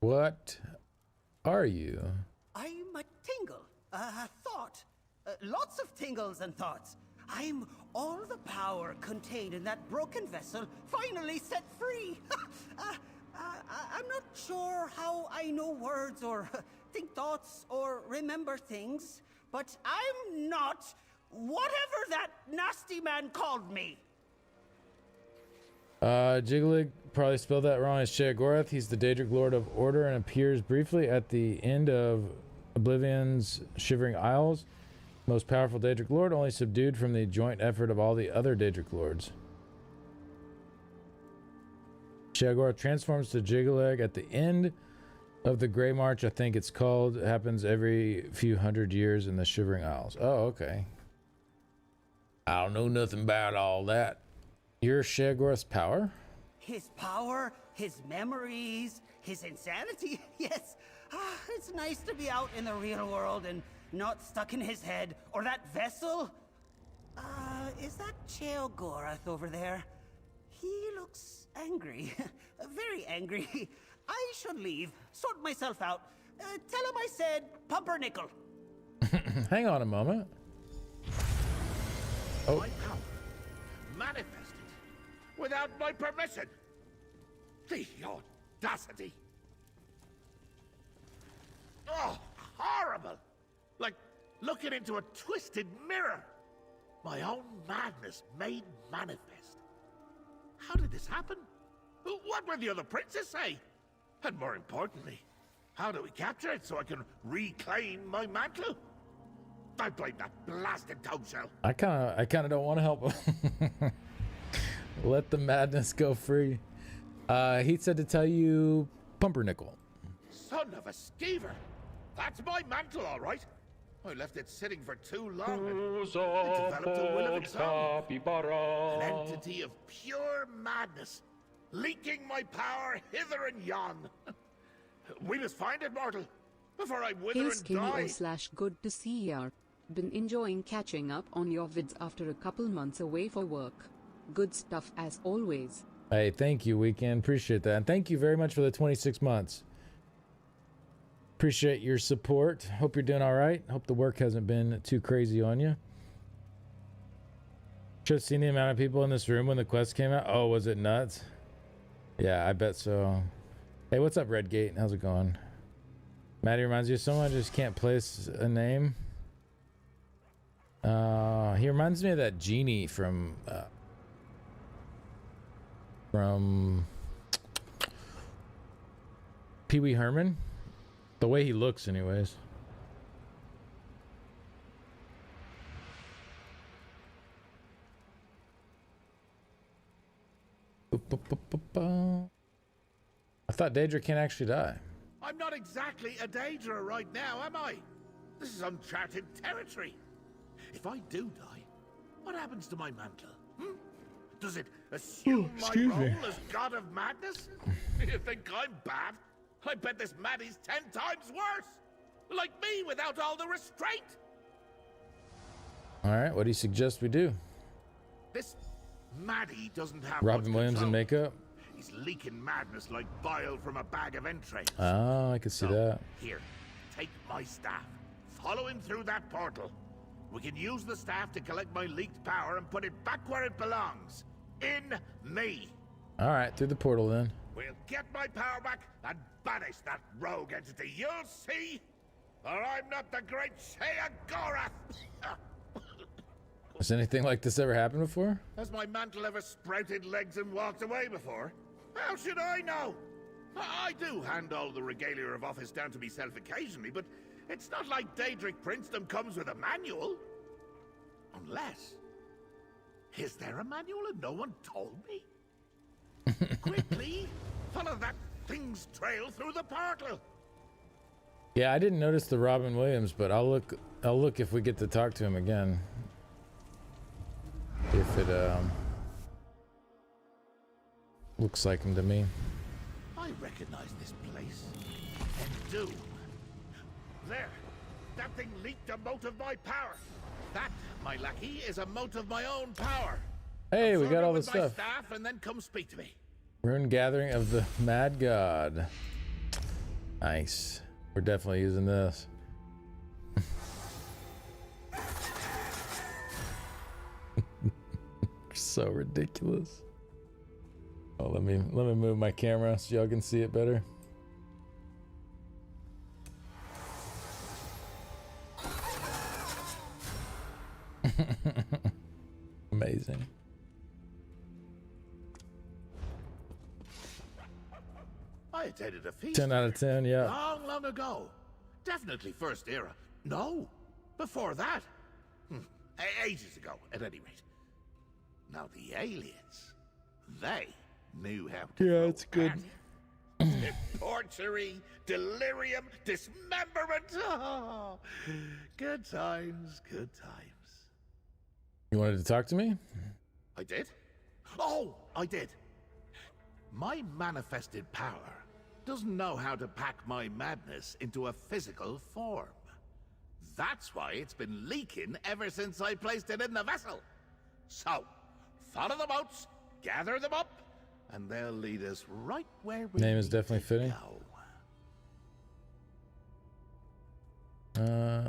S1: What are you?
S19: I'm a tingle, a thought. Lots of tingles and thoughts. I'm all the power contained in that broken vessel finally set free. I'm not sure how I know words or think thoughts or remember things, but I'm not whatever that nasty man called me.
S1: Jigglig probably spelled that wrong. It's Sheogorath. He's the Daedric Lord of Order and appears briefly at the end of Oblivion's Shivering Isles. Most powerful Daedric Lord, only subdued from the joint effort of all the other Daedric Lords. Sheogorath transforms to Jiggaleg at the end of the Grey March, I think it's called. It happens every few hundred years in the Shivering Isles. Oh, okay. I don't know nothing about all that. You're Sheogorath's power?
S19: His power, his memories, his insanity. Yes, it's nice to be out in the real world and not stuck in his head or that vessel. Is that Sheogorath over there? He looks angry. Very angry. I should leave, sort myself out. Tell him I said pumpernickel.
S1: Hang on a moment. Oh.
S9: My power manifested without my permission. The audacity. Oh, horrible. Like looking into a twisted mirror. My own madness made manifest. How did this happen? What will the other princes say? And more importantly, how do we capture it so I can reclaim my mantle? I blame that blasted toadshell.
S1: I kind of don't want to help him. Let the madness go free. He said to tell you pumpernickel.
S9: Son of a skeever. That's my mantle, all right. I left it sitting for too long and it developed a will of its own. An entity of pure madness, leaking my power hither and yon. We must find it, mortal, before I wither
S2: Hey
S9: and
S2: Skinny
S9: die.
S2: / good to see ya. Been enjoying catching up on your vids after a couple months away for work. Good stuff as always.
S1: Hey, thank you, Weekend. Appreciate that. And thank you very much for the 26 months. Appreciate your support. Hope you're doing all right. Hope the work hasn't been too crazy on you. Should have seen the amount of people in this room when the quest came out. Oh, was it nuts? Yeah, I bet so. Hey, what's up, Redgate? How's it going? Maddie reminds you of someone. I just can't place a name. He reminds me of that genie from Pee Wee Herman. The way he looks, anyways. I thought Daedra can't actually die.
S9: I'm not exactly a Daedra right now, am I? This is uncharted territory. If I do die, what happens to my mantle? Does it assume my role as god of madness? You think I'm bad? I bet this Maddie's 10 times worse. Like me without all the restraint.
S1: All right, what do you suggest we do?
S9: This Maddie doesn't have
S1: Robin
S9: much
S1: Williams in
S9: control.
S1: makeup?
S9: He's leaking madness like bile from a bag of entrails.
S1: Oh, I can see that.
S9: Here, take my staff. Follow him through that portal. We can use the staff to collect my leaked power and put it back where it belongs. In me.
S1: All right, through the portal then.
S9: We'll get my power back and banish that rogue entity. You'll see. Or I'm not the great Sheogorath.
S1: Has anything like this ever happened before?
S9: Has my mantle ever sprouted legs and walked away before? How should I know? I do hand all the regalia of office down to myself occasionally, but it's not like Daedric princedom comes with a manual. Unless... Is there a manual and no one told me? Quickly, follow that thing's trail through the portal.
S1: Yeah, I didn't notice the Robin Williams, but I'll look if we get to talk to him again. If it looks like him to me.
S9: I recognize this place. And doom. There. That thing leaked a mote of my power. That, my lackey, is a mote of my own power.
S1: Hey, we got all
S9: with
S1: this
S9: my
S1: stuff.
S9: Staff and then come speak to me.
S1: Rune Gathering of the Mad God. Nice. We're definitely using this. So ridiculous. Oh, let me move my camera so y'all can see it better. Amazing.
S9: I attended a feast.
S1: 10 out of 10, yeah.
S9: Long ago. Definitely first era. No, before that. Ages ago, at any rate. Now the aliens, they knew how to.
S1: Yeah, it's good.
S9: Torturing, delirium, dismemberment. Oh, good times, good times.
S1: You wanted to talk to me?
S9: I did? Oh, I did. My manifested power doesn't know how to pack my madness into a physical form. That's why it's been leaking ever since I placed it in the vessel. So, follow the boats, gather them up, and they'll lead us right where we
S1: Name is
S9: need
S1: definitely
S9: to
S1: fitting.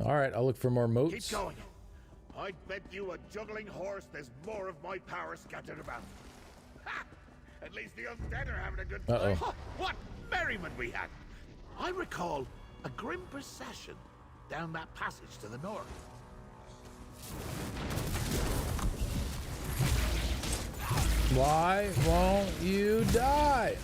S1: All right, I'll look for more moats.
S9: Keep going. I'd bet you a juggling horse there's more of my power scattered about. Ha! At least the undead are having a good time.
S1: Uh-oh.
S9: What merriment we had! I recall a grim procession down that passage to the north.
S1: Why won't you die?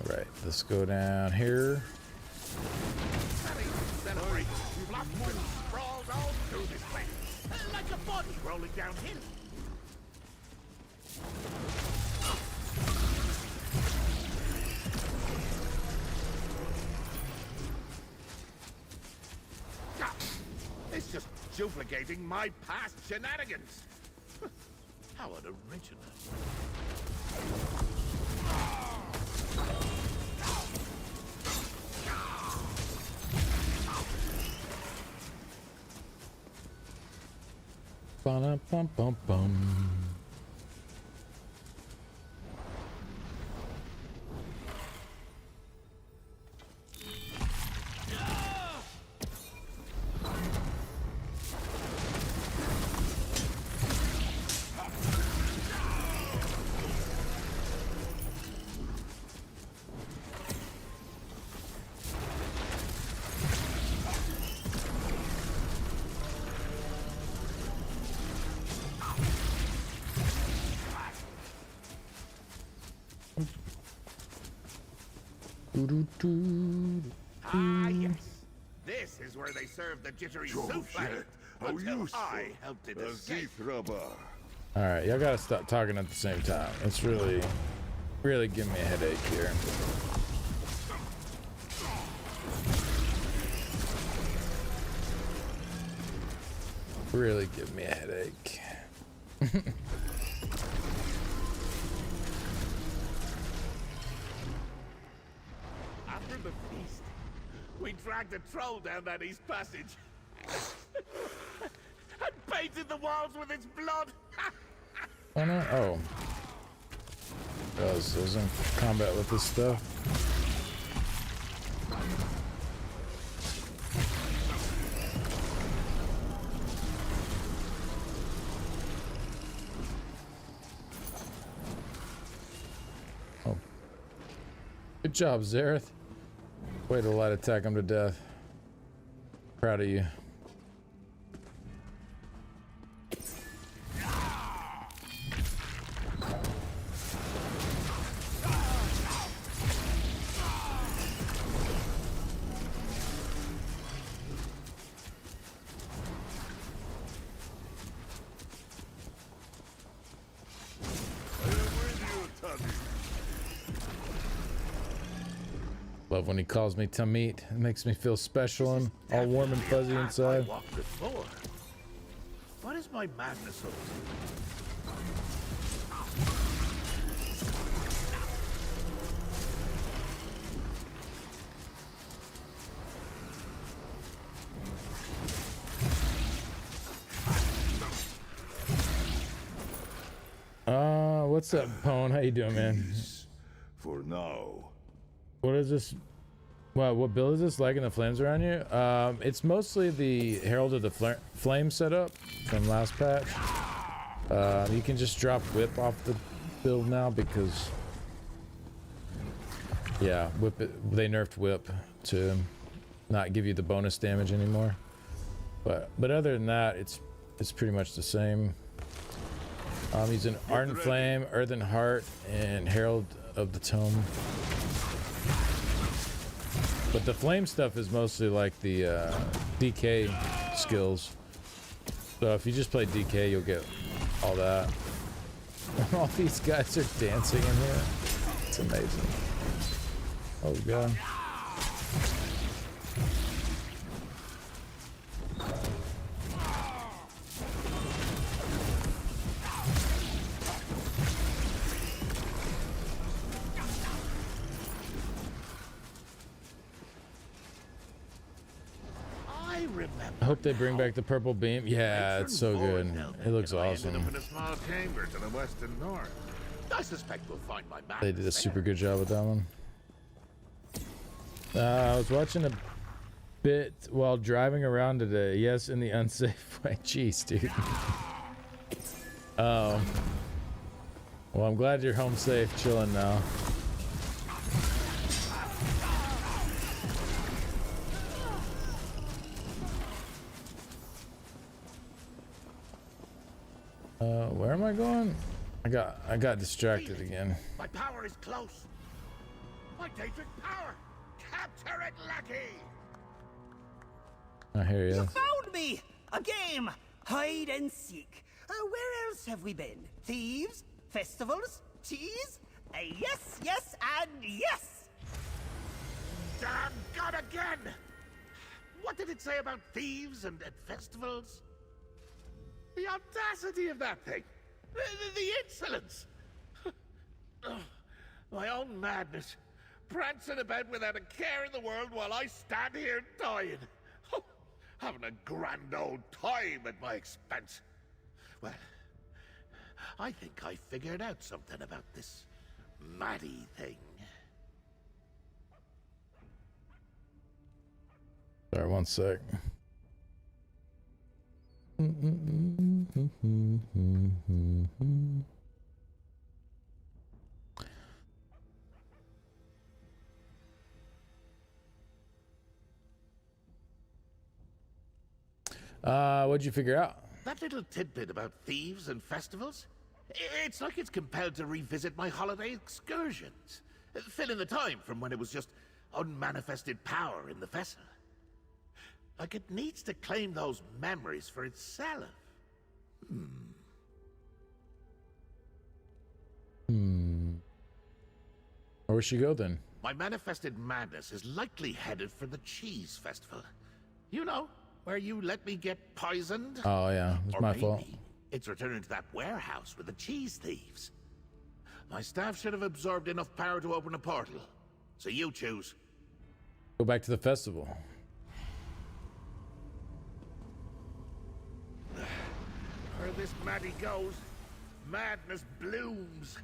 S1: Right, let's go down here.
S9: Celebrate. Flopped and sprawled all through this place, like a body rolling downhill. Ah, it's just duplicating my past shenanigans. How unoriginal.
S1: Ba-dum-bum-bum-bum.
S9: Ah, yes. This is where they serve the jittery
S18: Oh,
S9: soup
S18: shit. How
S9: until
S18: useful.
S9: I helped it escape.
S1: All right, y'all gotta stop talking at the same time. It's really giving me a headache here. Really give me a headache.
S9: After the feast, we dragged a troll down that east passage and painted the walls with its blood.
S1: Oh no! Oh, I was in combat with this stuff. Oh, good job, Zareth. Way to light attack him to death. Proud of you. Love when he calls me Tamit. It makes me feel special and all warm and fuzzy inside.
S9: I walked before. What is my madness up
S1: What's up, Pone? How you doing, man?
S18: For now.
S1: What is this? Wow, what build is this? Lighting the flames around you? It's mostly the Herald of the Flame setup from last patch. You can just drop whip off the build now because, yeah, whip it. They nerfed whip to not give you the bonus damage anymore. But other than that, it's pretty much the same. I'm using Ardent Flame, Earthen Heart, and Herald of the Tome. But the flame stuff is mostly like the DK skills. So if you just play DK, you'll get all that. All these guys are dancing in here. It's amazing. Oh god. I hope they bring back the purple beam. Yeah, it's so good. It looks awesome.
S9: Ended up in a small chamber to the west and north. I suspect we'll find my map.
S1: They did a super good job with that one. I was watching a bit while driving around today. Yes, in the unsafe way. Jeez, dude. Well, I'm glad you're home safe, chilling now. Where am I going? I got distracted again.
S9: My power is close. My Daedric power. Capture it, lackey.
S1: I hear
S19: You
S1: you.
S19: found me! A game! Hide and seek. Where else have we been? Thieves? Festivals? Cheese? Yes, yes, and yes!
S9: Damn God again! What did it say about thieves and festivals? The audacity of that thing! The insolence! My own madness. Prancing about without a care in the world while I stand here dying. Having a grand old time at my expense. Well, I think I figured out something about this Maddie thing.
S1: Sorry, one sec. What'd you figure out?
S9: That little tidbit about thieves and festivals? It's like it's compelled to revisit my holiday excursions. Fill in the time from when it was just unmanifested power in the vessel. Like it needs to claim those memories for itself.
S1: Where should you go then?
S9: My manifested madness is likely headed for the cheese festival. You know, where you let me get poisoned?
S1: Oh yeah, it's my fault.
S9: It's returning to that warehouse with the cheese thieves. My staff should have absorbed enough power to open a portal. So you choose.
S1: Go back to the festival.
S9: Where this Maddie goes, madness blooms.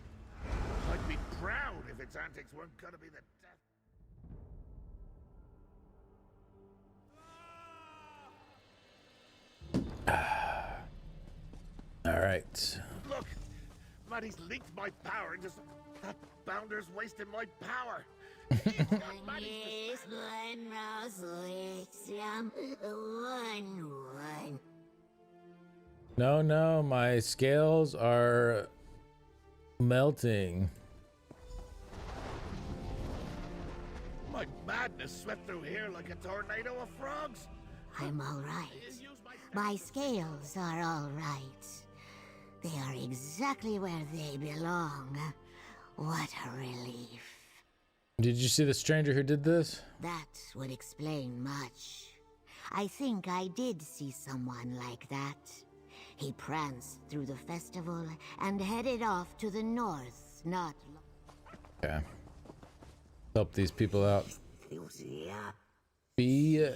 S9: I'd be proud if its antics weren't gonna be the death.
S1: All right.
S9: Look, Maddie's leaked my power into some... That bounder's wasting my power. It's got Maddie's
S1: No, my scales are melting.
S9: My madness swept through here like a tornado of frogs.
S7: I'm all right. My scales are all right. They are exactly where they belong. What a relief.
S1: Did you see the stranger who did this?
S7: That would explain much. I think I did see someone like that. He pranced through the festival and headed off to the north, not...
S1: Okay. Help these people out. Be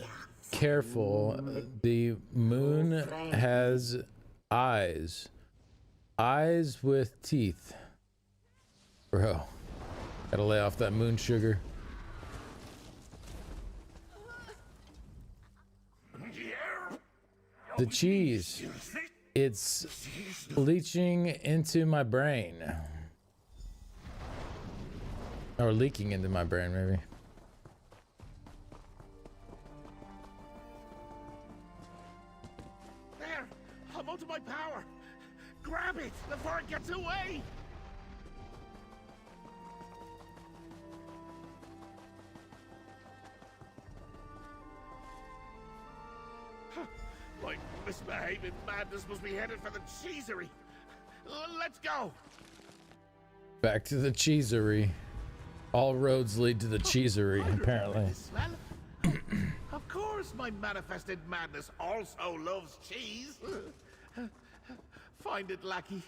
S1: careful. The moon has eyes. Eyes with teeth. Bro. Gotta lay off that moon sugar. The cheese. It's leaching into my brain. Or leaking into my brain, maybe.
S9: There! I'm onto my power! Grab it before it gets away! My misbehaving madness must be headed for the cheesery. Let's go!
S1: Back to the cheesery. All roads lead to the cheesery, apparently.
S9: Of course, my manifested madness also loves cheese. Find it, lackey.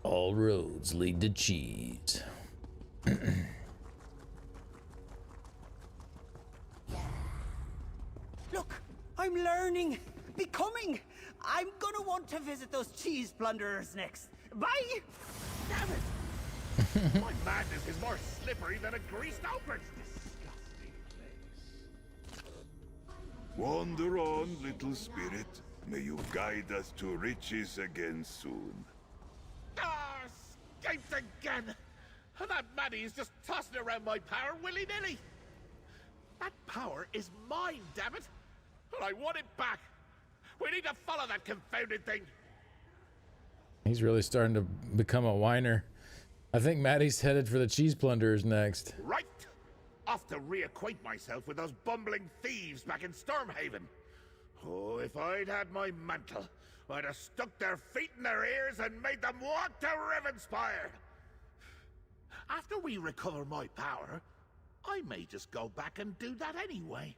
S1: All roads lead to cheese.
S19: Look, I'm learning, becoming. I'm gonna want to visit those cheese plunderers next. Bye!
S9: Damn it! My madness is more slippery than a greased apron. Disgusting place.
S18: Wander on, little spirit. May you guide us to riches again soon.
S9: Ah, escaped again! And that Maddie is just tossing around my power willy-nilly. That power is mine, damn it! And I want it back. We need to follow that confounded thing.
S1: He's really starting to become a whiner. I think Maddie's headed for the cheese plunderers next.
S9: Right! Off to reacquaint myself with those bumbling thieves back in Stormhaven. Oh, if I'd had my mantle, I'd have stuck their feet in their ears and made them walk to Rivenspire. After we recover my power, I may just go back and do that anyway.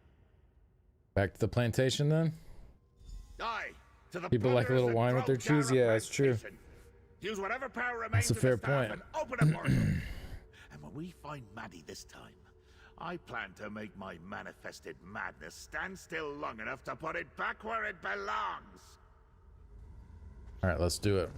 S1: Back to the plantation then?
S9: Aye, to the
S1: People like a little wine with their cheese? Yeah, that's true.
S9: Use whatever power remains
S1: That's a fair
S9: in the staff
S1: point.
S9: and open a portal. And when we find Maddie this time, I plan to make my manifested madness stand still long enough to put it back where it belongs.
S1: All right, let's do it.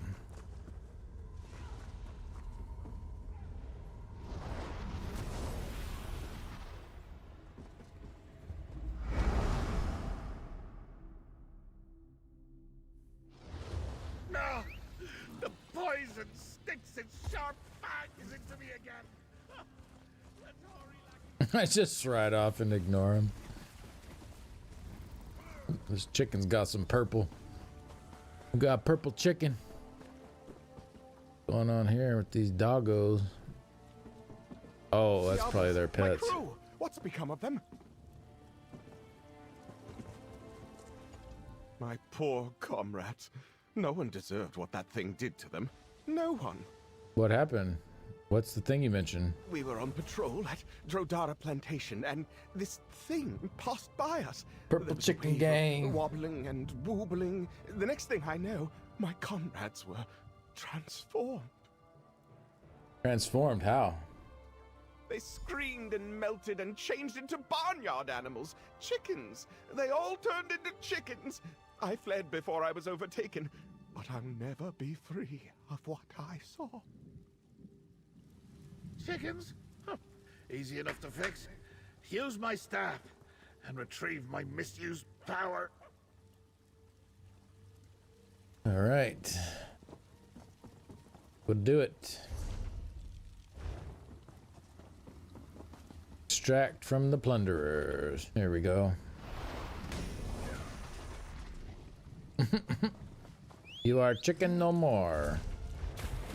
S9: No! The poison sticks its sharp fangs into me again.
S1: I just ride off and ignore him. This chicken's got some purple. We got purple chicken. What's going on here with these doggos? Oh, that's probably their pets.
S20: My crew. What's become of them? My poor comrades. No one deserved what that thing did to them. No one.
S1: What happened? What's the thing you mentioned?
S20: We were on patrol at Drodara Plantation, and this thing passed by us.
S1: Purple
S20: The
S1: chicken
S20: beaver
S1: gang.
S20: Wobbling and woobling. The next thing I know, my comrades were transformed.
S1: Transformed? How?
S20: They screamed and melted and changed into barnyard animals. Chickens. They all turned into chickens. I fled before I was overtaken, but I'll never be free of what I saw.
S9: Chickens? Huh. Easy enough to fix. Use my staff and retrieve my misused power.
S1: All right. We'll do it. Extract from the plunderers. Here we go. You are chicken no more.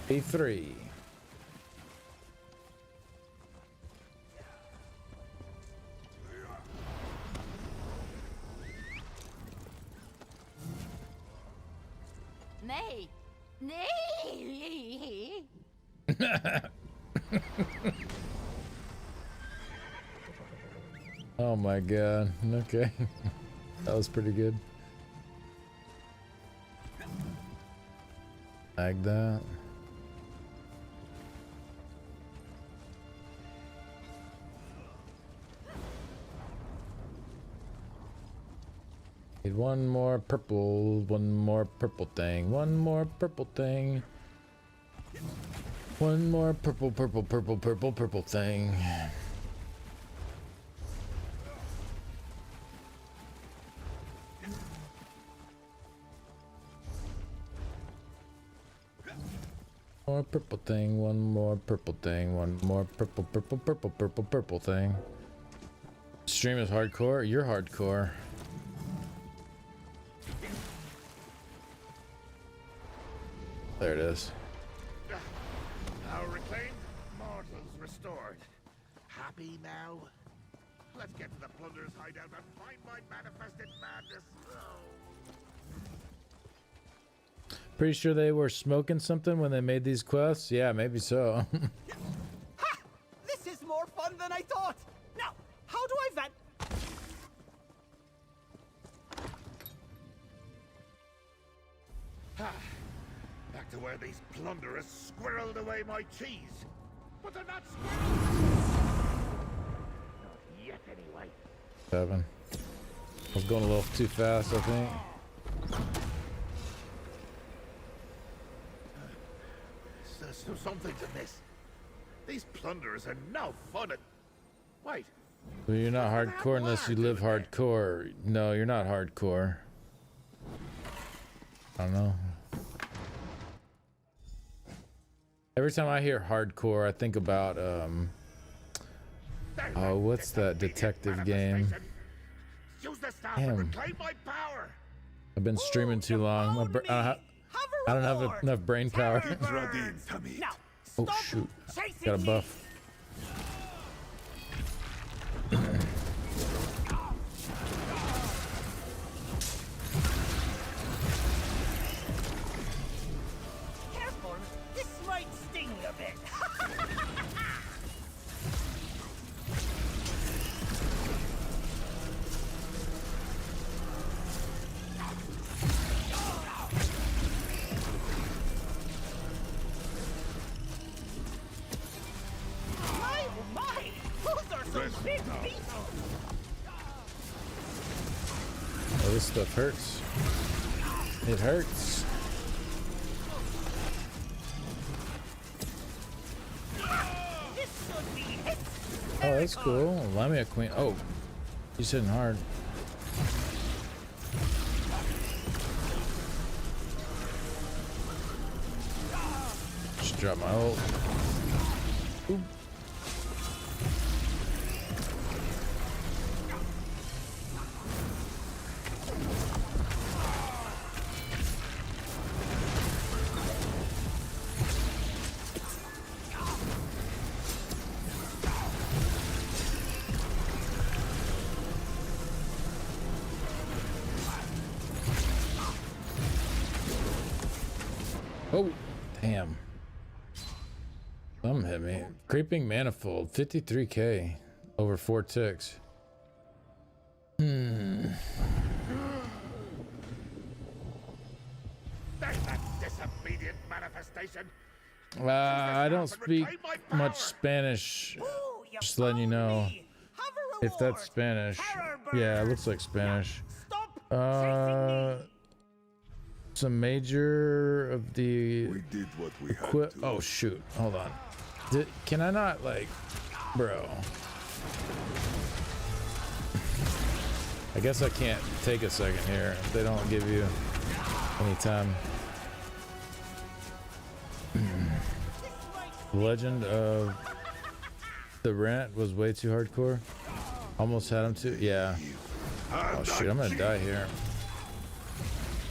S1: Be free.
S7: Nay. Nay.
S1: Oh my god. Okay. That was pretty good. Like that. Need one more purple thing, one more purple thing. One more purple thing. More purple thing, one more purple thing, one more purple thing. Stream is hardcore, you're hardcore. There it is.
S9: Our reclaimed mortals restored. Happy now? Let's get to the plunderer's hideout and find my manifested madness.
S1: Pretty sure they were smoking something when they made these quests? Yeah, maybe so.
S19: Ha! This is more fun than I thought! Now, how do I
S9: Back to where these plunderers squirreled away my cheese. but they're not Not yet, anyway.
S1: 7. I was going a little too fast, I think.
S9: There's something's amiss. These plunderers are no fun at... Wait.
S1: Well, you're not hardcore unless you live hardcore. No, you're not hardcore. I don't know. Every time I hear hardcore, I think about oh, what's that detective game? Damn. I've been streaming too long. I don't have enough brain power. Oh shoot! Got a buff.
S19: Careful, this might sting a bit. My, those are some big beetles.
S1: Oh, this stuff hurts. It hurts. Oh, that's cool. Lamia Queen. Oh, he's hitting hard. Just drop my ult. Oop. Oh, damn. Something hit me. Creeping Manifold, 53k over 4 ticks.
S9: There's that disobedient manifestation.
S1: I don't speak much Spanish. Just letting you know. If that's Spanish. Yeah, it looks like Spanish. Some major of the oh shoot, hold on. Can I not, like, bro? I guess I can't take a second here if they don't give you any time. Legend of the Rant was way too hardcore. Almost had him too. Yeah. Oh shit, I'm gonna die here.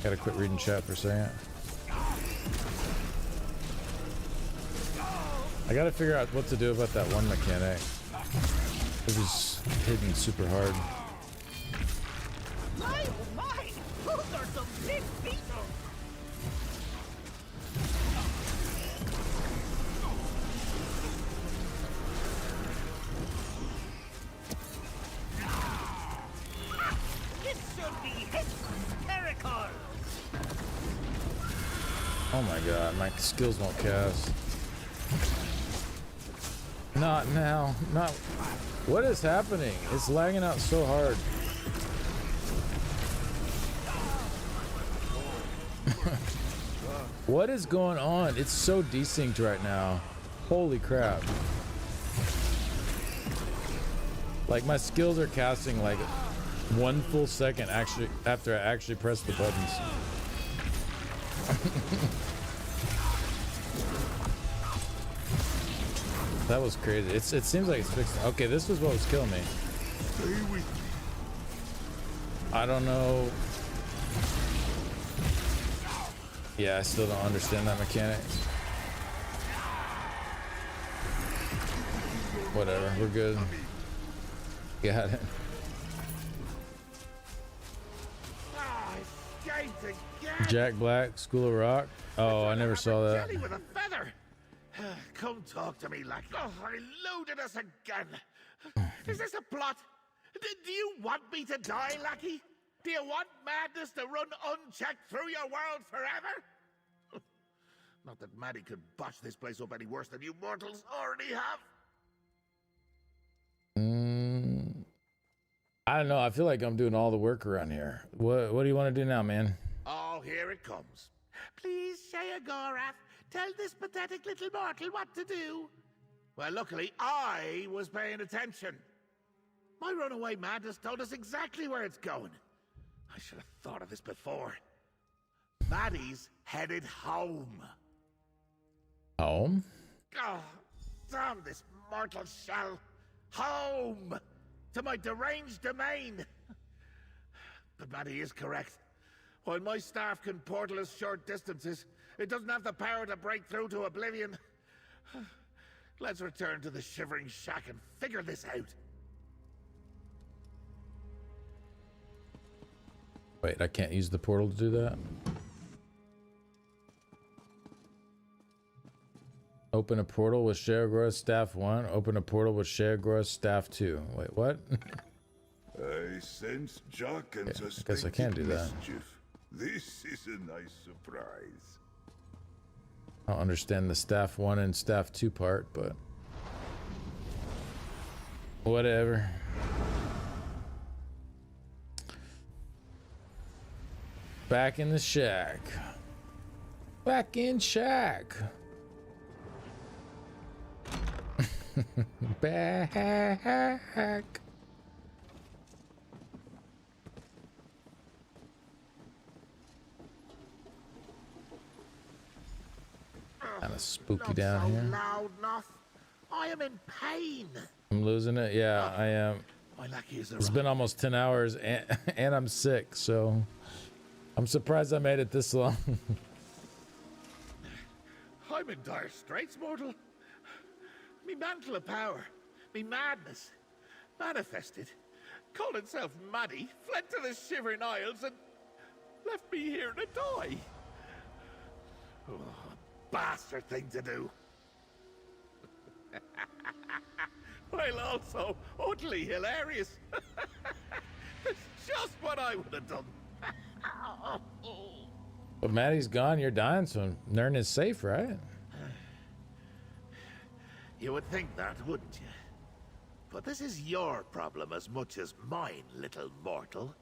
S1: Gotta quit reading chat for a second. I gotta figure out what to do about that one mechanic. It was hidden super hard.
S19: My, those are some big beetles. This should be hysterical.
S1: Oh my god, my skills won't cast. Not now. Not. What is happening? It's lagging out so hard. What is going on? It's so desynced right now. Holy crap. Like, my skills are casting like 1 full second actually after I actually press the buttons. That was crazy. It seems like it's fixed. Okay, this was what was killing me. I don't know. Yeah, I still don't understand that mechanic. Whatever, we're good. Got it. Jack Black, School of Rock. Oh, I never saw that.
S9: Jelly with a feather. Come talk to me, lackey. Oh, I loaded us again. Is this a plot? Do you want me to die, lackey? Do you want madness to run unchecked through your world forever? Not that Maddie could botch this place up any worse than you mortals already have.
S1: I don't know. I feel like I'm doing all the work around here. What do you want to do now, man?
S9: Oh, here it comes. Please, Sheogorath, tell this pathetic little mortal what to do. Well, luckily, I was paying attention. My runaway madness told us exactly where it's going. I should have thought of this before. Maddie's headed home.
S1: Home?
S9: Oh, damn this mortal shell. Home! To my deranged domain! But Maddie is correct. While my staff can portal us short distances, it doesn't have the power to break through to oblivion. Let's return to the Shivering Shack and figure this out.
S1: Wait, I can't use the portal to do that? Open a portal with Sheogorath Staff 1. Open a portal with Sheogorath Staff 2. Wait, what?
S18: I sense Jock and
S1: I guess I can do that.
S18: mischief. This is a nice surprise.
S1: I don't understand the Staff 1 and Staff 2 part, but... whatever. Back in the shack. Back in shack. Back. Kind of spooky down here.
S9: Loud enough. I am in pain.
S1: I'm losing it. Yeah, I am.
S9: My lucky is
S1: It's been almost 10 hours and I'm sick, so I'm surprised I made it this long.
S9: I'm in dire straits, mortal. Me mantle of power, me madness, manifested, called itself Maddie, fled to the Shivering Isles and left me here to die. Oh, bastard thing to do. While also utterly hilarious. It's just what I would have done.
S1: But Maddie's gone, you're dying, so Nern is safe, right?
S9: You would think that, wouldn't you? But this is your problem as much as mine, little mortal.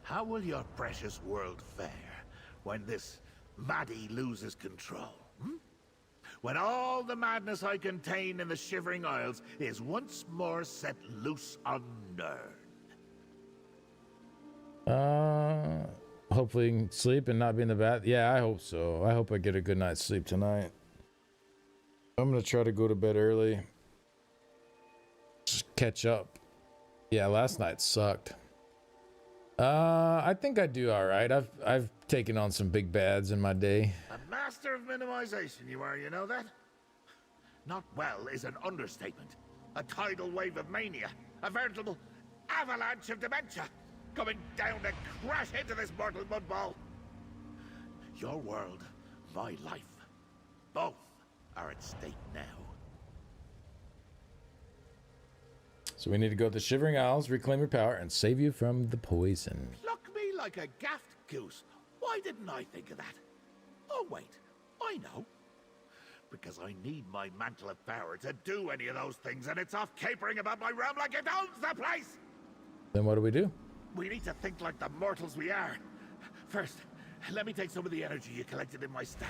S9: How will your precious world fare when this Maddie loses control? When all the madness I contain in the Shivering Isles is once more set loose on Nern?
S1: Hopefully you can sleep and not be in the bath. Yeah, I hope so. I hope I get a good night's sleep tonight. I'm gonna try to go to bed early. Just catch up. Yeah, last night sucked. I think I do all right. I've taken on some big bads in my day.
S9: A master of minimization you are, you know that? Not well is an understatement. A tidal wave of mania. A veritable avalanche of dementia. Coming down to crash into this mortal mudball. Your world, my life. Both are at stake now.
S1: So we need to go to the Shivering Isles, reclaim your power, and save you from the poison.
S9: Pluck me like a gaffed goose. Why didn't I think of that? Oh, wait. I know. Because I need my mantle of power to do any of those things, and it's off capering about my realm like it owns the place!
S1: Then what do we do?
S9: We need to think like the mortals we are. First, let me take some of the energy you collected in my staff.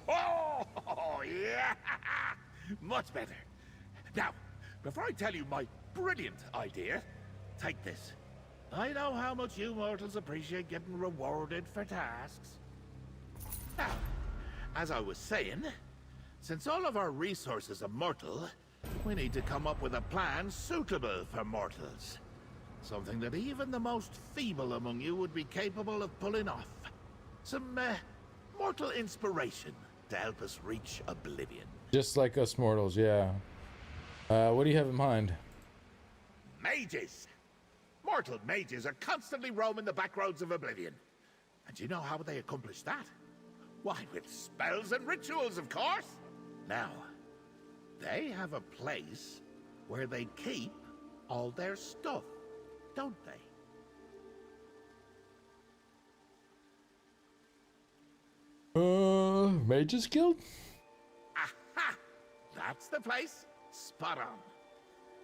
S9: Oh, yeah! Much better. Now, before I tell you my brilliant idea, take this. I know how much you mortals appreciate getting rewarded for tasks. Now, as I was saying, since all of our resources are mortal, we need to come up with a plan suitable for mortals. Something that even the most feeble among you would be capable of pulling off. Some, mortal inspiration to help us reach oblivion.
S1: Just like us mortals, yeah. What do you have in mind?
S9: Mages! Mortal mages are constantly roaming the back roads of oblivion. And do you know how they accomplish that? Why, with spells and rituals, of course! Now, they have a place where they keep all their stuff, don't they?
S1: Mages Guild?
S9: Aha! That's the place. Spot on.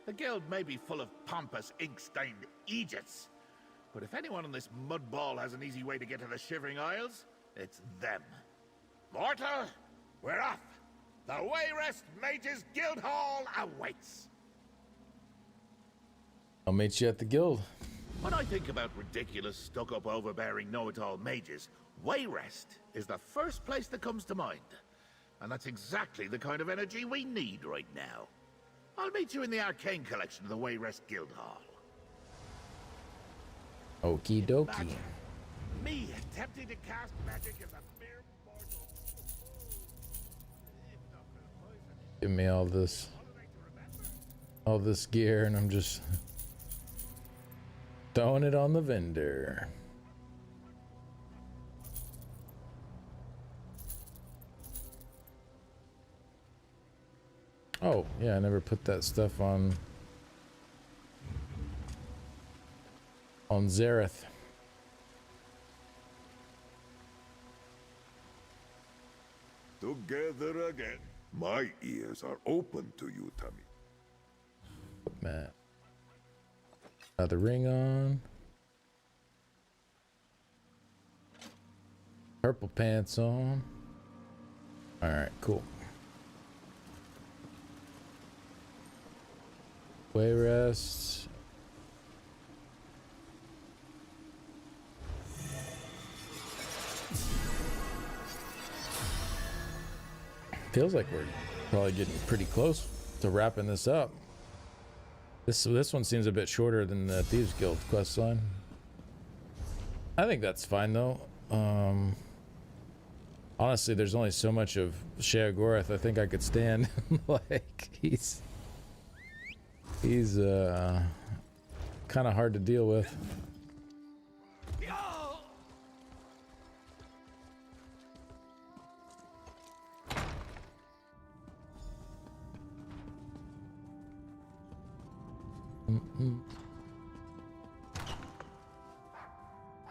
S9: The guild may be full of pompous, ink-stained Aegis, but if anyone on this mudball has an easy way to get to the Shivering Isles, it's them. Mortal, we're off. The Wayrest Mages Guild Hall awaits.
S1: I'll meet you at the guild.
S9: When I think about ridiculous, stuck-up, overbearing, know-it-all mages, Wayrest is the first place that comes to mind. And that's exactly the kind of energy we need right now. I'll meet you in the arcane collection of the Wayrest Guild Hall.
S1: Okie dokie.
S9: Imagine me attempting to cast magic as a mere mortal.
S1: Give me all this gear, and I'm just throwing it on the vendor. Oh, yeah, I never put that stuff on Zareth.
S18: Together again. My ears are open to you, Tommy.
S1: Matt. Got the ring on. Purple pants on. Alright, cool. Wayrest. Feels like we're probably getting pretty close to wrapping this up. This one seems a bit shorter than the Thieves Guild quest line. I think that's fine though. Honestly, there's only so much of Sheogorath I think I could stand. Like he's kind of hard to deal with.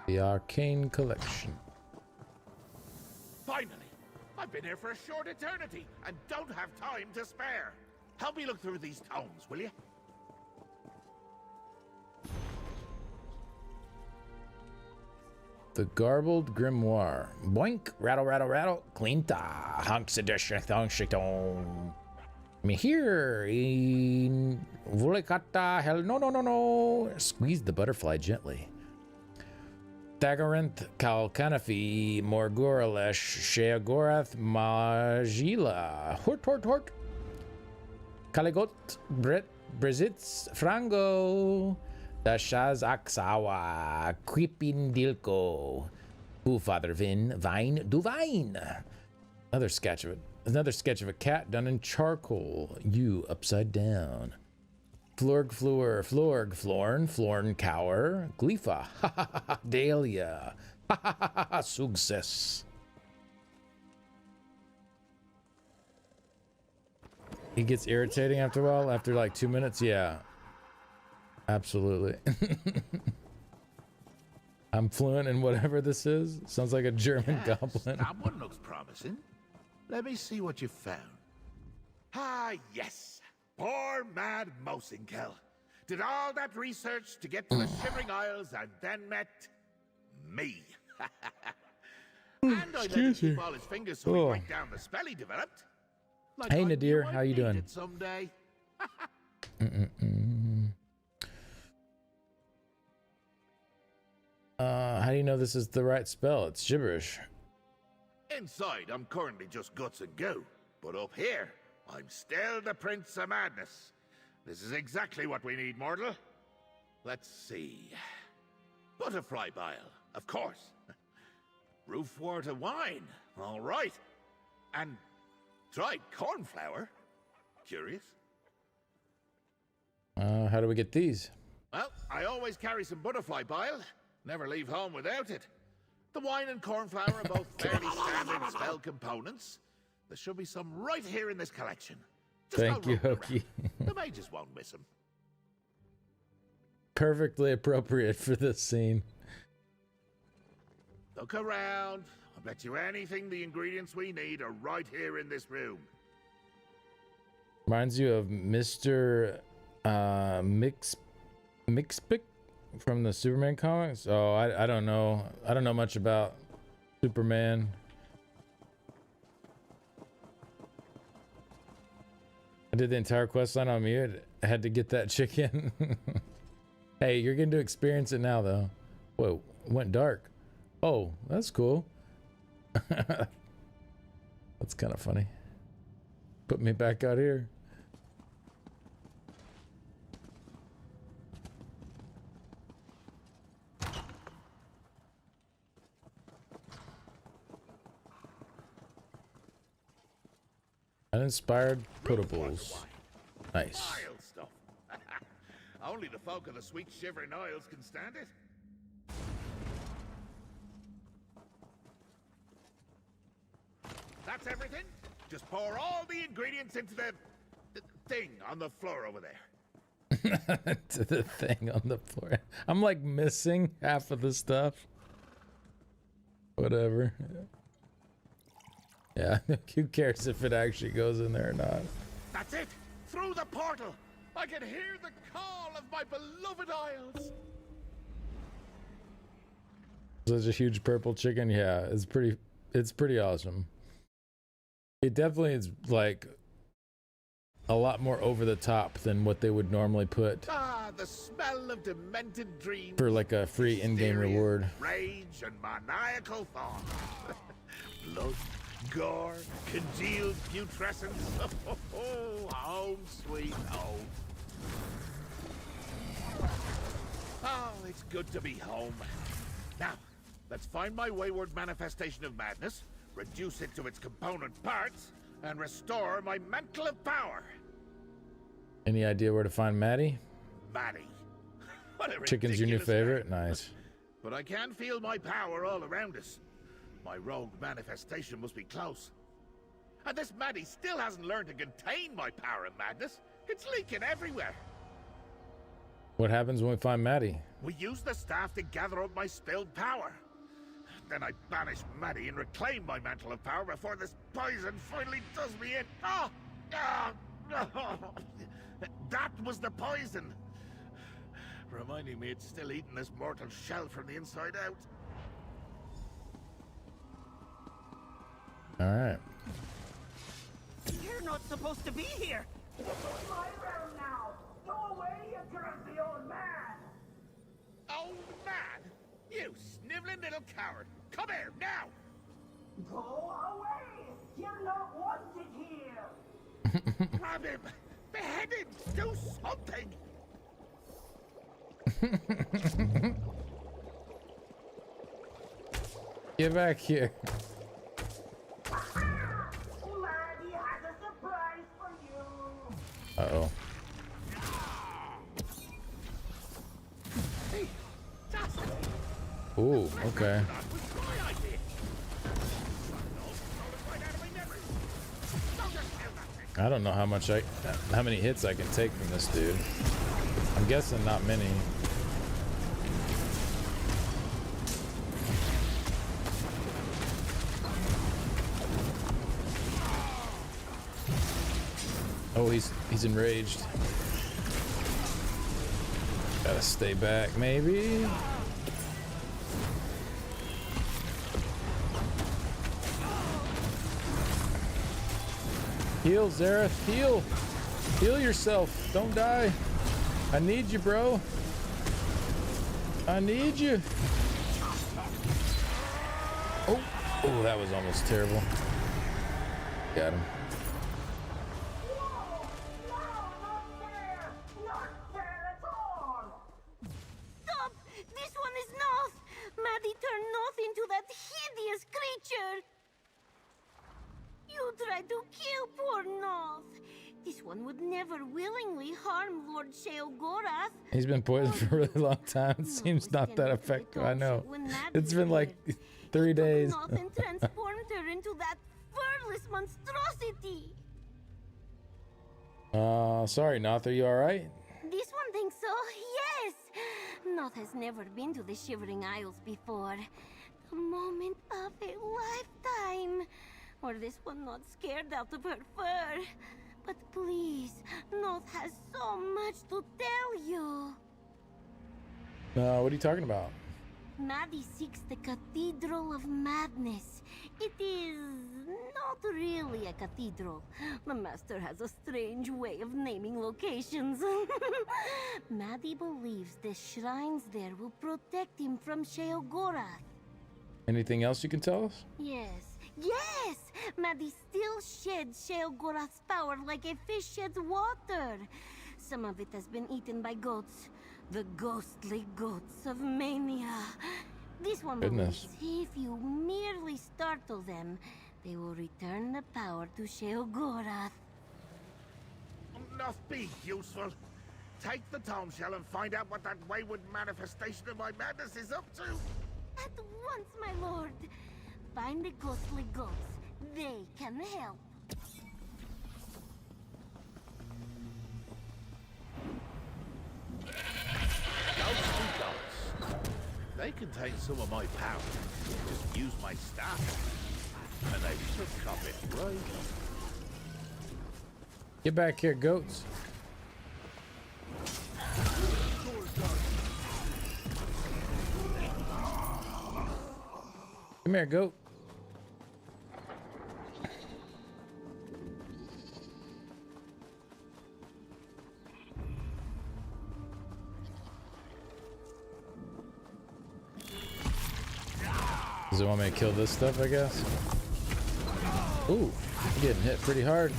S1: The Arcane Collection.
S9: Finally! I've been here for a short eternity and don't have time to spare. Help me look through these tomes, will you?
S1: The Garbled Grimoire. Boink! Rattle, rattle, rattle. Clinta. Hunksidish, thongshitong. Me here in Vulikata. Hell, no, no, no, no. Squeeze the butterfly gently. Thagarinth, Kalkanafi, Morgoralesh, Sheogorath, Magila, Hort, Hort, Hort, Kaligot, Brizitz, Frango, Dashaz Aksawa, Quipindilko, Father Vin, Vine, Duvine. Another sketch of a cat done in charcoal. You upside down. Florg, Fleur, Florg, Florn, Florn, Cower, Gleefa, ha ha ha ha, Dahlia, ha ha ha ha, Success. He gets irritating after a while, after like 2 minutes, yeah. Absolutely. I'm fluent in whatever this is. Sounds like a German goblin.
S9: That one looks promising. Let me see what you found. Ah, yes. Poor mad Mosinkel. Did all that research to get to the Shivering Isles and then met me. And I let him keep all his fingers so he write down the spell he developed. Like
S1: hey Nadir, how you doing?
S9: Someday.
S1: How do you know this is the right spell? It's gibberish.
S9: Inside, I'm currently just guts and goo. But up here, I'm still the Prince of Madness. This is exactly what we need, mortal. Let's see. Butterfly bile, of course. Roofwater wine, all right. And dried cornflower. Curious?
S1: How do we get these?
S9: Well, I always carry some butterfly bile. Never leave home without it. The wine and cornflower are both fairly standard spell components. There should be some right here in this collection. Just
S1: thank you, Hoki.
S9: The mages won't miss them.
S1: Perfectly appropriate for this scene.
S9: Look around. I'll bet you anything the ingredients we need are right here in this room.
S1: Reminds you of Mr. Mixpic from the Superman comics. Oh, I don't know. I don't know much about Superman. I did the entire quest line on mute. I had to get that chicken. Hey, you're going to experience it now, though. Whoa, it went dark. Oh, that's cool. That's kind of funny. Put me back out here. Uninspired potables. Nice.
S9: Wild stuff. Only the folk of the sweet shivering isles can stand it. That's everything. Just pour all the ingredients into the thing on the floor over there.
S1: To the thing on the floor. I'm like missing half of the stuff. Whatever. Yeah, who cares if it actually goes in there or not?
S9: That's it. Through the portal. I can hear the call of my beloved isles.
S1: Such a huge purple chicken. Yeah, it's pretty awesome. It definitely is like a lot more over the top than what they would normally put
S9: Ah, the smell of demented dreams.
S1: for like a free in-game reward.
S9: Rage and maniacal thought. Blood, gore, congealed putrescence. Oh, home sweet home. Oh, it's good to be home. Now, let's find my wayward manifestation of madness, reduce it to its component parts, and restore my mantle of power.
S1: Any idea where to find Maddie?
S9: Maddie. What a
S1: Chicken's your new
S9: ridiculous
S1: favorite? Nice.
S9: But I can feel my power all around us. My rogue manifestation must be close. And this Maddie still hasn't learned to contain my power and madness. It's leaking everywhere.
S1: What happens when we find Maddie?
S9: We use the staff to gather up my spilled power. Then I banish Maddie and reclaim my mantle of power before this poison finally does me in. Oh! That was the poison. Reminding me it's still eating this mortal shell from the inside out.
S1: All right.
S19: You're not supposed to be here.
S21: This is my realm now. Go away, you grumpy old man.
S9: Old man? You sniveling little coward. Come here, now!
S21: Go away. You're not wanted here.
S9: Grab him. Behead him. Do something.
S1: Get back here.
S21: Laddie has a surprise for you.
S1: Uh-oh.
S9: Hey, that's it.
S1: Ooh, okay. I don't know how many hits I can take from this dude. I'm guessing not many. Oh, he's enraged. Gotta stay back, maybe. Heal, Zareth, heal. Heal yourself. Don't die. I need you, bro. I need you. Oh, oh, that was almost terrible. Got him.
S7: Stop! This one is Noth! Maddie turned Noth into that hideous creature! You tried to kill poor Noth! This one would never willingly harm Lord Sheogorath.
S1: He's been poisoned for a really long time. It seems not that effective. I know. It's been like 3 days.
S7: Noth and transformed her into that furless monstrosity!
S1: Sorry, Noth, are you alright?
S7: This one thinks so, yes! Noth has never been to the Shivering Isles before. A moment of a lifetime. Or this one not scared out of her fur. But please, Noth has so much to tell you.
S1: What are you talking about?
S7: Maddie seeks the Cathedral of Madness. It is not really a cathedral. The Master has a strange way of naming locations. Maddie believes the shrines there will protect him from Sheogorath.
S1: Anything else you can tell us?
S7: Yes, yes! Maddie still sheds Sheogorath's power like a fish sheds water. Some of it has been eaten by goats. The ghostly goats of Mania. This one believes if you merely startle them, they will return the power to Sheogorath.
S9: Enough be useful. Take the tome shell and find out what that wayward manifestation of my madness is up to.
S7: At once, my lord. Find the ghostly goats. They can help.
S9: Ghostly goats. They contain some of my power. Just use my staff, and they should cop it right.
S1: Get back here, goats. Come here, goat. Does it want me to kill this stuff, I guess? Ooh, I'm getting hit pretty hard.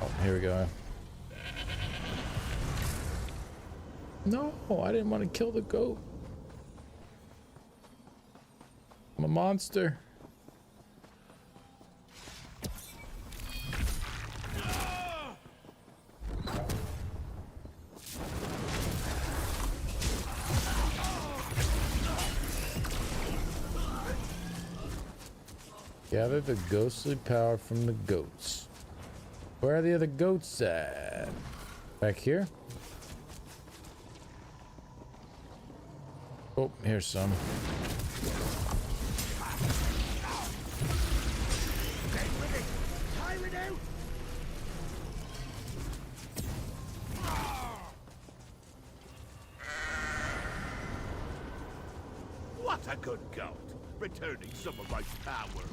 S1: Oh, here we go. No, I didn't want to kill the goat. I'm a monster. Gather the ghostly power from the goats. Where are the other goats at? Back here? Oh, here's some.
S9: What a good goat, returning some of my power.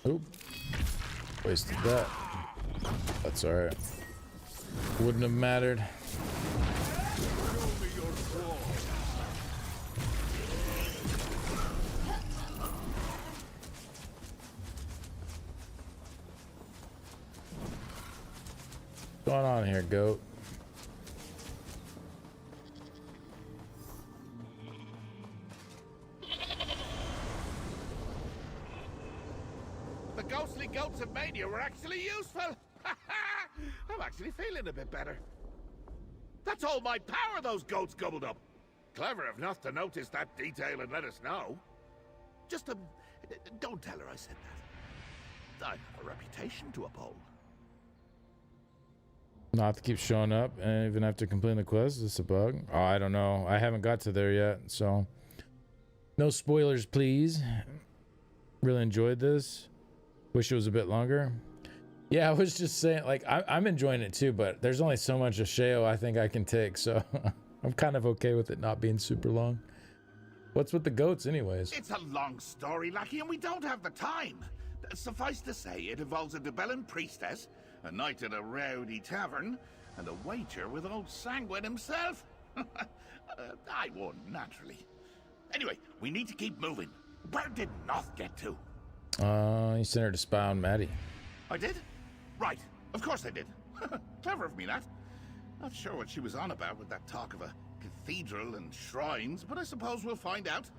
S1: Oop. Wasted that. That's alright. Wouldn't have mattered. What's going on here, goat?
S9: The ghostly goats of Mania were actually useful. I'm actually feeling a bit better. That's all my power those goats gobbled up. Clever enough to notice that detail and let us know. Just don't tell her I said that. I have a reputation to uphold.
S1: Not to keep showing up and even after completing the quest. Is this a bug? Oh, I don't know. I haven't got to there yet, so no spoilers, please. Really enjoyed this. Wish it was a bit longer. Yeah, I was just saying, like, I'm enjoying it too, but there's only so much of Sheo I think I can take, so I'm kind of okay with it not being super long. What's with the goats anyways?
S9: It's a long story, Lackey, and we don't have the time. Suffice to say, it involves a Debellan priestess, a night at a rowdy tavern, and a wager with old Sanguine himself. I won, naturally. Anyway, we need to keep moving. Where did Noth get to?
S1: You sent her to spy on Maddie.
S9: I did? Right. Of course I did. Clever of me, that. Not sure what she was on about with that talk of a cathedral and shrines, but I suppose we'll find out.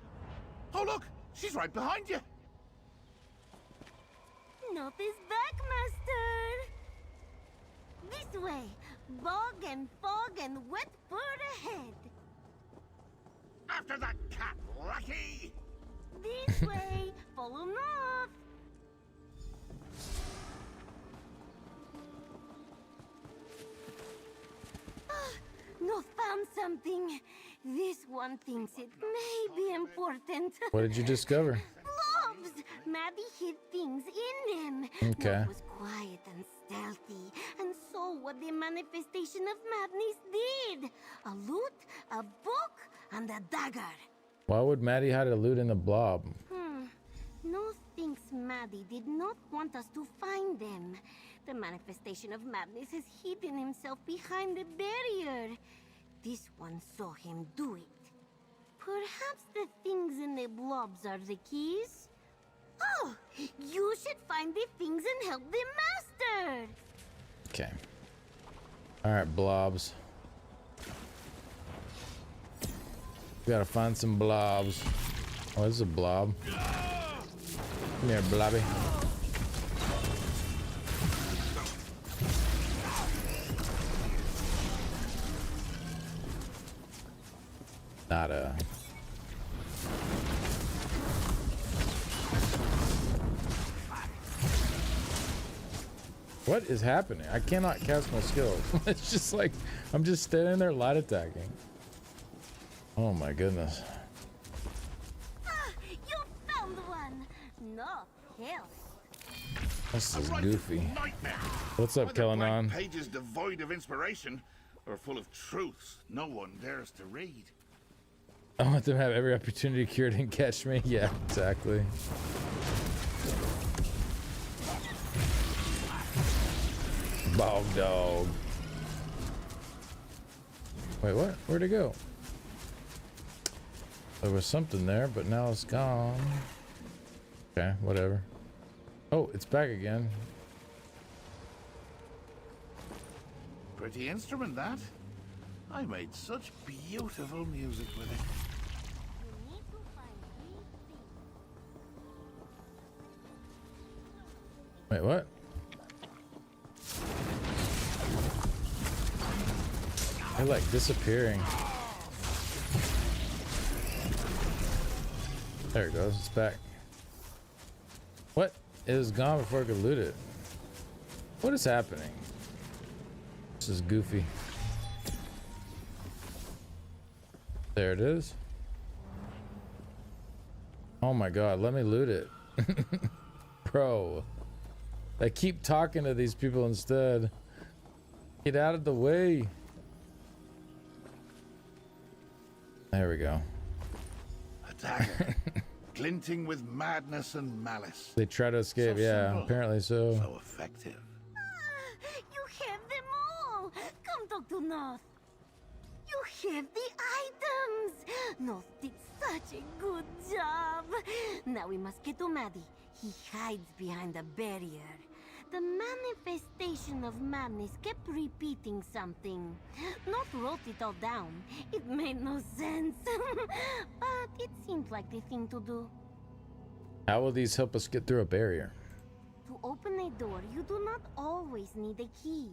S9: Oh, look! She's right behind you!
S7: Noth is back, Master! This way! Bog and fog and wet bird ahead!
S9: After that cat, Lucky!
S7: This way! Follow north! North found something. This one thinks it may be important.
S1: What did you discover?
S7: Blobs! Maddie hid things in them.
S1: Okay.
S7: North was quiet and stealthy, and saw what the manifestation of madness did. A loot, a book, and a dagger.
S1: Why would Maddie hide a loot in the blob?
S7: North thinks Maddie did not want us to find them. The manifestation of madness has hidden himself behind the barrier. This one saw him do it. Perhaps the things in the blobs are the keys? Oh, you should find the things and help the master.
S1: Okay. Alright, blobs. We gotta find some blobs. Oh, this is a blob. Come here, blobby. Not a... What is happening? I cannot cast my skill. It's just like I'm just standing there light attacking. Oh my goodness.
S7: You found one. No help.
S1: This is goofy. What's up, Kellenon?
S9: Pages devoid of inspiration or full of truths no one dares to read.
S1: I want them to have every opportunity to cure it and catch me. Yeah, exactly. Bog dog. Wait, what? Where'd it go? There was something there, but now it's gone. Okay, whatever. Oh, it's back again.
S9: Pretty instrument, that. I made such beautiful music with it.
S1: Wait, what? They're like disappearing. There it goes. It's back. What? It was gone before I could loot it. What is happening? This is goofy. There it is. Oh my god, let me loot it. Bro. I keep talking to these people instead. Get out of the way. There we go.
S9: A dagger. Glinting with madness and malice.
S1: They try to escape,
S9: So
S1: yeah,
S9: simple,
S1: apparently so.
S9: So effective.
S7: You have them all. Come talk to North. You have the items. North did such a good job. Now we must get to Maddie. He hides behind the barrier. The manifestation of madness kept repeating something. North wrote it all down. It made no sense. But it seemed like the thing to do.
S1: How will these help us get through a barrier?
S7: To open a door, you do not always need a key.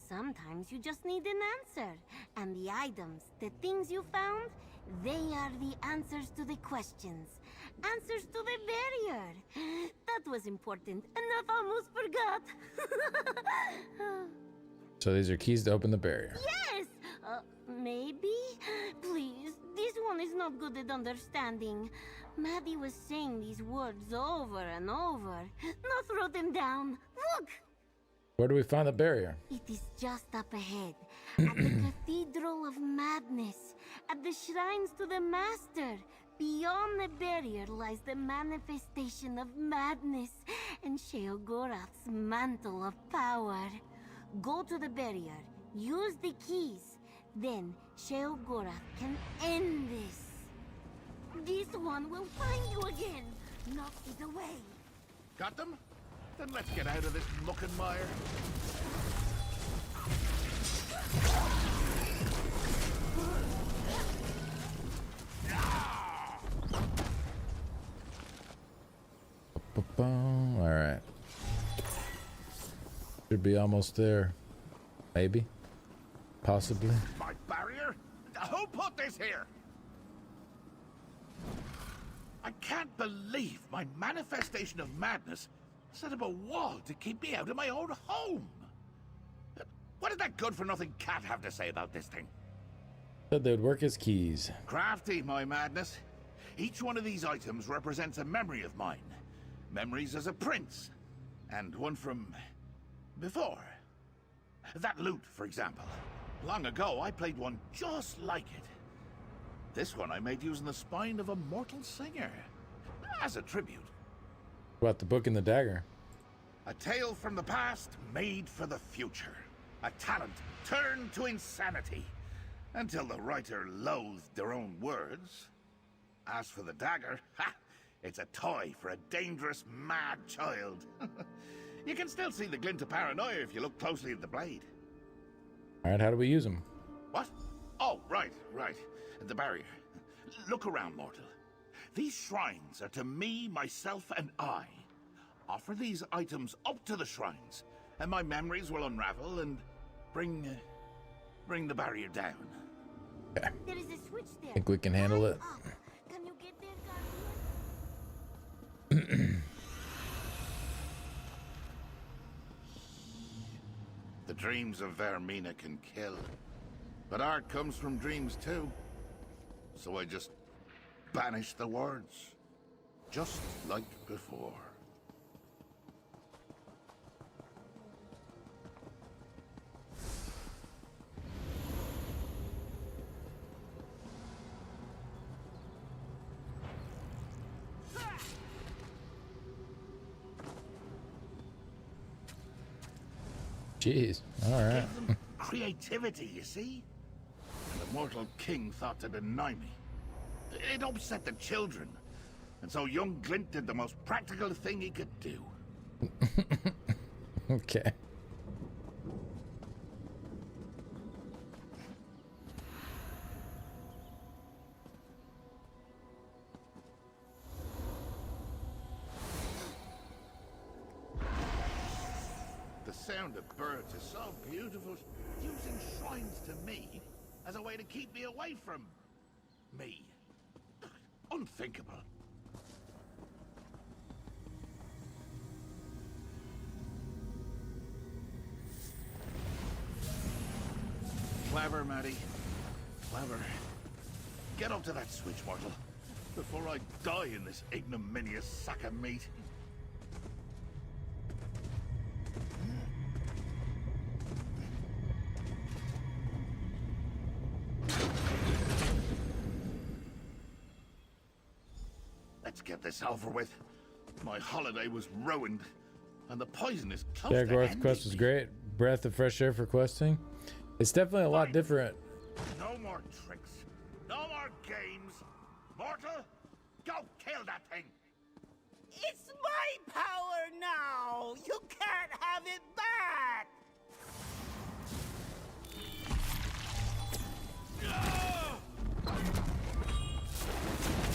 S7: Sometimes you just need an answer. And the items, the things you found, they are the answers to the questions. Answers to the barrier. That was important. And I almost forgot.
S1: So these are keys to open the barrier.
S7: Yes! Maybe? Please, this one is not good at understanding. Maddie was saying these words over and over. Not wrote them down. Look!
S1: Where do we find the barrier?
S7: It is just up ahead. At the Cathedral of Madness. At the shrines to the Master. Beyond the barrier lies the manifestation of madness and Sheogorath's mantle of power. Go to the barrier, use the keys, then Sheogorath can end this. This one will find you again. Knock it away.
S9: Got them? Then let's get out of this muck and mire.
S1: All right. Should be almost there. Maybe. Possibly.
S9: My barrier? Who put this here? I can't believe my manifestation of madness set up a wall to keep me out of my own home. What did that good-for-nothing cat have to say about this thing?
S1: Said they would work as keys.
S9: Crafty, my madness. Each one of these items represents a memory of mine. Memories as a prince, and one from before. That lute, for example. Long ago, I played one just like it. This one I made using the spine of a mortal singer, as a tribute.
S1: What about the book and the dagger?
S9: A tale from the past made for the future. A talent turned to insanity, until the writer loathed their own words. As for the dagger, ha! It's a toy for a dangerous, mad child. You can still see the glint of paranoia if you look closely at the blade.
S1: All right, how do we use them?
S9: What? Oh, right. The barrier. Look around, mortal. These shrines are to me, myself, and I. Offer these items up to the shrines, and my memories will unravel and bring the barrier down.
S1: Okay.
S7: There is a switch there.
S1: Think we can handle it?
S7: Can you get there, Guardian?
S9: The dreams of Vermina can kill, but art comes from dreams too. So I just banish the words, just like before.
S1: Jeez, all right.
S9: Gave them creativity, you see? The mortal king thought to deny me. It upset the children. And so young Glint did the most practical thing he could do.
S1: Okay.
S9: The sound of birds is so beautiful. Using shrines to me as a way to keep me away from me. Unthinkable. Clever, Maddie. Clever. Get up to that switch, mortal, before I die in this ignominious sack of meat. Let's get this over with. My holiday was ruined, and the poison is close
S1: Yeah,
S9: to
S1: Garth
S9: ending.
S1: quest was great. Breath of fresh air for questing. It's definitely a lot different.
S9: No more tricks. No more games. Mortal, go kill that thing.
S19: It's my power now! You can't have it back!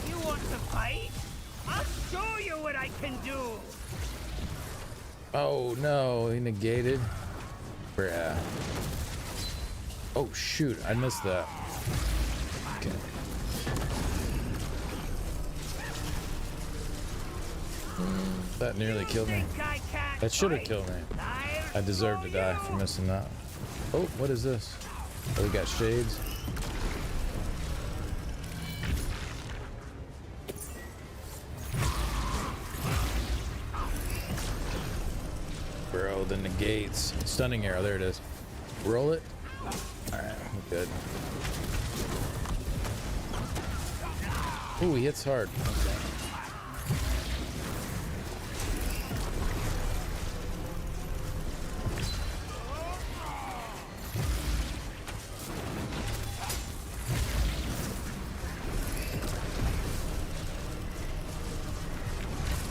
S19: You want to fight? I'll show you what I can do!
S1: Oh no, he negated. Bruh. Oh shoot, I missed that. Okay. That nearly killed me. That should have killed me. I deserve to die for missing that. Oh, what is this? Oh, we got shades. Bro, the negates. Stunning arrow, there it is. Roll it. Alright, we're good. Ooh, he hits hard. Okay.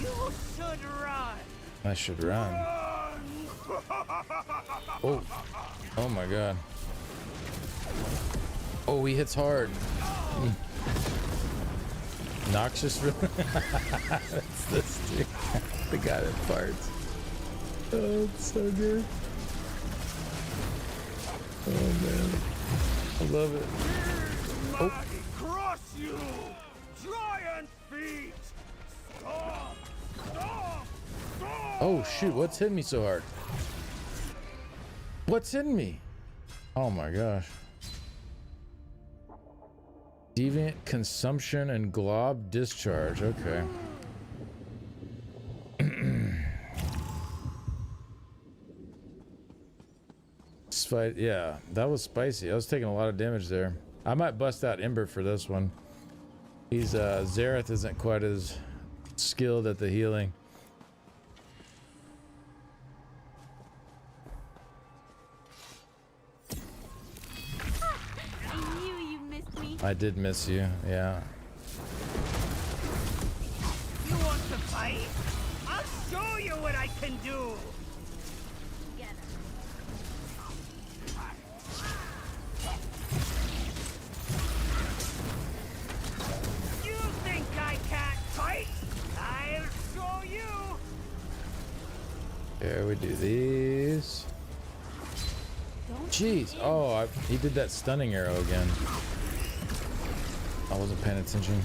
S19: You should run!
S1: I should run. Oh. Oh my god. Oh, he hits hard. Noxious. That's this dude. The guy that farts. Oh, it's so good. Oh man, I love it. Oh.
S21: Cross you! Giant feet! Stop! Stop! Stop!
S1: Oh shoot, what's hitting me so hard? What's hitting me? Oh my gosh. Deviant consumption and glob discharge. Okay. Yeah, that was spicy. I was taking a lot of damage there. I might bust out Ember for this one. He's Zareth isn't quite as skilled at the healing.
S21: I knew you missed me.
S1: I did miss you, yeah.
S21: You want to fight? I'll show you what I can do. You think I can't fight? I'll show you.
S1: Here we do these. Jeez. Oh, he did that stunning arrow again. I wasn't paying attention.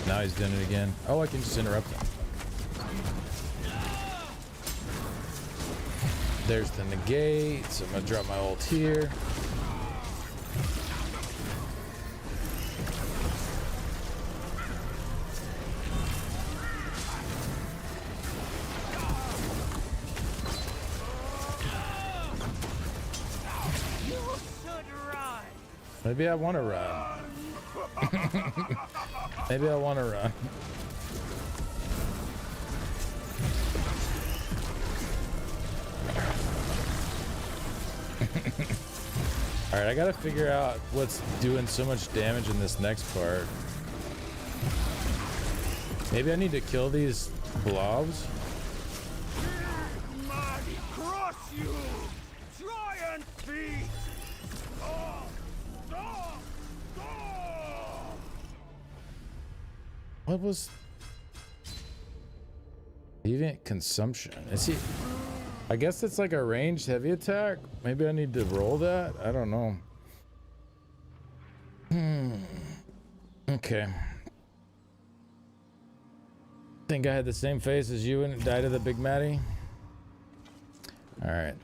S1: Now he's doing it again. Oh, I can just interrupt him. There's the negate. So I'm gonna drop my ult here. Maybe I want to run. Maybe I want to run. All right, I gotta figure out what's doing so much damage in this next part. Maybe I need to kill these blobs.
S21: Mighty cross you! Giant feet! Stop! Stop! Stop!
S1: What was deviant consumption? Is he? I guess it's like a ranged heavy attack. Maybe I need to roll that. I don't know. Okay. Think I had the same face as you and died of the Big Matty. All right.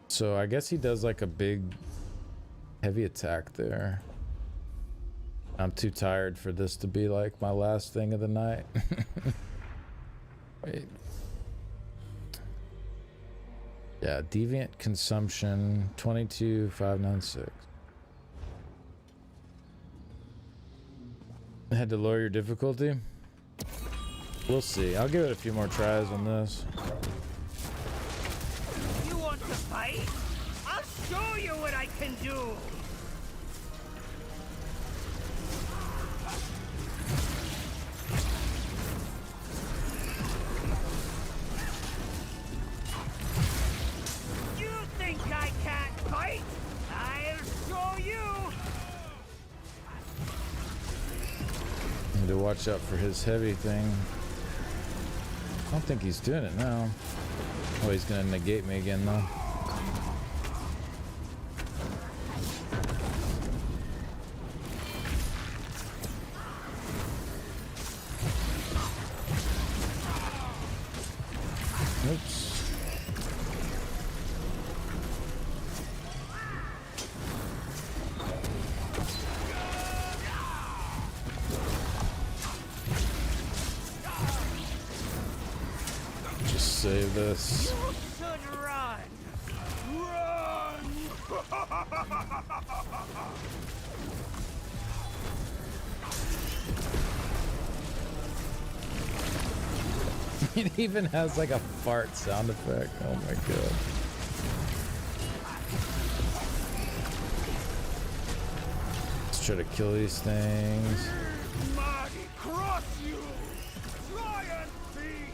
S1: So I guess he does like a big heavy attack there. I'm too tired for this to be like my last thing of the night. Wait. Yeah, deviant consumption 22596. I had to lower your difficulty. We'll see. I'll give it a few more tries on this.
S21: You want to fight? I'll show you what I can do. You think I can't fight? I'll show you.
S1: Need to watch out for his heavy thing. I don't think he's doing it now. Oh, he's gonna negate me again though. Oops. Just save this.
S21: You should run. Run.
S1: It even has like a fart sound effect. Oh my god. Let's try to kill these things.
S21: Mighty cross you. Giant feet.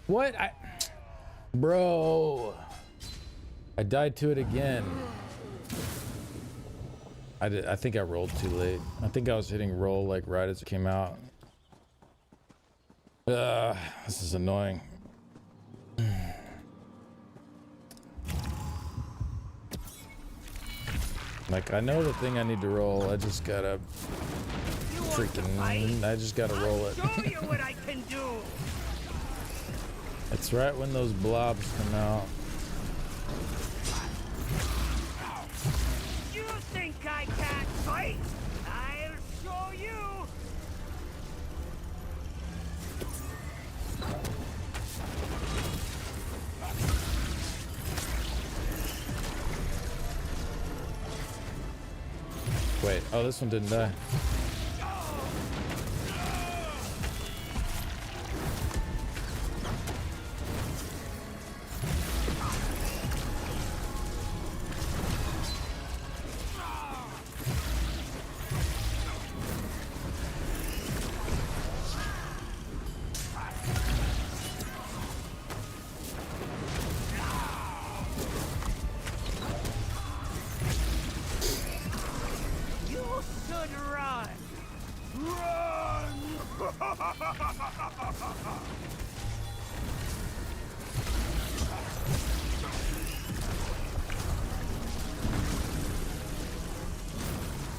S1: What? Bro, I died to it again. I think I rolled too late. I think I was hitting roll like right as it came out. This is annoying. Like, I know the thing I need to roll. I just gotta I just gotta roll it.
S21: Show you what I can do.
S1: It's right when those blobs come out.
S21: You think I can't fight? I'll show you.
S1: Wait, oh, this one didn't die.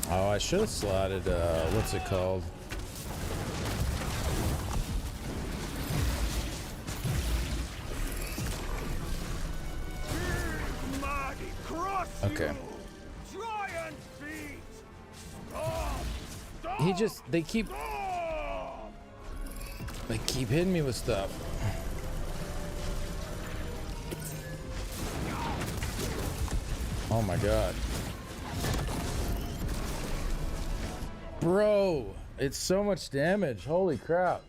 S1: Oh, I should have slotted, what's it called? Okay. They keep hitting me with stuff. Oh my god. Bro, it's so much damage. Holy crap.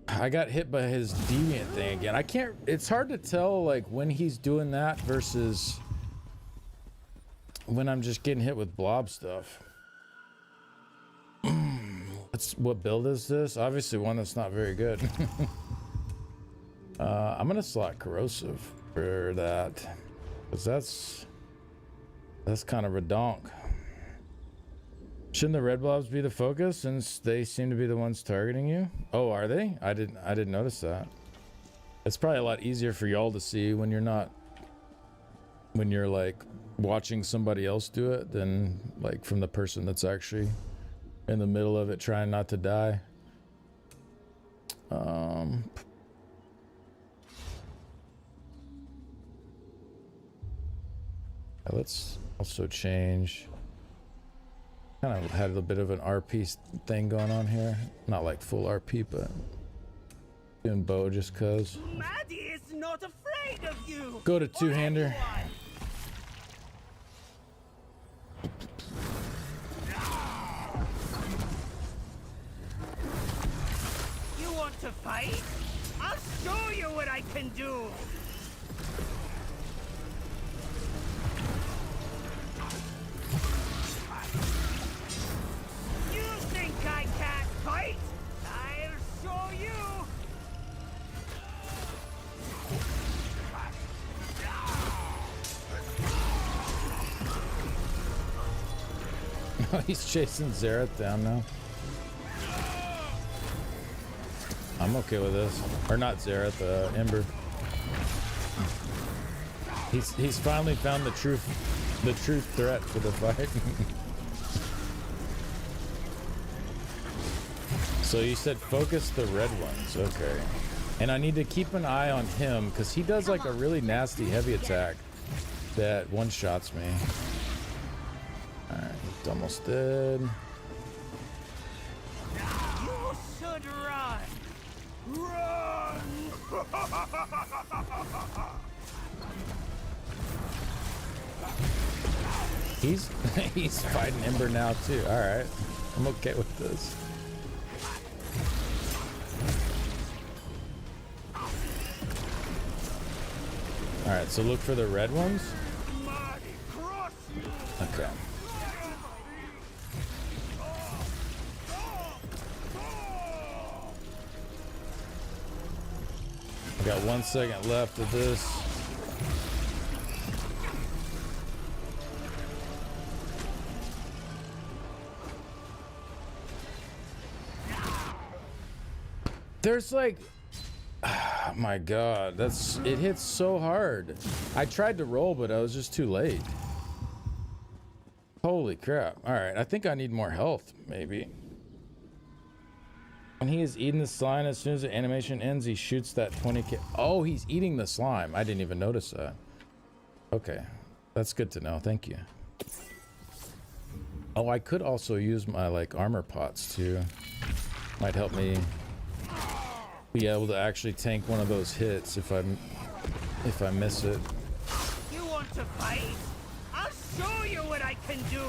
S1: I got hit by his deviant thing again. It's hard to tell like when he's doing that versus when I'm just getting hit with blob stuff. What build is this? Obviously one that's not very good. I'm gonna slot corrosive for that, because that's kind of redonk. Shouldn't the red blobs be the focus since they seem to be the ones targeting you? Oh, are they? I didn't notice that. It's probably a lot easier for y'all to see when you're like watching somebody else do it than like from the person that's actually in the middle of it trying not to die. Let's also change. Kind of had a bit of an RP thing going on here. Not like full RP, but doing bow just cause.
S21: Maddie is not afraid of you.
S1: Go to two-hander.
S21: You want to fight? I'll show you what I can do. You think I can't fight? I'll show you.
S1: He's chasing Xerath down now. I'm okay with this. Or not Xerath, Ember. He's finally found the true threat for the fight. So you said focus the red ones, okay. And I need to keep an eye on him because he does like a really nasty heavy attack that one-shots me. Alright, it's almost dead.
S21: You should run. Run!
S1: He's fighting Ember now too. Alright. I'm okay with this. Alright, so look for the red ones. Okay. Got 1 second left of this. There's like, oh my god, it hits so hard. I tried to roll, but I was just too late. Holy crap. All right, I think I need more health, maybe. When he is eating the slime, as soon as the animation ends, he shoots that 20k. Oh, he's eating the slime. I didn't even notice that. Okay, that's good to know. Thank you. Oh, I could also use my like armor pots too. Might help me be able to actually tank one of those hits if I miss it.
S21: You want to fight? I'll show you what I can do.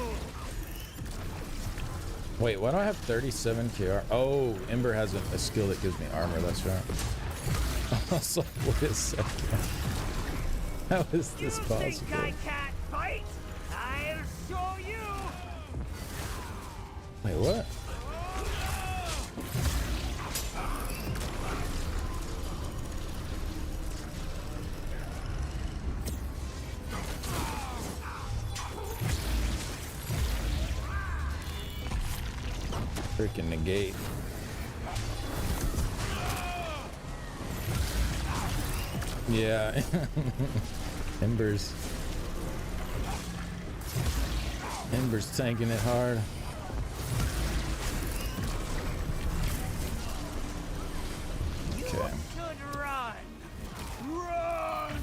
S1: Wait, why do I have 37 KR? Oh, Ember has a skill that gives me armor. That's right. I was like, wait a second. How is this possible?
S21: You think I can't fight? I'll show you.
S1: Wait, what? Freaking negate. Yeah. Ember's tanking it hard. Okay.
S21: You should run. Run.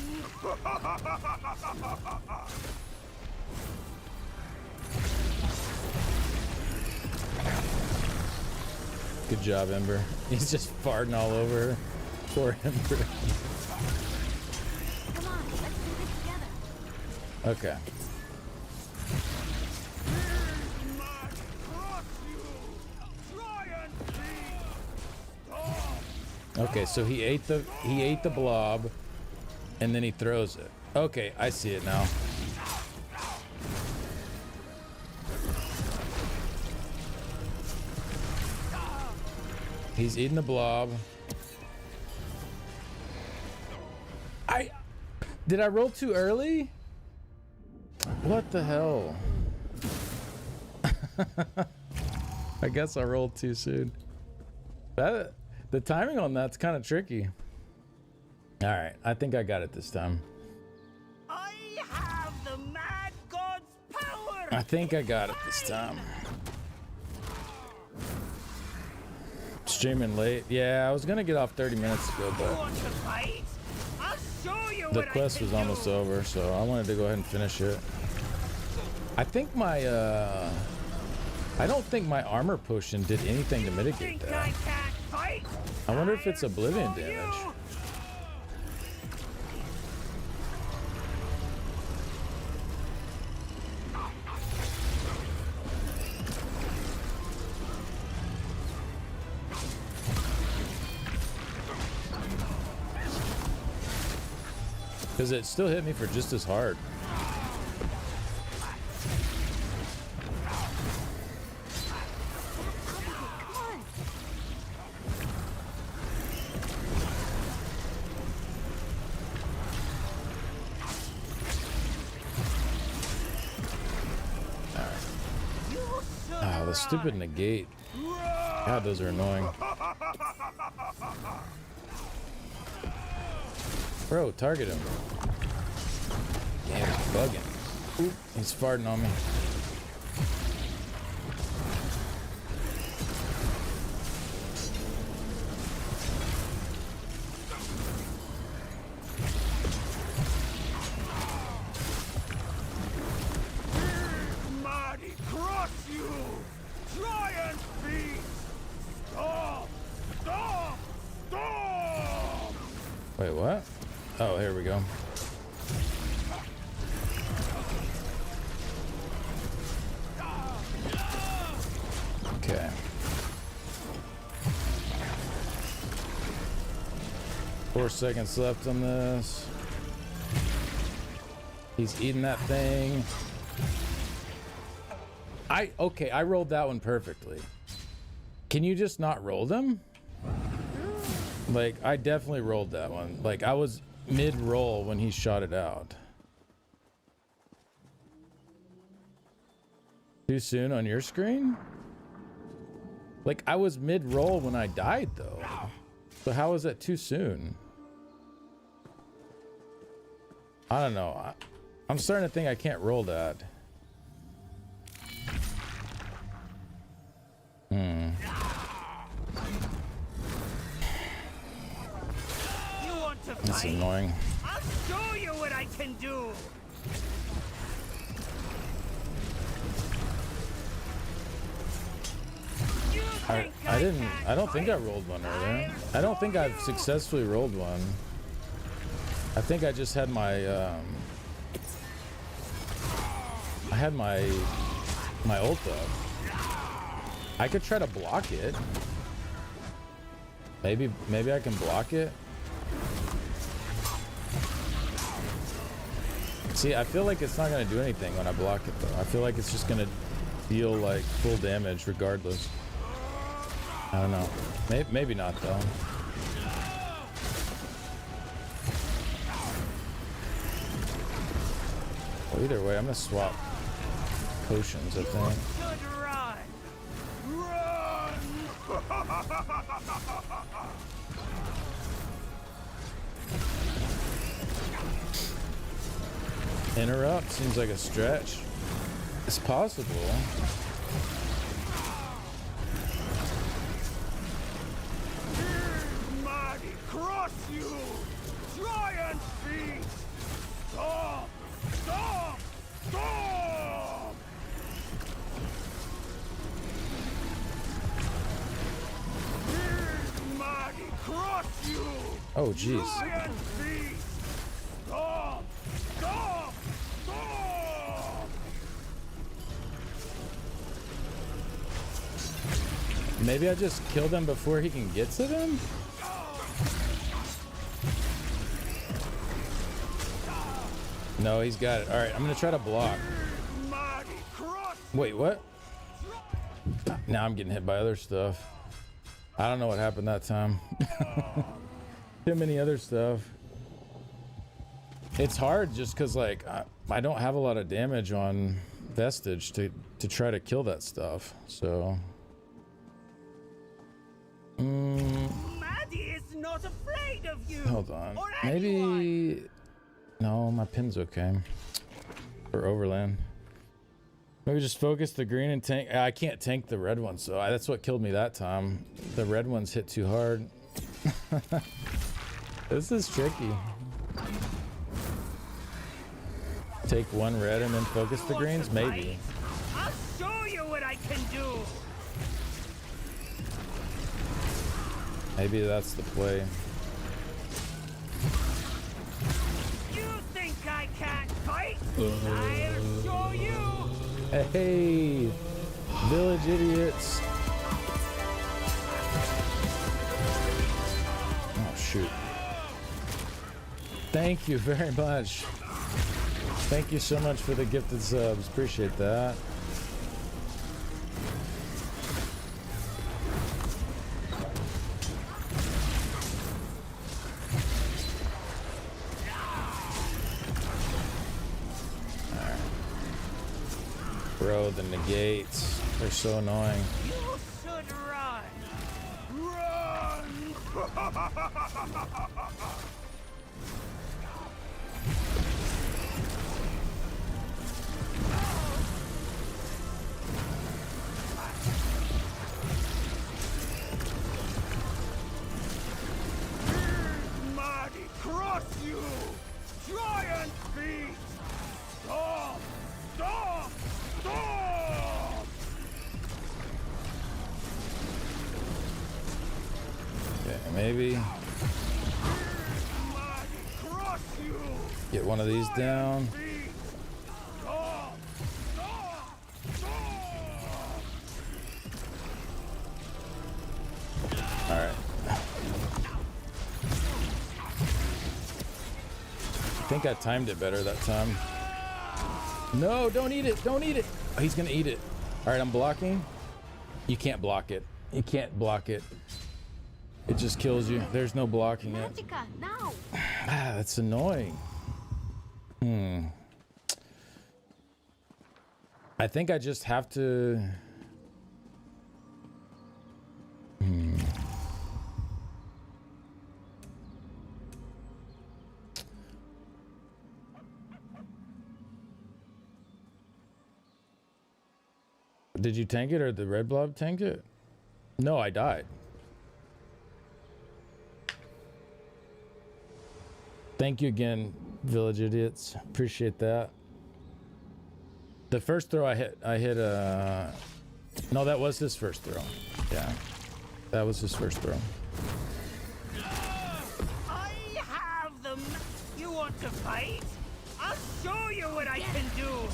S1: Good job, Ember. He's just farting all over her. Poor Ember.
S16: Come on, let's do this together.
S1: Okay. Okay, so he ate the blob, and then he throws it. Okay, I see it now. He's eating the blob. Did I roll too early? What the hell? I guess I rolled too soon. The timing on that's kind of tricky. All right, I think I got it this time.
S21: I have the Mad God's power.
S1: I think I got it this time. Streaming late. Yeah, I was gonna get off 30 minutes ago, but the quest was almost over, so I wanted to go ahead and finish it. I think my I don't think my armor potion did anything to mitigate that. I wonder if it's oblivion damage. Because it still hit me for just as hard. Oh, the stupid negate. God, those are annoying. Bro, target him. Damn, he's bugging. Oop, he's farting on me.
S21: Mighty cross you! Giant beast! Stop! Stop! Stop!
S1: Wait, what? Oh, here we go. Okay. Four seconds left on this. He's eating that thing. Okay, I rolled that one perfectly. Can you just not roll them? Like, I definitely rolled that one. Like, I was mid-roll when he shot it out. Too soon on your screen? Like, I was mid-roll when I died, though. So how is that too soon? I don't know. I'm starting to think I can't roll that. Hmm.
S21: You want to
S1: That's
S21: fight?
S1: annoying.
S21: I'll show you what I can do.
S1: I don't think I rolled one earlier. I don't think I've successfully rolled one. I think I just had my I had my ult up. I could try to block it. Maybe I can block it. See, I feel like it's not gonna do anything when I block it though. I feel like it's just gonna deal like full damage regardless. I don't know. Maybe not though. Well, either way, I'm gonna swap potions, I think. Interrupt seems like a stretch. It's possible.
S21: Mighty cross you! Giant feet! Stop! Stop! Stop! Mighty cross you!
S1: Oh, jeez.
S21: Giant feet! Stop! Stop! Stop!
S1: Maybe I just killed him before he can get to them? No, he's got it. All right, I'm gonna try to block. Wait, what? Now I'm getting hit by other stuff. I don't know what happened that time. Too many other stuff. It's hard just because, like, I don't have a lot of damage on Vestige to try to kill that stuff, so...
S21: Maddie is not afraid of you.
S1: Hold on. Maybe... No, my pin's okay. For Overland. Maybe just focus the green and tank. I can't tank the red one, so that's what killed me that time. The red ones hit too hard. This is tricky. Take one red and then focus the greens? Maybe.
S21: I'll show you what I can do.
S1: Maybe that's the play.
S21: You think I can't fight? I'll show you.
S1: Hey, village idiots. Oh, shoot. Thank you very much. Thank you so much for the gifted subs. Appreciate that. Bro, the negates. They're so annoying.
S21: You should run. Run. Mighty cross you! Giant feet! Stop! Stop! Stop!
S1: Okay, maybe
S21: Cross you!
S1: get one of these down.
S21: Stop! Stop! Stop!
S1: All right. I think I timed it better that time. No, don't eat it. Don't eat it. Oh, he's going to eat it. All right, I'm blocking. You can't block it. You can't block it. It just kills you. There's no blocking it.
S7: Magica, now.
S1: Ah, that's annoying. I think I just have to... Did you tank it or the red blob tank it? No, I died. Thank you again, Village Idiots. Appreciate that. The first throw I hit no, that was his first throw. Yeah. That was his first throw.
S21: I have them. You want to fight? I'll show you what I can do.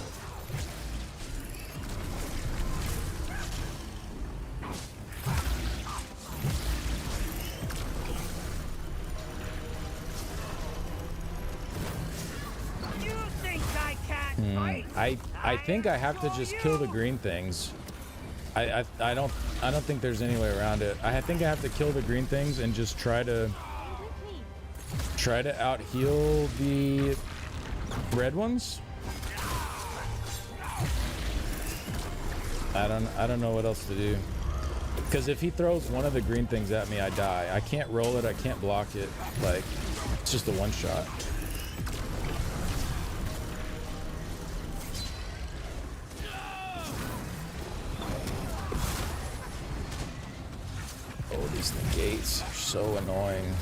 S21: You think I can't fight?
S1: I think I have to just kill the green things. I don't think there's any way around it. I think I have to kill the green things and just try to out heal the red ones. I don't know what else to do. Because if he throws one of the green things at me, I die. I can't roll it, I can't block it. Like, it's just a one shot. Oh, these negates are so annoying.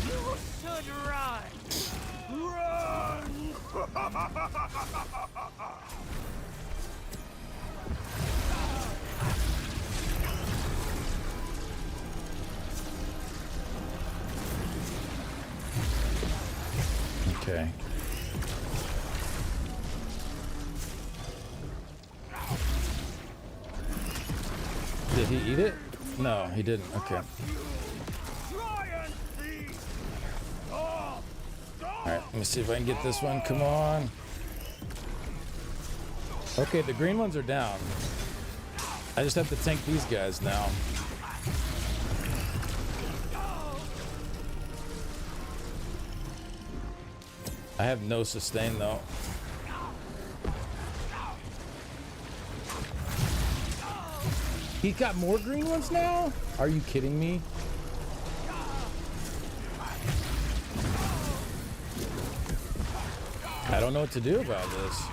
S21: You should run. Run!
S1: Okay. Did he eat it? No, he didn't. Okay. Alright, let me see if I can get this one. Come on. Okay, the green ones are down. I just have to tank these guys now. I have no sustain though. He got more green ones now? Are you kidding me? I don't know what to do about this.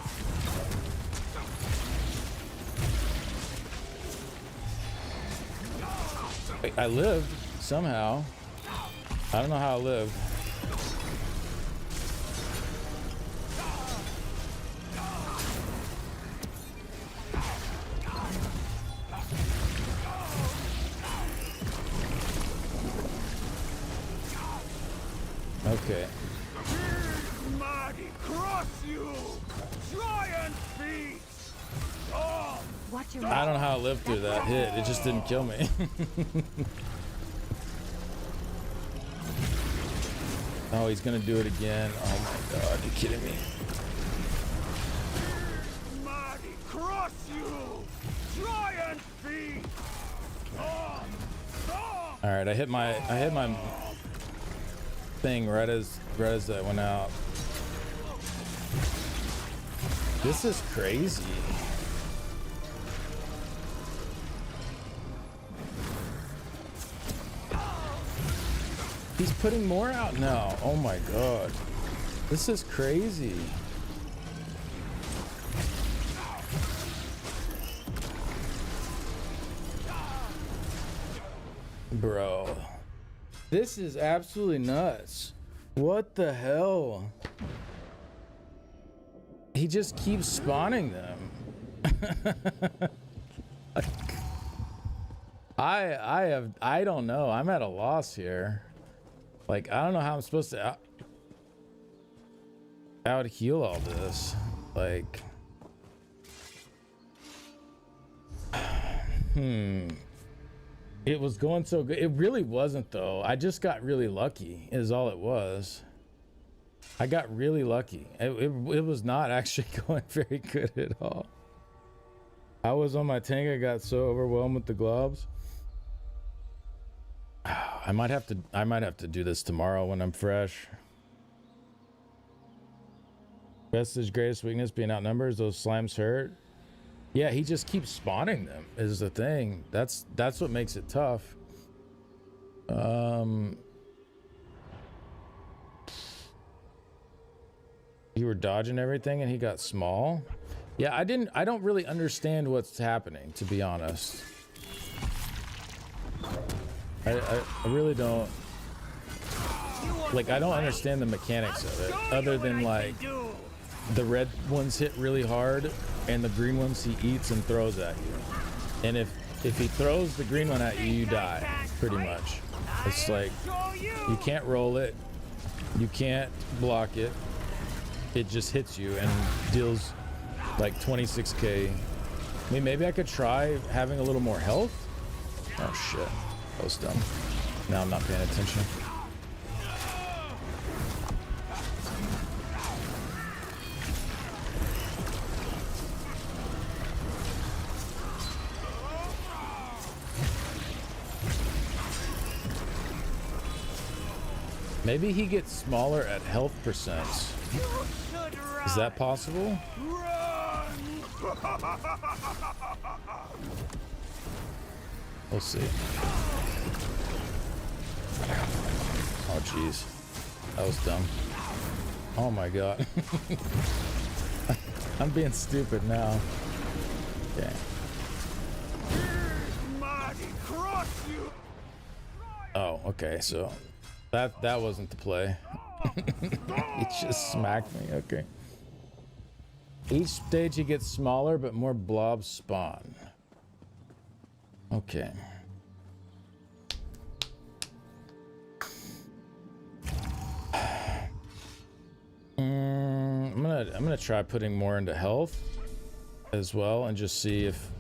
S1: Wait, I lived somehow. I don't know how I lived. Okay.
S21: Mighty cross you! Giant feet! Oh!
S8: Watch your
S1: I don't know how I lived through that hit. It just didn't kill me. Oh, he's gonna do it again. Oh my god, are you kidding me?
S21: Mighty cross you! Giant feet! Oh! Oh!
S1: All right, I hit my thing right as that went out. This is crazy. He's putting more out now. Oh my god. This is crazy. Bro. This is absolutely nuts. What the hell? He just keeps spawning them. I don't know. I'm at a loss here. Like, I don't know how I'm supposed to out heal all this. Like, it was going so good. It really wasn't though. I just got really lucky is all it was. I got really lucky. It was not actually going very good at all. I was on my tank. I got so overwhelmed with the globs. I might have to do this tomorrow when I'm fresh. Best is greatest weakness being outnumbered. Those slimes hurt. Yeah, he just keeps spawning them is the thing. That's what makes it tough. You were dodging everything and he got small. Yeah, I don't really understand what's happening, to be honest. I really don't. Like, I don't understand the mechanics of it, other than like the red ones hit really hard and the green ones he eats and throws at you. And if he throws the green one at you, you die, pretty much. It's like you can't roll it, you can't block it. It just hits you and deals like 26k. I mean, maybe I could try having a little more health. Oh shit, that was dumb. Now I'm not paying attention. Maybe he gets smaller at health percents. Is that possible? We'll see. Oh jeez, that was dumb. Oh my god. I'm being stupid now. Okay. Oh, okay, so that wasn't the play. He just smacked me. Okay. Each stage he gets smaller, but more blobs spawn. Okay. I'm gonna try putting more into health as well, and just see if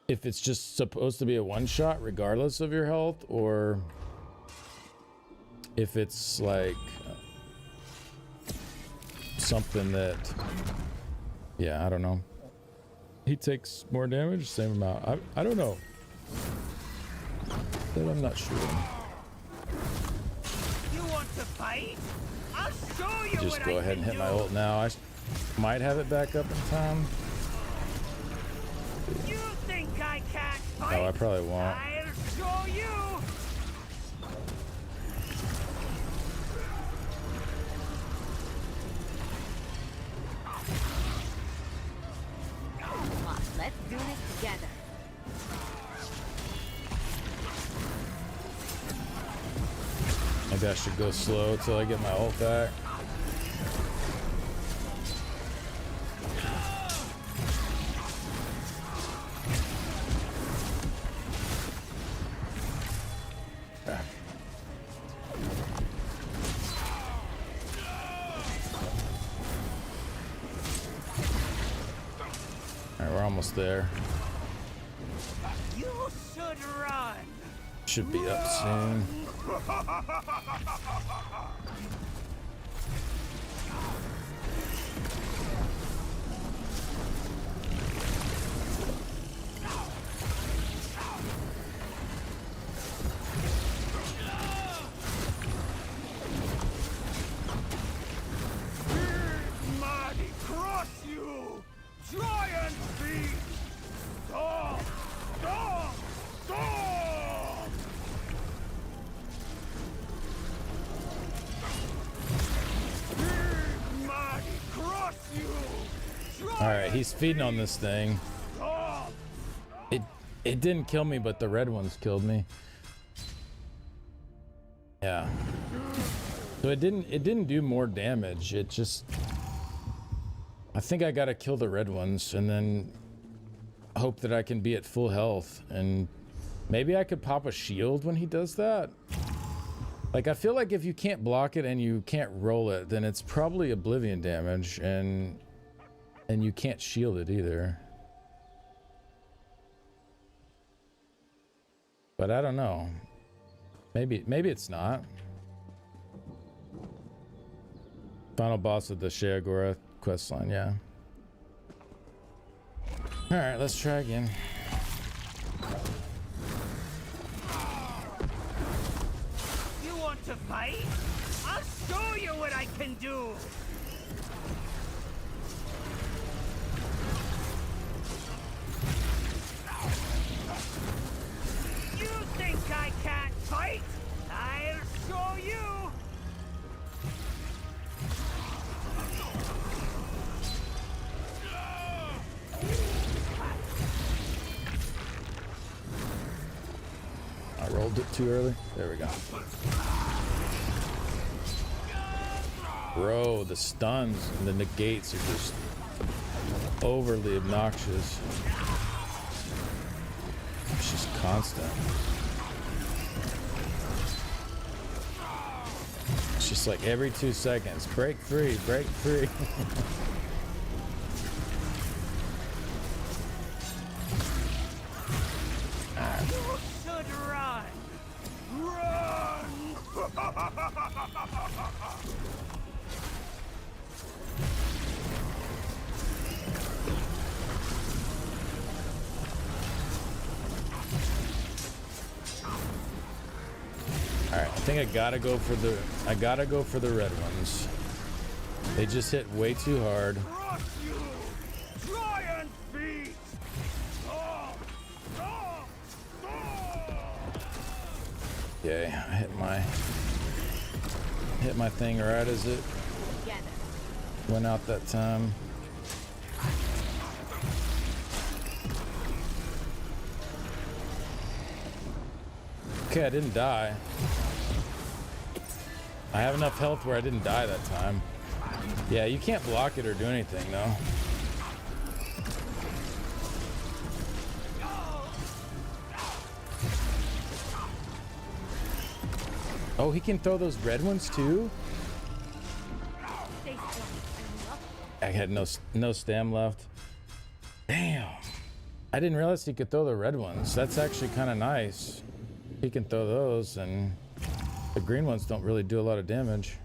S1: if it's just supposed to be a one shot regardless of your health, or if it's like something that, yeah, I don't know. He takes more damage, same amount. I don't know. But I'm not sure.
S21: You want to fight? I'll show you.
S1: Just go ahead and hit my ult now. I might have it back up in time.
S21: You think I can't fight?
S1: Oh, I probably won't.
S21: I'll show you.
S14: Come on, let's do this together.
S1: Maybe I should go slow till I get my ult back. Alright, we're almost there.
S21: You should run.
S1: Should be up soon.
S21: Mighty cross you! Giant beast! Stop! Stop! Stop! Mighty cross you!
S1: All right, he's feeding on this thing. It didn't kill me, but the red ones killed me. Yeah. So it didn't do more damage. It just, I think I gotta kill the red ones and then hope that I can be at full health, and maybe I could pop a shield when he does that. Like, I feel like if you can't block it and you can't roll it, then it's probably oblivion damage, and you can't shield it either. But I don't know. Maybe it's not. Final boss of the Sheagora questline, yeah. Alright, let's try again.
S21: You want to fight? I'll show you what I can do! You think I can't fight? I'll show you!
S1: I rolled it too early. There we go. Bro, the stuns and the negates are just overly obnoxious. It's just constant. It's just like every 2 seconds. Break free, break free.
S21: You should run! Run!
S1: Alright, I think I gotta go for the red ones. They just hit way too hard.
S21: Crush you! Giant feet!
S1: Okay, I hit my thing right as it went out that time. Okay, I didn't die. I have enough health where I didn't die that time. Yeah, you can't block it or do anything, though. Oh, he can throw those red ones too? I had no stam left. Damn. I didn't realize he could throw the red ones. That's actually kind of nice. He can throw those, and the green ones don't really do a lot of damage.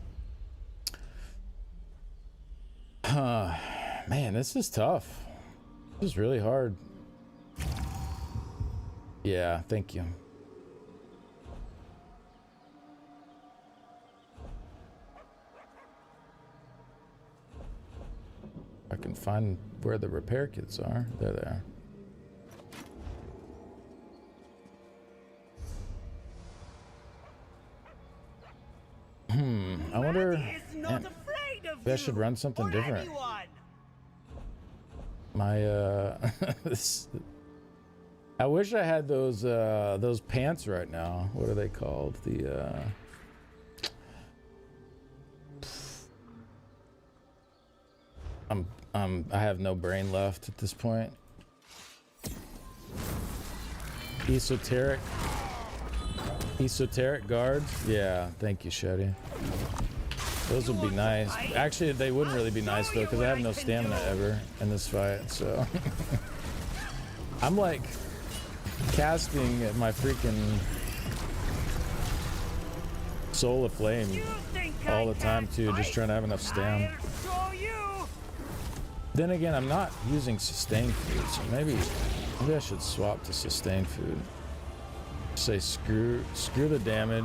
S1: Man, this is tough. This is really hard. Yeah, thank you. I can find where the repair kits are. There they are. I wonder. Man, maybe I should run something different. My I wish I had those pants right now. What are they called? The I have no brain left at this point. Esoteric guards. Yeah, thank you, Shetty. Those would be nice. Actually, they wouldn't really be nice though, because I have no stamina ever in this fight. So I'm like casting at my freaking Soul of Flame all the time too, just trying to have enough stam. Then again, I'm not using sustained food, so maybe I should swap to sustained food. Say screw the damage.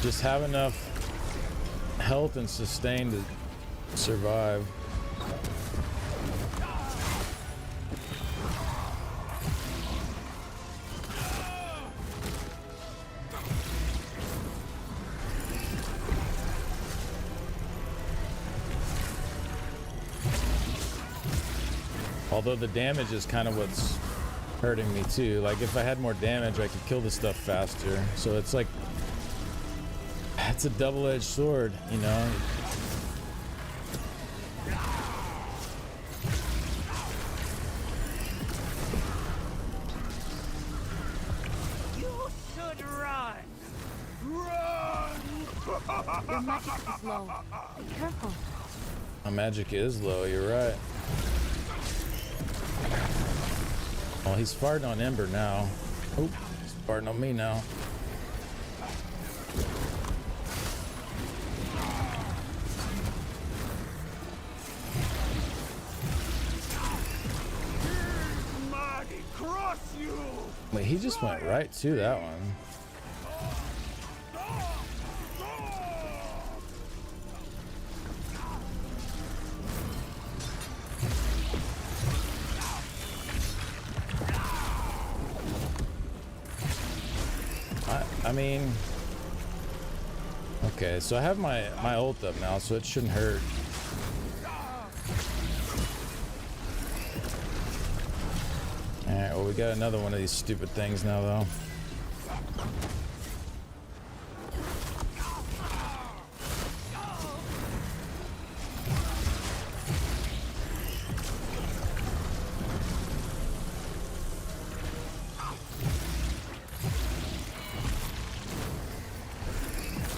S1: Just have enough health and sustain to survive. Although the damage is kind of what's hurting me too. Like if I had more damage, I could kill the stuff faster. So it's like, it's a double-edged sword, you know?
S21: You should run! Run!
S16: Your magic is low. Be careful.
S1: My magic is low, you're right. Well, he's farting on Ember now. Oh, he's farting on me now. he just went right to that one. I mean, okay, so I have my ult up now, so it shouldn't hurt. Alright, well, we got another one of these stupid things now, though.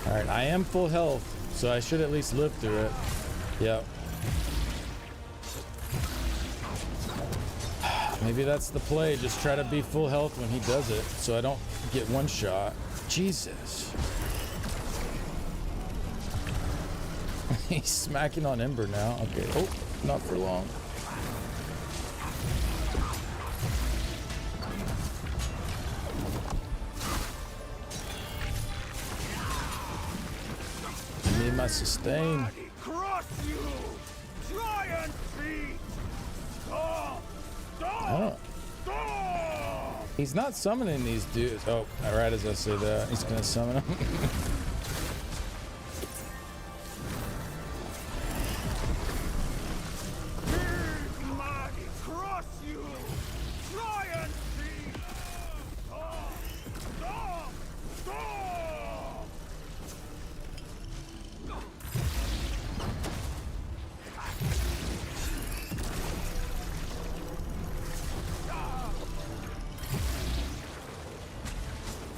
S1: Alright, I am full health, so I should at least live through it. Yep. Maybe that's the play. Just try to be full health when he does it, so I don't get one shot. Jesus. He's smacking on Ember now. Okay. Oh, not for long. I need my sustain.
S21: Cross you! Giant feet! Stop!
S1: Oh. He's not summoning these dudes. Oh, right as I say that, he's gonna summon them.
S21: Mighty cross you! Giant feet! Stop! Stop! Stop!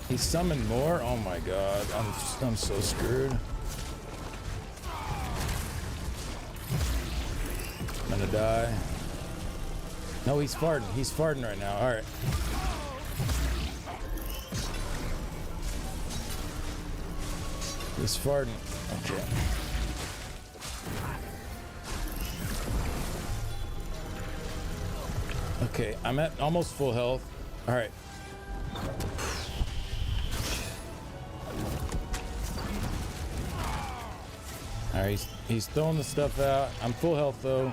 S1: He summoned more? Oh my god, I'm so screwed. I'm gonna die. No, he's farting. He's farting right now. Alright. He's farting. Okay. Okay, I'm at almost full health. Alright. Alright, he's throwing the stuff out. I'm full health though.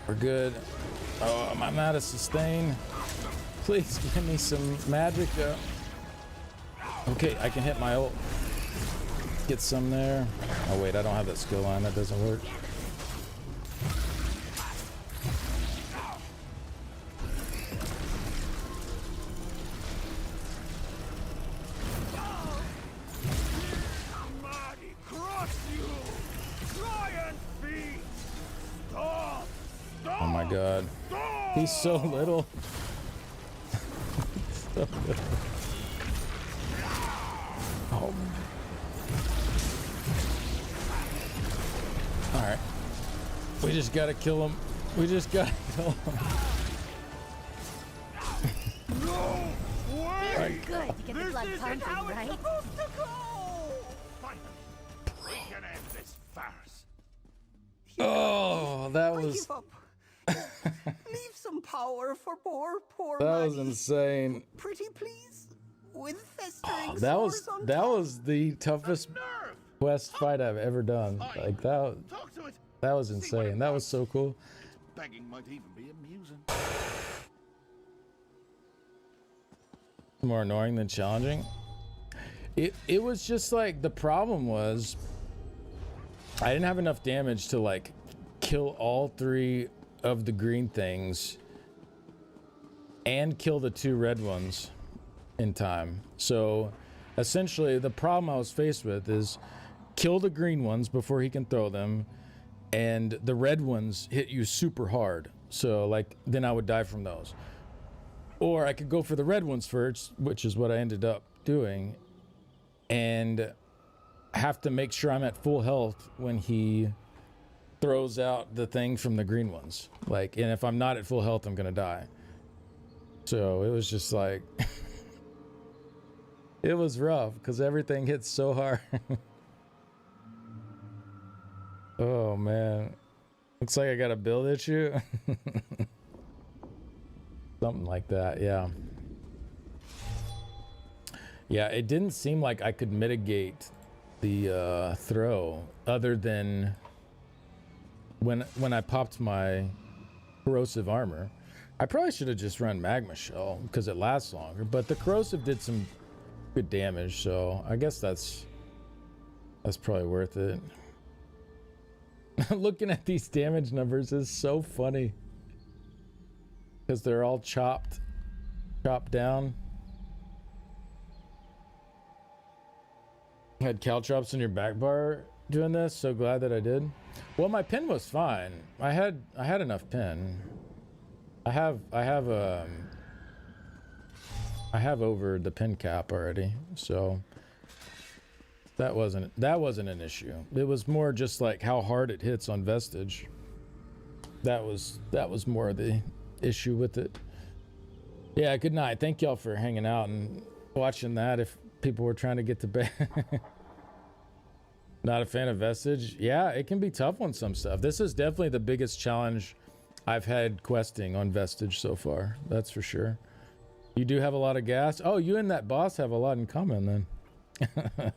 S1: We're good. Oh, I'm out of sustain. Please give me some magic. Okay, I can hit my ult. Get some there. Oh wait, I don't have that skill line. That doesn't work. Oh my god. He's so little. So little. Oh. Alright. We just gotta kill him. We just gotta kill him.
S21: Right.
S16: Good to get the blood pumping, right?
S1: Oh, that was...
S19: Leave some power for poor
S1: That was
S19: Maddie.
S1: insane.
S19: Pretty please? With festering
S1: Oh, that was
S19: sores on
S1: the toughest quest fight I've ever done. Like that was insane. That was so cool.
S9: Begging might even be amusing.
S1: More annoying than challenging. It was just like the problem was I didn't have enough damage to like kill all 3 of the green things and kill the 2 red ones in time. So essentially the problem I was faced with is kill the green ones before he can throw them, and the red ones hit you super hard. So like then I would die from those. Or I could go for the red ones first, which is what I ended up doing, and have to make sure I'm at full health when he throws out the thing from the green ones. Like, and if I'm not at full health, I'm gonna die. So it was just like it was rough because everything hits so hard. Oh man, looks like I got a build issue. Something like that, yeah. Yeah, it didn't seem like I could mitigate the throw other than when I popped my corrosive armor. I probably should have just run magma shell because it lasts longer, but the corrosive did some good damage, so I guess that's probably worth it. Looking at these damage numbers is so funny because they're all chopped down. Had caltrops in your back bar doing this. So glad that I did. Well, my pin was fine. I had enough pin. I have over the pin cap already, so that wasn't an issue. It was more just like how hard it hits on Vestige. That was more the issue with it. Yeah, good night. Thank y'all for hanging out and watching that. If people were trying to get to bed. Not a fan of Vestige. Yeah, it can be tough on some stuff. This is definitely the biggest challenge I've had questing on Vestige so far. That's for sure. You do have a lot of gas. Oh, you and that boss have a lot in common then.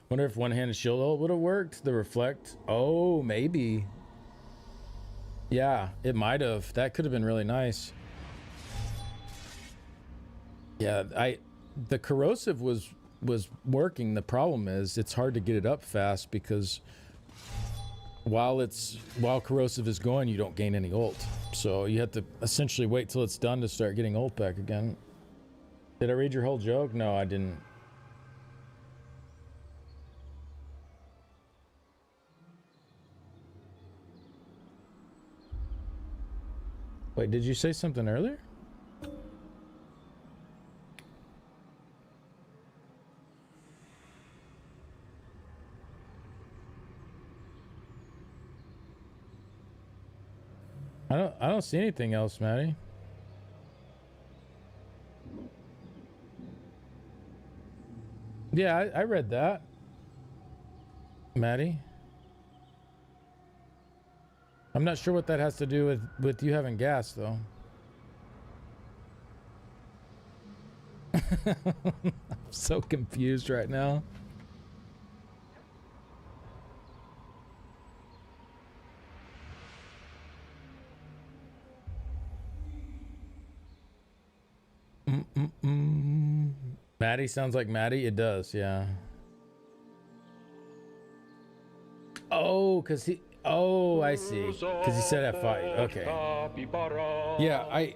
S1: Wonder if one-handed shield ult would have worked. The reflect. Oh, maybe. Yeah, it might have. That could have been really nice. Yeah, the corrosive was working. The problem is it's hard to get it up fast because while corrosive is going, you don't gain any ult. So you have to essentially wait till it's done to start getting ult back again. Did I read your whole joke? No, I didn't. Wait, did you say something earlier? I don't see anything else, Maddie. Yeah, I read that. Maddie. I'm not sure what that has to do with you having gas, though. I'm so confused right now. Maddie sounds like Maddie. It does, yeah. Oh, because he... Oh, I see. Because he said at 5. Okay. Yeah,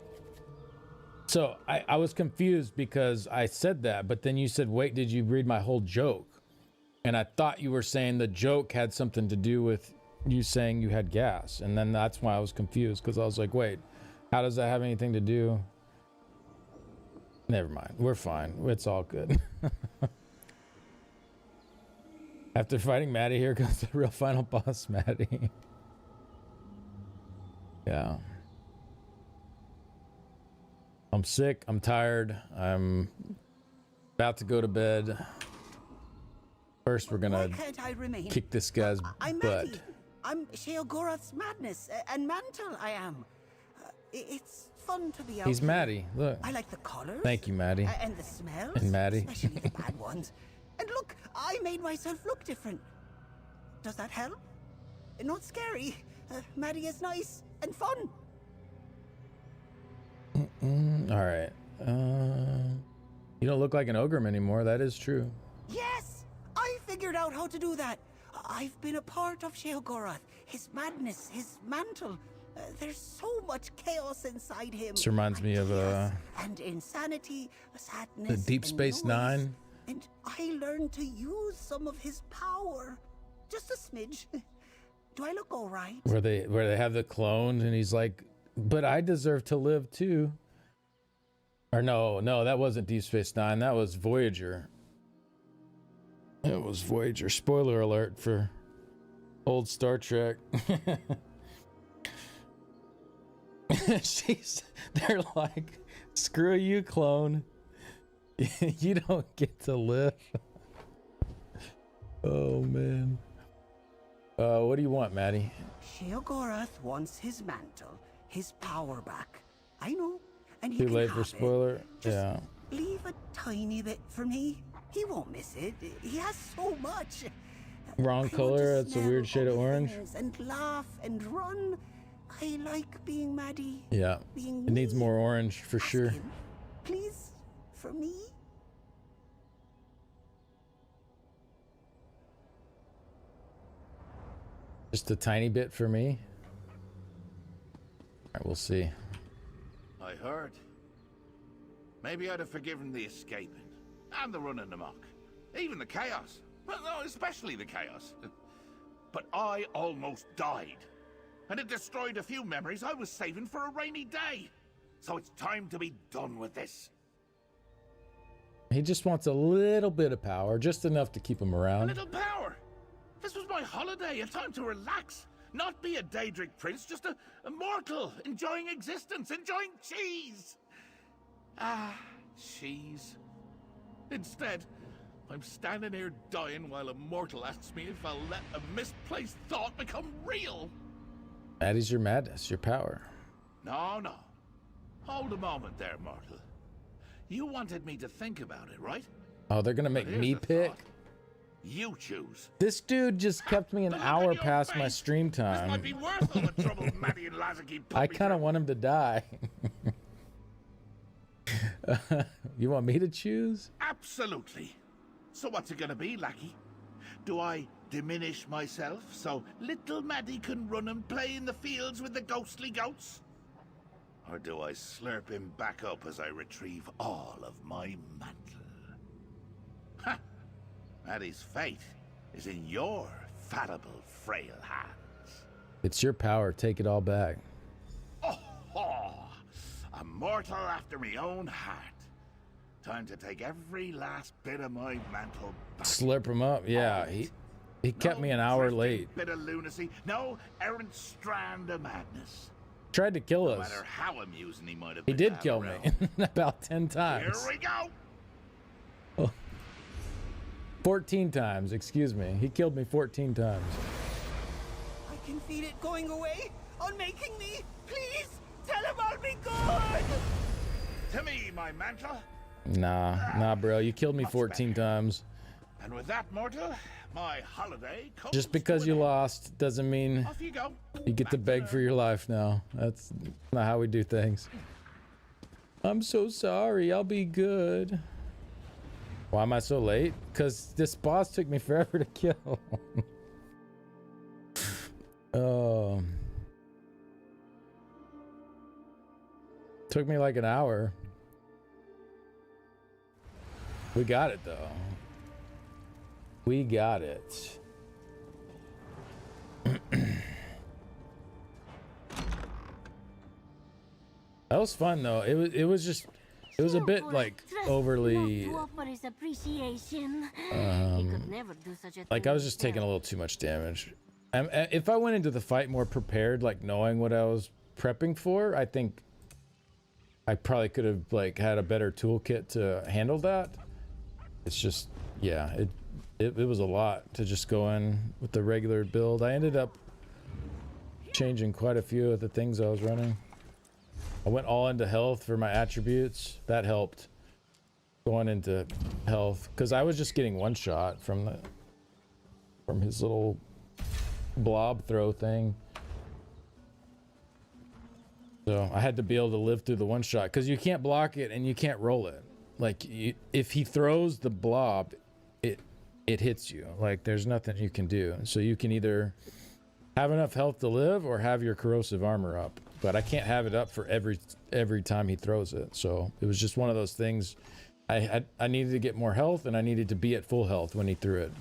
S1: So I was confused because I said that, but then you said, wait, did you read my whole joke? And I thought you were saying the joke had something to do with you saying you had gas. And then that's why I was confused, because I was like, wait, how does that have anything to do? Never mind. We're fine. It's all good. After fighting Maddie, here comes the real final boss, Maddie. Yeah. I'm sick. I'm tired. I'm about to go to bed. First, we're gonna kick this guy's butt.
S19: I'm Sheogorath's madness and mantle. I am. It's fun to be out.
S1: He's Maddie. Look.
S19: I like the colors.
S1: Thank you, Maddie.
S19: And the smells.
S1: And Maddie.
S19: Especially the bad ones. And look, I made myself look different. Does that help? Not scary. Maddie is nice and fun.
S1: All right. You don't look like an ogre anymore. That is true.
S19: Yes, I figured out how to do that. I've been a part of Sheogorath. His madness, his mantle. There's so much chaos inside him.
S1: This reminds me of
S19: and insanity, sadness,
S1: the Deep Space Nine.
S19: And I learned to use some of his power. Just a smidge. Do I look all right?
S1: Where they have the clone and he's like, but I deserve to live too. Or no, that wasn't Deep Space Nine. That was Voyager. It was Voyager. Spoiler alert for old Star Trek. They're like, screw you, clone. You don't get to live. Oh man. What do you want, Maddie?
S19: Sheogorath wants his mantle. his power back. I know, and he
S1: Too
S19: can
S1: late for
S19: have
S1: spoiler.
S19: it. Just
S1: Yeah.
S19: leave a tiny bit for me. He won't miss it. He has so much.
S1: Wrong
S19: I want
S1: color.
S19: to
S1: It's a
S19: smell
S1: weird shade of
S19: other
S1: orange.
S19: things and laugh and run. I like being Maddie.
S1: Yeah.
S19: Being
S1: It needs
S19: me.
S1: more orange for sure.
S19: Please, for me.
S1: Just a tiny bit for me. All right, we'll see.
S9: I heard. Maybe I'd have forgiven the escaping and the running amok, even the chaos. Well, no, especially the chaos. But I almost died, and it destroyed a few memories I was saving for a rainy day. So it's time to be done with this.
S1: He just wants a little bit of power, just enough to keep him
S9: A
S1: around.
S9: little power. This was my holiday, a time to relax. Not be a Daedric prince, just a mortal, enjoying existence, enjoying cheese. Ah, cheese. Instead, I'm standing here dying while a mortal asks me if I'll let a misplaced thought become real.
S1: Maddie's your madness, your power.
S9: No, no. Hold a moment there, mortal. You wanted me to think about it, right?
S1: Oh, they're gonna make
S9: But here's
S1: me
S9: the
S1: pick?
S9: thought. You choose.
S1: This dude just kept me an hour past my
S9: face.
S1: stream
S9: This might
S1: time.
S9: be worth all the trouble Maddie and Lazarky put
S1: I
S9: me
S1: kind of want him to die. You want me to choose?
S9: Absolutely. So what's it gonna be, Lackey? Do I diminish myself so little Maddie can run and play in the fields with the ghostly goats? Or do I slurp him back up as I retrieve all of my mantle? Ha! Maddie's fate is in your fallible, frail hands.
S1: It's your power. Take it all back.
S9: Oh, a mortal after me own heart. Time to take every last bit of my mantle back.
S1: Slurp him up. Yeah, he kept me an hour
S9: drifting
S1: late.
S9: Bit of lunacy, no errant strand of madness.
S1: Tried to kill
S9: No
S1: us.
S9: matter how amusing he might have
S1: He
S9: been.
S1: did
S9: to have
S1: kill me
S9: around.
S1: about 10 times.
S9: Here we go.
S1: 14 times, excuse me. He killed me 14 times.
S19: I can feel it going away on making me. Please tell him I'll be good.
S9: To me, my mantle.
S1: Nah, bro. You killed me 14 times.
S9: And with that, mortal, my holiday comes
S1: Just because you lost doesn't mean
S9: Off you go.
S1: you get to beg for your life now. That's not how we do things. I'm so sorry. I'll be good. Why am I so late? Because this boss took me forever to kill. Took me like an hour. We got it though. We got it. That was fun though. It was just it was a bit like overly
S7: To offer his appreciation. He could never do such a
S1: like
S7: thing
S1: I was just taking a little too much damage. If I went into the fight more prepared, like knowing what I was prepping for, I think I probably could have like had a better toolkit to handle that. It's just, yeah, it was a lot to just go in with the regular build. I ended up changing quite a few of the things I was running. I went all into health for my attributes. That helped going into health because I was just getting one shot from his little blob throw thing. So I had to be able to live through the one shot because you can't block it and you can't roll it. Like if he throws the blob, it hits you. Like there's nothing you can do. So you can either have enough health to live or have your corrosive armor up. But I can't have it up for every time he throws it. So it was just one of those things. I needed to get more health and I needed to be at full health when he threw it.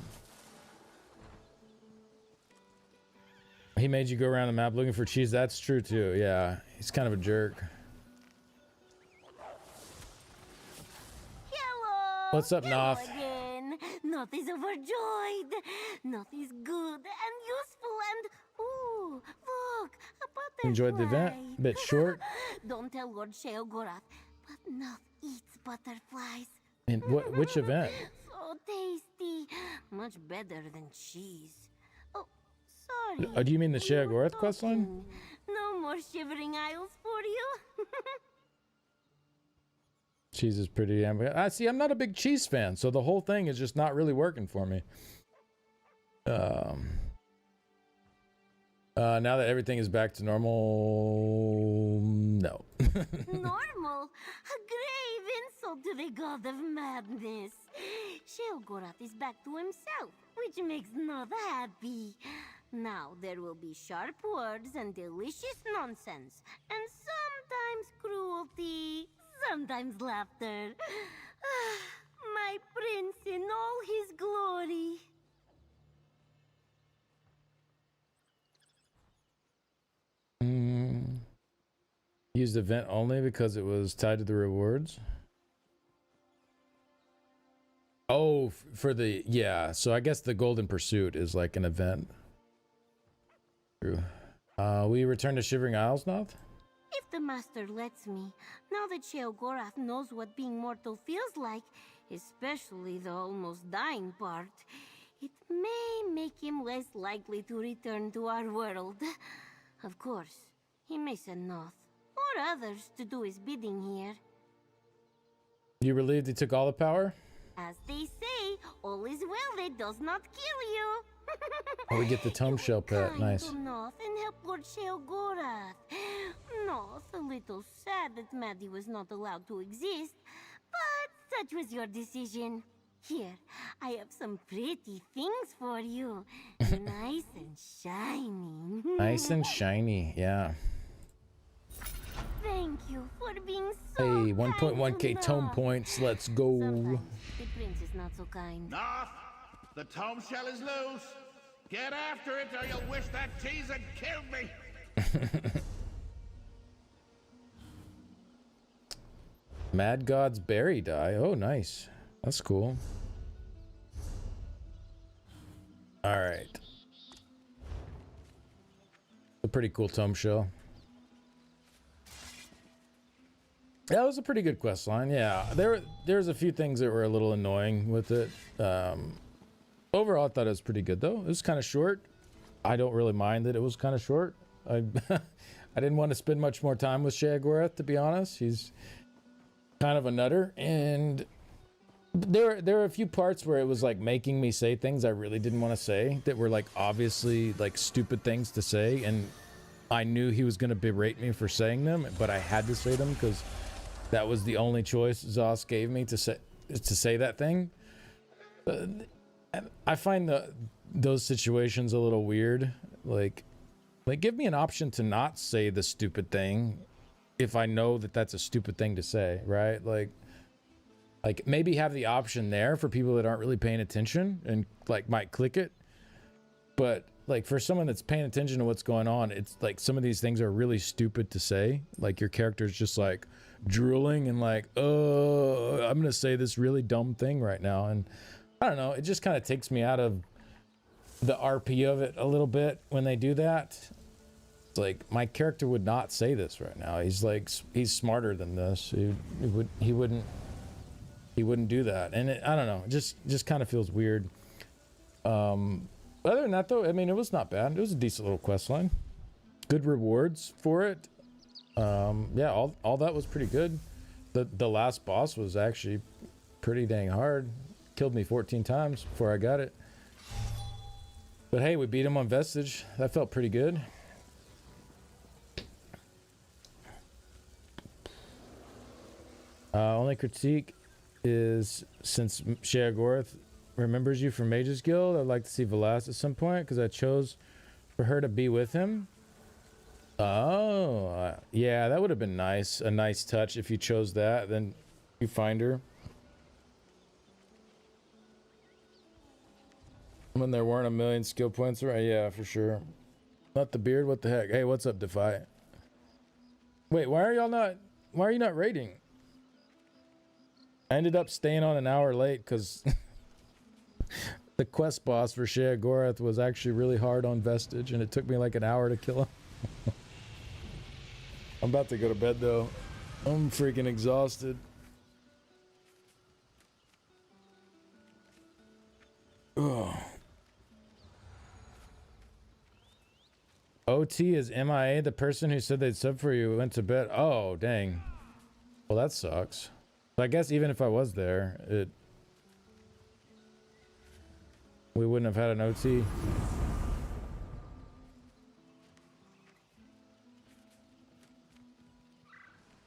S1: He made you go around the map looking for cheese. That's true too. Yeah, he's kind of a jerk.
S7: Hello.
S1: What's up,
S7: Hello
S1: Noth?
S7: again. Noth is overjoyed. Noth is good and useful and ooh, look, a butterfly.
S1: Enjoyed the event? Bit short.
S7: Don't tell Lord Sheogorath, but Noth eats butterflies.
S1: And which event?
S7: So tasty, much better than cheese. Oh, sorry.
S1: Do you mean the Sheogorath questline?
S7: No more Shivering Isles for you.
S1: Cheese is pretty I see. I'm not a big cheese fan, so the whole thing is just not really working for me. Now that everything is back to normal, no.
S7: Normal? A grave insult to the god of madness. Sheogorath is back to himself, which makes Nod happy. Now there will be sharp words and delicious nonsense, and sometimes cruelty, sometimes laughter. My prince in all his glory.
S1: Used event only because it was tied to the rewards. Oh, for the, yeah. So I guess the Golden Pursuit is like an event. True. We return to Shivering Isles, Noth?
S7: If the master lets me, now that Sheogorath knows what being mortal feels like, especially the almost dying part, it may make him less likely to return to our world. Of course, he may send Noth or others to do his bidding here.
S1: You relieved he took all the power?
S7: As they say, all is well that does not kill you.
S1: Oh, we get the Tome Shell pet. Nice.
S7: To Noth and help Lord Sheogorath. Noth, a little sad that Maddie was not allowed to exist, but such was your decision. Here, I have some pretty things for you. Nice and shiny.
S1: Nice and shiny, yeah.
S7: Thank you for being so
S1: Hey, 1.1k tome points. Let's go.
S7: Sometimes the prince is not so kind.
S9: Noth, the tome shell is loose. Get after it or you'll wish that cheese had killed me.
S1: Mad God's berry die. Oh, nice. That's cool. All right. A pretty cool tome shell. That was a pretty good quest line. Yeah, there's a few things that were a little annoying with it. Overall, I thought it was pretty good though. It was kind of short. I don't really mind that it was kind of short. I didn't want to spend much more time with Sheogorath, to be honest. He's kind of a nutter, and there are a few parts where it was like making me say things I really didn't want to say that were like obviously like stupid things to say, and I knew he was going to berate me for saying them, but I had to say them because that was the only choice Zos gave me to say that thing. I find those situations a little weird. Like give me an option to not say the stupid thing if I know that that's a stupid thing to say, right? Like maybe have the option there for people that aren't really paying attention and like might click it. But like for someone that's paying attention to what's going on, it's like some of these things are really stupid to say. Like your character's just like drooling and like, oh, I'm gonna say this really dumb thing right now, and I don't know, it just kind of takes me out of the RP of it a little bit when they do that. It's like my character would not say this right now. He's like, he's smarter than this. He wouldn't do that, and I don't know, it just kind of feels weird. Other than that though, I mean, it was not bad. It was a decent little quest line. Good rewards for it. Yeah, all that was pretty good. The last boss was actually pretty dang hard. Killed me 14 times before I got it. But hey, we beat him on Vestige. That felt pretty good. Only critique is since Sheogorath remembers you from Mage's Guild, I'd like to see Velas at some point because I chose for her to be with him. Oh, yeah, that would have been nice. A nice touch if you chose that. Then you find her. When there weren't a million skill points, right? Yeah, for sure. Not the beard, what the heck? Hey, what's up, Defy? Wait, why are you not raiding? I ended up staying on an hour late because the quest boss for Sheogorath was actually really hard on Vestige, and it took me like an hour to kill him. I'm about to go to bed though. I'm freaking exhausted. Ugh. OT is MIA. The person who said they'd sub for you went to bed. Oh, dang. Well, that sucks. So I guess even if I was there, we wouldn't have had an OT.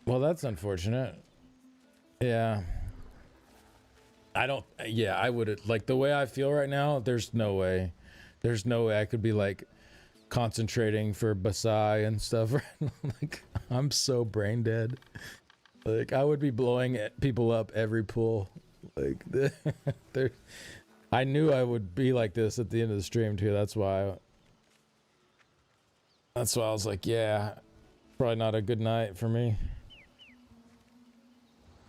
S1: Well, that's unfortunate. Yeah. I would, like, the way I feel right now, there's no way I could be, like, concentrating for Basai and stuff. Like, I'm so brain dead. Like, I would be blowing people up every pull. Like, I knew I would be like this at the end of the stream too. That's why I was like, yeah, probably not a good night for me.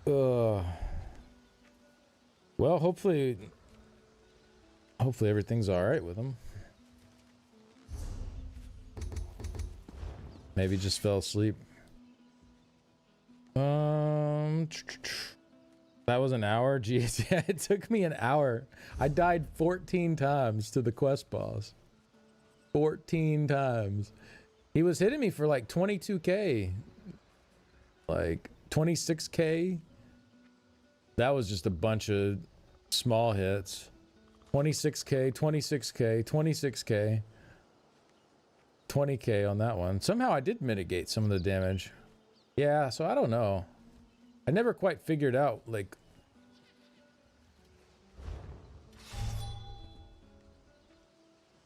S1: Well, hopefully everything's all right with him. Maybe just fell asleep. That was an hour. Jeez, yeah, it took me an hour. I died 14 times to the quest boss. 14 times. He was hitting me for like 22k, like 26k. That was just a bunch of small hits. 26k, 26k, 26k, 20k on that one. Somehow I did mitigate some of the damage. Yeah, so I don't know. I never quite figured out, like...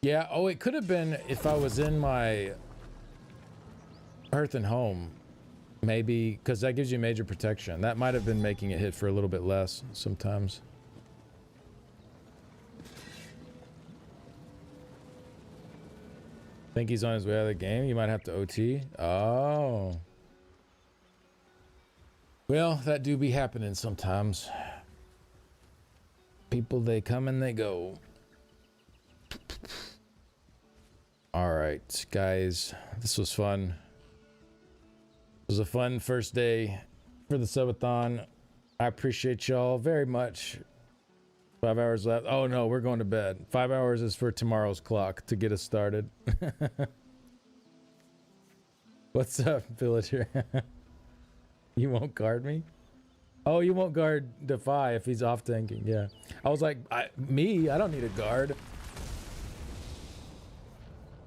S1: Yeah, oh, it could have been if I was in my Hearth and Home. Maybe, because that gives you major protection. That might have been making it hit for a little bit less sometimes. Think he's on his way out of the game? You might have to OT? Oh. Well, that do be happening sometimes. People, they come and they go. All right, guys, this was fun. It was a fun first day for the subathon. I appreciate y'all very much. 5 hours left. Oh no, we're going to bed. 5 hours is for tomorrow's clock to get us started. What's up, villager? You won't guard me? Oh, you won't guard Defy if he's off tanking. Yeah. I was like, I don't need a guard.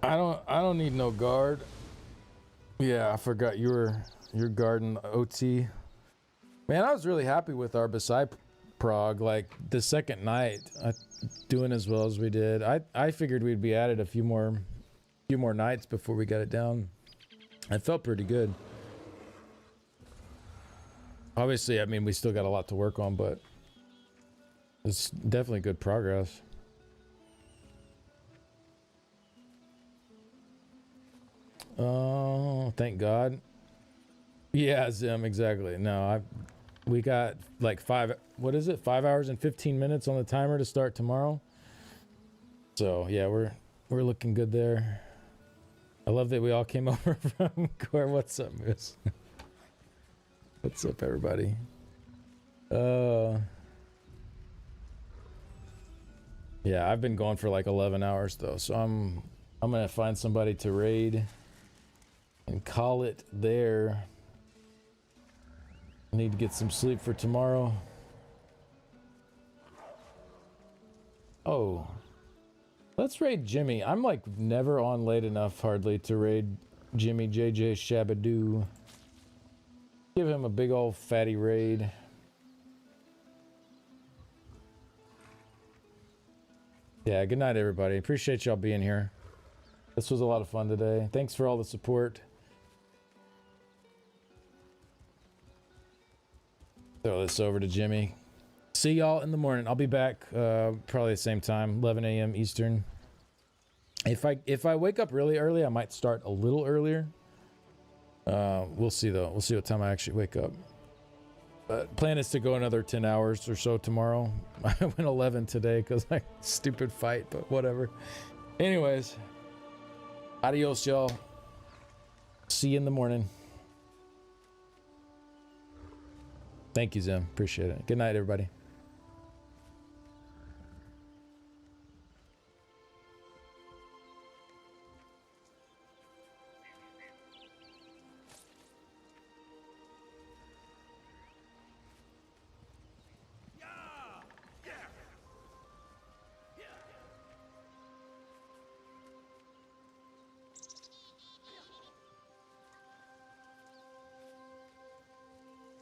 S1: I don't need no guard. Yeah, I forgot you're guarding OT. Man, I was really happy with our Basai prog. Like the second night, doing as well as we did. I figured we'd be at it a few more nights before we got it down. It felt pretty good. Obviously, I mean, we still got a lot to work on, but it's definitely good progress. Oh, thank God. Yeah, Zim, exactly. No, we got like 5 hours and 15 minutes on the timer to start tomorrow. So yeah, we're looking good there. I love that we all came over from Core. What's up, Moose? What's up, everybody? Yeah, I've been going for like 11 hours though, so I'm gonna find somebody to raid and call it there. I need to get some sleep for tomorrow. Oh, let's raid Jimmy. I'm like never on late enough hardly to raid Jimmy JJ Shabadoo. Give him a big old fatty raid. Yeah, good night, everybody. Appreciate y'all being here. This was a lot of fun today. Thanks for all the support. Throw this over to Jimmy. See y'all in the morning. I'll be back probably the same time, 11 a.m. Eastern. If I wake up really early, I might start a little earlier. We'll see though. We'll see what time I actually wake up. But plan is to go another 10 hours or so tomorrow. I went 11 today because like stupid fight, but whatever. Anyways, adios, y'all. See you in the morning. Thank you, Zim. Appreciate it. Good night, everybody.